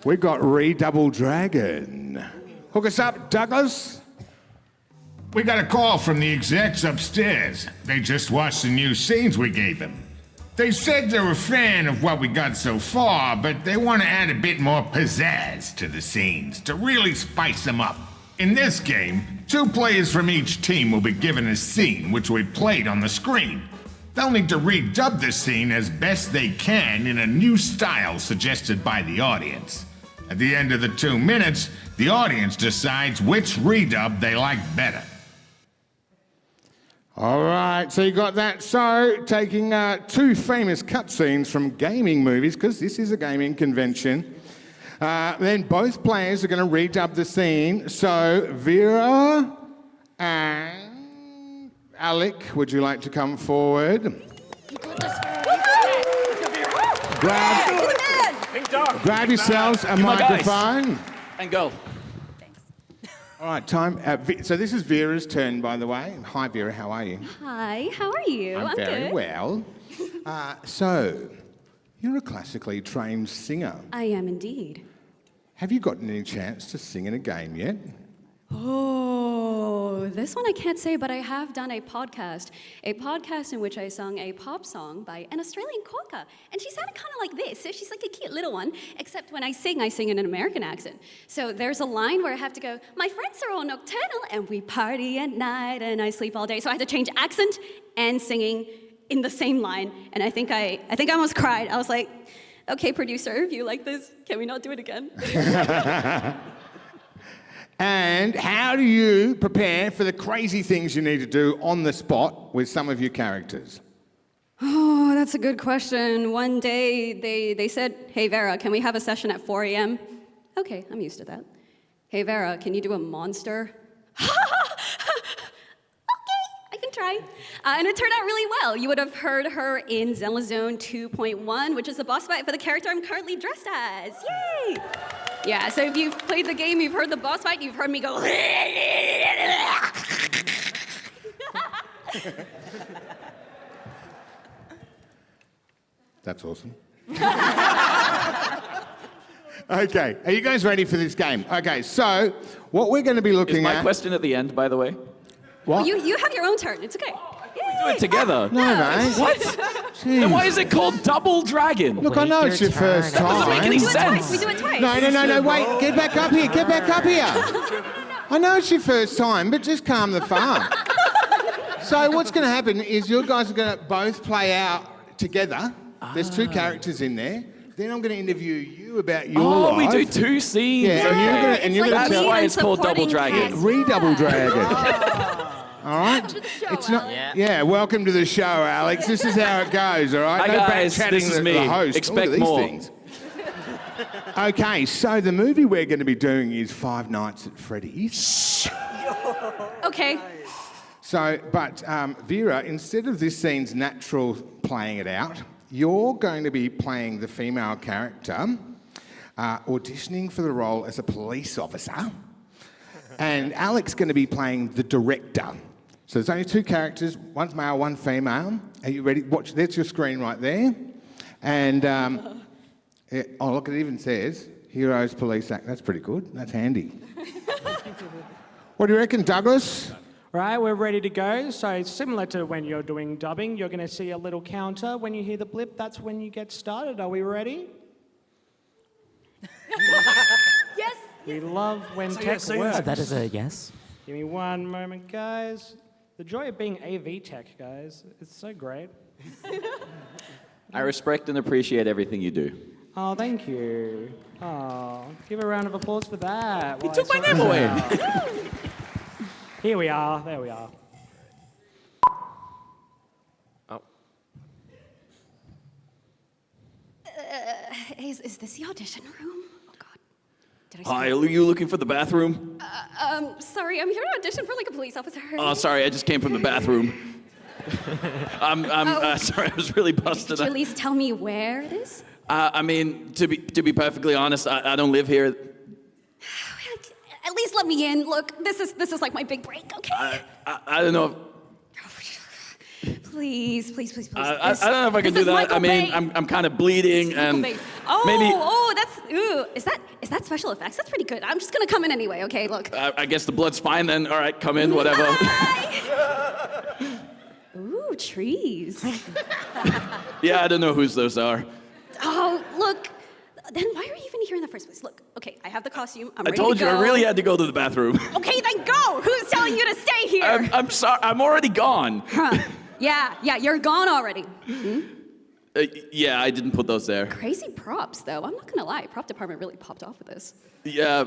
S11: We've got Redouble Dragon. Hook us up, Douglas.
S17: We got a call from the execs upstairs. They just watched the new scenes we gave them. They said they're a fan of what we got so far, but they want to add a bit more pizzazz to the scenes to really spice them up. In this game, 2 players from each team will be given a scene which we played on the screen. They'll need to redub the scene as best they can in a new style suggested by the audience. At the end of the 2 minutes, the audience decides which redub they like better.
S11: All right, so you got that. So, taking 2 famous cutscenes from gaming movies, because this is a gaming convention, then both players are going to redub the scene. So, Vera and Alec, would you like to come forward? Grab yourselves a microphone.
S2: And go.
S11: All right, time. So this is Vera's turn, by the way. Hi, Vera. How are you?
S31: Hi, how are you?
S11: I'm very
S31: good.
S11: well. So, you're a classically trained singer.
S31: I am indeed.
S11: Have you gotten any chance to sing in a game yet?
S31: Oh. Oh, this one I can't say, but I have done a podcast in which I sung a pop song by an Australian Quokka, and she sounded kind of like this. So she's like a cute little one, except when I sing in an American accent. So there's a line where I have to go, my friends are all nocturnal, and we party at night, and I sleep all day. So I had to change accent and singing in the same line, and I think I almost cried. I was like, okay, producer, if you like this, can we not do it again?
S11: And how do you prepare for the crazy things you need to do on the spot with some of your characters?
S31: Oh, that's a good question. One day they said, hey, Vera, can we have a session at 4 a.m.? Okay, I'm used to that. Hey, Vera, can you do a monster? Okay, I can try. And it turned out really well. You would have heard her in Zelda Zone 2.1, which is the boss fight for the character I'm currently dressed as. Yay! Yeah, so if you've played the game, you've heard the boss fight, you've heard me go.
S11: That's awesome. Okay, are you guys ready for this game? Okay, so what we're going to be looking
S9: Is
S11: at...
S9: my question at the end, by the way?
S11: What?
S31: You have your own turn. It's okay.
S9: Do it together.
S11: No, mate.
S9: What? Then why is it called Double Dragon?
S11: Look, I know it's your first
S9: That
S11: time.
S9: doesn't make any sense.
S31: We do it twice.
S11: No, wait, get back up here, get back up here. I know it's your first time, but just calm the farm. So what's going to happen is you guys are going to both play out together. There's two characters in there. Then I'm going to interview you about your life.
S9: Oh, we do two scenes.
S11: Yeah, and you're going to
S9: That's
S11: tell...
S9: why it's called Double Dragon.
S11: Redouble Dragon. All right? It's not. Yeah, welcome to the show, Alex. This is how it goes, all right?
S9: Hi,
S11: No
S9: guys.
S11: back-chatting
S9: This is
S11: the
S9: me.
S11: host.
S9: Expect
S11: Look at
S9: more.
S11: these things. Okay, so the movie we're going to be doing is Five Nights at Freddy's.
S31: Okay.
S11: So, but Vera, instead of this scene's natural playing it out, you're going to be playing the female character, auditioning for the role as a police officer, and Alex going to be playing the director. So there's only two characters, one's male, one female. Are you ready? Watch, that's your screen right there. And, oh, look, it even says, Heroes Police Act. That's pretty good. That's handy. What do you reckon, Douglas?
S15: Right, we're ready to go. So similar to when you're doing dubbing, you're going to see a little counter. When you hear the blip, that's when you get started. Are we ready?
S20: Yes.
S15: We love when
S23: So
S15: tech
S23: yes, so
S15: works.
S23: yes. That is a yes.
S15: Give me one moment, guys. The joy of being AV tech, guys. It's so great.
S2: I respect and appreciate everything you do.
S15: Oh, thank you. Oh, give a round of applause for that.
S2: You took my name away.
S15: Here we are. There we are.
S2: Oh.
S31: Is this the audition room? Oh, God. Did I
S2: Hi, are you looking for the bathroom?
S31: Sorry, I'm here to audition for like a police officer.
S2: Oh, sorry, I just came from the bathroom. I'm sorry, I was really busted
S31: Could you
S2: up.
S31: at least tell me where it is?
S2: I mean, to be perfectly honest, I don't live here.
S31: At least let me in. Look, this is like my big break, okay?
S2: I don't know.
S31: Please.
S2: I don't know if I can do that. I mean, I'm kind of bleeding and maybe.
S31: That's is that special effects? That's pretty good. I'm just gonna come in anyway. Okay, look.
S2: I guess the blood's fine then. All right, come in, whatever.
S31: Ooh, trees.
S2: Yeah, I don't know whose those are.
S31: Oh, look. Then why are you even here in the first place? Look, okay, I have the costume. I'm
S2: I
S31: ready
S2: told
S31: to
S2: you
S31: go.
S2: I really had to go to the bathroom.
S31: Okay, then go. Who's telling you to stay here?
S2: I'm sorry. I'm already gone.
S31: Huh. Yeah, you're gone already. Hmm?
S2: Yeah, I didn't put those there.
S31: Crazy props, though. I'm not gonna lie. Prop department really popped off with this.
S2: Yeah,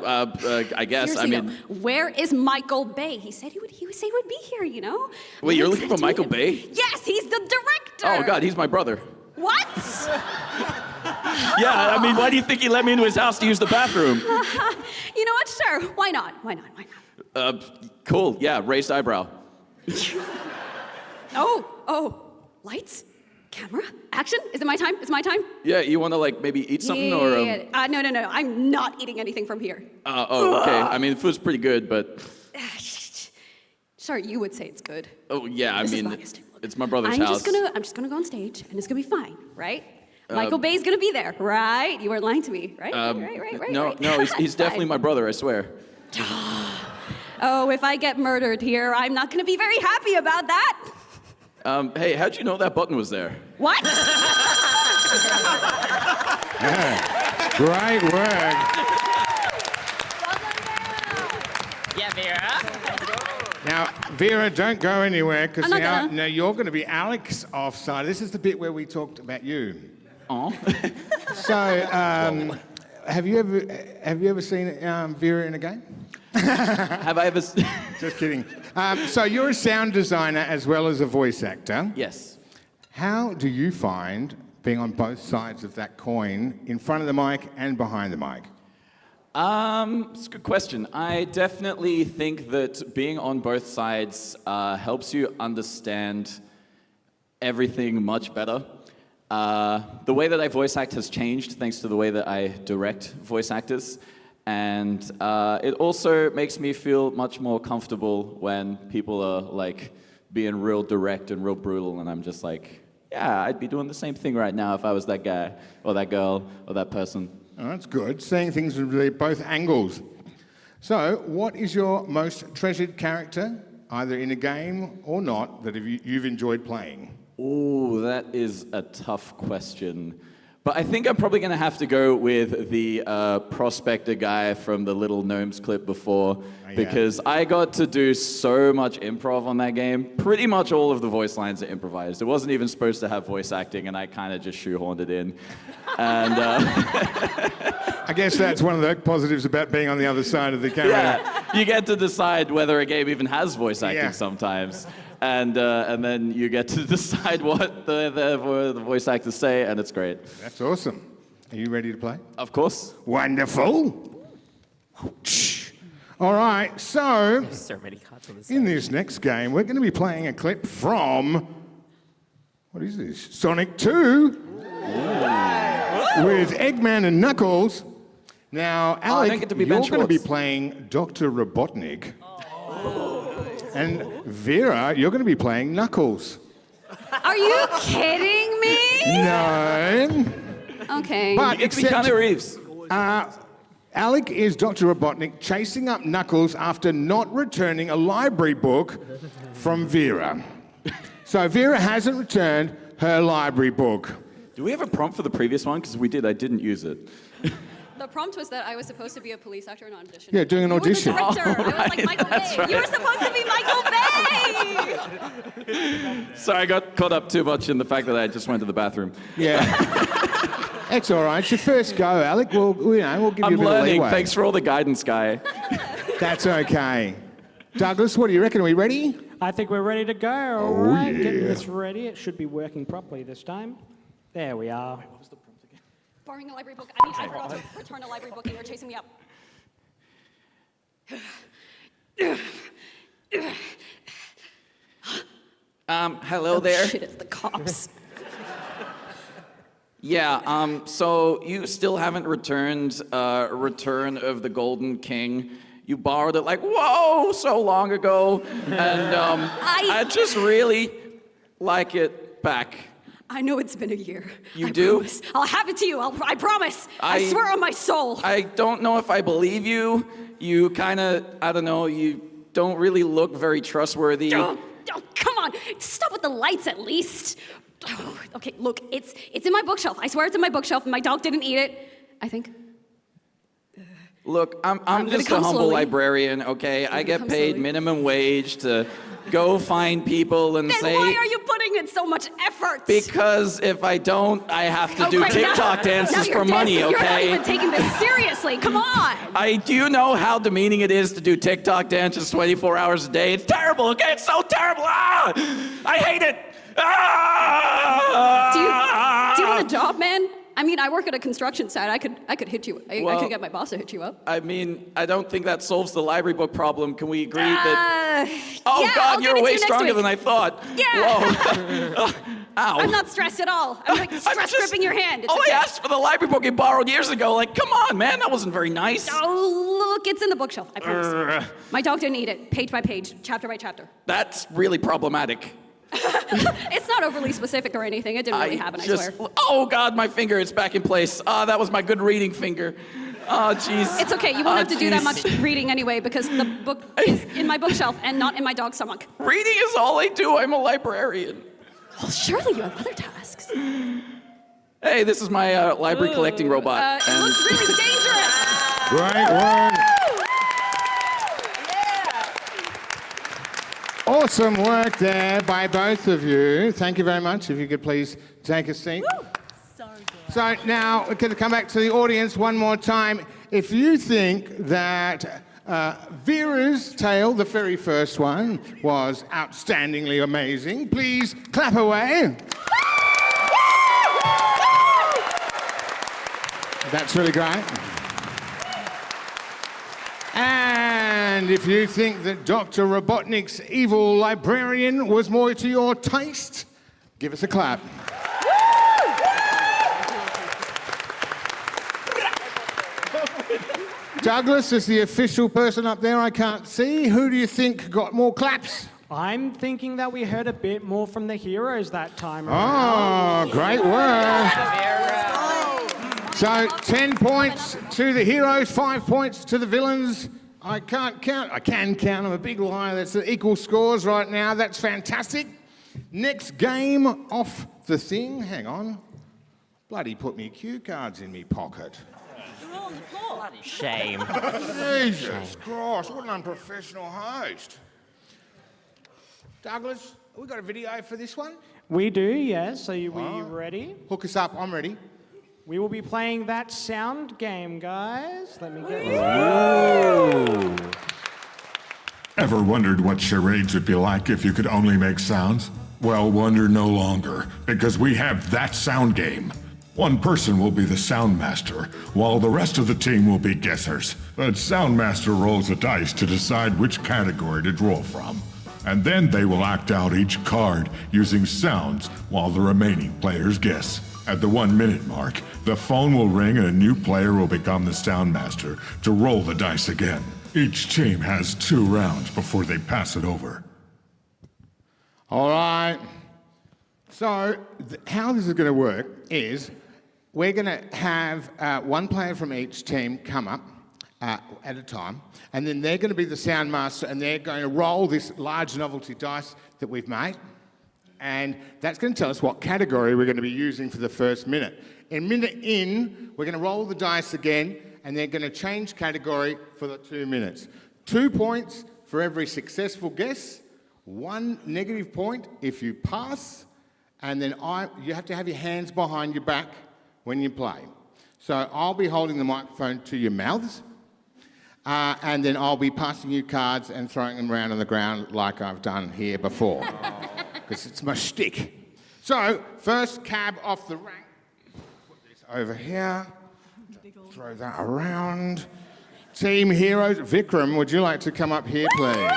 S2: I guess.
S31: Seriously,
S2: I mean,
S31: though, where is Michael Bay? He said he would be here. You know.
S2: wait, you're looking for Michael Bay?
S31: Yes, he's the director.
S2: Oh God, he's my brother.
S31: What?
S2: Yeah, I mean, why do you think he let me into his house to use the bathroom?
S31: You know what? Sure. Why not?
S2: Cool. Yeah, raised eyebrow.
S31: Oh, lights, camera, action. Is it my time? It's my time.
S2: Yeah, you want to like maybe eat something or?
S31: No. I'm not eating anything from here.
S2: Okay. I mean, the food's pretty good, but.
S31: Sure, you would say it's good.
S2: Oh yeah, I
S31: This is
S2: mean,
S31: biased.
S2: it's my brother's
S31: I'm
S2: house.
S31: just gonna go on stage, and it's gonna be fine, right? Michael Bay's gonna be there, right? You weren't lying to me, right? Right.
S2: No, he's definitely my brother. I swear.
S31: Oh, if I get murdered here, I'm not going to be very happy about that.
S5: Hey, how'd you know that button was there?
S31: What?
S11: Great work.
S29: Yeah, Vera.
S11: Now, Vera, don't go anywhere because
S31: I'm not gonna.
S11: now you're going to be Alex offside. This is the bit where we talked about you.
S5: Oh.
S11: So, have you ever seen Vera in a game?
S5: Have I ever?
S11: Just kidding. So you're a sound designer as well as a voice actor.
S5: Yes.
S11: How do you find being on both sides of that coin, in front of the mic and behind the mic?
S5: It's a good question. I definitely think that being on both sides helps you understand everything much better. The way that I voice act has changed thanks to the way that I direct voice actors. And it also makes me feel much more comfortable when people are like being real direct and real brutal, and I'm just like, yeah, I'd be doing the same thing right now if I was that guy or that girl or that person.
S11: Oh, that's good. Seeing things from both angles. So, what is your most treasured character, either in a game or not, that you've enjoyed playing?
S5: Oh, that is a tough question. But I think I'm probably going to have to go with the prospector guy from the Little Gnomes clip before, because I got to do so much improv on that game. Pretty much all of the voice lines are improvised. It wasn't even supposed to have voice acting, and I kind of just shoehorned it in. And
S11: I guess that's one of the positives about being on the other side of the camera.
S5: Yeah, you get to decide whether a game even has voice acting sometimes. And then you get to decide what the voice actors say, and it's great.
S11: That's awesome. Are you ready to play?
S5: Of course.
S11: Wonderful. All right, so
S16: many cards on this.
S11: In this next game, we're going to be playing a clip from, what is this? Sonic 2 with Eggman and Knuckles. Now, Alec, you're going to be playing Dr. Robotnik. And Vera, you're going to be playing Knuckles.
S31: Are you kidding me?
S11: No.
S31: Okay.
S11: But
S5: It's Keanu Reeves.
S11: Alec is Dr. Robotnik chasing up Knuckles after not returning a library book from Vera. So Vera hasn't returned her library book.
S5: Do we have a prompt for the previous one? Because we did. I didn't use it.
S31: The prompt was that I was supposed to be a police actor in an audition.
S11: Yeah, doing an audition.
S31: You were the director. I was like Michael Bay.
S5: right.
S31: You were supposed to be Michael Bay.
S5: Sorry, I got caught up too much in the fact that I just went to the bathroom.
S11: Yeah. It's all right. It's your first go, Alec. We'll give you a bit of leeway.
S5: Thanks for all the guidance, guy.
S11: That's okay. Douglas, what do you reckon? Are we ready?
S15: I think we're ready to go. All right, getting this ready. It should be working properly this time. There we are.
S31: Borrowing a library book. I forgot to return a library book and you're chasing me up.
S5: Hello there.
S31: Shit, it's the cops.
S5: Yeah, so you still haven't returned Return of the Golden King. You borrowed it like, whoa, so long ago. And I just really like it back.
S31: I know it's been a year.
S5: You
S31: I
S5: do?
S31: Promise. I'll have it to you. I promise. I swear on my soul.
S5: I don't know if I believe you. You kind of, I don't know, you don't really look very trustworthy.
S31: Oh, come on. Stop with the lights at least. Oh, okay, look, it's in my bookshelf. I swear it's in my bookshelf. My dog didn't eat it, I think.
S5: Look, I'm just a humble librarian, okay? I get paid minimum wage to go find people and
S31: Then
S5: say...
S31: why are you putting in so much effort?
S5: Because if I don't, I have to do
S31: great,
S5: TikTok
S31: now
S5: dances
S31: you're
S5: for money,
S31: dancing.
S5: okay?
S31: You're not even taking this seriously. Come on.
S5: Do you know how demeaning it is to do TikTok dances 24 hours a day? It's terrible, okay? It's so terrible. Ah! I hate it. Ah!
S31: Do you want a job, man? I mean, I work at a construction site. I could hit you. I
S5: Well,
S31: could get my boss to hit you up.
S5: I mean, I don't think that solves the library book problem. Can we agree that... Oh,
S31: yeah,
S5: God,
S31: I'll
S5: you're
S31: give it to
S5: way
S31: you next
S5: stronger
S31: week.
S5: than I thought.
S31: Yeah.
S5: Whoa. Ow.
S31: I'm not stressed at all. I'm like stress gripping your hand. It's
S5: Oh,
S31: okay.
S5: I asked for the library book you borrowed years ago. Like, come on, man, that wasn't very nice.
S31: Oh, look, it's in the bookshelf. I promise. My dog didn't eat it. Page by page, chapter by chapter.
S5: That's really problematic.
S31: It's not overly specific or anything. It didn't really happen, I swear.
S5: Oh, God, my finger is back in place. Ah, that was my good reading finger. Oh, jeez.
S31: It's okay. You won't have to do that much reading anyway because the book is in my bookshelf and not in my dog's stomach.
S5: Reading is all I do. I'm a librarian.
S31: Well, surely you have other tasks.
S5: Hey, this is my library collecting robot.
S31: It looks really dangerous.
S11: Great work. Awesome work there by both of you. Thank you very much. If you could please take a seat. So now we're going to come back to the audience one more time. If you think that Vera's tale, the very first one, was outstandingly amazing, please clap away. That's really great. And if you think that Dr. Robotnik's evil librarian was more to your taste, give us a clap. Douglas is the official person up there I can't see. Who do you think got more claps?
S15: I'm thinking that we heard a bit more from the heroes that time around.
S11: Oh, great work. So 10 points to the heroes, 5 points to the villains. I can't count. I can count. I'm a big liar. That's equal scores right now. That's fantastic. Next game off the thing. Hang on. Bloody put me cue cards in me pocket.
S16: Shame.
S11: Jesus Christ, what an unprofessional host. Douglas, have we got a video for this one?
S15: We do, yes. Are we ready?
S11: Hook us up, I'm ready.
S15: We will be playing that sound game, guys. Let me get this.
S17: Ever wondered what charades would be like if you could only make sounds? Well, wonder no longer, because we have that sound game. One person will be the sound master, while the rest of the team will be guessers. The sound master rolls a dice to decide which category to draw from. And then they will act out each card using sounds while the remaining players guess. At the 1 minute mark, the phone will ring and a new player will become the sound master to roll the dice again. Each team has 2 rounds before they pass it over.
S11: All right. So how this is going to work is we're going to have one player from each team come up at a time, and then they're going to be the sound master, and they're going to roll this large novelty dice that we've made, and that's going to tell us what category we're going to be using for the first minute. In minute in, we're going to roll the dice again, and they're going to change category for the 2 minutes. 2 points for every successful guess, 1 negative point if you pass, and then you have to have your hands behind your back when you play. So I'll be holding the microphone to your mouths, and then I'll be passing you cards and throwing them around on the ground like I've done here before, because it's my shtick. So, first cab off the rank. Put this over here. Throw that around. Team Heroes. Vikram, would you like to come up here, please?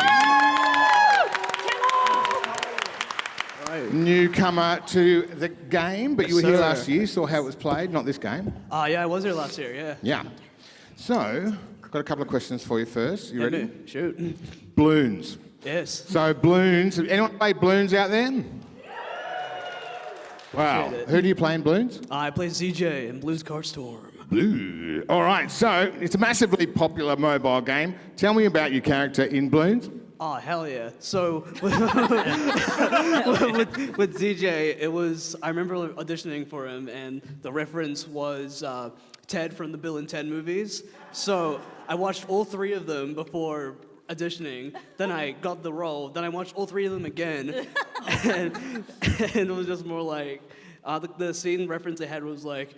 S11: Newcomer to the game, but you were here last year, saw how it was played, not this game.
S23: Yeah, I was here last year, yeah.
S11: Yeah. So, I've got a couple of questions for you first. You ready?
S23: Shoot.
S11: Balloons.
S23: Yes.
S11: So, balloons. Anyone play balloons out there? Wow. Who do you play in balloons?
S23: I play ZJ in Blues Car Storm.
S11: Blue. All right, so it's a massively popular mobile game. Tell me about your character in balloons.
S23: Oh, hell yeah. So, with ZJ, it was, I remember auditioning for him, and the reference was Ted from the Bill and Ted movies. So, I watched all 3 of them before auditioning, then I got the role, then I watched all 3 of them again, and it was just more like, the scene reference they had was like,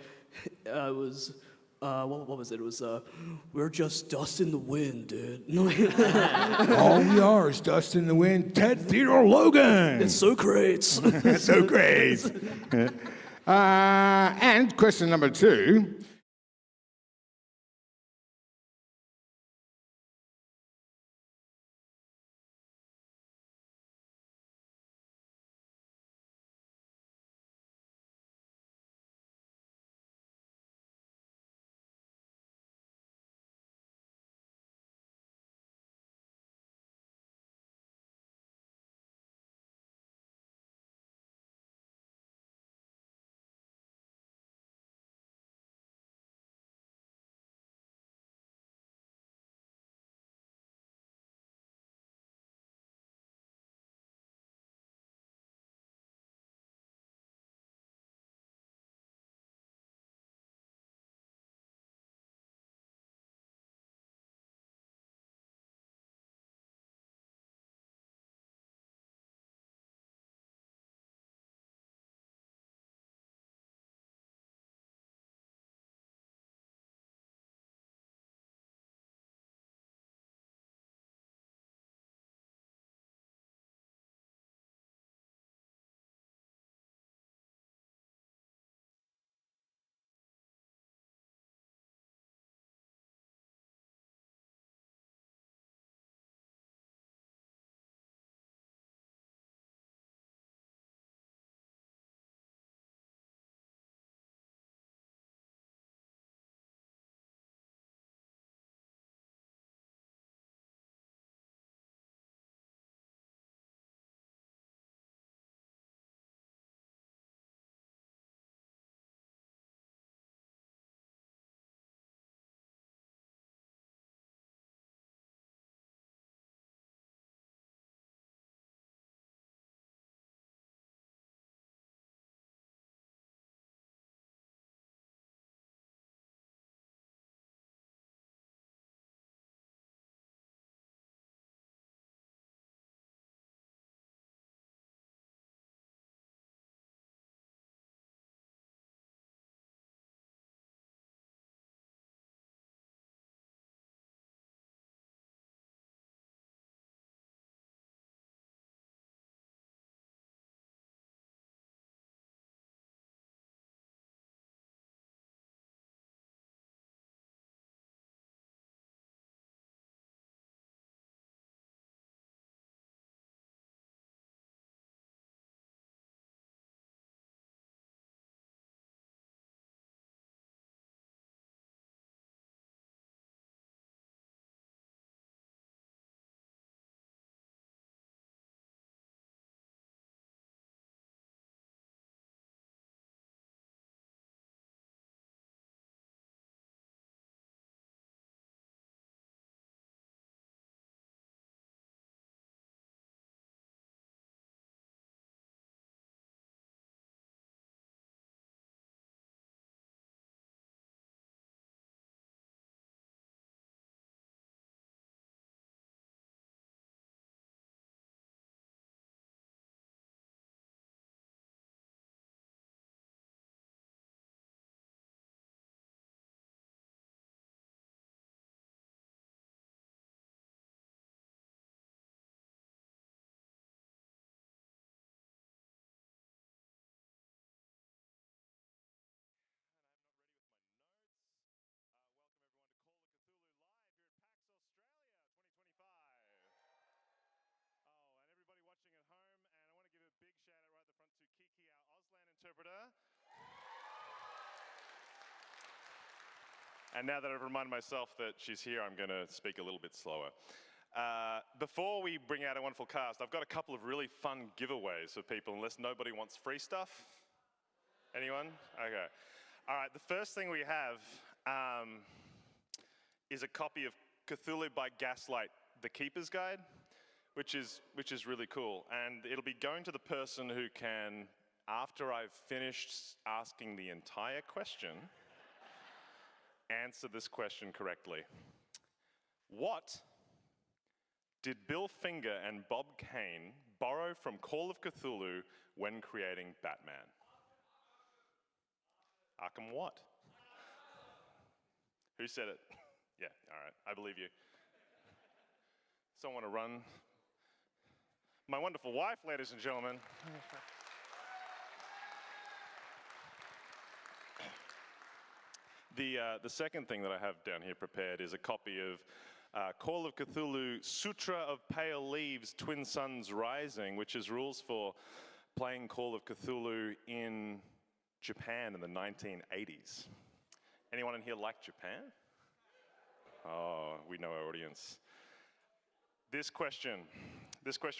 S23: what was it? It was, we're just dust in the wind, dude.
S11: All we are is dust in the wind. Ted Theodore Logan.
S23: It's so great.
S11: So great. And question number 2.
S3: interpreter. And now that I've reminded myself that she's here, I'm going to speak a little bit slower. Before we bring out a wonderful cast, I've got a couple of really fun giveaways for people, unless nobody wants free stuff. Anyone? Okay. All right, the first thing we have is a copy of Cthulhu by Gaslight, The Keeper's Guide, which is really cool. And it'll be going to the person who can, after I've finished asking the entire question, answer this question correctly. What did Bill Finger and Bob Kane borrow from Call of Cthulhu when creating Batman? Arkham what? Who said it? Yeah, all right, I believe you. Someone want to run? My wonderful wife, ladies and gentlemen. The second thing that I have down here prepared is a copy of Call of Cthulhu Sutra of Pale Leaves, Twin Suns Rising, which is rules for playing Call of Cthulhu in Japan in the 1980s. Anyone in here like Japan? Oh, we know our audience. This question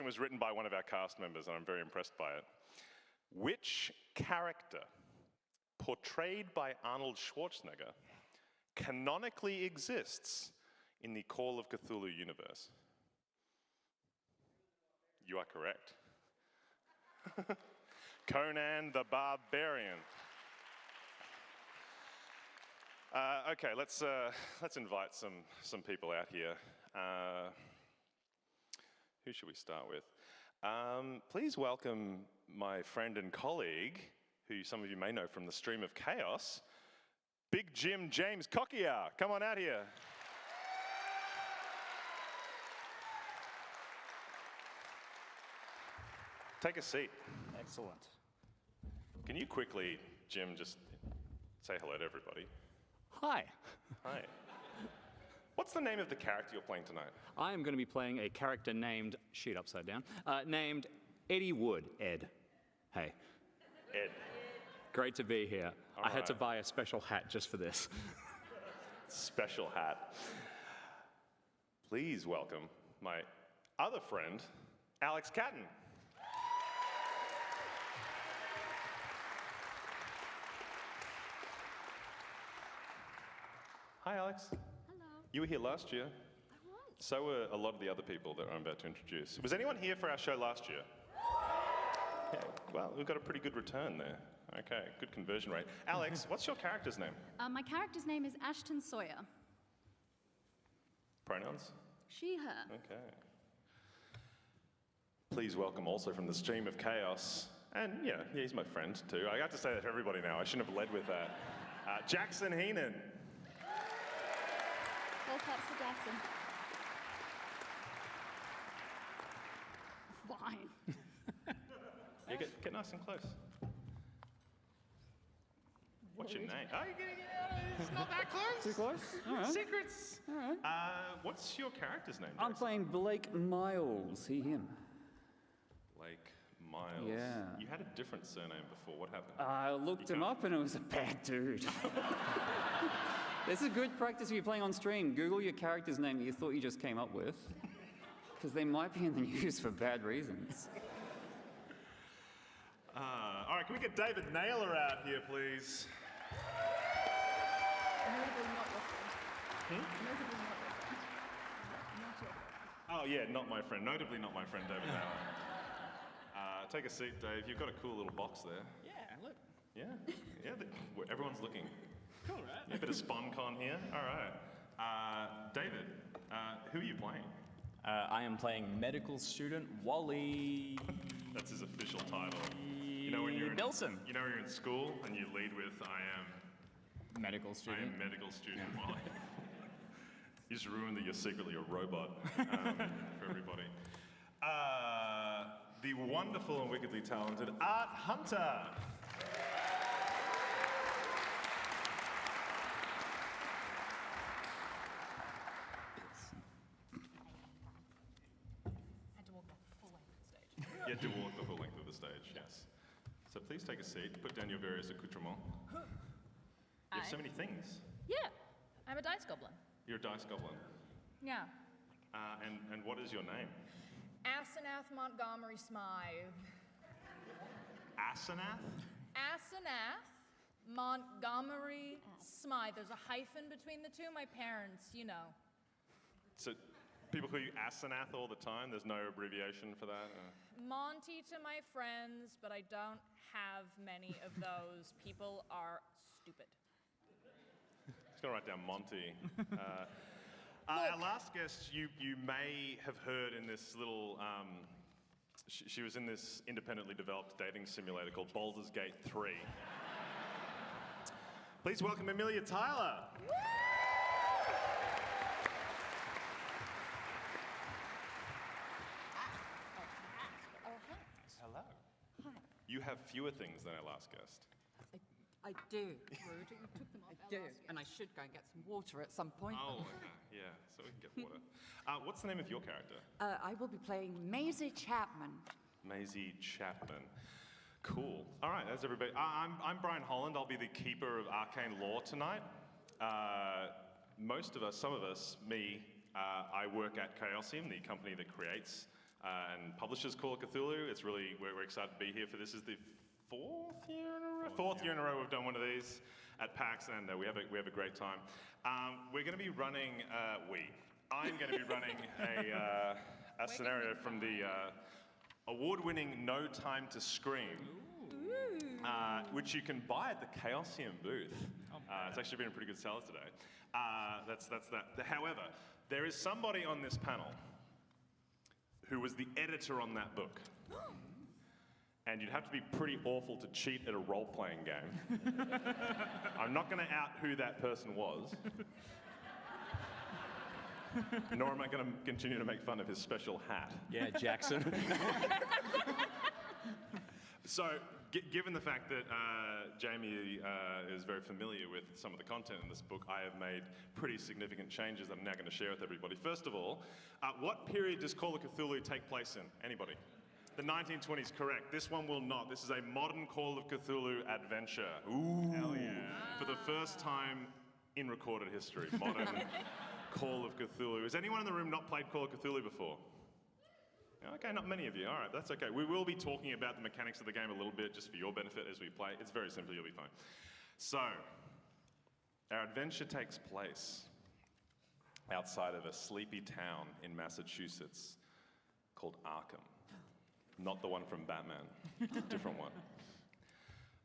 S3: was written by one of our cast members, and I'm very impressed by it. Which character portrayed by Arnold Schwarzenegger canonically exists in the Call of Cthulhu universe? You are correct. Conan the Barbarian. Okay, let's invite some people out here. Who should we start with? Please welcome my friend and colleague, who some of you may know from the Stream of Chaos, Big Jim James Quokka. Come on out here. Take a seat.
S6: Excellent.
S3: Can you quickly, Jim, just say hello to everybody?
S6: Hi.
S3: Hi. What's the name of the character you're playing tonight?
S6: I am going to be playing a character named, sheet upside down, named Eddie Wood. Ed. Hey.
S3: Ed.
S6: Great to be here.
S3: All
S6: I had to
S3: right.
S6: buy a special hat just for this.
S3: Special hat. Please welcome my other friend, Alex Catton. Hi, Alex.
S31: Hello.
S3: You were here last year.
S31: I was.
S3: So were a lot of the other people that I'm about to introduce. Was anyone here for our show last year? Yeah, well, we've got a pretty good return there. Okay, good conversion rate. Alex, what's your character's name?
S31: My character's name is Ashton Sawyer.
S3: Pronouns?
S31: She, her.
S3: Okay. Please welcome also from the Stream of Chaos, and yeah, he's my friend too. I have to say that to everybody now. I shouldn't have led with that. Jackson Heenan.
S31: All claps for Jackson. Fine.
S3: Yeah, get nice and close. What's your name? Oh, you're getting it out. It's not that close.
S6: Too close? All right.
S3: Secrets.
S6: All right.
S3: What's your character's name,
S6: I'm
S3: Jackson?
S6: playing Blake Miles, he, him.
S3: Blake Miles.
S6: Yeah.
S3: You had a different surname before. What happened?
S6: I looked him up and it was a bad dude. This is good practice if you're playing on stream. Google your character's name that you thought you just came up with, because they might be in the news for bad reasons.
S3: All right, can we get David Naylor out here, please? Oh yeah, not my friend. Notably not my friend, David Naylor. Take a seat, Dave. You've got a cool little box there.
S6: Yeah, look.
S3: Yeah, yeah. Everyone's looking.
S6: Cool, right?
S3: Yeah, a bit of SponCon here. All right. David, who are you playing?
S7: I am playing medical student Wally.
S3: That's his official title. You know when you're in,
S7: Bilson.
S3: You know when you're in school and you lead with "I am
S7: medical student."
S3: I am medical student Wally. You just ruined that you're secretly a robot for everybody. The wonderful and wickedly talented Art Hunter.
S12: Had to walk the full length of the stage.
S3: You had to walk the full length of the stage, yes. So please take a seat, put down your various accoutrements. You have so many things.
S4: Yeah, I'm a dice goblin.
S3: You're a dice goblin.
S4: Yeah.
S3: And what is your name?
S4: Asenath Montgomery Smythe.
S3: Asenath?
S4: Asenath Montgomery Smythe. There's a hyphen between the two. My parents, you know.
S3: So people call you Asenath all the time? There's no abbreviation for that?
S4: Monty to my friends, but I don't have many of those. People are stupid.
S3: Just gonna write down Monty. Our last guest, you may have heard in this little, she was in this independently developed dating simulator called Baldur's Gate 3. Please welcome Amelia Tyler.
S8: Hello.
S3: Hi. You have fewer things than our last guest.
S8: I do. Rude, you took them off. I do, and I should go and get some water at some point.
S3: Oh, okay. Yeah, so we can get water. What's the name of your character?
S8: I will be playing Maisie Chapman.
S3: Maisie Chapman. Cool. All right, that's everybody. I'm Brian Holland. I'll be the keeper of arcane lore tonight. Most of us, some of us, me, I work at Chaosium, the company that creates and publishes Call of Cthulhu. It's really, we're excited to be here for this. Is the fourth year in a row we've done one of these at PAX, and we have a great time. We're going to be running, I'm going to be running a scenario from the award-winning No Time to Scream, which you can buy at the Chaosium booth. It's actually been a pretty good seller today. That's that. However, there is somebody on this panel who was the editor on that book. And you'd have to be pretty awful to cheat at a role-playing game. I'm not going to out who that person was. Nor am I going to continue to make fun of his special hat.
S1: Yeah, Jackson.
S3: So, given the fact that Jamie is very familiar with some of the content in this book, I have made pretty significant changes that I'm now going to share with everybody. First of all, what period does Call of Cthulhu take place in? Anybody? The 1920s, correct. This one will not. This is a modern Call of Cthulhu adventure. Ooh. Hell yeah. For the first time in recorded history, modern Call of Cthulhu. Has anyone in the room not played Call of Cthulhu before? Okay, not many of you. All right, that's okay. We will be talking about the mechanics of the game a little bit just for your benefit as we play. It's very simple, you'll be fine. So, our adventure takes place outside of a sleepy town in Massachusetts called Arkham. Not the one from Batman, different one.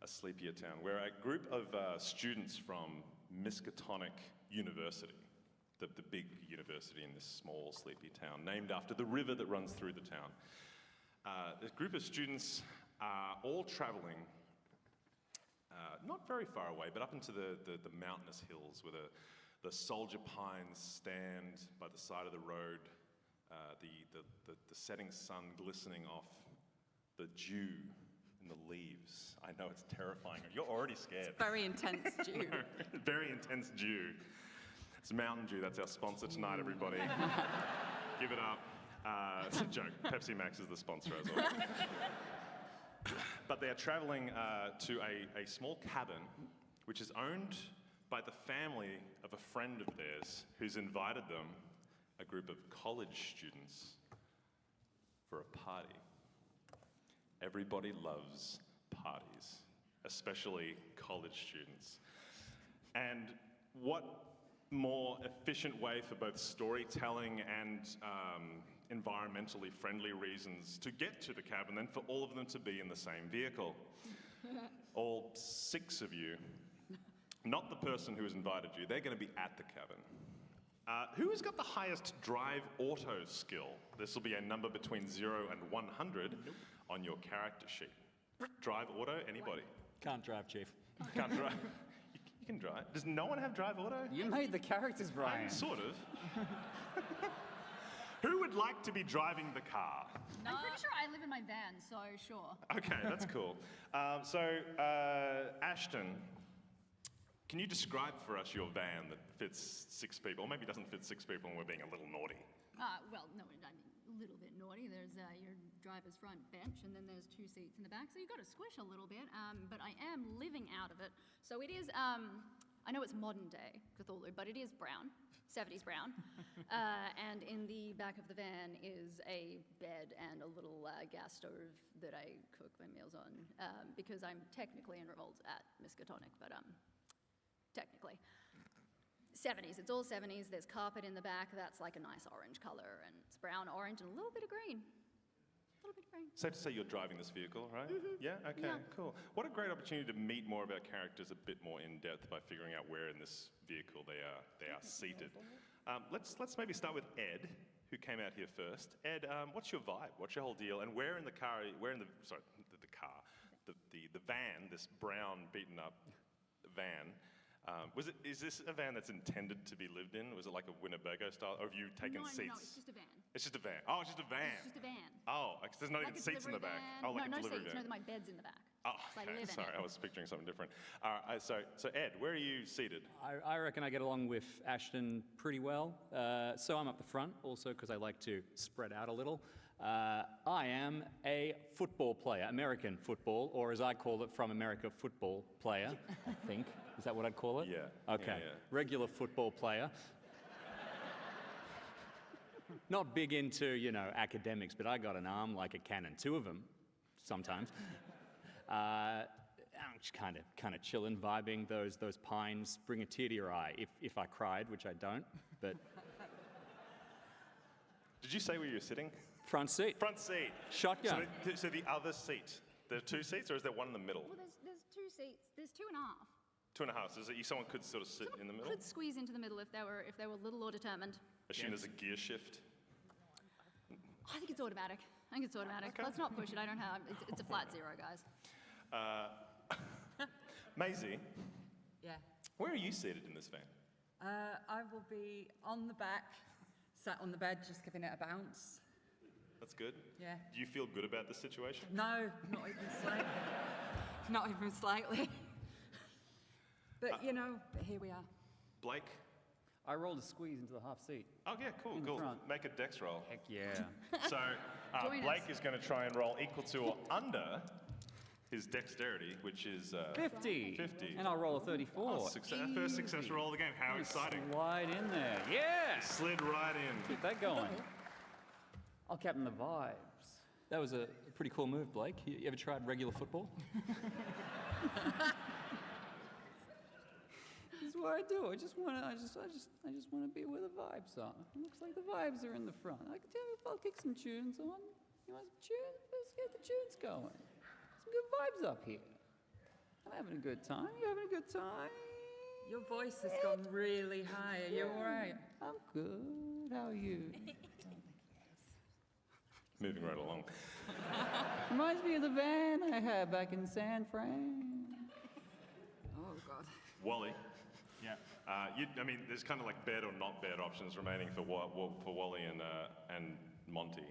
S3: A sleepier town, where a group of students from Miskatonic University, the big university in this small, sleepy town, named after the river that runs through the town. This group of students are all traveling not very far away, but up into the mountainous hills where the soldier pines stand by the side of the road, the setting sun glistening off the dew and the leaves. I know it's terrifying. You're already scared.
S8: It's very intense dew.
S3: Very intense dew. It's Mountain Dew. That's our sponsor tonight, everybody. Give it up. It's a joke. Pepsi Max is the sponsor as well. But they are traveling to a small cabin, which is owned by the family of a friend of theirs who's invited them, a group of college students, for a party. Everybody loves parties, especially college students. And what more efficient way for both storytelling and environmentally friendly reasons to get to the cabin than for all of them to be in the same vehicle. All 6 of you, not the person who has invited you, they're going to be at the cabin. Who has got the highest drive auto skill? This will be a number between 0 and 100 on your character sheet. Drive auto, anybody?
S1: Can't drive, Chief.
S3: Can't drive. You can drive. Does no one have drive auto?
S6: You made the characters, Brian.
S3: Sort of. Who would like to be driving the car?
S4: I'm pretty sure I live in my van, so sure.
S3: Okay, that's cool. Ashton, can you describe for us your van that fits 6 people? Or maybe doesn't fit 6 people and we're being a little naughty.
S4: Well, no, I mean, a little bit naughty.
S10: naughty. There's your driver's front bench, and then there's 2 seats in the back. So you've got to squish a little bit, but I am living out of it. So it is, I know it's modern day Cthulhu, but it is brown, 70s brown. And in the back of the van is a bed and a little gas stove that I cook my meals on, because I'm technically enrolled at Miskatonic, but technically. 70s, it's all 70s. There's carpet in the back that's like a nice orange color, and it's brown, orange, and a little bit of green. A little bit of green.
S3: Safe to say you're driving this vehicle, right? Yeah? Okay,
S10: Yeah.
S3: cool. What a great opportunity to meet more of our characters a bit more in depth by figuring out where in this vehicle they are seated. Let's maybe start with Ed, who came out here first. Ed, what's your vibe? What's your whole deal? And where in the car, the van, this brown, beaten up van, is this a van that's intended to be lived in? Was it like a Winnebago style, or have you taken seats?
S10: No, it's just a van.
S3: It's just a van. Oh, it's just a van.
S10: It's just a van.
S3: Oh, there's not
S10: Like
S3: even
S10: a
S3: seats in the
S10: delivery
S3: back.
S10: van.
S3: Oh, like
S10: no,
S3: a delivery
S10: seats.
S3: van.
S10: No, my bed's in the back.
S3: Oh,
S10: So I
S3: okay.
S10: live in
S3: Sorry,
S10: it.
S3: I was picturing something different. So Ed, where are you seated?
S7: I reckon I get along with Ashton pretty well. So I'm up the front, also because I like to spread out a little. I am a football player, American football, or as I call it, from America, football player, I think. Is that what I'd call it?
S3: Yeah.
S7: Okay.
S3: Yeah.
S7: Regular football player. Not big into, academics, but I got an arm like a cannon. 2 of them, sometimes. I'm just kind of chilling, vibing. Those pines bring a tear to your eye. If I cried, which I don't, but...
S3: Did you say where you're sitting?
S7: Front seat.
S3: Front seat.
S7: Shotgun.
S3: So the other seat, there are 2 seats, or is there one in the middle?
S10: Well, there's 2 seats. There's 2.5.
S3: 2.5. So someone could sort of sit in the middle?
S10: Could squeeze into the middle if they were little or determined.
S3: Assume there's a gear shift.
S10: I think it's automatic.
S3: Okay.
S10: Let's not push it. I don't have. It's a flat 0, guys.
S3: Maisie,
S8: Yeah.
S3: where are you seated in this van?
S8: I will be on the back, sat on the bed, just giving it a bounce.
S3: That's good.
S8: Yeah.
S3: Do you feel good about this situation?
S8: No, not even slightly. Not even slightly. But, but here we are.
S3: Blake?
S6: I rolled a squeeze into the half seat.
S3: Oh, yeah, cool.
S6: In the front.
S3: Make a dex roll.
S6: Heck yeah.
S3: So
S10: Join
S3: Blake
S10: us.
S3: is going to try and roll equal to or under his dexterity, which is
S6: 50.
S3: 50.
S6: And I'll roll a 34.
S3: First success roll of the game. How
S6: You
S3: exciting.
S6: Slide in there. Yeah!
S3: Slid right in.
S6: Keep that going. I'll captain the vibes.
S7: That was a pretty cool move, Blake. You ever tried regular football?
S6: This is what I do. I just want to be where the vibes are. It looks like the vibes are in the front. I can tell you if I'll kick some tunes on. You want some tunes? Let's get the tunes going. Some good vibes up here. I'm having a good time. You having a good time?
S8: Your voice has gone really high. Are you all right?
S6: I'm good. How are you?
S3: Moving right along.
S6: Reminds me of the van I had back in San Fran.
S8: Oh, God.
S3: Wally.
S1: Yeah.
S3: There's kind of like bed or not bed options remaining for Wally and Monty.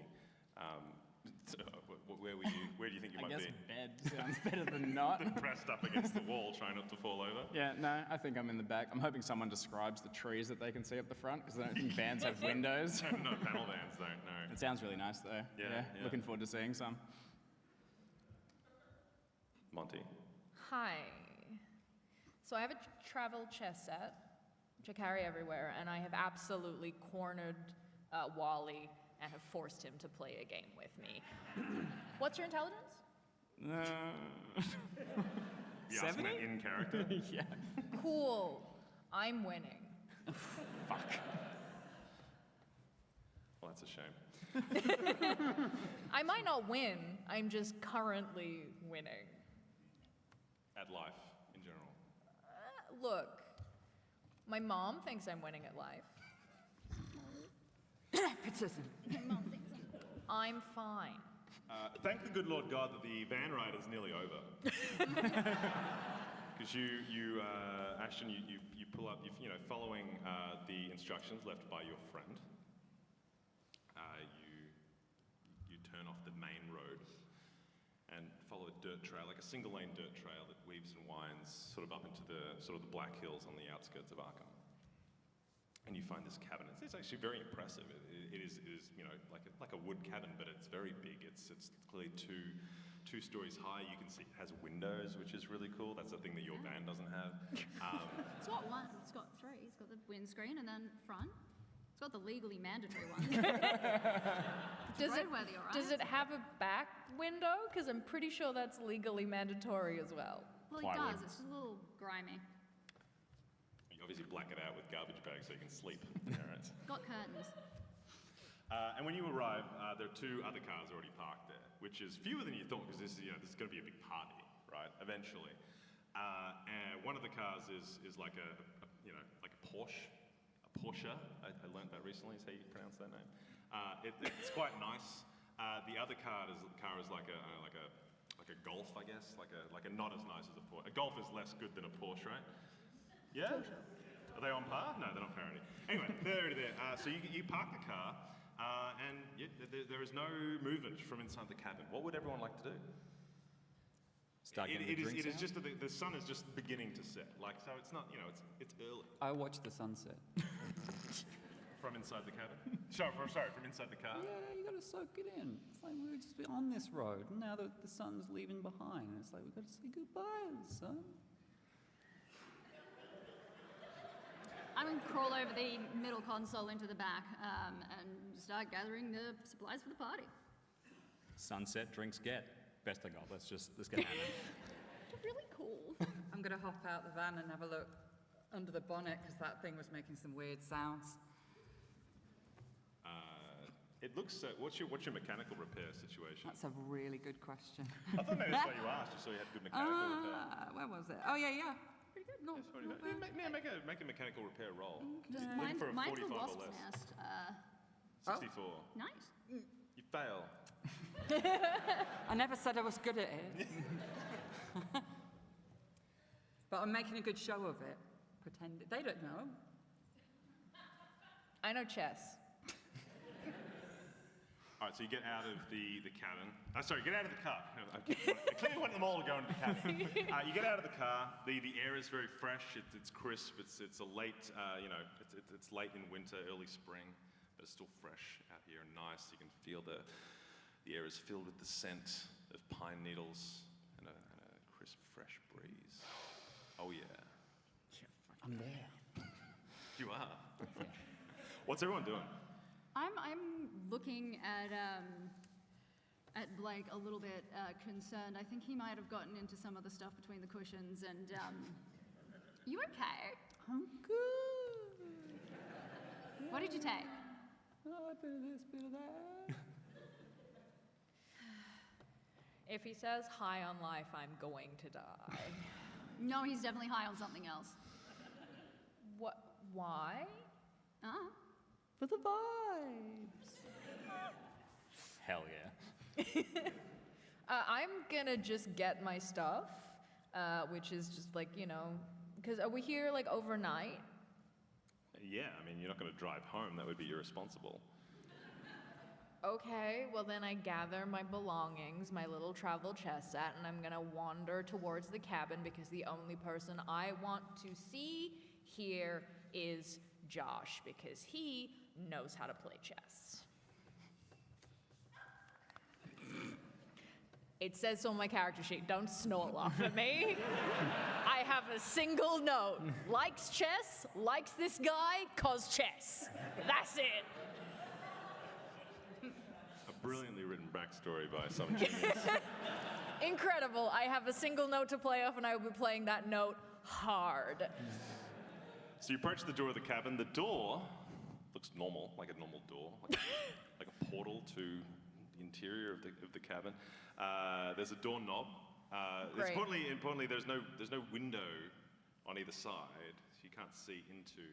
S3: Where do you think you might
S1: I guess
S3: be?
S1: bed sounds better than not.
S3: Pressed up against the wall, trying not to fall over.
S1: Yeah, no, I think I'm in the back. I'm hoping someone describes the trees that they can see up the front, because I don't think vans have windows.
S3: No, panel vans don't, no.
S1: It sounds really nice, though.
S3: Yeah.
S1: Looking forward to seeing some.
S3: Monty.
S4: Hi. So I have a travel chess set, which I carry everywhere, and I have absolutely cornered Wally and have forced him to play a game with me. What's your intelligence?
S3: You asked him that in character?
S1: Yeah.
S4: Cool. I'm winning.
S1: Fuck.
S3: Well, that's a shame.
S4: I might not win. I'm just currently winning.
S3: At life, in general.
S4: Look, my mom thinks I'm winning at life.
S8: Nepotism.
S4: I'm fine.
S3: Thank the good Lord God that the van ride is nearly over. Because Ashton, you pull up, following the instructions left by your friend. You turn off the main road and follow a dirt trail, like a single lane dirt trail that weaves and winds sort of up into the black hills on the outskirts of Arkham. and you find this cabin. It's actually very impressive. It is you know, like a wood cabin, but it's very big. It's clearly two stories high. You can see it has windows, which is really cool. That's the thing that your van doesn't have.
S10: It's got one. It's got three. It's got the windscreen and then front. It's got the legally mandatory one. Roadworthy, all right?
S4: Does it have a back window? Because I'm pretty sure that's legally mandatory as well.
S10: Well, it does. It's just a little grimy.
S3: You obviously black it out with garbage bags so you can sleep. All right.
S10: Got curtains.
S3: And when you arrive, there are two other cars already parked there, which is fewer than you thought, because this is going to be a big party, right? Eventually, and one of the cars is like a Porsche. Porsche, I learned that recently, is how you pronounce that name. It's quite nice. The other car is like a Golf, I guess, like a not as nice as a Porsche. A Golf is less good than a Porsche, right? Yeah? Are they on par? No, they're not parity. Anyway, they're already there. So you park the car, and there is no movement from inside the cabin. What would everyone like to do?
S7: Start getting the drinks
S3: It is
S7: out?
S3: just that the sun is just beginning to set. Like, so it's not, you know, it's early.
S6: I watched the sunset.
S3: From inside the cabin? Sorry, from inside the car?
S6: Yeah, you gotta soak it in. It's like we were just on this road, and now the sun's leaving behind. And it's like we gotta say goodbye to the sun.
S10: I'm going to crawl over the middle console into the back and start gathering the supplies for the party.
S7: Sunset, drinks get. Best I got. Let's get at it.
S10: Really cool.
S8: I'm going to hop out the van and have a look under the bonnet because that thing was making some weird sounds.
S3: It looks, what's your mechanical repair situation?
S8: That's a really good question.
S3: I thought maybe that's why you asked, just so you had good mechanical repair.
S8: Where was it? Oh, yeah. Pretty good. Not bad.
S3: Make a mechanical repair roll.
S10: Mine's
S3: Looking for a
S10: mine's
S3: 45
S10: a
S3: or
S10: wasp's
S3: less.
S10: nest.
S3: 64.
S10: Nice.
S3: You fail.
S8: I never said I was good at it. But I'm making a good show of it. Pretend they don't know.
S4: I know chess.
S3: All right, so you get out of the cabin. Get out of the car. I clearly want them all to go into the cabin. You get out of the car. The air is very fresh. It's crisp. It's a late, it's late in winter, early spring, but it's still fresh out here and nice. You can feel the air is filled with the scent of pine needles and a crisp, fresh breeze. Oh yeah.
S6: I'm there.
S3: You are. What's everyone doing?
S10: I'm looking at Blake a little bit concerned. I think he might have gotten into some of the stuff between the cushions. And you okay?
S6: I'm good.
S10: What did you take?
S6: Oh, a bit of this, bit of that.
S4: If he says high on life, I'm going to die.
S10: No, he's definitely high on something else.
S4: What? Why?
S6: For the vibes.
S7: Hell yeah.
S4: I'm gonna just get my stuff, which is just like, because are we here like overnight?
S3: Yeah, I mean, you're not going to drive home. That would be irresponsible.
S4: Okay, well then I gather my belongings, my little travel chest set, and I'm gonna wander towards the cabin because the only person I want to see here is Josh, because he knows how to play chess. It says so on my character sheet, don't snort laugh at me. I have a single note. Likes chess, likes this guy, cause chess. That's it.
S3: A brilliantly written backstory by some genius.
S4: Incredible. I have a single note to play off, and I will be playing that note hard.
S3: So you approach the door of the cabin. The door looks normal, like a normal door, like a portal to the interior of the cabin. There's a doorknob.
S4: Great.
S3: Importantly, there's no window on either side, so you can't see into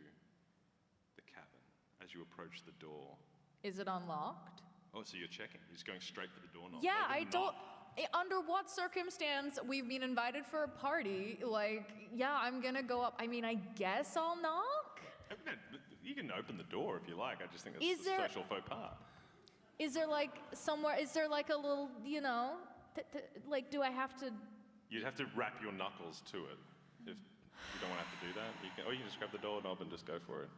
S3: the cabin as you approach the door.
S4: Is it unlocked?
S3: Oh, so you're checking? You're just going straight for the doorknob?
S4: Yeah,
S3: Not
S4: I
S3: even
S4: don't.
S3: knock?
S4: Under what circumstance we've been invited for a party? Like, yeah, I'm gonna go up. I mean, I guess I'll knock.
S3: No, you can open the door if you like. I just think
S4: Is
S3: that's a
S4: there-
S3: social faux pas.
S4: Is there like somewhere? Is there like a little, like, do I have to?
S3: You'd have to wrap your knuckles to it. If you don't want to have to do that, you can just grab the doorknob and just go for it.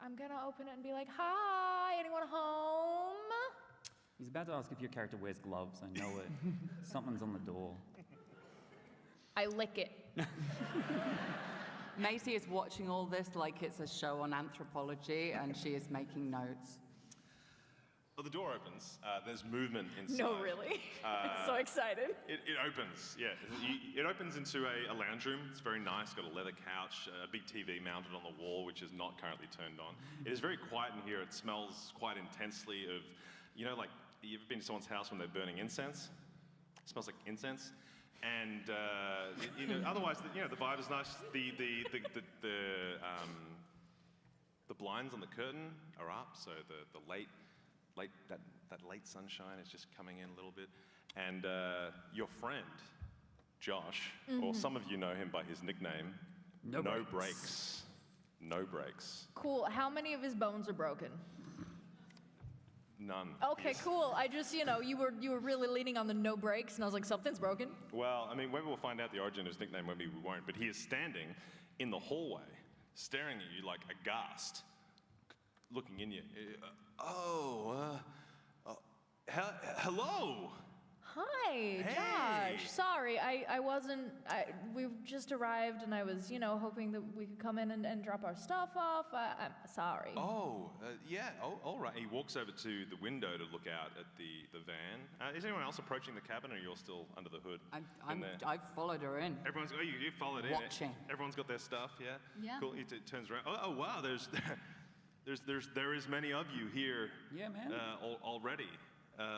S4: I'm gonna open it and be like, hi, anyone home?
S6: He's about to ask if your character wears gloves. I know it. Something's on the door.
S4: I lick it.
S8: Macy is watching all this like it's a show on anthropology, and she is making notes.
S3: Well, the door opens. There's movement inside.
S4: No, really? I'm so excited.
S3: It opens, yeah. It opens into a lounge room. It's very nice. Got a leather couch, a big TV mounted on the wall, which is not currently turned on. It is very quiet in here. It smells quite intensely of, you know, like, you ever been to someone's house when they're burning incense? It smells like incense. And, you know, otherwise, you know, the vibe is nice. The blinds on the curtain are up, so the late sunshine is just coming in a little bit. And your friend, Josh, or some of you know him by his nickname, No Breaks. No Breaks.
S4: Cool. How many of his bones are broken?
S3: None.
S4: Okay,
S3: Yes.
S4: cool. I just, you know, you were really leaning on the no breaks, and I was like, something's broken.
S3: Well, I mean, maybe we'll find out the origin of his nickname, maybe we won't. But he is standing in the hallway, staring at you like aghast, looking in you. Hello.
S4: Hi,
S3: Hey.
S4: Josh. Sorry, I wasn't. We just arrived, and I was, you know, hoping that we could come in and drop our stuff off. I'm sorry.
S3: Yeah. Oh, all right. He walks over to the window to look out at the van. Is anyone else approaching the cabin, or you're still under the hood?
S8: I've followed her in.
S3: Everyone's. Oh, you followed in.
S8: Watching.
S3: Everyone's got their stuff. Yeah.
S10: Yeah.
S3: Cool. He turns around. Oh, wow. There is many of you here.
S6: Yeah, man.
S3: Already.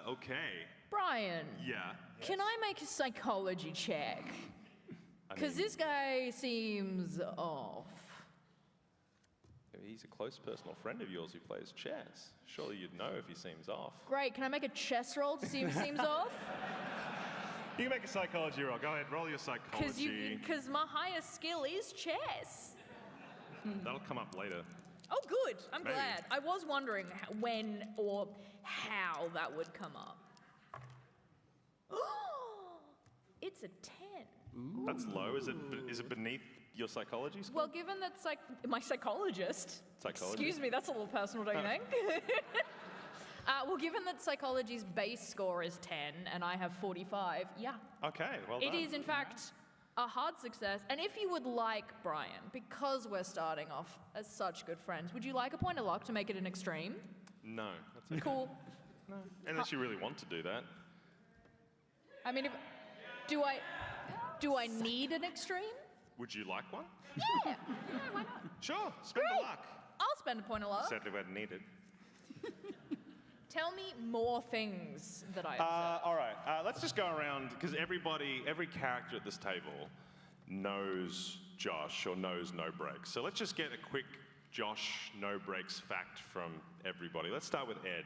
S3: Okay.
S4: Brian.
S3: Yeah.
S4: Can I make a psychology check? Because this guy seems off.
S3: He's a close personal friend of yours who plays chess. Surely you'd know if he seems off.
S4: Great. Can I make a chess roll to see if he seems off?
S3: You can make a psychology roll. Go ahead, roll your psychology.
S4: Because my highest skill is chess.
S3: That'll come up later.
S4: Oh, good. I'm
S3: Maybe.
S4: glad. I was wondering when or how that would come up. It's a 10.
S3: That's low. Is it beneath your psychology score?
S4: Well, given that my psychologist.
S3: Psychology?
S4: Excuse me, that's a little personal, don't you think? Well, given that psychology's base score is 10 and I have 45, yeah.
S3: Okay, well done.
S4: It is, in fact, a hard success. And if you would like, Brian, because we're starting off as such good friends, would you like a point of luck to make it an extreme?
S3: No, that's okay.
S4: Cool.
S3: No. Unless you really want to do that.
S4: I mean, do I need an extreme?
S3: Would you like one?
S4: Yeah, why not?
S3: Sure, spend the luck.
S4: I'll spend a point of luck.
S3: Certainly won't need it.
S4: Tell me more things that I observed.
S3: All right, let's just go around, because every character at this table knows Josh or knows No Breaks. So let's just get a quick Josh No Breaks fact from everybody. Let's start with Ed.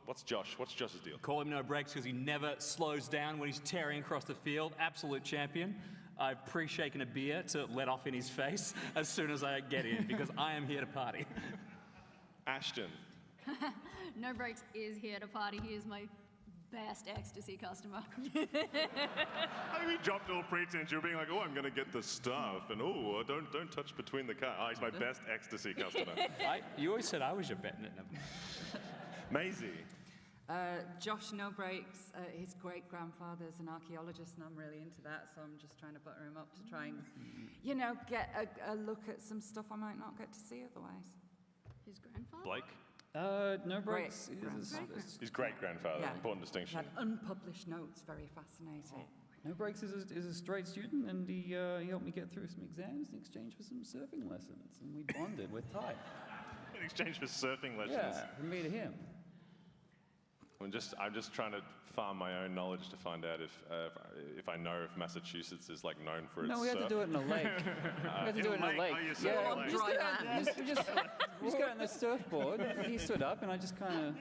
S3: What's Josh? What's Josh's deal?
S7: Call him No Breaks because he never slows down when he's tearing across the field. Absolute champion. I've pre-shaken a beer to let off in his face as soon as I get in because I am here to party.
S3: Ashton.
S10: No Breaks is here to party. He is my best ecstasy customer.
S3: I think we dropped all pretense. You're being like, oh, I'm going to get the stuff, and oh, don't touch between the cards. Oh, he's my best ecstasy customer.
S7: You always said I was your bet.
S3: Maisie.
S8: Josh No Breaks, his great-grandfather's an archaeologist, and I'm really into that, so I'm just trying to butter him up to try and, you know, get a look at some stuff I might not get to see otherwise.
S10: His grandfather?
S3: Blake.
S6: No Breaks.
S3: His great-grandfather,
S8: Yeah.
S3: important distinction.
S8: Had unpublished notes, very fascinating.
S6: No Breaks is a straight student, and he helped me get through some exams in exchange for some surfing lessons, and we bonded. We're tight.
S3: In exchange for surfing lessons.
S6: Yeah, from me to him.
S3: I'm just trying to farm my own knowledge to find out if I know if Massachusetts is like known for its
S6: No, we had to do it in a lake. We had to do it in a lake.
S3: Oh, you're surfing a lake.
S6: Just got on the surfboard. He stood up, and I just kind of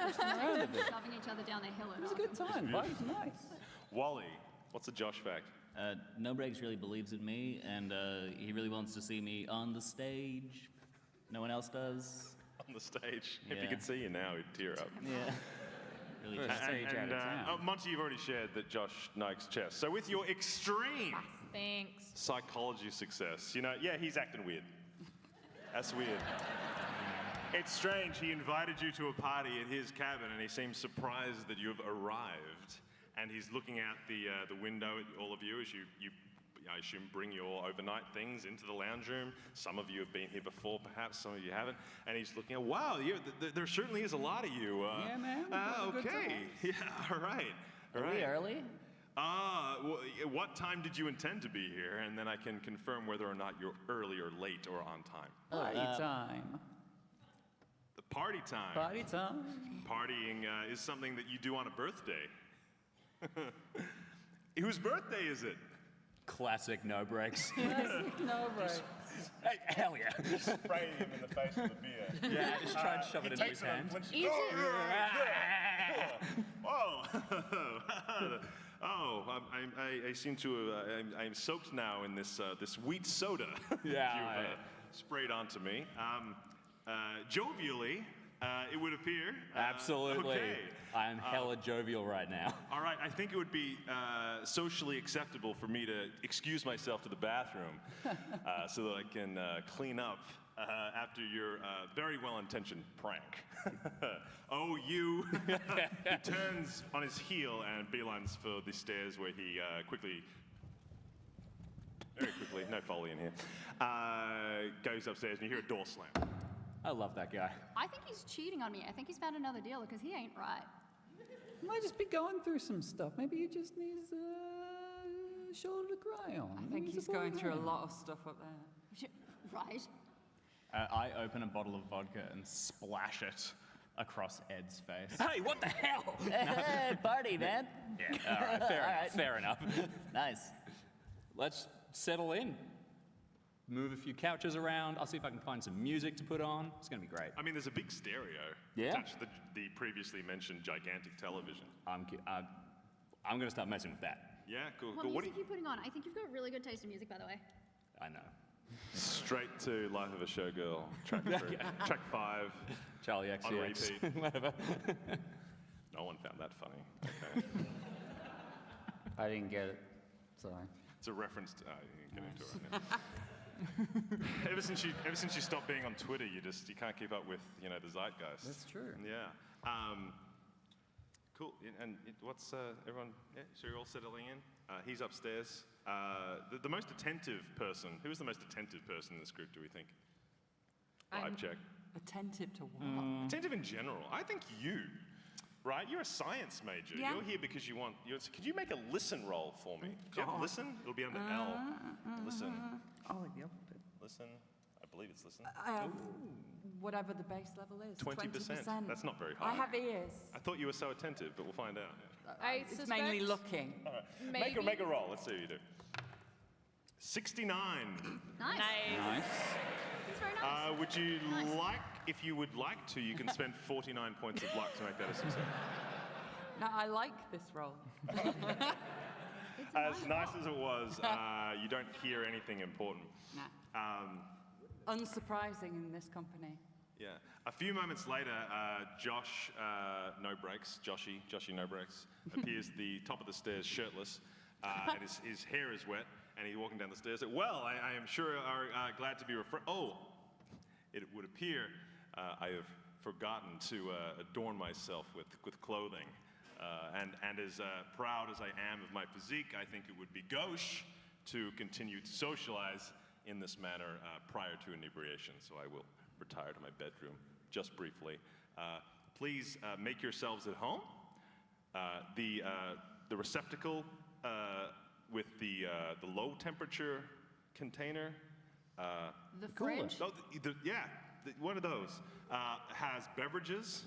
S6: pushed him around a bit.
S10: Shoving each other down the hill.
S6: It was a good time. Vibe was nice.
S3: Wally, what's a Josh fact?
S13: No Breaks really believes in me, and he really wants to see me on the stage. No one else does.
S3: On the stage. If
S13: Yeah.
S3: he could see you now, he'd tear up.
S13: Yeah. Really
S6: First stage out of town.
S3: Monty, you've already shared that Josh likes chess. So with your extreme
S4: Thanks.
S3: psychology success, you know, yeah, he's acting weird.
S14: That's weird. It's strange. He invited you to a party at his cabin, and he seems surprised that you've arrived. And he's looking out the window at all of you as you, I assume, bring your overnight things into the lounge room. Some of you have been here before, perhaps. Some of you haven't. And he's looking at, wow, there certainly is a lot of you.
S6: Yeah, man.
S14: Okay. Yeah, all right. All
S13: Are
S14: right.
S13: we early?
S14: What time did you intend to be here? And then I can confirm whether or not you're early or late or on time.
S6: Party time.
S14: The party time.
S6: Party time.
S14: Partying is something that you do on a birthday. Whose birthday is it?
S7: Classic no breaks.
S6: No breaks.
S7: Hey, hell yeah.
S14: Spraying him in the face with a beer.
S7: Yeah, just try and shove it into his hand.
S14: I seem to. I'm soaked now in this wheat soda.
S7: Yeah,
S14: you've sprayed onto me. Jovially, it would appear.
S7: Absolutely.
S14: Okay.
S7: I'm hella jovial right now.
S14: All right, I think it would be socially acceptable for me to excuse myself to the bathroom so that I can clean up after your very well-intentioned prank. Oh, you! He turns on his heel and beelines for the stairs where he very quickly, no Foley in here, goes upstairs and you hear a door slam.
S7: I love that guy.
S10: I think he's cheating on me. I think he's found another dealer because he ain't right.
S6: He might just be going through some stuff. Maybe he just needs a shoulder to cry on.
S8: I think he's going through a lot of stuff up there.
S10: Right.
S1: I open a bottle of vodka and splash it across Ed's face.
S13: Hey, what the hell? Party, man.
S7: Yeah, all right, fair enough.
S13: Nice.
S7: Let's settle in. Move a few couches around. I'll see if I can find some music to put on. It's going to be great.
S14: I mean, there's a big stereo attached to the previously mentioned gigantic television.
S7: I'm going to start messing with that.
S14: Yeah, cool.
S10: What
S14: cool.
S10: music are you putting on? I think you've got really good taste in music, by the way.
S7: I know.
S14: Straight to Life of a Showgirl, track 5.
S7: Charlie XCX.
S14: On repeat.
S7: Whatever.
S14: No one found that funny. Okay.
S6: I didn't get it. Sorry.
S14: It's a reference to. You can get into it right now. ever since you stopped being on Twitter, you can't keep up with the zeitgeist.
S6: That's true.
S14: Yeah. Cool. And what's everyone? Yeah. So you're all settling in. He's upstairs. The most attentive person. Who is the most attentive person in this group? Do we think? Vibe check.
S8: Attentive to what?
S14: Attentive in general. I think you. Right? You're a science major.
S8: Yeah.
S14: You're here because you want. Could you make a listen roll for me? Do you have listen? It'll be under L. Listen.
S8: Oh, the alphabet.
S14: Listen. I believe it's listen.
S8: I have whatever the base level is.
S14: 20%. That's not very high.
S8: I have ears.
S14: I thought you were so attentive, but we'll find out.
S4: I
S8: It's
S4: suspect
S8: mainly looking.
S14: All right.
S4: Maybe.
S14: Make a roll. Let's see what you do. 69.
S10: Nice.
S6: Nice.
S10: It's very nice.
S14: Would you like, if you would like to, you can spend 49 points of luck to make that a success.
S8: No, I like this role.
S14: As nice as it was, you don't hear anything important.
S8: Unsurprising in this company.
S14: Yeah. A few moments later, Josh No Breaks, Joshy No Breaks, appears at the top of the stairs shirtless, and his hair is wet, and he's walking down the stairs. Well, I am sure are glad to be refreshed. Oh, it would appear I have forgotten to adorn myself with clothing. And as proud as I am of my physique, I think it would be gauche to continue to socialize in this manner prior to inebriation. So I will retire to my bedroom just briefly. Please make yourselves at home. The receptacle with the low temperature container.
S10: The fridge?
S14: Oh, one of those has beverages.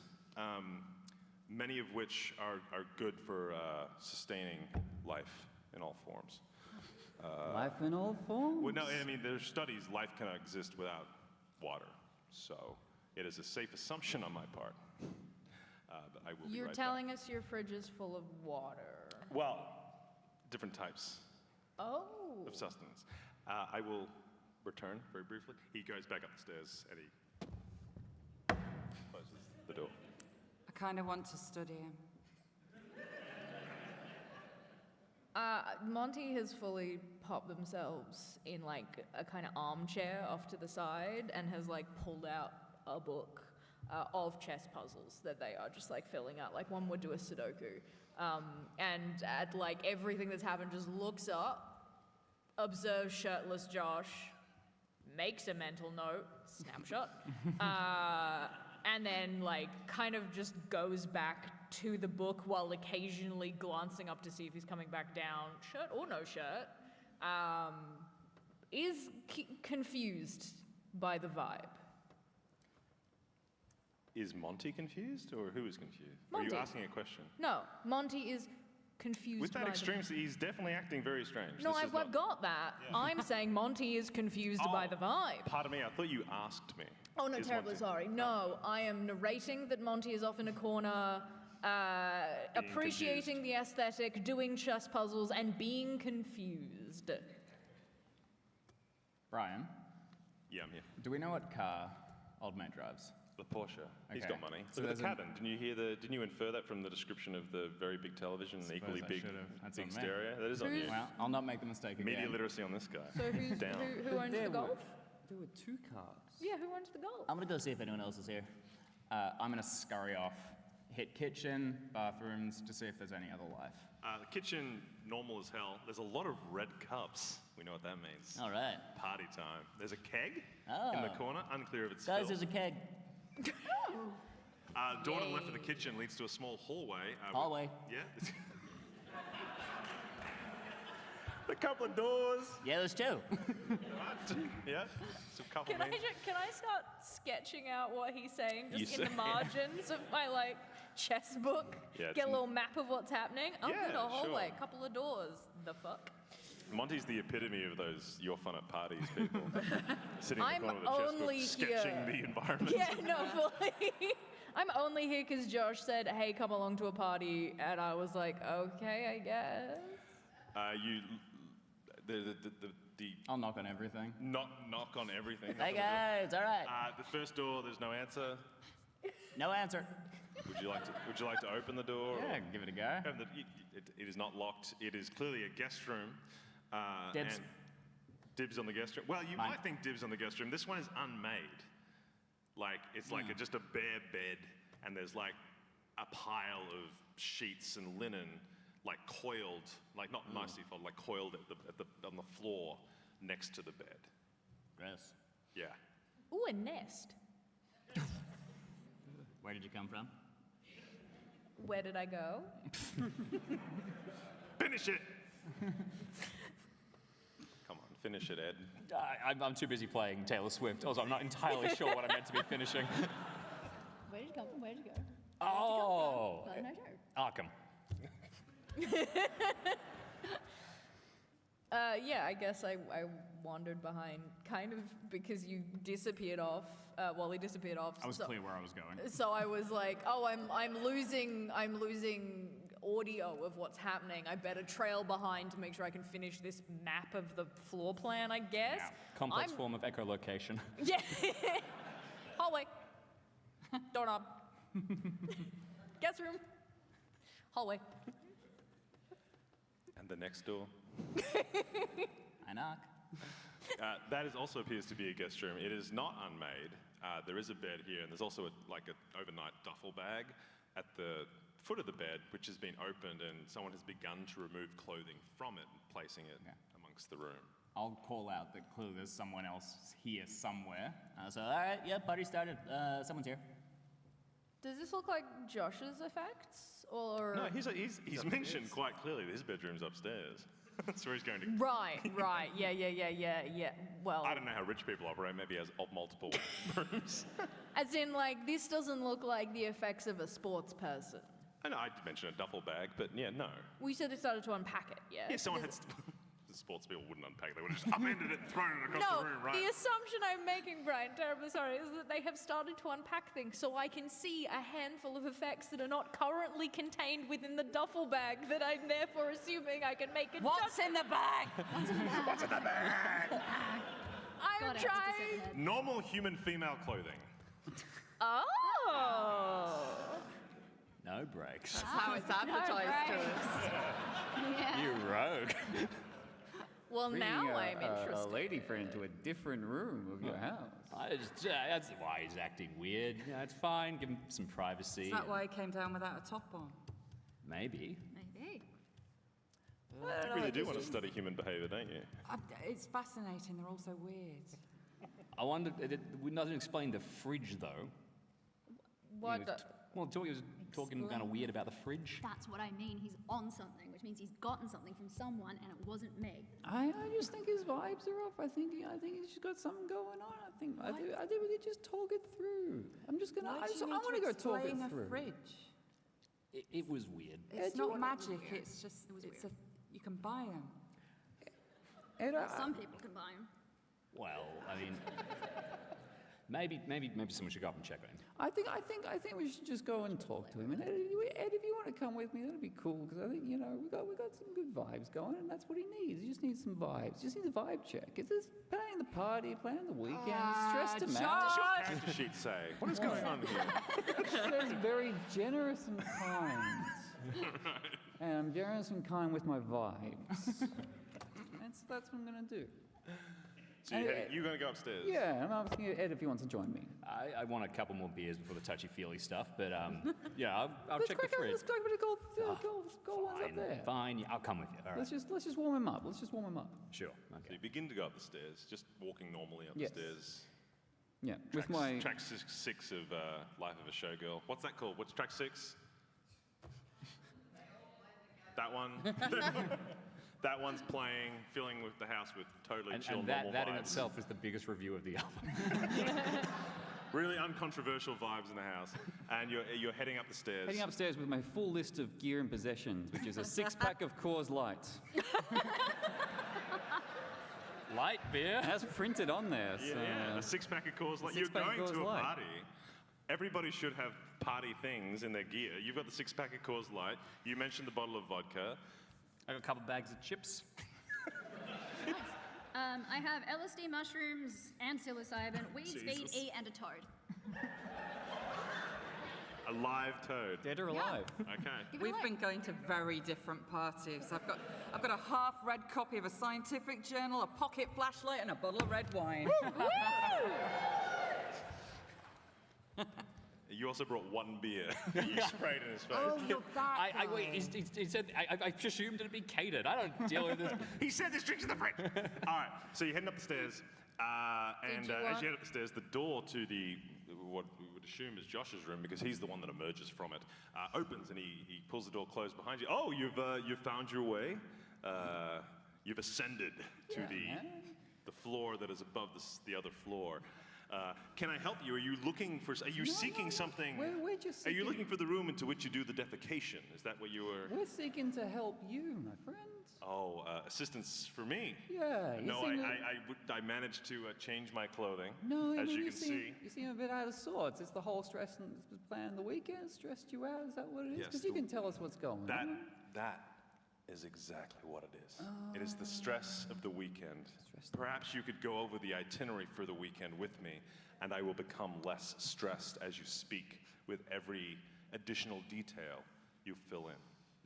S14: Many of which are good for sustaining life in all forms.
S6: Life in all forms?
S14: Well, no, I mean, there's studies life cannot exist without water. So it is a safe assumption on my part. But I will be
S4: You're
S14: right
S4: telling us your fridge is full of water.
S14: back. Well, different types
S4: Oh.
S14: of sustenance. I will return very briefly. He goes back up the stairs and he closes the door.
S8: I kind of want to study him.
S4: Monty has fully popped themselves in like a kind of armchair off to the side and has like pulled out a book of chess puzzles that they are just like filling out. Like one would do a Sudoku. And at like everything that's happened, just looks up, observes shirtless Josh, makes a mental note, snapshot, and then like kind of just goes back to the book while occasionally glancing up to see if he's coming back down, shirt or no shirt, is confused by the vibe.
S3: Is Monty confused, or who is confused?
S4: Monty.
S3: Are you asking a question?
S4: No, Monty is confused
S3: With that
S4: by
S3: extreme, he's definitely acting very strange.
S4: No,
S3: This is
S4: I've
S3: not-
S4: got that.
S3: Yeah.
S4: I'm saying Monty is confused by the vibe.
S3: Pardon me, I thought you asked me.
S4: Oh, no,
S3: Is
S4: terribly
S3: Monty-
S4: sorry. No, I am narrating that Monty is off in a corner, appreciating the aesthetic, doing chess puzzles, and being confused.
S1: Brian?
S3: Yeah, I'm here.
S1: Do we know what car Old Mate drives?
S3: The Porsche. He's
S1: Okay.
S3: got money.
S1: So
S3: Look at the
S1: there's a-
S3: cabin. Didn't you infer that from the description of the very big television and the equally
S1: Suppose I
S3: big,
S1: should've. That's
S3: big
S1: on me.
S3: stereo? That is on you.
S1: Well, I'll not make the mistake again.
S3: Media literacy on this guy.
S4: So who's,
S3: Down.
S4: who owns the golf?
S6: There were 2 cars.
S4: Yeah, who owns the golf?
S13: I'm gonna go see if anyone else is here.
S1: I'm gonna scurry off, hit kitchen, bathrooms, to see if there's any other life.
S3: The kitchen, normal as hell. There's a lot of red cups. We know what that means.
S13: All right.
S3: Party time. There's a keg
S13: Oh.
S3: in the corner. Unclear if it's
S13: Guys,
S3: filled.
S13: there's a keg.
S3: Door to the left of the kitchen leads to a small hallway.
S13: Hallway.
S3: Yeah. A couple of doors.
S13: Yeah, there's 2.
S3: Yeah. Some couple
S4: Can I,
S3: main-
S4: can I start sketching out what he's saying
S3: You
S4: just in the
S3: say-
S4: margins of my like chess book?
S3: Yeah, it's
S4: Get a
S3: n-
S4: little map of what's happening. Oh,
S3: Yeah,
S4: good, a hallway,
S3: sure.
S4: couple of doors. The fuck?
S3: Monty's the epitome of those "you're fun at parties" people. Sitting
S4: I'm
S3: in the corner of the
S4: only
S3: chessbook,
S4: here.
S3: sketching the environment.
S4: Yeah, no, fully. I'm only here because Josh said, "Hey, come along to a party," and I was like, "Okay, I guess."
S1: I'll knock on everything.
S3: Knock on everything.
S13: Hey guys, all right.
S3: The first door, there's no answer.
S13: No answer.
S3: Would you like to open the door?
S1: Yeah,
S3: or-
S1: give it a go.
S3: It is not locked. It is clearly a guest room.
S13: Dibs.
S3: And dibs on the guest room. Well, you might think dibs on the guest room. This one is unmade. Like it's like just a bare bed, and there's like a pile of sheets and linen, like coiled, like not nicely folded, like coiled on the floor next to the bed.
S13: Gross.
S3: Yeah.
S4: Ooh, a nest.
S13: Where did you come from?
S4: Where did I go?
S3: Finish it. Come on, finish it, Ed.
S7: I'm too busy playing Taylor Swift. Also, I'm not entirely sure what I'm meant to be finishing.
S10: Where did you come from? Where did you go?
S7: Oh,
S10: Not no joke.
S7: Arkham.
S4: Yeah, I guess I wandered behind, kind of because you disappeared off. Wally disappeared off.
S1: I was clear where I was going.
S4: So I was like, oh, I'm losing audio of what's happening. I better trail behind to make sure I can finish this map of the floor plan, I guess.
S7: Yeah. Complex
S4: I'm-
S7: form of echolocation.
S4: Yeah. Hallway. Doorknob. Guest room. Hallway.
S3: And the next door.
S1: I knock.
S3: That also appears to be a guest room. It is not unmade. There is a bed here, and there's also an overnight duffel bag at the foot of the bed, which has been opened, and someone has begun to remove clothing from it and placing it amongst the room.
S1: I'll call out that clearly there's someone else here somewhere.
S13: So, all right, yeah, party started. Someone's here.
S4: Does this look like Josh's effects? Or
S3: No, he's mentioned quite clearly that his bedroom's upstairs. That's where he's going to.
S4: Right. Yeah. Well,
S3: I don't know how rich people operate. Maybe he has multiple rooms.
S4: as in, like, this doesn't look like the effects of a sports person.
S3: I know I did mention a duffel bag, but yeah, no.
S4: We said it started to unpack it, yeah?
S3: Yeah, someone had. The sports people wouldn't unpack it. They would have just upended it and thrown it across
S4: No,
S3: the room, right?
S4: the assumption I'm making, Brian, terribly sorry, is that they have started to unpack things so I can see a handful of effects that are not currently contained within the duffel bag that I'm therefore assuming I can make a
S8: What's in the bag?
S10: What's in the bag?
S3: What's in the bag?
S4: I'm trying.
S3: Normal human female clothing.
S4: Oh.
S7: No breaks.
S8: That's how it's advertised to us.
S10: Yeah.
S7: You rogue.
S4: Well, now I'm
S6: a
S4: interested.
S6: lady friend to a different room of your house.
S7: That's why he's acting weird. Yeah, it's fine. Give him some privacy.
S8: Is that why he came down without a top on?
S7: Maybe.
S10: Maybe.
S3: You really do want to study human behavior, don't you?
S8: It's fascinating. They're all so weird.
S7: I wonder, we doesn't explain the fridge, though.
S4: What?
S7: He was talking kind of weird about the fridge.
S10: That's what I mean. He's on something, which means he's gotten something from someone, and it wasn't me.
S6: I just think his vibes are off. I think he's got something going on. I think we could just talk it through. I'm just gonna. I want to go talk it through.
S8: A fridge.
S7: It was weird.
S8: It's not magic. It's just. You can buy them.
S10: Some people can buy them.
S7: Well, I mean, maybe someone should go up and check on him.
S6: I think we should just go and talk to him. And Ed, if you want to come with me, that'd be cool because I think we got some good vibes going, and that's what he needs. He just needs some vibes. He just needs a vibe check. It's just planning the party, planning the weekend, stressed him out.
S3: What's your character sheet say? What is going on here?
S6: It says very generous and kind. And I'm generous and kind with my vibes. That's what I'm gonna do.
S3: So you're going to go upstairs?
S6: Yeah, I'm asking Ed if he wants to join me.
S7: I want a couple more beers before the touchy-feely stuff, but yeah, I'll check the fridge.
S6: Let's go go ones up there.
S7: Fine, yeah, I'll come with you. All right.
S6: Let's just warm him up. Let's just warm him up.
S7: Sure.
S3: So
S7: Okay.
S3: you begin to go up the stairs, just walking normally up
S6: Yes.
S3: the stairs.
S6: Yeah,
S3: Track,
S6: with my
S3: track six of Life of a Showgirl. What's that called? What's track 6? That one. That one's playing, filling with the house with totally chill,
S7: And
S3: normal
S7: that in
S3: vibes.
S7: itself is the biggest review of the album.
S3: Really uncontroversial vibes in the house, and you're heading up the stairs.
S6: heading upstairs with my full list of gear and possessions, which is a 6-pack of Coors Light.
S7: Light beer.
S6: And that's printed on there. So,
S3: Yeah, a 6-pack of Coors Light. You're
S6: six-pack
S3: going
S6: of
S3: to a
S6: Coors Light.
S3: party. Everybody should have party things in their gear. You've got the 6-pack of Coors Light. You mentioned the bottle of vodka.
S7: I got a couple bags of chips.
S10: I have LSD mushrooms and psilocybin, weed, speed,
S3: Jesus.
S10: E, and a toad.
S3: A live toad.
S6: Dead or alive?
S3: Okay.
S8: We've been going to very different parties. I've got a half-read copy of a scientific journal, a pocket flashlight, and a bottle of red wine.
S3: You also brought one beer. You sprayed in his face.
S8: Oh, you're that
S7: I wait. He said I presumed it'd be catered. I don't deal with this.
S3: He said there's drinks in the fridge. All right, so you're heading up the stairs, and as you head up the stairs, the door to what we would assume is Josh's room, because he's the one that emerges from it, opens, and he pulls the door closed behind you. Oh, you've found your way. You've ascended to the floor that is above the other floor. Can I help you? Are you looking for? Are you seeking something?
S6: We're just
S3: Are you
S6: seeking-
S3: looking for the room into which you do the defecation? Is that what you were?
S6: We're seeking to help you, my friend.
S3: Oh, assistance for me?
S6: Yeah. you
S3: No,
S6: seem
S3: I managed to change my clothing,
S6: No,
S3: as
S6: I mean,
S3: you can see.
S6: You seem a bit out of sorts. It's the whole stress and plan the weekend stressed you out. Is that what it is?
S3: Yes,
S6: Because you can tell us what's going on.
S3: That is exactly what it is. It is the stress of the weekend. Perhaps you could go over the itinerary for the weekend with me, and I will become less stressed as you speak with every additional detail you fill in.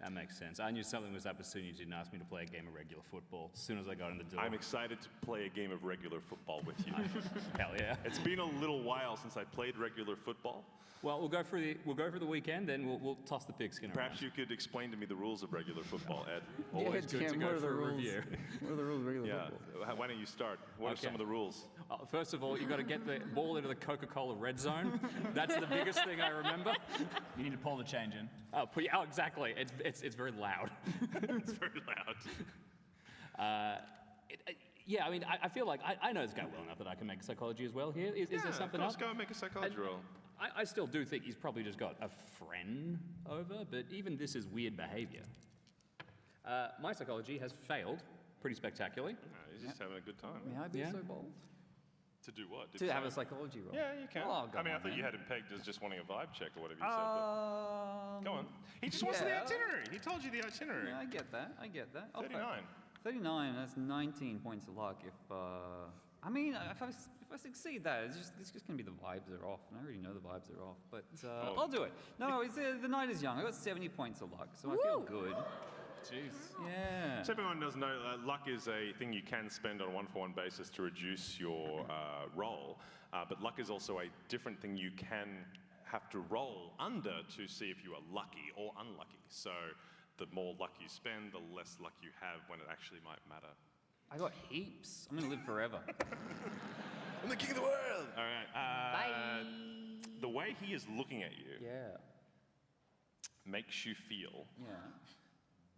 S7: That makes sense. I knew something was up as soon as you didn't ask me to play a game of regular football. As soon as I got in the door.
S3: I'm excited to play a game of regular football with you.
S7: Hell yeah.
S3: It's been a little while since I played regular football.
S7: Well, we'll go for the weekend, then we'll toss the pigskin around.
S3: Perhaps you could explain to me the rules of regular football, Ed.
S7: Always good to go for a review.
S6: What are the rules of regular
S3: Yeah.
S6: football?
S3: Why don't you start? What are some of the rules?
S7: First of all, you've got to get the ball into the Coca-Cola red zone. That's the biggest thing I remember.
S1: You need to pull the change in.
S7: Oh, exactly. It's very loud.
S3: It's very loud.
S7: Yeah, I mean, I feel like I know this guy well enough that I can make psychology as well here. Is there something
S3: Let's
S7: up?
S3: go and make a psychology roll.
S7: I still do think he's probably just got a friend over, but even this is weird behavior. My psychology has failed pretty spectacularly.
S3: He's just having a good time.
S6: May I be
S7: Yeah.
S6: so bold?
S3: To do what?
S6: To have a psychology roll.
S3: Yeah, you can.
S6: Oh,
S3: I mean, I
S6: on,
S3: thought
S6: man.
S3: you had him pegged as just wanting a vibe check or whatever you said. But go on. He just wants the
S6: yeah.
S3: itinerary. He told you the itinerary.
S6: Yeah, I get that. Oh,
S3: 39.
S6: 39, that's 19 points of luck if I I succeed that, it's just going to be the vibes are off, and I already know the vibes are off, but I'll do it. No, the night is young. I got 70 points of luck, so I feel good.
S1: Jeez.
S6: Yeah.
S14: So everyone doesn't know, luck is a thing you can spend on a one-for-one basis to reduce your roll, but luck is also a different thing you can have to roll under to see if you are lucky or unlucky. So the more luck you spend, the less luck you have when it actually might matter.
S6: I got heaps. I'm going to live forever.
S14: I'm the king of the world! All right. Bye. The way he is looking at you makes you feel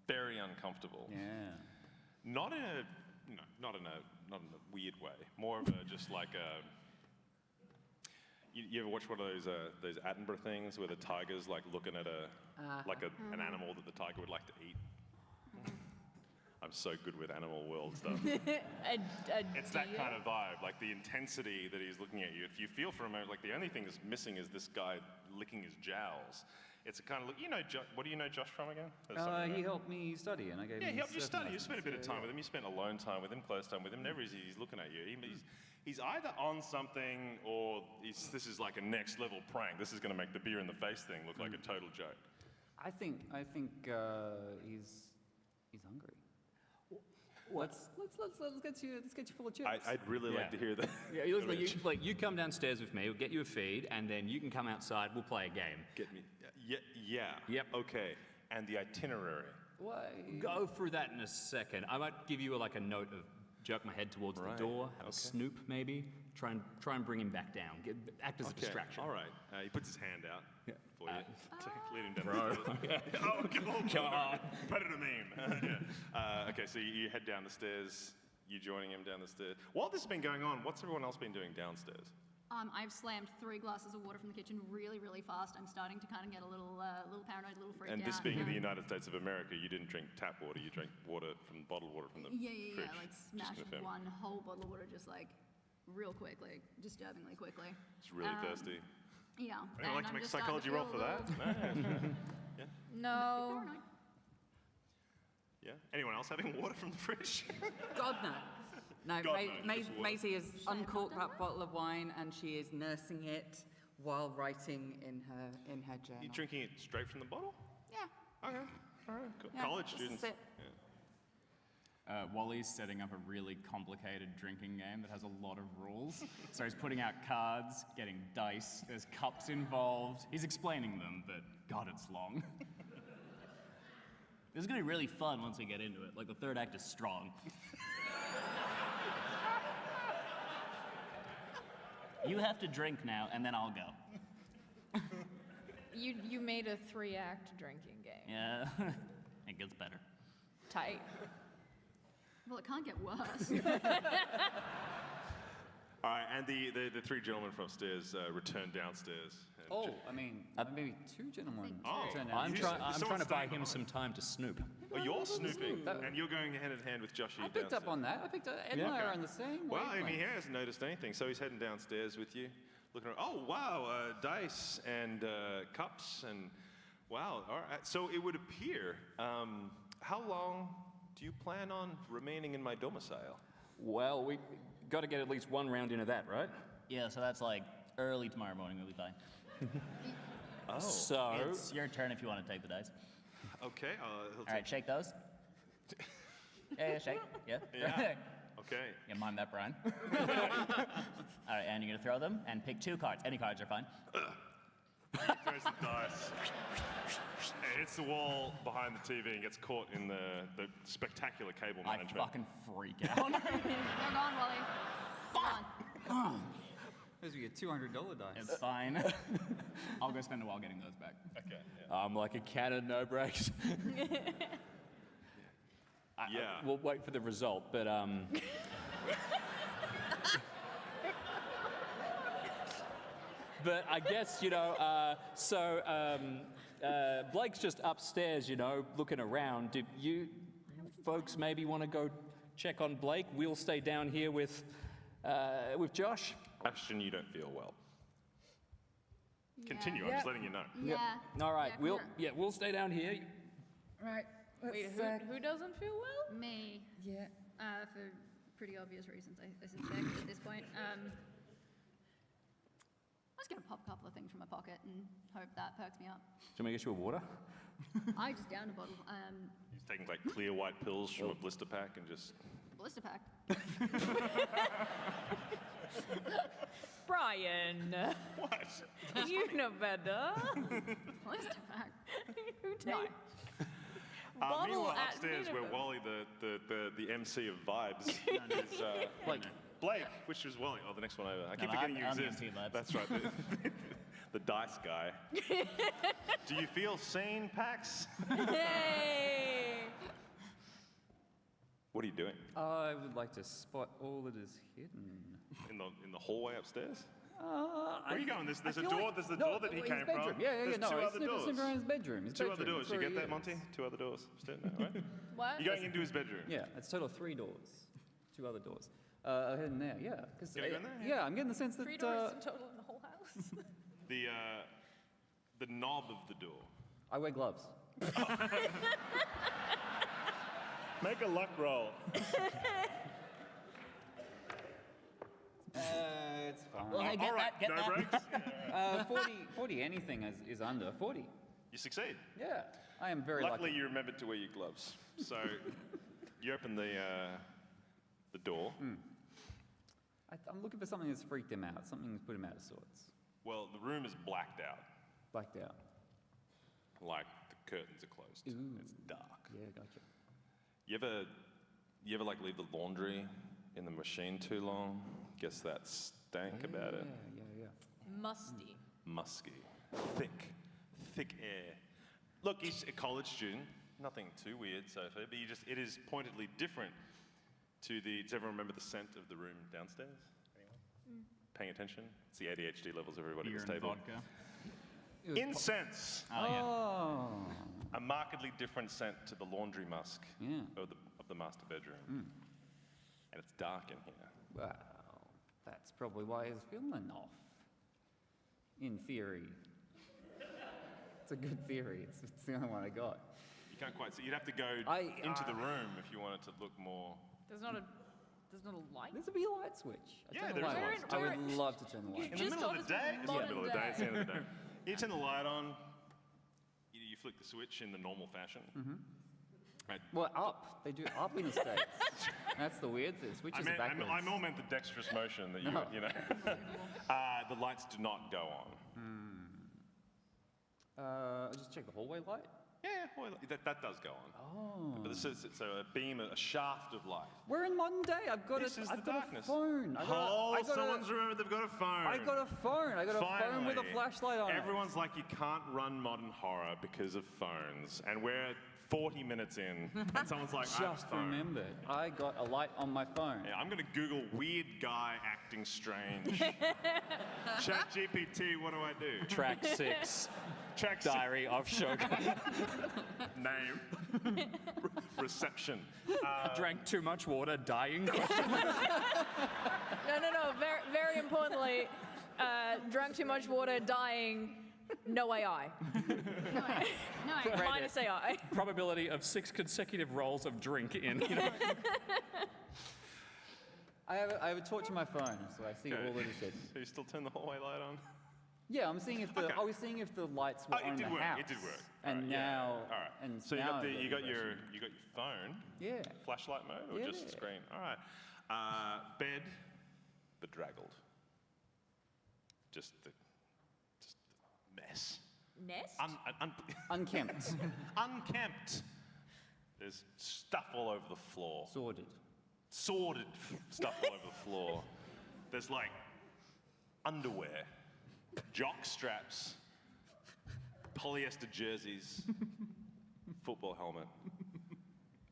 S14: very uncomfortable.
S6: Yeah.
S14: Not in a weird way. More of a just like a. You ever watch one of those Attenborough things where the tiger's like looking at an animal that the tiger would like to eat? I'm so good with animal world stuff. It's that kind of vibe, like the intensity that he's looking at you. If you feel for a moment, like the only thing that's missing is this guy licking his jowls. It's a kind of look. What do you know Josh from again?
S6: He helped me study, and I gave him.
S14: Yeah, he helped you study. You
S6: lessons.
S14: spent a bit of time with him. You spent alone time with him, close time with him. Never is he's looking at you. He's either on something or this is like a next level prank. This is going to make the beer in the face thing look like a total joke.
S6: I think he's hungry. Let's get you full of chips.
S14: I'd really like to hear that.
S7: Yeah, you come downstairs with me. We'll get you a feed, and then you can come outside. We'll play a game.
S14: Get me. Yeah.
S7: Yep.
S14: Okay. And the itinerary.
S6: Why?
S7: Go through that in a second. I might give you a note of jerk my head towards the door, have a snoop maybe, try and bring him back down. Act as a distraction.
S14: All right. He puts his hand out for you. Lead him down
S7: Bro.
S14: the stairs. Oh, come on. Predator meme. Okay, so you head down the stairs. You joining him down the stairs. While this has been going on, what's everyone else been doing downstairs?
S10: I've slammed 3 glasses of water from the kitchen really, really fast. I'm starting to kind of get a little paranoid, a little freaked out.
S14: And this being in the United States of America, you didn't drink tap water. You drank bottled water from the fridge.
S10: Like smashed one whole bottle of water just like real quick, like disturbingly quickly.
S14: It's really thirsty.
S10: Yeah.
S14: Anyone like to make a psychology roll for that? Yeah.
S4: No.
S14: Yeah. Anyone else having water from the fridge?
S8: God, no. No,
S14: God, no, just water.
S8: Maisie has uncorked that bottle of wine and she is nursing it while writing in her journal.
S14: You drinking it straight from the bottle?
S8: Yeah.
S14: Okay. All right. Cool.
S8: Yeah,
S14: College
S8: this
S14: students.
S8: is it.
S1: Wally's setting up a really complicated drinking game that has a lot of rules. So he's putting out cards, getting dice, there's cups involved. He's explaining them, but God, it's long.
S13: This is going to be really fun once we get into it. Like, the third act is strong. You have to drink now, and then I'll go.
S4: You made a 3-act drinking game.
S13: Yeah, it gets better.
S4: Tight.
S10: Well, it can't get worse.
S14: All right, and the 3 gentlemen from upstairs return downstairs.
S6: Maybe 2 gentlemen. return
S7: I'm
S6: downstairs.
S7: trying to buy him some time to snoop.
S14: Oh, you're snooping, and you're going hand in hand with Joshy.
S6: I picked up on that. Ed and I are on the same
S14: Well,
S6: wavelength.
S14: he hasn't noticed anything, so he's heading downstairs with you, looking around. Oh, wow, dice and cups and wow. All right, so it would appear. How long do you plan on remaining in my domicile?
S7: Well, we got to get at least 1 round into that, right?
S13: Yeah, so that's like early tomorrow morning. We'll be fine.
S14: Oh.
S7: So
S13: it's your turn if you want to take the dice.
S14: Okay.
S13: All right, shake those. Yeah, shake. Yeah.
S14: Yeah. Okay.
S13: Yeah, mime that, Brian. All right, and you're gonna throw them and pick 2 cards. Any cards are fine.
S14: He throws the dice. It hits the wall behind the TV and gets caught in the spectacular cable management.
S1: I fucking freak out.
S10: They're gone, Wally. Gone.
S6: Those are your $200 dice.
S1: It's fine. I'll go spend a while getting those back.
S14: Okay.
S7: I'm like a cannon, no brakes.
S14: Yeah.
S7: We'll wait for the result, but but I guess Blake's just upstairs, looking around. Did you folks maybe want to go check on Blake? We'll stay down here with Josh.
S14: Ashton, you don't feel well. Continue. I'm just letting you know.
S10: Yeah.
S7: All right.
S10: Yeah,
S7: We'll stay down here.
S8: Right.
S4: Wait, who doesn't feel well?
S10: Me.
S8: Yeah.
S10: For pretty obvious reasons, I suspect at this point. Just gonna pop a couple of things from my pocket and hope that perks me up.
S7: Do you want me to get you a water?
S10: I just downed a bottle.
S3: He's taking like clear white pills from a blister pack and just.
S10: Blister pack.
S4: Brian.
S3: What?
S4: You know better.
S10: Blister pack.
S4: Who takes bottle
S3: Meanwhile,
S4: at
S3: upstairs where
S4: minimum.
S3: Wally, the MC of vibes, is Blake, which was Wally. Oh, the next one over. I keep forgetting you
S13: I'm the
S3: exist.
S13: MC vibes.
S3: That's right. The dice guy. Do you feel sane, PAX?
S4: Hey.
S3: What are you doing?
S6: I would like to spot all that is hidden.
S3: In the hallway upstairs?
S6: Where
S3: are you going? There's a door. There's the door that he came from.
S6: Yeah,
S3: There's
S6: no,
S3: two
S6: he's
S3: other doors.
S6: sniffing around his bedroom. His
S3: Two
S6: bedroom.
S3: other doors.
S6: That's
S3: You
S6: where
S3: get
S6: he
S3: that,
S6: is.
S3: Monty? Two other doors. Right?
S4: What?
S3: You're going into his bedroom.
S6: Yeah, it's a total of 3 doors. 2 other doors. Hidden there, yeah.
S3: Gonna go in there?
S6: Yeah, I'm getting the sense that
S4: 3 doors in total in the whole house.
S3: The knob of the door.
S6: I wear gloves.
S3: Make a luck roll.
S6: It's fine.
S13: Well, hey, get that, get
S3: no
S13: that.
S3: breaks.
S6: 40 anything is under 40.
S3: You succeed.
S6: Yeah, I am very
S3: Luckily,
S6: lucky.
S3: you remembered to wear your gloves. So you open the door.
S6: I'm looking for something that's freaked him out, something that's put him out of sorts.
S3: Well, the room is blacked out.
S6: Blacked out.
S3: Like the curtains are closed.
S6: Ooh.
S3: It's dark.
S6: Yeah, gotcha.
S3: You ever like leave the laundry in the machine too long? Guess that stank about it.
S6: Yeah.
S4: Musty.
S3: Musky. Thick air. Look, he's a college student. Nothing too weird so far, but it is pointedly different to the. Does everyone remember the scent of the room downstairs? Anyone? Paying attention? It's the ADHD levels of everybody
S1: Beer
S3: at this
S1: and
S3: table.
S1: vodka.
S3: Incense.
S1: Oh, yeah.
S6: Oh.
S3: A markedly different scent to the laundry musk of the master bedroom. And it's dark in here.
S6: Well, that's probably why he's feeling off. In theory. It's a good theory. It's the only one I got.
S3: You can't quite see. You'd have to go into the room if you wanted to look more.
S4: There's not a light.
S6: There's a wee light switch.
S3: Yeah, there is a light switch.
S6: I would love to turn the light
S3: In the middle of the day? It's not the middle of the day, it's the end of the day. You turn the light on, you flick the switch in the normal fashion. Right.
S6: Well, up. They do up in the States. That's the weird thing. Switches are backwards.
S3: I more meant the dexterous motion that you know. The lights do not go on.
S6: Just check the hallway light.
S3: Yeah, that does go on.
S6: Oh.
S3: But so a beam, a shaft of light.
S6: We're in modern day. I've got
S3: This is the darkness.
S6: a phone.
S3: Someone's remembered they've got a phone.
S6: I got a phone. I got a phone with a
S3: Finally.
S6: flashlight on it.
S3: Everyone's like, you can't run modern horror because of phones. And we're 40 minutes in, and someone's like, I have a
S6: Just
S3: phone.
S6: remembered. I got a light on my phone.
S3: Yeah, I'm going to Google weird guy acting strange. Chat GPT, what do I do?
S7: Track 6.
S3: Track
S7: Diary of Shogun.
S3: Name. Reception.
S7: Drank too much water, dying.
S4: No. Very, very importantly, drank too much water, dying. No AI.
S10: No,
S4: Minus AI.
S7: Probability of 6 consecutive rolls of drink in. You know?
S6: I have a torch on my phone, so I see all that is hidden.
S3: So you still turn the hallway light on?
S6: Yeah, I'm seeing if the. I was seeing if the lights were on
S3: it did
S6: the
S3: work.
S6: house.
S3: It did work.
S6: And
S3: Alright,
S6: now.
S3: All right.
S6: And
S3: So
S6: now
S3: you got your phone.
S6: Yeah.
S3: Flashlight mode or just
S6: Yeah.
S3: screen? All right. Bed, bedraggled. Just the mess.
S4: Nest?
S6: Unkempt.
S3: Unkempt. There's stuff all over the floor.
S6: Sordid
S3: Stuff all over the floor. There's like underwear, jock straps, polyester jerseys, football helmet,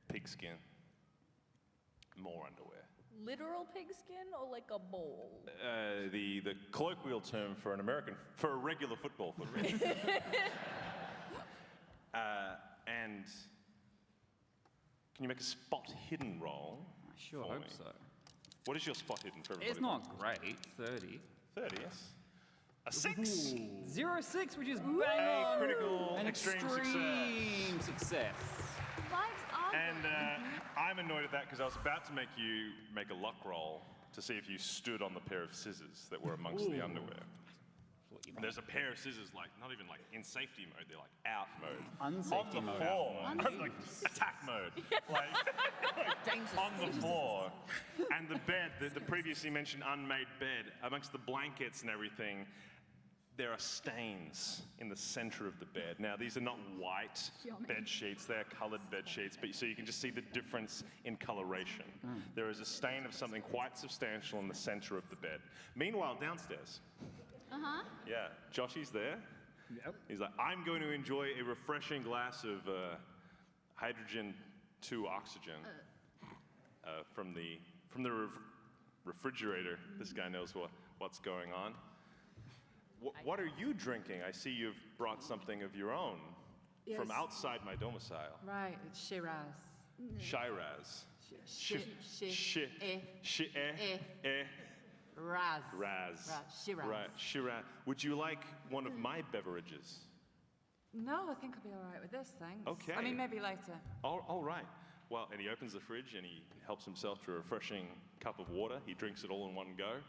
S3: pigskin, more underwear.
S4: Literal pigskin or like a bowl?
S3: The colloquial term for a regular football foot. And can you make a spot hidden roll?
S6: I sure
S3: for
S6: hope
S3: me?
S6: so.
S3: What is your spot hidden for everybody?
S6: It's not great. 30.
S3: 30, yes. A 6.
S6: 0.6, which is bang
S3: A
S6: on.
S3: critical
S6: An
S3: extreme
S6: success.
S10: Lights are
S3: And I'm annoyed at that because I was about to make you make a luck roll to see if you stood on the pair of scissors that were amongst the underwear.
S14: And there's a pair of scissors, like not even like in safety mode, they're like out mode.
S6: Unsafety
S14: on the
S6: mode,
S14: floor,
S6: out mode.
S14: like attack mode, like on the floor. And the bed, the previously mentioned unmade bed, amongst the blankets and everything, there are stains in the center of the bed. Now, these are not white bed sheets, they're colored bed sheets, but so you can just see the difference in coloration. There is a stain of something quite substantial in the center of the bed. Meanwhile, downstairs, yeah, Joshy's there.
S6: Yep.
S14: He's like, I'm going to enjoy a refreshing glass of hydrogen 2 oxygen from the refrigerator. This guy knows what's going on. What are you drinking? I see you've brought something of your own from
S8: Yes.
S14: outside my domicile.
S8: Right, it's Shiraz.
S14: Shiraz.
S8: Raz.
S14: Raz.
S8: Shiraz.
S14: Right, Shiraz. Would you like one of my beverages?
S8: No, I think I'll be all right with this, thanks.
S14: Okay.
S8: I mean, maybe later.
S14: All right. Well, and he opens the fridge and he helps himself to a refreshing cup of water. He drinks it all in one go.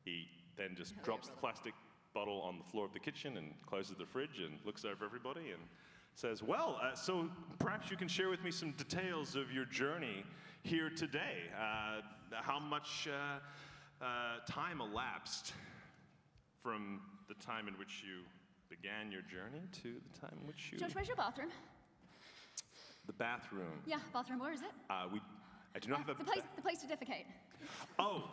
S14: He then just drops the plastic bottle on the floor of the kitchen and closes the fridge and looks over everybody and says, well, so perhaps you can share with me some details of your journey here today. How much time elapsed from the time in which you began your journey to the time in which you...
S10: Josh, where's your bathroom?
S14: The bathroom.
S10: Yeah, bathroom. Where is it?
S14: I do not have a...
S10: The place to defecate.
S14: Oh,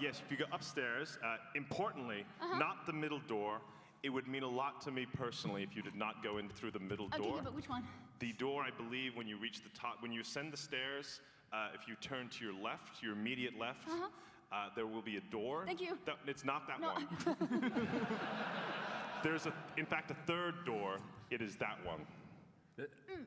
S14: yes, if you go upstairs, importantly, not the middle door. It would mean a lot to me personally if you did not go in through the middle door.
S10: Okay, yeah, but which one?
S14: The door, I believe, when you reach the top, when you ascend the stairs, if you turn to your left, your immediate left, there will be a door.
S10: Thank you.
S14: It's not that one. There's, in fact, a third door. It is that one.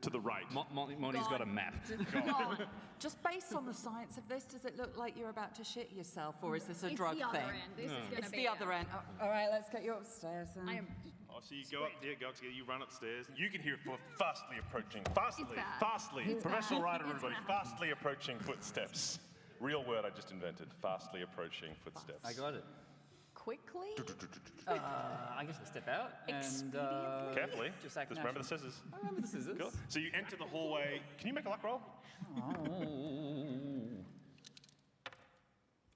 S14: To the right.
S7: Monty's got a map.
S8: Gone. Just based on the science of this, does it look like you're about to shit yourself, or is this a
S10: It's
S8: drug
S10: the other
S8: thing?
S10: end. This is gonna
S8: It's
S10: be
S8: the other
S10: it.
S8: end. All right, let's get you upstairs then.
S10: I am.
S14: Oh, so you go up there, go together, you run upstairs. You can hear fastly approaching, fastly,
S10: It's bad.
S14: fastly.
S10: It's
S14: Professional
S10: bad.
S14: writer,
S10: It's
S14: everybody,
S10: bad.
S14: fastly approaching footsteps. Real word I just invented, fastly approaching footsteps.
S6: I got it.
S8: Quickly?
S6: I guess I step out and
S14: Carefully,
S6: just act
S14: remember the
S6: natural.
S14: scissors.
S6: I remember the scissors.
S14: Cool. So you enter the hallway. Can you make a luck roll?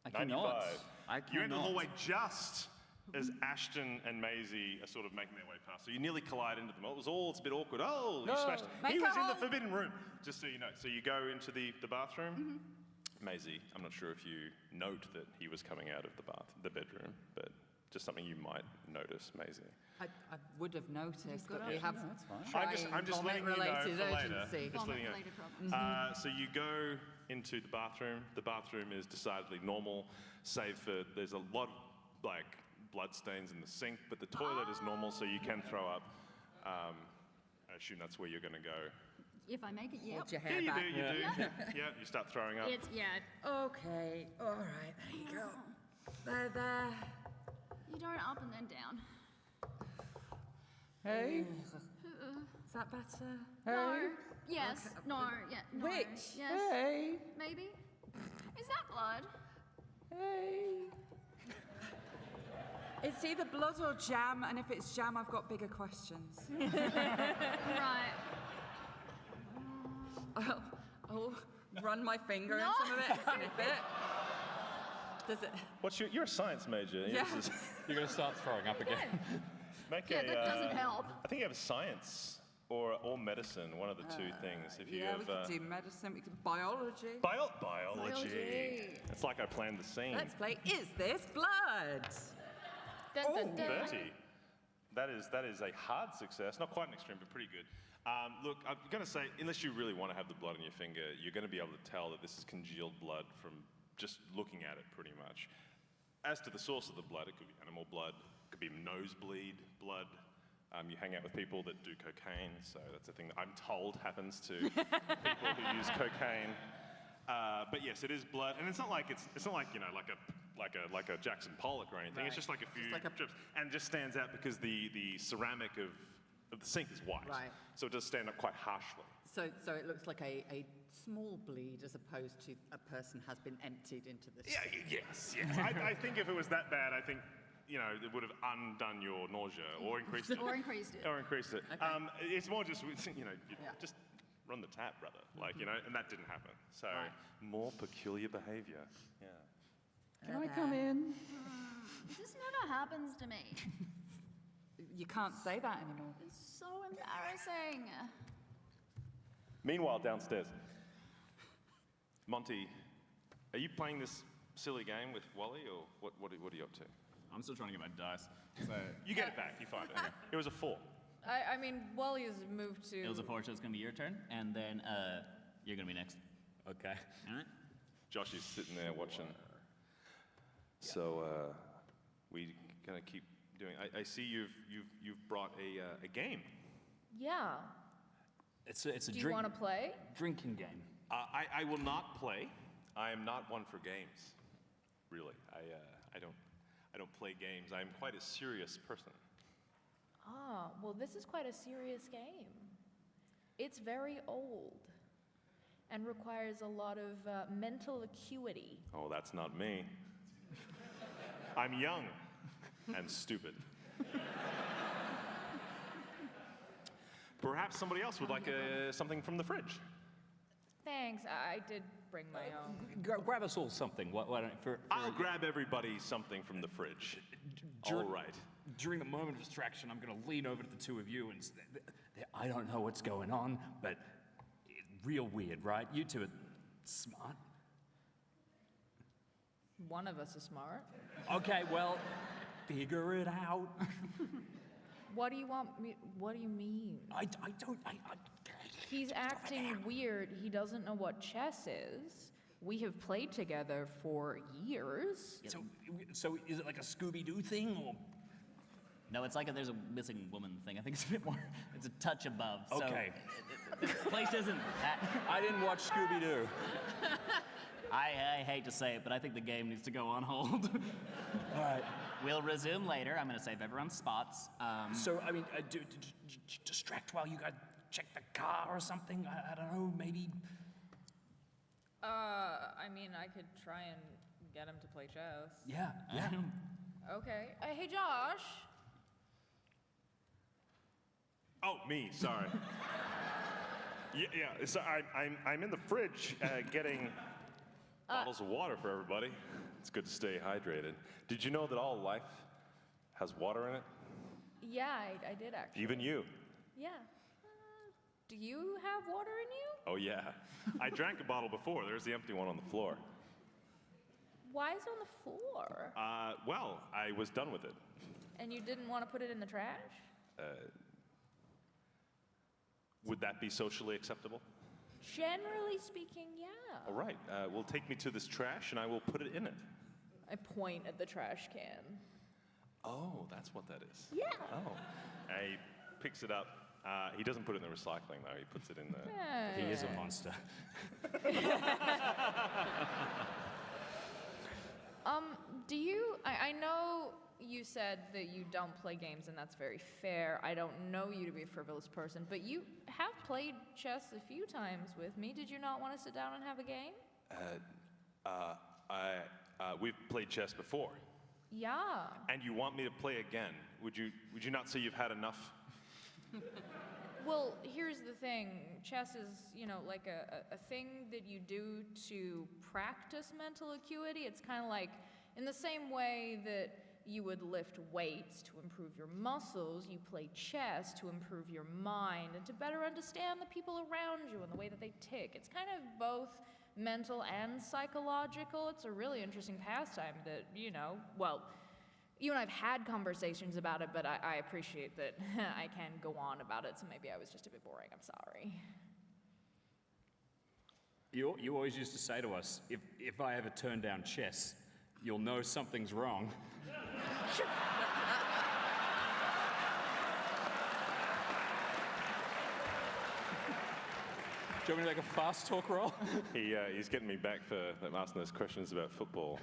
S6: I cannot.
S14: 95. You enter the hallway just as Ashton and Maisie are sort of making their way past. So you nearly collide into them. It's a bit awkward. Oh, you smashed. He was in the forbidden room, just so you know. So you go into the bathroom. Maisie, I'm not sure if you note that he was coming out of the bedroom, but just something you might notice, Maisie.
S8: I would have noticed, but we
S14: Yeah.
S8: have
S14: I'm just letting you know for later.
S8: urgency.
S14: Just letting you know. So you go into the bathroom. The bathroom is decidedly normal, save for there's a lot of like blood stains in the sink, but the toilet is normal, so you can throw up. I assume that's where you're going to go.
S10: If I make it, yeah.
S8: Hold your hair back.
S14: You do. Yeah, you start throwing up.
S10: It's
S8: Okay, all right, there you go. There.
S10: You don't up and then down.
S8: Hey. Is that better?
S10: No. Yes.
S8: Okay.
S10: No. Yeah. No.
S8: Which?
S10: Yes.
S8: Hey.
S10: Maybe. Is that blood?
S8: Hey. It's either blood or jam, and if it's jam, I've got bigger questions.
S10: Right.
S8: I'll run my finger in some of it, snip it. Does it?
S14: You're a science major.
S8: Yeah.
S7: You're going to start throwing up again.
S14: Make
S10: Yeah,
S14: a,
S10: that doesn't help.
S14: I think you have science or medicine, one of the two things. If you
S8: Yeah,
S14: have
S8: we could do medicine, we could biology.
S14: biology. It's like I planned the scene.
S8: Let's play Is This Blood?
S10: Dun, dun, dun.
S14: 30. That is a hard success. Not quite an extreme, but pretty good. Look, I'm going to say, unless you really want to have the blood on your finger, you're going to be able to tell that this is congealed blood from just looking at it, pretty much. As to the source of the blood, it could be animal blood, it could be nosebleed blood. You hang out with people that do cocaine, so that's a thing that I'm told happens to people who use cocaine. But yes, it is blood, and it's not like you know like a Jackson Pollock or anything. It's just like a few drips, and it just stands out because the ceramic of the sink is white,
S8: Right.
S14: so it does stand up quite harshly.
S8: So it looks like a small bleed as opposed to a person has been emptied into the
S14: Yeah, yes. I think if it was that bad, I think it would have undone your nausea or increased it.
S10: Or increased it.
S14: Or increased it. It's more just, just run the tap, brother. And that didn't happen. So more peculiar behavior. Yeah.
S8: Can I come in?
S10: This never happens to me.
S8: You can't say that anymore.
S10: It's so embarrassing.
S14: Meanwhile, downstairs, Monty, are you playing this silly game with Wally, or what are you up to?
S1: I'm still trying to get my dice. So
S14: You get it back. You find it. It was a 4.
S4: I mean, Wally has moved to.
S13: It was a 4, so it's going to be your turn, and then you're going to be next.
S7: Okay.
S13: All right.
S14: Josh is sitting there watching. So we gonna keep doing. I see you've brought a game.
S4: Yeah.
S7: It's a
S4: Do you want to play?
S7: drinking game.
S14: I will not play. I am not one for games. Really, I don't play games. I am quite a serious person.
S4: Ah, well, this is quite a serious game. It's very old and requires a lot of mental acuity.
S14: Oh, that's not me. I'm young and stupid. Perhaps somebody else would like something from the fridge.
S4: Thanks, I did bring my own.
S7: Grab us all something. Why don't, for
S14: I'll grab everybody something from the fridge. All right.
S7: During the moment of distraction, I'm going to lean over to the two of you and say, I don't know what's going on, but real weird, right? You two are smart.
S4: One of us is smart.
S7: Okay, well, figure it out.
S4: What do you want me? What do you mean?
S7: I don't.
S4: He's acting weird. He doesn't know what chess is. We have played together for years.
S7: So is it like a Scooby-Doo thing, or?
S13: No, it's like there's a missing woman thing. I think it's a bit more. It's a touch above.
S7: Okay.
S13: So the place isn't that.
S7: I didn't watch Scooby-Doo.
S13: I hate to say it, but I think the game needs to go on hold.
S7: All right.
S13: We'll resume later. I'm going to save everyone's spots.
S7: So, I mean, distract while you guys check the car or something? I don't know, maybe?
S4: I mean, I could try and get him to play chess.
S7: Yeah.
S4: Okay. Hey, Josh.
S14: Oh, me. Sorry. Yeah. So I'm in the fridge getting bottles of water for everybody. It's good to stay hydrated. Did you know that all life has water in it?
S4: Yeah, I did actually.
S14: Even you.
S4: Yeah. Do you have water in you?
S14: Oh yeah. I drank a bottle before. There's the empty one on the floor.
S4: Why is it on the floor?
S14: Well, I was done with it.
S4: And you didn't want to put it in the trash?
S14: Would that be socially acceptable?
S4: Generally speaking, yeah.
S14: All right. Well, take me to this trash and I will put it in it.
S4: I point at the trash can.
S14: Oh, that's what that is.
S4: Yeah.
S14: Oh. He picks it up. He doesn't put it in the recycling, though. He puts it in the...
S4: Yeah.
S7: He is a monster.
S4: Do you... I know you said that you don't play games, and that's very fair. I don't know you to be a frivolous person, but you have played chess a few times with me. Did you not want to sit down and have a game?
S14: We've played chess before.
S4: Yeah.
S14: And you want me to play again. Would you not say you've had enough?
S4: Well, here's the thing. Chess is, like a thing that you do to practice mental acuity. It's kind of like, in the same way that you would lift weights to improve your muscles, you play chess to improve your mind and to better understand the people around you and the way that they tick. It's kind of both mental and psychological. It's a really interesting pastime that, well, you and I have had conversations about it, but I appreciate that I can go on about it, so maybe I was just a bit boring. I'm sorry.
S7: You always used to say to us, if I ever turn down chess, you'll know something's wrong. Do you want me to make a fast talk roll?
S14: He's getting me back for asking those questions about football.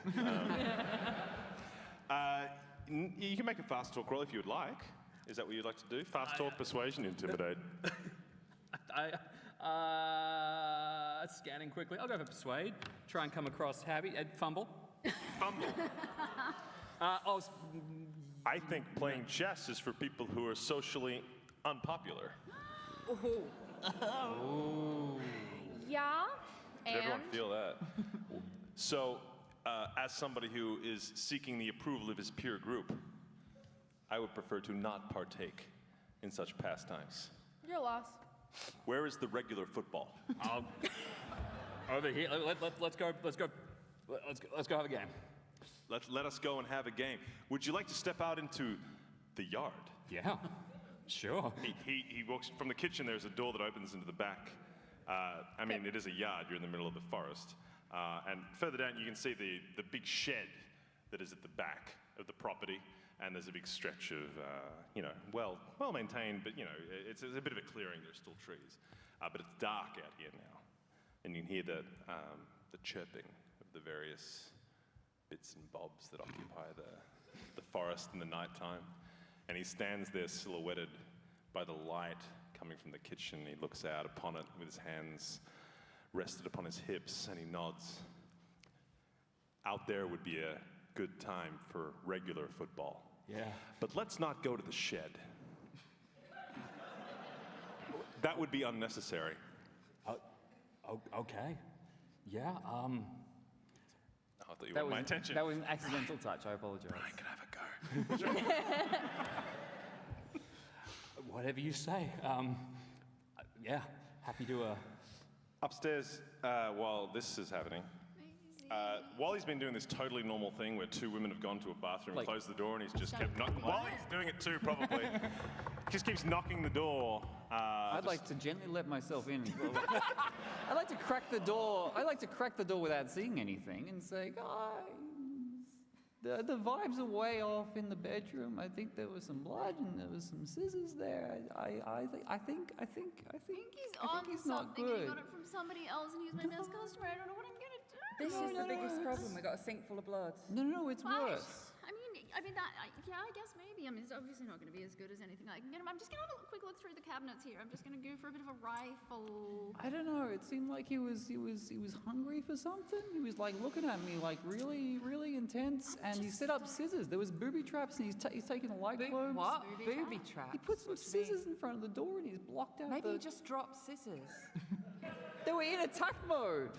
S14: You can make a fast talk roll if you would like. Is that what you'd like to do? Fast talk, persuasion, intimidate.
S7: Scanning quickly. I'll go for persuade. Try and come across happy. Fumble.
S14: Fumble.
S3: I think playing chess is for people who are socially unpopular.
S4: Yeah.
S3: Did everyone
S4: And
S3: feel that? So, as somebody who is seeking the approval of his peer group, I would prefer to not partake in such pastimes.
S4: your loss.
S3: Where is the regular football?
S7: Over here. Let's go have a game.
S3: Let us go and have a game. Would you like to step out into the yard?
S7: Yeah, sure.
S3: He walks from the kitchen. There's a door that opens into the back. I mean, it is a yard. You're in the middle of the forest. And further down, you can see the big shed that is at the back of the property. And there's a big stretch of, well maintained, but it's a bit of a clearing. There's still trees, but it's dark out here now, and you can hear the chirping of the various bits and bobs that occupy the forest in the nighttime. And he stands there silhouetted by the light coming from the kitchen. He looks out upon it with his hands rested upon his hips, and he nods. Out there would be a good time for regular football.
S7: Yeah.
S3: But let's not go to the shed. That would be unnecessary.
S7: Okay. Yeah,
S3: I thought you wanted my attention.
S6: That was an accidental touch. I apologize.
S3: Brian, can I have a go?
S7: Whatever you say. Yeah, happy to.
S3: Upstairs, while this is happening, Wally's been doing this totally normal thing where two women have gone to a bathroom and closed the door, and he's just kept knocking. Wally's doing it too, probably. Just keeps knocking the door.
S6: I'd like to gently let myself in. I'd like to crack the door. I like to crack the door without seeing anything and say, guys, the vibes are way off in the bedroom. I think there was some blood and there was some scissors there. I think
S10: He's
S6: he's not
S10: something and
S6: good.
S10: he got it from somebody else and he's my best customer. I don't know what I'm gonna do.
S8: This is the biggest problem. We got a sink full of blood.
S6: No, it's
S10: Right.
S6: worse.
S10: I mean that. Yeah, I guess maybe. I mean, it's obviously not going to be as good as anything I can get him. I'm just going to have a quick look through the cabinets here. I'm just going to go for a bit of a rifle.
S6: I don't know. It seemed like he was hungry for something. He was like looking at me like really, really intense. And he set up scissors. There was booby traps, and he's taking the light globes.
S8: What? Booby traps?
S6: He put some scissors in front of the door, and he's blocked out.
S8: Maybe he just dropped scissors.
S6: They were in attack mode.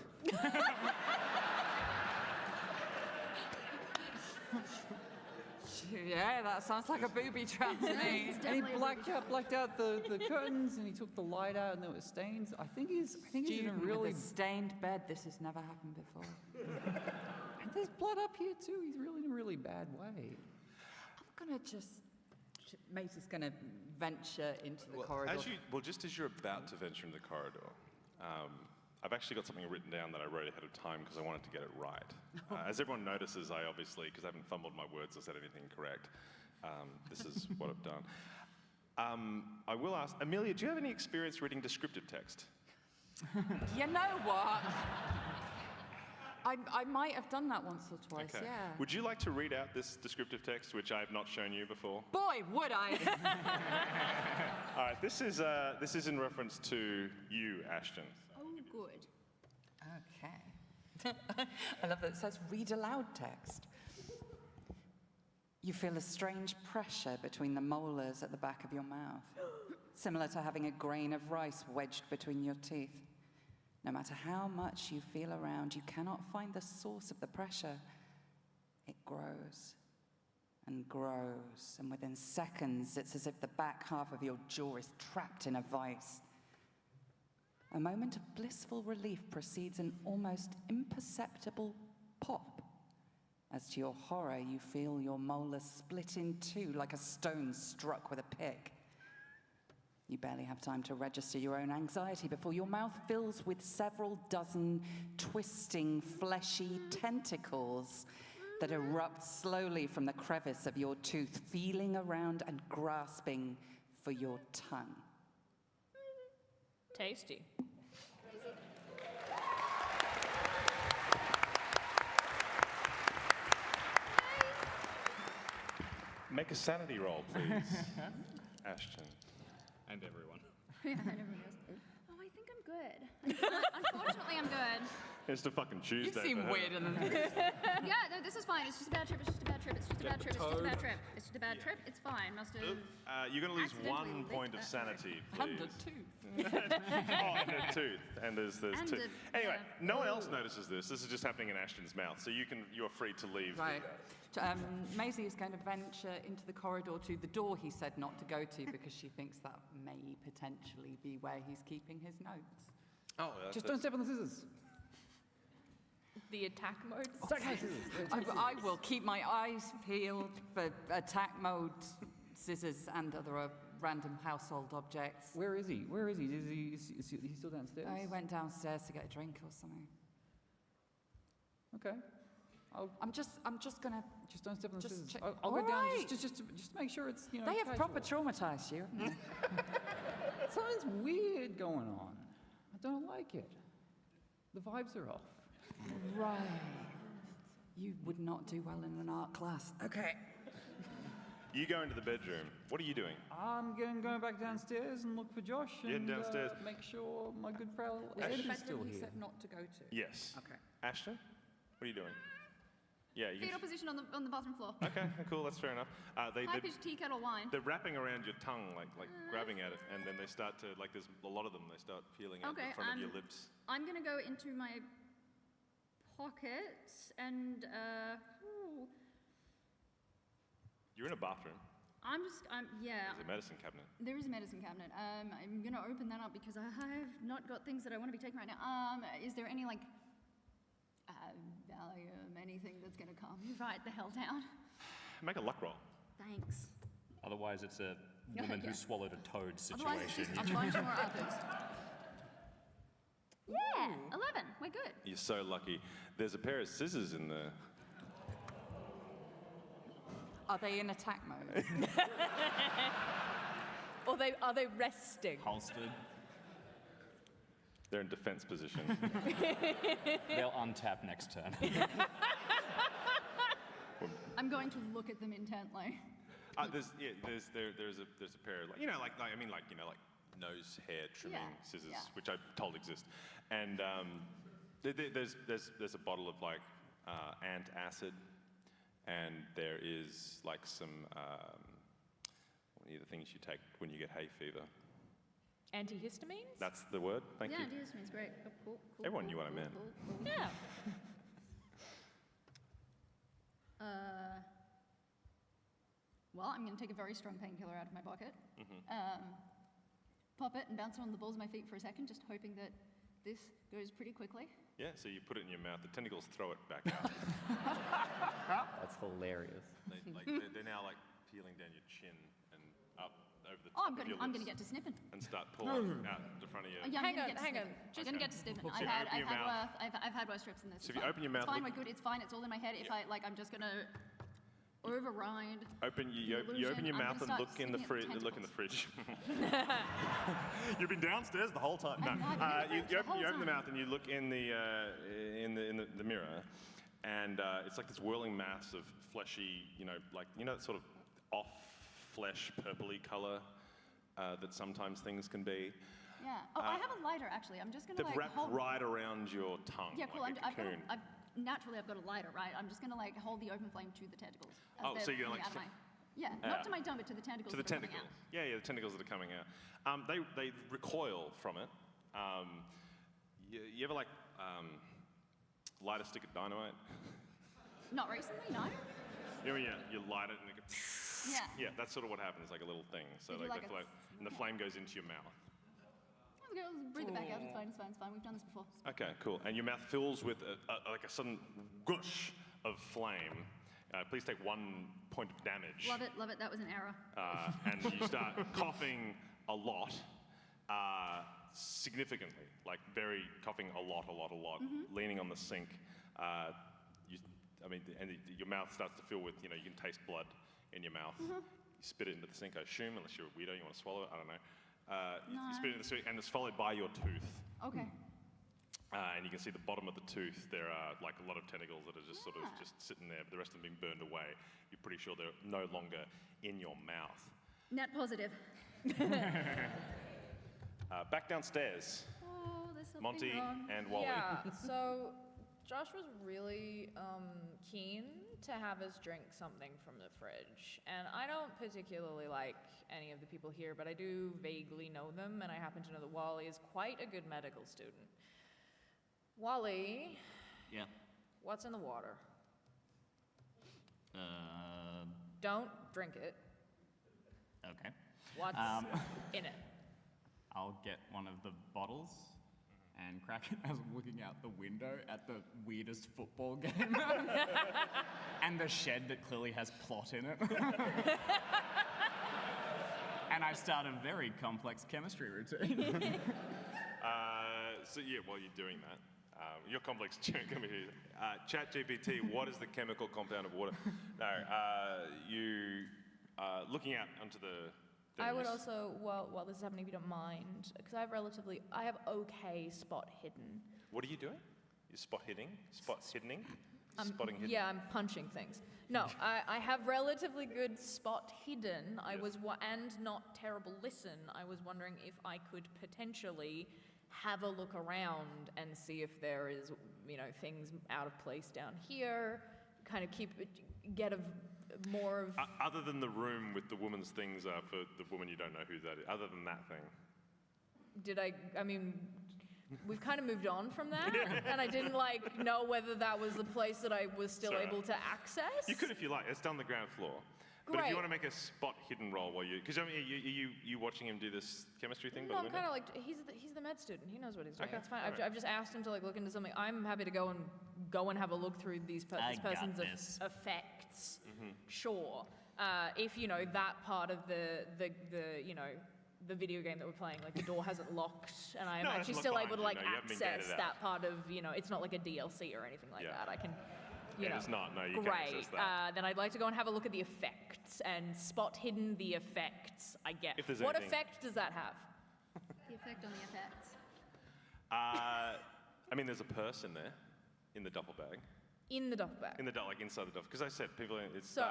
S8: Yeah, that sounds like a booby trap to me.
S6: And he blacked out the curtains, and he took the light out, and there were stains. I think he's in a
S8: Student
S6: really
S8: with a stained bed. This has never happened before.
S6: And there's blood up here too. He's really in a really bad way.
S8: I'm gonna Macy's gonna venture into the corridor.
S3: Just as you're about to venture into the corridor, I've actually got something written down that I wrote ahead of time because I wanted to get it right. As everyone notices, I obviously, because I haven't fumbled my words or said anything correct, this is what I've done. I will ask, Amelia, do you have any experience reading descriptive text?
S8: You know what? I might have done that once or twice,
S3: Okay.
S8: yeah.
S3: Would you like to read out this descriptive text, which I have not shown you before?
S8: Boy, would I!
S3: All right, this is in reference to you, Ashton.
S10: Oh, good.
S8: Okay. I love that it says read aloud text. You feel a strange pressure between the molars at the back of your mouth, similar to having a grain of rice wedged between your teeth. No matter how much you feel around, you cannot find the source of the pressure. It grows and grows, and within seconds, it's as if the back half of your jaw is trapped in a vice. A moment of blissful relief precedes an almost imperceptible pop. As to your horror, you feel your molars split in two like a stone struck with a pick. You barely have time to register your own anxiety before your mouth fills with several dozen twisting, fleshy tentacles that erupt slowly from the crevice of your tooth, feeling around and grasping for your tongue.
S4: Tasty.
S3: Make a sanity roll, please, Ashton.
S1: And everyone.
S10: Yeah, and everyone else. Oh, I think I'm good. Unfortunately, I'm good.
S14: It's a fucking Tuesday.
S8: You seem
S14: for her.
S8: weirder than this.
S10: Yeah, no, this is fine. It's just a bad trip. It's just a bad trip. It's just a bad trip. It's just a bad trip. It's just a bad trip. It's fine. Must have.
S14: You're going to lose
S10: accidentally
S14: 1
S10: licked
S14: point of
S10: that
S14: sanity,
S8: And
S14: please.
S8: a tooth.
S14: Oh, and a tooth. And there's
S10: And
S14: tooth.
S10: a-
S14: Anyway,
S10: yeah.
S14: no one else notices this. This is just happening in Ashton's mouth, so you are free to leave.
S8: Right. Maisie is going to venture into the corridor to the door he said not to go to because she thinks that may potentially be where he's keeping his notes.
S14: Oh,
S6: Just don't step on the scissors.
S4: The attack mode.
S6: Attack my scissors.
S8: I will keep my eyes peeled for attack mode, scissors, and other random household objects.
S6: Where is he? Where is he? Is he still downstairs?
S8: I went downstairs to get a drink or something.
S6: Okay.
S8: I'm just gonna.
S6: Just don't step on the
S8: Just
S6: scissors.
S8: check-
S6: I'll go
S8: All
S6: down
S8: right.
S6: just make sure it's, you know,
S8: They have
S6: casual.
S8: proper traumatized you, haven't they?
S6: Something's weird going on. I don't like it. The vibes are off.
S8: Right. You would not do well in an art class. Okay.
S14: You go into the bedroom. What are you doing?
S6: I'm going back downstairs and look for Josh
S14: You're
S6: and
S14: downstairs.
S6: make sure my good pal
S8: Was it
S6: Ash
S8: the
S6: is still
S8: bedroom he
S6: here.
S8: said not to go to?
S14: Yes.
S8: Okay.
S14: Ashton, what are you doing? Yeah, you
S10: Fetal position on the bathroom floor.
S14: Okay, cool. That's fair enough.
S10: High pitched tea kettle wine.
S14: They're wrapping around your tongue, like grabbing at it, and then they start to, like, there's a lot of them. They start peeling out
S10: Okay,
S14: the front of your lips.
S10: I'm gonna go into my pocket and
S14: You're in a bathroom.
S10: yeah.
S14: There's a medicine cabinet.
S10: There is a medicine cabinet. I'm gonna open that up because I have not got things that I want to be taking right now. Is there any like Valium, anything that's gonna calm me right the hell down?
S14: Make a luck roll.
S10: Thanks.
S7: Otherwise, it's a woman
S10: Yeah.
S7: who swallowed a toad
S10: Otherwise, it's
S7: situation.
S10: just a bunch more others. Yeah, 11. We're good.
S14: You're so lucky. There's a pair of scissors in there.
S8: Are they in attack mode?
S4: Or are they resting?
S7: Holstered.
S14: They're in defense position.
S7: They'll untap next turn.
S10: I'm going to look at them intently.
S14: There's a pair of, like nose hair trimming
S10: Yeah,
S14: scissors,
S10: yeah.
S14: which I'm told exist, and there's a bottle of like antacid, and there is like some one of the things you take when you get hay fever.
S4: Antihistamines?
S14: That's the word. Thank
S10: yeah,
S14: you.
S10: antihistamines, great. Oh, cool, cool,
S14: Everyone
S10: cool,
S14: knew what I
S10: cool,
S14: meant.
S10: cool, cool.
S4: Yeah.
S10: Well, I'm going to take a very strong painkiller out of my pocket,
S14: Mm-hmm.
S10: pop it, and bounce it on the balls of my feet for a second, just hoping that this goes pretty quickly.
S14: Yeah, so you put it in your mouth. The tentacles throw it back out.
S2: That's hilarious.
S14: They're now like peeling down your chin and up over the top
S10: Oh, I'm
S14: of
S10: going
S14: your
S10: to
S14: lips
S10: get to snipping.
S14: and start pulling out the front of your.
S10: Yeah,
S4: Hang
S10: I'm
S4: on,
S10: going
S4: hang on.
S10: I'm going to get to snipping.
S14: So if you open your mouth-
S10: I've had worse trips than this.
S14: So
S10: It's
S14: if you
S10: fine.
S14: open your mouth,
S10: it's fine.
S14: look-
S10: We're good. It's fine. It's all in my head. If I'm just going to override.
S14: You open your
S10: I'm
S14: mouth
S10: gonna
S14: and
S10: start
S14: look in the
S10: sniffing at the
S14: Look in the fridge. You've been downstairs the whole time. No,
S10: I've been in the
S14: you
S10: fridge the
S14: open the
S10: whole
S14: mouth and you look in the mirror, and it's like this whirling mass of fleshy, that sort of off flesh purpley color that sometimes things can be.
S10: Yeah. Oh, I have a lighter actually. I'm just going to
S14: They've wrapped
S10: hold.
S14: right around your tongue.
S10: Yeah, cool.
S14: Like a cocoon.
S10: Naturally, I've got a lighter, right? I'm just going to hold the open flame to the tentacles. as
S14: Oh,
S10: they're
S14: so you're
S10: coming
S14: like
S10: out of yeah, not to my tongue, but to the tentacles.
S14: To the
S10: that are coming
S14: tentacles.
S10: out.
S14: Yeah, the tentacles that are coming out. They recoil from it. You ever light a stick of dynamite?
S10: Not recently, no.
S14: You know, you light it and it goes.
S10: Yeah.
S14: Yeah, that's sort of what happens. It's like a little thing. So
S10: You do
S14: they
S10: like a-
S14: float, and the flame goes into your mouth.
S10: Breathe it back out. It's fine. It's fine. It's fine. We've done this before.
S14: Okay, cool. And your mouth fills with like a sudden gush of flame. Please take 1 point of damage.
S10: Love it. Love it. That was an error.
S14: And you start coughing a lot, significantly, like coughing a lot,
S10: Mhm.
S14: leaning on the sink. Your mouth starts to fill with, you can taste blood in your mouth.
S10: Mhm.
S14: You spit it into the sink, I assume, unless you're a weirdo, you want to swallow it, I don't know. You
S10: No.
S14: spit it in the sink, and it's followed by your tooth.
S10: Okay.
S14: And you can see the bottom of the tooth. There are like a lot of tentacles that are just sort of just sitting there, but the rest of them being burned away. You're pretty sure they're no longer in your mouth.
S10: Net positive.
S14: Back downstairs.
S10: Oh, this
S3: Monty and Wally.
S4: Yeah, so Josh was really keen to have us drink something from the fridge. And I don't particularly like any of the people here, but I do vaguely know them, and I happen to know that Wally is quite a good medical student. Wally,
S13: Yeah.
S4: what's in the water?
S13: Uh,
S4: Don't drink it.
S13: okay.
S4: What's in it?
S1: I'll get one of the bottles and crack it as I'm looking out the window at the weirdest football game. And the shed that clearly has plot in it. And I start a very complex chemistry routine.
S3: So yeah, while you're doing that, your complex chemistry. ChatGPT, what is the chemical compound of water? No, you looking out onto the.
S4: I would also, while this is happening, if you don't mind, because I have okay spot hidden.
S3: What are you doing? You're spot hitting? Spot hitting? Spotting hidden?
S4: Yeah, I'm punching things. No, I have relatively good spot hidden. And not terrible listen. I was wondering if I could potentially have a look around and see if there is, things out of place down here. Kind of get a more of.
S3: Other than the room with the woman's things for the woman you don't know who that is. Other than that thing.
S4: We've kind of moved on from that, and I didn't know whether that was the place that I was still able to access.
S3: You could if you like. It's down the ground floor. But if
S4: Great.
S3: you want to make a spot hidden roll while you, because you watching him do this chemistry thing by
S4: No,
S3: the
S4: I'm
S3: window?
S4: kind of he's the med student. He knows what he's doing.
S3: Okay,
S4: It's fine.
S3: all right.
S4: I've just asked him to look into something. I'm happy to go and have a look through this
S13: I got
S4: person's
S13: this.
S4: effects.
S3: Mm-hmm.
S4: Sure. If that part of the video game that we're playing, the door hasn't locked, and I am
S3: No, it
S4: actually
S3: hasn't
S4: still
S3: locked
S4: able to
S3: behind you. No, you haven't been
S4: access
S3: gated
S4: that part of it's not like a DLC or anything like
S3: Yeah.
S4: that. I can.
S3: It's not. No, you can't
S4: Great.
S3: access that.
S4: Then I'd like to go and have a look at the effects and spot hidden the effects. I get.
S3: If there's
S4: What
S3: anything.
S4: effect does that have?
S10: The effect on the effects.
S3: There's a purse in there, in the duffel bag.
S4: In the duffel bag.
S3: Inside the duffel. Because I said people, it
S4: So,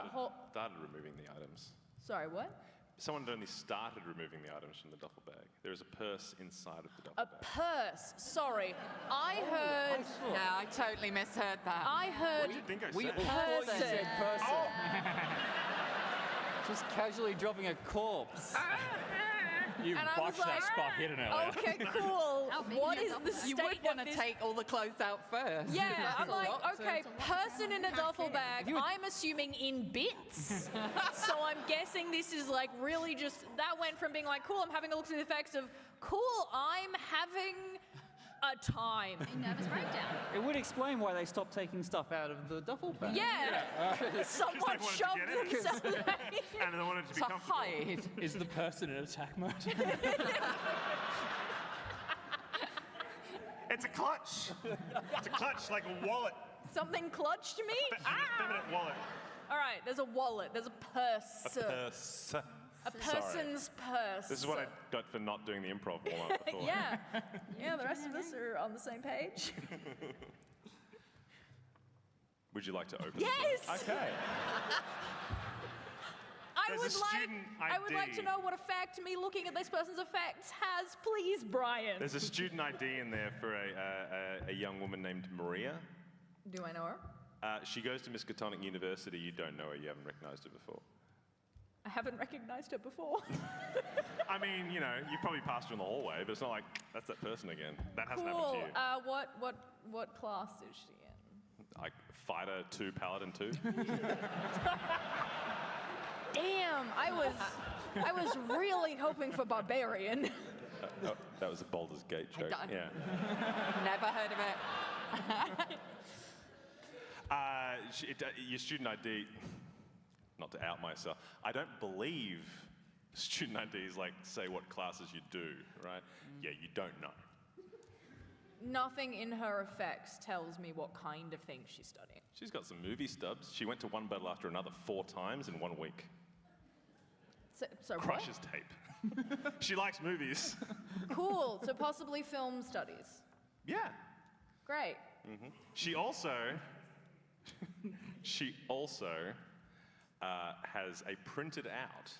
S3: started removing the items.
S4: Sorry, what?
S3: Someone had only started removing the items from the duffel bag. There is a purse inside of the duffel
S4: A
S3: bag.
S4: purse. Sorry, I heard.
S8: Yeah, I totally misheard that.
S4: I heard.
S3: What do you think I
S6: We
S3: said?
S6: all thought you said person.
S3: Oh.
S6: Just casually dropping a corpse.
S7: You
S4: And I was
S7: botched that
S4: like,
S7: spot hidden earlier.
S4: Okay, cool. What is the state
S8: You would want
S4: of
S8: to
S4: this?
S8: take all the clothes out first.
S4: Yeah,
S8: That's
S4: I'm
S8: a
S4: like,
S8: lot to-
S4: okay, person in a duffel bag. I'm assuming in bits. So I'm guessing this is really just, that went from being cool, I'm having a look through the effects of, cool, I'm having a time.
S10: A nervous breakdown.
S6: It would explain why they stopped taking stuff out of the duffel bag.
S4: Yeah, someone
S3: wanted to
S4: shoved
S3: get in.
S4: themselves
S3: And they wanted to be
S8: To
S3: comfortable.
S8: hide.
S7: Is the person in attack mode?
S3: It's a clutch. It's a clutch, like a wallet.
S4: Something clutched me?
S3: Feminine wallet.
S4: All right, there's a wallet, there's a purse.
S3: Purse.
S4: A person's purse.
S3: This is what I got for not doing the improv warm-up before.
S4: Yeah, the rest of us are on the same page.
S3: Would you like to open
S4: Yes!
S3: Okay.
S4: I
S3: There's a student
S4: I would like
S3: ID.
S4: to know what effect me looking at this person's effects has, please, Brian.
S3: There's a student ID in there for a young woman named Maria.
S4: Do I know her?
S3: She goes to Miskatonic University. You don't know her. You haven't recognized her before.
S4: I haven't recognized her before.
S3: You probably passed her in the hallway, but it's not like that's that person again. That hasn't happened to
S4: Cool.
S3: you.
S4: What class is she in?
S3: Like Fighter 2, Paladin 2.
S4: Damn, I was really hoping for Barbarian.
S3: That was a Baldur's Gate joke.
S8: don't-
S3: Yeah.
S8: Never heard of it.
S3: Your student ID, not to out myself, I don't believe student IDs say what classes you do, right? Yeah, you don't know.
S4: Nothing in her effects tells me what kind of thing she's studying.
S3: She's got some movie stubs. She went to one battle after another 4 times in 1 week.
S4: So what?
S3: Crushes tape. She likes movies.
S4: Cool. So possibly film studies.
S3: Yeah.
S4: Great.
S3: Hmm. She also has a printed out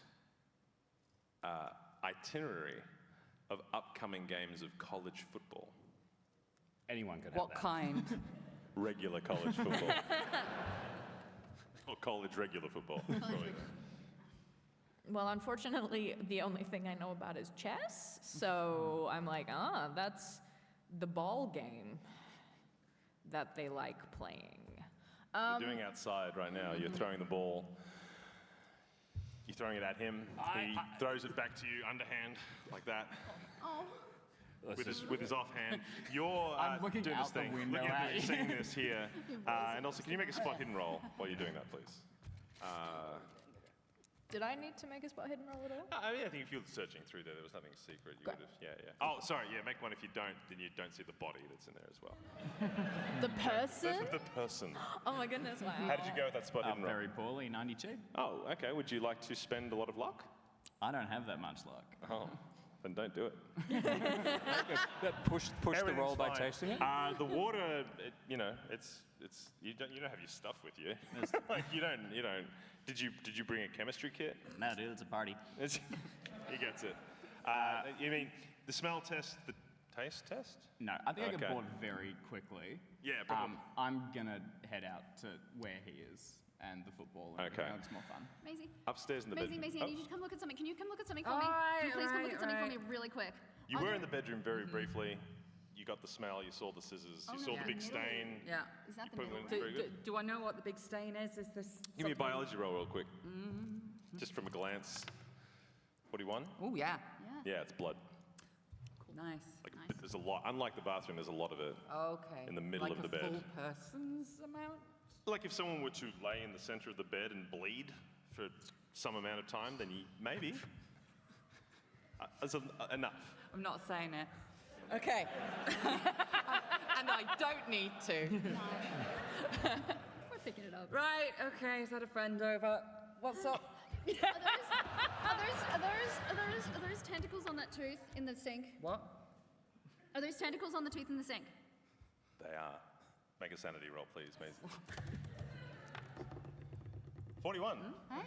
S3: itinerary of upcoming games of college football.
S7: Anyone can
S8: What
S7: have that.
S8: kind?
S3: Regular college football. Or college regular football.
S4: Well, unfortunately, the only thing I know about is chess. So I'm like, that's the ball game that they like playing.
S3: You're doing outside right now. You're throwing the ball. You're throwing it at him. He throws it back to you underhand, like that.
S4: Oh.
S3: With his offhand. You're
S1: I'm looking
S3: doing
S1: out
S3: this
S1: the
S3: thing.
S1: window
S3: Looking
S1: at
S3: at
S1: you.
S3: seeing this here. And also, can you make a spot hidden roll while you're doing that, please?
S4: Did I need to make a spot hidden roll at all?
S3: I think if you were searching through there was nothing secret. You would have, yeah. Oh, sorry, yeah, make one. If you don't, then you don't see the body that's in there as well.
S4: The person?
S3: The person.
S4: Oh my goodness, wow.
S3: How did you go with that spot hidden roll?
S1: Very poorly, 92.
S3: Oh, okay. Would you like to spend a lot of luck?
S1: I don't have that much luck.
S3: Oh, then don't do it.
S7: Push the
S3: Everything's
S7: roll by
S3: fine.
S7: tasting it?
S3: The water, you don't have your stuff with you. Like you don't. Did you bring a chemistry kit?
S1: No, dude, it's a party.
S3: He gets it. You mean the smell test, the taste test?
S1: No, I think I
S3: Okay.
S1: get bored very quickly.
S3: Yeah, probably.
S1: I'm gonna head out to where he is and the football. And
S3: Okay.
S1: It's more fun.
S10: Maisie.
S3: Upstairs in the
S10: Maisie,
S3: bedroom.
S10: Maisie, I need you to come look at something. Can you come look at something for me?
S8: Alright,
S10: Can you please come look at something for
S8: alright.
S10: me really quick?
S3: You were in the bedroom very briefly. You got the smell. You saw the scissors. You
S10: no,
S3: saw
S10: yeah.
S3: the big stain.
S8: Yeah.
S10: Is that
S3: You
S10: the
S3: put
S10: middle?
S3: it in very good.
S8: Do I know what the big stain is? Is this?
S3: Give me a
S8: something-
S3: biology roll real quick. Just from a glance. 41?
S8: Oh yeah.
S3: Yeah, it's blood.
S8: Nice.
S3: But there's a lot. Unlike the bathroom, there's a lot of it.
S8: Okay.
S3: In the middle
S8: like
S3: of the
S8: a
S3: bed.
S8: full person's amount.
S3: Like if someone were to lay in the center of the bed and bleed for some amount of time, then maybe. Enough.
S8: I'm not saying it. Okay. And I don't need to.
S10: We're picking it up.
S8: Right. Okay. Is that a friend over? What's up?
S10: Are those tentacles on that tooth in the sink?
S8: What?
S10: Are those tentacles on the tooth in the sink?
S3: They are. Make a sanity roll, please, Maisie. 41.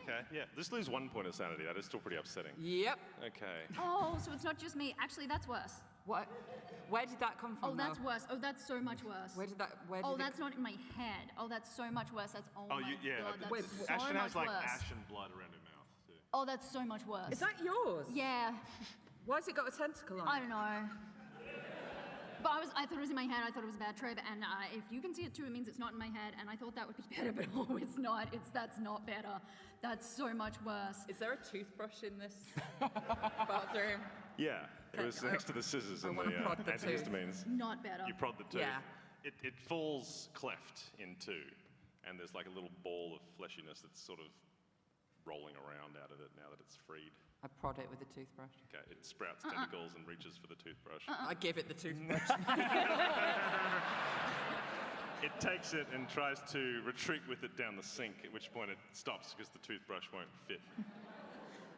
S3: Okay, yeah. Just lose 1 point of sanity. That is still pretty upsetting.
S8: Yep.
S3: Okay.
S10: Oh, so it's not just me. Actually, that's worse.
S8: What? Where did that come from?
S10: Oh, that's
S8: though?
S10: worse. Oh, that's so much worse.
S8: Where did that? Where did
S10: Oh,
S8: it
S10: that's not in my head. Oh, that's so much worse. That's
S3: Oh,
S10: my
S3: yeah.
S10: god. That's
S8: Wait,
S10: so
S3: Ashton
S10: much
S3: has like
S10: worse.
S3: ash and blood around her mouth, too.
S10: Oh, that's so much worse.
S8: Is that yours?
S10: Yeah.
S8: Why's it got a tentacle on it?
S10: I don't know. But I thought it was in my head. I thought it was a bad trip. And if you can see it too, it means it's not in my head. And I thought that would be better, but oh, it's not. That's not better. That's so much worse.
S8: Is there a toothbrush in this bathroom?
S3: Yeah, it was next to the scissors and the
S8: prod the tooth.
S3: antihistamines.
S10: Not better.
S3: You prod the tooth.
S8: Yeah.
S3: It falls cleft in two, and there's like a little ball of fleshiness that's sort of rolling around out of it now that it's freed.
S8: I prod it with a toothbrush.
S3: Okay, it sprouts tentacles and reaches for the toothbrush.
S8: I give it the toothbrush.
S3: It takes it and tries to retreat with it down the sink, at which point it stops because the toothbrush won't fit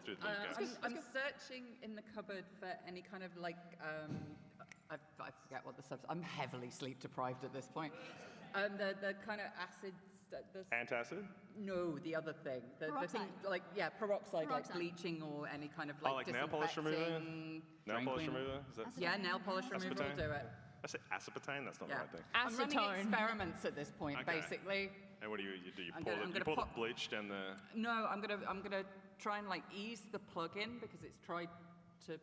S3: through the toothbrush.
S8: I'm searching in the cupboard for any kind of like, I forget what the substance. I'm heavily sleep deprived at this point. The kind of acids.
S3: Antacid?
S8: No, the other thing. The thing, like, peroxide, like bleaching or any kind of like
S3: like nail polish remover?
S8: disinfecting.
S3: Nail polish remover? Is that
S8: Yeah, nail polish remover will
S3: aspartame?
S8: do it.
S3: I say aspartame, that's not
S8: Yeah.
S3: the right thing.
S8: I'm running
S4: Acetone.
S8: experiments at this point,
S3: Okay.
S8: basically.
S3: And what do? You
S8: I'm
S3: pour,
S8: gonna- I'm
S3: you
S8: gonna
S3: pour the
S8: pop-
S3: bleach down the...
S8: No, I'm gonna try and like ease the plug in because it's tried to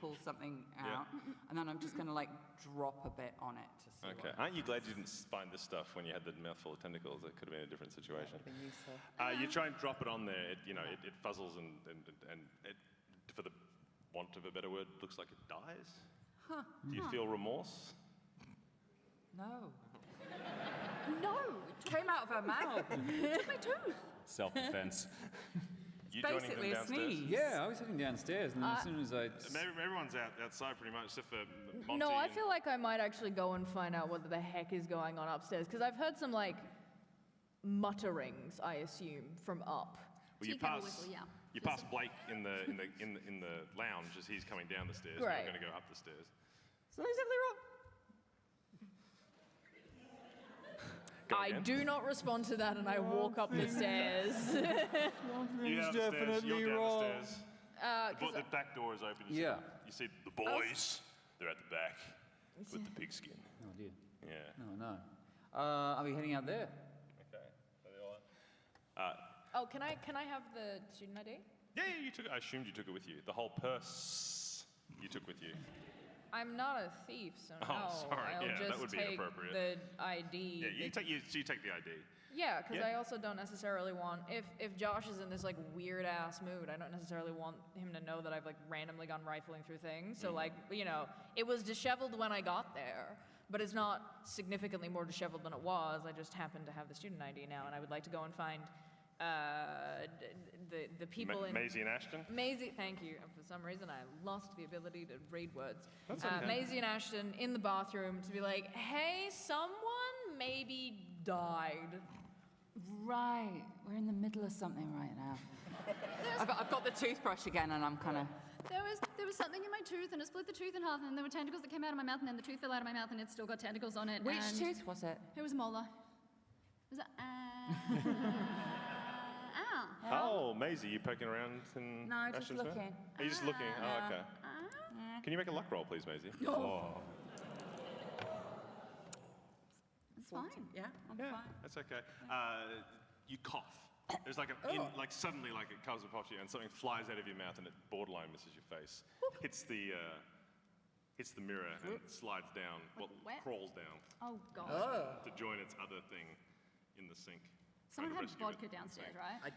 S8: pull something
S3: Yeah.
S8: out, and then I'm just gonna like drop a bit on it to see.
S3: Okay. Aren't you glad you didn't find this stuff when you had the mouthful of tentacles? It could have been a different situation.
S8: What would be useful.
S3: You try and drop it on there. It fuzzles and it, for the want of a better word, looks like it dies.
S8: Huh.
S3: Do you feel remorse?
S8: No.
S10: No.
S8: It came out of her mouth.
S10: It took my tooth.
S7: Self-defense.
S3: You joining them
S8: basically a
S3: downstairs?
S8: sneeze.
S6: Yeah, I was heading downstairs, and then as soon as I...
S3: Everyone's outside pretty much, except for Monty.
S4: No, I
S3: and-
S4: feel like I might actually go and find out what the heck is going on upstairs because I've heard some like mutterings, I assume, from up.
S3: Well, you
S10: Tea kettle
S3: pass.
S10: whistle, yeah.
S3: You pass Blake in the lounge as he's coming down the stairs.
S4: Great.
S3: And you're going to go up the stairs.
S8: So is everything wrong?
S3: Go
S4: I
S3: again.
S4: do not respond to that and I walk up the stairs.
S3: You get up the stairs. You're down the stairs. The
S4: 'cause
S3: the back door is open. You
S6: Yeah.
S3: See, you see the boys. They're at the back with the pigskin.
S6: Oh dear.
S14: Yeah.
S6: No. Are we heading out there?
S14: Okay. So they all.
S4: Oh, can I have the student ID?
S14: Yeah, you took it. I assumed you took it with you. The whole purse you took with you.
S4: I'm not a thief, so
S14: Oh,
S4: no.
S14: sorry.
S4: I'll
S14: Yeah,
S4: just
S14: that would be
S4: take
S14: inappropriate.
S4: the ID.
S14: Yeah, you take the ID.
S4: Yeah, because
S14: Yeah.
S4: I also don't necessarily want, if Josh is in this like weird ass mood, I don't necessarily want him to know that I've like randomly gone rifling through things. So like, you know, it was disheveled when I got there, but it's not significantly more disheveled than it was. I just happen to have the student ID now, and I would like to go and find the people in
S14: Maisie and Ashton?
S4: Maisie, thank you. And for some reason, I lost the ability to read words.
S14: That's okay.
S4: Maisie and Ashton in the bathroom to be like, hey, someone maybe died.
S8: Right, we're in the middle of something right now. I've got the toothbrush again, and I'm kind of.
S10: There was something in my tooth, and it split the tooth in half, and there were tentacles that came out of my mouth, and then the tooth fell out of my mouth, and it's still got tentacles on it.
S8: Which
S10: and
S8: tooth was it?
S10: It was a molar. It was ow.
S14: Oh, Maisie, you poking around in
S8: No, just
S14: Ashton's mouth?
S8: looking.
S14: Are you just looking? Oh, okay. Can you make a luck roll, please, Maisie?
S8: No.
S14: Oh.
S8: It's fine. Yeah, I'm fine.
S14: That's okay. You cough. There's like suddenly like it comes upon you and something flies out of your mouth and it borderline misses your face. Hits the mirror and slides down.
S10: Wet?
S14: Crawls down.
S10: Oh, God.
S14: To join its other thing in the sink.
S10: Someone
S14: Trying
S10: had
S14: to rescue it
S10: vodka
S14: from the
S10: downstairs,
S14: sink.
S10: right?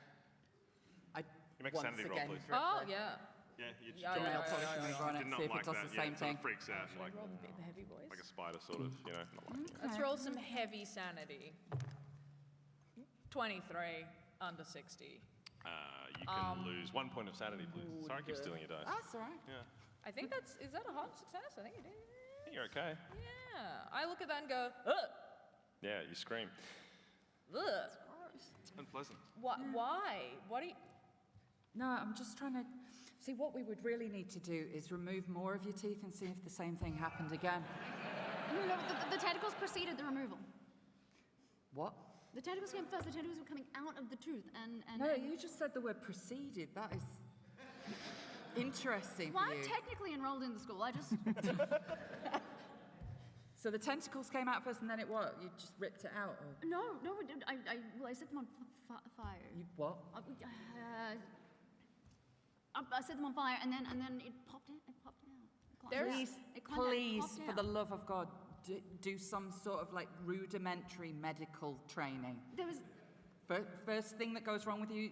S14: You make a sanity roll, please.
S4: Oh, yeah.
S14: Yeah, you
S4: Yeah,
S14: try
S4: yeah,
S14: it.
S4: yeah, yeah, yeah.
S14: Did not
S8: See if it
S14: like
S8: does
S14: that.
S8: the
S14: Yeah,
S8: same
S14: it sort of
S8: thing.
S14: freaks out
S4: Should
S14: like
S4: I roll the heavy voice?
S14: a spider, sort of. You know, not like
S4: Let's roll some heavy sanity. 23 under 60.
S14: You can lose 1 point of sanity, please. Sorry, I keep stealing your dice.
S8: That's all right.
S14: Yeah.
S4: I think is that a hard success? I think it is.
S14: I think you're okay.
S4: Yeah. I look at that and go, ugh,
S14: Yeah, you scream.
S4: ugh.
S14: It's unpleasant.
S4: Why? What do you...
S8: No, I'm just trying to see what we would really need to do is remove more of your teeth and see if the same thing happened again.
S10: No, the tentacles preceded the removal.
S8: What?
S10: The tentacles came first. The tentacles were coming out of the tooth, and
S8: No, you just said the word preceded. That is interesting
S10: Well,
S8: for
S10: I'm
S8: you.
S10: technically enrolled in the school. I just
S8: So the tentacles came out first, and then it what? You just ripped it out? Or?
S10: no. I set them on fire.
S8: You what?
S10: I set them on fire, and then it popped in. It popped out.
S8: Please, for the love of God, do some sort of like rudimentary medical training.
S10: There was.
S8: First thing that goes wrong with you,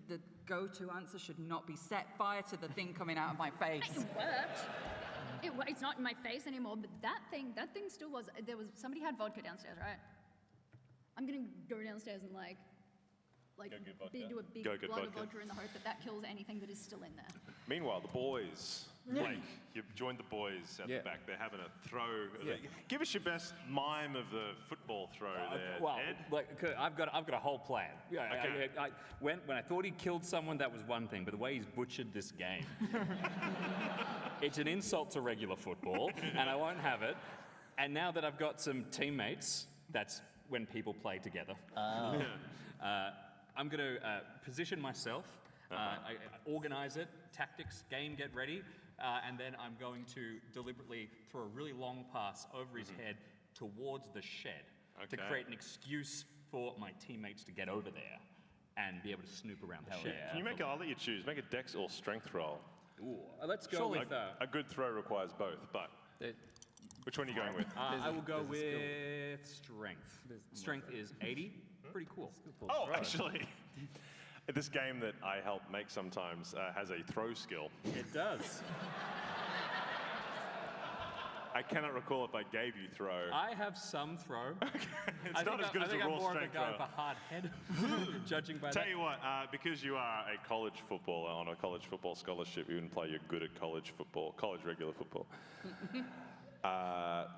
S8: the go-to answer should not be set fire to the thing coming out of my face.
S10: It worked. It's not in my face anymore, but that thing still was. Somebody had vodka downstairs, right? I'm gonna go downstairs and do a big
S14: Go get
S10: glug of
S14: vodka.
S10: vodka in the hope that kills anything that is still in there.
S14: Meanwhile, the boys, Blake, you've joined the boys at the back. They're having a throw. Give us your best mime of the football throw there,
S7: Well,
S14: Ed.
S7: I've got a whole plan. Yeah,
S14: Okay.
S7: When I thought he killed someone, that was one thing, but the way he's butchered this game, it's an insult to regular football, and I won't have it. And now that I've got some teammates, that's when people play together. I'm going to position myself, I organize it, tactics, game, get ready, and then I'm going to deliberately throw a really long pass over his head towards the shed to create an excuse for my teammates to get over there and be able to snoop around the shed.
S14: Can you I'll let you choose. Make a dex or strength roll.
S7: Ooh, let's go with...
S14: A good throw requires both, but which one are you going with?
S7: I will go with strength. Strength is 80. Pretty cool.
S14: Oh, actually, this game that I help make sometimes has a throw skill.
S7: It does.
S14: I cannot recall if I gave you throw.
S7: I have some throw.
S14: It's not as good as a raw
S7: more
S14: strength
S7: of a guy
S14: throw.
S7: with a hard head, judging by
S14: Tell
S7: that.
S14: you what, because you are a college footballer on a college football scholarship, even play you're good at college regular football.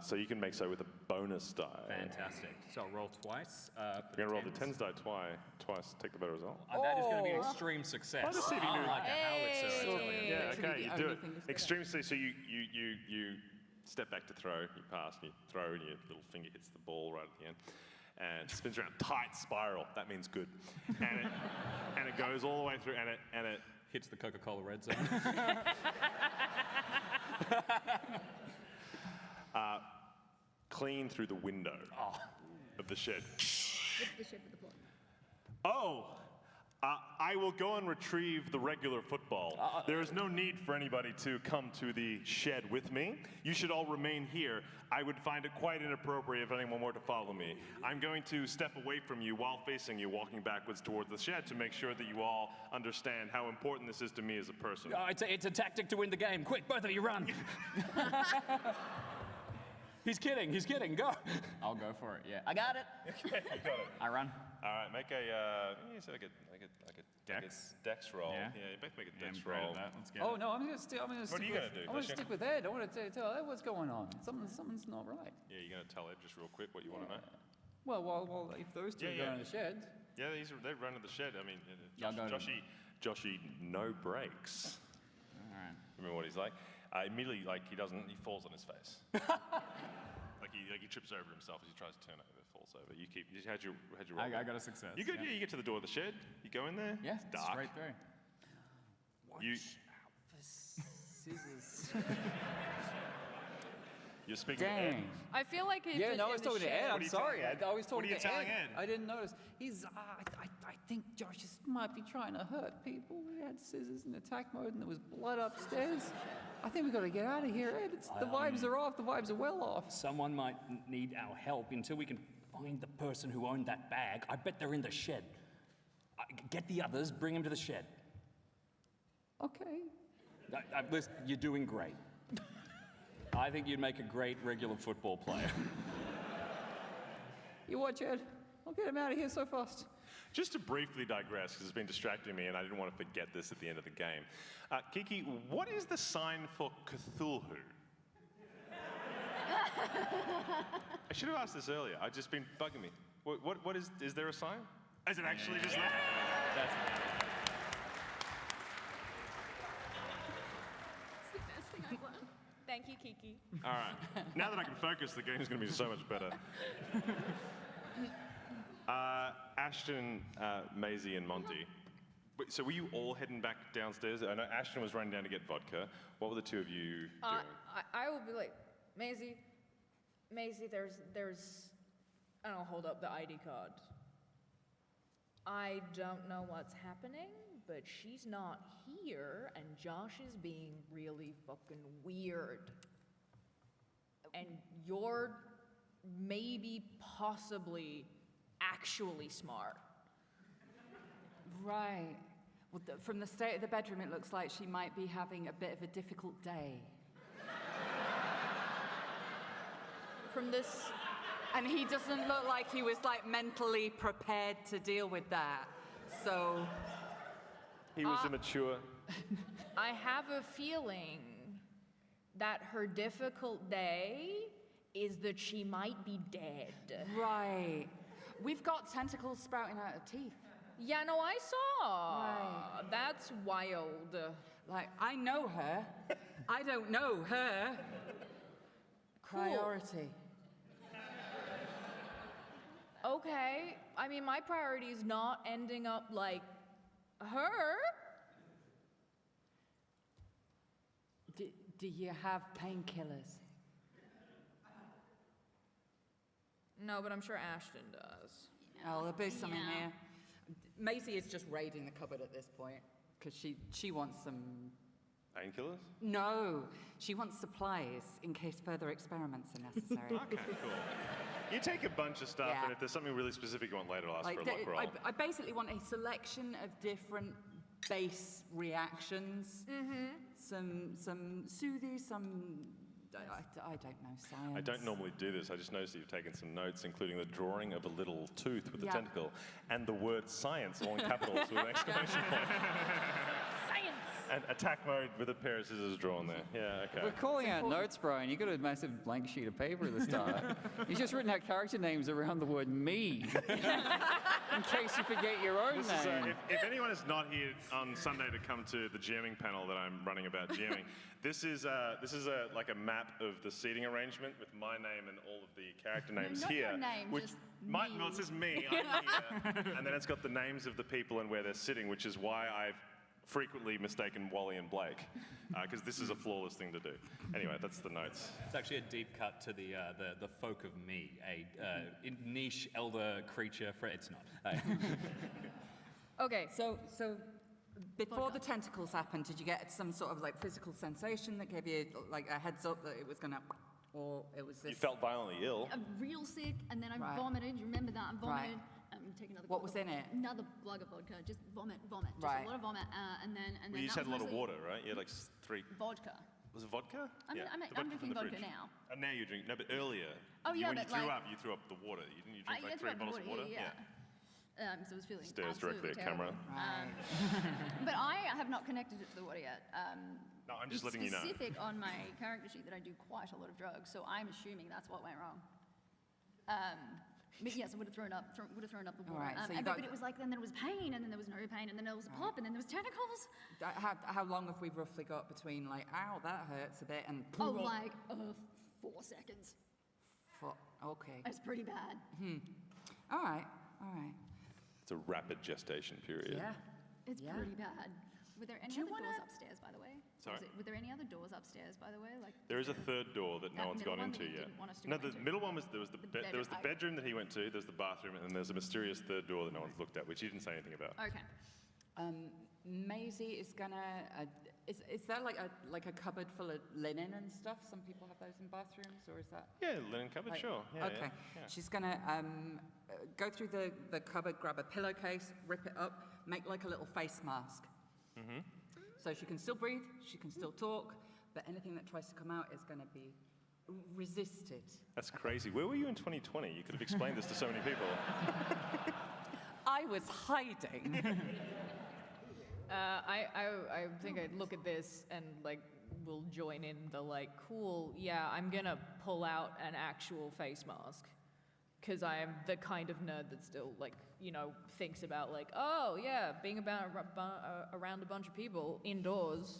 S14: So you can make so with a bonus die.
S7: Fantastic. So I'll roll twice.
S14: You're going to roll the tens die twice, take the better result.
S7: That is going to be an extreme success.
S14: I'll just see if you do
S7: like a howitzer, I tell you.
S14: Yeah, okay, you do it. Extreme, so you step back to throw, you pass, and you throw, and your little finger hits the ball right at the end. And it spins around, tight spiral, that means good. And it goes all the way through, and it
S7: hits the Coca-Cola red zone.
S3: clean through the window of the shed.
S10: The shed with the plot.
S3: Oh, I will go and retrieve the regular football. There is no need for anybody to come to the shed with me. You should all remain here. I would find it quite inappropriate if anyone were to follow me. I'm going to step away from you while facing you, walking backwards towards the shed to make sure that you all understand how important this is to me as a person.
S7: It's a tactic to win the game. Quick, both of you run. He's kidding, go.
S1: I'll go for it, yeah. I got it.
S3: Okay, you got it.
S1: I run.
S3: All right, make a
S1: Dex?
S3: Dex roll.
S1: Yeah.
S3: You both make a
S1: Yeah,
S3: Dex
S1: I'm great at
S3: roll.
S1: that. Let's get
S6: Oh
S1: it.
S6: no, I'm gonna stick.
S3: What are you gonna do?
S6: I want to stick with Ed. I want to tell Ed what's going on. Something's not right.
S3: Yeah, you're gonna tell Ed just real quick what you want to know.
S6: Well, if those two are going to the shed.
S3: Yeah, they run to the shed. I mean,
S1: Y'all go to-
S3: Joshy, no brakes.
S1: All right.
S3: Remember what he's like? Immediately, he falls on his face. He trips over himself as he tries to turn over, falls over. You had your roll.
S1: I got a success.
S3: You good?
S1: yeah.
S3: Yeah, you get to the door of the shed. You go in there.
S1: Yeah,
S3: it's dark.
S1: straight through.
S3: You,
S6: Scissors.
S3: you're speaking to
S6: Dang.
S3: Ed.
S4: I feel like it's
S6: Yeah, no, I was
S4: in the
S6: talking to
S4: shed.
S6: Ed.
S3: What
S6: I'm
S3: are you
S6: sorry.
S3: telling Ed?
S6: I was talking
S3: What are you
S6: to
S3: telling Ed?
S6: I didn't notice. He's. I think Josh just might be trying to hurt people. We had scissors in attack mode, and there was blood upstairs. I think we got to get out of here, Ed. The vibes are off. The vibes are well off.
S7: Someone might need our help until we can find the person who owned that bag. I bet they're in the shed. Get the others, bring them to the shed.
S6: Okay.
S7: Listen, you're doing great. I think you'd make a great regular football player.
S6: You watch, Ed. I'll get him out of here so fast.
S3: Just to briefly digress, because it's been distracting me and I didn't want to forget this at the end of the game. Kiki, what is the sign for Cthulhu? I should have asked this earlier. I've just been bugging me. What is there a sign? Is it actually just that?
S10: It's the best thing I've learned.
S4: Thank you, Kiki.
S3: All right. Now that I can focus, the game's going to be so much better. Ashton, Maisie, and Monty. So were you all heading back downstairs? I know Ashton was running down to get vodka. What were the two of you doing?
S4: I will be like, Maisie, there's, and I'll hold up the ID card. I don't know what's happening, but she's not here, and Josh is being really fucking weird. And you're maybe, possibly, actually smart.
S8: Right. Well, from the state of the bedroom, it looks like she might be having a bit of a difficult day.
S4: From this...
S8: And he doesn't look like he was, mentally prepared to deal with that. So...
S3: He was immature.
S4: I have a feeling that her difficult day is that she might be dead.
S8: Right. We've got tentacles sprouting out of teeth.
S4: Yeah, no, I saw.
S8: Right.
S4: That's wild.
S8: I know her. I don't know her. Priority.
S4: Okay. I mean, my priority is not ending up like her.
S8: Do you have painkillers?
S4: No, but I'm sure Ashton does.
S8: Oh, there'll be some in here. Maisie is just raiding the cupboard at this point because she wants some.
S3: Painkillers?
S8: No, she wants supplies in case further experiments are necessary.
S3: Okay, cool. You take a bunch of stuff,
S8: Yeah.
S3: and if there's something really specific you want later, I'll ask for a luck roll.
S8: I basically want a selection of different base reactions.
S4: Mm-hmm.
S8: Some soothy, some. I don't know, science.
S3: I don't normally do this. I just noticed that you've taken some notes, including the drawing of a little tooth with a
S8: Yeah.
S3: tentacle, and the word science all in capitals with an exclamation point.
S4: Science!
S3: And attack mode with a pair of scissors drawn there. Yeah, okay.
S6: We're calling out notes, Brian. You got a massive blank sheet of paper at the start. You've just written out character names around the word me, in case you forget your own
S3: This is,
S6: name.
S3: if anyone is not here on Sunday to come to the GMing panel that I'm running about GMing, this is like a map of the seating arrangement with my name and all of the character names
S10: not
S3: here.
S10: your name, just me.
S3: Well, it says me. I'm here, and then it's got the names of the people and where they're sitting, which is why I've frequently mistaken Wally and Blake, because this is a flawless thing to do. Anyway, that's the notes.
S7: It's actually a deep cut to the folk of me, a niche elder creature. It's not.
S4: Okay.
S8: So before the tentacles happened, did you get some sort of like physical sensation that gave you like a heads up that it was gonna, or it was this?
S3: You felt violently ill.
S10: I'm real sick, and then I
S8: Right.
S10: vomited. You remember that? I vomited.
S8: Right.
S10: Take another.
S8: What
S10: glug
S8: was
S10: of-
S8: in it?
S10: Another glug of vodka. Just vomit. Just
S8: Right.
S10: a lot of vomit, and then.
S3: Well, you just
S10: that
S3: had a
S10: was
S3: lot of
S10: mostly
S3: water, right? You had like 3.
S10: Vodka.
S3: Was it vodka?
S10: I'm
S3: Yeah, the
S10: I'm
S3: from
S10: drinking
S3: the
S10: vodka
S3: fridge.
S10: now.
S3: And now you're drinking. No, but earlier.
S10: Oh, yeah,
S3: When
S10: but
S3: you threw
S10: like-
S3: up, you threw up the water. Didn't you
S10: I
S3: drink like
S10: threw
S3: 3
S10: up
S3: bottles of water?
S10: yeah. So I was feeling
S3: Stares
S10: absolutely
S3: directly at camera.
S10: terrible. But I have not connected it to the water yet.
S3: No, I'm just
S10: it's
S3: letting you know.
S10: specific on my character sheet that I do quite a lot of drugs, so I'm assuming that's what went wrong. But yes, I would have thrown up the water.
S8: Alright, so you
S10: but
S8: got-
S10: it was like, then there was pain, and then there was no pain, and then there was a pop, and then there was tentacles.
S8: How long have we roughly got between like, ow, that hurts a bit, and
S10: Oh, like 4 seconds.
S8: Okay.
S10: It's pretty bad.
S8: All right.
S3: It's a rapid gestation period.
S8: Yeah.
S10: It's
S8: Yeah.
S10: pretty bad. Were there any
S8: Do you
S10: other doors
S8: wanna-
S10: upstairs, by the way?
S3: Sorry?
S10: Were there any other doors upstairs, by the way? Like,
S3: There is a third door that no
S10: That
S3: one's
S10: middle
S3: gone
S10: one
S3: into
S10: that you
S3: yet.
S10: didn't want us to
S3: No,
S10: go
S3: the
S10: into.
S3: middle one was there was the bedroom that he went to. There's the bathroom, and then there's a mysterious third door that no one's looked at, which he didn't say anything about.
S10: Okay.
S8: Maisie is gonna. Is there like a cupboard full of linen and stuff? Some people have those in bathrooms, or is that?
S3: Yeah, linen cupboard, sure. Yeah,
S8: okay.
S3: yeah.
S8: She's gonna go through the cupboard, grab a pillowcase, rip it up, make like a little face mask.
S3: Mm-hmm.
S8: So she can still breathe, she can still talk, but anything that tries to come out is going to be resisted.
S3: That's crazy. Where were you in 2020? You could have explained this to so many people.
S8: I was hiding.
S4: I think I'd look at this and like will join in the like, cool, yeah, I'm gonna pull out an actual face mask. Because I am the kind of nerd that still like, thinks about like, oh yeah, being around a bunch of people indoors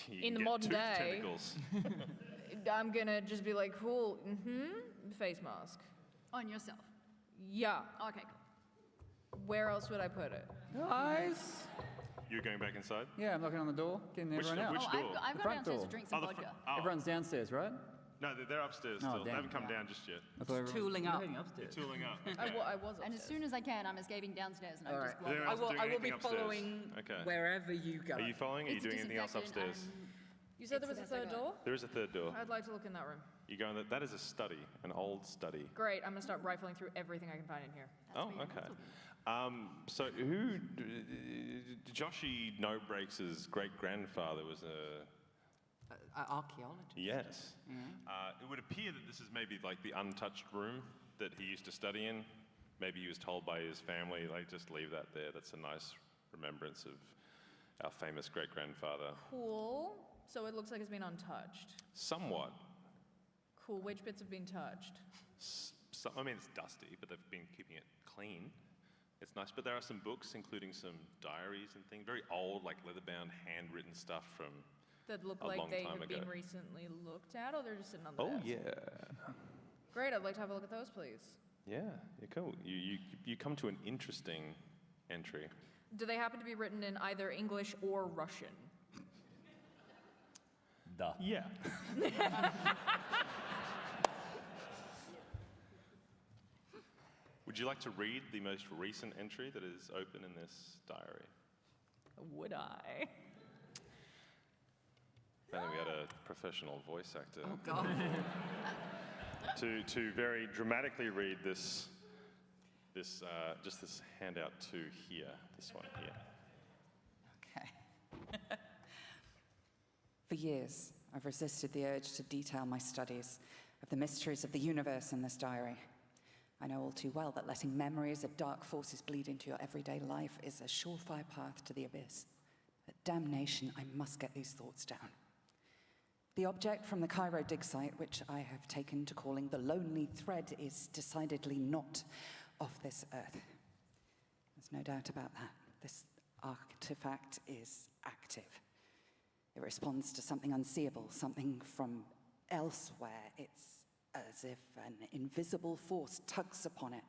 S3: You
S4: in the
S3: get
S4: modern
S3: two
S4: day.
S3: tentacles.
S4: I'm gonna just be like, cool, face mask.
S10: On yourself.
S4: Yeah.
S10: Okay, cool.
S4: Where else would I put it?
S6: Nice.
S3: You're going back inside?
S6: Yeah, I'm knocking on the door, getting everyone out.
S3: Which
S10: Oh,
S3: door?
S10: I've
S6: The
S10: got
S6: front
S10: downstairs
S6: door.
S10: to drink some
S3: the
S10: vodka.
S6: Everyone's downstairs, right?
S3: No, they're upstairs
S6: Oh,
S3: still. They
S6: damn.
S3: haven't come down just yet.
S6: I thought everyone-
S8: Tooling
S6: You're
S8: up.
S6: heading upstairs.
S3: Tooling up.
S4: I was
S10: And as soon as I can, I'm escaping downstairs, and
S8: All
S10: I'm
S8: right.
S10: just
S3: Is anyone
S8: I
S3: else
S8: will.
S3: doing
S8: I will be
S3: anything upstairs?
S8: following
S3: Okay.
S8: wherever you go.
S3: Are you following? Are you
S10: It's
S3: doing anything else
S10: disinfected
S3: upstairs?
S4: You said there was a third door?
S3: There is a third door.
S4: I'd like to look in that room.
S3: You go in that is a study, an old study.
S4: Great, I'm gonna start rifling through everything I can find in here.
S3: Oh, okay. So who, Joshy No Breaks' great-grandfather was a...
S8: Archaeologist.
S3: Yes.
S8: Yeah.
S3: It would appear that this is maybe like the untouched room that he used to study in. Maybe he was told by his family, like, just leave that there. That's a nice remembrance of our famous great-grandfather.
S4: Cool. So it looks like it's been untouched.
S3: Somewhat.
S4: Cool. Which bits have been touched?
S3: I mean, it's dusty, but they've been keeping it clean. It's nice, but there are some books, including some diaries and things, very old, like leather-bound, handwritten stuff from
S4: That look
S3: a
S4: like
S3: long
S4: they
S3: time
S4: have
S3: ago.
S4: been recently looked at, or they're just sitting on the
S3: Oh,
S4: desk?
S3: yeah.
S4: Great, I'd like to have a look at those, please.
S3: Yeah, you're cool. You come to an interesting entry.
S4: Do they happen to be written in either English or Russian?
S7: Duh.
S3: Yeah. Would you like to read the most recent entry that is open in this diary?
S4: Would I?
S3: I think we had a professional voice actor.
S8: Oh God.
S3: to very dramatically read this just this handout to here, this one here.
S8: Okay. For years, I've resisted the urge to detail my studies of the mysteries of the universe in this diary. I know all too well that letting memories of dark forces bleed into your everyday life is a surefire path to the abyss. But damnation, I must get these thoughts down. The object from the Cairo dig site, which I have taken to calling the Lonely Thread, is decidedly not of this earth. There's no doubt about that. This artifact is active. It responds to something unseeable, something from elsewhere. It's as if an invisible force tugs upon it.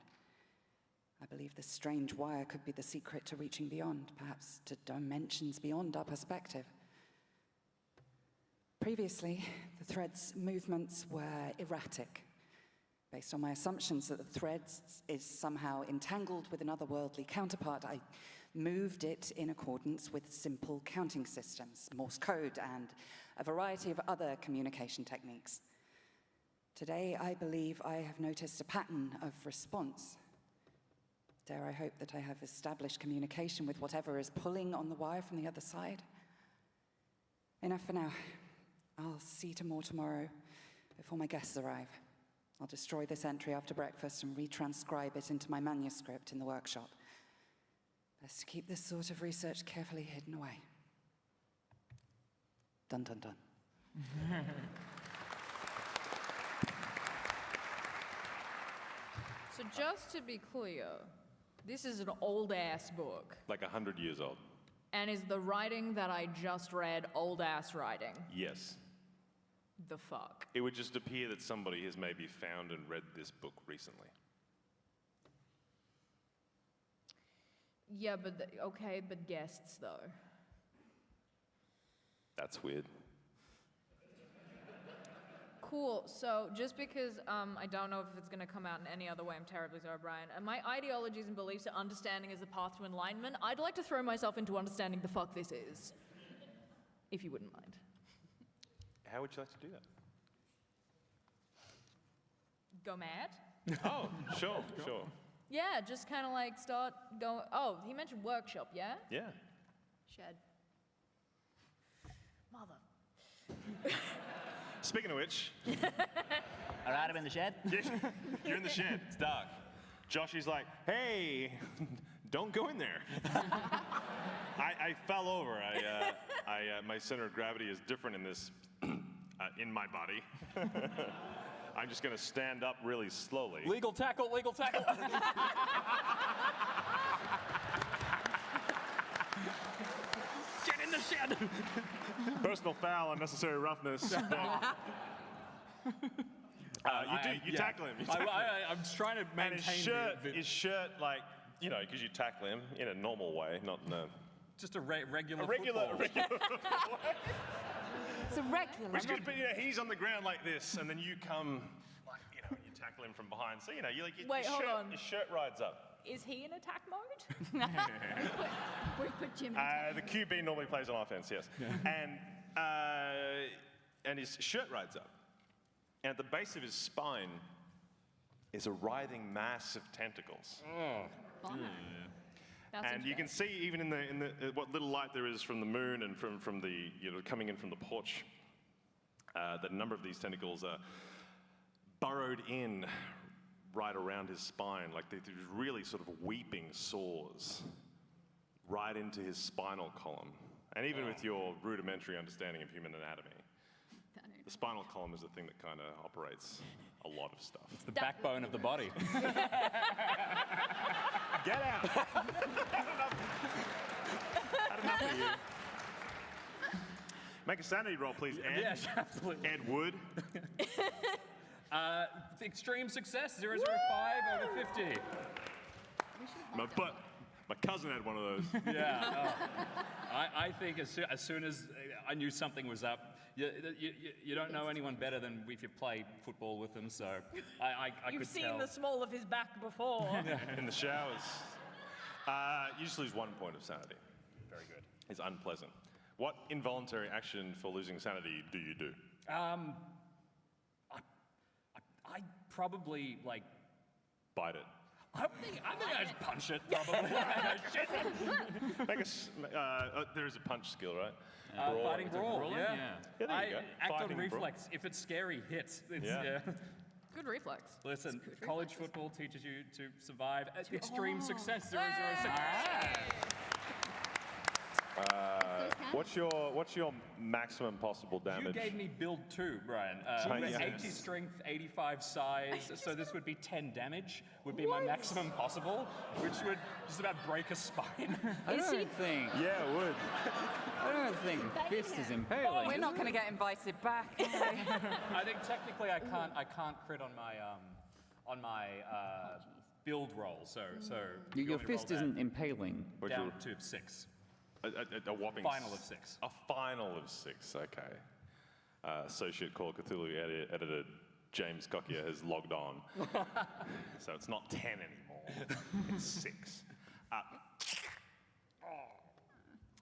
S9: I believe this strange wire could be the secret to reaching beyond, perhaps to dimensions beyond our perspective. Previously, the thread's movements were erratic, based on my assumptions that the thread is somehow entangled with another worldly counterpart. I moved it in accordance with simple counting systems, Morse code, and a variety of other communication techniques. Today, I believe I have noticed a pattern of response. Dare I hope that I have established communication with whatever is pulling on the wire from the other side? Enough for now. I'll see to more tomorrow before my guests arrive. I'll destroy this entry after breakfast and retranscribe it into my manuscript in the workshop. Best to keep this sort of research carefully hidden away. Dun dun dun.
S4: So just to be clear, this is an old-ass book.
S3: Like 100 years old.
S4: And is the writing that I just read old-ass writing?
S3: Yes.
S4: The fuck?
S3: It would just appear that somebody has maybe found and read this book recently.
S4: Yeah, but okay, but guests though.
S3: That's weird.
S4: Cool. So just because I don't know if it's going to come out in any other way, I'm terribly sorry, Brian. And my ideologies and beliefs are understanding as a path to enlightenment. I'd like to throw myself into understanding the fuck this is, if you wouldn't mind.
S3: How would you like to do that?
S4: Go mad?
S3: Oh, sure, sure.
S4: Yeah, just kind of like start going. Oh, he mentioned workshop, yeah?
S3: Yeah.
S4: Shed. Mother.
S3: Speaking of which.
S13: All right, I'm in the shed.
S3: You're in the shed. It's dark. Joshy's like, hey, don't go in there. I fell over. My center of gravity is different in this, in my body. I'm just going to stand up really slowly.
S2: Legal tackle, legal tackle.
S3: Get in the shed. Personal foul, unnecessary roughness. You tackle him.
S2: I'm trying to maintain
S3: his shirt, like, you know, because you tackle him in a normal way, not in a...
S2: Just a regular
S3: football.
S8: It's a regular.
S3: Which could be, he's on the ground like this, and then you come, like, you know, you tackle him from behind. So, you know,
S4: Wait, hold on.
S3: Your shirt rides up.
S4: Is he in attack mode?
S10: We put Jim in
S3: The QB normally plays on offense, yes. And his shirt rides up. And at the base of his spine is a writhing mass of tentacles. And you can see even in the what little light there is from the moon and from the, you know, coming in from the porch, that a number of these tentacles are burrowed in right around his spine, like these really sort of weeping sores right into his spinal column. And even with your rudimentary understanding of human anatomy, the spinal column is the thing that kind of operates a lot of stuff.
S2: It's the backbone of the body.
S3: Get out! Had enough of you. Make a sanity roll, please, Ed.
S2: Yes, absolutely.
S3: Ed Wood.
S2: Extreme success, 005 over 50.
S3: But my cousin had one of those.
S2: Yeah. I think as soon as I knew something was up, you don't know anyone better than if you play football with them, so I could tell.
S4: You've seen the small of his back before.
S3: In the showers. You just lose 1 point of sanity. Very good. It's unpleasant. What involuntary action for losing sanity do you do?
S2: I probably, like...
S3: Bite it.
S2: I think I'd punch it, probably.
S3: There's a punch skill, right?
S2: Fighting brawl, yeah.
S3: There you go.
S2: Act
S3: Fighting
S2: on reflex. If it's scary, hit.
S3: Yeah.
S4: Good reflex.
S2: Listen, college football teaches you to survive at extreme success, 006.
S3: What's your maximum possible damage?
S2: You gave me build 2, Brian. 80 strength, 85 size, so this would be 10 damage, would be my maximum possible, which would just about break a spine.
S6: I don't think.
S3: Yeah, it would.
S6: I don't think fist is impaling.
S8: We're not going to get invited back.
S2: I think technically I can't crit on my build roll. So
S6: Your
S2: you want me to
S6: fist
S2: roll
S6: isn't impaling.
S2: down to 6.
S14: A whopping
S2: Final of 6.
S14: A final of 6. Okay. Associate Call of Cthulhu editor James Cockier has logged on, so it's not 10 anymore. It's 6.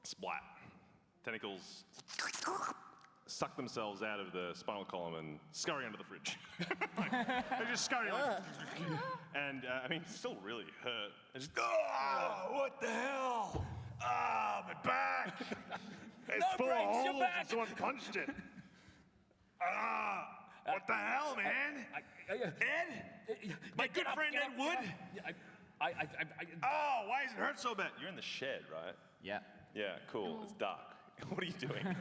S14: Splat. Tentacles suck themselves out of the spinal column and scurry under the fridge. They just scurry and I mean, still really hurt. It's just, what the hell? My back! It's full of holes and someone punched it. What the hell, man? Ed? My good friend Ed Wood? Oh, why does it hurt so bad? You're in the shed, right?
S1: Yeah.
S14: Yeah, cool. It's dark. What are you doing?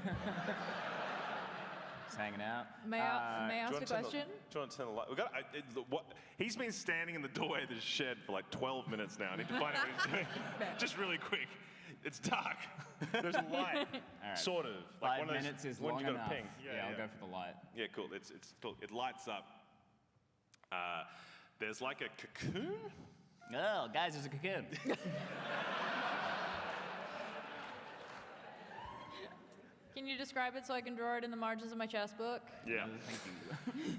S1: Just hanging out.
S4: May I ask a question?
S14: Do you want to turn the light? He's been standing in the doorway of this shed for like 12 minutes now. I need to find out what he's doing. Just really quick. It's dark. There's a light.
S1: All right.
S14: Sort of.
S1: 5 minutes is long
S14: you got
S1: enough.
S14: to ping.
S1: Yeah, I'll go for the light.
S14: Yeah, cool. It's cool. It lights up. There's like a cocoon.
S1: Oh, guys, there's a cocoon.
S4: Can you describe it so I can draw it in the margins of my chess book?
S14: Yeah.
S1: Thank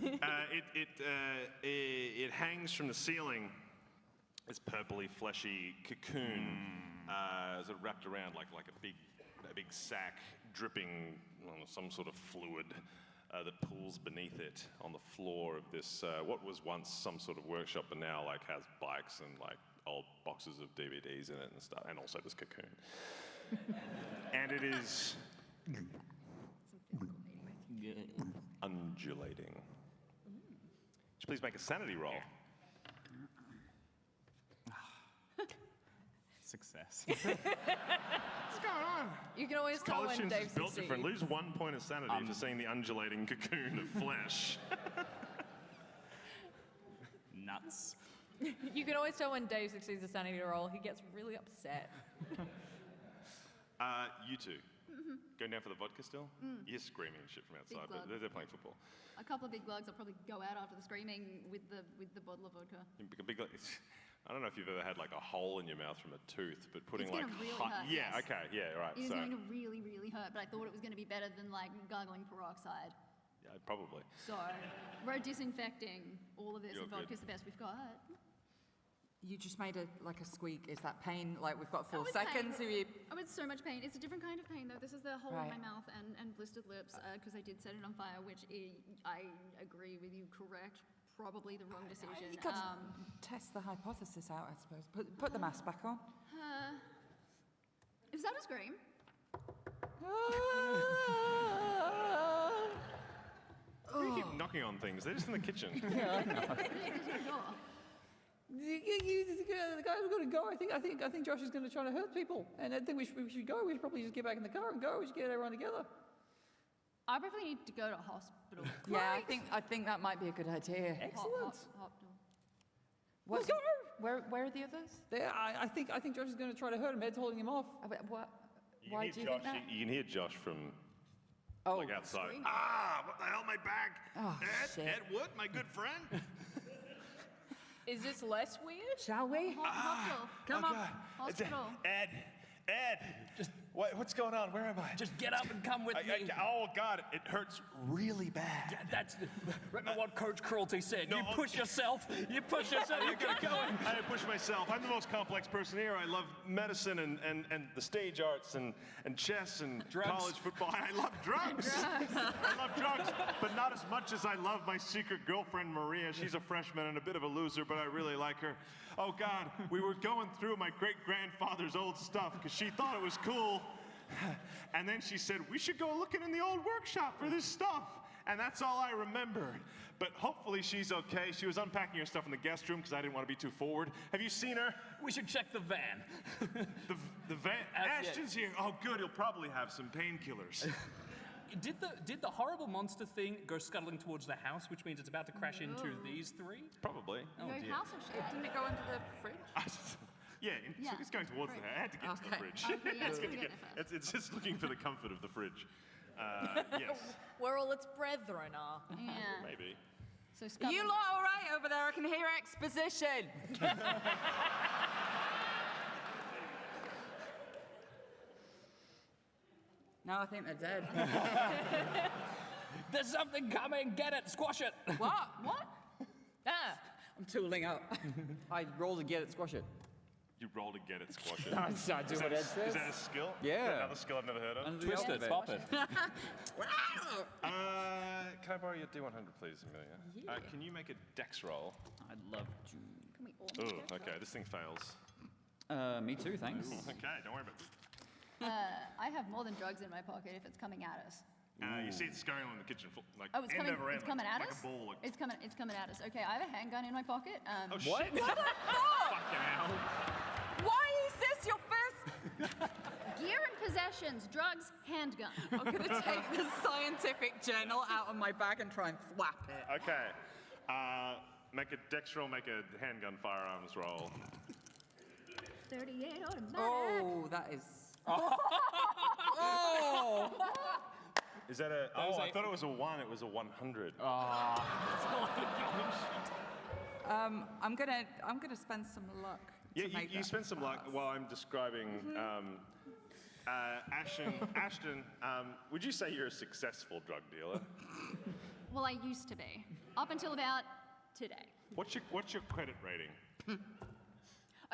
S1: you.
S14: It hangs from the ceiling. This purpley, fleshy cocoon, sort of wrapped around like a big sack, dripping some sort of fluid that pools beneath it on the floor of this what was once some sort of workshop, but now like has bikes and like old boxes of DVDs in it and stuff, and also this cocoon. And it is undulating. Would you please make a sanity roll?
S1: Success.
S14: What's going on?
S4: You can always tell
S14: College
S4: when
S14: students
S4: Dave
S14: is built
S4: succeeds.
S14: different. Lose 1 point of sanity for seeing the undulating cocoon of flesh.
S1: Nuts.
S4: You can always tell when Dave succeeds a sanity roll. He gets really upset.
S14: You two, going down for the vodka still? You're screaming and shit from outside, but
S10: glug.
S14: they're playing football.
S10: A couple of big glugs. I'll probably go out after the screaming with the bottle of vodka.
S14: I don't know if you've ever had like a hole in your mouth from a tooth, but putting
S10: It's
S14: like
S10: gonna really hurt,
S14: yeah,
S10: yes.
S14: okay, yeah, right.
S10: It is
S14: So
S10: going to really, really hurt, but I thought it was going to be better than like gargling peroxide.
S14: yeah, probably.
S10: So we're disinfecting all of this,
S14: You're
S10: and vodka's the best we've got.
S8: You just made a squeak. Is that pain? Like we've got 4
S10: Oh, it's
S8: seconds.
S10: pain.
S8: Have you...
S10: Oh, it's so much pain. It's a different kind of pain, though. This is the hole
S8: Right.
S10: in my mouth and blistered lips because I did set it on fire, which I agree with you, correct. Probably the wrong decision.
S8: You got to test the hypothesis out, I suppose. Put the mask back on.
S10: Is that a scream?
S14: You keep knocking on things. They're just in the kitchen.
S6: The guy's got to go. I think Josh is going to try to hurt people, and I think we should go. We should probably just get back in the car and go. We should get everyone together.
S10: I probably need to go to hospital.
S8: Yeah, I think that might be a good idea.
S6: Excellent.
S8: Let's go. Where are the others?
S6: There, I think Josh is going to try to hurt him. Ed's holding him off.
S8: What?
S14: You
S8: Why
S14: can
S8: do
S14: hear
S8: you think
S14: Josh,
S8: that?
S14: you can hear Josh from like outside.
S10: screaming.
S14: What the hell, my back?
S8: Oh, shit.
S14: Ed Wood, my good friend.
S4: Is this less weird?
S8: Shall we?
S10: Hospital.
S8: Come on.
S10: Hospital.
S14: Ed, just what's going on? Where am I?
S2: Just get up and come with me.
S14: Oh God, it hurts really bad.
S2: Yeah, that's remember what Coach Cruelty said.
S14: No,
S2: you push yourself. You push yourself. You get going.
S14: I push myself. I'm the most complex person here. I love medicine and the stage arts and chess and
S2: Drugs.
S14: college football. I love drugs. I love drugs, but not as much as I love my secret girlfriend Maria. She's a freshman and a bit of a loser, but I really like her. Oh God, we were going through my great-grandfather's old stuff because she thought it was cool. And then she said, we should go looking in the old workshop for this stuff. And that's all I remember. But hopefully she's okay. She was unpacking her stuff in the guest room because I didn't want to be too forward. Have you seen her?
S2: We should check the van.
S14: The van? Ashton's here. Oh, good. He'll probably have some painkillers.
S2: Did the horrible monster thing go scuttling towards the house, which means it's about to crash into these three?
S14: Probably.
S2: Oh,
S10: Your
S2: dear.
S10: house or shit?
S8: Didn't it go into the fridge?
S14: Yeah,
S10: Yeah,
S14: it's going towards the
S10: fridge.
S14: I had to get to the fridge.
S10: Okay, yeah,
S14: It's
S10: it's
S14: good to
S10: gonna
S14: get-
S10: get there
S14: it's just looking for the comfort of the fridge. Yes,
S4: Where all its brethren are.
S10: Yeah.
S14: maybe.
S10: So scum.
S8: You lot all right over there? I can hear exposition. No, I think they're dead.
S2: There's something coming. Get it. Squash it.
S8: What?
S4: What? Ah.
S8: I'm tooling up.
S6: I roll to get it, squash it.
S14: You roll to get it, squash it.
S6: I do what Ed says.
S14: Is that a skill?
S6: Yeah.
S14: Is that another skill I've never heard of?
S2: Twist it. Stop it.
S14: Can I borrow your D100, please, Amelia? Can you make a dex roll?
S6: I'd love to.
S10: Can we all
S14: Oh,
S10: make it?
S14: okay. This thing fails.
S6: Me too, thanks.
S14: Okay, don't worry about it.
S10: I have more than drugs in my pocket if it's coming at us.
S14: You see it scurrying on the kitchen floor, like
S10: Oh, it's
S14: end
S10: coming.
S14: over end,
S10: It's coming at
S14: like
S10: us.
S14: a ball. Like,
S10: It's coming at us. Okay, I have a handgun in my pocket.
S14: oh
S2: What?
S14: shit! Fucking hell!
S8: Why is this your first?
S10: Gear and possessions, drugs, handgun.
S8: I'm gonna take the scientific journal out of my bag and try and thwap it.
S14: Okay, make a dex roll, make a handgun firearms roll.
S10: 38 automatic.
S8: Oh, that is. Oh!
S14: Is that a? Oh, I thought it was a 1. It was a 100.
S8: I'm gonna spend some luck.
S14: Yeah,
S8: to make
S14: you
S8: that
S14: spend some luck while I'm describing. Ashton, would you say you're a successful drug dealer?
S10: Well, I used to be. Up until about today.
S14: What's your credit rating?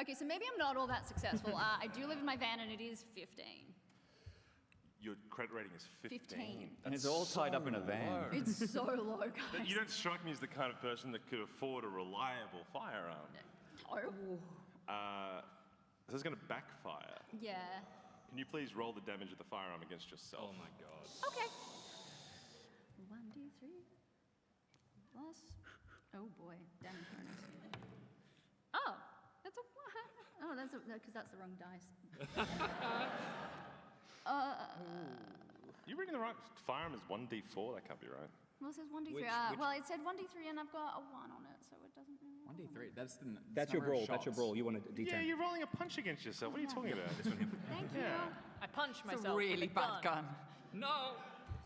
S10: Okay, so maybe I'm not all that successful. I do live in my van and it is 15.
S14: Your credit rating is 15.
S6: And it's all tied up in a van.
S10: It's so low, guys.
S14: You don't strike me as the kind of person that could afford a reliable firearm.
S10: Oh.
S14: This is going to backfire.
S10: Yeah.
S14: Can you please roll the damage of the firearm against yourself? Oh my god.
S10: Okay. 1d3 plus. Oh boy, damage bonus. Oh, that's a. Oh, that's because that's the wrong dice.
S14: You're reading the right. Firearm is 1d4. That can't be right.
S10: Well, it says 1d3. Well, it said 1d3 and I've got a 1 on it, so it doesn't really.
S7: 1d3.
S2: That's your roll. That's your roll. You want a D10.
S14: Yeah, you're rolling a punch against yourself. What are you talking about?
S10: Thank you.
S4: I punched
S8: It's
S4: myself.
S8: a really
S4: with a
S8: bad gun.
S10: No.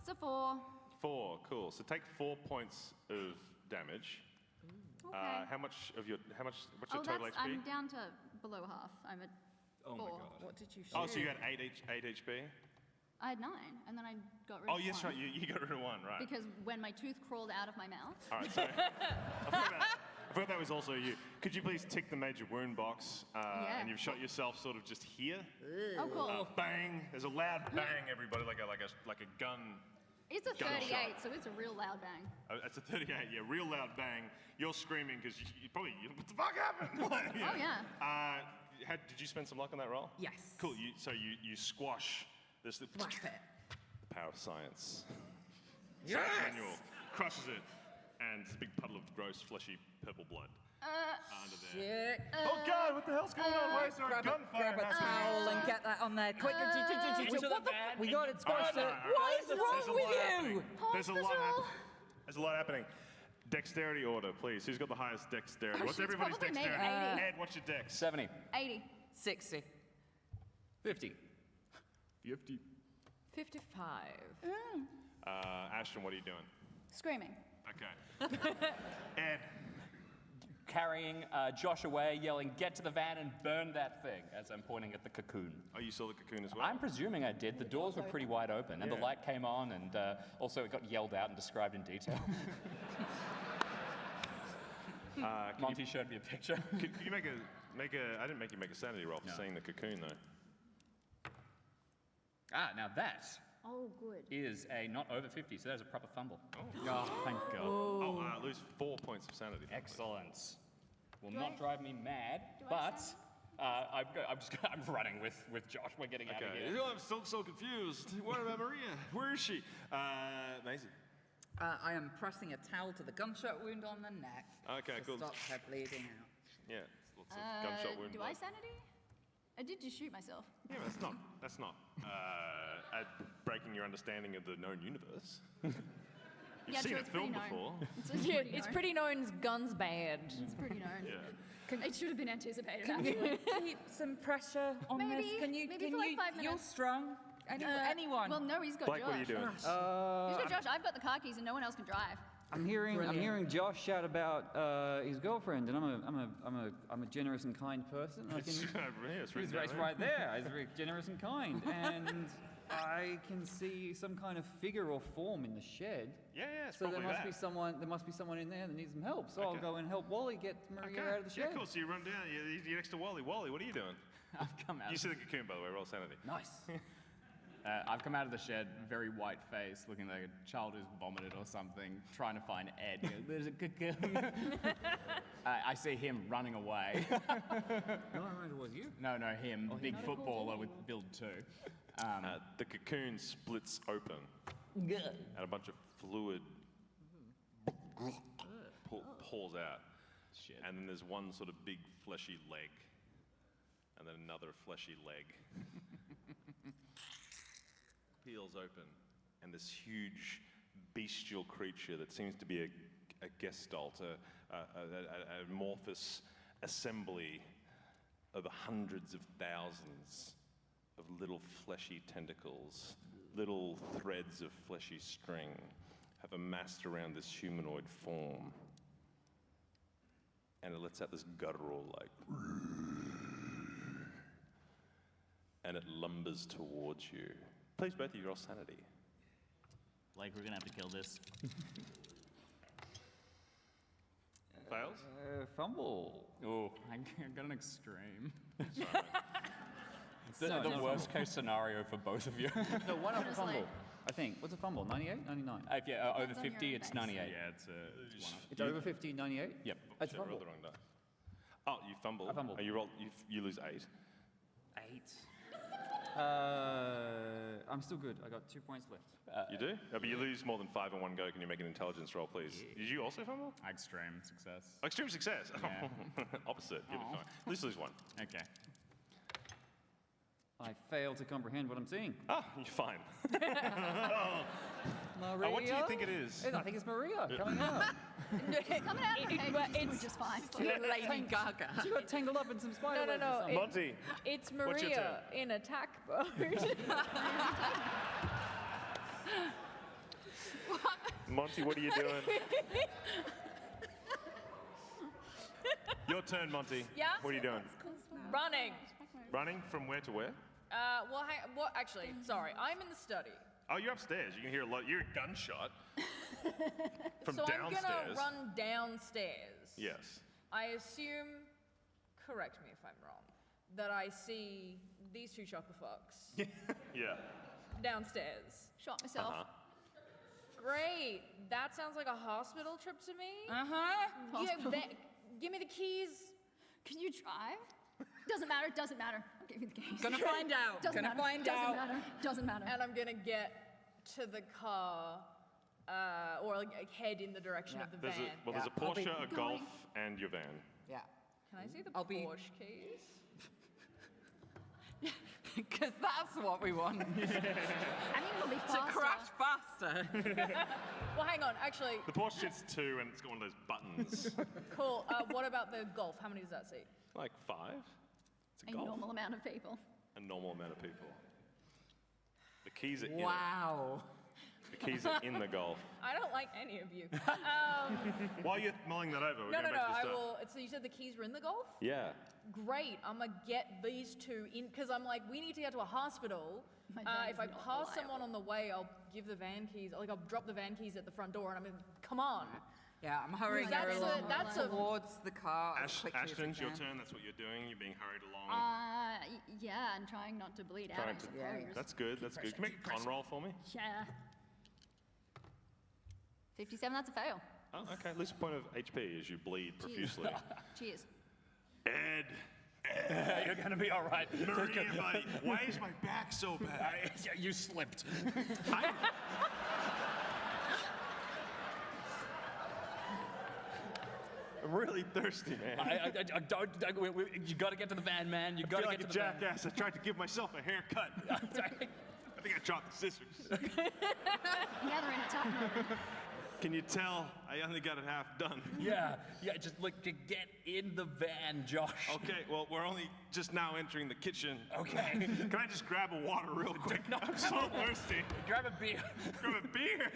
S10: It's a 4.
S14: 4. Cool. So take 4 points of damage.
S10: Okay.
S14: What's your
S10: Oh,
S14: total
S10: that's.
S14: HP?
S10: I'm down to below half. I'm at 4.
S14: Oh my god.
S8: What did you shoot?
S14: Oh, so you had 8 HP?
S10: I had 9, and then I got rid of
S14: Oh, yes,
S10: 1.
S14: right. You got rid of 1, right.
S10: Because when my tooth crawled out of my mouth.
S14: All right, so I thought that was also you. Could you please tick the major wound box?
S10: Yeah.
S14: And you've shot yourself sort of just here.
S10: Oh, cool.
S14: Bang! There's a loud bang, everybody, like a gun.
S10: It's a
S14: gunshot.
S10: 38, so it's a real loud bang.
S14: It's a 38, yeah, real loud bang. You're screaming because you probably, what the fuck happened?
S10: Oh, yeah.
S14: Did you spend some luck on that roll?
S8: Yes.
S14: Cool. You squash this. The
S8: Thwap it.
S14: power of science.
S8: Yes!
S14: Science manual crushes it, and there's a big puddle of gross, fleshy purple blood under there.
S8: Shit.
S14: Oh God! What the hell's going on? Why is there a
S8: Grab
S14: gunfire?
S8: a towel and get that on there. Quick. We got it squashed.
S14: All right.
S8: What is wrong with you?
S14: There's a lot happening. Dexterity order, please. Who's got the highest dexterity?
S10: Oh,
S14: What's
S10: shit, it's
S14: everybody's
S10: probably me,
S14: dexterity?
S10: 80.
S14: Ed, what's your dex?
S2: 70.
S10: 80.
S8: 60.
S2: 50.
S7: 50.
S4: 55.
S14: Ashton, what are you doing?
S10: Screaming.
S14: Okay. Ed.
S2: Carrying Josh away, yelling, "Get to the van and burn that thing," as I'm pointing at the cocoon.
S14: Oh, you saw the cocoon as well?
S2: I'm presuming I did. The doors were pretty wide open, and the light came on, and also it got yelled out and described in detail. Monty showed me a picture.
S14: Could you make a? I didn't make you make a sanity roll for seeing the cocoon, though.
S2: Now that
S10: Oh, good.
S2: is a not over 50, so that is a proper fumble.
S14: Oh,
S2: thank God.
S14: Lose 4 points of sanity.
S2: Excellent. Will
S10: Do
S2: not
S10: I-
S2: drive me mad,
S10: do I
S2: but I'm running with Josh. We're getting out of here.
S14: I'm still so confused. What about Maria? Where is she? Maisie.
S8: I am pressing a towel to the gunshot wound on the neck.
S14: Okay,
S8: to
S14: cool.
S8: Stop her bleeding out.
S14: Yeah, lots of gunshot wound.
S10: Do I sanity? I did just shoot myself.
S14: Yeah, but that's not breaking your understanding of the known universe. You've seen
S10: it's
S14: it filmed
S10: pretty known.
S14: before.
S4: It's pretty known guns bad.
S10: It's pretty known.
S14: Yeah.
S10: It should have been anticipated.
S8: Can you keep some pressure on
S10: Maybe.
S8: this? Can you?
S10: Maybe
S8: can
S10: for like
S8: you?
S10: 5 minutes.
S8: You're strong. Anyone?
S10: Well, no, he's got
S14: Blake,
S10: Josh.
S14: what are you doing?
S10: He's got Josh. I've got the car keys and no one else can drive.
S6: I'm hearing Josh shout about his girlfriend, and I'm a generous and kind person.
S14: It's written down
S6: It's
S14: there.
S6: right there. I'm very generous and kind, and I can see some kind of figure or form in the shed.
S14: Yeah, it's
S6: So there
S14: probably
S6: must
S14: that.
S6: be someone. There must be someone in there that needs some help. So I'll go and help Wally get Maria out of the shed.
S14: Yeah, cool. So you run down. You're next to Wally. Wally, what are you doing?
S1: I've come out.
S14: You see the cocoon, by the way. Roll sanity.
S6: Nice.
S1: I've come out of the shed, very white face, looking like a child who's vomited or something, trying to find Ed. He goes, "There's a cocoon." I see him running away.
S6: No, it was you.
S1: No, him.
S6: Oh,
S1: Big
S6: him.
S1: footballer with build 2.
S14: The cocoon splits open, and a bunch of fluid pours out.
S1: Shit.
S14: And then there's one sort of big fleshy leg, and then another fleshy leg. Peels open, and this huge bestial creature that seems to be a gestalt, an amorphous assembly of hundreds of thousands of little fleshy tentacles, little threads of fleshy string have amassed around this humanoid form. And it lets out this guttural, like, and it lumbers towards you. Please, both of you roll sanity.
S13: Like, we're gonna have to kill this.
S14: Fails?
S6: Fumble.
S1: Oh, I got an extreme.
S2: The worst case scenario for both of you.
S6: No, one off a fumble. I think. What's a fumble? 98? 99?
S2: Over 50, it's 98.
S1: Yeah, it's one off.
S6: It's over 50, 98?
S2: Yep.
S6: It's
S14: Shit, I
S6: fumble.
S14: rolled the wrong dice. Oh, you fumble.
S6: I fumbled.
S14: Oh, you roll. You lose 8.
S6: 8. I'm still good. I got 2 points left.
S14: You do? But you lose more than 5 in one go. Can you make an intelligence roll, please? Did you also fumble?
S1: Extreme success.
S14: Extreme success.
S1: Yeah.
S14: Opposite. Give it time. At least lose 1.
S1: Okay.
S6: I fail to comprehend what I'm seeing.
S14: Ah, you're fine.
S6: Maria?
S14: What do you think it is?
S6: I think it's Maria coming out.
S10: Coming out of the cage, which is fine.
S8: Lady Gaga.
S6: She got tangled up in some spider webs or something.
S14: Monty.
S4: It's
S14: What's your
S4: Maria in attack mode.
S14: Monty, what are you doing? Your turn, Monty.
S4: Yeah?
S14: What are you doing?
S4: Running.
S14: Running from where to where?
S4: Actually, sorry. I'm in the study.
S14: Oh, you're upstairs. You can hear a lot. You're a gunshot from
S4: So
S14: downstairs.
S4: I'm gonna run downstairs.
S14: Yes.
S4: I assume, correct me if I'm wrong, that I see these two chocker fucks
S14: Yeah.
S4: downstairs.
S10: Shot myself.
S4: Great. That sounds like a hospital trip to me.
S10: Hospital.
S4: Give me the keys.
S10: Can you drive? Doesn't matter, doesn't matter. I'll give you the keys.
S8: Gonna find out.
S10: Doesn't
S8: Gonna
S10: matter,
S8: find
S10: doesn't
S8: out.
S10: matter, doesn't matter.
S4: And I'm gonna get to the car, or like head in the direction of the
S14: There's
S4: van.
S14: there's a
S8: I'll be
S14: Porsche, a Golf,
S10: going.
S14: and your van.
S8: Yeah.
S4: Can I see the
S8: I'll be-
S4: Porsche keys?
S8: Because that's what we want.
S10: I mean, it'll be
S8: To
S10: faster.
S8: crash faster.
S4: Well, hang on. Actually,
S14: The Porsche shit's 2, and it's got one of those buttons.
S4: cool. What about the Golf? How many does that seat?
S14: Like 5? It's a
S10: A
S14: Golf.
S10: normal amount of people.
S14: A normal amount of people. The keys are in it.
S8: Wow.
S14: The keys are in the Golf.
S4: I don't like any of you.
S14: While you're mulling that over, we're
S4: No,
S14: going
S4: no, no.
S14: back to
S4: I
S14: the start.
S4: will. So you said the keys were in the Golf?
S14: Yeah.
S4: Great. I'm gonna get these two in because I'm like, we need to get to a hospital.
S10: My van
S4: If
S10: is
S4: I
S10: not
S4: pass
S10: reliable.
S4: someone on the way, I'll give the van keys. Like I'll drop the van keys at the front door, and I'm gonna come on.
S8: Yeah, I'm hurrying
S4: That's
S8: her
S4: a-
S8: along
S4: that's a-
S8: towards the car as quickly as I
S14: Ashton's your
S8: can.
S14: turn. That's what you're doing. You're being hurried along.
S10: Yeah, and trying not to bleed out, I
S14: Trying to-
S10: suppose.
S14: That's good. That's good. Can you make a con roll for me?
S10: Yeah. 57, that's a fail.
S14: Oh, okay. Lose a point of HP as you bleed profusely.
S10: Cheers.
S14: Ed.
S2: You're gonna be all right.
S14: Maria, buddy. Why is my back so bad?
S2: You slipped.
S14: I'm really thirsty, man.
S2: I don't. You gotta get to the van, man. You
S14: I
S2: gotta
S14: feel
S2: get
S14: like
S2: to
S14: a
S2: the van.
S14: jackass. I tried to give myself a haircut. I think I dropped the scissors.
S10: Yeah, they're in attack mode.
S14: Can you tell? I only got it half done.
S2: Yeah, just like to get in the van, Josh.
S14: Okay, well, we're only just now entering the kitchen.
S2: Okay.
S14: Can I just grab a water real quick? I'm so thirsty.
S2: Grab a beer.
S14: Grab a beer.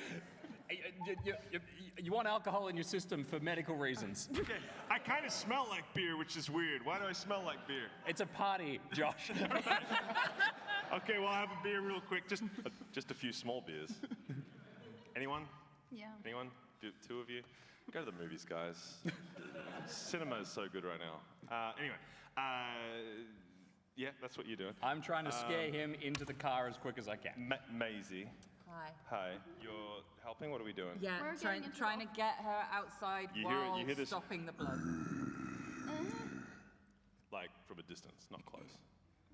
S7: You want alcohol in your system for medical reasons.
S14: Okay, I kind of smell like beer, which is weird. Why do I smell like beer?
S7: It's a party, Josh.
S14: Okay, well, I'll have a beer real quick. Just a few small beers. Anyone?
S10: Yeah.
S14: Anyone? Two of you? Go to the movies, guys. Cinema is so good right now. Anyway, yeah, that's what you're doing.
S7: I'm trying to scare him into the car as quick as I can.
S14: Maisie.
S8: Hi.
S14: Hi. You're helping? What are we doing?
S8: Yeah, trying to get her outside while
S14: you hear this?
S8: stopping the blood.
S14: Like, from a distance, not close.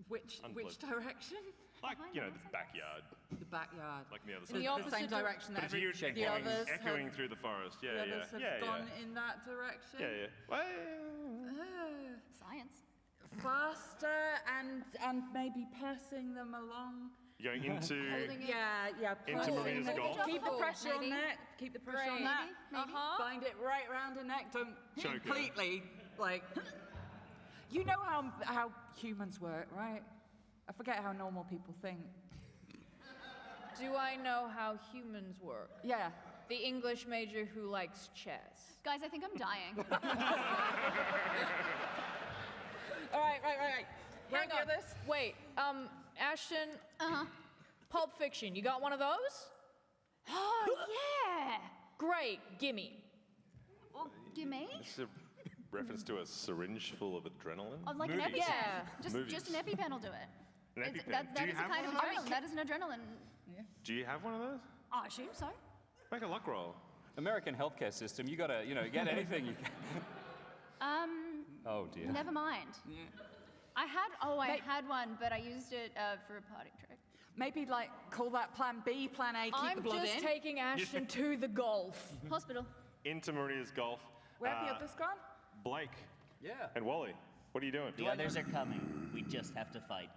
S8: Which
S14: Unpleasant.
S8: direction?
S14: Like, the backyard.
S8: The backyard.
S14: Like the other
S8: The
S14: side.
S8: same direction that
S14: But it's you
S8: the others
S14: echoing
S8: have,
S14: through the forest. Yeah,
S8: the
S14: yeah.
S8: others have
S14: yeah,
S8: gone in that direction.
S14: Yeah, yeah.
S10: Science.
S8: Faster and maybe passing them along.
S14: You're going into...
S8: Yeah,
S14: Into
S8: passing
S14: Maria's
S8: them.
S14: golf?
S8: Keep the pressure on
S10: Maybe.
S8: neck. Keep the pressure on
S10: Maybe,
S8: that.
S10: maybe.
S8: Bind it right round her neck. Don't
S14: Choke her.
S8: completely, like... You know how humans work, right? I forget how normal people think.
S4: Do I know how humans work?
S8: Yeah.
S4: The English major who likes chess.
S10: Guys, I think I'm dying.
S8: All right.
S4: Hang on. Wait, Ashton. Pulp Fiction. You got one of those?
S10: Oh, yeah.
S4: Great. Gimme.
S10: Well, gimme.
S14: This is a reference to a syringe full of adrenaline?
S10: Of like
S14: Movies.
S10: an EpiPen.
S4: Yeah.
S14: Movies.
S10: Just an EpiPen will do it.
S14: An
S10: It's-
S14: EpiPen.
S10: That
S14: Do you
S10: is a
S14: have
S10: kind of
S14: one?
S10: adrenaline. That is an adrenaline.
S14: Do you have one of those?
S10: Oh, I assume so.
S14: Make a luck roll.
S7: American healthcare system, you gotta, get anything you can. Oh dear.
S10: Never mind. I had one, but I used it for a party trick.
S8: Maybe like call that plan B, plan A, keep the
S4: I'm
S8: blood
S4: just
S8: in.
S4: taking Ashton to the golf.
S10: Hospital.
S14: Into Maria's golf.
S8: Where have the others gone?
S14: Blake.
S7: Yeah.
S14: And Wally. What are you doing?
S13: The others are coming. We just have to fight.